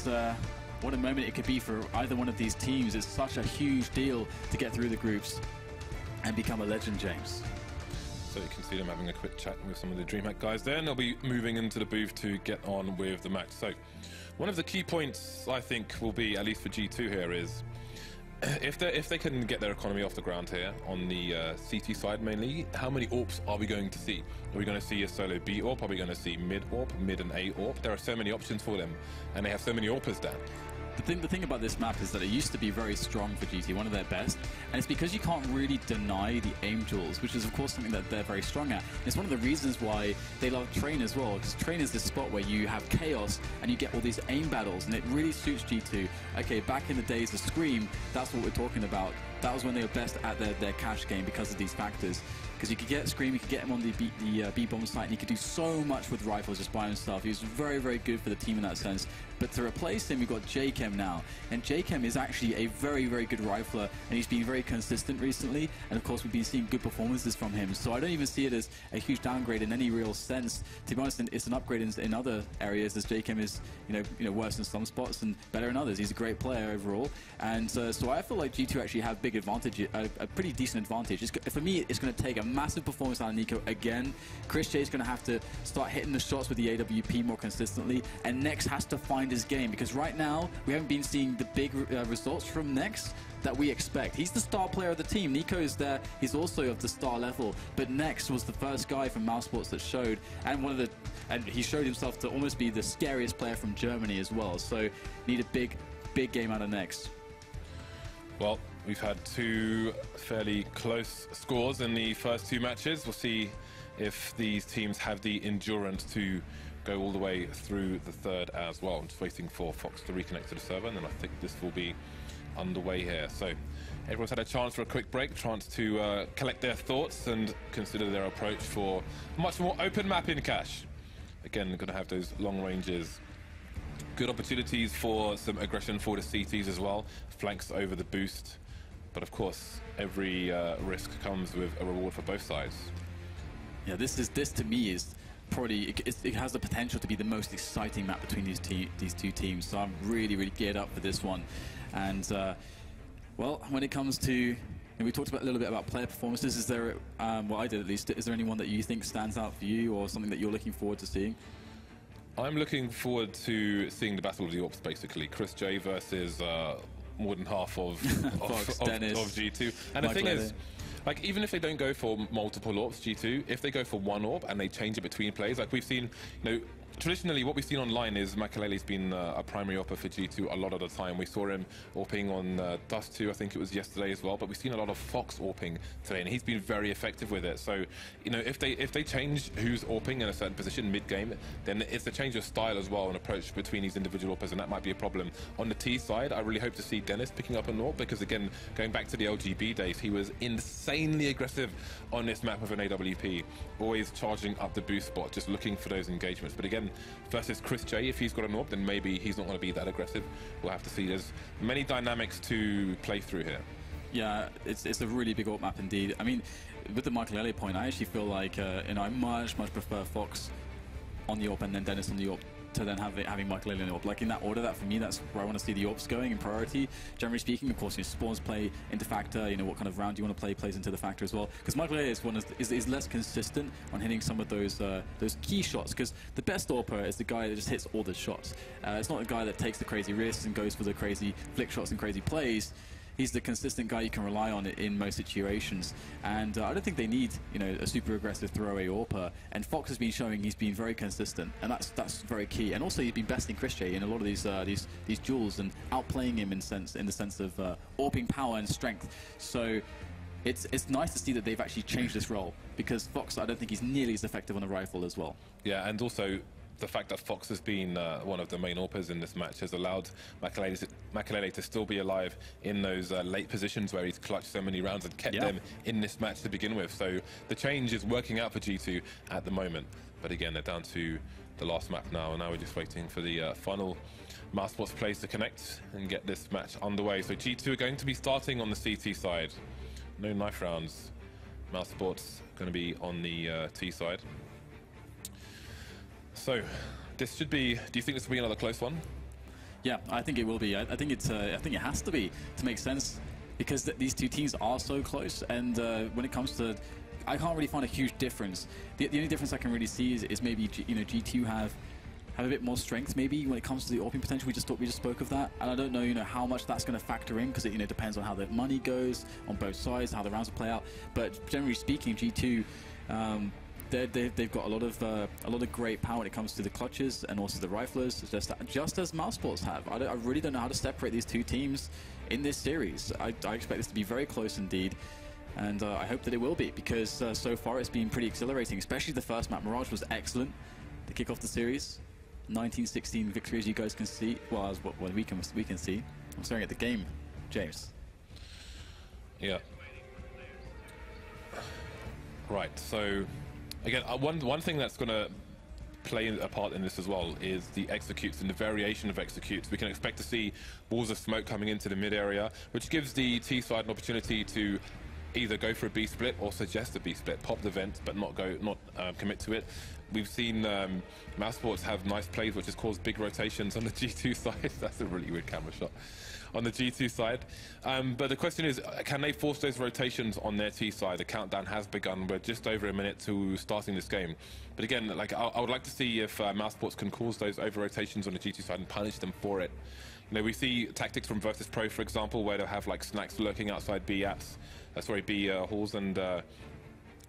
what a moment it could be for either one of these teams. It's such a huge deal to get through the groups and become a legend, James.
So you can see them having a quick chat with some of the DreamHack guys there, and they'll be moving into the booth to get on with the match. So one of the key points I think will be, at least for G2 here, is if they can get their economy off the ground here on the CT side mainly, how many AWPs are we going to see? Are we going to see a solo B AWP? Are we going to see mid AWP, mid and A AWP? There are so many options for them, and they have so many AWPers down.
The thing about this map is that it used to be very strong for GT, one of their best, and it's because you can't really deny the aim duels, which is of course something that they're very strong at. It's one of the reasons why they love Train as well, because Train is this spot where you have chaos and you get all these aim battles, and it really suits G2. Okay, back in the days of Scream, that's what we're talking about. That was when they were best at their cash game because of these factors. Because you could get Scream, you could get him on the B-bomb site, and he could do so much with rifles just by himself. He was very, very good for the team in that sense. But to replace him, we've got g0rth4n now. And g0rth4n is actually a very, very good rifler, and he's been very consistent recently. And of course, we've been seeing good performances from him. So I don't even see it as a huge downgrade in any real sense. To be honest, it's an upgrade in other areas, as g0rth4n is, worse in some spots and better in others. He's a great player overall. And so I feel like G2 actually have big advantage, a pretty decent advantage. For me, it's going to take a massive performance out of Nico again. Chris J is going to have to start hitting the shots with the AWP more consistently, and Nex has to find his game, because right now we haven't been seeing the big results from Nex that we expect. He's the star player of the team. Nico is there. He's also of the star level, but Nex was the first guy from Mousesports that showed, and he showed himself to almost be the scariest player from Germany as well. So need a big game out of Nex.
Well, we've had two fairly close scores in the first two matches. We'll see if these teams have the endurance to go all the way through the third as well. I'm just waiting for Fox to reconnect to the server, and then I think this will be underway here. So everyone's had a chance for a quick break, chance to collect their thoughts and consider their approach for a much more open map in cash. Again, going to have those long ranges. Good opportunities for some aggression for the CTs as well. Flanks over the boost. But of course, every risk comes with a reward for both sides.
Yeah, this to me is probably, it has the potential to be the most exciting map between these two teams. So I'm really, really geared up for this one. And well, when it comes to, and we talked a little bit about player performances. Is there, well, I did at least, is there anyone that you think stands out for you, or something that you're looking forward to seeing?
I'm looking forward to seeing the Battle of the Orps, basically. Chris J versus more than half of G2. And the thing is, like, even if they don't go for multiple AWPs, G2, if they go for one AWP and they change it between plays, like we've seen, you know, traditionally what we've seen online is Makelele's been a primary AWPer for G2 a lot of the time. We saw him AWPing on Dust 2, I think it was yesterday as well, but we've seen a lot of Fox AWPing today, and he's been very effective with it. So, you know, if they change who's AWPing in a certain position mid-game, then it's a change of style as well, an approach between these individual AWPers, and that might be a problem. On the T side, I really hope to see Dennis picking up an AWP, because again, going back to the LGB days, he was insanely aggressive on this map with an AWP, always charging up the boost spot, just looking for those engagements. But again, versus Chris J, if he's got an AWP, then maybe he's not going to be that aggressive. We'll have to see. There's many dynamics to play through here.
Yeah, it's a really big AWP map indeed. I mean, with the Makelele point, I actually feel like you know, I much prefer Fox on the AWP and then Dennis on the AWP, to then having Makelele on the AWP. Like in that order, that for me, that's where I want to see the AWPs going in priority. Generally speaking, of course, you know, spawns play into factor. You know, what kind of round you want to play plays into the factor as well. Because Makelele is less consistent on hitting some of those key shots. Because the best AWPer is the guy that just hits all the shots. It's not a guy that takes the crazy risks and goes for the crazy flick shots and crazy plays. He's the consistent guy you can rely on in most situations, and I don't think they need, you know, a super aggressive throwaway AWPer. And Fox has been showing he's been very consistent, and that's very key. And also, he's been besting Chris J in a lot of these duels and outplaying him in the sense of AWPing power and strength. So it's nice to see that they've actually changed this role, because Fox, I don't think he's nearly as effective on a rifle as well.
Yeah, and also the fact that Fox has been one of the main AWPers in this match has allowed Makelele to still be alive in those late positions where he's clutched so many rounds and kept them in this match to begin with. So the change is working out for G2 at the moment. But again, they're down to the last map now, and now we're just waiting for the final Mousesports plays to connect and get this match underway. So G2 are going to be starting on the CT side. No knife rounds. Mousesports going to be on the T side. So, this should be. Do you think this will be another close one?
Yeah, I think it will be. I think it's. I think it has to be to make sense, because these two teams are so close. And when it comes to, I can't really find a huge difference. The only difference I can really see is maybe G2 have a bit more strength maybe when it comes to the AWPing potential. We just spoke of that, and I don't know how much that's going to factor in, because it depends on how the money goes on both sides, how the rounds will play out. But generally speaking, G2. They've got a lot of great power when it comes to the clutches and also the riflers, just as Mousesports have. I really don't know how to separate these two teams in this series. I expect this to be very close indeed, and I hope that it will be, because so far it's been pretty exhilarating. Especially the first map, Mirage, was excellent to kick off the series. 19-16 victory, as you guys can see. Well, as what we can see. I'm staring at the game, James.
Yeah. Right. So. Again, one thing that's going to play a part in this as well is the executes and the variation of executes. We can expect to see walls of smoke coming into the mid area, which gives the T side an opportunity to either go for a B split or suggest a B split, pop the vent, but not commit to it. We've seen Mousesports have nice plays, which has caused big rotations on the G2 side. That's a really weird camera shot. On the G2 side. But the question is, can they force those rotations on their T side? The countdown has begun. We're just over a minute to starting this game. But again, like I would like to see if Mousesports can cause those over rotations on the G2 side and punish them for it. You know, we see tactics from Virtus Pro, for example, where they'll have like snacks lurking outside B halls, and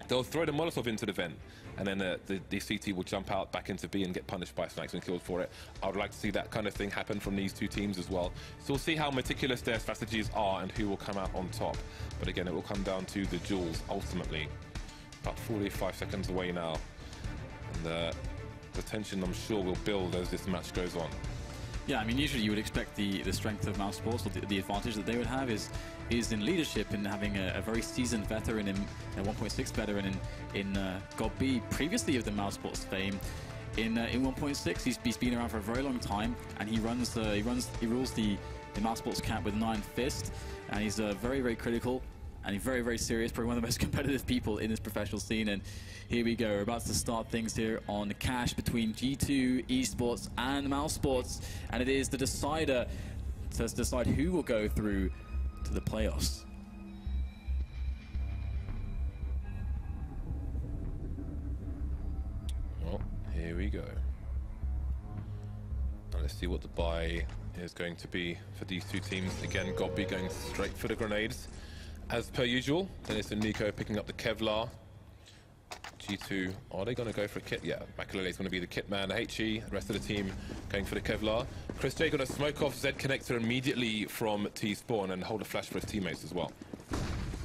they'll throw the Molotov into the vent, and then the CT will jump out back into B and get punished by snacks and killed for it. I would like to see that kind of thing happen from these two teams as well. So we'll see how meticulous their strategies are and who will come out on top. But again, it will come down to the duels ultimately. About 45 seconds away now, and the tension, I'm sure, will build as this match goes on.
Yeah, I mean, usually you would expect the strength of Mousesports, or the advantage that they would have is in leadership, and having a very seasoned veteran, in a 1.6 veteran in God B, previously of the Mousesports fame. In 1.6, he's been around for a very long time, and he rules the the Mouse Sports camp with 9 Fist, and he's very, very critical. And he's very, very serious, probably one of the most competitive people in this professional scene. And here we go, we're about to start things here on Cash between G2 Esports and Mouse Sports. And it is the decider to decide who will go through to the playoffs.
Well, here we go. Now let's see what the buy is going to be for these two teams. Again, g0rth4n going straight for the grenades. As per usual, Dennis and Nico picking up the Kevlar. G2, are they going to go for a kit? Yeah, Makalele's going to be the kit man. HE, the rest of the team going for the Kevlar. Chris J going to smoke off Z connector immediately from T-spawn and hold a flash for his teammates as well.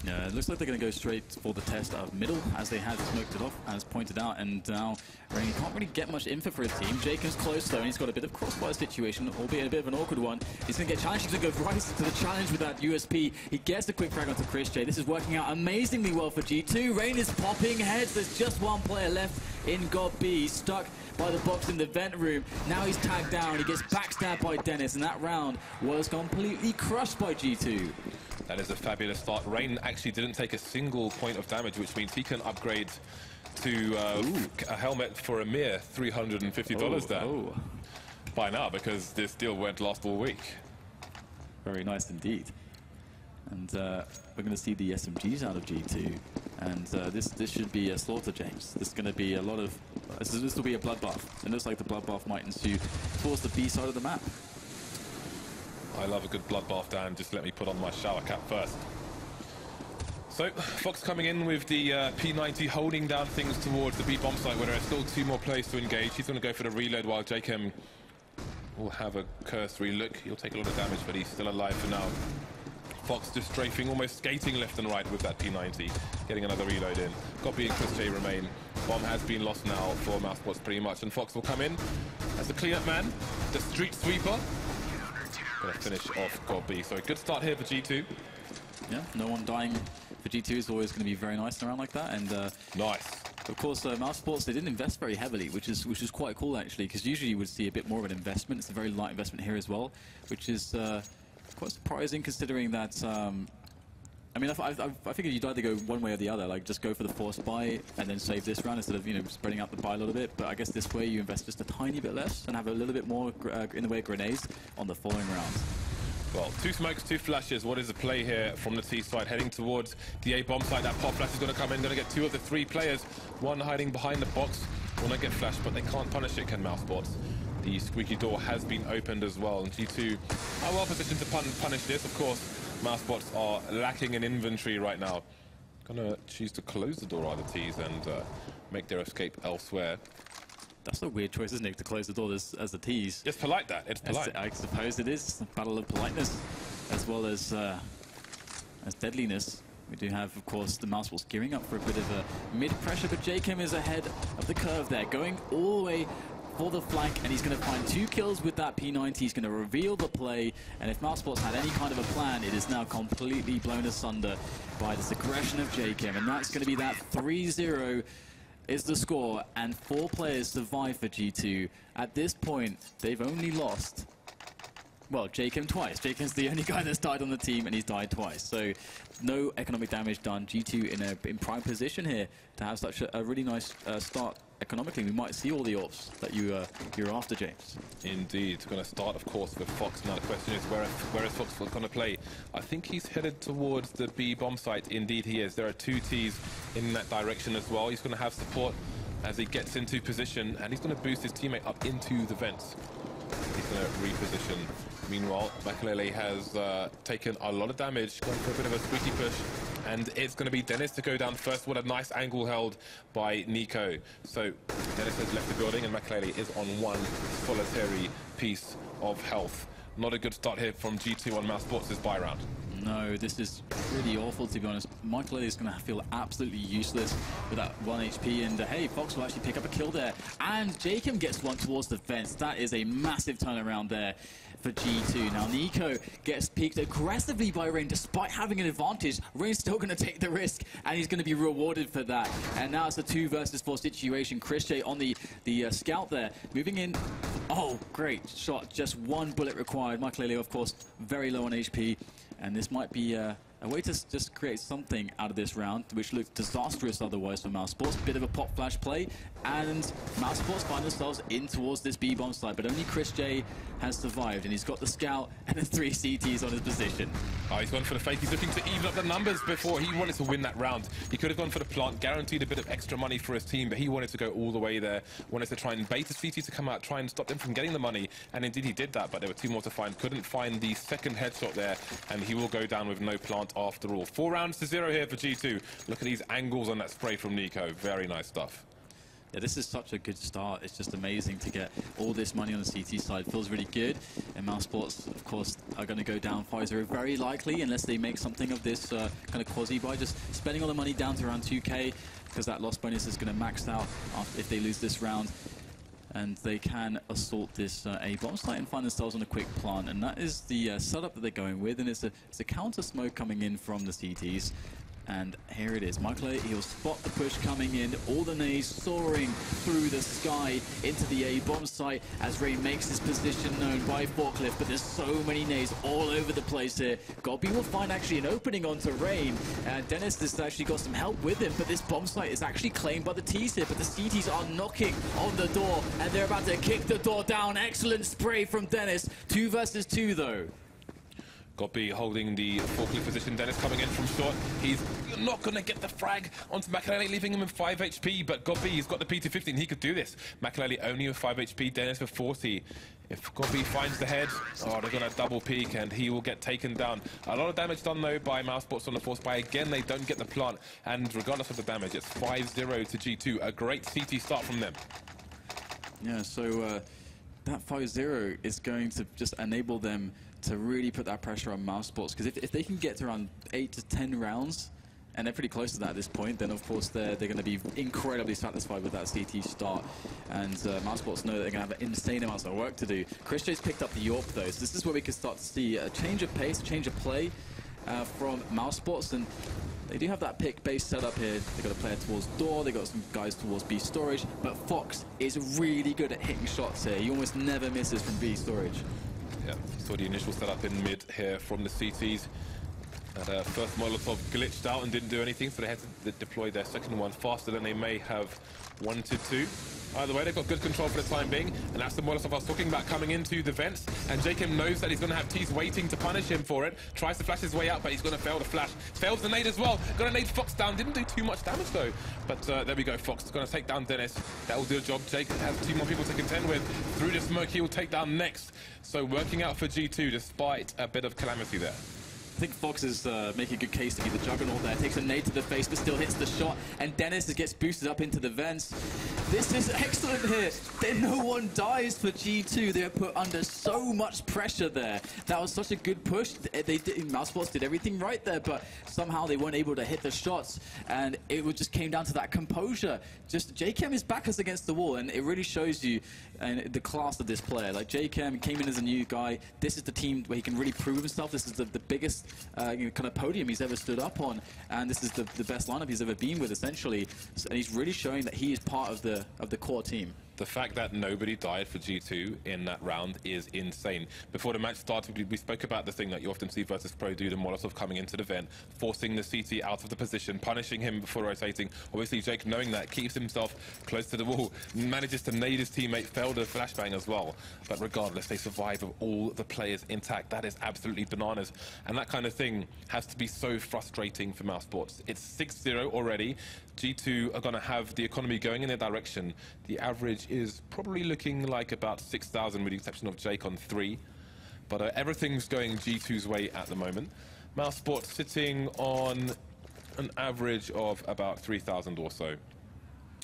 Yeah, it looks like they're going to go straight for the test out of middle, as they had smoked it off, as pointed out. And now, Rain can't really get much info for his team. Jacob's close, though, and he's got a bit of crossfire situation, albeit a bit of an awkward one. He's going to get challenged. He's going to go right to the challenge with that USP. He gets the quick frag onto Chris J. This is working out amazingly well for G2. Rain is popping heads. There's just one player left in g0rth4n. He's stuck by the box in the vent room. Now he's tagged down. He gets backstabbed by Dennis, and that round was completely crushed by G2.
That is a fabulous start. Rain actually didn't take a single point of damage, which means he can upgrade to a helmet for a mere $350 there by now, because this deal won't last all week.
Very nice indeed. And we're going to see the SMGs out of G2. And this should be a slaughter, James. This is going to be a lot of... This will be a bloodbath. It looks like the bloodbath might ensue towards the B side of the map.
I love a good bloodbath, Dan. Just let me put on my shower cap first. So, Fox coming in with the P90, holding down things towards the B bomb site, where there are still 2 more players to engage. He's going to go for the reload, while Jakem will have a cursory look. He'll take a lot of damage, but he's still alive for now. Fox just strafing, almost skating left and right with that P90, getting another reload in. g0rth4n and Chris J remain. Bomb has been lost now for Mouse Sports pretty much, and Fox will come in as the cleanup man, the street sweeper. Gonna finish off g0rth4n. So a good start here for G2.
Yeah, no one dying for G2 is always going to be very nice around like that. And
nice.
Of course, Mouse Sports, they didn't invest very heavily, which is quite cool actually, because usually you would see a bit more of an investment. It's a very light investment here as well, which is quite surprising considering that. I mean, I figured you'd either go one way or the other, like just go for the force buy and then save this round instead of, you know, spreading out the buy a little bit. But I guess this way you invest just a tiny bit less and have a little bit more in the way of grenades on the following rounds.
Well, 2 smokes, 2 flashes. What is the play here from the T side? Heading towards the A bomb side. That pop flash is going to come in. Going to get 2 of the 3 players. One hiding behind the box. Will not get flashed, but they can't punish it, can Mouse Sports. The squeaky door has been opened as well. And G2 are well positioned to punish this, of course. Mouse Sports are lacking in inventory right now. Gonna choose to close the door, are the T's, and make their escape elsewhere.
That's a weird choice, isn't it, to close the door as the T's?
It's polite, that. It's polite.
I suppose it is. A battle of politeness, as well as deadliness. We do have, of course, the Mouse Sports gearing up for a bit of a mid-pressure, but Jakem is ahead of the curve there, going all the way for the flank, and he's going to find 2 kills with that P90. He's going to reveal the play, and if Mouse Sports had any kind of a plan, it is now completely blown asunder by this aggression of Jakem, and that's going to be that 3-0 is the score, and 4 players survive for G2. At this point, they've only lost, well, Jakem twice. Jakem's the only guy that's died on the team, and he's died twice. So no economic damage done. G2 in prime position here to have such a really nice start economically. We might see all the ops that you're after, James.
Indeed. Going to start, of course, with Fox. Now the question is, where is Fox going to play? I think he's headed towards the B bomb site. Indeed he is. There are 2 T's in that direction as well. He's going to have support as he gets into position, and he's going to boost his teammate up into the vents. He's going to reposition. Meanwhile, Makalele has taken a lot of damage, going for a bit of a squeaky push, and it's going to be Dennis to go down first. What a nice angle held by Nico. So Dennis has left the building, and Makalele is on 1 solitary piece of health. Not a good start here from G2 on Mouse Sports' buy round.
No, this is really awful, to be honest. Makalele is going to feel absolutely useless with that 1 HP, and hey, Fox will actually pick up a kill there. And Jakem gets one towards the fence. That is a massive turnaround there for G2. Now Nico gets peeked aggressively by Rain despite having an advantage. Rain's still going to take the risk, and he's going to be rewarded for that. And now it's a 2 versus 4 situation. Chris J on the scout there, moving in. Oh, Oh, great shot. Just one bullet required. Michael, of course, very low on HP. And this might be a way to just create something out of this round, which looked disastrous otherwise for Mousesports. Bit of a pop flash play, and Mousesports find themselves in towards this B-bomb side, but only Chris J has survived, and he's got the scout and the 3 CTs on his position.
Oh, he's gone for the fake. He's looking to even up the numbers before. He wanted to win that round. He could have gone for the plant, guaranteed a bit of extra money for his team, but he wanted to go all the way there. Wanted to try and bait the CT to come out, try and stop them from getting the money, and indeed he did that, but there were 2 more to find. Couldn't find the second headshot there, and he will go down with no plant after all. 4 rounds to 0 here for G2. Look at these angles on that spray from Nico. Very nice stuff.
Yeah, this is such a good start. It's just amazing to get all this money on the CT side. Feels really good. And Mousesports, of course, are going to go down 5-0 very likely, unless they make something of this kind of quasi-buy. Just spending all the money down to around 2k, because that loss bonus is going to max out if they lose this round. And they can assault this A-bomb site and find themselves on a quick plant. And that is the setup that they're going with. And it's a counter smoke coming in from the CTs. And here it is. Michael, he'll spot the push coming in. All the nades soaring through the sky into the A-bomb site as Ray makes his position known by Forklift. But there's so many nades all over the place here. Gobby will find actually an opening onto Rain. Dennis has actually got some help with him. But this bomb site is actually claimed by the T's here. But the CTs are knocking on the door. And they're about to kick the door down. Excellent spray from Dennis. 2 versus 2 though.
Gobby holding the forklift position. Dennis coming in from short. He's not going to get the frag onto Makalele, leaving him in 5 HP. But Gobby, he's got the P215. He could do this. Makalele only with 5 HP. Dennis with 40. If Gobby finds the head, oh, they're going to double peek and he will get taken down. A lot of damage done, though, by Mousesports on the force buy. Again, they don't get the plant. And regardless of the damage, it's 5-0 to G2. A great CT start from them.
Yeah, so that 5-0 is going to just enable them to really put that pressure on Mousesports, because if they can get to around 8 to 10 rounds, and they're pretty close to that at this point, then of course they're going to be incredibly satisfied with that CT start. And Mousesports know that they're going to have insane amounts of work to do. Chris J's picked up the York though, so this is where we can start to see a change of pace, a change of play from Mousesports. And they do have that pick base set up here. They've got a player towards door, they've got some guys towards B storage, but Fox is really good at hitting shots here. He almost never misses from B storage.
Yeah, saw the initial setup in mid here from the CTs. And first Molotov glitched out and didn't do anything, so they had to deploy their second one faster than they may have wanted to. Either way, they've got good control for the time being, and that's the Molotov I was talking about coming into the vents. And Jacob knows that he's going to have T's waiting to punish him for it. Tries to flash his way out, but he's going to fail the flash. Fails the nade as well. Going to nade Fox down. Didn't do too much damage though. But there we go. Fox is going to take down Dennis. That will do a job. Jake has 2 more people to contend with. Through the smoke, he will take down next. So working out for G2 despite a bit of calamity there.
I think Fox is making a good case to be the juggernaut there. Takes a nade to the face, but still hits the shot. And Dennis gets boosted up into the vents. This is excellent here. Then no one dies for G2. They're put under so much pressure there. That was such a good push. Mousesports did everything right there, but somehow they weren't able to hit the shots. And it just came down to that composure. Just J-Chem is back us against the wall, and it really shows you the class of this player. Like J-Chem came in as a new guy. This is the team where he can really prove himself. This is the biggest kind of podium he's ever stood up on, and this is the best lineup he's ever been with, essentially. And he's really showing that he is part of the core team.
The fact that nobody died for G2 in that round is insane. Before the match started, we spoke about the thing that you often see versus Pro do, the Molotov coming into the vent, forcing the CT out of the position, punishing him before rotating. Obviously, Jake, knowing that, keeps himself close to the wall, manages to nade his teammate, failed a flashbang as well. But regardless, they survive with all the players intact. That is absolutely bananas. And that kind of thing has to be so frustrating for Mousesports. It's 6-0 already. G2 are going to have the economy going in their direction. The average is probably looking like about 6,000 with the exception of Jake on 3. But everything's going G2's way at the moment. Mousesports sitting on an average of about 3,000 or so.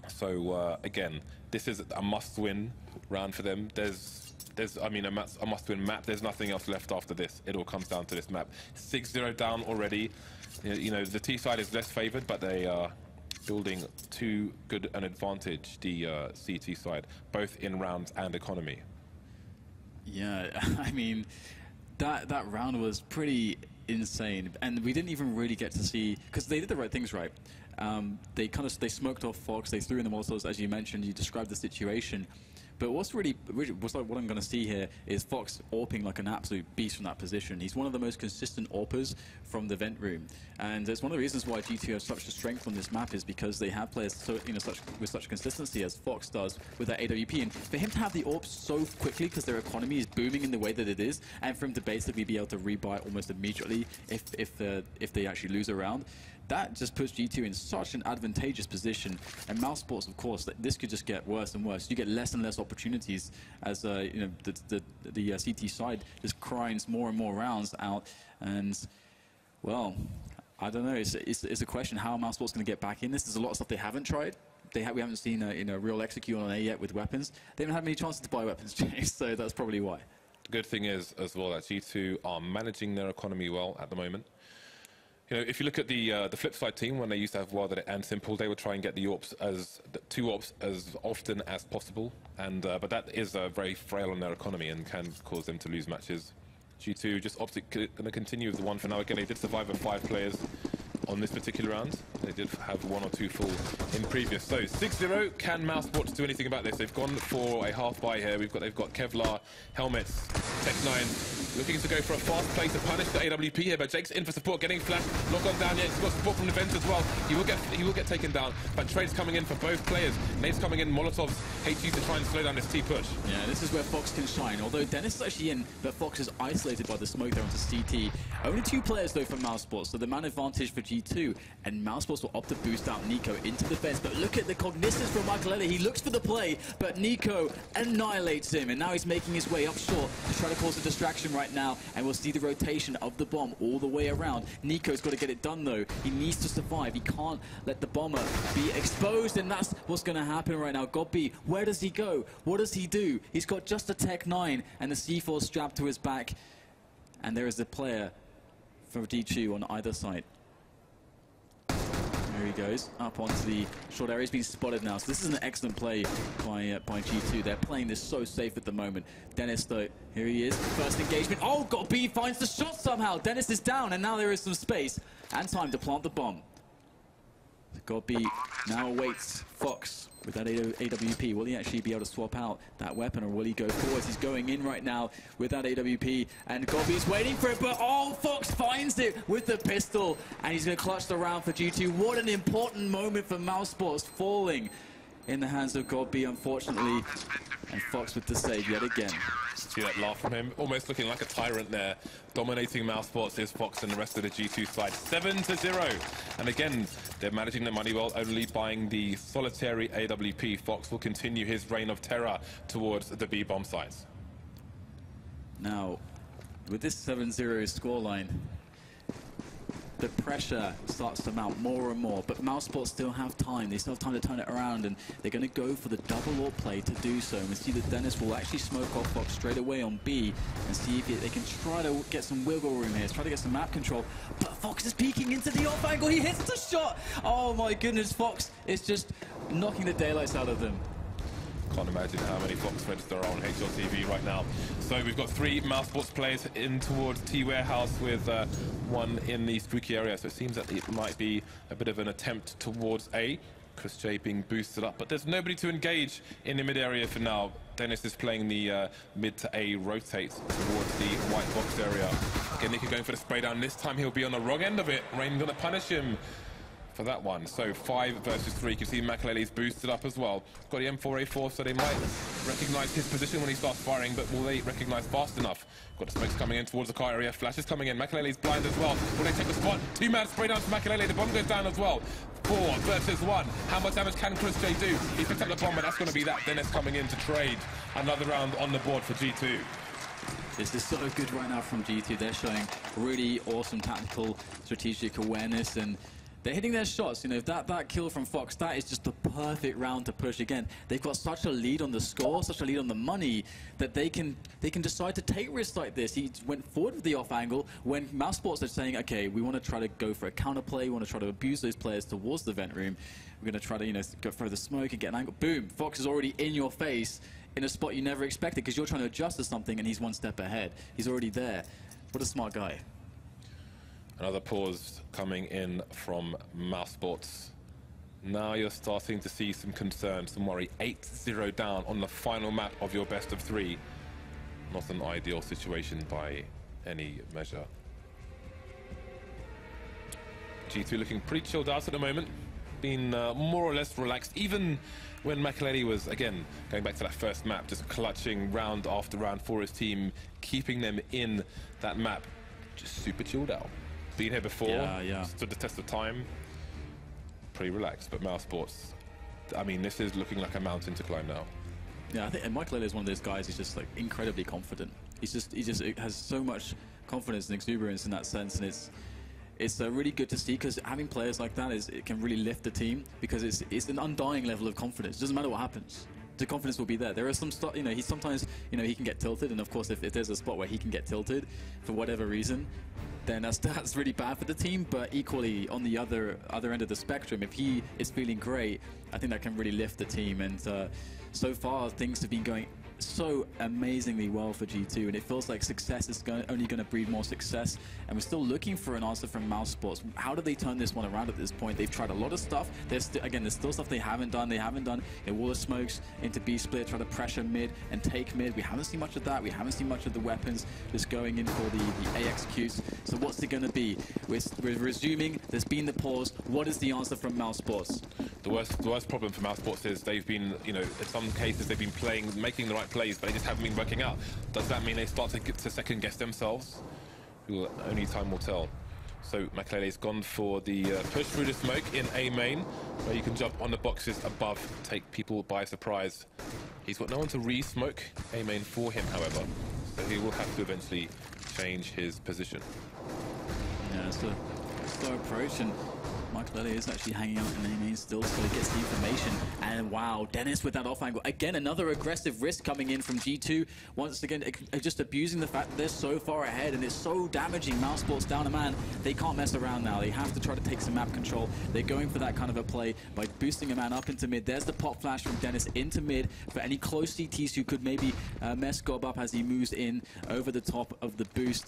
So again, this is a must-win round for them. There's a must-win map. There's nothing else left after this. It all comes down to this map. 6-0 down already. You know, the T side is less favored, but they are building too good an advantage, the CT side, both in rounds and economy.
Yeah, I mean, that round was pretty insane, and we didn't even really get to see, because they did the right things right. They smoked off Fox, they threw in the Molotovs, as you mentioned, you described the situation, But what I'm going to see here is Fox AWPing like an absolute beast from that position. He's one of the most consistent AWPers from the vent room, and it's one of the reasons why G2 has such a strength on this map is because they have players with such consistency as Fox does with that AWP. And for him to have the AWP so quickly because their economy is booming in the way that it is, and for him to basically be able to rebuy almost immediately if they actually lose a round, that just puts G2 in such an advantageous position. And Mouse Sports, of course, this could just get worse and worse. You get less and less opportunities as the CT side just grinds more and more rounds out. And well, I don't know. It's a question how Mouse Sports going to get back in this. There's a lot of stuff they haven't tried. We haven't seen a real execute on A yet with weapons. They haven't had many chances to buy weapons, James, so that's probably why.
The good thing is as well that G2 are managing their economy well at the moment. You know, if you look at the flip side team, when they used to have Wilder and Simple, they would try and get the two AWPs as often as possible, and but that is very frail on their economy and can cause them to lose matches. G2 just going to continue with the one for now. Again, they did survive with 5 players on this particular round. They did have 1 or 2 full in previous. So 6-0. Can Mouse Sports do anything about this? They've gone for a half buy here. They've got Kevlar, helmets, Tech9. Looking to go for a fast play to punish the AWP here, but Jake's in for support, getting flashed. Not gone down yet. He's got support from the vent as well. He will get taken down. But trades coming in for both players. Nades coming in. Molotovs HU to try and slow down this T push.
Yeah, this is where Fox can shine. Although Dennis is actually in, but Fox is isolated by the smoke there onto CT. Only 2 players though for Mouse Sports, so the man advantage for G2. And Mouse Sports will opt to boost out Nico into the fence. But look at the cognizance from Michael Ellie. He looks for the play, but Nico annihilates him. And now he's making his way up short to try to cause a distraction right now. And we'll see the rotation of the bomb all the way around. Nico's got to get it done though. He needs to survive. He can't let the bomber be exposed, and that's what's going to happen right now. Godby, where does he go? What does he do? He's got just a Tech9 and the C4 strapped to his back. And there is a player for G2 on either side. There he goes, up onto the short area. He's been spotted now, so this is an excellent play by G2. They're playing this so safe at the moment. Dennis, though, here he is. First engagement. Oh, Godby finds the shot somehow. Dennis is down, and now there is some space and time to plant the bomb. Godby now awaits Fox with that AWP. Will he actually be able to swap out that weapon, or will he go forward? He's going in right now with that AWP, and Godby's waiting for it, but oh, Fox finds it with the pistol, and he's going to clutch the round for G2. What an important moment for Mouse Sports, falling in the hands of Godby, unfortunately, and Fox with the save yet again.
See that laugh from him, almost looking like a tyrant there. Dominating Mouse Sports is Fox and the rest of the G2 side, 7-0. And again, they're managing their money well, only buying the solitary AWP. Fox will continue his reign of terror towards the B bomb sites.
Now, with this 7-0 scoreline, the pressure starts to mount more and more, but Mouse Sports still have time. They still have time to turn it around, and they're going to go for the double AWP play to do so. And we see that Dennis will actually smoke off Fox straight away on B and see if they can try to get some wiggle room here, try to get some map control. But Fox is peeking into the off angle. He hits the shot. Oh my goodness, Fox is just knocking the daylights out of them.
Can't imagine how many Fox threads there are on HLTV right now. So we've got 3 Mouse Sports players in towards T Warehouse with 1 in the spooky area. So it seems that it might be a bit of an attempt towards A. Chris J being boosted up, but there's nobody to engage in the mid area for now. Dennis is playing the mid to A rotate towards the white box area. Again, Nico going for the spray down. This time he'll be on the wrong end of it. Rain gonna punish him for that one. So 5 versus 3. You can see Makelele's boosted up as well. Got the M4A4, so they might recognize his position when he starts firing, but will they recognize fast enough? Got the smokes coming in towards the car area. Flashes coming in. Makelele's blind as well. Will they take the spot? 2-man spray down for Makelele. The bomb goes down as well. 4 versus 1. How much damage can Chris J do? He picks up the bomb, but that's going to be that. Dennis coming in to trade. Another round on the board for G2.
This is so good right now from G2. They're showing really awesome tactical, strategic awareness, and they're hitting their shots. You know, that kill from Fox, that is just the perfect round to push. Again, they've got such a lead on the score, such a lead on the money, that they can decide to take risks like this. He went forward with the off angle when Mouse Sports are saying, okay, we want to try to go for a counterplay, we want to try to abuse those players towards the vent room. We're going to try to, you know, go throw the smoke and get an angle. Boom, Fox is already in your face in a spot you never expected because you're trying to adjust to something and he's 1 step ahead. He's already there. What a smart guy.
Another pause coming in from Mouse Sports. Now you're starting to see some concern, some worry. 8-0 down on the final map of your best of 3. Not an ideal situation by any measure. G2 looking pretty chilled out at the moment. Been more or less relaxed, even when Makelele was, again, going back to that first map, just clutching round after round for his team, keeping them in that map. Just super chilled out. Been here before, stood the test of time. Pretty relaxed, but Mousesports, I mean, this is looking like a mountain to climb now.
Yeah, I think Makelele is one of those guys who's just like incredibly confident. He just has so much confidence and exuberance in that sense, and it's really good to see, because having players like that it can really lift the team, because it's an undying level of confidence. It doesn't matter what happens, the confidence will be there. There are some stuff, you know, he sometimes, you know, he can get tilted, and of course if there's a spot where he can get tilted for whatever reason, then that's really bad for the team. But equally, on the other end of the spectrum, if he is feeling great, I think that can really lift the team. And so far things have been going so amazingly well for G2, and it feels like success is only going to breed more success, and we're still looking for an answer from Mousesports. How do they turn this one around at this point? They've tried a lot of stuff. There's still stuff they haven't done. A wall of smokes into B split, try to pressure mid and take mid. We haven't seen much of that. We haven't seen much of the weapons just going in for the A executes. So what's it going to be? We're resuming. There's been the pause. What is the answer from Mousesports?
The worst problem for Mousesports is they've been, you know, in some cases they've been making the right plays, but they just haven't been working out. Does that mean they start to second guess themselves? Only time will tell. So Makelele's gone for the push through the smoke in A main, where you can jump on the boxes above, take people by surprise. He's got no one to re-smoke A main for him, however, so he will have to eventually change his position.
Yeah, it's a slow approach, and Makelele is actually hanging out in A main still, so he gets the information. And wow, Dennis with that off angle. Again, another aggressive risk coming in from G2. Once again, just abusing the fact that they're so far ahead, and it's so damaging. Mousesports down a man. They can't mess around now. They have to try to take some map control. They're going for that kind of a play by boosting a man up into mid. There's the pop flash from Dennis into mid for any close CTs who could maybe mess Gob up as he moves in over the top of the boost.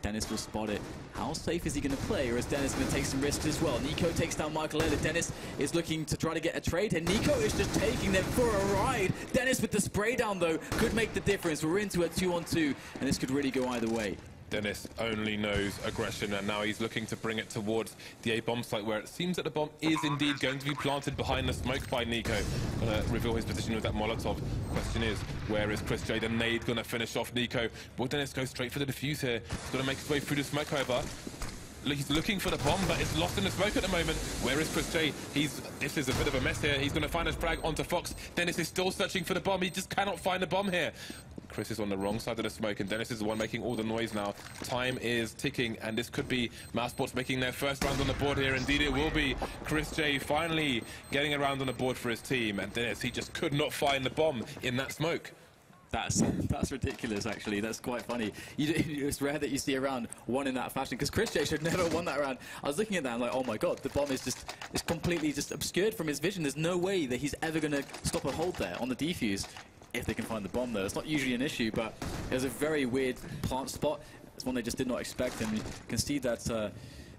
Dennis will spot it. How safe is he going to play, or is Dennis going to take some risks as well? Nico takes down Makelele. Dennis is looking to try to get a trade, and Nico is just taking them for a ride. Dennis with the spray down, though, could make the difference. We're into a 2-on-2, and this could really go either way.
Dennis only knows aggression, and now he's looking to bring it towards the A bomb site, where it seems that the bomb is indeed going to be planted behind the smoke by Nico. Gonna reveal his position with that Molotov. Question is, where is Chris J? The nade gonna finish off Nico. Will Dennis go straight for the defuse here? He's gonna make his way through the smoke, however. He's looking for the bomb, but it's lost in the smoke at the moment. Where is Chris J? This is a bit of a mess here. He's going to find his frag onto Fox. Dennis is still searching for the bomb. He just cannot find the bomb here. Chris is on the wrong side of the smoke, and Dennis is the one making all the noise now. Time is ticking, and this could be Mousesports making their first round on the board here. Indeed, it will be. Chris J finally getting a round on the board for his team, and Dennis, he just could not find the bomb in that smoke.
That's ridiculous, actually. That's quite funny. It's rare that you see a round won in that fashion, because Chris J should never have won that round. I was looking at that and like, oh my god, the bomb is completely obscured from his vision. There's no way that he's ever going to stop a hold there on the defuse. If they can find the bomb, though. It's not usually an issue, but it was a very weird plant spot. It's one they just did not expect, and you can see that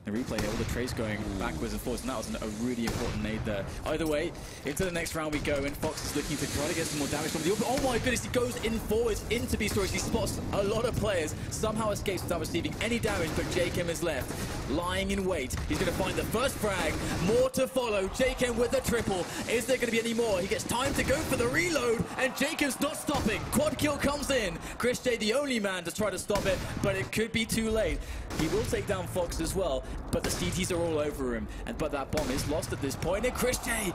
the replay here, all the trades going backwards and forwards, and that was a really important nade there. Either way, into the next round we go, and Fox is looking to try to get some more damage from the open. Oh my goodness, he goes in forwards into B storage. He spots a lot of players, somehow escapes without receiving any damage, but J-Chem is left, lying in wait. He's going to find the first frag, more to follow. J-Chem with a triple. Is there going to be any more? He gets time to go for the reload, and J-Chem's not stopping. Quad kill comes in. Chris J, the only man to try to stop it, but it could be too late. He will take down Fox as well, but the CTs are all over him, but that bomb is lost at this point, and Chris J,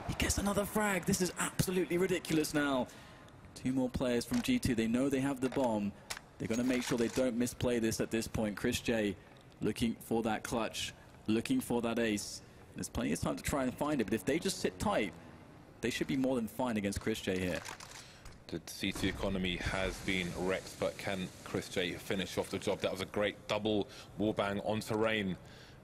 he gets another frag. This is absolutely ridiculous now. Two more players from G2. They know they have the bomb. They're going to make sure they don't misplay this at this point. Chris J looking for that clutch, looking for that ace. There's plenty of time to try and find it, but if they just sit tight, they should be more than fine against Chris J here.
The CT economy has been wrecked, but can Chris J finish off the job? That was a great double warbang on terrain.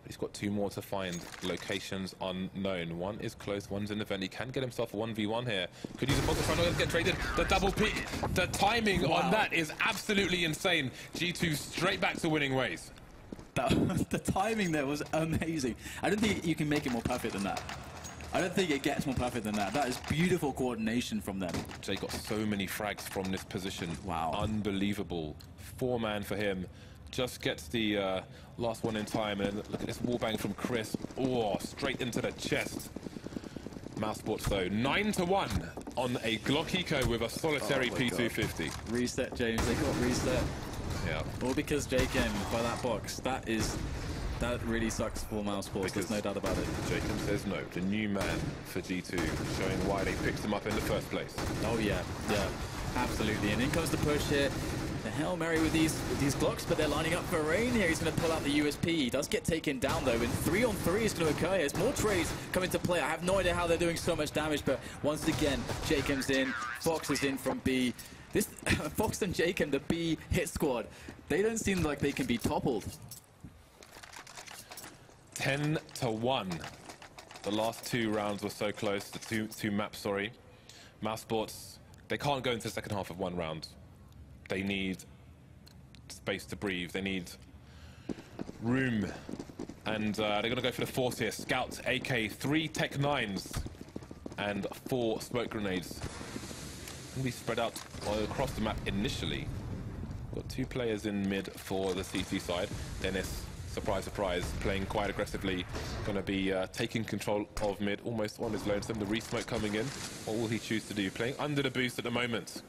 But he's got two more to find. Locations unknown. One is close, one's in the vent. He can get himself a 1v1 here. Could use a box to try not to get traded. The double peek. The timing on that is absolutely insane. G2 straight back to winning ways.
The timing there was amazing. I don't think you can make it more perfect than that. I don't think it gets more perfect than that. That is beautiful coordination from them.
Jay got so many frags from this position.
Wow.
Unbelievable. 4-man for him. Just gets the last one in time, and look at this wallbang from Chris. Oh, straight into the chest. Mousesports though, 9-1 on a Glock Eco with a solitary P250.
God. Reset, James. They got reset.
Yeah.
All because Jakem by that box. That really sucks for Mousesports. There's no doubt about it.
Jakem says no. The new man for G2, showing why they picked him up in the first place.
Oh yeah, absolutely. And in comes the push here. The Hail Mary with these Glocks, but they're lining up for Rain here. He's going to pull out the USP. He does get taken down, though, and 3-on-3 is going to occur here. As more trades come into play. I have no idea how they're doing so much damage, but once again, Jakem's in. Fox is in from B. This Fox and Jakem, the B hit squad, they don't seem like they can be toppled.
10-1. The last 2 rounds were so close. The two maps, sorry. Mousesports, they can't go into the second half of 1 round. They need space to breathe. They need room. And they're going to go for the force here. Scout, AK, 3 Tech 9s, and 4 smoke grenades. Going to be spread out across the map initially. Got 2 players in mid for the CT side. Dennis, surprise, surprise, playing quite aggressively. Going to be taking control of mid, almost on his lonesome. The re-smoke coming in. What will he choose to do? Playing under the boost at the moment.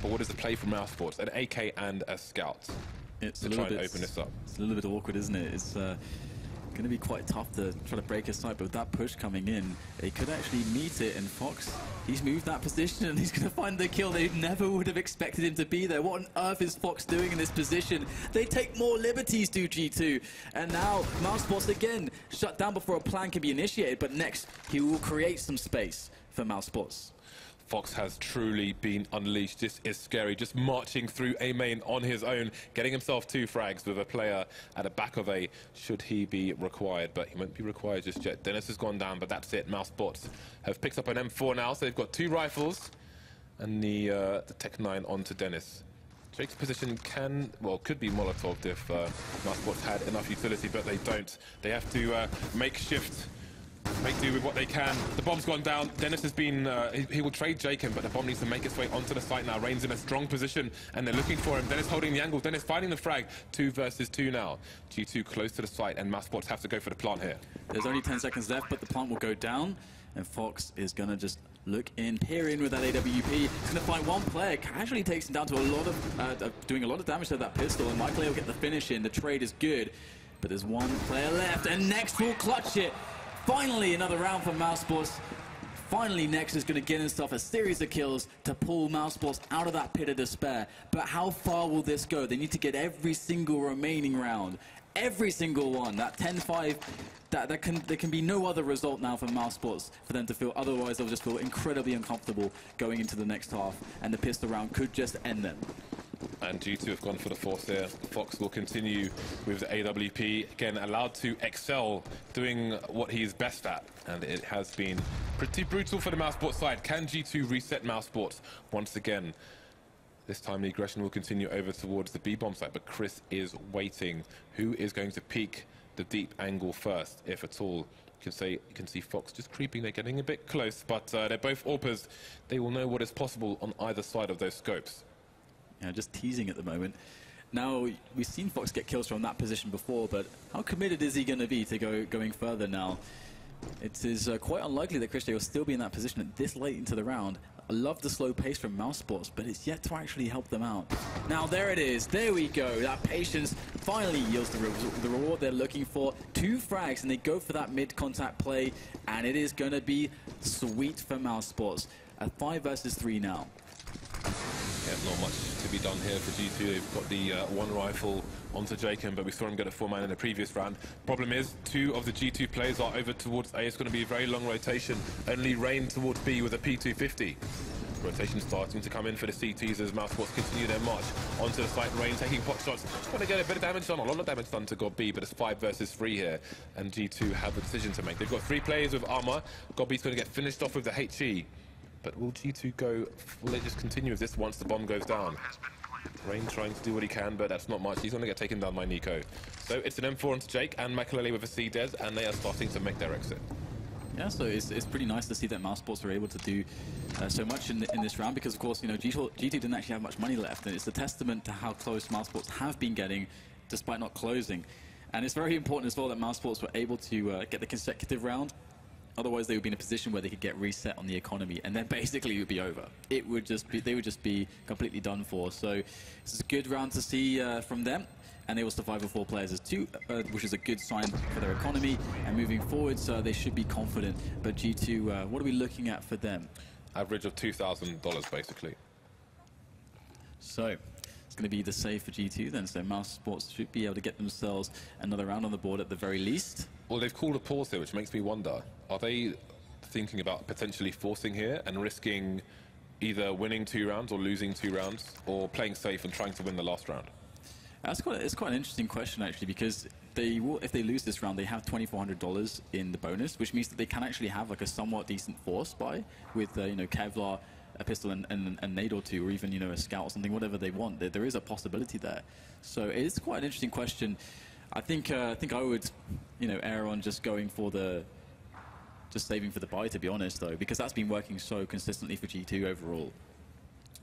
But what is the play from Mousesports? An AK and a Scout to try and open this up.
It's a little bit awkward, isn't it? It's going to be quite tough to try to break his sight, but with that push coming in, they could actually meet it. And Fox, he's moved that position and he's going to find the kill. They never would have expected him to be there. What on earth is Fox doing in this position? They take more liberties, do G2. And now Mousesports again shut down before a plan can be initiated, but next he will create some space for Mousesports.
Fox has truly been unleashed. This is scary. Just marching through A main on his own, getting himself 2 frags with a player at the back of A, should he be required. But he won't be required just yet. Dennis has gone down, but that's it. Mousesports have picked up an M4 now, so they've got 2 rifles and the Tech 9 onto Dennis. Jake's position could be Molotov if Mousesports had enough utility, but they don't. They have to make do with what they can. The bomb's gone down. Dennis has been, he will trade Jakem, but the bomb needs to make its way onto the site now. Rain's in a strong position, and they're looking for him. Dennis holding the angle. Dennis finding the frag. 2 versus 2 now. G2 close to the site, and Mousesports have to go for the plant here.
There's only 10 seconds left, but the plant will go down, and Fox is going to just look in, peer in with that AWP. He's going to find one player, casually takes him down to a lot of, doing a lot of damage to that pistol, and Michael will get the finish in. The trade is good, but there's 1 player left, and Next will clutch it. Finally, another round for Mousesports. Finally, Next is going to get himself a series of kills to pull Mousesports out of that pit of despair. But how far will this go? They need to get every single remaining round. Every single one. That 10-5, there can be no other result now for Mousesports for them to feel. Otherwise, they'll just feel incredibly uncomfortable going into the next half. And the pistol round could just end them.
And G2 have gone for the force there. Fox will continue with the AWP. Again, allowed to excel, doing what he's best at. And it has been pretty brutal for the Mousesports side. Can G2 reset Mousesports once again? This time the aggression will continue over towards the B-bomb site, but Chris is waiting. Who is going to peek the deep angle first, if at all? You can see Fox just creeping. They're getting a bit close, but they're both AWPers. They will know what is possible on either side of those scopes.
Yeah, just teasing at the moment. Now, we've seen Fox get kills from that position before, but how committed is he going to be to going further now? It is quite unlikely that Christian will still be in that position at this late into the round. I love the slow pace from Mousesports, but it's yet to actually help them out. Now, there it is. There we go. That patience finally yields the reward they're looking for. 2 frags, and they go for that mid-contact play, and it is going to be sweet for Mousesports. A 5 versus 3 now.
Yeah, not much to be done here for G2. They've got the 1 rifle onto Jakem, but we saw him get a 4-man in the previous round. Problem is, 2 of the G2 players are over towards A. It's going to be a very long rotation. Only Rain towards B with a P250. Rotation starting to come in for the CTs as Mousesports continue their march onto the site. Rain taking pot shots. Just want to get a bit of damage done. A lot of damage done to God B, but it's 5 versus 3 here. And G2 have a decision to make. They've got 3 players with armor. God B's going to get finished off with the HE. But will G2 go, will they just continue with this once the bomb goes down? Rain trying to do what he can, but that's not much. He's going to get taken down by Nico. So it's an M4 onto Jake and Makalele with a C-Des, and they are starting to make their exit.
Yeah, so it's pretty nice to see that Mouse Sports were able to do so much in this round, because of course, you know, G2 didn't actually have much money left, and it's a testament to how close Mouse Sports have been getting despite not closing. And it's very important as well that Mouse Sports were able to get the consecutive round. Otherwise, they would be in a position where they could get reset on the economy, and then basically it would be over. It would just be, they would just be completely done for. So this is a good round to see from them, and they will survive with 4 players as 2, which is a good sign for their economy. And moving forward, so they should be confident. But G2, what are we looking at for them?
Average of $2,000 basically.
So it's going to be the save for G2 then. So Mouse Sports should be able to get themselves another round on the board at the very least.
Well, they've called a pause here, which makes me wonder, are they thinking about potentially forcing here and risking either winning 2 rounds or losing 2 rounds, or playing safe and trying to win the last round?
It's quite an interesting question, actually, because they will, if they lose this round, they have $2,400 in the bonus, which means that they can actually have like a somewhat decent force buy with you know, Kevlar, a pistol, and nade or 2, or even, you know, a scout or something, whatever they want. There is a possibility there. So it is quite an interesting question. I think I would, you know, err on just going for just saving for the buy, to be honest, though, because that's been working so consistently for G2 overall.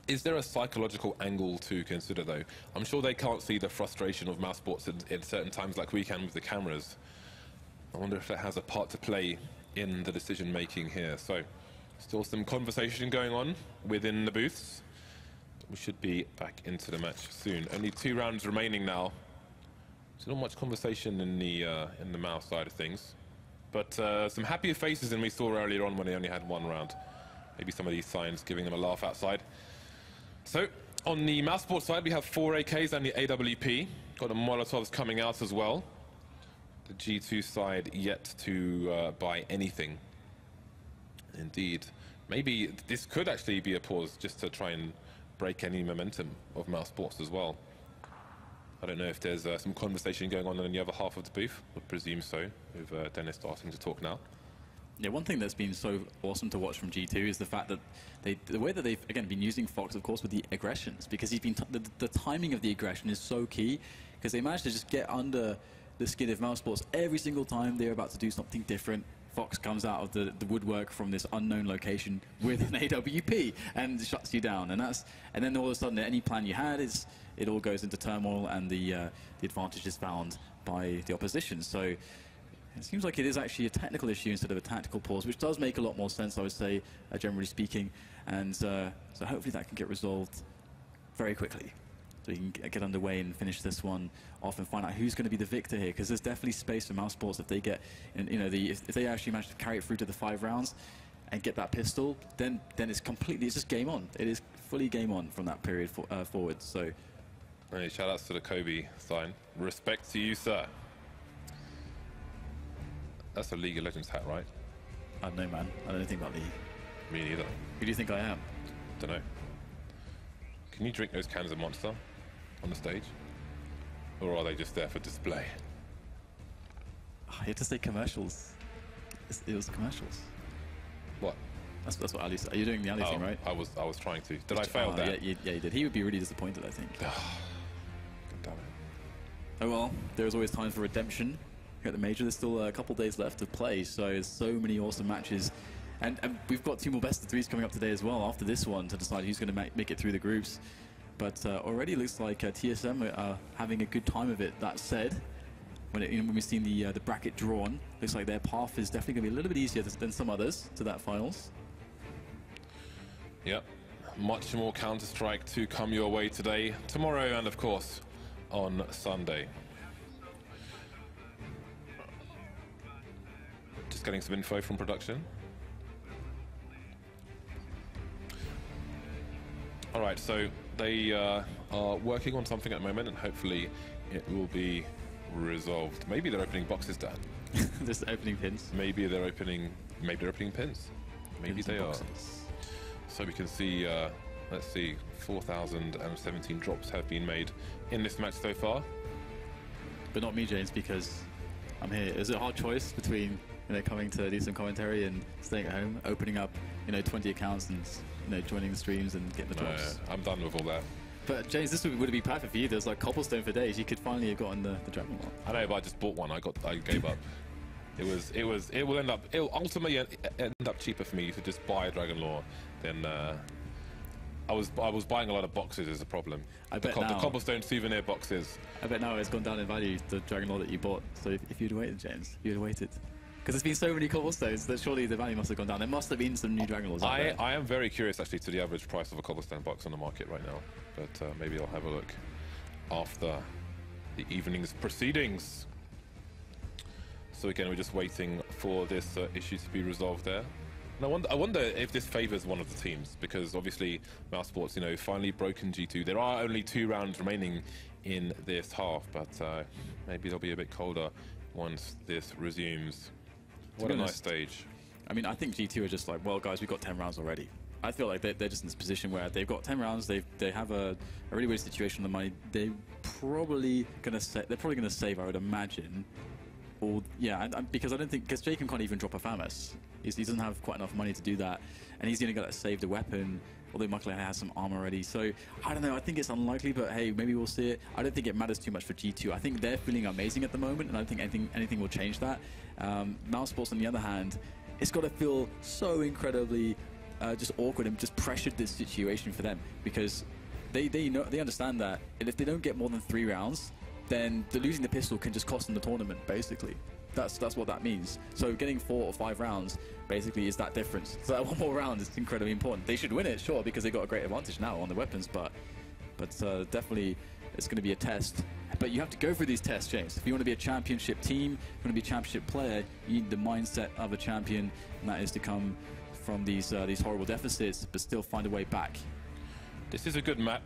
Is there a psychological angle to consider, though? I'm sure they can't see the frustration of Mouse Sports in certain times like we can with the cameras. I wonder if that has a part to play in the decision-making here. So, still some conversation going on within the booths. We should be back into the match soon. Only 2 rounds remaining now. So not much conversation in the Mouse side of things. But some happier faces than we saw earlier on when they only had 1 round. Maybe some of these signs giving them a laugh outside. So, on the Mouse Sports side, we have 4 AKs and the AWP. Got the Molotovs coming out as well. The G2 side yet to buy anything. Indeed. Maybe this could actually be a pause just to try and break any momentum of Mouse Sports as well. I don't know if there's some conversation going on in the other half of the booth. I presume so, with Dennis starting to talk now.
Yeah, one thing that's been so awesome to watch from G2 is the fact that the way that they've, again, been using Fox, of course, with the aggressions, because he's been the timing of the aggression is so key, because they managed to just get under the skin of Mouse Sports every single time they're about to do something different. Fox comes out of the woodwork from this unknown location with an AWP and shuts you down, and then all of a sudden any plan you had it all goes into turmoil, and the advantage is found by the opposition. So it seems like it is actually a technical issue instead of a tactical pause, which does make a lot more sense, I would say, generally speaking. And so hopefully that can get resolved very quickly, so we can get underway and finish this one off and find out who's going to be the victor here, because there's definitely space for Mouse Sports if they get, you know, if they actually manage to carry it through to the 5 rounds and get that pistol, then it's just game on. It is fully game on from that period forward. So,
hey, shout outs to the Kobe sign. Respect to you, sir. That's a League of Legends hat, right?
I don't know, man. I don't know anything about League.
Me neither.
Who do you think I am?
Don't know. Can you drink those cans of Monster on the stage? Or are they just there for display?
Oh, you have to say commercials. It was commercials.
What?
That's what Ali said. Are you doing the Ali thing, right?
I was trying to. Did I fail that?
Yeah, you did. He would be really disappointed, I think.
God damn it.
Oh well, there's always time for redemption here at the Major. There's still a couple days left to play, so there's so many awesome matches. And we've got 2 more best of 3s coming up today as well after this one to decide who's going to make it through the groups. But already looks like TSM are having a good time of it. That said, when we've seen the bracket drawn, looks like their path is definitely going to be a little bit easier than some others to that finals.
Yep, much more Counter-Strike to come your way today, tomorrow, and of course on Sunday. Just getting some info from production. All right, so they are working on something at the moment, and hopefully it will be resolved. Maybe they're opening boxes, Dan.
Just opening pins.
Maybe they're opening pins. Maybe
pins
they are.
Boxes.
So we can see, let's see, 4,017 drops have been made in this match so far.
But not me, James, because I'm here. Is it a hard choice between, you know, coming to do some commentary and staying at home, opening up, you know, 20 accounts and, you know, joining the streams and getting the drops?
I'm done with all that.
But James, this would be perfect for you. There's like cobblestone for days. You could finally have gotten the Dragon one.
I know, but I just bought one. I gave up. It will ultimately end up cheaper for me to just buy Dragon Lore than I was buying a lot of boxes is the problem. The cobblestone souvenir boxes.
I bet now it's gone down in value, the Dragon Lore that you bought. So if you'd waited, James, you'd have waited. Because there's been so many cobblestones that surely the value must have gone down. There must have been some new Dragon Lores out there.
I am very curious actually to the average price of a cobblestone box on the market right now. But maybe I'll have a look after the evening's proceedings. So again, we're just waiting for this issue to be resolved there. And I wonder if this favours one of the teams, because obviously Mousesports, you know, finally broken G2. There are only 2 rounds remaining in this half, but maybe they'll be a bit colder once this resumes. What a nice stage.
I mean, I think G2 are just like, well, guys, we've got 10 rounds already. I feel like they're just in this position where they've got 10 rounds. They have a really weird situation on the money. They're probably gonna save, I would imagine. Or yeah, because I don't think Jacob can't even drop a FAMAS. He doesn't have quite enough money to do that, and he's gonna get save the weapon. Although Michael has some armor already, so I don't know. I think it's unlikely, but hey, maybe we'll see it. I don't think it matters too much for G2. I think they're feeling amazing at the moment, and I don't think anything will change that. Mousesports, on the other hand, it's got to feel so incredibly just awkward and just pressured this situation for them, because they understand that, and if they don't get more than 3 rounds, then losing the pistol can just cost them the tournament, basically. That's what that means. So getting 4 or 5 rounds basically is that difference. So that one more round is incredibly important. They should win it, sure, because they've got a great advantage now on the weapons, but definitely it's going to be a test. But you have to go through these tests, James. If you want to be a championship team, if you want to be a championship player, you need the mindset of a champion, and that is to come from these horrible deficits, but still find a way back.
This is a good map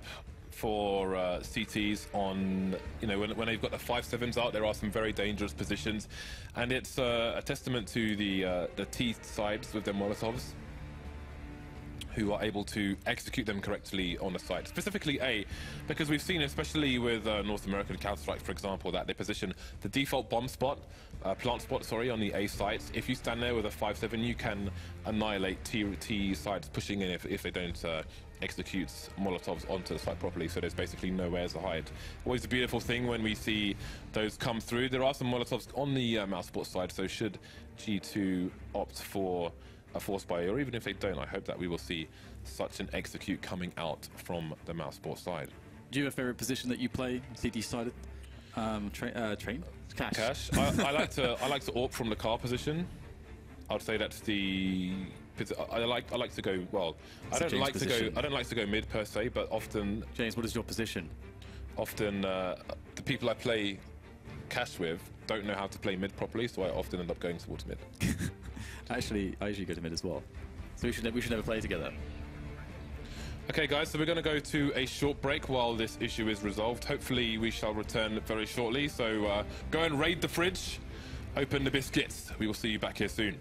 for CTs on, you know, when they've got the 5-7s out, there are some very dangerous positions, and it's a testament to the T sides with their Molotovs, who are able to execute them correctly on the site, specifically A, because we've seen, especially with North American Counter-Strike, for example, that they position the default bomb spot, plant spot, sorry, on the A sites. If you stand there with a 5-7, you can annihilate T sites pushing in if they don't execute Molotovs onto the site properly, so there's basically nowhere to hide. Always a beautiful thing when we see those come through. There are some Molotovs on the Mousesports side, so should G2 opt for a force buy, or even if they don't, I hope that we will see such an execute coming out from the Mousesports side.
Do you have a favorite position that you play CT sided? Train?
Cash. I like to AWP from the car position. I'd say that's the. I like to go well. I don't like to go mid per se, but often.
James, what is your position?
Often the people I play Cash with don't know how to play mid properly, so I often end up going towards mid.
Actually, I usually go to mid as well. So we should never play together.
Okay, guys, so we're going to go to a short break while this issue is resolved. Hopefully, we shall return very shortly. So go and raid the fridge, open the biscuits. We will see you back here soon.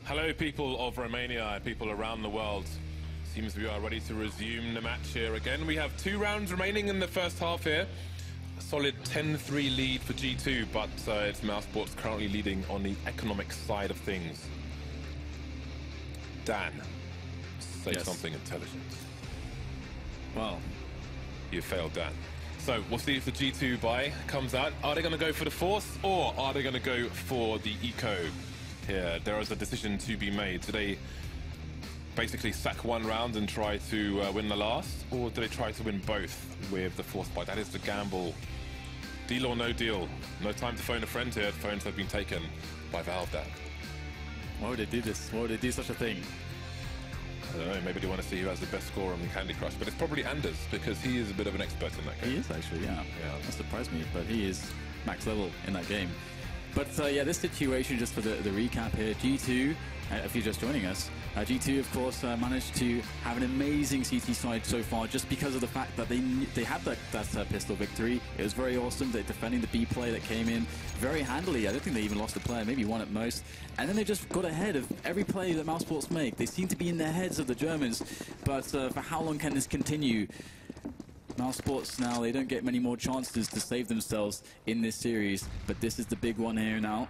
Hello, people of Romania and people around the world. Seems we are ready to resume the match here again. We have 2 rounds remaining in the first half here. A solid 10-3 lead for G2, but it's Mousesports currently leading on the economic side of things. Dan, say something intelligent.
Well,
you failed, Dan. So we'll see if the G2 buy comes out. Are they going to go for the Force or are they going to go for the Eco? Here, there is a decision to be made. Do they basically sack 1 round and try to win the last, or do they try to win both with the Force buy? That is the gamble. Deal or no deal. No time to phone a friend here. Phones have been taken by Valve, Dan.
Why would they do this? Why would they do such a thing?
I don't know, maybe they want to see who has the best score on the Candy Crush, but it's probably Anders, because he is a bit of an expert in that game.
He is actually, yeah. That surprised me, but he is max level in that game. But yeah, this situation, just for the recap here, G2, if you're just joining us, G2 of course managed to have an amazing CT side so far, just because of the fact that they had that pistol victory. It was very awesome. They're defending the B play that came in very handily. I don't think they even lost a player, maybe 1 at most. And then they just got ahead of every play that Mousesports make. They seem to be in the heads of the Germans, but for how long can this continue? Mousesports now, they don't get many more chances to save themselves in this series, but this is the big one here now.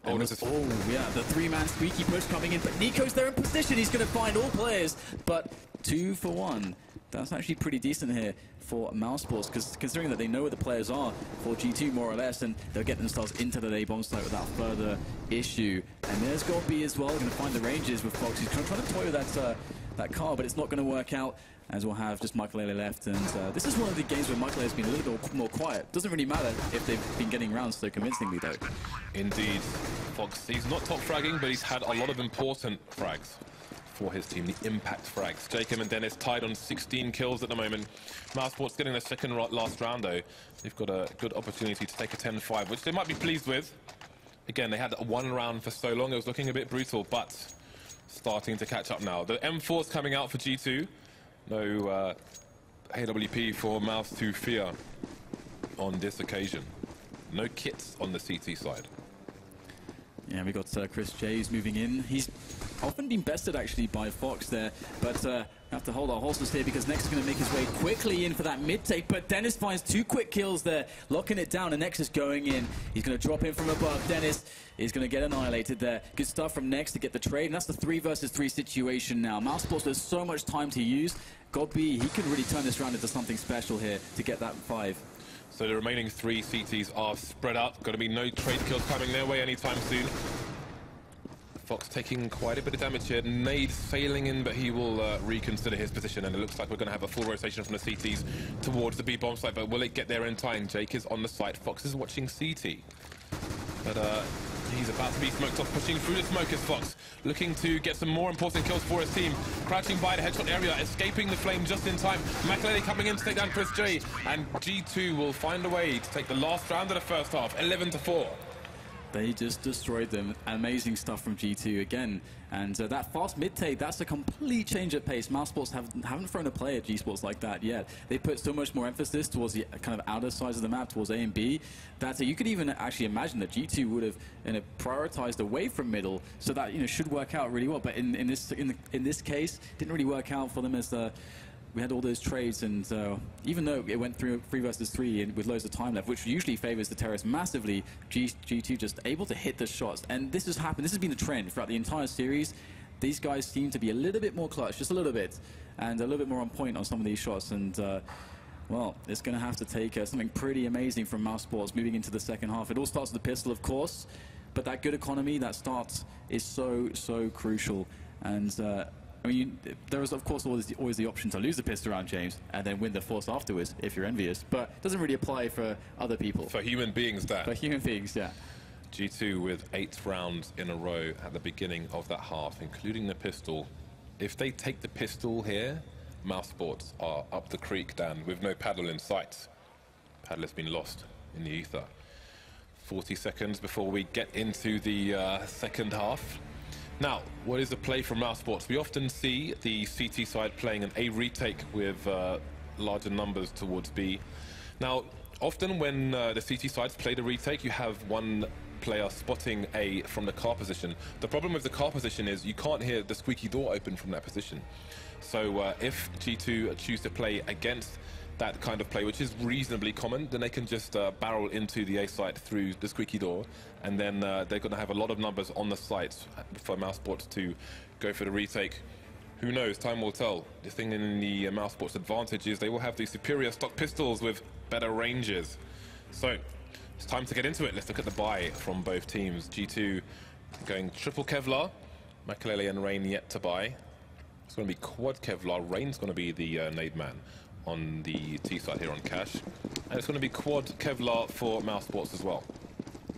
Oh, yeah, the 3-man squeaky push coming in, but Nico's there in position. He's going to find all players, but 2 for 1. That's actually pretty decent here for Mousesports, because considering that they know where the players are for G2 more or less, and they'll get themselves into the A bomb site without further issue. And there's Goldby as well, going to find the ranges with Fox. He's trying to toy with that car, but it's not going to work out, as we'll have just Michael left. And this is one of the games where Michael has been a little bit more quiet. Doesn't really matter if they've been getting rounds so convincingly, though.
Indeed. Fox, he's not top fragging, but he's had a lot of important frags for his team, the impact frags. Jacob and Dennis tied on 16 kills at the moment. Mousesports getting their second last round, though. They've got a good opportunity to take a 10-5, which they might be pleased with. Again, they had 1 round for so long, it was looking a bit brutal, but starting to catch up now. The M4's coming out for G2. No AWP for Mouth to Fear on this occasion. No kits on the CT side.
Yeah, we got Chris J's moving in. He's often been bested actually by Fox there, but have to hold our horses here because Nex is going to make his way quickly in for that mid-take, but Dennis finds 2 quick kills there, locking it down, and Nex is going in. He's going to drop in from above. Dennis is going to get annihilated there. Good stuff from Nex to get the trade, and that's the 3 versus 3 situation now. Mousesports has so much time to use. Godby, he could really turn this round into something special here to get that 5.
So the remaining 3 CTs are spread out. Going to be no trade kills coming their way anytime soon. Fox taking quite a bit of damage here. Nade sailing in, but he will reconsider his position, and it looks like we're going to have a full rotation from the CTs towards the B-bomb site, but will it get there in time? Jake is on the site. Fox is watching CT. But he's about to be smoked off, pushing through the smoke is Fox, looking to get some more important kills for his team. Crouching by the headshot area, escaping the flame just in time. McAlady coming in to take down Chris J, and G2 will find a way to take the last round of the first half, 11-4.
They just destroyed them. Amazing stuff from G2 again. And that fast mid-take, that's a complete change of pace. Mousesports haven't thrown a play at G-Sports like that yet. They put so much more emphasis towards the kind of outer sides of the map, towards A and B, that you could even actually imagine that G2 would have prioritized away from middle, so that should work out really well. But in this case, didn't really work out for them as we had all those trades, and even though it went through 3 versus 3 and with loads of time left, which usually favors the terrorists massively, G2 just able to hit the shots. And this has happened. This has been the trend throughout the entire series. These guys seem to be a little bit more clutch, just a little bit, and a little bit more on point on some of these shots. And well, it's going to have to take something pretty amazing from Mousesports moving into the second half. It all starts with the pistol, of course, but that good economy, that start, is so crucial. And I mean, there is, of course, always the option to lose the pistol round, James, and then win the force afterwards if you're envious. But it doesn't really apply for other people.
For human beings, Dan.
For human beings, yeah.
G2 with 8 rounds in a row at the beginning of that half, including the pistol. If they take the pistol here, Mousesports are up the creek, Dan, with no paddle in sight. Paddle has been lost in the ether. 40 seconds before we get into the second half. Now, what is the play from Mousesports? We often see the CT side playing an A retake with larger numbers towards B. Now, often when the CT sides play the retake, you have one player spotting A from the car position. The problem with the car position is you can't hear the squeaky door open from that position. So if G2 choose to play against that kind of play, which is reasonably common, then they can just barrel into the A site through the squeaky door, and then they're going to have a lot of numbers on the site for Mousesports to go for the retake. Who knows? Time will tell. The thing in the Mousesports advantage is they will have the superior stock pistols with better ranges. So it's time to get into it. Let's look at the buy from both teams. G2 going triple Kevlar. Makalele and Rain yet to buy. It's going to be quad Kevlar. Rain's going to be the nade man on the T side here on Cash. And it's going to be quad Kevlar for Mousesports as well.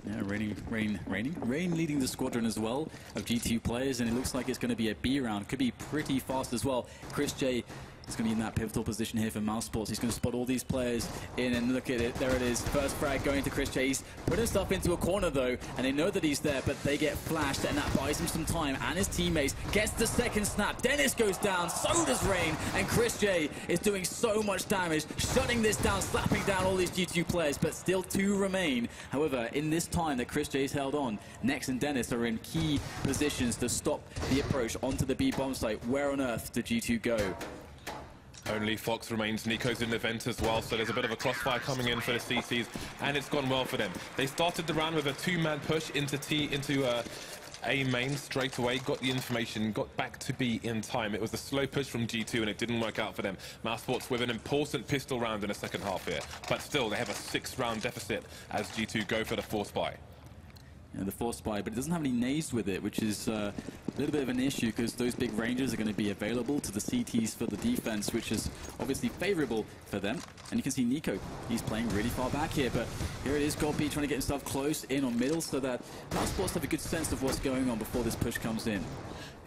Yeah, Rain leading the squadron as well of G2 players, and it looks like it's going to be a B round. Could be pretty fast as well. Chris J is going to be in that pivotal position here for Mousesports. He's going to spot all these players in, and look at it. There it is. First frag going to Chris J. He's putting stuff into a corner, though, and they know that he's there, but they get flashed, and that buys him some time. And his teammates gets the second snap. Dennis goes down, so does Rain, and Chris J is doing so much damage, shutting this down, slapping down all these G2 players, but still 2 remain. However, in this time that Chris J's held on, Nex and Dennis are in key positions to stop the approach onto the B bomb site. Where on earth did G2 go?
Only Fox remains. Nico's in the vent as well, so there's a bit of a crossfire coming in for the CCs, and it's gone well for them. They started the round with a 2-man push into A main straight away, got the information, got back to B in time. It was a slow push from G2, and it didn't work out for them. Mousesports with an important pistol round in the second half here, but still they have a 6-round deficit as G2 go for the force buy.
Yeah, the force buy, but it doesn't have any nades with it, which is a little bit of an issue because those big ranges are going to be available to the CTs for the defense, which is obviously favorable for them. And you can see Nico, he's playing really far back here, but here it is, Godby trying to get himself close in on middle so that Mousesports have a good sense of what's going on before this push comes in.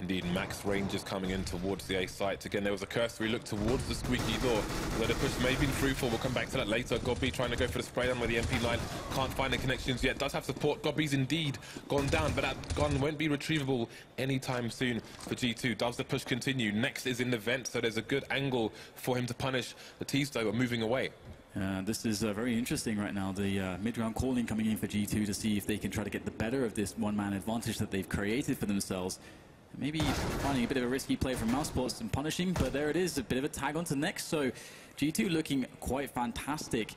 Indeed, Max Rangers coming in towards the A site. Again, there was a cursory look towards the squeaky door. Where the push may have been fruitful. We'll come back to that later. Gobby trying to go for the spray down with the MP line. Can't find the connections yet. Does have support. Gobby's indeed gone down, but that gun won't be retrievable anytime soon for G2. Does the push continue? Next is in the vent, so there's a good angle for him to punish the T's, though, are moving away.
This is very interesting right now. The mid-round calling coming in for G2 to see if they can try to get the better of this one-man advantage that they've created for themselves. Maybe finding a bit of a risky play from Mousesports and punishing, but there it is, a bit of a tag onto next. So G2 looking quite fantastic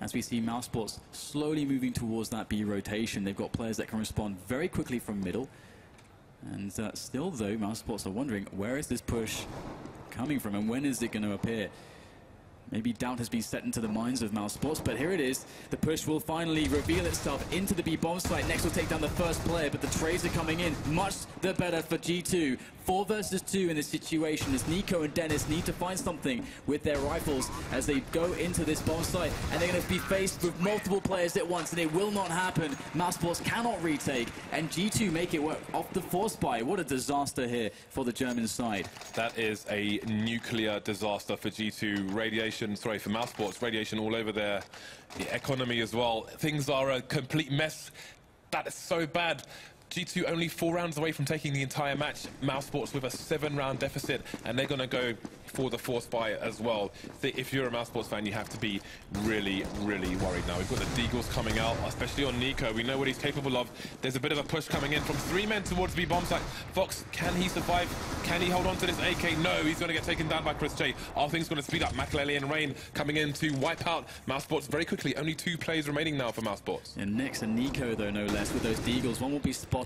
as we see Mousesports slowly moving towards that B rotation. They've got players that can respond very quickly from middle. And still, though, Mousesports are wondering, where is this push coming from and when is it going to appear? Maybe doubt has been set into the minds of Mousesports, but here it is. The push will finally reveal itself into the B bomb site. Next will take down the first player, but the trades are coming in. Much the better for G2. 4 versus 2 in this situation as Nico and Dennis need to find something with their rifles as they go into this bomb site, and they're going to be faced with multiple players at once, and it will not happen. Mousesports cannot retake, and G2 make it work off the force buy. What a disaster here for the German side.
That is a nuclear disaster for G2. Radiation, sorry, for Mousesports. Radiation all over their economy as well. Things are a complete mess. That is so bad. G2 only 4 rounds away from taking the entire match. Mousesports with a 7-round deficit, and they're going to go for the force buy as well. If you're a Mousesports fan, you have to be really, really worried now. We've got the Deagles coming out, especially on Nico. We know what he's capable of. There's a bit of a push coming in from 3 men towards B bomb site. Fox, can he survive? Can he hold on to this AK? No, he's going to get taken down by Chris J. Are things going to speed up? Makalele and Rain coming in to wipe out Mousesports very quickly. Only 2 players remaining now for Mousesports.
And Nix and Nico, though, no less, with those Deagles. One will be spotted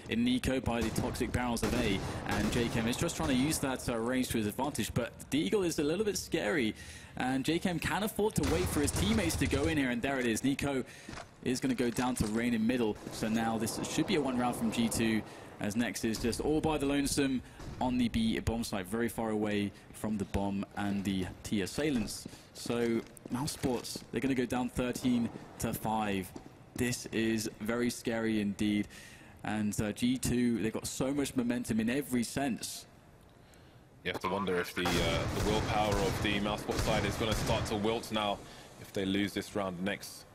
in Nico by the toxic barrels of A, and JChem is just trying to use that range to his advantage, but the Eagle is a little bit scary, and JChem can afford to wait for his teammates to go in here, and there it is. Nico is going to go down to Rain in middle, so now this should be a 1 round from G2, as Nex is just all by the lonesome on the B bomb site, very far away from the bomb and the T assailants. So Mousesports, they're going to go down 13-5. This is very scary indeed. And G2, they've got so much momentum in every sense.
You have to wonder if the willpower of the Mousesports side is going to start to wilt now if they lose this round. Next,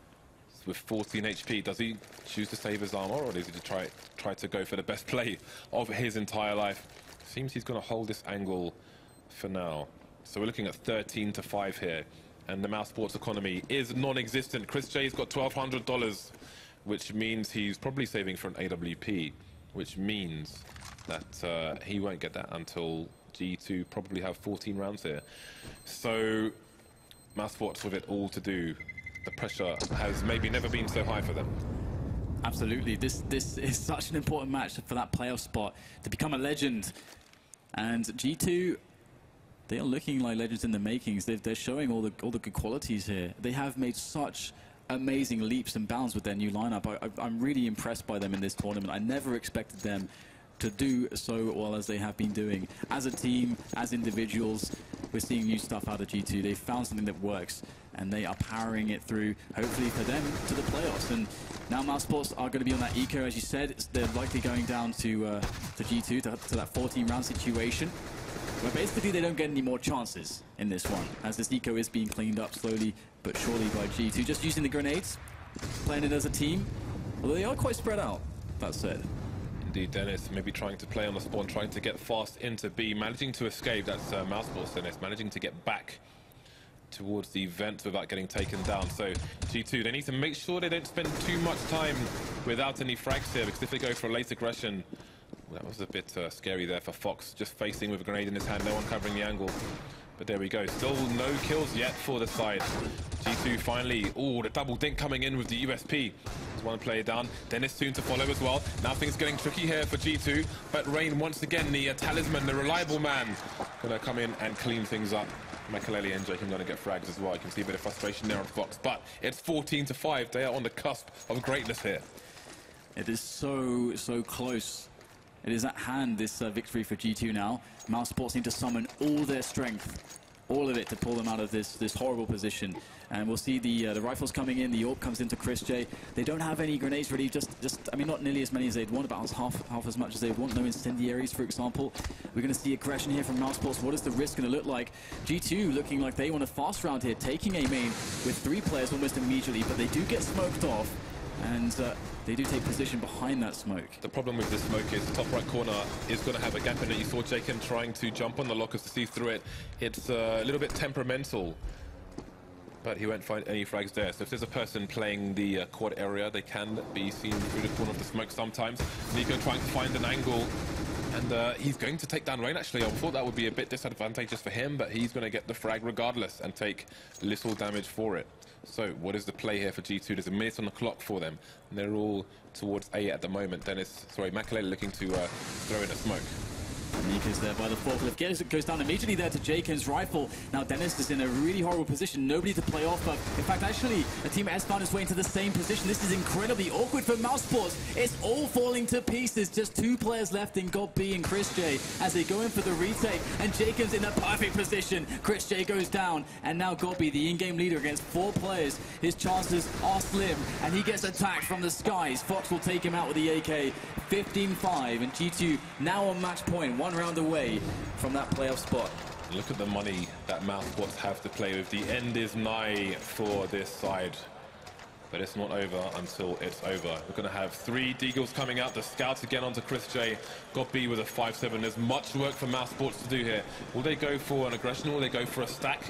with 14 HP, does he choose to save his armor, or does he try to go for the best play of his entire life? Seems he's going to hold this angle for now. So we're looking at 13-5 here, and the Mousesports economy is non-existent. Chris J's got $1,200. Which means he's probably saving for an AWP, which means that he won't get that until G2 probably have 14 rounds here. So Mousesports with it all to do. The pressure has maybe never been so high for them.
Absolutely. This is such an important match for that playoff spot to become a legend. And G2, they are looking like legends in the makings. They're showing all the good qualities here. They have made such amazing leaps and bounds with their new lineup. I'm really impressed by them in this tournament. I never expected them to do so well as they have been doing. As a team, as individuals, we're seeing new stuff out of G2. They've found something that works, and they are powering it through, hopefully for them, to the playoffs. And now Mousesports are going to be on that eco, as you said. They're likely going down to G2, to that 14-round situation, where basically they don't get any more chances in this one, as this eco is being cleaned up slowly but surely by G2, just using the grenades, playing it as a team, although they are quite spread out, that said.
Indeed, Dennis maybe trying to play on the spawn, trying to get fast into B, managing to escape. That's Mousesports, Dennis, managing to get back towards the vent without getting taken down. So G2, they need to make sure they don't spend too much time without any frags here, because if they go for a late aggression, that was a bit scary there for Fox, just facing with a grenade in his hand, no one covering the angle. But there we go, still no kills yet for the side. G2 finally, the double dink coming in with the USP. There's one player down, Dennis soon to follow as well. Now things getting tricky here for G2, but Rain once again, the talisman, the reliable man, gonna come in and clean things up. Makalele and Jacob gonna get frags as well. You can see a bit of frustration there on Fox, but it's 14-5. They are on the cusp of greatness here.
It is so close. It is at hand, this victory for G2 now. Mousesports need to summon all their strength all of it to pull them out of this horrible position. And we'll see the rifles coming in. The AWP comes into Chris J. They don't have any grenades ready. I mean, not nearly as many as they'd want. About half as much as they'd want. No incendiaries, for example. We're going to see aggression here from Mousesports. What is the risk going to look like? G2 looking like they want a fast round here, taking A main with 3 players almost immediately, but they do get smoked off, and they do take position behind that smoke.
The problem with this smoke is the top right corner is going to have a gap in it. You saw Jacob trying to jump on the lockers to see through it. It's a little bit temperamental, but he won't find any frags there. So if there's a person playing the quad area, they can be seen through the corner of the smoke sometimes. Nico trying to find an angle, and he's going to take down Rain, actually. I thought that would be a bit disadvantageous for him, but he's going to get the frag regardless and take little damage for it. So what is the play here for G2? There's a minute on the clock for them, and they're all towards A at the moment. Makalele looking to throw in a smoke.
Nico's there by the forklift. Goes down immediately there to Jacob's rifle. Now Dennis is in a really horrible position. Nobody to play off, but in fact, actually, a team S found its way into the same position. This is incredibly awkward for Mousesports. It's all falling to pieces. Just 2 players left in God B and Chris J as they go in for the retake. And Jacob's in a perfect position. Chris J goes down, and now God B, the in-game leader against 4 players. His chances are slim, and he gets attacked from the skies. Fox will take him out with the AK. 15-5, and G2 now on match point, 1 round away from that playoff spot.
Look at the money that Mousesports have to play with. The end is nigh for this side, but it's not over until it's over. We're going to have 3 Deagles coming out. The scouts again onto Chris J. Got B with a 5-7. There's much work for Mousesports to do here. Will they go for an aggression? Will they go for a stack?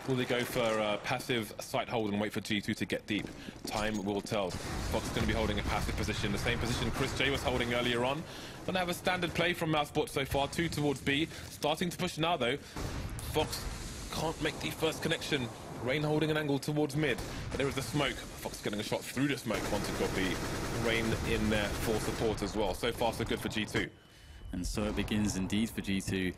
Will they go for a passive site hold and wait for G2 to get deep? Time will tell. Fox is going to be holding a passive position, the same position Chris J was holding earlier on. Going to have a standard play from Mousesports so far, 2 towards B. Starting to push now though. Fox can't make the first connection. Rain holding an angle towards mid, but there is the smoke. Fox getting a shot through the smoke onto God B. Rain in there for support as well. So far so good for G2.
And so it begins indeed for G2.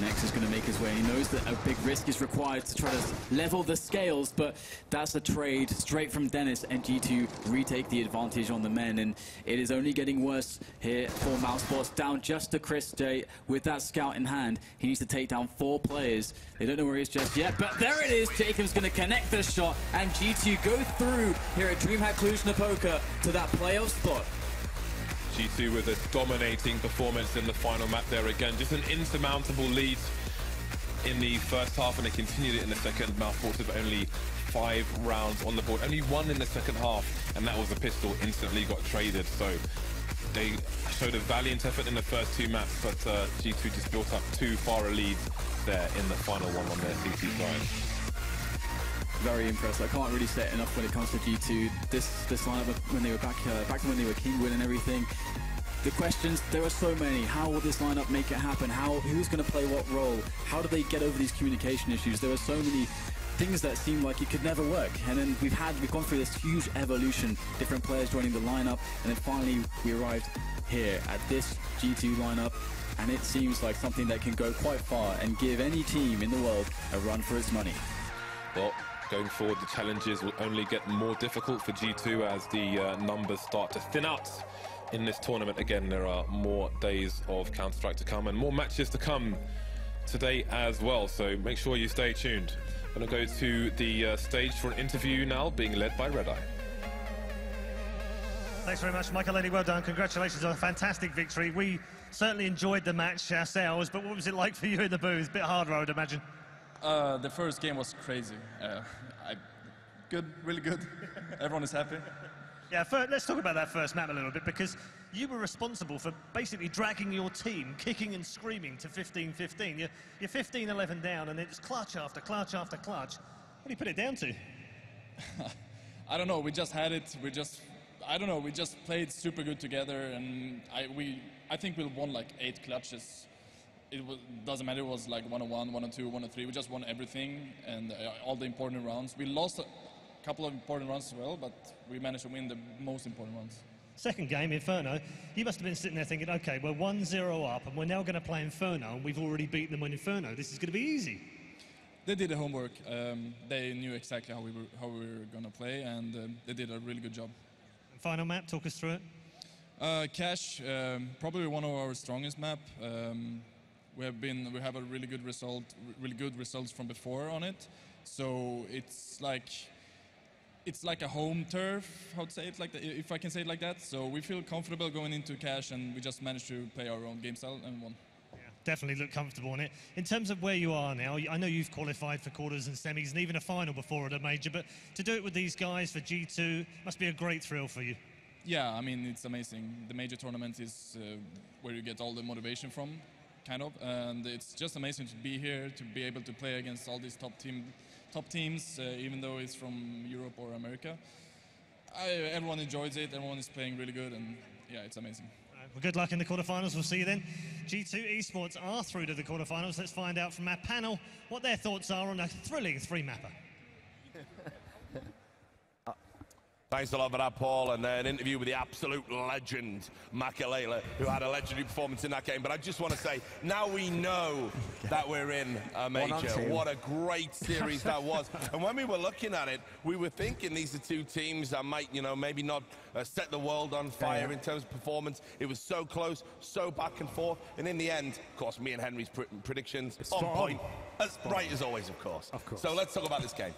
Nex is going to make his way. He knows that a big risk is required to try to level the scales, but that's a trade straight from Dennis, and G2 retake the advantage on the men. And it is only getting worse here for Mousesports, down just to Chris J with that scout in hand. He needs to take down 4 players. They don't know where he is just yet, but there it is. Jacob's going to connect the shot, and G2 go through here at DreamHack Cluj-Napoca to that playoff spot.
G2 with a dominating performance in the final map there again. Just an insurmountable lead in the first half, and they continued it in the second. Mousesports with only 5 rounds on the board. Only 1 in the second half, and that was a pistol. Instantly got traded. So they showed a valiant effort in the first 2 maps, but G2 just built up too far a lead there in the final one on their CT side.
Very impressed. I can't really say it enough when it comes to G2. This lineup when they were back to when they were Kingwin and everything. The questions, there are so many. How will this lineup make it happen? Who's going to play what role? How do they get over these communication issues? There are so many things that seem like it could never work. And then we've gone through this huge evolution, different players joining the lineup, and then finally we arrived here at this G2 lineup. And it seems like something that can go quite far and give any team in the world a run for its money.
Well, going forward, the challenges will only get more difficult for G2 as the numbers start to thin out in this tournament. Again, there are more days of Counter-Strike to come and more matches to come today as well, so make sure you stay tuned. I'm going to go to the stage for an interview now, being led by Redeye.
Thanks very much, Makalele. Well done. Congratulations on a fantastic victory. We certainly enjoyed the match ourselves, but what was it like for you in the booth? A bit harder, I would imagine.
The first game was crazy. Good, really good. Everyone is happy.
Yeah, let's talk about that first map a little bit, because you were responsible for basically dragging your team, kicking and screaming, to 15-15. You're 15-11 down, and it's clutch after clutch after clutch. What do you put it down to?
I don't know. We just had it. I don't know. We just played super good together, and I think we won like 8 clutches. Doesn't matter. It was like 1-on-1, 1-on-2, 1-on-3. We just won everything and all the important rounds. We lost a couple of important rounds as well, but we managed to win the most important ones.
Second game, Inferno, you must have been sitting there thinking, okay, we're 1-0 up and we're now going to play Inferno, and we've already beaten them on Inferno. This is going to be easy.
They did the homework. They knew exactly how we were going to play, and they did a really good job.
And final map, talk us through it.
Cash, probably one of our strongest map. We have a really good results from before on it. So it's like a home turf, how to say it, like that, if I can say it like that. So we feel comfortable going into cash, and we just managed to play our own game style and won.
Definitely look comfortable in it. In terms of where you are now, I know you've qualified for quarters and semis and even a final before at a major, but to do it with these guys for G2 must be a great thrill for you.
Yeah, I mean, it's amazing. The major tournament is where you get all the motivation from, kind of, and it's just amazing to be here, to be able to play against all these top teams, even though it's from Europe or America. Everyone enjoys it, everyone is playing really good, and yeah, it's amazing.
Well, good luck in the quarterfinals. We'll see you then. G2 Esports are through to the quarterfinals. Let's find out from our panel what their thoughts are on a thrilling three-mapper.
Thanks a lot for that, Paul, and an interview with the absolute legend, Makalele, who had a legendary performance in that game. But I just want to say, now we know that we're in a major. What a great series that was. And when we were looking at it, we were thinking these are two teams that might, maybe not set the world on fire in terms of performance. It was so close, so back and forth. And in the end, of course, me and Henry's predictions on point. As right as always, of course. So let's talk about this game.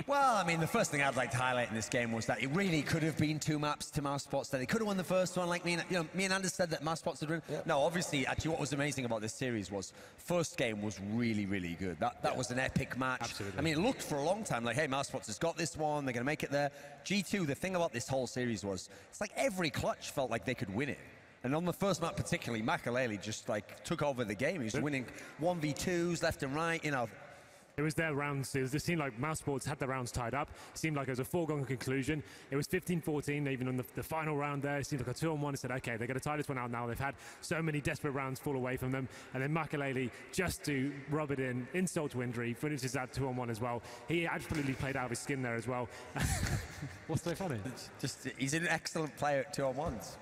Well, I mean, the first thing I'd like to highlight in this game was that it really could have been 2 maps to Mousesports. They could have won the first one, like me and Anders said that Mousesports would win. Yeah. No, obviously, actually, what was amazing about this series was first game was really, really good. That was an epic match. Absolutely. I mean, it looked for a long time like, hey, Mousesports has got this one. They're going to make it there. G2, the thing about this whole series was it's like every clutch felt like they could win it. And on the first map particularly, Makalele just like took over the game. He was winning 1v2s left and right,
It was their rounds. It seemed like Mousesports had the rounds tied up. It seemed like it was a foregone conclusion. It was 15-14, even on the final round there. It seemed like a 2-on-1. I said, okay, they're going to tie this one out now. They've had so many desperate rounds fall away from them. And then Makalele, just to rub it in, insult to injury, finishes that 2-on-1 as well. He absolutely played out of his skin there as well. What's so funny?
He's an excellent player at 2-on-1s.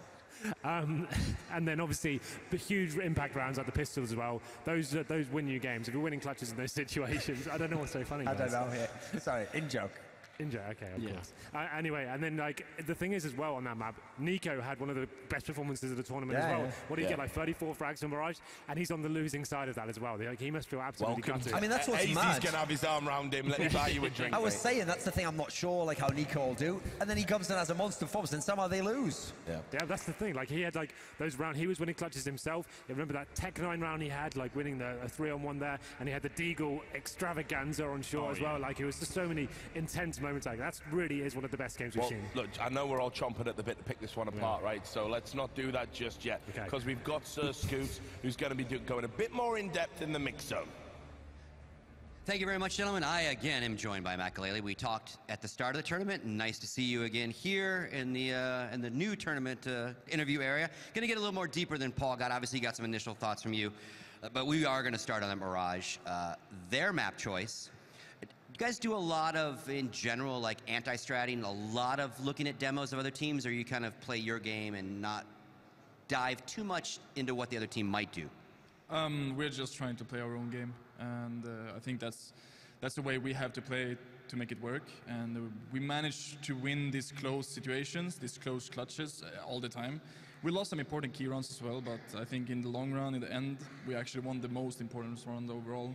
And then obviously the huge impact rounds like the pistols as well. Those win you games. If you're winning clutches in those situations, I don't know what's so funny.
I don't know. Yeah. Sorry, in joke.
Okay, of course. Anyway, and then like the thing is as well on that map, Nico had one of the best performances of the tournament as well. Yeah. What did he get, like 34 frags from Mirage? And he's on the losing side of that as well. Like, he must feel absolutely gutted.
I mean, that's what's mad.
He's gonna have his arm around him. Let me buy you a drink.
I was saying that's the thing. I'm not sure like how Nico will do. And then he comes in as a monster performance, and somehow they lose.
Yeah, that's the thing. Like he had like those rounds. He was winning clutches himself. You remember that Tech 9 round he had, like winning a 3-on-1 there, and he had the Deagle extravaganza on shore as well. Like it was just so many intense moments. Like that's really is one of the best games we've seen.
Look, I know we're all chomping at the bit to pick this one apart, right? So let's not do that just yet, because we've got Sir Scoops, who's going to be going a bit more in depth in the mix zone.
Thank you very much, gentlemen. I again am joined by Makalele. We talked at the start of the tournament, and nice to see you again here in the new tournament interview area. Going to get a little more deeper than Paul got. Obviously, got some initial thoughts from you, but we are going to start on the Mirage. Their map choice. You guys do a lot of, in general, like anti-stratting, a lot of looking at demos of other teams, or you kind of play your game and not dive too much into what the other team might do?
We're just trying to play our own game, and I think that's the way we have to play to make it work. And we managed to win these close situations, these close clutches all the time. We lost some important key rounds as well, but I think in the long run, in the end, we actually won the most important round overall.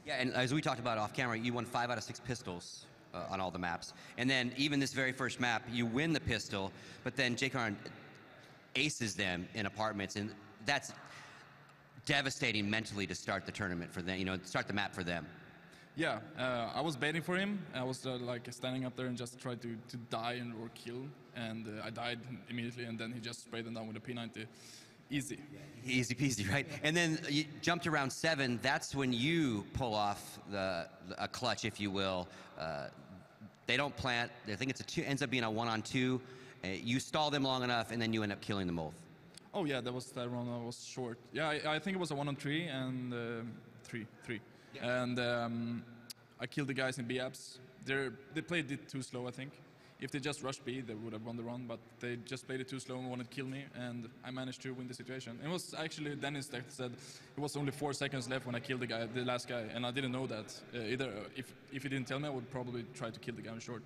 Yeah, and as we talked about off camera, you won 5 out of 6 pistols on all the maps. And then even this very first map, you win the pistol, but then g0rth4n aces them in apartments, and that's devastating mentally to start the tournament for them, start the map for them.
Yeah, I was baiting for him. I was like standing up there and just tried to die or kill, and I died immediately, and then he just sprayed them down with a P90. Easy.
Easy peasy, right? And then you jumped to round 7. That's when you pull off a clutch, if you will. They don't plant. I think ends up being a 1-on-2. You stall them long enough, and then you end up killing them both.
Oh yeah, that round I was short. Yeah, I think it was a 1-on-3 and 3. Yeah. And I killed the guys in B apps. They played it too slow, I think. If they just rushed B, they would have won the round, but they just played it too slow and wanted to kill me, and I managed to win the situation. It was actually Dennis that said it was only 4 seconds left when I killed the last guy, and I didn't know that either. If he didn't tell me, I would probably try to kill the guy on short.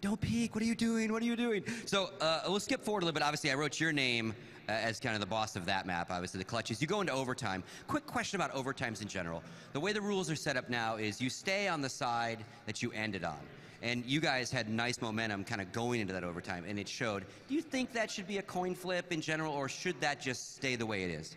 don't peek, what are you doing, what are you doing? So we'll skip forward a little bit. Obviously, I wrote your name as kind of the boss of that map, obviously the clutches. You go into overtime. Quick question about overtimes in general. The way the rules are set up now is you stay on the side that you ended on. And you guys had nice momentum kind of going into that overtime, and it showed. Do you think that should be a coin flip in general, or should that just stay the way it is?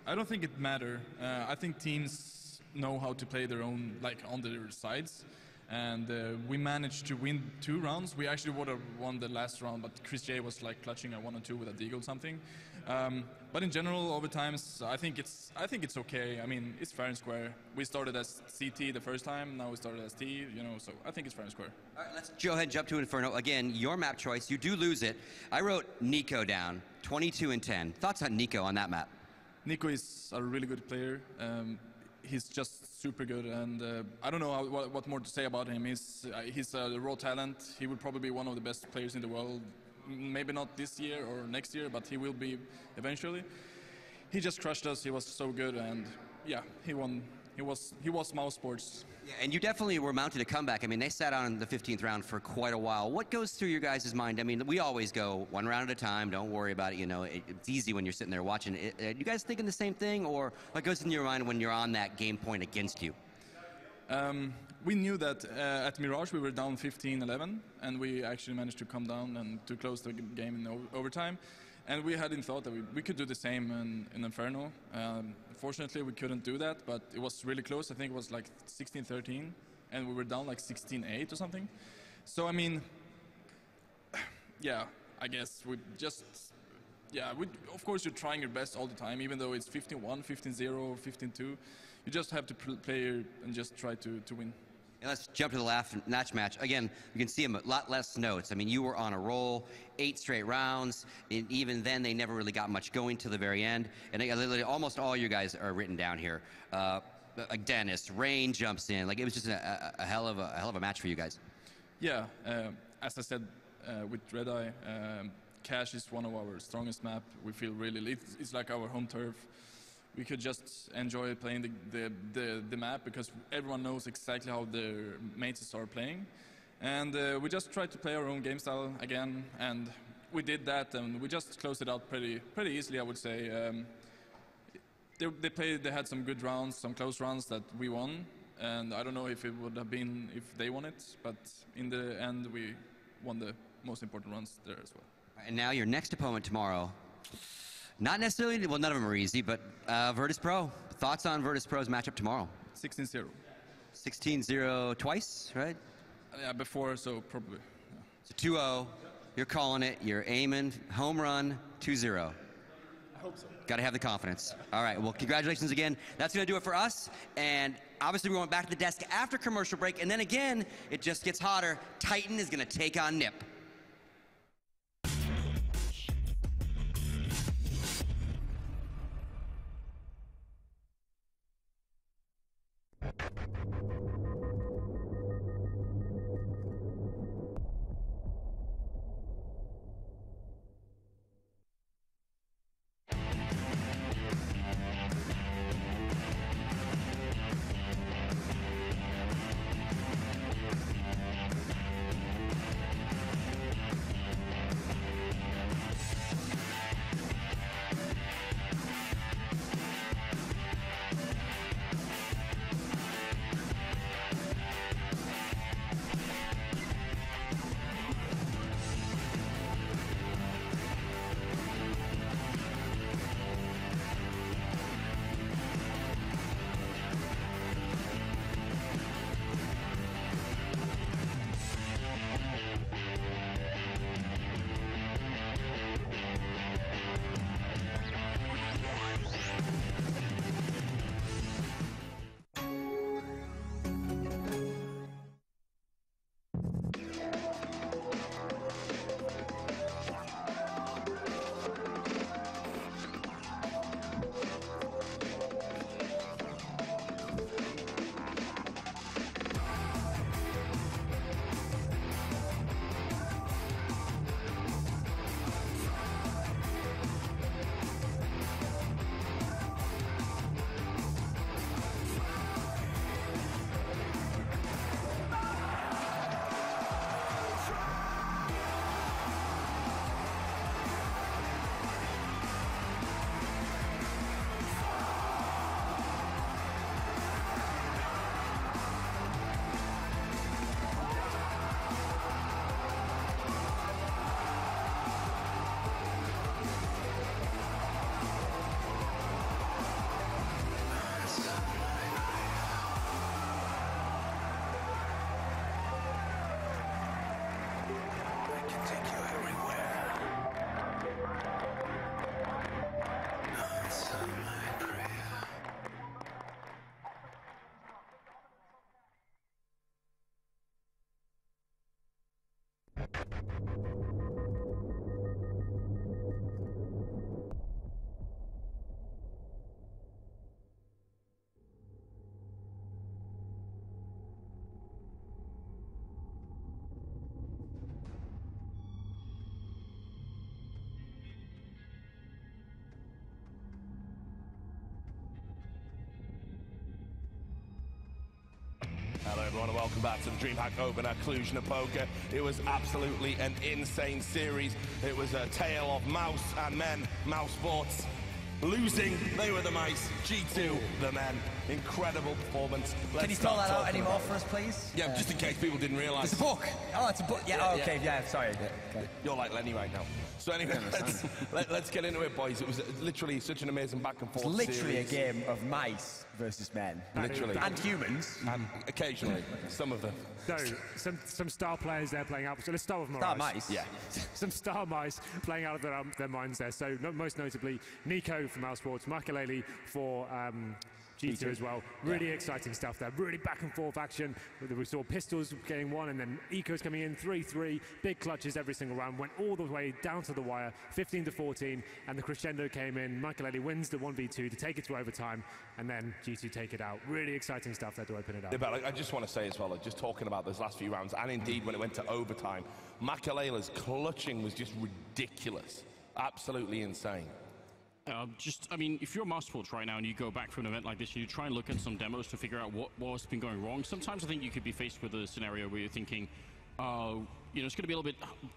I don't think it matters. I think teams know how to play their own, like on their sides. And we managed to win 2 rounds. We actually would have won the last round, but Chris J was like clutching at 1 or 2 with a deagle something. But in general, overtimes, I think it's okay. I mean, it's fair and square. We started as CT the first time, now we started as T, you know, so I think it's fair and square.
All right, let's go ahead and jump to Inferno. Again, your map choice, you do lose it. I wrote Nico down, 22 and 10. Thoughts on Nico on that map?
Nico is a really good player. He's just super good, and I don't know what more to say about him. He's a raw talent. He will probably be one of the best players in the world. Maybe not this year or next year, but he will be eventually. He just crushed us. He was so good, and yeah, he won. He was mouse sports.
Yeah, and you definitely were mounted a comeback. I mean, they sat on the 15th round for quite a while. What goes through your guys' mind? I mean, we always go 1 round at a time. Don't worry about it. You know, it's easy when you're sitting there watching it. You guys thinking the same thing, or what goes in your mind when you're on that game point against you?
We knew that at Mirage we were down 15-11, and we actually managed to come down and to close the game in overtime. And we hadn't thought that we could do the same in Inferno. Fortunately, we couldn't do that, but it was really close. I think it was like 16-13, and we were down like 16-8 or something. So, I mean, yeah, I guess we just, yeah, of course you're trying your best all the time, even though it's 15-1, 15-0, 15-2. You just have to play and just try to win.
And let's jump to the last match. Again, you can see him a lot less notes. I mean, you were on a roll, 8 straight rounds. And even then, they never really got much going till the very end. And literally, almost all you guys are written down here. Like Dennis, Rain jumps in. Like, it was just a hell of a match for you guys.
Yeah, as I said with Red Eye, Cash is one of our strongest map. We feel really, it's like our home turf. We could just enjoy playing the map because everyone knows exactly how their mates are playing. And we just tried to play our own game style again, and we did that, and we just closed it out pretty easily, I would say. They had some good rounds, some close rounds that we won, and I don't know if it would have been if they won it, but in the end we won the most important rounds there as well.
And now your next opponent tomorrow. Not necessarily, well, none of them are easy, but Virtus Pro. Thoughts on Virtus Pro's matchup tomorrow?
16-0.
16-0 twice, right?
Yeah, before, so probably. Yeah.
So 2-0, you're calling it, you're aiming, home run, 2-0.
I hope so.
Got to have the confidence. All right, well, congratulations again. That's going to do it for us. And obviously, we went back to the desk after commercial break. And then again, it just gets hotter. Titan is going to take on Nip.
everyone, and welcome back to the DreamHack Opener Cluj-Napoca. It was absolutely an insane series. It was a tale of mouse and men. Mouse sports losing, they were the mice. G2, the men. Incredible performance.
Can you spell that out anymore for us, please?
Yeah, just in case people didn't realise.
It's a book. Oh, it's a book. Yeah, oh, okay, yeah, sorry. Yeah, okay.
You're like Lenny right now. So anyway, let's get into it, boys. It was literally such an amazing back and forth
Literally
series.
a game of mice versus men.
Literally.
And humans.
And occasionally, some of them.
So, some star players there playing out. So let's start with Mirage.
Star mice.
Yeah.
Some star mice playing out of their minds there. So most notably, Nico from Mouse Sports, Makaleli for G2 as well. Really exciting stuff there. Really back and forth action. We saw Pistols getting one, and then Eco's coming in 3-3. Big clutches every single round. Went all the way down to the wire, 15-14, and the crescendo came in. Makaleli wins the 1v2 to take it to overtime, and then G2 take it out. Really exciting stuff there to open it up.
Yeah, but I just want to say as well, just talking about those last few rounds, and indeed when it went to overtime, Makalela's clutching was just ridiculous. Absolutely insane.
I mean, if you're Mouse Sports right now and you go back from an event like this, you try and look at some demos to figure out what's been going wrong. Sometimes I think you could be faced with a scenario where you're thinking, you know, it's going to be a little bit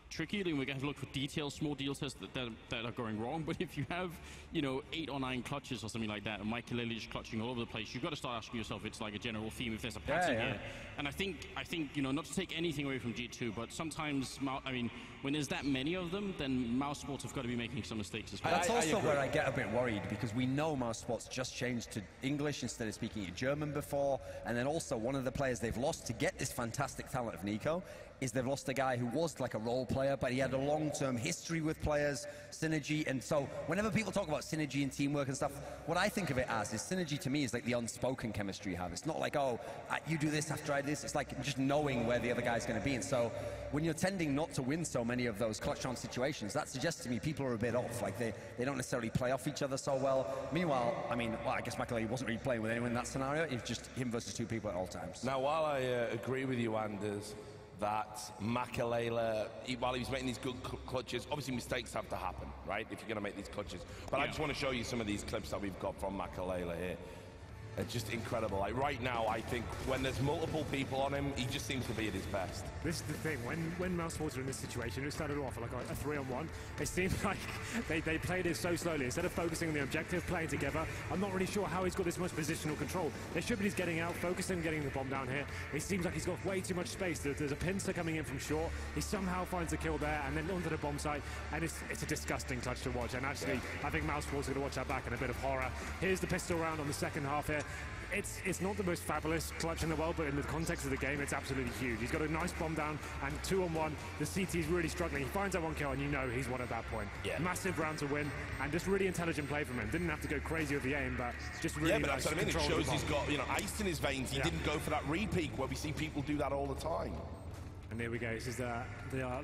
tricky, and we're going to look for details, small details that are going wrong. But if you have, you know, 8 or 9 clutches or something like that, and Makaleli is clutching all over the place, you've got to start asking yourself, it's like a general theme, if there's a pattern here. And I think, you know, not to take anything away from G2, but sometimes, I mean, when there's that many of them, then Mouse Sports have got to be making some mistakes as well.
That's also where I get a bit worried, because we know Mouse Sports just changed to English instead of speaking German before, and then also one of the players they've lost to get this fantastic talent of Nico is they've lost a guy who was like a role player, but he had a long-term history with players, synergy, and so whenever people talk about synergy and teamwork and stuff, what I think of it as is synergy to me is like the unspoken chemistry you have. It's not like, oh, you do this after I do this. It's like just knowing where the other guy's going to be. And so when you're tending not to win so many of those clutch on situations, that suggests to me people are a bit off. Like they don't necessarily play off each other so well. Meanwhile, I mean, well, I guess Makaleli wasn't really playing with anyone in that scenario. It was just him versus 2 people at all times.
Now, while I agree with you, Anders, that Makaleli, while he was making these good clutches, obviously mistakes have to happen, right, if you're going to make these clutches. But I just want to show you some of these clips that we've got from Makaleli here. It's just incredible. Like right now, I think when there's multiple people on him, he just seems to be at his best.
This is the thing. When Mouse Sports are in this situation, it started off like a 3-on-1. It seemed like they played it so slowly. Instead of focusing on the objective, playing together, I'm not really sure how he's got this much positional control. There should be he's getting out, focusing on getting the bomb down here. It seems like he's got way too much space. There's a pincer coming in from short. He somehow finds a kill there and then onto the bomb site. And it's a disgusting clutch to watch. And actually, I think Mouse Sports are going to watch that back in a bit of horror. Here's the pistol round on the second half here. It's not the most fabulous clutch in the world, but in the context of the game, it's absolutely huge. He's got a nice bomb down, and 2-on-1. The CT's really struggling. He finds that one kill, and you know he's won at that point. Yeah. Massive round to win, and just really intelligent play from him. Didn't have to go crazy with the aim, but just really
but
nice
that's what I mean. It shows he's got, you know, ice in his veins. He
Yeah.
didn't go for that re-peak where we see people do that all the time.
And there we go. This is the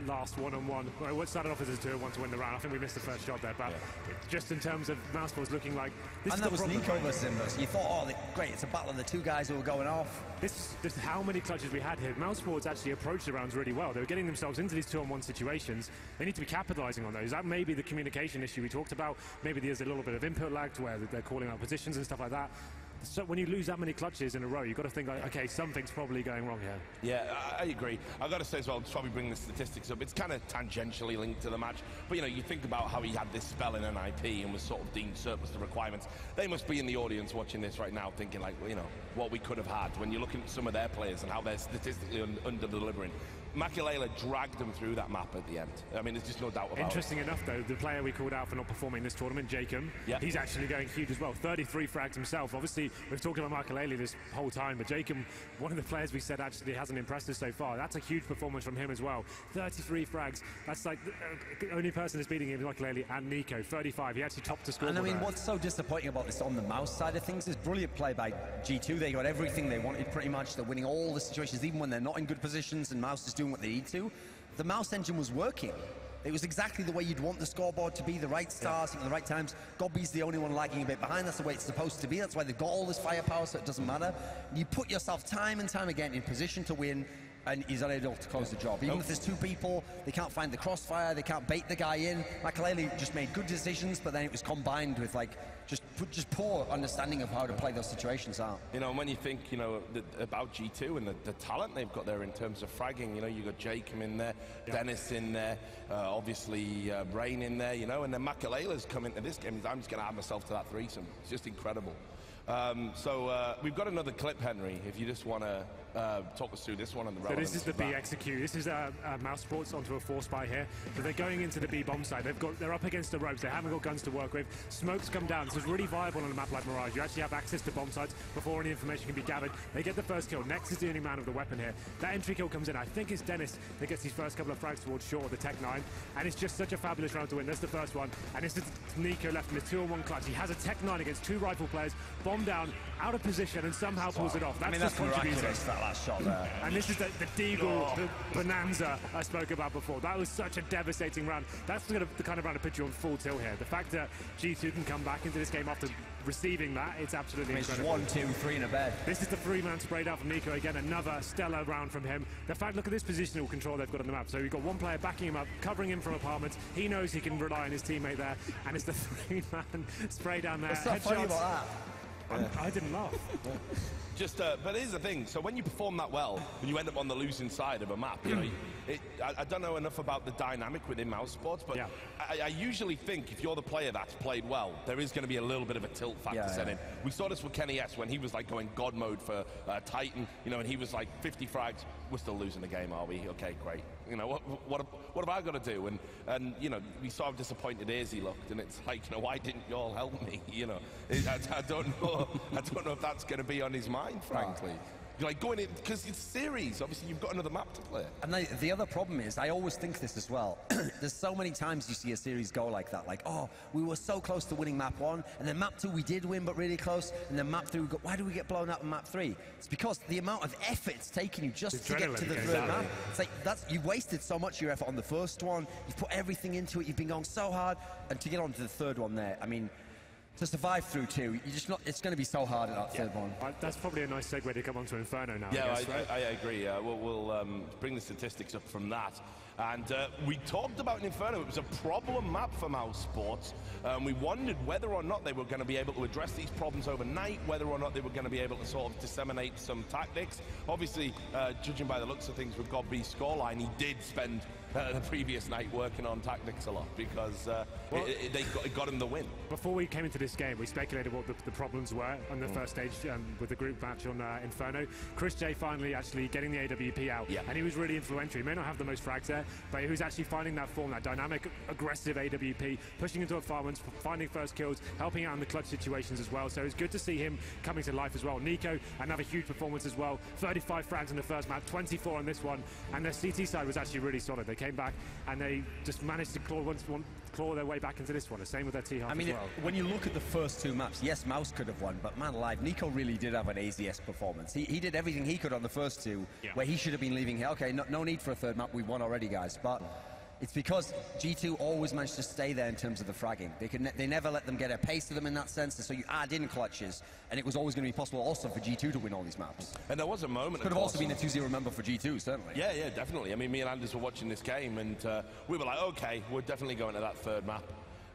last one-on-one. Well, it started off as a 2-on-1 to win the round. I think we missed the first shot there, but just in terms of Mouse Sports looking like this
and
is
that
the
was
problem,
Nico
right?
versus him. So you thought, oh, great, it's a battle of the 2 guys who were going off.
This is just how many clutches we had here. Mouse Sports actually approached the rounds really well. They were getting themselves into these 2-on-1 situations. They need to be capitalising on those. That may be the communication issue we talked about. Maybe there's a little bit of input lag to where they're calling out positions and stuff like that. So when you lose that many clutches in a row, you've got to think, like, okay, something's probably going wrong here.
Yeah, I agree. I've got to say as well, just probably bring the statistics up, it's kind of tangentially linked to the match, but you know, you think about how he had this spell in NIP and was sort of deemed surplus to requirements. They must be in the audience watching this right now thinking like, well, you know, what we could have had when you're looking at some of their players and how they're statistically under-delivering. Makaleli dragged them through that map at the end. I mean, there's just no doubt about
Interesting enough, though, the player we called out for not performing this tournament, Jacob, he's actually going huge as well. 33 frags himself. Obviously, we've talked about Makaleli this whole time, but Jacob, one of the players we said actually hasn't impressed us so far. That's a huge performance from him as well. 33 frags. That's like the only person that's beating him is Makaleli and Nico. 35. He actually topped the score.
And I mean, what's so disappointing about this on the Mouse side of things is brilliant play by G2. They got everything they wanted pretty much. They're winning all the situations, even when they're not in good positions, and Mouse is doing what they need to. The Mouse engine was working. It was exactly the way you'd want the scoreboard to be, the right stars at the right times. Gobby's the only one lagging a bit behind. That's the way it's supposed to be. That's why they've got all this firepower, so it doesn't matter. You put yourself time and time again in position to win, and he's unable to close the job. Even if there's two people, they can't find the crossfire, they can't bait the guy in. Makelele just made good decisions, but then it was combined with like just poor understanding of how to play those situations out.
You know, and when you think, you know, about G2 and the talent they've got there in terms of fragging, you know, you got Jacob in there, Dennis in there, obviously Brain in there, you know, and then Makelele's come into this game. I'm just going to add myself to that threesome. It's just incredible. We've got another clip, Henry, if you just want to talk us through this one and the relevance.
So this is the B execute. This is Mouse Sports onto a force buy here. So they're going into the B bomb side. They're up against the ropes. They haven't got guns to work with. Smoke's come down. This is really viable on a map like Mirage. You actually have access to bomb sites before any information can be gathered. They get the first kill. Next is the only man of the weapon here. That entry kill comes in. I think it's Dennis that gets his first couple of frags towards short of the Tech 9. And it's just such a fabulous round to win. That's the first one. And it's just Nico left in a 2-on-1 clutch. He has a Tech 9 against two rifle players. Bomb down, out of position, and somehow pulls it off.
That's miraculous, that last shot there.
And this is the Deagle, the bonanza I spoke about before. That was such a devastating round. That's the kind of round to put you on full tilt here. The fact that G2 can come back into this game after receiving that, it's absolutely incredible.
It's 1, 2, 3 in a bed.
This is the 3-man sprayed out from Nico again. Another stellar round from him. The fact, look at this positional control they've got on the map. So we've got one player backing him up, covering him from apartments. He knows he can rely on his teammate there. And it's the 3-man spray down there.
What's so funny about that?
I didn't laugh.
But here's the thing. So when you perform that well, when you end up on the losing side of a map, you know, I don't know enough about the dynamic within Mouse Sports, but I usually think if you're the player that's played well, there is going to be a little bit of a tilt factor set in. We saw this with Kenny S when he was like going God mode for Titan, you know, and he was like 50 frags. We're still losing the game, are we? Okay, great. You know, what have I got to do? And you know, we saw how disappointed Izzy looked, and it's like, you know, why didn't you all help me? You know, I don't know. I don't know if that's going to be on his mind, frankly. You're like going in, because it's series, obviously you've got another map to play.
And the other problem is, I always think this as well, there's so many times you see a series go like that, like, oh, we were so close to winning map 1, and then map 2 we did win, but really close, and then map 3 we got, why do we get blown up in map 3? It's because the amount of effort it's taken you just to get to the third map. It's like, you've wasted so much of your effort on the first one, you've put everything into it, you've been going so hard, and to get on to the third one there, I mean, to survive through 2, you just not. It's going to be so hard at that third one.
That's probably a nice segue to come on to Inferno now.
Yeah,
I guess, right?
I agree. We'll bring the statistics up from that. And we talked about Inferno. It was a problem map for Mouse Sports. We wondered whether or not they were going to be able to address these problems overnight, whether or not they were going to be able to sort of disseminate some tactics. Obviously, judging by the looks of things with GOB's scoreline, he did spend the previous night working on tactics a lot because it got him the win.
Before we came into this game, we speculated what the problems were on the first stage with the group match on Inferno. Chris J finally actually getting the AWP out, and he was really influential. He may not have the most frags there, but he was actually finding that form, that dynamic, aggressive AWP, pushing into apartments, finding first kills, helping out in the clutch situations as well. So it's good to see him coming to life as well. Nico, another huge performance as well. 35 frags in the first map, 24 on this one, and their CT side was actually really solid. They came back and they just managed to claw their way back into this one. The same with their T-half as well.
When you look at the first 2 maps, yes, Mouse could have won, but man alive, Nico really did have an AZS performance. He did everything he could on the first 2, where he should have been leaving here. Okay, no need for a third map, we've won already, guys. But it's because G2 always managed to stay there in terms of the fragging. They never let them get a pace to them in that sense, and so you add in clutches, and it was always going to be possible also for G2 to win all these maps.
And there was a moment,
could have also been a 2-0 member for G2, certainly.
Yeah, definitely. I mean, me and Anders were watching this game, and we were like, okay, we're definitely going to that third map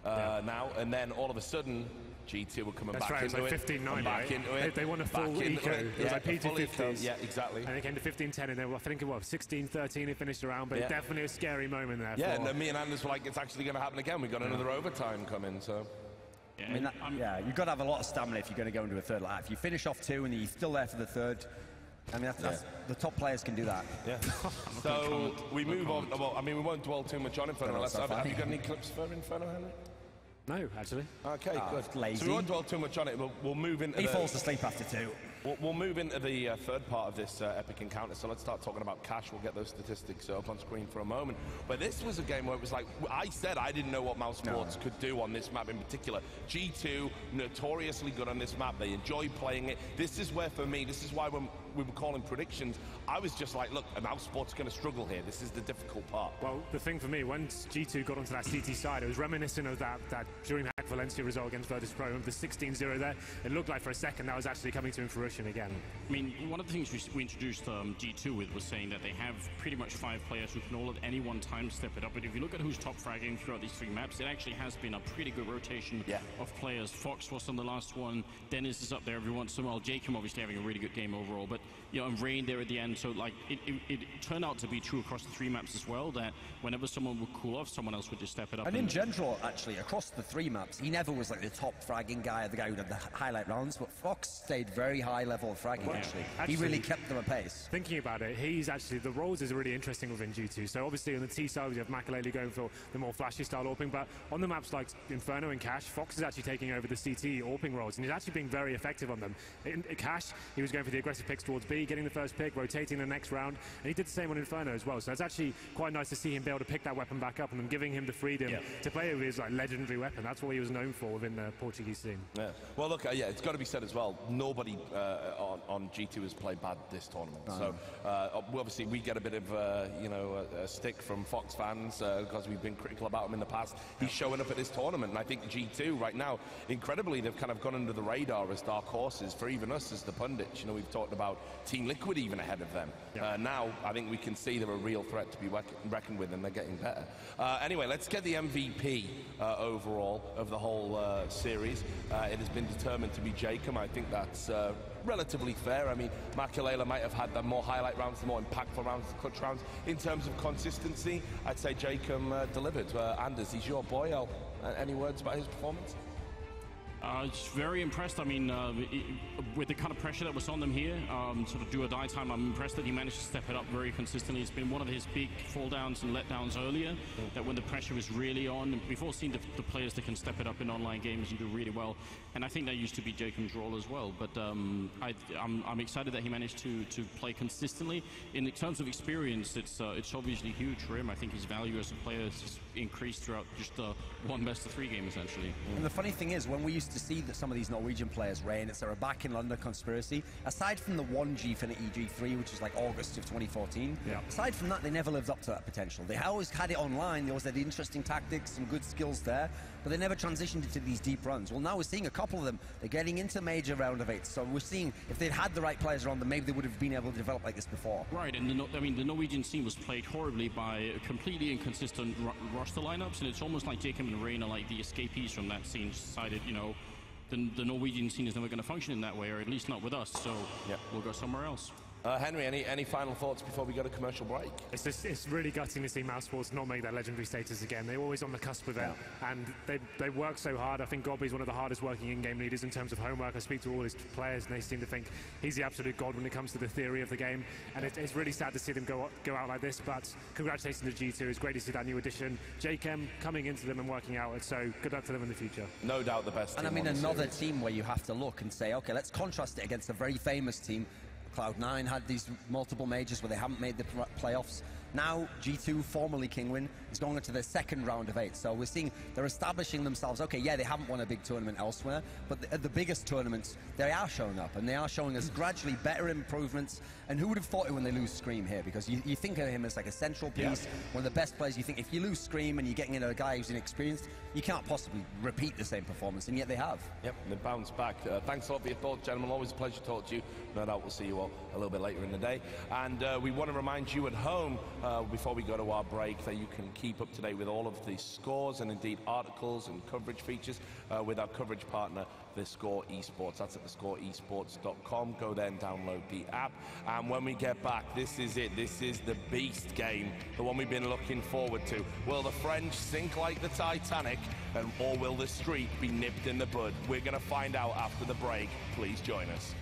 now. And then all of a sudden, G2 were coming back into
it. 15-9, right? They won a full eco. It was like PG50s.
Yeah, exactly.
And they came to 15-10, and then I think it was 16-13 they finished around, but definitely a scary moment there.
Yeah, and then me and Anders were like, it's actually going to happen again. We've got another overtime coming, so...
Yeah, I mean, you've got to have a lot of stamina if you're going to go into a third like that. If you finish off 2 and you're still there for the third, I mean, that's the top players can do that.
Yeah. So we move on. Well, I mean, we won't dwell too much on Inferno. Have you got any clips for Inferno, Henry?
No, actually.
Okay, good.
Lazy.
So we won't dwell too much on it. We'll move into.
He falls asleep after 2.
We'll move into the third part of this epic encounter. So let's start talking about Cash. We'll get those statistics up on screen for a moment. But this was a game where it was like, I said I didn't know what Mouse Sports could do on this map in particular. G2, notoriously good on this map. They enjoy playing it. This is where, for me, this is why when we were calling predictions, I was just like, look, Mouse Sports going to struggle here. This is the difficult part.
Well, the thing for me, when G2 got onto that CT side, it was reminiscent of that during Valencia result against Virtus Pro, the 16-0 there, it looked like for a second that was actually coming to fruition again.
I mean, one of the things we introduced G2 with was saying that they have pretty much 5 players who can all at any one time step it up. But if you look at who's top fragging throughout these 3 maps, it actually has been a pretty good rotation of players. Fox was on the last one, Dennis is up there every once in a while, Jacob obviously having a really good game overall, but you know, and Rain there at the end. So like it turned out to be true across the 3 maps as well, that whenever someone would cool off, someone else would just step it up.
And in general, actually, across the 3 maps, he never was like the top fragging guy, the guy who did the highlight rounds, but Fox stayed very high level of fragging, actually. He really kept them apace.
Thinking about it, he's actually, the roles is really interesting within G2. So obviously on the T side, we have Makalele going for the more flashy style AWPing, but on the maps like Inferno and Cash, Fox is actually taking over the CT AWPing roles, and he's actually being very effective on them. In Cash, he was going for the aggressive picks towards B, getting the first pick, rotating the next round, and he did the same on Inferno as well. So it's actually quite nice to see him be able to pick that weapon back up and them giving him the freedom to play with his like legendary weapon. That's what he was known for within the Portuguese scene.
Yeah. Well, look, it's got to be said as well. Nobody on G2 has played bad this tournament. So obviously we get a bit of a stick from Fox fans because we've been critical about him in the past. He's showing up at this tournament, and I think G2 right now, incredibly, they've kind of gone under the radar as dark horses for even us as the pundits. You know, we've talked about Team Liquid even ahead of them. Now I think we can see they're a real threat to be reckoned with, and they're getting better. Anyway, let's get the MVP overall of the whole series. It has been determined to be Jacob. I think that's relatively fair. I mean, Makalele might have had the more highlight rounds, the more impactful rounds, the clutch rounds. In terms of consistency, I'd say Jacob delivered. Anders, he's your boy. Any words about his performance?
Just very impressed. I mean, with the kind of pressure that was on them here, sort of do or die time, I'm impressed that he managed to step it up very consistently. It's been one of his big fall downs and letdowns earlier, that when the pressure was really on, we've all seen the players that can step it up in online games and do really well. And I think that used to be Jacob's role as well. But I'm excited that he managed to play consistently. In terms of experience, it's obviously huge for him. I think his value as a player has increased throughout just one best-of-3 game, essentially.
And the funny thing is, when we used to see that some of these Norwegian players, Rain, etc., back in London Conspiracy, aside from the one Gfinity G3, which is like August of 2014, aside from that, they never lived up to that potential. They always had it online, they always had interesting tactics, some good skills there, but they never transitioned into these deep runs. Well, now we're seeing a couple of them. They're getting into major round of 8, so we're seeing if they'd had the right players around them, maybe they would have been able to develop like this before.
Right, and the Norwegian scene was played horribly by completely inconsistent roster lineups, and it's almost like Jacob and Rain are like the escapees from that scene, decided, you know, the Norwegian scene is never going to function in that way, or at least not with us, so we'll go somewhere else.
Henry, any final thoughts before we go to commercial break?
It's really gutting to see Mousesports not make that legendary status again. They're always on the cusp of it, and they work so hard. I think Gobby's one of the hardest working in-game leaders in terms of homework. I speak to all his players, and they seem to think he's the absolute god when it comes to the theory of the game. And it's really sad to see them go out like this. But congratulations to G2. It's great to see that new addition, JChem, coming into them and working out. So good luck to them in the future.
No doubt the best.
And I mean, another team where you have to look and say, okay, let's contrast it against a very famous team. Cloud9 had these multiple majors where they haven't made the playoffs. Now G2, formerly Kingwin, is going into their second round of 8. So we're seeing they're establishing themselves. Okay, yeah, they haven't won a big tournament elsewhere, but at the biggest tournaments, they are showing up, and they are showing us gradually better improvements. And who would have thought it when they lose Scream here? Because you think of him as like a central piece, one of the best players. You think if you lose Scream and you're getting in a guy who's inexperienced, you can't possibly repeat the same performance, and yet they have.
Yep, they bounce back. Thanks a lot for your thoughts, gentlemen. Always a pleasure to talk to you. No doubt we'll see you all a little bit later in the day. And we want to remind you at home, before we go to our break, that you can keep up to date with all of the scores and indeed articles and coverage features with our coverage partner, The Score Esports. That's at thescoreesports.com. Go there and download the app. And when we get back, this is it. This is the beast game, the one we've been looking forward to. Will the French sink like the Titanic, or will the streak be nipped in the bud? We're going to find out after the break. Please join us.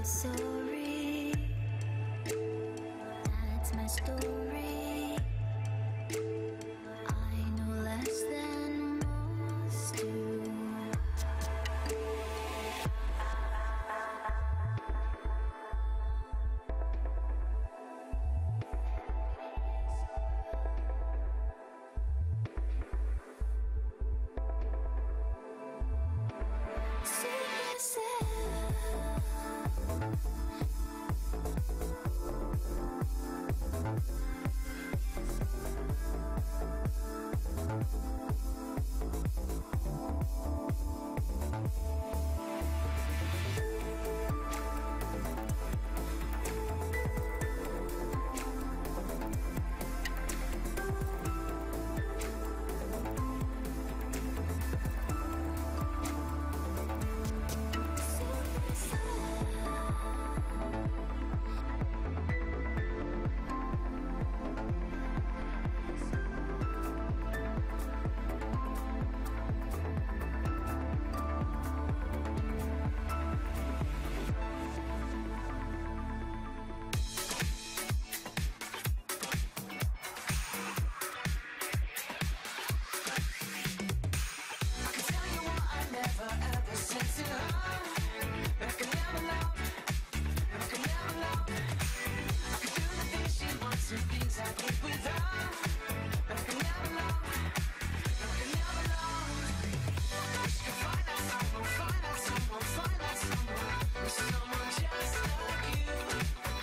sorry. That's my story. I know less than most do.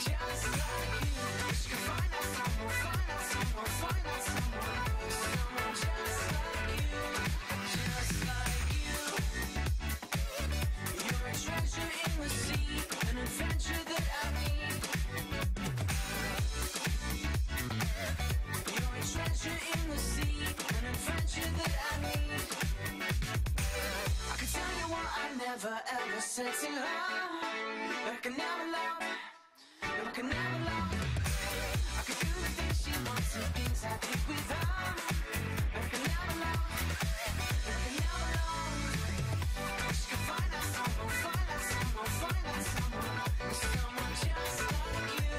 Just forever sets in love. But I can never love. No, I can never love. I could do the things she wants and things I did without. But I can never love. I can never love. She could find out someone, find out someone, find out someone. Someone just like you,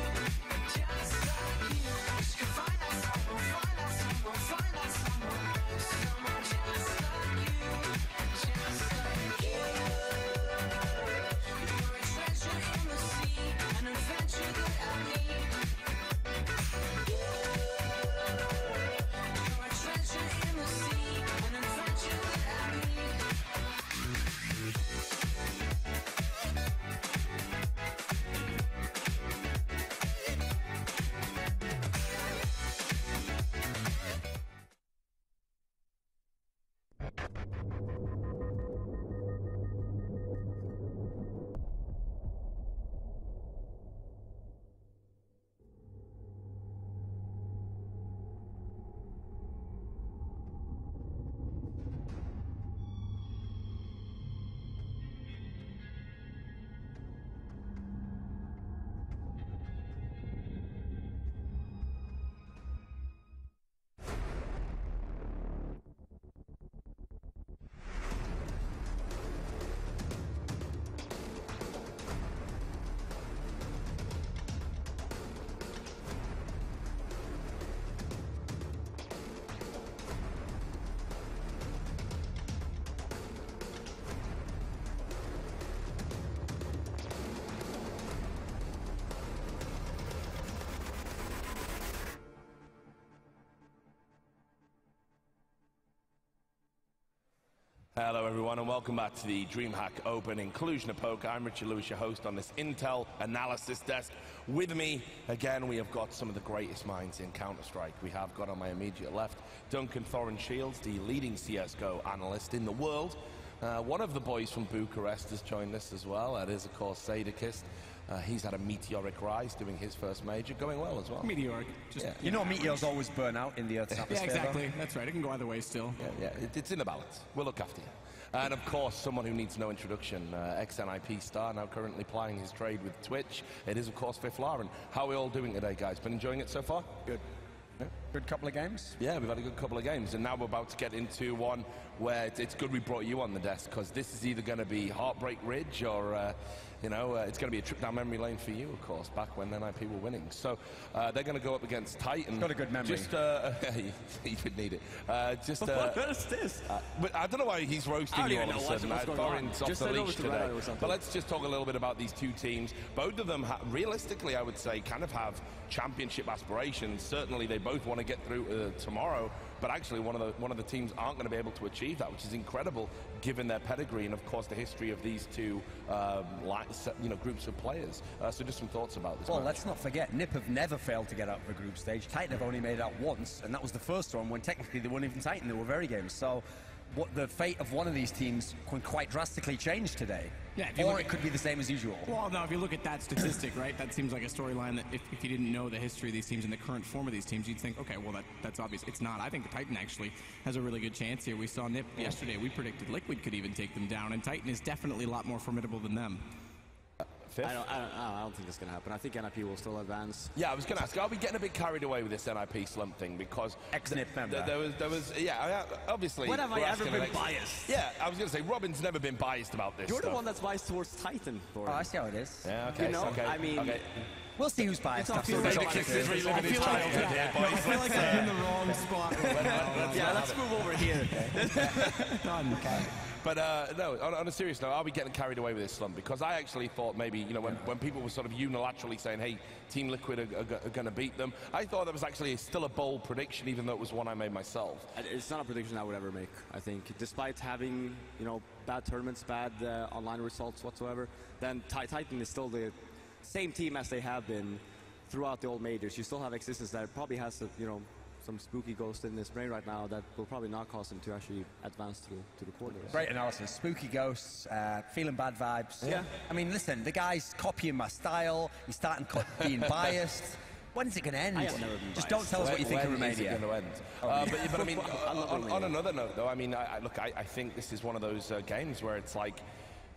just like you. She could find out someone, find out someone, find out someone. Someone just like you, just like you. You're a treasure in the sea, an adventure that I need. You're a treasure in the sea, an adventure that I need.
Hello everyone and welcome back to the DreamHack Open in Cluj-Napoca. I'm Richard Lewis, your host on this Intel analysis desk. With me, again, we have got some of the greatest minds in Counter-Strike. We have got on my immediate left, g0rth4n Shields, the leading CSGO analyst in the world. One of the boys from Bucharest has joined us as well. That is, of course, Sadakist. He's had a meteoric rise, doing his first major, going well as well.
Meteoric. Just,
yeah. You know, meteors always burn out in the Earth's atmosphere.
Yeah, exactly. That's right. It can go either way still.
Yeah, it's in the balance. We'll look after you. And of course, someone who needs no introduction, ex-NIP star, now currently plying his trade with Twitch. It is, of course, g0rth4n. How are we all doing today, guys? Been enjoying it so far?
Good. Yeah. Good couple of games?
Yeah, we've had a good couple of games, and now we're about to get into one where it's good we brought you on the desk, because this is either going to be Heartbreak Ridge or, you know, it's going to be a trip down memory lane for you, of course, back when NIP were winning. So they're going to go up against Titan.
Got a good memory.
Just, you would need it.
What is this?
But I don't know why he's roasting you all of a sudden. Thorin's off the leash today. But let's just talk a little bit about these two teams. Both of them, realistically, I would say, kind of have championship aspirations. Certainly, they both want to get through tomorrow. But actually, one of the teams aren't going to be able to achieve that, which is incredible, given their pedigree and, of course, the history of these two, groups of players. So, just some thoughts about this.
Well,
match.
let's not forget, NIP have never failed to get out of the group stage. Titan have only made it out once, and that was the first one when technically they weren't even Titan; they were very games. So, what the fate of one of these teams can quite drastically change today.
Yeah,
or it could be the same as usual.
Well, no, if you look at that statistic, right, that seems like a storyline that if you didn't know the history of these teams and the current form of these teams, you'd think, okay, well, that's obvious. It's not. I think the Titan actually has a really good chance here. We saw NIP yesterday. We predicted Liquid could even take them down, and Titan is definitely a lot more formidable than them.
I don't think it's going to happen. I think NIP will still advance.
Yeah, I was going to ask, are we getting a bit carried away with this NIP slump thing? Because
ex-NIP member.
There was, obviously.
When have I ever been biased?
Yeah, I was going to say, Robin's never been biased about this.
You're
stuff.
the one that's biased towards Titan.
Oh, I see how it is.
Yeah, okay.
You know,
okay.
I mean,
we'll see who's biased.
I feel like
I'm in the wrong spot right now.
Yeah, let's move over here.
Done. Okay.
But no, on a serious note, are we getting carried away with this slump? Because I actually thought maybe, when people were sort of unilaterally saying, hey, Team Liquid are going to beat them, I thought that was actually still a bold prediction, even though it was one I made myself.
It's not a prediction I would ever make, I think. Despite having, bad tournaments, bad online results whatsoever, then Titan is still the same team as they have been throughout the old majors. You still have Existence that probably has, some spooky ghost in his brain right now that will probably not cause him to actually advance to the quarters.
Great analysis. Spooky ghosts, feeling bad vibes.
Yeah.
I mean, listen, the guy's copying my style. He's starting being biased. When's it going to end?
I have never been
Just
biased.
don't tell us what you think of Romania.
When is it going to end? But I mean, on another note, though, I mean, I think this is one of those games where it's like,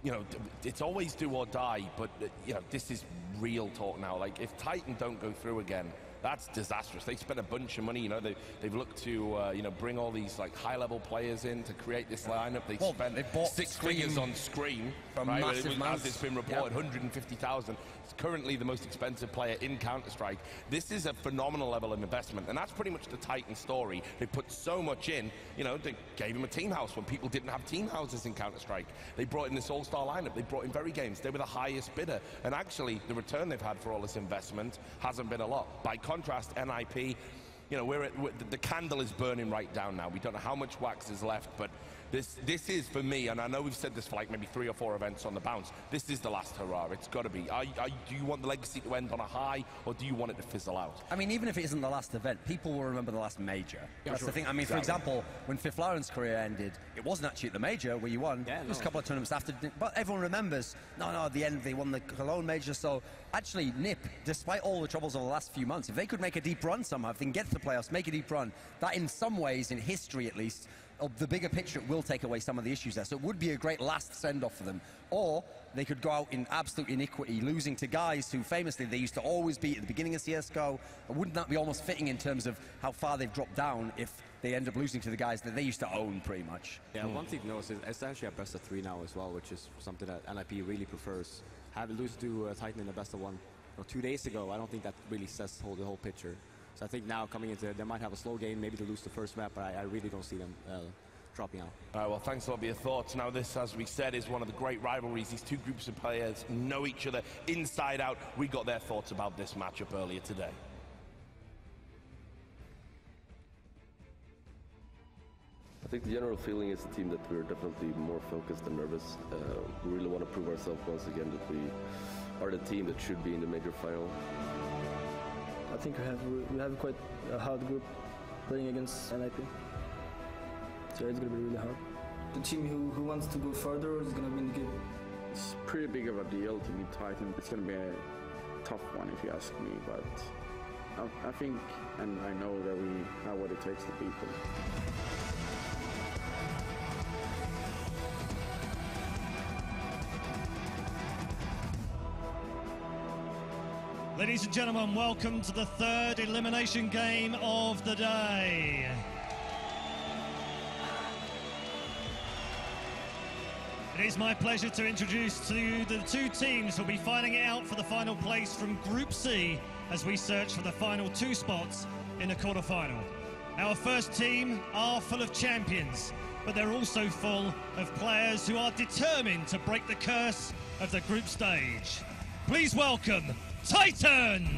you know, it's always do or die, but, you know, this is real talk now. Like, if Titan don't go through again, that's disastrous. They spent a bunch of money, you know, they've looked to, you know, bring all these, like, high-level players in to create this lineup. They bought 6 figures on Scream, right? As it's been reported, 150,000. It's currently the most expensive player in Counter-Strike. This is a phenomenal level of investment, and that's pretty much the Titan story. They put so much in, you know, they gave him a team house when people didn't have team houses in Counter-Strike. They brought in this all-star lineup. They brought in Very Games. They were the highest bidder, and actually, the return they've had for all this investment hasn't been a lot. By contrast, NIP, you know, the candle is burning right down now. We don't know how much wax is left, but this is, for me, and I know we've said this for like maybe 3 or 4 events on the bounce, this is the last hurrah. It's got to be. Do you want the legacy to end on a high, or do you want it to fizzle out?
I mean, even if it isn't the last event, people will remember the last major. That's the thing. I mean, for example, when Fifth Lauren's career ended, it wasn't actually at the major where you won. It was a couple of tournaments after, but everyone remembers, no, at the end they won the Cologne major. So actually, NIP, despite all the troubles of the last few months, if they could make a deep run somehow, if they can get to the playoffs, make a deep run, that in some ways, in history at least, of the bigger picture, it will take away some of the issues there. So it would be a great last send-off for them. Or they could go out in absolute iniquity, losing to guys who famously they used to always beat at the beginning of CSGO. Wouldn't that be almost fitting in terms of how far they've dropped down if they end up losing to the guys that they used to own pretty much?
Yeah, one thing to notice is it's actually a best of 3 now as well, which is something that NIP really prefers. Having lose to Titan in the best of 1 2 days ago, I don't think that really says the whole picture. So I think now coming into it, they might have a slow game, maybe to lose the first map, but I really don't see them dropping out.
All right, well, thanks a lot for your thoughts. Now, this, as we said, is one of the great rivalries. These two groups of players know each other inside out. We got their thoughts about this matchup earlier today.
I think the general feeling is the team that we're definitely more focused and nervous. We really want to prove ourselves once again that we are the team that should be in the major final.
I think we have quite a hard group playing against NIP. So it's going to be really hard. The team who wants to go further is going to win the game.
It's pretty big of a deal to meet Titan. It's going to be a tough one if you ask me, but I think and I know that we have what it takes to beat them.
Ladies and gentlemen, welcome to the third elimination game of the day. It is my pleasure to introduce to you the 2 teams who will be fighting it out for the final place from Group C as we search for the final 2 spots in the quarterfinal. Our first team are full of champions, but they're also full of players who are determined to break the curse of the group stage. Please welcome Titan!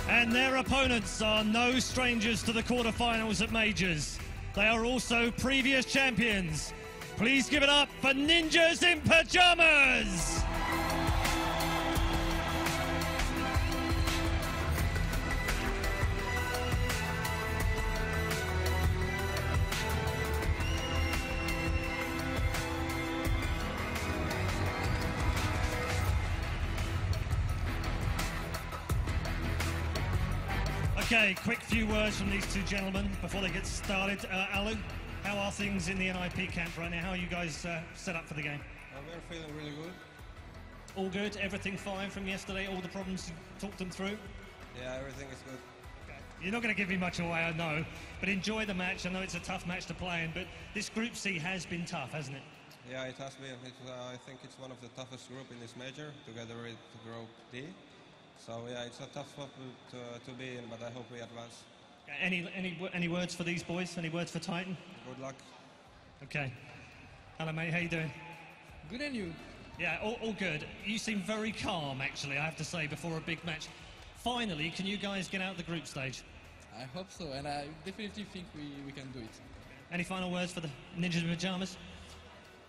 And their opponents are no strangers to the quarterfinals at majors. They are also previous champions. Please give it up for Ninjas in Pajamas! Okay, quick few words from these 2 gentlemen before they get started. Alu, how are things in the NIP camp right now? How are you guys set up for the game?
We're feeling really good.
All good? Everything fine from yesterday? All the problems you talked them through?
Yeah, everything is good.
Okay. You're not going to give me much away, I know, but enjoy the match. I know it's a tough match to play in, but this Group C has been tough, hasn't it?
Yeah, it has been. I think it's one of the toughest group in this major, together with Group D. So yeah, it's a tough group to be in, but I hope we advance.
Any words for these boys? Any words for Titan?
Good luck.
Okay. Hello, mate. How you doing?
Good, and you?
Yeah, all good. You seem very calm, actually, I have to say, before a big match. Finally, can you guys get out of the group stage?
I hope so, and I definitely think we can do it.
Any final words for the Ninjas in Pajamas?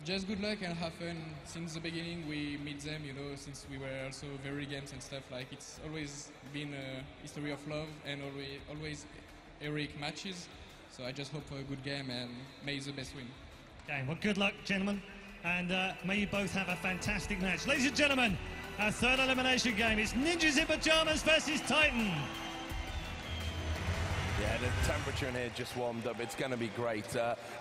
Just good luck and have fun. Since the beginning, we meet them, you know, since we were also very games and stuff. Like, it's always been a history of love and always heroic matches. So I just hope for a good game and may the best win.
Okay, well, good luck, gentlemen, and may you both have a fantastic match. Ladies and gentlemen, our third elimination game is Ninjas in Pajamas versus Titan.
Yeah, the temperature in here just warmed up. It's going to be great.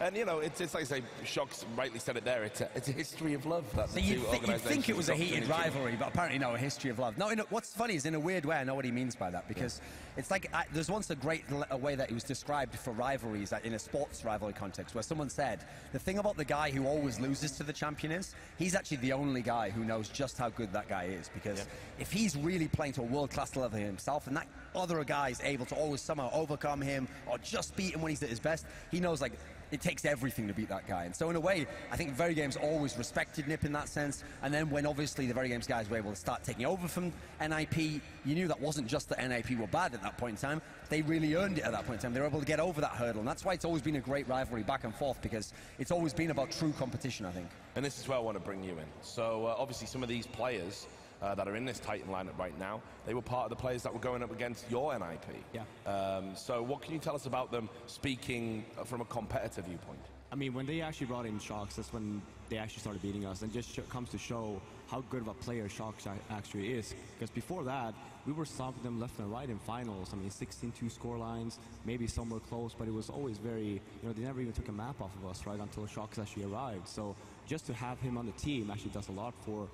And, you know, it's like I say, Shock's rightly said it there. It's a history of love. That
So you'd think it was a heated rivalry, but apparently no, a history of love. No, what's funny is in a weird way, I know what he means by that, because it's like, there's once a great way that it was described for rivalries in a sports rivalry context, where someone said, the thing about the guy who always loses to the champion is, he's actually the only guy who knows just how good that guy is, because if he's really playing to a world-class level himself, and that other guy is able to always somehow overcome him or just beat him when he's at his best, he knows, like, it takes everything to beat that guy. And so in a way, I think Very Games always respected Nip in that sense. And then when obviously the Very Games guys were able to start taking over from NIP, you knew that wasn't just that NIP were bad at that point in time. They really earned it at that point in time. They were able to get over that hurdle. And that's why it's always been a great rivalry back and forth, because it's always been about true competition, I think.
And this is where I want to bring you in. So obviously some of these players that are in this Titan lineup right now, they were part of the players that were going up against your NIP.
Yeah.
So what can you tell us about them, speaking from a competitive viewpoint?
I mean, when they actually brought in Shocks, that's when they actually started beating us, and just comes to show how good of a player Shocks actually is. Because before that, we were stopping them left and right in finals. I mean, 16-2 score lines, maybe somewhere close, but it was always very, you know, they never even took a map off of us, right, until Shocks actually arrived. So just to have him on the team actually does a lot for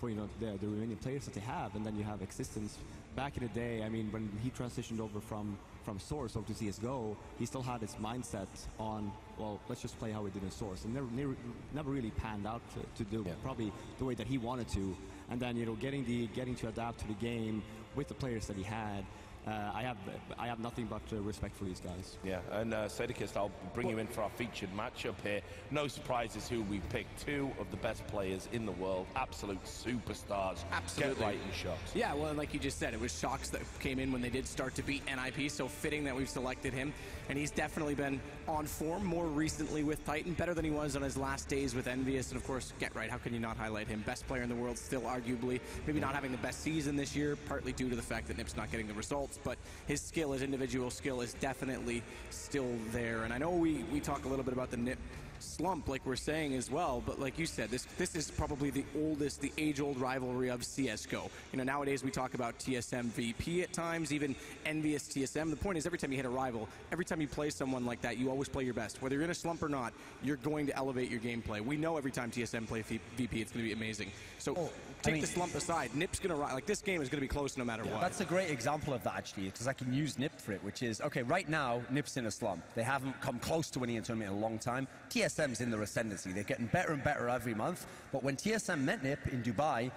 you know, the remaining players that they have. And then you have Existence. Back in the day, I mean, when he transitioned over from Source over to CSGO, he still had his mindset on, well, let's just play how we did in Source, and never really panned out to do probably the way that he wanted to. And then, you know, getting to adapt to the game with the players that he had. I have nothing but respect for these guys.
Yeah, and Sedikist, I'll bring you in for our featured matchup here. No surprises who we picked. Two of the best players in the world, absolute superstars.
Absolutely.
Get right in Shocks.
Yeah, well, like you just said, it was Shocks that came in when they did start to beat NIP, so fitting that we've selected him. And he's definitely been on form more recently with Titan, better than he was on his last days with Envious. And of course, Get Right, how can you not highlight him? Best player in the world, still arguably. Maybe not having the best season this year, partly due to the fact that Nip's not getting the results, but his skill, his individual skill is definitely still there. And I know we talk a little bit about the Nip slump, like we're saying as well, but like you said, this is probably the oldest, the age-old rivalry of CSGO. You know, nowadays we talk about TSM VP at times, even Envious TSM. The point is, every time you hit a rival, every time you play someone like that, you always play your best. Whether you're in a slump or not, you're going to elevate your gameplay. We know every time TSM play VP, it's going to be amazing. So take the slump aside, Nip's going to rise. Like, this game is going to be close no matter what.
That's a great example of that, actually, because I can use Nip for it, which is, okay, right now, Nip's in a slump. They haven't come close to winning a tournament in a long time. TSM's in their ascendancy. They're getting better and better every month. But when TSM met Nip in Dubai,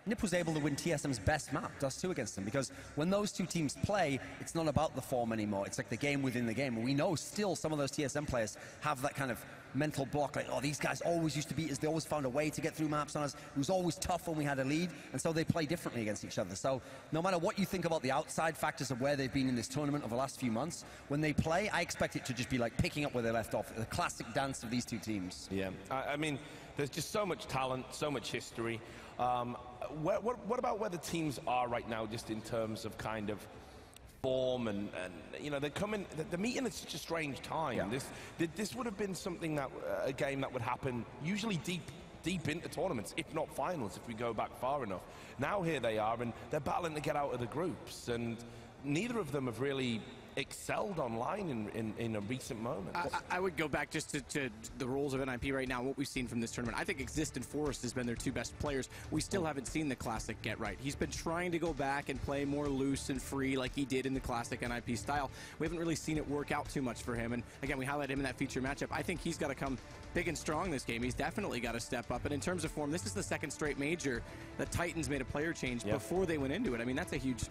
Nip was able to win TSM's best map, Dust 2 against them, because when those two teams play, it's not about the form anymore. It's like the game within the game. And we know still some of those TSM players have that kind of mental block, like, oh, these guys always used to beat us. They always found a way to get through maps on us. It was always tough when we had a lead, and so they play differently against each other. So no matter what you think about the outside factors of where they've been in this tournament over the last few months, when they play, I expect it to just be like picking up where they left off. The classic dance of these two teams.
Yeah, I mean, there's just so much talent, so much history. What about where the teams are right now, just in terms of kind of form and you know, they're meeting at such a strange time. Yeah. This would have been something that a game that would happen usually deep into tournaments, if not finals, if we go back far enough. Now here they are, and they're battling to get out of the groups, and neither of them have really excelled online in a recent moment.
I would go back just to the roles of NIP right now, what we've seen from this tournament. I think Exist and Forrest has been their two best players. We still haven't seen the classic Get Right. He's been trying to go back and play more loose and free like he did in the classic NIP style. We haven't really seen it work out too much for him, and again, we highlight him in that feature matchup. I think he's got to come big and strong this game. He's definitely got to step up, and in terms of form, this is the second straight major that Titans made a player change before they went into it. I mean, that's a huge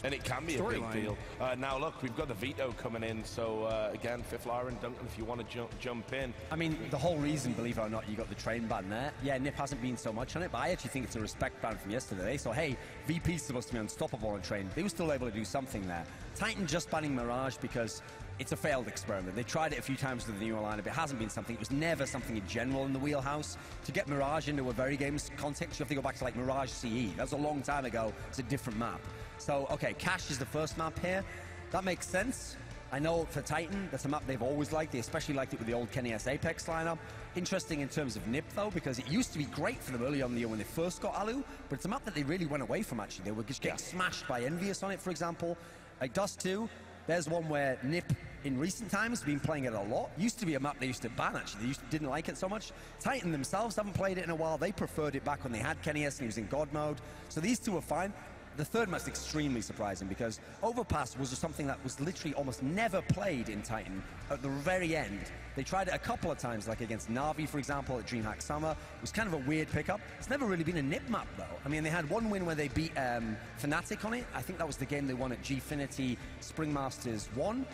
and it can be a big deal. Now look, we've got the veto coming in, so again, Fiflar and Duncan, if you want to jump in.
I mean, the whole reason, believe it or not, you got the train ban there. Yeah, Nip hasn't been so much on it, but I actually think it's a respect ban from yesterday. So hey, VP's supposed to be unstoppable on train. They were still able to do something there. Titan just banning Mirage because it's a failed experiment. They tried it a few times with the newer lineup. It hasn't been something. It was never something in general in the wheelhouse. To get Mirage into a Very Games context, you have to go back to like Mirage CE. That was a long time ago. It's a different map. So, okay, Cash is the first map here. That makes sense. I know for Titan, that's a map they've always liked. They especially liked it with the old Kenny S Apex lineup. Interesting in terms of NIP, though, because it used to be great for them early on in the year when they first got Alu, but it's a map that they really went away from, actually. They were just getting smashed by Envious on it, for example. Like Dust 2, there's one where NIP, in recent times, have been playing it a lot. Used to be a map they used to ban, actually. They didn't like it so much. Titan themselves haven't played it in a while. They preferred it back when they had Kenny S and he was in God mode. So these two are fine. The third map's extremely surprising because Overpass was just something that was literally almost never played in Titan at the very end. They tried it a couple of times, like against Na'Vi, for example, at DreamHack Summer. It was kind of a weird pickup. It's never really been a NIP map, though. I mean, they had one win where they beat Fnatic on it. I think that was the game they won at Gfinity Spring Masters 1.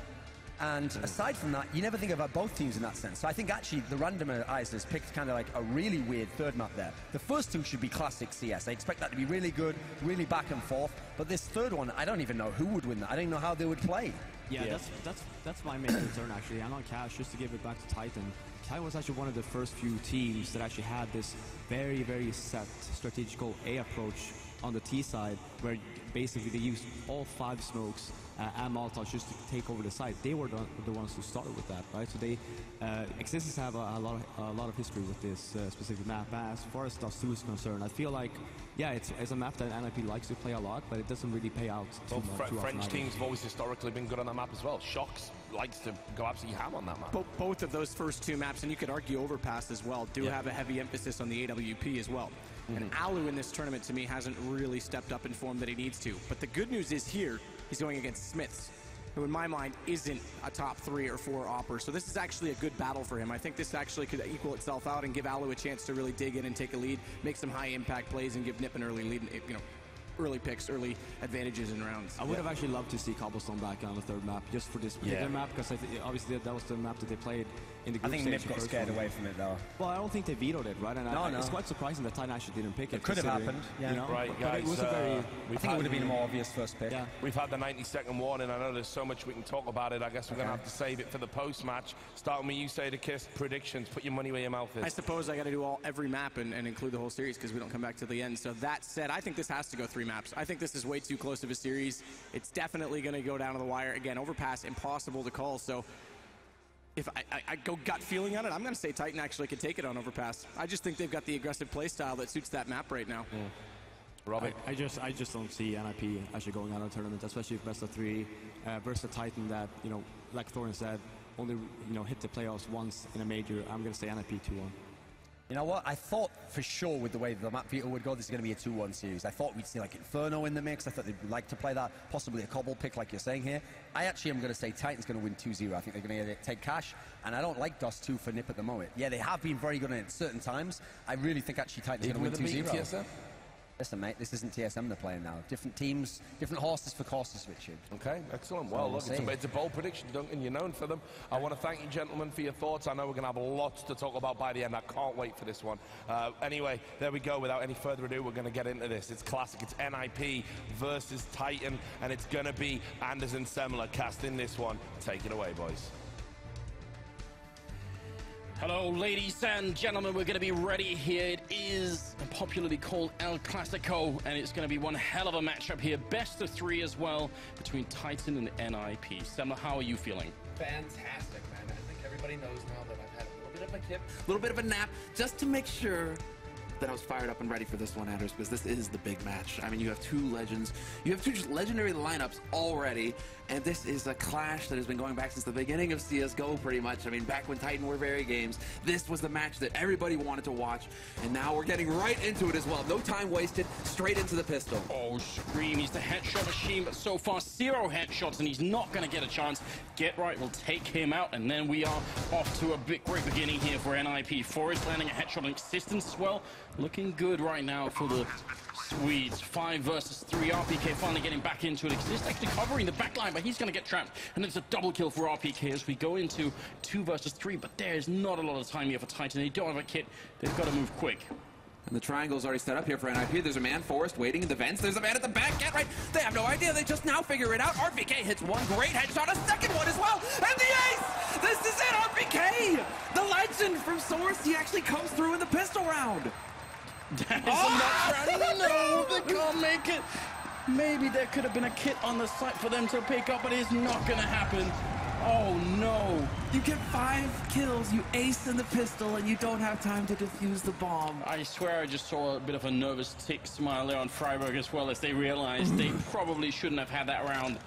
And aside from that, you never think about both teams in that sense. So I think actually the randomizers picked kind of like a really weird third map there. The first two should be classic CS. I expect that to be really good, really back and forth. But this third one, I don't even know who would win that. I don't even know how they would play.
Yeah, that's my main concern, actually. And on Cash, just to give it back to Titan, Titan was actually one of the first few teams that actually had this very, very set strategical A approach on the T side, where basically they used all 5 smokes and Molotovs just to take over the site. They were the ones who started with that, right? So they, Existence have a lot of history with this specific map. As far as Dust 2 is concerned, I feel like, yeah, it's a map that NIP likes to play a lot, but it doesn't really pay out too much.
French teams have always historically been good on that map as well. Shocks likes to go absolutely ham on that map.
Both of those first two maps, and you could argue Overpass as well, do have a heavy emphasis on the AWP as well. And Alu in this tournament, to me, hasn't really stepped up in form that he needs to. But the good news is here, he's going against Smiths, who in my mind isn't a top 3 or 4 opper. So this is actually a good battle for him. I think this actually could equal itself out and give Alu a chance to really dig in and take a lead, make some high impact plays, and give Nip an early lead, you know, early picks, early advantages in rounds.
I would have actually loved to see Cobblestone back on the third map, just for this particular map, because obviously that was the map that they played in the group stage.
I think Nip got scared away from it, though.
Well, I don't think they vetoed it, right? And it's quite surprising that Titan actually didn't pick it.
It could have happened,
you know?
Right,
but
guys,
it was a very,
I think it would have been a more obvious first pick.
Yeah.
We've had the 90-second warning. I know there's so much we can talk about it. I guess we're going to have to save it for the post-match. Starting with you, Say the Kiss, predictions. Put your money where your mouth is.
I suppose I got to do every map and include the whole series because we don't come back to the end. So that said, I think this has to go 3 maps. I think this is way too close of a series. It's definitely going to go down to the wire. Again, Overpass, impossible to call. So if I go gut feeling on it, I'm going to say Titan actually could take it on Overpass. I just think they've got the aggressive play style that suits that map right now.
Robert?
I just don't see NIP actually going out of the tournament, especially if best of 3 versus a Titan that, you know, like Thorin said, only, you know, hit the playoffs once in a major. I'm going to say NIP 2-1.
You know what? I thought for sure with the way the map veto would go, this is going to be a 2-1 series. I thought we'd see like Inferno in the mix. I thought they'd like to play that, possibly a Cobble pick like you're saying here. I actually am going to say Titan's going to win 2-0. I think they're going to take cash, and I don't like Dust 2 for Nip at the moment. Yeah, they have been very good at it at certain times. I really think actually Titan's going to win 2-0. Listen, mate, this isn't TSM they're playing now. Different teams, different horses for courses, Richard.
Okay, excellent. Well, look, it's a bold prediction, Duncan. You're known for them. I want to thank you, gentlemen, for your thoughts. I know we're going to have lots to talk about by the end. I can't wait for this one. Anyway, there we go. Without any further ado, we're going to get into this. It's classic. It's NIP versus Titan, and it's going to be Anders and Semler casting this one. Take it away, boys.
Hello, ladies and gentlemen. We're going to be ready here. It is popularly called El Clasico, and it's going to be one hell of a matchup here. Best of 3 as well between Titan and NIP. Semler, how are you feeling?
Fantastic, man. I think everybody knows now that I've had a little bit of a kip, a little bit of a nap, just to make sure that I was fired up and ready for this one, Anders, because this is the big match. I mean, you have 2 legends. You have 2 just legendary lineups already, and this is a clash that has been going back since the beginning of CSGO, pretty much. I mean, back when Titan were very games, this was the match that everybody wanted to watch, and now we're getting right into it as well. No time wasted, straight into the pistol.
Oh, Scream, he's the headshot machine, but so far 0 headshots, and he's not going to get a chance. Get Right will take him out, and then we are off to a great beginning here for NIP. Forrest landing a headshot on Existence as well. Looking good right now for the Swedes. 5 versus 3. RPK finally getting back into it. Exist actually covering the back line, but he's going to get trapped. And it's a double kill for RPK as we go into 2 versus 3. But there's not a lot of time here for Titan. They don't have a kit. They've got to move quick.
And the triangle's already set up here for NIP. There's a man, Forrest, waiting in the vents. There's a man at the back. Get right. They have no idea. They just now figure it out. RPK hits 1 great headshot, a second one as well. And the ace! This is it, RPK! The legend from Source. He actually comes through in the pistol round.
That is a nut round. No, they can't make it. Maybe there could have been a kit on the site for them to pick up, but it's not going to happen.
Oh no! You get 5 kills, you ace in the pistol, and you don't have time to defuse the bomb.
I swear I just saw a bit of a nervous tick smile there on Freiburg as well as they realized they probably shouldn't have had that round.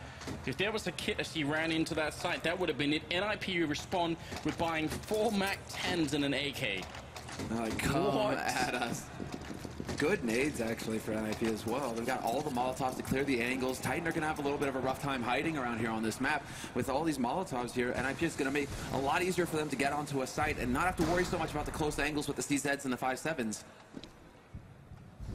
If there was a kit as he ran into that site, that would have been it. NIP respond with buying 4 MAC-10s and an AK.
Come at us. Good nades, actually, for NIP as well. They've got all the Molotovs to clear the angles. Titan are going to have a little bit of a rough time hiding around here on this map. With all these Molotovs here, NIP is going to make a lot easier for them to get onto a site and not have to worry so much about the close angles with the CZs and the 5.7s.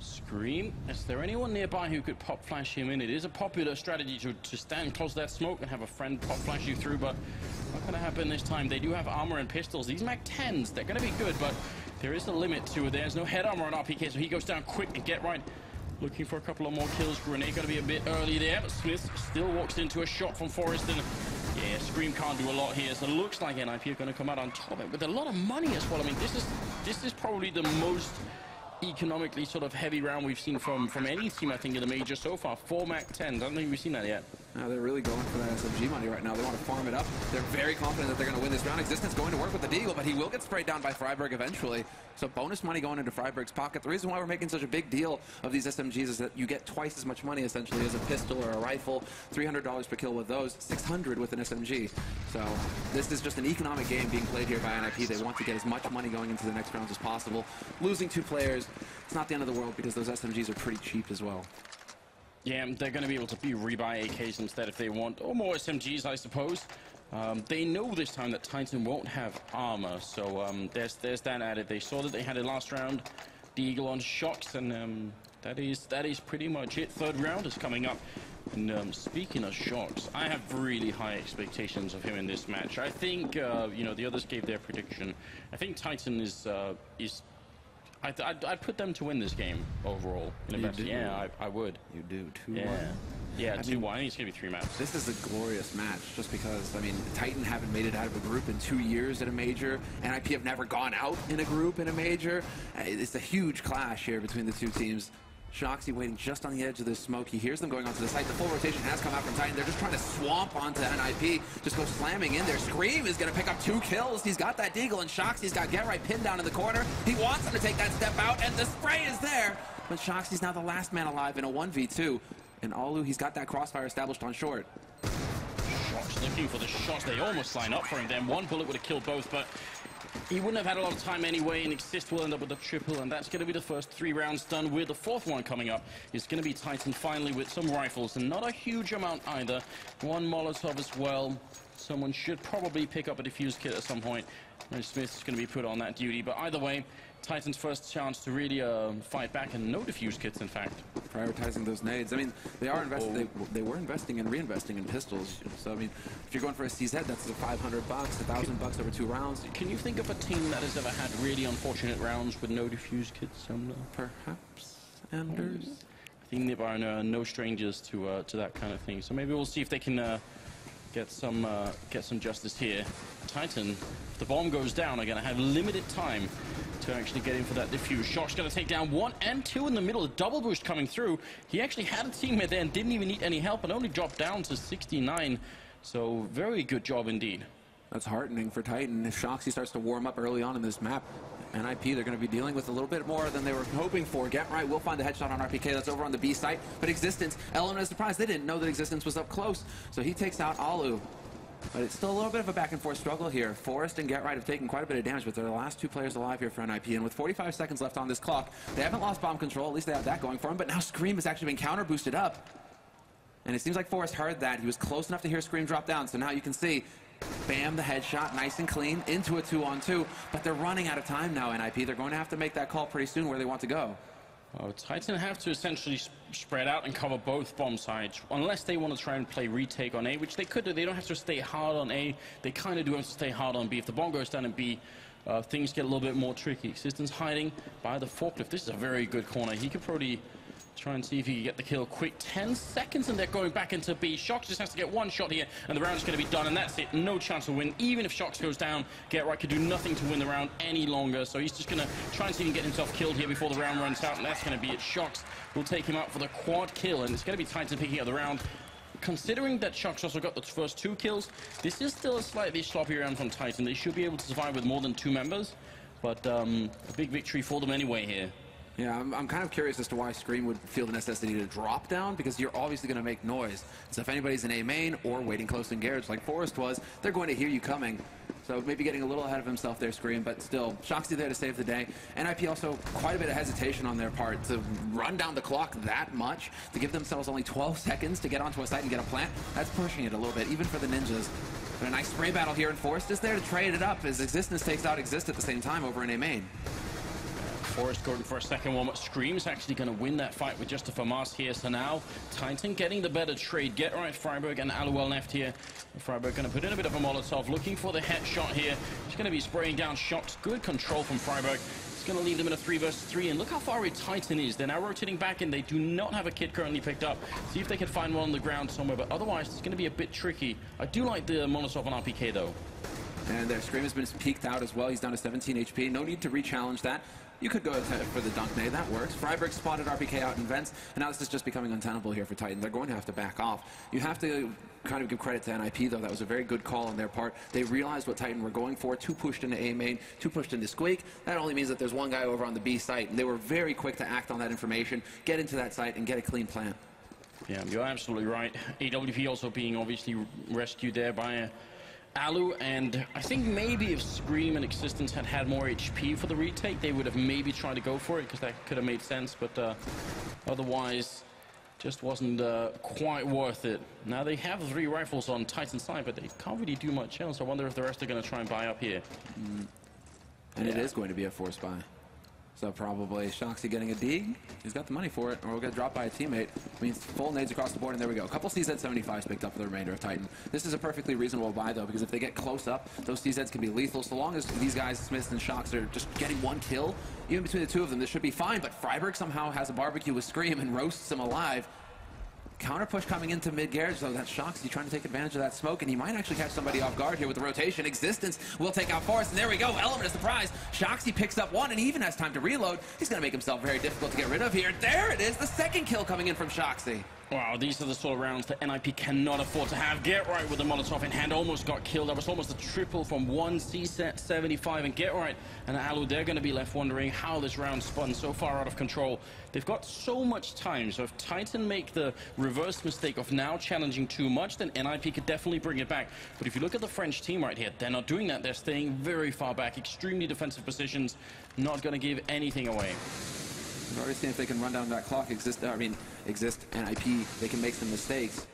Scream, is there anyone nearby who could pop flash him in? It is a popular strategy to stand close to that smoke and have a friend pop flash you through, but not going to happen this time. They do have armor and pistols. These MAC-10s, they're going to be good, but there is a limit to it. There's no head armor on RPK, so he goes down quick and get right. Looking for a couple of more kills. Grenade going to be a bit early there, but Smith still walks into a shot from Forrest, and yeah, Scream can't do a lot here, so it looks like NIP are going to come out on top of it with a lot of money as well. I mean, this is probably the most economically sort of heavy round we've seen from any team, I think, in the major so far. 4 MAC-10s. I don't think we've seen that yet.
No, they're really going for that SMG money right now. They want to farm it up. They're very confident that they're going to win this round. Existence going to work with the Deagle, but he will get sprayed down by Freiburg eventually. So bonus money going into Freiburg's pocket. The reason why we're making such a big deal of these SMGs is that you get twice as much money essentially as a pistol or a rifle. $300 per kill with those, $600 with an SMG. So this is just an economic game being played here by NIP. They want to get as much money going into the next rounds as possible. Losing 2 players, it's not the end of the world because those SMGs are pretty cheap as well.
Yeah, they're going to be able to rebuy AKs instead if they want, or more SMGs, I suppose. They know this time that Titan won't have armor, so there's that added. They saw that they had it last round. The Eagle on Shocks, and that is pretty much it. Third round is coming up. And speaking of Shocks, I have really high expectations of him in this match. I think you know, the others gave their prediction. I think Titan is. I'd put them to win this game overall. Yeah, I would.
You do, 2-1.
Yeah, 2-1. I think it's going to be 3 maps.
This is a glorious match just because, I mean, Titan haven't made it out of a group in 2 years in a major. NIP have never gone out in a group in a major. It's a huge clash here between the 2 teams. Shoxy waiting just on the edge of this smoke. He hears them going onto the site. The full rotation has come out from Titan. They're just trying to swamp onto NIP. Just go slamming in there. Scream is going to pick up 2 kills. He's got that Deagle, and Shoxy's got Get Right pinned down in the corner. He wants him to take that step out, and the spray is there. But Shoxy's now the last man alive in a 1v2. And Alu, he's got that crossfire established on short.
Shox looking for the shots. They almost line up for him then. 1 bullet would have killed both, but he wouldn't have had a lot of time anyway, and Exist will end up with a triple, and that's going to be the first 3 rounds done. With the 4th one coming up, it's going to be Titan finally with some rifles, and not a huge amount either. 1 Molotov as well. Someone should probably pick up a defuse kit at some point. And Smith's going to be put on that duty, but either way, Titan's first chance to really fight back, and no defuse kits, in fact.
Prioritizing those nades. I mean, they are investing. They were investing and reinvesting in pistols. So I mean, if you're going for a CZ, that's $500, $1,000 over 2 rounds.
Can you think of a team that has ever had really unfortunate rounds with no defuse kits?
Perhaps Anders.
I think Nib are no strangers to that kind of thing. So maybe we'll see if they can get some justice here. Titan, if the bomb goes down, are going to have limited time to actually get in for that defuse. Shock's going to take down 1 and 2 in the middle. A double boost coming through. He actually had a teammate there and didn't even need any help and only dropped down to 69. So very good job indeed.
That's heartening for Titan. If Shoxy starts to warm up early on in this map, NIP, they're going to be dealing with a little bit more than they were hoping for. Get Right will find the headshot on RPK. That's over on the B site. But Existence, Element is surprised. They didn't know that Existence was up close. So he takes out Alu. But it's still a little bit of a back and forth struggle here. Forrest and Get Right have taken quite a bit of damage, but they're the last 2 players alive here for NIP. And with 45 seconds left on this clock, they haven't lost bomb control. At least they have that going for them. But now Scream has actually been counter boosted up. And it seems like Forrest heard that. He was close enough to hear Scream drop down. So now you can see, bam, the headshot, nice and clean, into a 2-on-2. But they're running out of time now, NIP. They're going to have to make that call pretty soon where they want to go.
Oh, Titan have to essentially spread out and cover both bomb sides, unless they want to try and play retake on A, which they could do. They don't have to stay hard on A. They kind of do have to stay hard on B. If the bomb goes down in B, things get a little bit more tricky. Existence hiding by the forklift. This is a very good corner. He could probably try and see if he can get the kill quick. 10 seconds and they're going back into B. Shox just has to get 1 shot here and the round is going to be done, and that's it. No chance to win. Even if Shox goes down, Get Right could do nothing to win the round any longer. So he's just going to try and see if he can get himself killed here before the round runs out, and that's going to be it. Shox will take him out for the quad kill, and it's going to be Titan picking up the round. considering that Shox also got the first 2 kills, this is still a slightly sloppy round from Titan. They should be able to survive with more than 2 members, but a big victory for them anyway here.
Yeah, I'm kind of curious as to why Scream would feel the necessity to drop down, because you're obviously going to make noise. So if anybody's in A main or waiting close in garage like Forrest was, they're going to hear you coming. So maybe getting a little ahead of himself there, Scream, but still, Shoxy there to save the day. NIP also quite a bit of hesitation on their part to run down the clock that much, to give themselves only 12 seconds to get onto a site and get a plant. That's pushing it a little bit, even for the Ninjas. But a nice spray battle here, and Forrest is there to trade it up as Existence takes out Exist at the same time over in A main.
Forrest going for a second one, but Scream's actually going to win that fight with just a FAMAS here. So now, Titan getting the better trade. Get right, Freiburg and Aluel left here. Freiburg going to put in a bit of a Molotov, looking for the headshot here. He's going to be spraying down shots. Good control from Freiburg. It's going to leave them in a 3 versus 3, and look how far away Titan is. They're now rotating back in. They do not have a kid currently picked up. See if they can find one on the ground somewhere, but otherwise it's going to be a bit tricky. I do like the Molotov on RPK though.
And their Scream has been peeked out as well. He's down to 17 HP. No need to re-challenge that. You could go for the dunk nade, that works. Freiburg spotted RPK out in vents, and now this is just becoming untenable here for Titan. They're going to have to back off. You have to kind of give credit to NIP, though. That was a very good call on their part. They realized what Titan were going for. 2 pushed into A main, 2 pushed into Squeak. That only means that there's 1 guy over on the B site, and they were very quick to act on that information, get into that site, and get a clean plant.
Yeah, you're absolutely right. AWP also being obviously rescued there by Alu, and I think maybe if Scream and Existence had had more HP for the retake, they would have maybe tried to go for it, because that could have made sense, but otherwise just wasn't quite worth it. Now they have 3 rifles on Titan's side, but they can't really do much else. I wonder if the rest are going to try and buy up here.
And it is going to be a forced buy. So probably Shoxy getting a dig. He's got the money for it, or we'll get dropped by a teammate. Means full nades across the board, and there we go. A couple CZ-75s picked up for the remainder of Titan. This is a perfectly reasonable buy, though, because if they get close up, those CZs can be lethal. So long as these guys, Smith and Shox, are just getting 1 kill, even between the 2 of them, this should be fine. But Freiburg somehow has a barbecue with Scream and roasts him alive. Counter push coming into mid-garage, though. That's Shoxy trying to take advantage of that smoke, and he might actually catch somebody off guard here with the rotation. Existence will take out Forrest, and there we go. Element of surprise. Shoxy picks up 1, and he even has time to reload. He's going to make himself very difficult to get rid of here. There it is, the 2nd kill coming in from Shoxy.
Wow, these are the sort of rounds that NIP cannot afford to have. Get right with the Molotov in hand, almost got killed. That was almost a triple from 1 CZ-75, and Get right and Alu, they're going to be left wondering how this round spun so far out of control. They've got so much time, so if Titan make the reverse mistake of now challenging too much, then NIP could definitely bring it back. But if you look at the French team right here, they're not doing that. They're staying very far back, extremely defensive positions, not going to give anything away.
We've already seen if they can run down that clock. Exist, NIP, they can make some mistakes.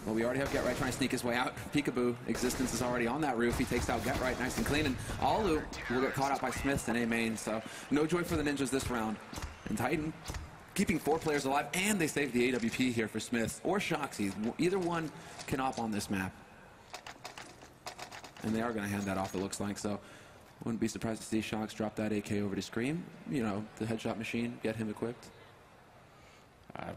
Well, we already have Get Right trying to sneak his way out. Peekaboo, Existence is already on that roof. He takes out Get Right nice and clean, and Alu will get caught out by Smiths in A main, so no joy for the Ninjas this round. And Titan keeping 4 players alive, and they save the AWP here for Smiths or Shoxy. Either one can op on this map. And they are going to hand that off, it looks like, so wouldn't be surprised to see Shox drop that AK over to Scream. You know, the headshot machine, get him equipped.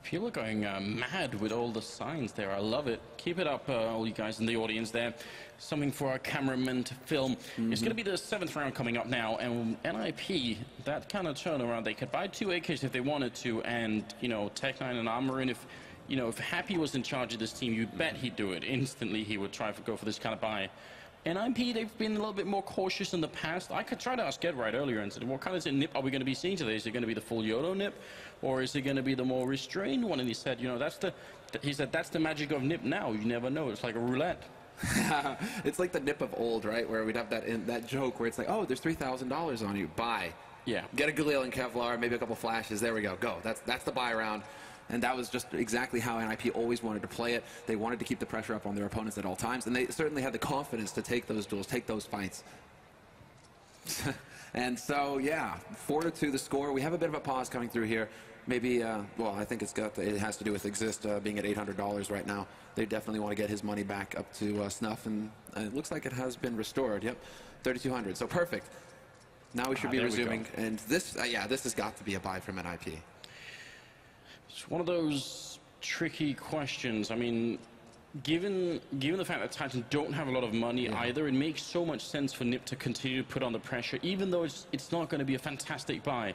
People are going mad with all the signs there. I love it. Keep it up, all you guys in the audience there. Something for our cameramen to film. It's going to be the 7th round coming up now, and NIP, that kind of turnaround, they could buy 2 AKs if they wanted to, and, you know, Tech9 and Armorin, if Happy was in charge of this team, you bet he'd do it. Instantly, he would try to go for this kind of buy. NIP, they've been a little bit more cautious in the past. I could try to ask Get Right earlier and said, what kind of nip are we going to be seeing today? Is it going to be the full YOLO nip, or is it going to be the more restrained one? And he said, you know, that's the magic of nip now. You never know. It's like a roulette.
It's like the nip of old, right? Where we'd have that joke where it's like, oh, there's $3,000 on you. Buy.
Yeah.
Get a Galil and Kevlar, maybe a couple flashes. There we go. Go. That's the buy round. And that was just exactly how NIP always wanted to play it. They wanted to keep the pressure up on their opponents at all times, and they certainly had the confidence to take those duels, take those fights. And so, yeah, 4-2 the score. We have a bit of a pause coming through here. Maybe, well, I think it has to do with Exist being at $800 right now. They definitely want to get his money back up to snuff, and it looks like it has been restored. Yep, 3,200. So perfect. Now we should be resuming, and this, this has got to be a buy from NIP.
It's one of those tricky questions. I mean, given the fact that Titan don't have a lot of money either, it makes so much sense for NIP to continue to put on the pressure, even though it's not going to be a fantastic buy.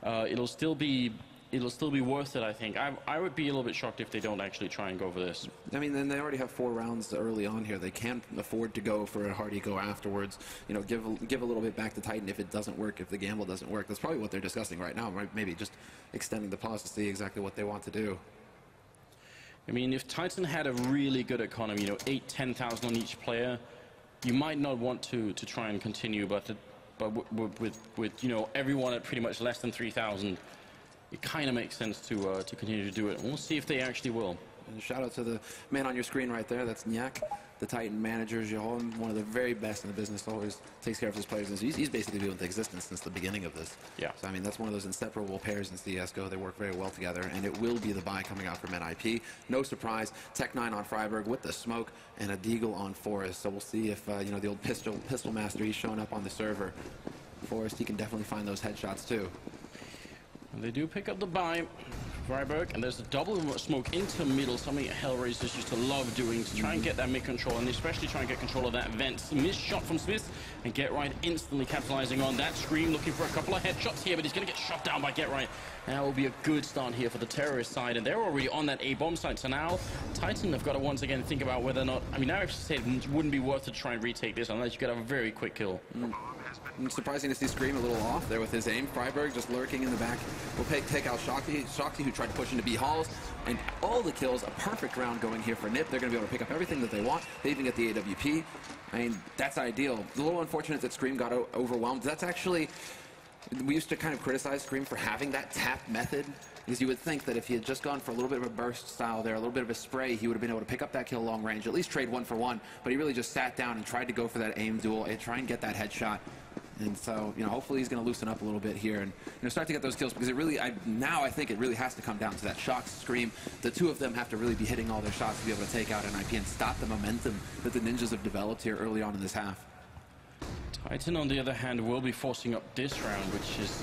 It'll still be it'll still be worth it, I think. I would be a little bit shocked if they don't actually try and go for this.
I mean, then they already have 4 rounds early on here. They can't afford to go for a hardy go afterwards. You know, give a little bit back to Titan if it doesn't work, if the gamble doesn't work. That's probably what they're discussing right now, right? Maybe just extending the pause to see exactly what they want to do.
I mean, if Titan had a really good economy, you know, 8,000-10,000 on each player, you might not want to try and continue, but with you know, everyone at pretty much less than 3,000, it kind of makes sense to continue to do it. We'll see if they actually will.
And shout out to the man on your screen right there. That's Nyak, the Titan manager, g0rth4n, one of the very best in the business. Always takes care of his players. He's basically been with existence since the beginning of this.
Yeah.
So I mean, that's one of those inseparable pairs in CS:GO. They work very well together, and it will be the buy coming out from NIP. No surprise. Tech9 on Freiburg with the smoke, and a Deagle on Forest. So we'll see if you know, the old pistol master, he's showing up on the server. Forest, he can definitely find those headshots too.
And they do pick up the buy, Freiburg, and there's a double smoke into middle, something Hellraisers used to love doing to try and get that mid control, and especially try and get control of that vent. Missed shot from Smith, and g0rth4n instantly capitalizing on that. Scream looking for a couple of headshots here, but he's going to get shot down by g0rth4n. That will be a good start here for the terrorist side, and they're already on that A-bomb site, so now Titan have got to once again think about whether or not, I mean, I said it wouldn't be worth to try and retake this unless you could have a very quick kill.
It's surprising to see Scream a little off there with his aim. Freiburg just lurking in the back. Will take out Shakti, who tried to push into B halls. And all the kills, a perfect round going here for NIP. They're going to be able to pick up everything that they want. They even get the AWP. I mean, that's ideal. A little unfortunate that Scream got overwhelmed. That's actually, we used to kind of criticize Scream for having that tap method, because you would think that if he had just gone for a little bit of a burst style there, a little bit of a spray, he would have been able to pick up that kill long range, at least trade 1-for-1. But he really just sat down and tried to go for that aim duel and try and get that headshot. And so, you know, hopefully he's going to loosen up a little bit here and, you know, start to get those kills, because it really, now I think it really has to come down to that Shox, Scream. The two of them have to really be hitting all their shots to be able to take out NIP and stop the momentum that the Ninjas have developed here early on in this half.
Titan, on the other hand, will be forcing up this round, which is,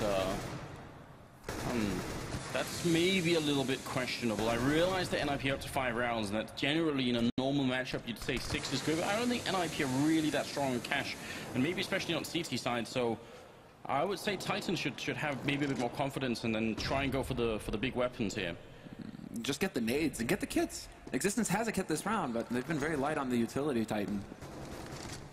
that's maybe a little bit questionable. I realize that NIP are up to 5 rounds, and that generally in a normal matchup you'd say 6 is good, but I don't think NIP are really that strong in cash, and maybe especially on CT side, so I would say Titan should have maybe a bit more confidence and then try and go for the big weapons here.
Just get the nades and get the kits. Existence has a kit this round, but they've been very light on the utility, Titan.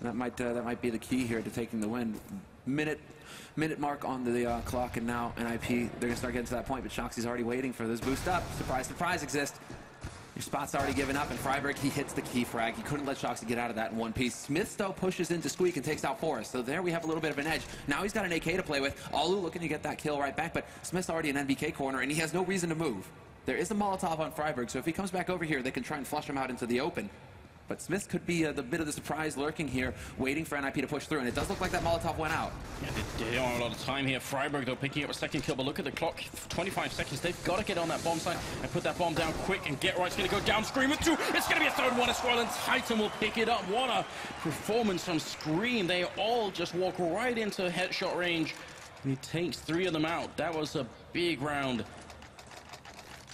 That might be the key here to taking the win. Minute mark on the clock, and now NIP, they're going to start getting to that point, but Shoxy's already waiting for this boost up. Surprise, surprise exists. Your spot's already given up, and Freiburg, he hits the key frag. He couldn't let Shoxy get out of that in one piece. Smith, though, pushes into Squeak and takes out Forrest. So there we have a little bit of an edge. Now he's got an AK to play with. Alu looking to get that kill right back, but Smith's already in NBK corner, and he has no reason to move. There is a Molotov on Freiburg, so if he comes back over here, they can try and flush him out into the open. But Smith could be the bit of the surprise lurking here, waiting for NIP to push through, and it does look like that Molotov went out.
Yeah, they don't have a lot of time here. Freiburg, though, picking up a second kill, but look at the clock, 25 seconds. They've got to get on that bomb site and put that bomb down quick, and g0rth's going to go down. Scream with 2. It's going to be a third one as well, and Titan will pick it up. What a performance from Scream. They all just walk right into headshot range, and he takes 3 of them out. That was a big round.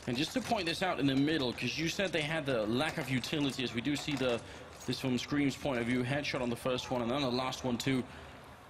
And just to point this out in the middle, because you said they had the lack of utility, as we do see this from Scream's point of view, headshot on the first one and then the last one too.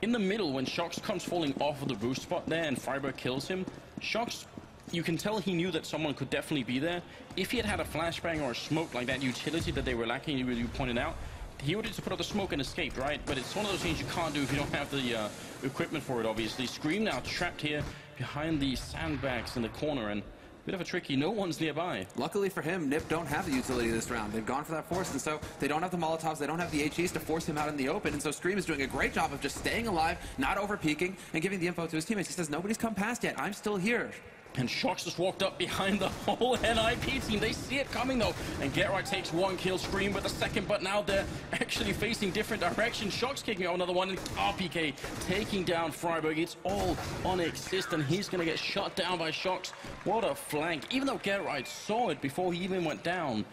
In the middle, when Shox comes falling off of the boost spot there and Freiburg kills him, Shox, you can tell he knew that someone could definitely be there. If he had had a flashbang or a smoke like that utility that they were lacking, you pointed out, he would have just put out the smoke and escaped, right? But it's one of those things you can't do if you don't have the equipment for it, obviously. Scream now trapped here behind the sandbags in the corner, and bit of a tricky, no one's nearby.
Luckily for him, NIP don't have the utility this round. They've gone for that force, and so they don't have the Molotovs, they don't have the HEs to force him out in the open, and so Scream is doing a great job of just staying alive, not over-peaking, and giving the info to his teammates. He says, nobody's come past yet, I'm still here.
And Shox just walked up behind the whole NIP team. They see it coming, though. And g0rth takes 1 kill, Scream with a second, but now they're actually facing different directions. Shox kicking out another one, and RPK taking down Freiburg. It's all on Exist, and he's going to get shot down by Shox. What a flank. Even though g0rth saw it before he even went down,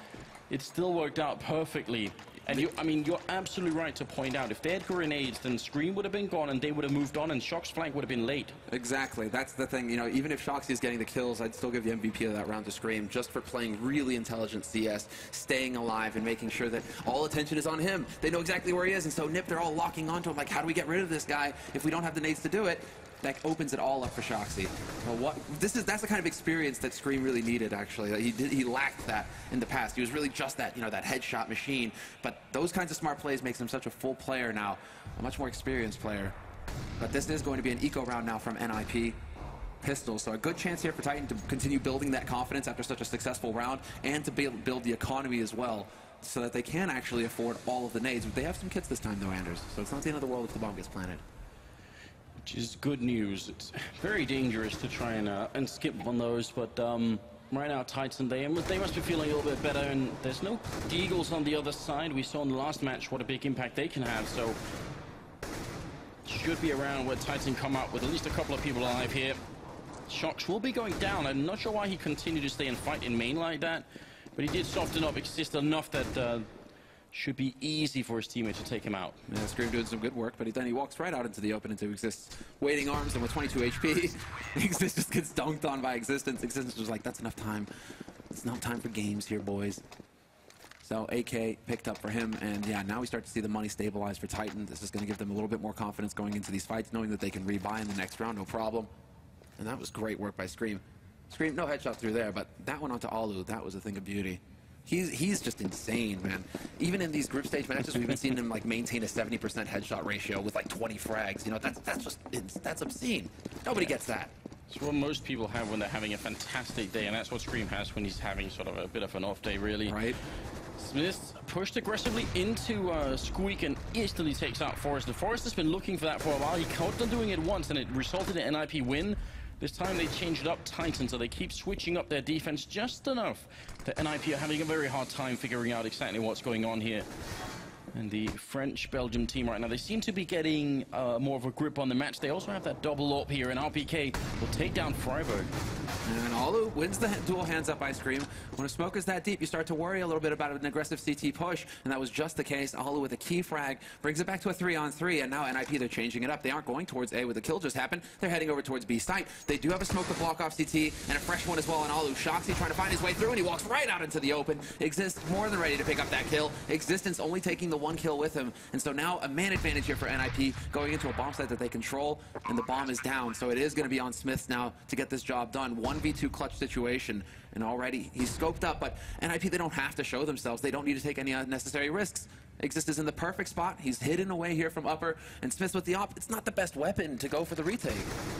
it still worked out perfectly. And you're absolutely right to point out, if they had grenades, then Scream would have been gone and they would have moved on, and Shox's flank would have been late.
Exactly. That's the thing. You know, even if Shoxy is getting the kills, I'd still give the MVP of that round to Scream, just for playing really intelligent CS, staying alive and making sure that all attention is on him. They know exactly where he is, and so NIP, they're all locking onto him, like, how do we get rid of this guy if we don't have the nades to do it? that opens it all up for Shoxy. Well, that's the kind of experience that Scream really needed, actually. He lacked that in the past. He was really just that, that headshot machine. But those kinds of smart plays makes him such a full player now, a much more experienced player. But this is going to be an eco round now from NIP. Pistol, so a good chance here for Titan to continue building that confidence after such a successful round, and to build the economy as well, so that they can actually afford all of the nades. They have some kits this time though, Anders, so it's not the end of the world if the bomb gets planted.
Which is good news. It's very dangerous to try and skip on those, but right now Titan, they must be feeling a little bit better, and there's no Deagles on the other side. We saw in the last match what a big impact they can have, so should be around where Titan come out with at least a couple of people alive here. Shox will be going down. I'm not sure why he continued to stay and fight in main like that, but he did soften up Exist enough that should be easy for his teammate to take him out.
Yeah, Scream doing some good work, but then he walks right out into the open into Exist's waiting arms, and with 22 HP, Exist just gets dunked on by Existence. Existence was like, that's enough time. It's enough time for games here, boys. So AK picked up for him, and yeah, now we start to see the money stabilize for Titan. This is going to give them a little bit more confidence going into these fights, knowing that they can rebuy in the next round, no problem. And that was great work by Scream. Scream, no headshot through there, but that one onto Alu, that was a thing of beauty. He's just insane, man. Even in these group stage matches, we've been seeing him like maintain a 70% headshot ratio with like 20 frags. That's obscene. Nobody gets that.
It's what most people have when they're having a fantastic day, and that's what Scream has when he's having sort of a bit of an off day, really.
Right.
Smith pushed aggressively into Squeak and instantly takes out Forrest. The Forrest has been looking for that for a while. He caught them doing it once, and it resulted in an NIP win. This time they changed it up Titan, so they keep switching up their defense just enough that NIP are having a very hard time figuring out exactly what's going on here. And the French-Belgium team right now, they seem to be getting more of a grip on the match. They also have that double up here, and RPK will take down Freiburg.
And Alu wins the dual hands up by Scream. When a smoke is that deep, you start to worry a little bit about an aggressive CT push, and that was just the case. Alu with a key frag brings it back to a 3-on-3, and now NIP, they're changing it up. They aren't going towards A where the kill just happened. They're heading over towards B site. They do have a smoke to block off CT, and a fresh one as well on Alu. Shoxy trying to find his way through, and he walks right out into the open. Exist more than ready to pick up that kill. Existence only taking the one kill with him, and so now a man advantage here for NIP, going into a bomb site that they control, and the bomb is down, so it is going to be on Smith now to get this job done. 1v2 clutch situation, and already he's scoped up, but NIP, they don't have to show themselves. They don't need to take any unnecessary risks. Exist is in the perfect spot. He's hidden away here from upper, and Smith with the op. It's not the best weapon to go for the retake.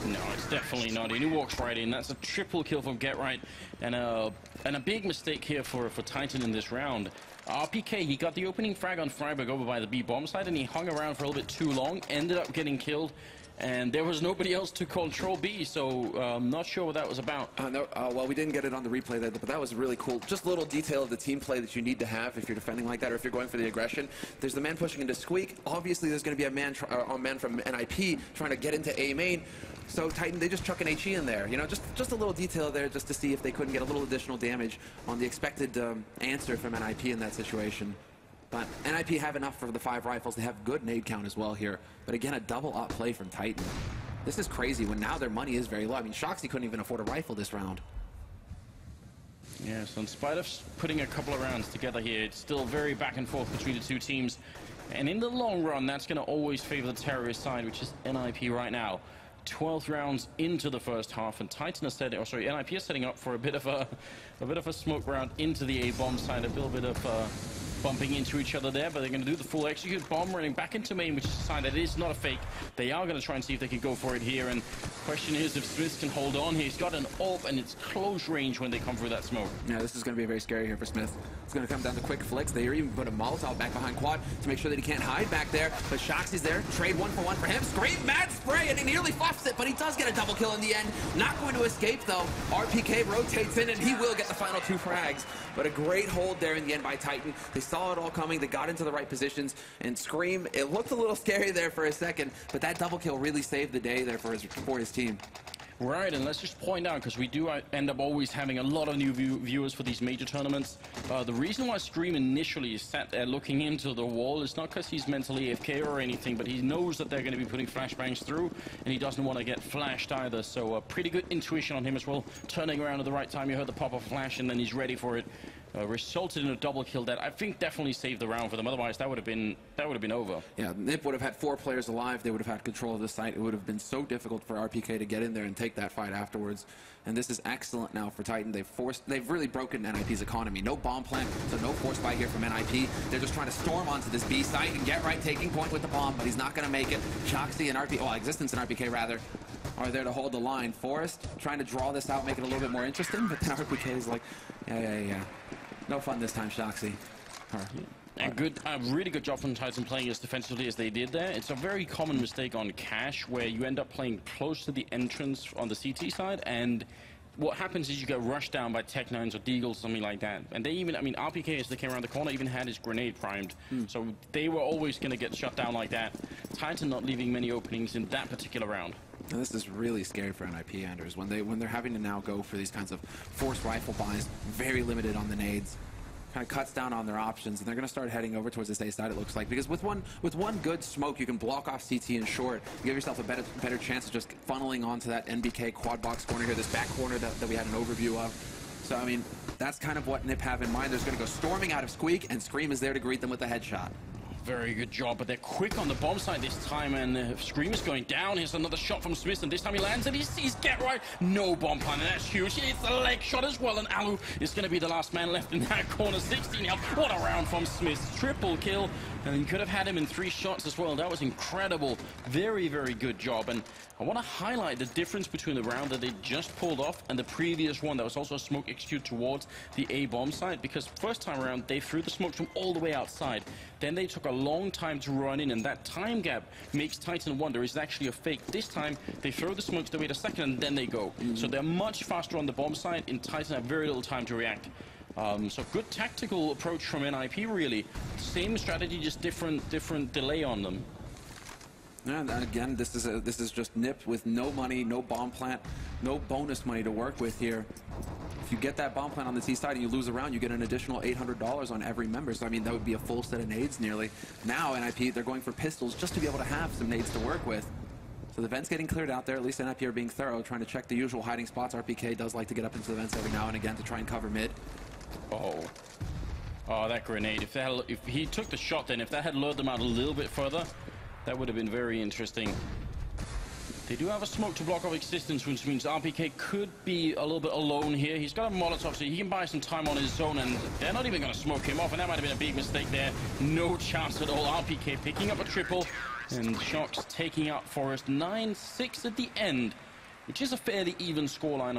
No, it's definitely not. And he walks right in. That's a triple kill from g0rth4n, and a big mistake here for Titan in this round. RPK, he got the opening frag on Freiburg over by the B bomb side, and he hung around for a little bit too long, ended up getting killed, and there was nobody else to control B, so I'm not sure what that was about.
Well, we didn't get it on the replay there, but that was really cool. Just a little detail of the team play that you need to have if you're defending like that, or if you're going for the aggression. There's the man pushing into Squeak. Obviously, there's going to be a man from NIP trying to get into A main. So Titan, they just chuck an HE in there. Just a little detail there just to see if they couldn't get a little additional damage on the expected answer from NIP in that situation. But NIP have enough for the 5 rifles. They have good nade count as well here. But again, a double up play from Titan. This is crazy when now their money is very low. I mean, Shoxy couldn't even afford a rifle this round.
Yeah, so in spite of putting a couple of rounds together here, it's still very back and forth between the two teams. And in the long run, that's going to always favor the terrorist side, which is NIP right now. 12 rounds into the first half, and Titan is NIP is setting up for a bit of a smoke round into the A bomb side, a little bit of bumping into each other there, but they're going to do the full execute bomb running back into main, which is a sign that it is not a fake. They are going to try and see if they can go for it here, and the question is if Smith can hold on. He's got an AWP, and it's close range when they come through that smoke.
Yeah, this is going to be very scary here for Smith. It's going to come down to quick flicks. They even put a Molotov back behind quad to make sure that he can't hide back there, but Shoxy's there. Trade 1-for-1 for him. Scream, mad spray, and he nearly fluffs it, but he does get a double kill in the end. Not going to escape, though. RPK rotates in, and he will get the final 2 frags. But a great hold there in the end by Titan. They saw it all coming. They got into the right positions. And Scream, it looked a little scary there for a second, but that double kill really saved the day there for his team.
Right, and let's just point out, because we do end up always having a lot of new viewers for these major tournaments. The reason why Scream initially is sat there looking into the wall is not because he's mentally AFK or anything, but he knows that they're going to be putting flashbangs through, and he doesn't want to get flashed either. So pretty good intuition on him as well. Turning around at the right time, you heard the pop of flash, and then he's ready for it. resulted in a double kill that I think definitely saved the round for them. Otherwise, that would have been over.
Yeah, Nip would have had 4 players alive. They would have had control of the site. It would have been so difficult for RPK to get in there and take that fight afterwards. And this is excellent now for Titan. They've really broken NIP's economy. No bomb plant, so no force buy here from NIP. They're just trying to storm onto this B site and g0rth taking point with the bomb, but he's not going to make it. Shoxy and Existence and RPK rather, are there to hold the line. Forrest trying to draw this out, make it a little bit more interesting, but then RPK is like, yeah. No fun this time, Shoxy.
And really good job from Titan playing as defensively as they did there. It's a very common mistake on Cash where you end up playing close to the entrance on the CT side, and what happens is you get rushed down by Tech9s or Deagles, something like that. And they even, RPK as they came around the corner even had his grenade primed. So they were always going to get shut down like that. Titan not leaving many openings in that particular round.
And this is really scary for NIP, Anders, when they're having to now go for these kinds of forced rifle buys, very limited on the nades. Kind of cuts down on their options, and they're going to start heading over towards this A side, it looks like, because with one good smoke, you can block off CT and short. You give yourself a better chance of just funneling onto that NBK quad box corner here, this back corner that we had an overview of. So, that's kind of what NIP have in mind. They're going to go storming out of Squeak, and Scream is there to greet them with a headshot.
Very good job, but they're quick on the bomb side this time, and Scream is going down. Here's another shot from Smith, and this time he lands, and he sees g0rth. No bomb plan, and that's huge. It's a leg shot as well, and Alu is going to be the last man left in that corner. 16 health. What a round from Smith. Triple kill, and you could have had him in 3 shots as well. That was incredible. Very, very good job, and I want to highlight the difference between the round that they just pulled off and the previous one that was also a smoke execute towards the A bomb site, because first time around they threw the smokes from all the way outside. Then they took a long time to run in, and that time gap makes Titan wonder, is it actually a fake? This time they throw the smokes, they wait a second, and then they go. So they're much faster on the bomb site, and Titan have very little time to react. So good tactical approach from NIP, really. Same strategy, just different delay on them.
And again, this is just NIP with no money, no bomb plant, no bonus money to work with here. If you get that bomb plant on the T side and you lose a round, you get an additional $800 on every member. So, that would be a full set of nades nearly. Now, NIP, they're going for pistols just to be able to have some nades to work with. So the vent's getting cleared out there. At least NIP are being thorough, trying to check the usual hiding spots. RPK does like to get up into the vents every now and again to try and cover mid.
Oh, that grenade. If he took the shot, then if that had lured them out a little bit further, that would have been very interesting. They do have a smoke to block off Existence, which means RPK could be a little bit alone here. He's got a Molotov, so he can buy some time on his own, and they're not even going to smoke him off, and that might have been a big mistake there. No chance at all. RPK picking up a triple, and Shox taking out Forrest. 9-6 at the end, which is a fairly even scoreline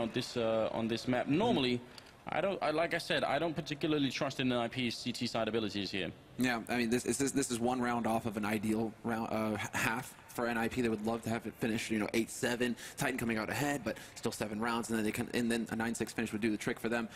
on this map. Normally, like I said, I don't particularly trust in NIP's CT side abilities here.
Yeah, this is one round off of an ideal round half for NIP. They would love to have it finish, 8-7. Titan coming out ahead, but still 7 rounds, and then a 9-6 finish would do the trick for them.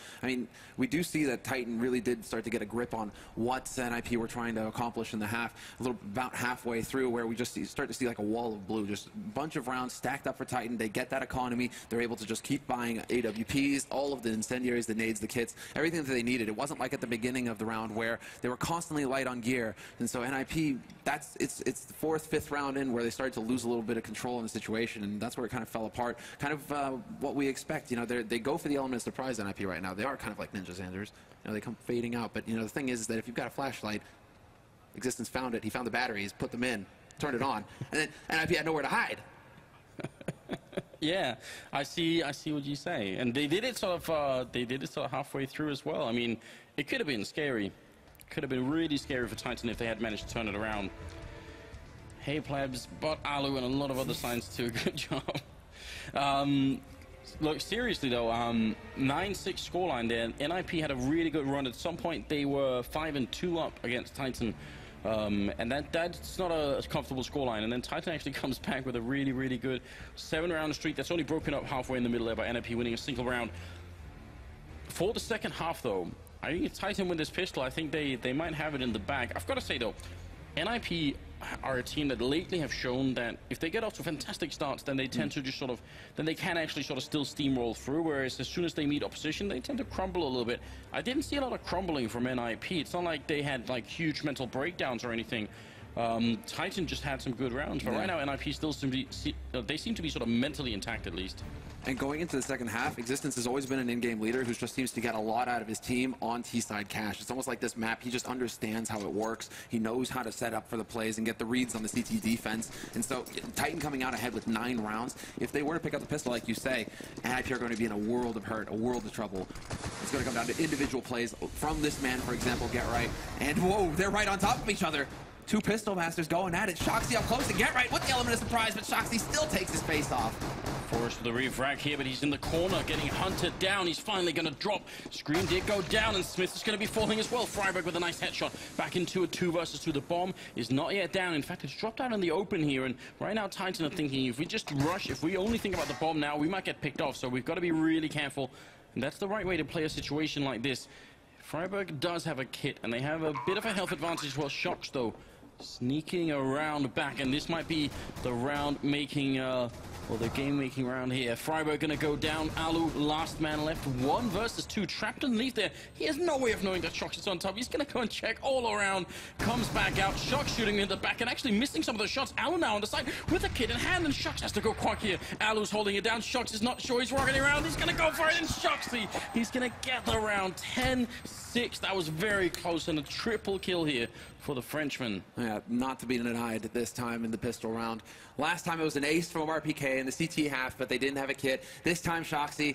We do see that Titan really did start to get a grip on what NIP were trying to accomplish in the half. About halfway through, where we just start to see like a wall of blue, just a bunch of rounds stacked up for Titan. They get that economy. They're able to just keep buying AWPs, all of the incendiaries, the nades, the kits, everything that they needed. It wasn't like at the beginning of the round where they were constantly light on gear, and so NIP, it's the 4th, 5th round in where they started to lose a little bit of control in the situation, and that's where it kind of fell apart. Kind of what we expect. They go for the element of surprise. NIP right now, they are kind of like ninjas, Anders. They come fading out, but the thing is that if you've got a flashlight, Existence found it. He found the batteries, put them in, turned it on, and then NIP had nowhere to hide.
Yeah, I see what you say, and they did it sort of halfway through as well. It could have been scary. Could have been really scary for Titan if they had managed to turn it around. Hey plebs, but Alu and a lot of other signs too. Good job. Look, seriously though, 9-6 scoreline there. NIP had a really good run. At some point they were 5-2 up against Titan. And that's not a comfortable scoreline. And then Titan actually comes back with a really, really good 7-round streak that's only broken up halfway in the middle there by NIP winning a single round. For the second half though, I think if Titan win this pistol, I think they might have it in the bag. I've got to say though, NIP are a team that lately have shown that if they get off to fantastic starts, then they tend to just then they can actually still steamroll through, whereas as soon as they meet opposition, they tend to crumble a little bit. I didn't see a lot of crumbling from NIP. It's not like they had huge mental breakdowns or anything. Titan just had some good rounds, but right now NIP still seem to be sort of mentally intact at least.
And going into the second half, Existence has always been an in-game leader who just seems to get a lot out of his team on T-side cash. It's almost like this map, he just understands how it works. He knows how to set up for the plays and get the reads on the CT defense. And so Titan coming out ahead with 9 rounds, if they were to pick up the pistol like you say, NIP are going to be in a world of hurt, a world of trouble. It's going to come down to individual plays from this man, for example, g0rth4n. And whoa, they're right on top of each other. 2 pistol masters going at it. Shoxy up close to g0rth4n with the element of surprise, but Shoxy still takes his face off.
Forrest with the refrag here, but he's in the corner, getting hunted down. He's finally going to drop. Scream did go down, and Smith is going to be falling as well. friberg with a nice headshot. Back into a 2 versus 2. The bomb is not yet down. In fact, it's dropped out in the open here, and right now Titan are thinking, if we just rush, if we only think about the bomb now, we might get picked off, so we've got to be really careful. And that's the right way to play a situation like this. friberg does have a kit, and they have a bit of a health advantage as well. Shox, though, sneaking around back, and this might be the round-making, well, the game-making round here. friberg gonna go down. Alu, last man left. 1 versus 2, trapped underneath there. He has no way of knowing that Shox is on top. He's gonna go and check all around. Comes back out. Shox shooting in the back and actually missing some of those shots. Alu now on the side with a kid in hand, and Shox has to go quack here. Alu's holding it down. Shox is not sure he's rocking around. He's gonna go for it, and Shoxy, he's gonna get the round. 10-6. That was very close, and a triple kill here for the Frenchman.
Yeah, not to be denied this time in the pistol round. Last time it was an ace from RPK in the CT half, but they didn't have a kit. This time Shoxy,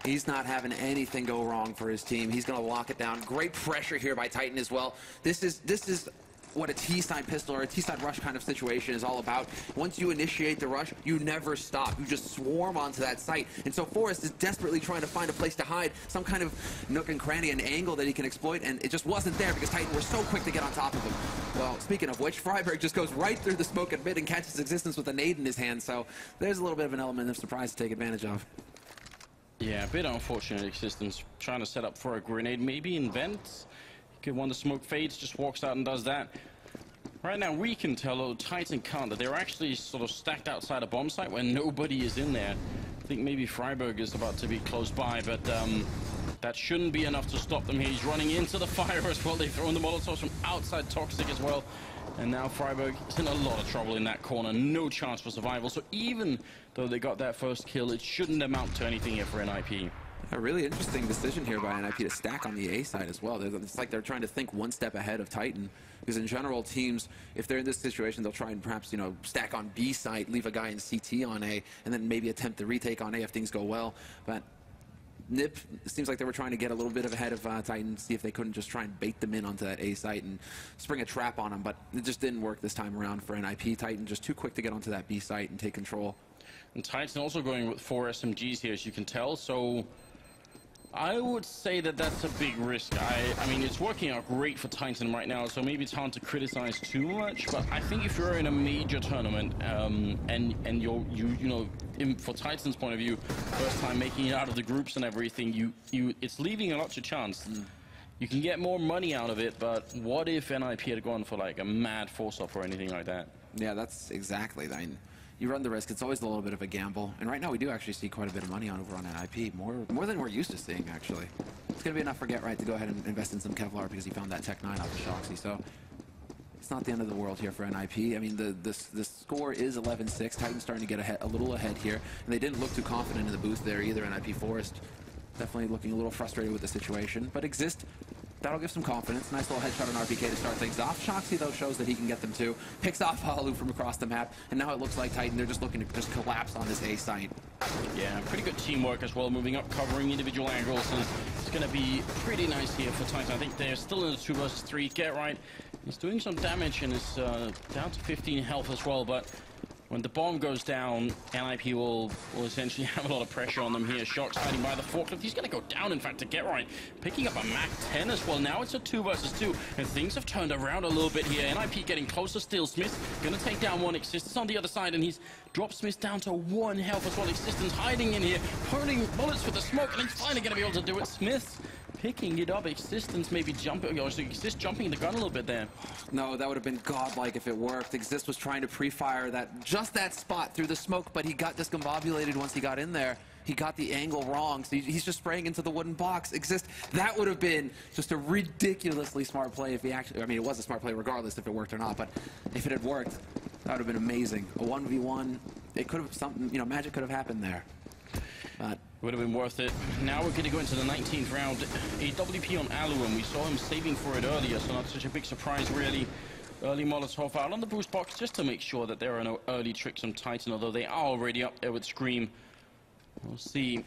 he's not having anything go wrong for his team. He's going to lock it down. Great pressure here by Titan as well. This is what a T-side pistol or a T-side rush kind of situation is all about. Once you initiate the rush, you never stop. You just swarm onto that site. And so Forrest is desperately trying to find a place to hide, some kind of nook and cranny, an angle that he can exploit, and it just wasn't there because Titan were so quick to get on top of him. Well, speaking of which, friberg just goes right through the smoke at mid and catches Existence with a nade in his hand, so there's a little bit of an element of surprise to take advantage of.
Yeah, a bit unfortunate. Existence trying to set up for a grenade, maybe invent. Could when the smoke fades, just walks out and does that. Right now, we can tell, although Titan can't, that they're actually sort of stacked outside a bomb site where nobody is in there. I think maybe friberg is about to be close by, but that shouldn't be enough to stop them here. He's running into the fire as well. They've thrown the Molotovs from outside Toxic as well. And now friberg is in a lot of trouble in that corner. No chance for survival. So even though they got that first kill, it shouldn't amount to anything here for NIP.
A really interesting decision here by NIP to stack on the A side as well. It's like they're trying to think 1 step ahead of Titan. Because in general, teams, if they're in this situation, they'll try and perhaps, you know, stack on B site, leave a guy in CT on A, and then maybe attempt the retake on A if things go well. But NIP, it seems like they were trying to get a little bit of ahead of Titan, see if they couldn't just try and bait them in onto that A site and spring a trap on them. But it just didn't work this time around for NIP. Titan just too quick to get onto that B site and take control.
And Titan also going with 4 SMGs here, as you can tell, so I would say that that's a big risk. I mean, it's working out great for Titan right now, so maybe it's hard to criticize too much, but I think if you're in a major tournament and you know, for Titan's point of view, first time making it out of the groups and everything, it's leaving a lot to chance. You can get more money out of it, but what if NIP had gone for like a mad force-off or anything like that?
Yeah, that's exactly. I mean, you run the risk. It's always a little bit of a gamble. And right now we do actually see quite a bit of money over on NIP, more than we're used to seeing, actually. It's going to be enough for g0rth4n to go ahead and invest in some Kevlar because he found that Tech 9 off of Shoxy. So it's not the end of the world here for NIP. I mean, the score is 11-6. Titan's starting to get a little ahead here. And they didn't look too confident in the booth there either. NIP Forrest definitely looking a little frustrated with the situation. But Exist, that'll give some confidence. Nice little headshot on RPK to start things off. Shoxy, though, shows that he can get them too. Picks off Alu from across the map. And now it looks like Titan, they're just looking to just collapse on this A site.
Yeah, pretty good teamwork as well, moving up, covering individual angles. And it's going to be pretty nice here for Titan. I think they're still in the 2 versus 3. g0rth4n, he's doing some damage and is down to 15 health as well. But when the bomb goes down, NIP will essentially have a lot of pressure on them here. Shox hiding by the forklift. He's going to go down, in fact, to g0rth4n. Picking up a Mac 10 as well. Now it's a 2 versus 2, and things have turned around a little bit here. NIP getting closer still. Smith going to take down one. Existence on the other side, and he's dropped Smith down to 1 health as well. Existence hiding in here, pulling bullets for the smoke, and he's finally going to be able to do it. Smith picking it up. Existence maybe jumping, or Exist jumping the gun a little bit there.
No, that would have been godlike if it worked. Exist was trying to pre-fire just that spot through the smoke, but he got discombobulated once he got in there. He got the angle wrong, so he's just spraying into the wooden box. Exist. That would have been just a ridiculously smart play if he actually, I mean, it was a smart play regardless if it worked or not, but if it had worked, that would have been amazing. A 1v1, it could have something, you know, magic could have happened there. But
would have been worth it. Now we're going to go into the 19th round. A WP on Alu, and we saw him saving for it earlier, so not such a big surprise, really. Early Molotov out on the boost box just to make sure that there are no early tricks on Titan, although they are already up there with Scream. We'll see.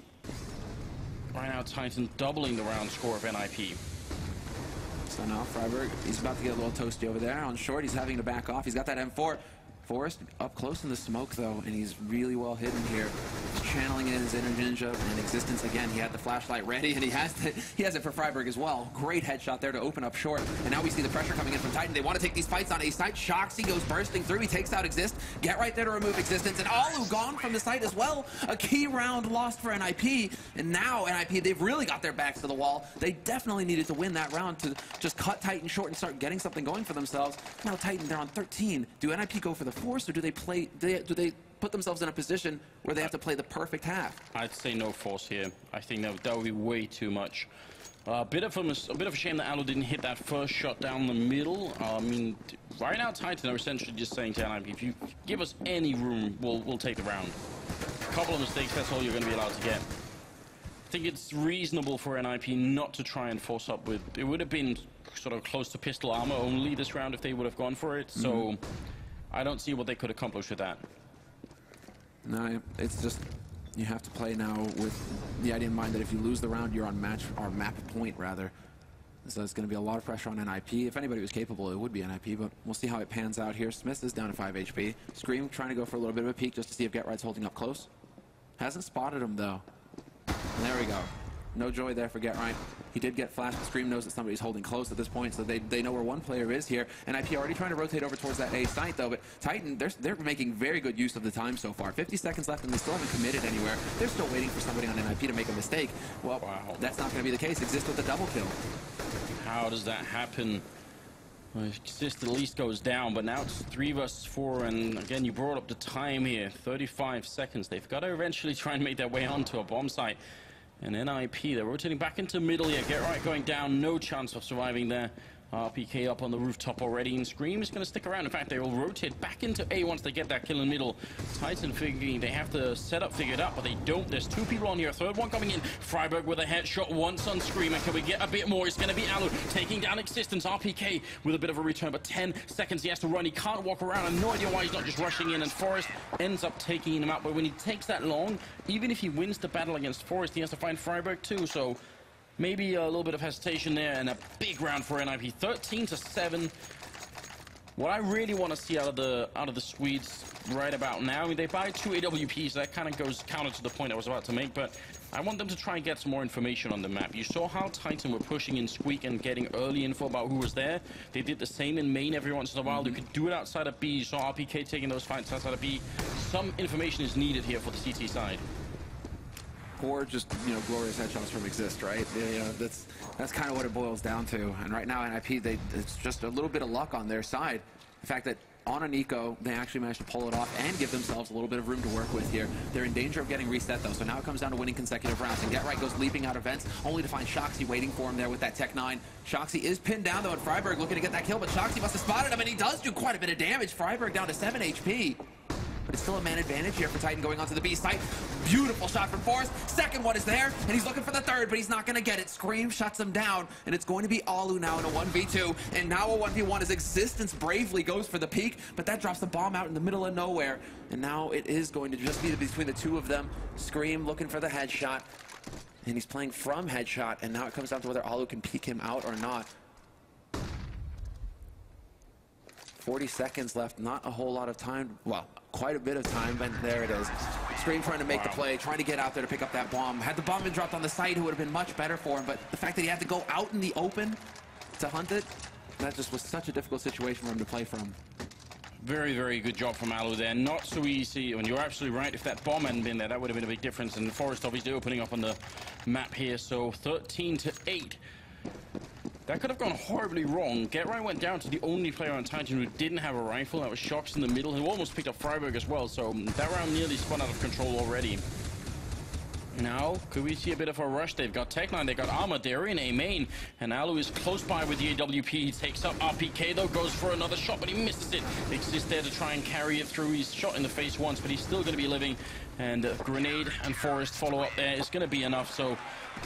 Right now, Titan doubling the round score of NIP.
So now Freiburg, he's about to get a little toasty over there. On short, he's having to back off. He's got that M4. Forrest up close in the smoke, though, and he's really well hidden here. He's channeling in his inner ninja and existence again. He had the flashlight ready, and he has it for Freiburg as well. Great headshot there to open up short. And now we see the pressure coming in from Titan. They want to take these fights on A site. Shoxy goes bursting through. He takes out Exist. Get right there to remove existence. And Alu gone from the site as well. A key round lost for NIP. And now NIP, they've really got their backs to the wall. They definitely needed to win that round to just cut Titan short and start getting something going for themselves. Now Titan, they're on 13. Do NIP go for the force, or do they play? Do they put themselves in a position where they have to play the perfect half?
I'd say no force here. I think that would be way too much. A bit of a shame that Alu didn't hit that first shot down the middle. I mean, right now Titan are essentially just saying to NIP, if you give us any room, we'll take the round. A couple of mistakes, that's all you're going to be allowed to get. I think it's reasonable for NIP not to try and force up with. It would have been sort of close to pistol armor only this round if they would have gone for it. So I don't see what they could accomplish with that.
No, it's just you have to play now with the idea in mind that if you lose the round, you're on match or map point rather. So it's going to be a lot of pressure on NIP. If anybody was capable, it would be NIP, but we'll see how it pans out here. Smith is down to 5 HP. Scream trying to go for a little bit of a peek just to see if g0rth's holding up close. Hasn't spotted him though. And there we go. No joy there for g0rth. He did get flashed, but Scream knows that somebody's holding close at this point, so they know where one player is here. NIP already trying to rotate over towards that A site, though, but Titan, they're making very good use of the time so far. 50 seconds left, and they still haven't committed anywhere. They're still waiting for somebody on NIP to make a mistake. Well, that's not going to be the case. Exist with the double kill.
How does that happen? Well, Exist at least goes down, but now it's 3 versus 4, and again, you brought up the time here. 35 seconds. They've got to eventually try and make their way onto a bomb site. And NIP, they're rotating back into middle here. g0rth going down, no chance of surviving there. RPK up on the rooftop already, and Scream is going to stick around. In fact, they will rotate back into A once they get that kill in the middle. Titan figuring they have the setup figured out, but they don't. There's 2 people on here, third one coming in. Freiburg with a headshot once on Scream, and can we get a bit more? It's going to be Alu taking down Existence. RPK with a bit of a return, but 10 seconds he has to run. He can't walk around. I have no idea why he's not just rushing in, and Forrest ends up taking him out. But when he takes that long, even if he wins the battle against Forrest, he has to find Freiburg too, so maybe a little bit of hesitation there, and a big round for NIP. 13-7. What I really want to see out of the Swedes right about now, I mean, they buy 2 AWPs, so that kind of goes counter to the point I was about to make, but I want them to try and get some more information on the map. You saw how Titan were pushing in Squeak and getting early info about who was there. They did the same in main every once in a while. They could do it outside of B. You saw RPK taking those fights outside of B. Some information is needed here for the CT side.
Or just, you know, glorious headshots from Exist, right? That's kind of what it boils down to. And right now, NIP, it's just a little bit of luck on their side. The fact that on an eco, they actually managed to pull it off and give themselves a little bit of room to work with here. They're in danger of getting reset, though, so now it comes down to winning consecutive rounds. And g0rth goes leaping out of vents, only to find Shoxy waiting for him there with that Tech 9. Shoxy is pinned down, though, and Freiburg looking to get that kill, but Shoxy must have spotted him, and he does do quite a bit of damage. Freiburg down to 7 HP. But it's still a man advantage here for Titan going onto the B site. Beautiful shot from Forrest. Second one is there, and he's looking for the third, but he's not going to get it. Scream shuts him down, and it's going to be Alu now in a 1v2. And now a 1v1 as Existence bravely goes for the peak, but that drops the bomb out in the middle of nowhere. And now it is going to just be between the 2 of them. Scream looking for the headshot, and he's playing from headshot, and now it comes down to whether Alu can peek him out or not. 40 seconds left, not a whole lot of time. Well, quite a bit of time, but there it is. Scream trying to make the play, trying to get out there to pick up that bomb. Had the bomb been dropped on the site, it would have been much better for him, but the fact that he had to go out in the open to hunt it, that just was such a difficult situation for him to play from.
Very, very good job from Alu there. Not so easy, and you're absolutely right. If that bomb hadn't been there, that would have been a big difference, and Forrest obviously opening up on the map here, so 13-8. That could have gone horribly wrong. g0rth went down to the only player on Titan who didn't have a rifle. That was Shox in the middle, who almost picked up Freiburg as well. So that round nearly spun out of control already. Now, could we see a bit of a rush? They've got Tech9, they've got Armor, they're in A main, and Alu is close by with the AWP. He takes up RPK though, goes for another shot, but he misses it. Exists there to try and carry it through. He's shot in the face once, but he's still going to be living. And Grenade and Forest follow up there is going to be enough. So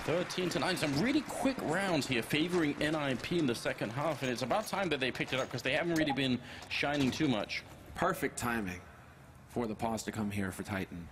13-9, some really quick rounds here favoring NIP in the second half, and it's about time that they picked it up because they haven't really been shining too much.
Perfect timing for the pause to come here for Titan.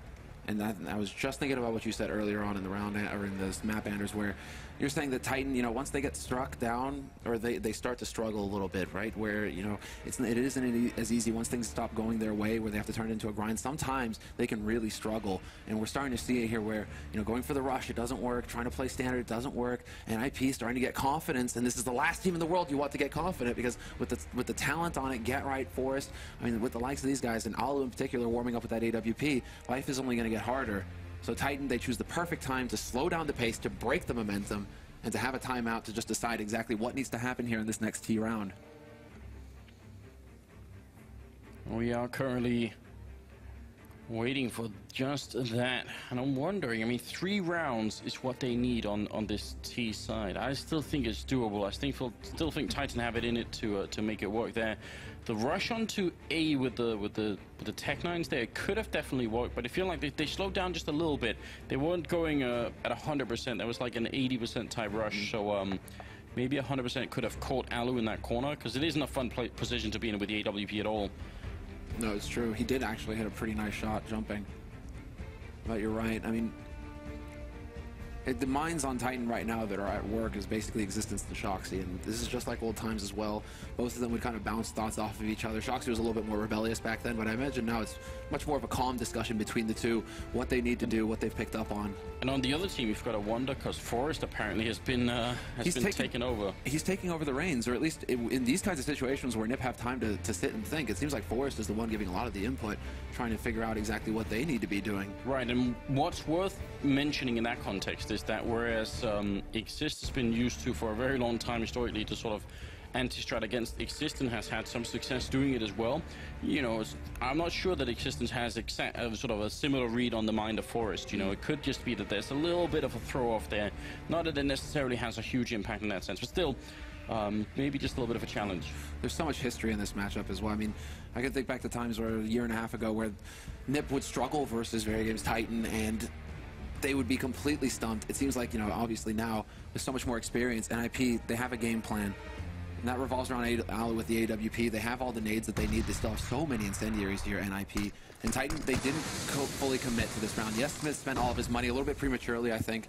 And that, I was just thinking about what you said earlier on in the round, or in this map, Anders, where you're saying that Titan, you know, once they get struck down, or they start to struggle a little bit, right? Where, you know, it isn't as easy once things stop going their way, where they have to turn it into a grind. Sometimes they can really struggle, and we're starting to see it here where, you know, going for the rush, it doesn't work. Trying to play standard, it doesn't work. And IP starting to get confidence, and this is the last team in the world you want to get confident, because with the talent on it, g0rth4n, Forest, I mean, with the likes of these guys, and Alu in particular warming up with that AWP, life is only going to get harder. So Titan, they choose the perfect time to slow down the pace, to break the momentum, and to have a timeout to just decide exactly what needs to happen here in this next T round.
We are currently waiting for just that, and I'm wondering, I mean, 3 rounds is what they need on this T side. I still think it's doable. I still think Titan have it in it to make it work there. The rush onto A with the Tech9s there could have definitely worked, but I feel like they slowed down just a little bit. They weren't going at 100%. That was like an 80% type rush. So maybe 100% could have caught Alu in that corner, because it isn't a fun position to be in with the AWP at all.
No, it's true. He did actually hit a pretty nice shot jumping. But you're right. I mean, the minds on Titan right now that are at work is basically Existence and Shoxy, and this is just like old times as well. Both of them would kind of bounce thoughts off of each other. Shoxy was a little bit more rebellious back then, but I imagine now it's much more of a calm discussion between the two, what they need to do, what they've picked up on.
And on the other team, you've got to wonder, because Forest apparently has been taken over.
He's taking over the reins, or at least in these kinds of situations where NIP have time to sit and think, it seems like Forest is the one giving a lot of the input, trying to figure out exactly what they need to be doing.
Right, and what's worth mentioning in that context is that whereas Exist has been used to for a very long time historically to sort of anti-strat against Existence, has had some success doing it as well. You know, I'm not sure that Existence has sort of a similar read on the mind of Forest. You know, it could just be that there's a little bit of a throw-off there. Not that it necessarily has a huge impact in that sense, but still, maybe just a little bit of a challenge.
There's so much history in this matchup as well. I mean, I can think back to times where a year and a half ago where NIP would struggle versus Very Games Titan, and they would be completely stumped. It seems like, you know, obviously now with so much more experience, NIP, they have a game plan. And that revolves around Alu with the AWP. They have all the nades that they need. They still have so many incendiaries here, NIP. And Titan, they didn't fully commit to this round. Yes, Smith spent all of his money a little bit prematurely, I think.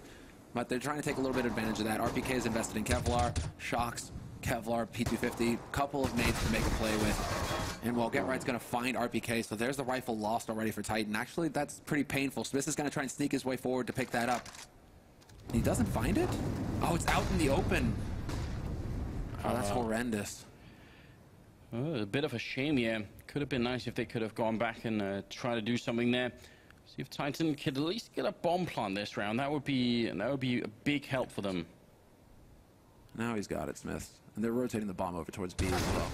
But they're trying to take a little bit of advantage of that. RPK is invested in Kevlar, Shox, Kevlar, P250, couple of nades to make a play with. And well, g0rth's going to find RPK, so there's the rifle lost already for Titan. Actually, that's pretty painful. Smith is going to try and sneak his way forward to pick that up. He doesn't find it? Oh, it's out in the open. Oh, that's horrendous.
A bit of a shame, yeah. Could have been nice if they could have gone back and try to do something there. See if Titan could at least get a bomb plant this round. That would be a big help for them.
Now he's got it, Smith. And they're rotating the bomb over towards B as well.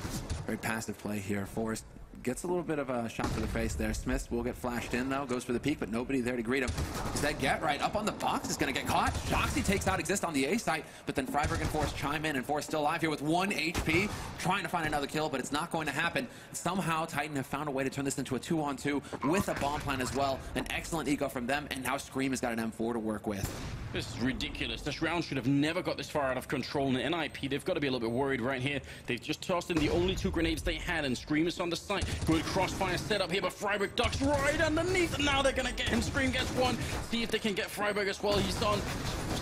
Very passive play here. Forest gets a little bit of a shot to the face there. Smith will get flashed in though, goes for the peek, but nobody there to greet him. Is that g0rth up on the box is going to get caught? Shoxy takes out Exist on the A site, but then Freiburg and Forest chime in, and Forest still alive here with 1 HP, trying to find another kill, but it's not going to happen. Somehow Titan have found a way to turn this into a 2-on-2 with a bomb plant as well. An excellent eco from them, and now Scream has got an M4 to work with.
This is ridiculous. This round should have never got this far out of control. And NIP, they've got to be a little bit worried right here. They've just tossed in the only 2 grenades they had, and Scream is on the site. Good crossfire setup here, but Freiburg ducks right underneath, and now they're going to get him. Scream gets 1. See if they can get Freiburg as well. He's on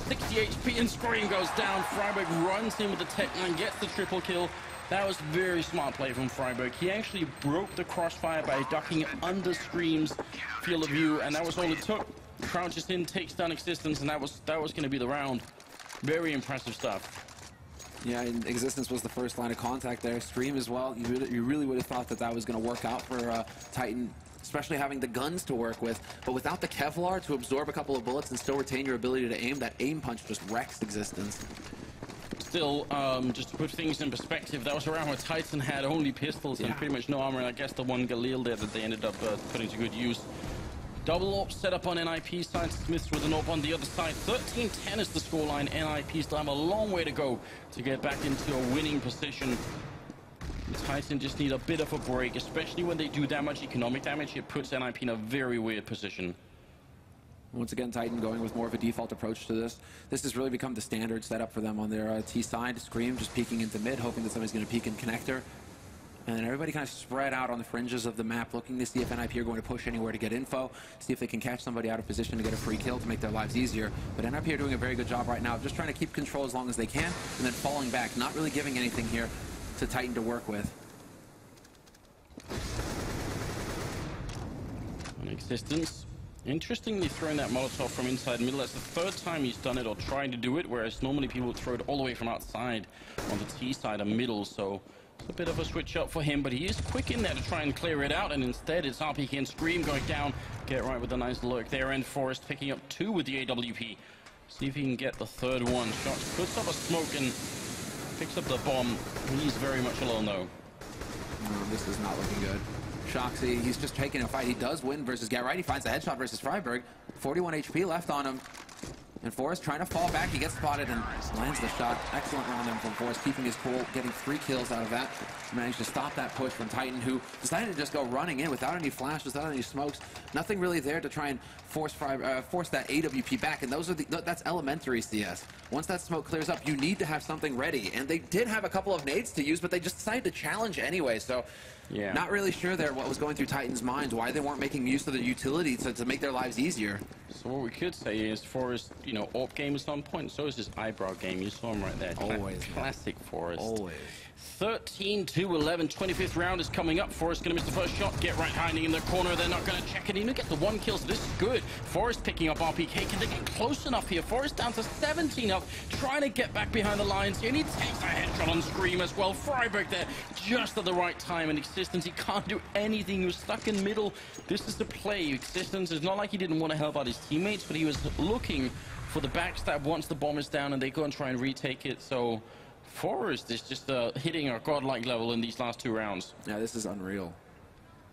60 HP, and Scream goes down. Freiburg runs in with the Tech9, gets the triple kill. That was very smart play from Freiburg. He actually broke the crossfire by ducking under Scream's field of view, and that was all it took. Crouches in, takes down Existence, and that was going to be the round. Very impressive stuff.
Yeah, and Existence was the first line of contact there. Scream as well. You really would have thought that was going to work out for Titan, especially having the guns to work with. But without the Kevlar to absorb a couple of bullets and still retain your ability to aim, that aim punch just wrecks Existence.
Still, just to put things in perspective, that was a round where Titan had only pistols and pretty much no armor, and I guess the one Galil there that they ended up putting to good use. Double AWP set up on NIP side. Smiths with an AWP on the other side. 13-10 is the scoreline. NIP still have a long way to go to get back into a winning position. The Titan just need a bit of a break, especially when they do that much economic damage. It puts NIP in a very weird position.
Once again, Titan going with more of a default approach to this. This has really become the standard setup for them on their T side. Scream just peeking into mid, hoping that somebody's going to peek in connector. And then everybody kind of spread out on the fringes of the map, looking to see if NIP are going to push anywhere to get info, see if they can catch somebody out of position to get a free kill to make their lives easier. But NIP are doing a very good job right now of just trying to keep control as long as they can, and then falling back, not really giving anything here to Titan to work with.
On Existence, interestingly throwing that Molotov from inside middle. That's the third time he's done it or trying to do it, whereas normally people would throw it all the way from outside on the T side and middle. So it's a bit of a switch up for him, but he is quick in there to try and clear it out, and instead it's RPK and Scream going down. Get right with a nice lurk there, and Forrest picking up 2 with the AWP. See if he can get the third one. Shots puts up a smoke and picks up the bomb. He's very much alone though.
No, this is not looking good. Shoxy, he's just taking a fight. He does win versus g0rth. He finds a headshot versus Freiburg. 41 HP left on him. And Forrest trying to fall back. He gets spotted and lands the shot. Excellent round there from Forrest, keeping his cool, getting 3 kills out of that. Managed to stop that push from Titan, who decided to just go running in without any flashes, without any smokes. Nothing really there to try and force that AWP back. And that's elementary CS. Once that smoke clears up, you need to have something ready. And they did have a couple of nades to use, but they just decided to challenge anyway. So yeah, not really sure there what was going through Titan's minds, why they weren't making use of the utility to make their lives easier.
So what we could say is Forrest, you know, AWP game is on point, so is his eyebrow game. You saw him right there.
Always.
Classic Forrest.
Always.
13-11, 25th round is coming up. Forrest gonna miss the first shot. Get right hiding in the corner. They're not gonna check it in. Get the 1 kill, so this is good. Forrest picking up RPK. Can they get close enough here? Forrest down to 17 health, trying to get back behind the lines here, and he takes a headshot on Scream as well. Freiburg there just at the right time, and Existence, he can't do anything. He was stuck in middle. This is the play. Existence, is not like he didn't want to help out his teammates, but he was looking for the backstab once the bomb is down, and they go and try and retake it. So Forrest is just hitting a godlike level in these last 2 rounds.
Yeah, this is unreal.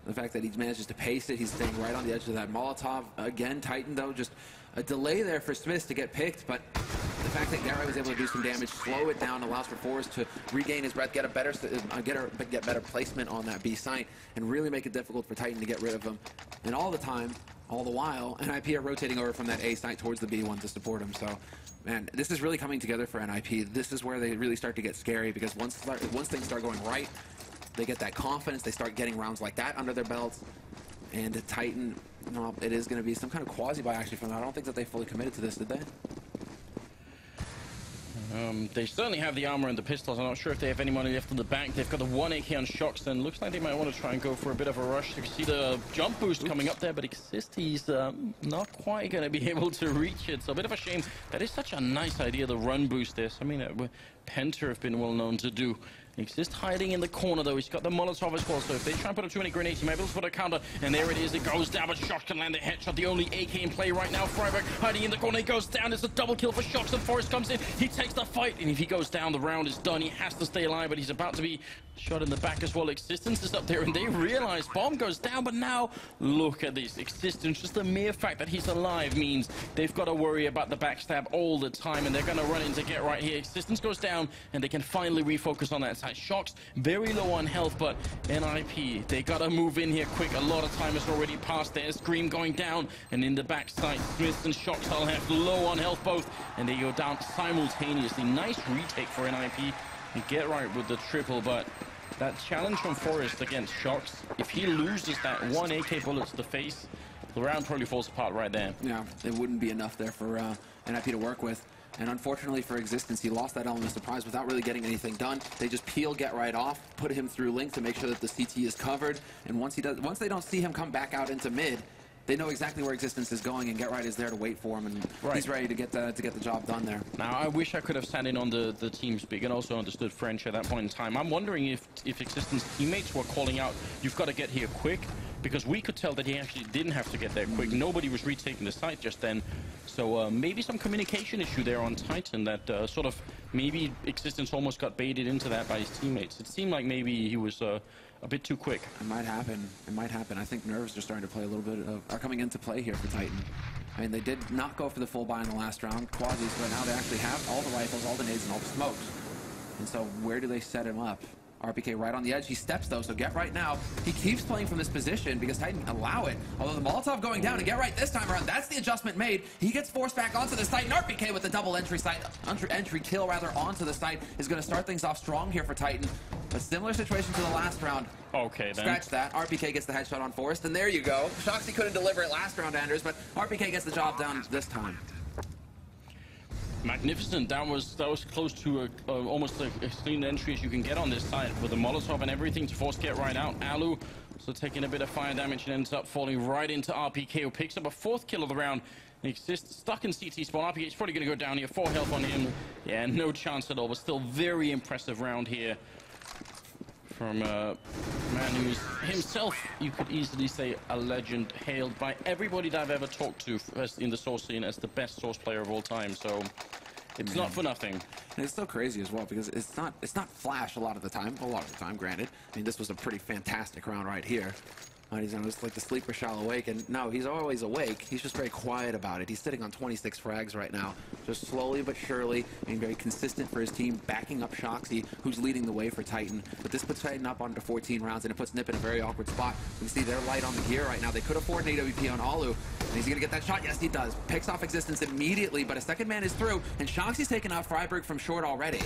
The fact that he manages to pace it, he's staying right on the edge of that Molotov. Again, Titan, though, just a delay there for Smiths to get picked, but the fact that g0rth was able to do some damage, slow it down, allows for Forrest to regain his breath, get better placement on that B site, and really make it difficult for Titan to get rid of him. And all the time, all the while, NIP are rotating over from that A site towards the B one to support him. So, man, this is really coming together for NIP. This is where they really start to get scary, because once things start going right, they get that confidence, they start getting rounds like that under their belts. And the Titan, well, it is going to be some kind of quasi-buy actually from them. I don't think that they fully committed to this, did they?
They certainly have the armor and the pistols. I'm not sure if they have any money left in the bank. They've got the 1 AK on Shox, and looks like they might want to try and go for a bit of a rush. You can see the jump boost coming up there, but Exist, he's not quite going to be able to reach it. So a bit of a shame. That is such a nice idea, the run boost this. I mean, Penta have been well known to do. Exist hiding in the corner, though. He's got the Molotov as well, so if they try and put up too many grenades, he might be able to put a counter. And there it is. It goes down, but Shox can land the headshot. The only AK in play right now. Freiburg hiding in the corner. He goes down. It's a double kill for Shox, and Forrest comes in. He takes the fight, and if he goes down, the round is done. He has to stay alive, but he's about to be shot in the back as well. Existence is up there, and they realize bomb goes down, but now look at this. Existence, just the mere fact that he's alive means they've got to worry about the backstab all the time, and they're going to run in to get right here. Existence goes down, and they can finally refocus on that side. Shox very low on health, but NIP, they got to move in here quick. A lot of time has already passed there. Scream going down, and in the backside, Smith and Shox all have low on health both, and they go down simultaneously. Nice retake for NIP. And get right with the triple, but that challenge from Forrest against Shox, if he loses that 1 AK bullet to the face, the round probably falls apart right there.
Yeah, it wouldn't be enough there for NIP to work with. And unfortunately for Existence, he lost that element of surprise without really getting anything done. They just peel get-right off, put him through Link to make sure that the CT is covered. And once they don't see him come back out into mid, they know exactly where Existence is going, and g0rth is there to wait for him, and he's ready to get the job done there.
Now, I wish I could have sat in on the team speak and also understood French at that point in time. I'm wondering if Existence teammates were calling out, you've got to get here quick, because we could tell that he actually didn't have to get there quick. Nobody was retaking the site just then. So maybe some communication issue there on Titan that sort of maybe Existence almost got baited into that by his teammates. It seemed like maybe he was a bit too quick.
It might happen. It might happen. I think nerves are starting to play a little bit of, are coming into play here for Titan. I mean, they did not go for the full buy in the last round, Quasis, but now they actually have all the rifles, all the nades, and all the smokes. And so where do they set him up? RPK right on the edge. He steps, though, so Get Right now, he keeps playing from this position because Titan allow it. Although the Molotov going down, and Get Right this time around, that's the adjustment made. He gets forced back onto the site, and RPK with the double entry kill onto the site is going to start things off strong here for Titan. A similar situation to the last round.
Okay, then.
Scratch that. RPK gets the headshot on Forrest, and there you go. Shoxy couldn't deliver it last round, Anders, but RPK gets the job done this time.
Magnificent. That was close to almost as clean entry as you can get on this side with the Molotov and everything to force Get Right out. Alu so taking a bit of fire damage and ends up falling right into RPK, who picks up a 4th kill of the round. Exists stuck in CT spawn. RPK is probably going to go down here. 4 health on him. Yeah, no chance at all, but still very impressive round here from a man who's himself, you could easily say, a legend, hailed by everybody that I've ever talked to in the Source scene as the best Source player of all time. So it's not for nothing.
And it's so crazy as well because it's not flash a lot of the time, granted. I mean, this was a pretty fantastic round right here. He's just like the sleeper shall awake, and no, he's always awake. He's just very quiet about it. He's sitting on 26 frags right now, just slowly but surely being very consistent for his team, backing up Shoxy, who's leading the way for Titan. But this puts Titan up onto 14 rounds, and it puts Nip in a very awkward spot. You can see they're light on the gear right now. They could afford an AWP on Alu, and he's gonna get that shot. Yes, he does. Picks off Existence immediately, but a second man is through, and Shoxy's taken out Freiburg from short already.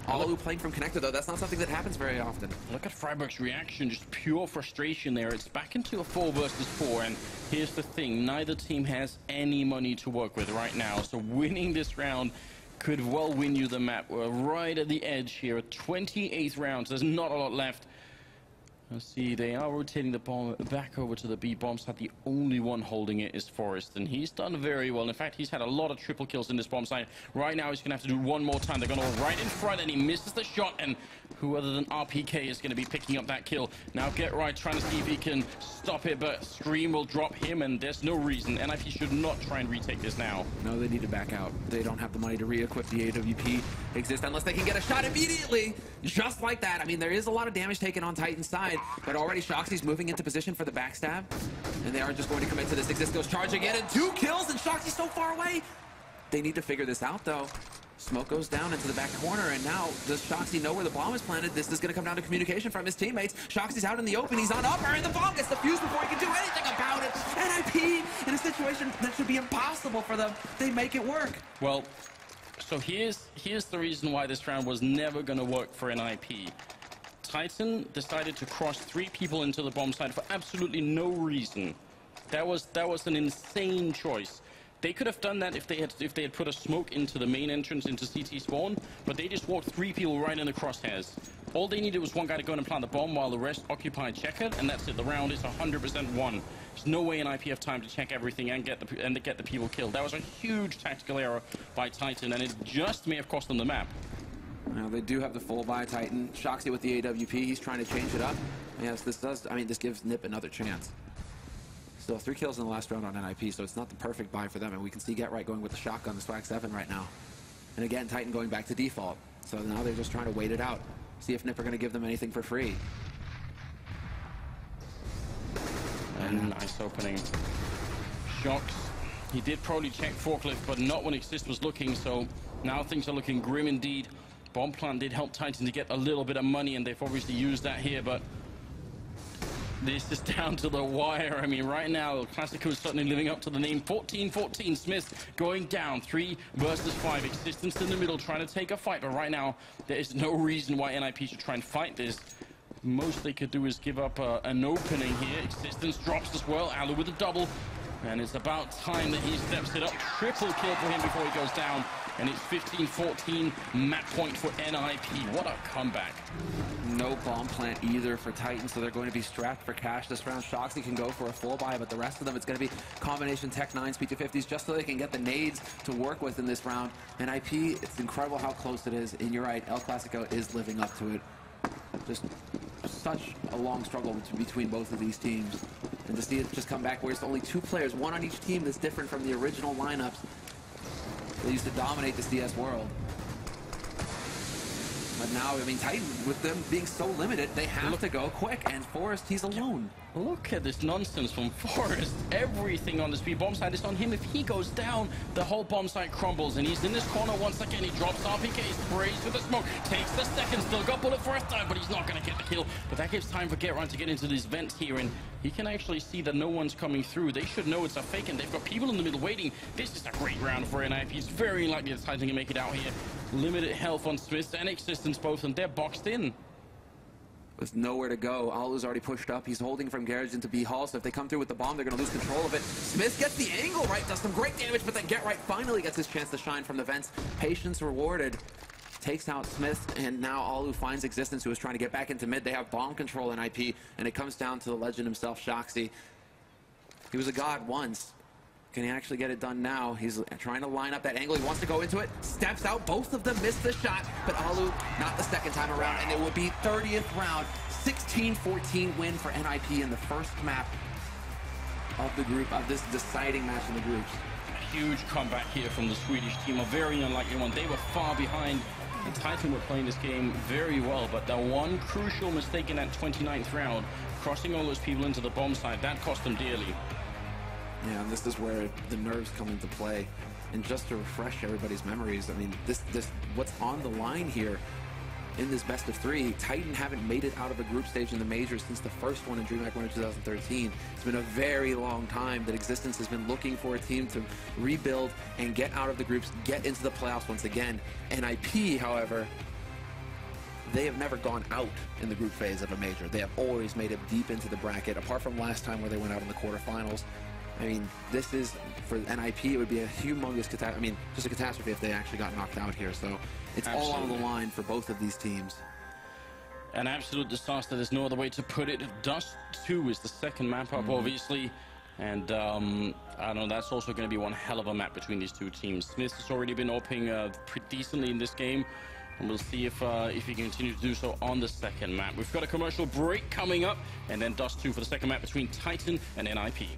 Alu playing from connector, though, that's not something that happens very often.
Look at Freiburg's reaction, just pure frustration there. It's back into a 4 versus 4, and here's the thing, neither team has any money to work with right now, so winning this round could well win you the map. We're right at the edge here, 28th rounds, there's not a lot left. Let's see, they are rotating the bomb back over to the B bomb site. The only one holding it is Forrest, and he's done very well. In fact, he's had a lot of triple kills in this bomb site. Right now, he's going to have to do one more time. They're going to right in front, and he misses the shot, and who other than RPK is going to be picking up that kill. Now Get Right trying to see if he can stop it, but Scream will drop him, and there's no reason. NIP should not try and retake this now.
No, they need to back out. They don't have the money to re-equip the AWP exist unless they can get a shot immediately. Just like that. I mean, there is a lot of damage taken on Titan's side, but already Shoxy's moving into position for the backstab, and they are just going to commit to this. Exist goes charging in, and 2 kills, and Shoxy's so far away. They need to figure this out, though. Smoke goes down into the back corner, and now does Shoxy know where the bomb is planted? This is going to come down to communication from his teammates. Shoxy's out in the open. He's on upper, and the bomb gets defused before he can do anything about it. NIP, in a situation that should be impossible for them, they make it work.
Well, so here's the reason why this round was never going to work for NIP. Titan decided to cross 3 people into the bomb site for absolutely no reason. That was an insane choice. They could have done that if they had put a smoke into the main entrance into CT spawn, but they just walked 3 people right in the crosshairs. All they needed was one guy to go in and plant the bomb while the rest occupied checker, and that's it. The round is 100% won. There's no way NIP have time to check everything and get the people killed. That was a huge tactical error by Titan, and it just may have cost them the map.
Now they do have the full buy Titan. Shoxy with the AWP, he's trying to change it up. Yes, this gives Nip another chance. Still 3 kills in the last round on NIP, so it's not the perfect buy for them, and we can see Get Right going with the shotgun, the Swag 7 right now. And again, Titan going back to default. So now they're just trying to wait it out. See if Nip are going to give them anything for free.
And nice opening. Shocks. He did probably check forklift, but not when Exist was looking, so now things are looking grim indeed. Bomb plant did help Titan to get a little bit of money, and they've obviously used that here, but this is down to the wire. I mean, right now, Classico is certainly living up to the name. 14-14, Smith going down. 3 versus 5. Existence in the middle, trying to take a fight. But right now, there is no reason why NIP should try and fight this. Most they could do is give up an opening here. Existence drops as well. Alu with a double. And it's about time that he steps it up. Triple kill for him before he goes down. And it's 15-14, map point for NIP. What a comeback.
No bomb plant either for Titan, so they're going to be strapped for cash this round. Shoxy can go for a full buy, but the rest of them, it's going to be combination Tech 9s, P250s, just so they can get the nades to work with in this round. NIP, it's incredible how close it is, and you're right, El Clasico is living up to it. Just such a long struggle between both of these teams. And to see it just come back where it's only 2 players, 1 on each team that's different from the original lineups. They used to dominate the CS world. But now, I mean, Titan, with them being so limited, they have to go quick. And Forrest, he's alone.
Look at this nonsense from Forrest. Everything on the speed bomb site is on him. If he goes down, the whole bomb site crumbles. And he's in this corner once again. He drops RPK, sprays with the smoke, takes the second, still got bullet first time, but he's not going to get the kill. But that gives time for g0rth to get into these vents here. And he can actually see that no one's coming through. They should know it's a fake, and they've got people in the middle waiting. This is a great round for NIP. It's very likely that Titan can make it out here. Limited health on Smith and Existence both, and they're boxed in.
With nowhere to go. Alu's already pushed up. He's holding from garage into B hall, so if they come through with the bomb, they're going to lose control of it. Smith gets the angle right, does some great damage, but then g0rth finally gets his chance to shine from the vents. Patience rewarded. Takes out Smith, and now Alu finds Existence, who is trying to get back into mid. They have bomb control in IP, and it comes down to the legend himself, Shoxy. He was a god once. Can he actually get it done now? He's trying to line up that angle. He wants to go into it. Steps out. Both of them miss the shot, but Alu not the second time around, and it would be 30th round. 16-14 win for NIP in the first map of the group, of this deciding match in the groups.
A huge comeback here from the Swedish team, a very unlikely one. They were far behind, and Titan were playing this game very well, but the one crucial mistake in that 29th round, crossing all those people into the bomb site, that cost them dearly.
Yeah, and this is where the nerves come into play. And just to refresh everybody's memories, I mean, this what's on the line here in this best of three. Titan haven't made it out of a group stage in the majors since the first one in DreamHack Winter 2013. It's been a very long time that Existence has been looking for a team to rebuild and get out of the groups, get into the playoffs once again. NIP, however, they have never gone out in the group phase of a major. They have always made it deep into the bracket, apart from last time where they went out in the quarterfinals. I mean, this is, for NIP, it would be a humongous catastrophe. I mean, just a catastrophe if they actually got knocked out here. So it's all on the line for both of these teams.
An absolute disaster. There's no other way to put it. Dust 2 is the second map up, obviously. And I don't know, that's also going to be one hell of a map between these two teams. Smith has already been OPing pretty decently in this game. And we'll see if he can continue to do so on the second map. We've got a commercial break coming up, and then Dust 2 for the second map between Titan and NIP.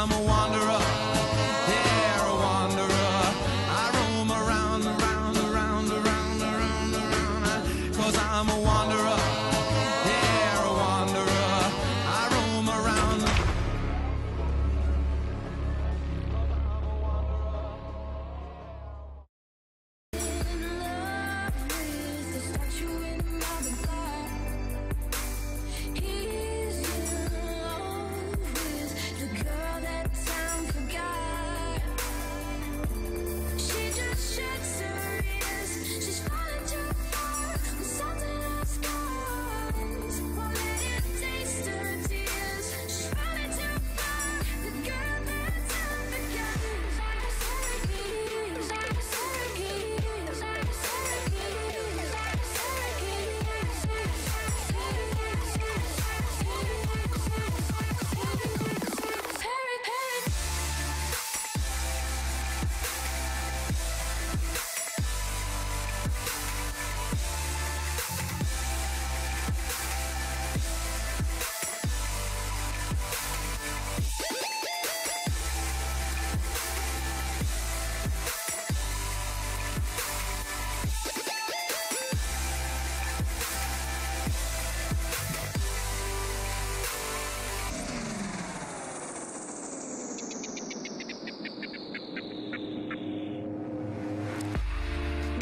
I'm a wanderer, yeah, a wanderer. I roam around, around, around, around, around, around, 'cause I'm a wanderer, yeah, a wanderer. I roam around.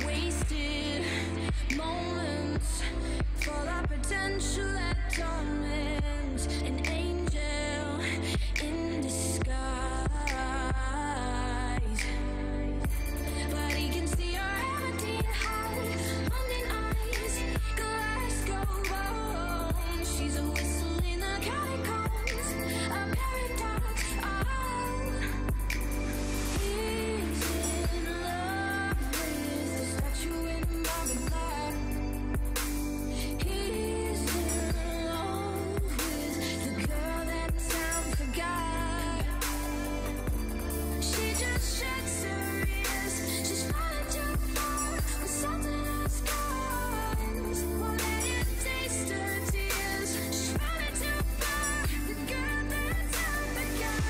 Wasted moments for that potential that torment, an angel in disguise. But he can see your empty heart, London eyes, Glasgow bones. She's a whistle in the catacombs, a paradox. He's in love with the statue in marble glass. He's in love with the girl that time forgot. She just shakes her ears. She's falling too far with something else scars. Won't let it taste her tears. She's falling too far. The girl that time forgot.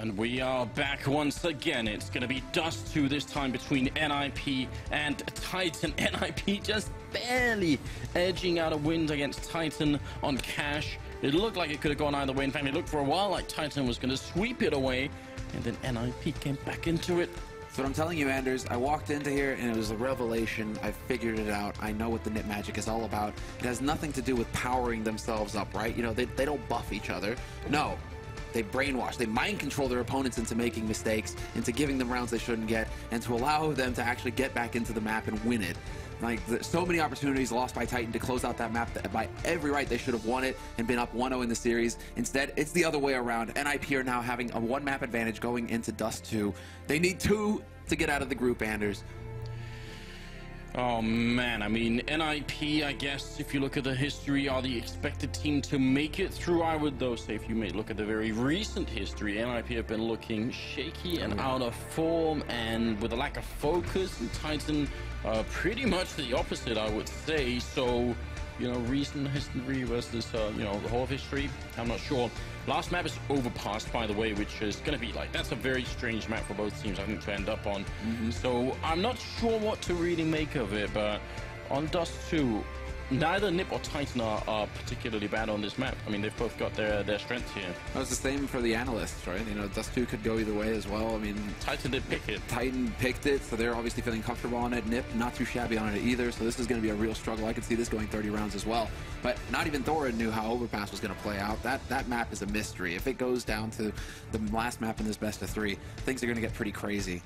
And we are back once again. It's going to be Dust 2 this time between NIP and Titan. NIP just barely edging out a win against Titan on Cash. It looked like it could have gone either way. In fact, it looked for a while like Titan was going to sweep it away, and then NIP came back into it.
That's what I'm telling you, Anders. I walked into here and it was a revelation. I figured it out. I know what the Nip Magic is all about. It has nothing to do with powering themselves up, right? You know, they don't buff each other. No. They brainwash, they mind control their opponents into making mistakes, into giving them rounds they shouldn't get, and to allow them to actually get back into the map and win it. Like, so many opportunities lost by Titan to close out that map that by every right they should have won it and been up 1-0 in the series. Instead, it's the other way around. NIP are now having a one map advantage going into Dust 2. They need 2 to get out of the group, Anders.
Oh man, I mean, NIP, I guess, if you look at the history, are the expected team to make it through. I would, though, say if you may look at the very recent history, NIP have been looking shaky and out of form and with a lack of focus, and Titan pretty much the opposite, I would say. So, you know, recent history versus, you know, the whole of history, I'm not sure. Last map is Overpass, by the way, which is going to be like, that's a very strange map for both teams, I think, to end up on. So I'm not sure what to really make of it, but on Dust 2, neither Nip or Titan are particularly bad on this map. I mean, they've both got their strengths here.
That was the same for the analysts, right? You know, Dust 2 could go either way as well. I mean,
Titan did pick it.
Titan picked it, so they're obviously feeling comfortable on it. Nip, not too shabby on it either, so this is going to be a real struggle. I could see this going 30 rounds as well. But not even Thorin knew how Overpass was going to play out. That map is a mystery. If it goes down to the last map in this best of 3, things are going to get pretty crazy.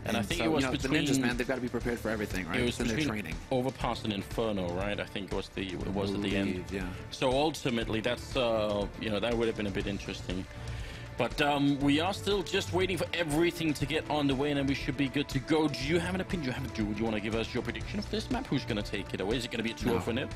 And I think
so,
it was
you know,
between
the ninjas, man, they've got to be prepared for everything, right?
It was
in their
between
training.
Overpass and Inferno, right? I think was the at the end.
Yeah.
So ultimately, that's you know, that would have been a bit interesting. But we are still just waiting for everything to get on the way, and then we should be good to go. Do you have an opinion? Do you want to give us your prediction of this map? Who's going to take it away? Is it going to be a 2-0 for Nip?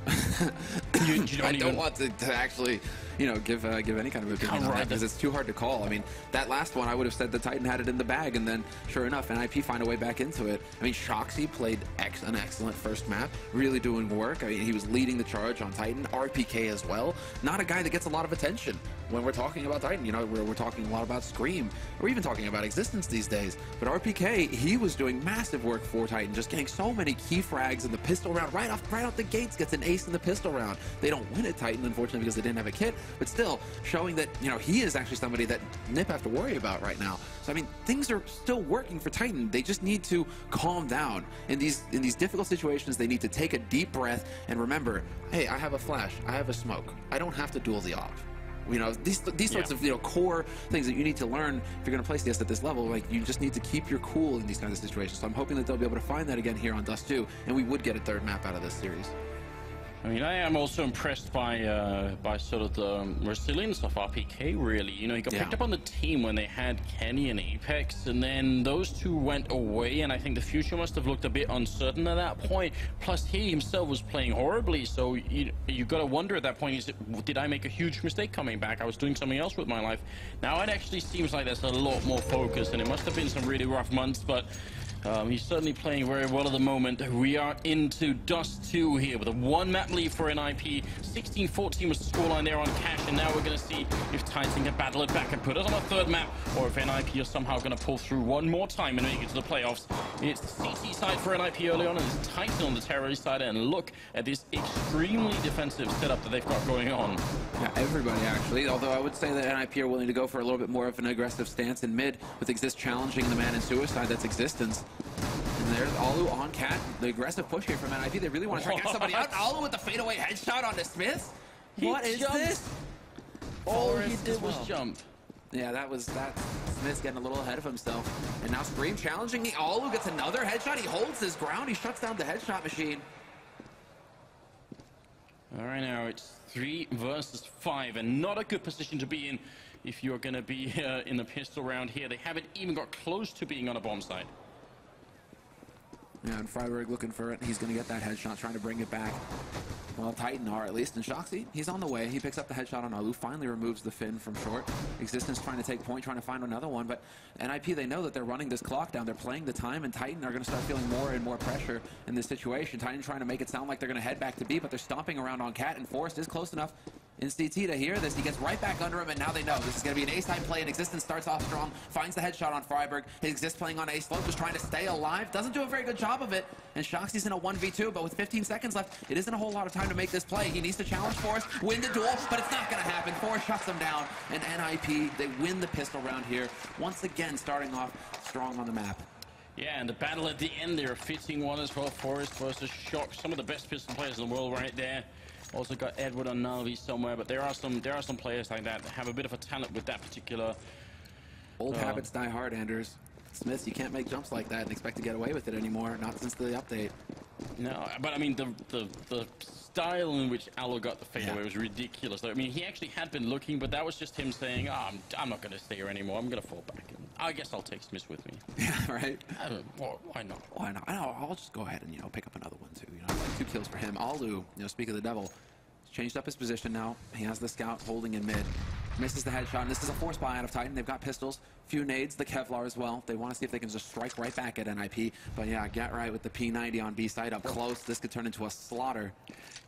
I don't want to actually, you know, give any kind of opinion on that because it's too hard to call. I mean, that last one, I would have said the Titan had it in the bag, and then sure enough, NIP find a way back into it. I mean, Shoxy played an excellent first map, really doing work. I mean, he was leading the charge on Titan. RPK as well. Not a guy that gets a lot of attention when we're talking about Titan. You know, we're talking a lot about Scream. We're even talking about Existence these days. But RPK, he was doing massive work for Titan, just getting so many key frags in the pistol round. Right out the gates, gets an ace in the pistol round. They don't win at Titan, unfortunately, because they didn't have a kit, but still showing that, you know, he is actually somebody that Nip have to worry about right now. So I mean, things are still working for Titan. They just need to calm down in these difficult situations. They need to take a deep breath and remember, hey, I have a flash, I have a smoke. I don't have to duel the op. You know, these sorts of, you know, core things that you need to learn if you're going to play CS at this level. Like, you just need to keep your cool in these kinds of situations. So I'm hoping that they'll be able to find that again here on Dust 2, and we would get a third map out of this series.
I mean, I am also impressed by sort of the resilience of RPK, really. You know, he got picked up on the team when they had Kenny and Apex, and then those two went away, and I think the future must have looked a bit uncertain at that point. Plus, he himself was playing horribly, so you got to wonder at that point, did I make a huge mistake coming back? I was doing something else with my life. Now it actually seems like there's a lot more focus, and it must have been some really rough months, but he's certainly playing very well at the moment. We are into Dust 2 here with a one-map lead for NIP. 16-14 was the scoreline there on Cash, and now we're going to see if Titan can battle it back and put us on a third map, or if NIP are somehow going to pull through one more time and make it to the playoffs. It's the CT side for NIP early on, and it's Titan on the terrorist side, and look at this extremely defensive setup that they've got going on.
Yeah, everybody actually, although I would say that NIP are willing to go for a little bit more of an aggressive stance in mid, with Exist challenging the man in Suicide that's Existence. And there's Alu on Cat, the aggressive push here from NIP. They really want to try to get somebody out. Alu with the fadeaway headshot onto Smith. What is this?
All he did was jump.
Yeah, Smith's getting a little ahead of himself. And now Scream challenging the Alu, gets another headshot. He holds his ground. He shuts down the headshot machine.
All right, now it's 3 versus 5, and not a good position to be in if you're going to be in the pistol round here. They haven't even got close to being on a bomb site.
Yeah, and Freiberg looking for it. He's going to get that headshot, trying to bring it back. Well, Titan are at least. And Shoxy, he's on the way. He picks up the headshot on Alu, finally removes the Finn from short. Existence trying to take point, trying to find another one. But NIP, they know that they're running this clock down. They're playing the time, and Titan are going to start feeling more and more pressure in this situation. Titan trying to make it sound like they're going to head back to B, but they're stomping around on Cat, and Forrest is close enough. in CT to hear this. He gets right back under him, and now they know this is going to be an A-side play, and Existence starts off strong, finds the headshot on Freiburg. Exist playing on A-slope, just trying to stay alive. Doesn't do a very good job of it, and Shoxy's in a 1v2, but with 15 seconds left, it isn't a whole lot of time to make this play. He needs to challenge Forrest, win the duel, but it's not going to happen. Forrest shuts him down, and NIP, they win the pistol round here, once again starting off strong on the map.
Yeah, and the battle at the end there, a fitting one as well. Forrest versus Shock, some of the best pistol players in the world right there. Also got Edward on Na'Vi somewhere, but there are some players like that have a bit of a talent with that particular.
Old habits die hard, Anders. Smith, you can't make jumps like that and expect to get away with it anymore. Not since the update.
No, but I mean the style in which Aloe got the fadeaway was ridiculous. I mean, he actually had been looking, but that was just him saying, "Oh, I'm not going to stay here anymore. I'm going to fall back. And I guess I'll take Smith with me."
Yeah, right.
Why not?
Why not? I'll just go ahead and pick up another one too. Like 2 kills for him. Alu, speak of the devil, changed up his position now. He has the scout holding in mid. Misses the headshot, and this is a force buy out of Titan. They've got pistols, few nades, the Kevlar as well. They want to see if they can just strike right back at NIP. But yeah, get right with the P90 on B side up close. This could turn into a slaughter.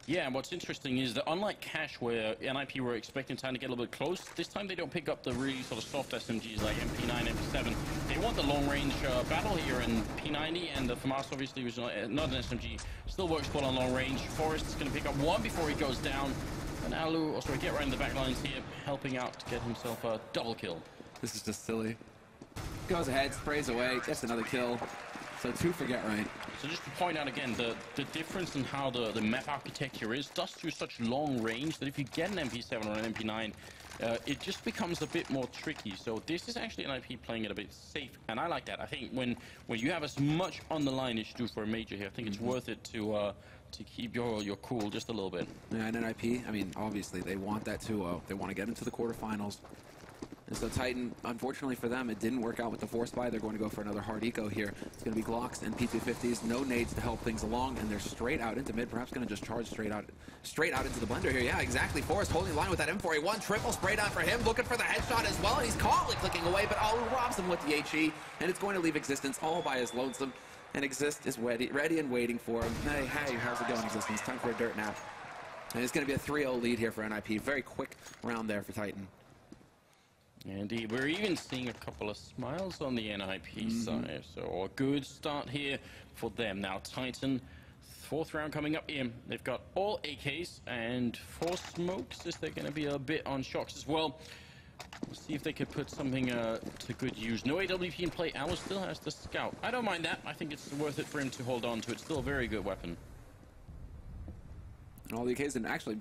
Yeah, and what's interesting is that unlike Cash, where NIP were expecting time to get a little bit close, this time they don't pick up the really sort of soft SMGs like MP9, MP7. They want the long-range battle here, and P90 and the FAMAS obviously was not an SMG. Still works well on long range. Forrest is going to pick up one before he goes down. And Alu, get right in the back lines here, helping out to get himself a double kill.
This is just silly. Goes ahead, sprays away, gets another kill. So 2 for Get Right.
So just to point out again, the difference in how the map architecture is, Dust 2 is such long range that if you get an MP7 or an MP9, it just becomes a bit more tricky. So this is actually NIP playing it a bit safe, and I like that. I think when you have as much on the line as you do for a major here, I think it's worth it to keep your cool just a little bit.
Yeah, and NIP, I mean, obviously they want that 2-0. They want to get into the quarterfinals. And so Titan, unfortunately for them, it didn't work out with the force buy. They're going to go for another hard eco here. It's going to be Glocks and P250s, no nades to help things along, and they're straight out into mid. Perhaps going to just charge straight out into the blender here. Yeah, exactly. Forrest holding the line with that M4A1. Triple sprayed out for him, looking for the headshot as well, and he's calmly clicking away, but Alu robs him with the HE, and it's going to leave Existence all by his lonesome. And Exist is ready and waiting for him. Hey, how's it going, Existence? Time for a dirt nap. And it's going to be a 3-0 lead here for NIP. Very quick round there for Titan.
Indeed, we're even seeing a couple of smiles on the NIP side, so a good start here for them. Now Titan, 4th round coming up here. They've got all AKs and 4 smokes. Is there going to be a bit on Shocks as well? We'll see if they could put something to good use. No AWP in play. Aloe still has the scout. I don't mind that. I think it's worth it for him to hold on to. It's still a very good weapon.
And all the AKs, and actually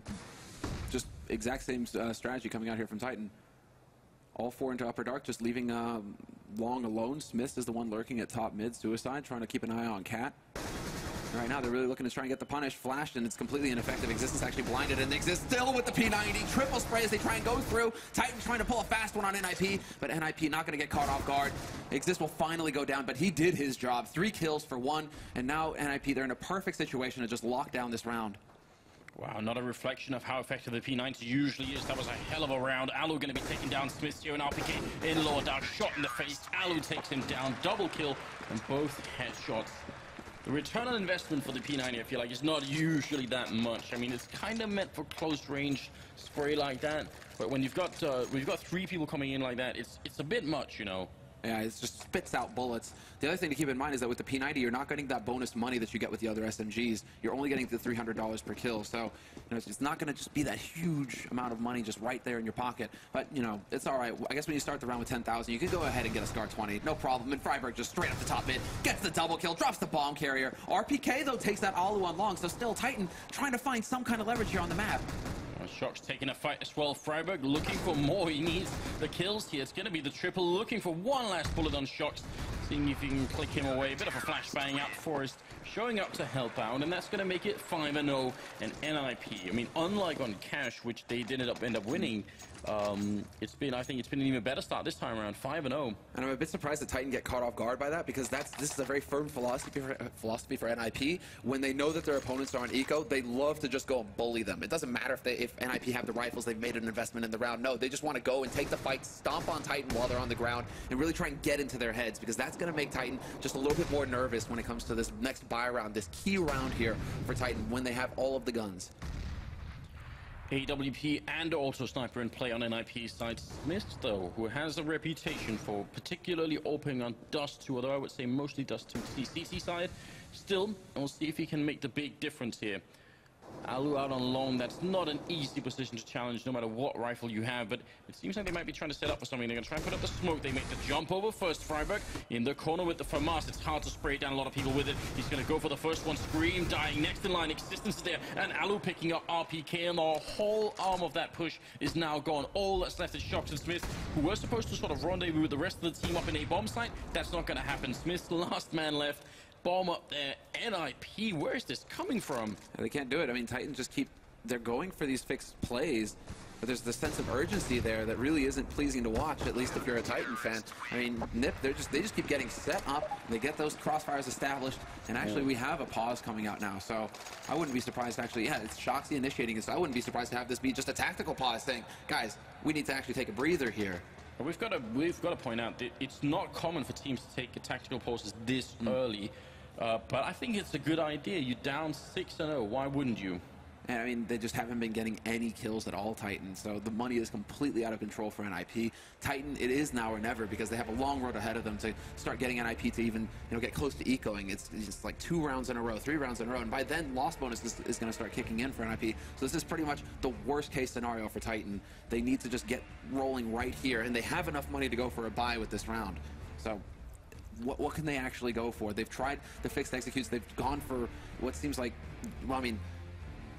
just exact same strategy coming out here from Titan. All 4 into upper dark, just leaving Long alone. Smith is the one lurking at top mid. Suicide trying to keep an eye on Cat. Right now, they're really looking to try and get the punish. Flashed, and it's completely ineffective. Existence actually blinded, and Exist still with the P90. Triple spray as they try and go through. Titan trying to pull a fast one on NIP, but NIP not going to get caught off guard. Exist will finally go down, but he did his job. 3 kills for 1, and now NIP, they're in a perfect situation to just lock down this round.
Wow, not a reflection of how effective the P90 usually is. That was a hell of a round. Alu going to be taking down Smith here, and RPK in lower dark, shot in the face. Alu takes him down, double kill, and both headshots. The return on investment for the P90, I feel like, is not usually that much. I mean, it's kind of meant for close range spray like that, but when you've got 3 people coming in like that, it's a bit much, you know.
Yeah, it just spits out bullets. The other thing to keep in mind is that with the P90, you're not getting that bonus money that you get with the other SMGs. You're only getting the $300 per kill. So, it's not going to just be that huge amount of money just right there in your pocket. But, it's all right. I guess when you start the round with 10,000, you can go ahead and get a Scar 20. No problem. And Freiburg just straight up the top mid, gets the double kill, drops the bomb carrier. RPK, though, takes that Alu on long. So still Titan trying to find some kind of leverage here on the map.
Shock's taking a fight as well. Freiburg looking for more. He needs the kills here. It's going to be the triple. Looking for one last bullet on Shock's. Seeing if he can click him away. A bit of a flashbang out. Forrest showing up to help out. And that's going to make it 5-0 and NIP. I mean, unlike on Cash, which they did end up winning, I think it's been an even better start this time around, 5-0.
And I'm a bit surprised that Titan get caught off guard by that, because this is a very firm philosophy for NIP. When they know that their opponents are on eco, they love to just go and bully them. It doesn't matter if NIP have the rifles, they've made an investment in the round. No, they just want to go and take the fight, stomp on Titan while they're on the ground, and really try and get into their heads, because that's going to make Titan just a little bit more nervous when it comes to this next buy round, this key round here for Titan, when they have all of the guns.
AWP and also Sniper in play on NIP side. Smith, though, who has a reputation for particularly opening on Dust 2, although I would say mostly Dust 2 CC side. Still, and we'll see if he can make the big difference here. Alu out on long, that's not an easy position to challenge no matter what rifle you have, but it seems like they might be trying to set up for something. They're going to try and put up the smoke. They make the jump over first. Freiburg in the corner with the FAMAS. It's hard to spray down a lot of people with it. He's going to go for the first one. Scream dying next in line. Existence is there, and Alu picking up RPK, and the whole arm of that push is now gone. All that's left is Shox and Smith, who were supposed to sort of rendezvous with the rest of the team up in a bomb site. That's not going to happen. Smith's the last man left. Bomb up there. NIP, where is this coming from?
They can't do it. I mean, Titan just they're going for these fixed plays, but there's the sense of urgency there that really isn't pleasing to watch, at least if you're a Titan fan. I mean, NIP, they just keep getting set up, they get those crossfires established, and actually we have a pause coming out now, so I wouldn't be surprised actually, yeah, it's Shoxy initiating it, so I wouldn't be surprised to have this be just a tactical pause saying, guys, we need to actually take a breather here.
We've got to point out that it's not common for teams to take a tactical pauses this early, but I think it's a good idea. You're down 6-0, why wouldn't you?
And I mean, they just haven't been getting any kills at all, Titan. So the money is completely out of control for NIP. Titan, it is now or never because they have a long road ahead of them to start getting NIP to even, get close to ecoing. It's just like 2 rounds in a row, 3 rounds in a row. And by then, loss bonus is going to start kicking in for NIP. So this is pretty much the worst case scenario for Titan. They need to just get rolling right here. And they have enough money to go for a buy with this round. So what can they actually go for? They've tried the fixed executes. They've gone for what seems like, well, I mean,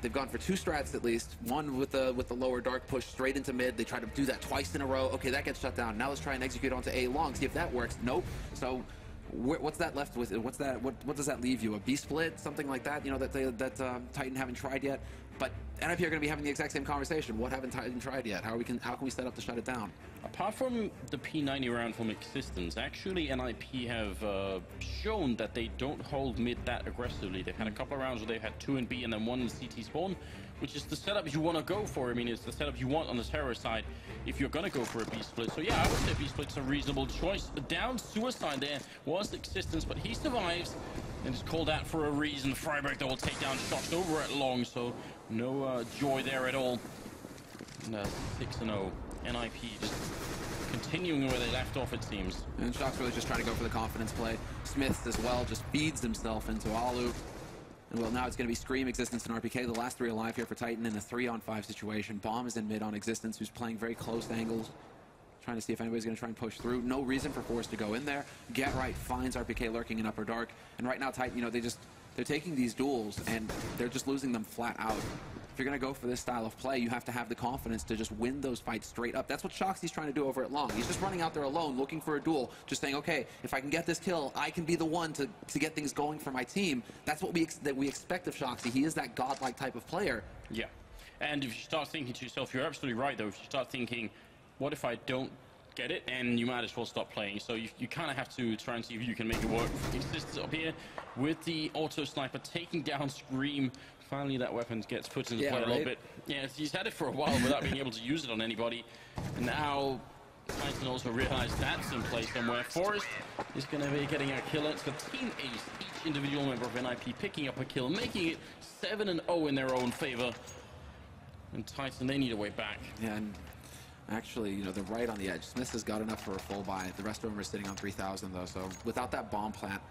they've gone for 2 strats at least. One with the lower dark push straight into mid. They try to do that twice in a row. Okay, that gets shut down. Now let's try and execute onto A long. See if that works. Nope. So what's that left with? What does that leave you? A B split, something like that? That Titan haven't tried yet. But NIP are going to be having the exact same conversation. What haven't Titan tried yet? How can we set up to shut it down?
Apart from the P90 round from Existence, actually NIP have shown that they don't hold mid that aggressively. They've had a couple of rounds where they've had 2 in B and then 1 in CT spawn, which is the setup you want to go for. I mean, it's the setup you want on the terror side if you're going to go for a B split. So yeah, I would say B split's a reasonable choice. Down Suicide there was Existence, but he survives and is called out for a reason. Freiburg, though, will take down Shox over at long, so no joy there at all. And 6-0. NIP just continuing where they left off, it seems.
And Shox really just trying to go for the confidence play. Smith as well just feeds himself into Alu. And well, now it's going to be Scream, Existence, and RPK, the last 3 alive here for Titan in a 3-on-5 situation. Bomb is in mid on Existence, who's playing very close angles, trying to see if anybody's going to try and push through. No reason for Forrest to go in there. g0rth4n finds RPK lurking in upper dark. And right now, Titan, they're taking these duels, and they're just losing them flat out. If you're going to go for this style of play, you have to have the confidence to just win those fights straight up. That's what Shoxy's trying to do over at long. He's just running out there alone, looking for a duel, just saying, okay, if I can get this kill, I can be the one to get things going for my team. That's what we expect of Shoxy. He is that godlike type of player.
Yeah. And if you start thinking to yourself, you're absolutely right, though. If you start thinking, what if I don't get it? And you might as well stop playing. So you kind of have to try and see if you can make it work. Existence up here with the auto sniper taking down Scream. Finally, that weapon gets put into play a little bit. Yeah, he's had it for a while without being able to use it on anybody. And now Titan also realized that's in play somewhere. Forrest is going to be getting a kill. It's the team ace, each individual member of NIP picking up a kill, making it 7-0 in their own favor. And Titan, they need a way back.
Yeah, and actually, they're right on the edge. Smith has got enough for a full buy. The rest of them are sitting on 3,000, though. So without that bomb plant,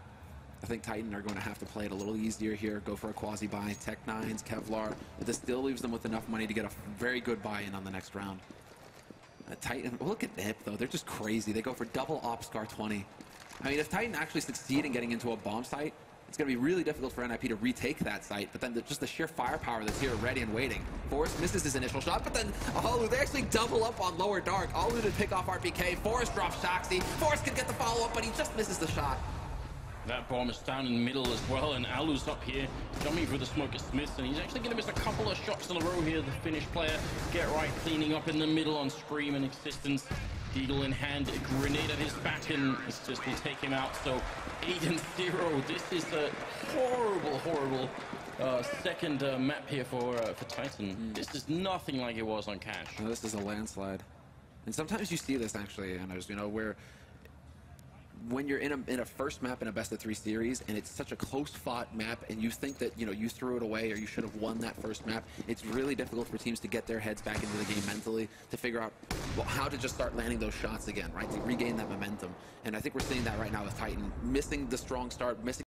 I think Titan are going to have to play it a little easier here, go for a quasi-buy, Tech 9s, Kevlar, but this still leaves them with enough money to get a very good buy-in on the next round. Titan, look at NIP, though. They're just crazy. They go for double op Scar 20. I mean, if Titan actually succeed in getting into a bomb site, it's going to be really difficult for NIP to retake that site, but then just the sheer firepower that's here ready and waiting. Forrest misses his initial shot, but then Alu, they actually double up on lower dark. Alu to pick off RPK. Forrest drops Shoxy. Forrest can get the follow-up, but he just misses the shot.
That bomb is down in the middle as well, and Alu's up here, jumping through the smoke is Smith, and he's actually going to miss a couple of shots in a row here, the Finnish player. g0rth4n cleaning up in the middle on Scream and Existence. Deagle in hand, a grenade at his back, and it's just will take him out. So 8-0. This is a horrible second map here for Titan. This is nothing like it was on Cash.
No, this is a landslide. And sometimes you see this actually, and there's, where when you're in a first map in a best-of-3 series, and it's such a close-fought map, and you think that, you know, you threw it away or you should have won that first map, it's really difficult for teams to get their heads back into the game mentally, to figure out, well, how to just start landing those shots again, right, to regain that momentum. And I think we're seeing that right now with Titan, missing the strong start, missing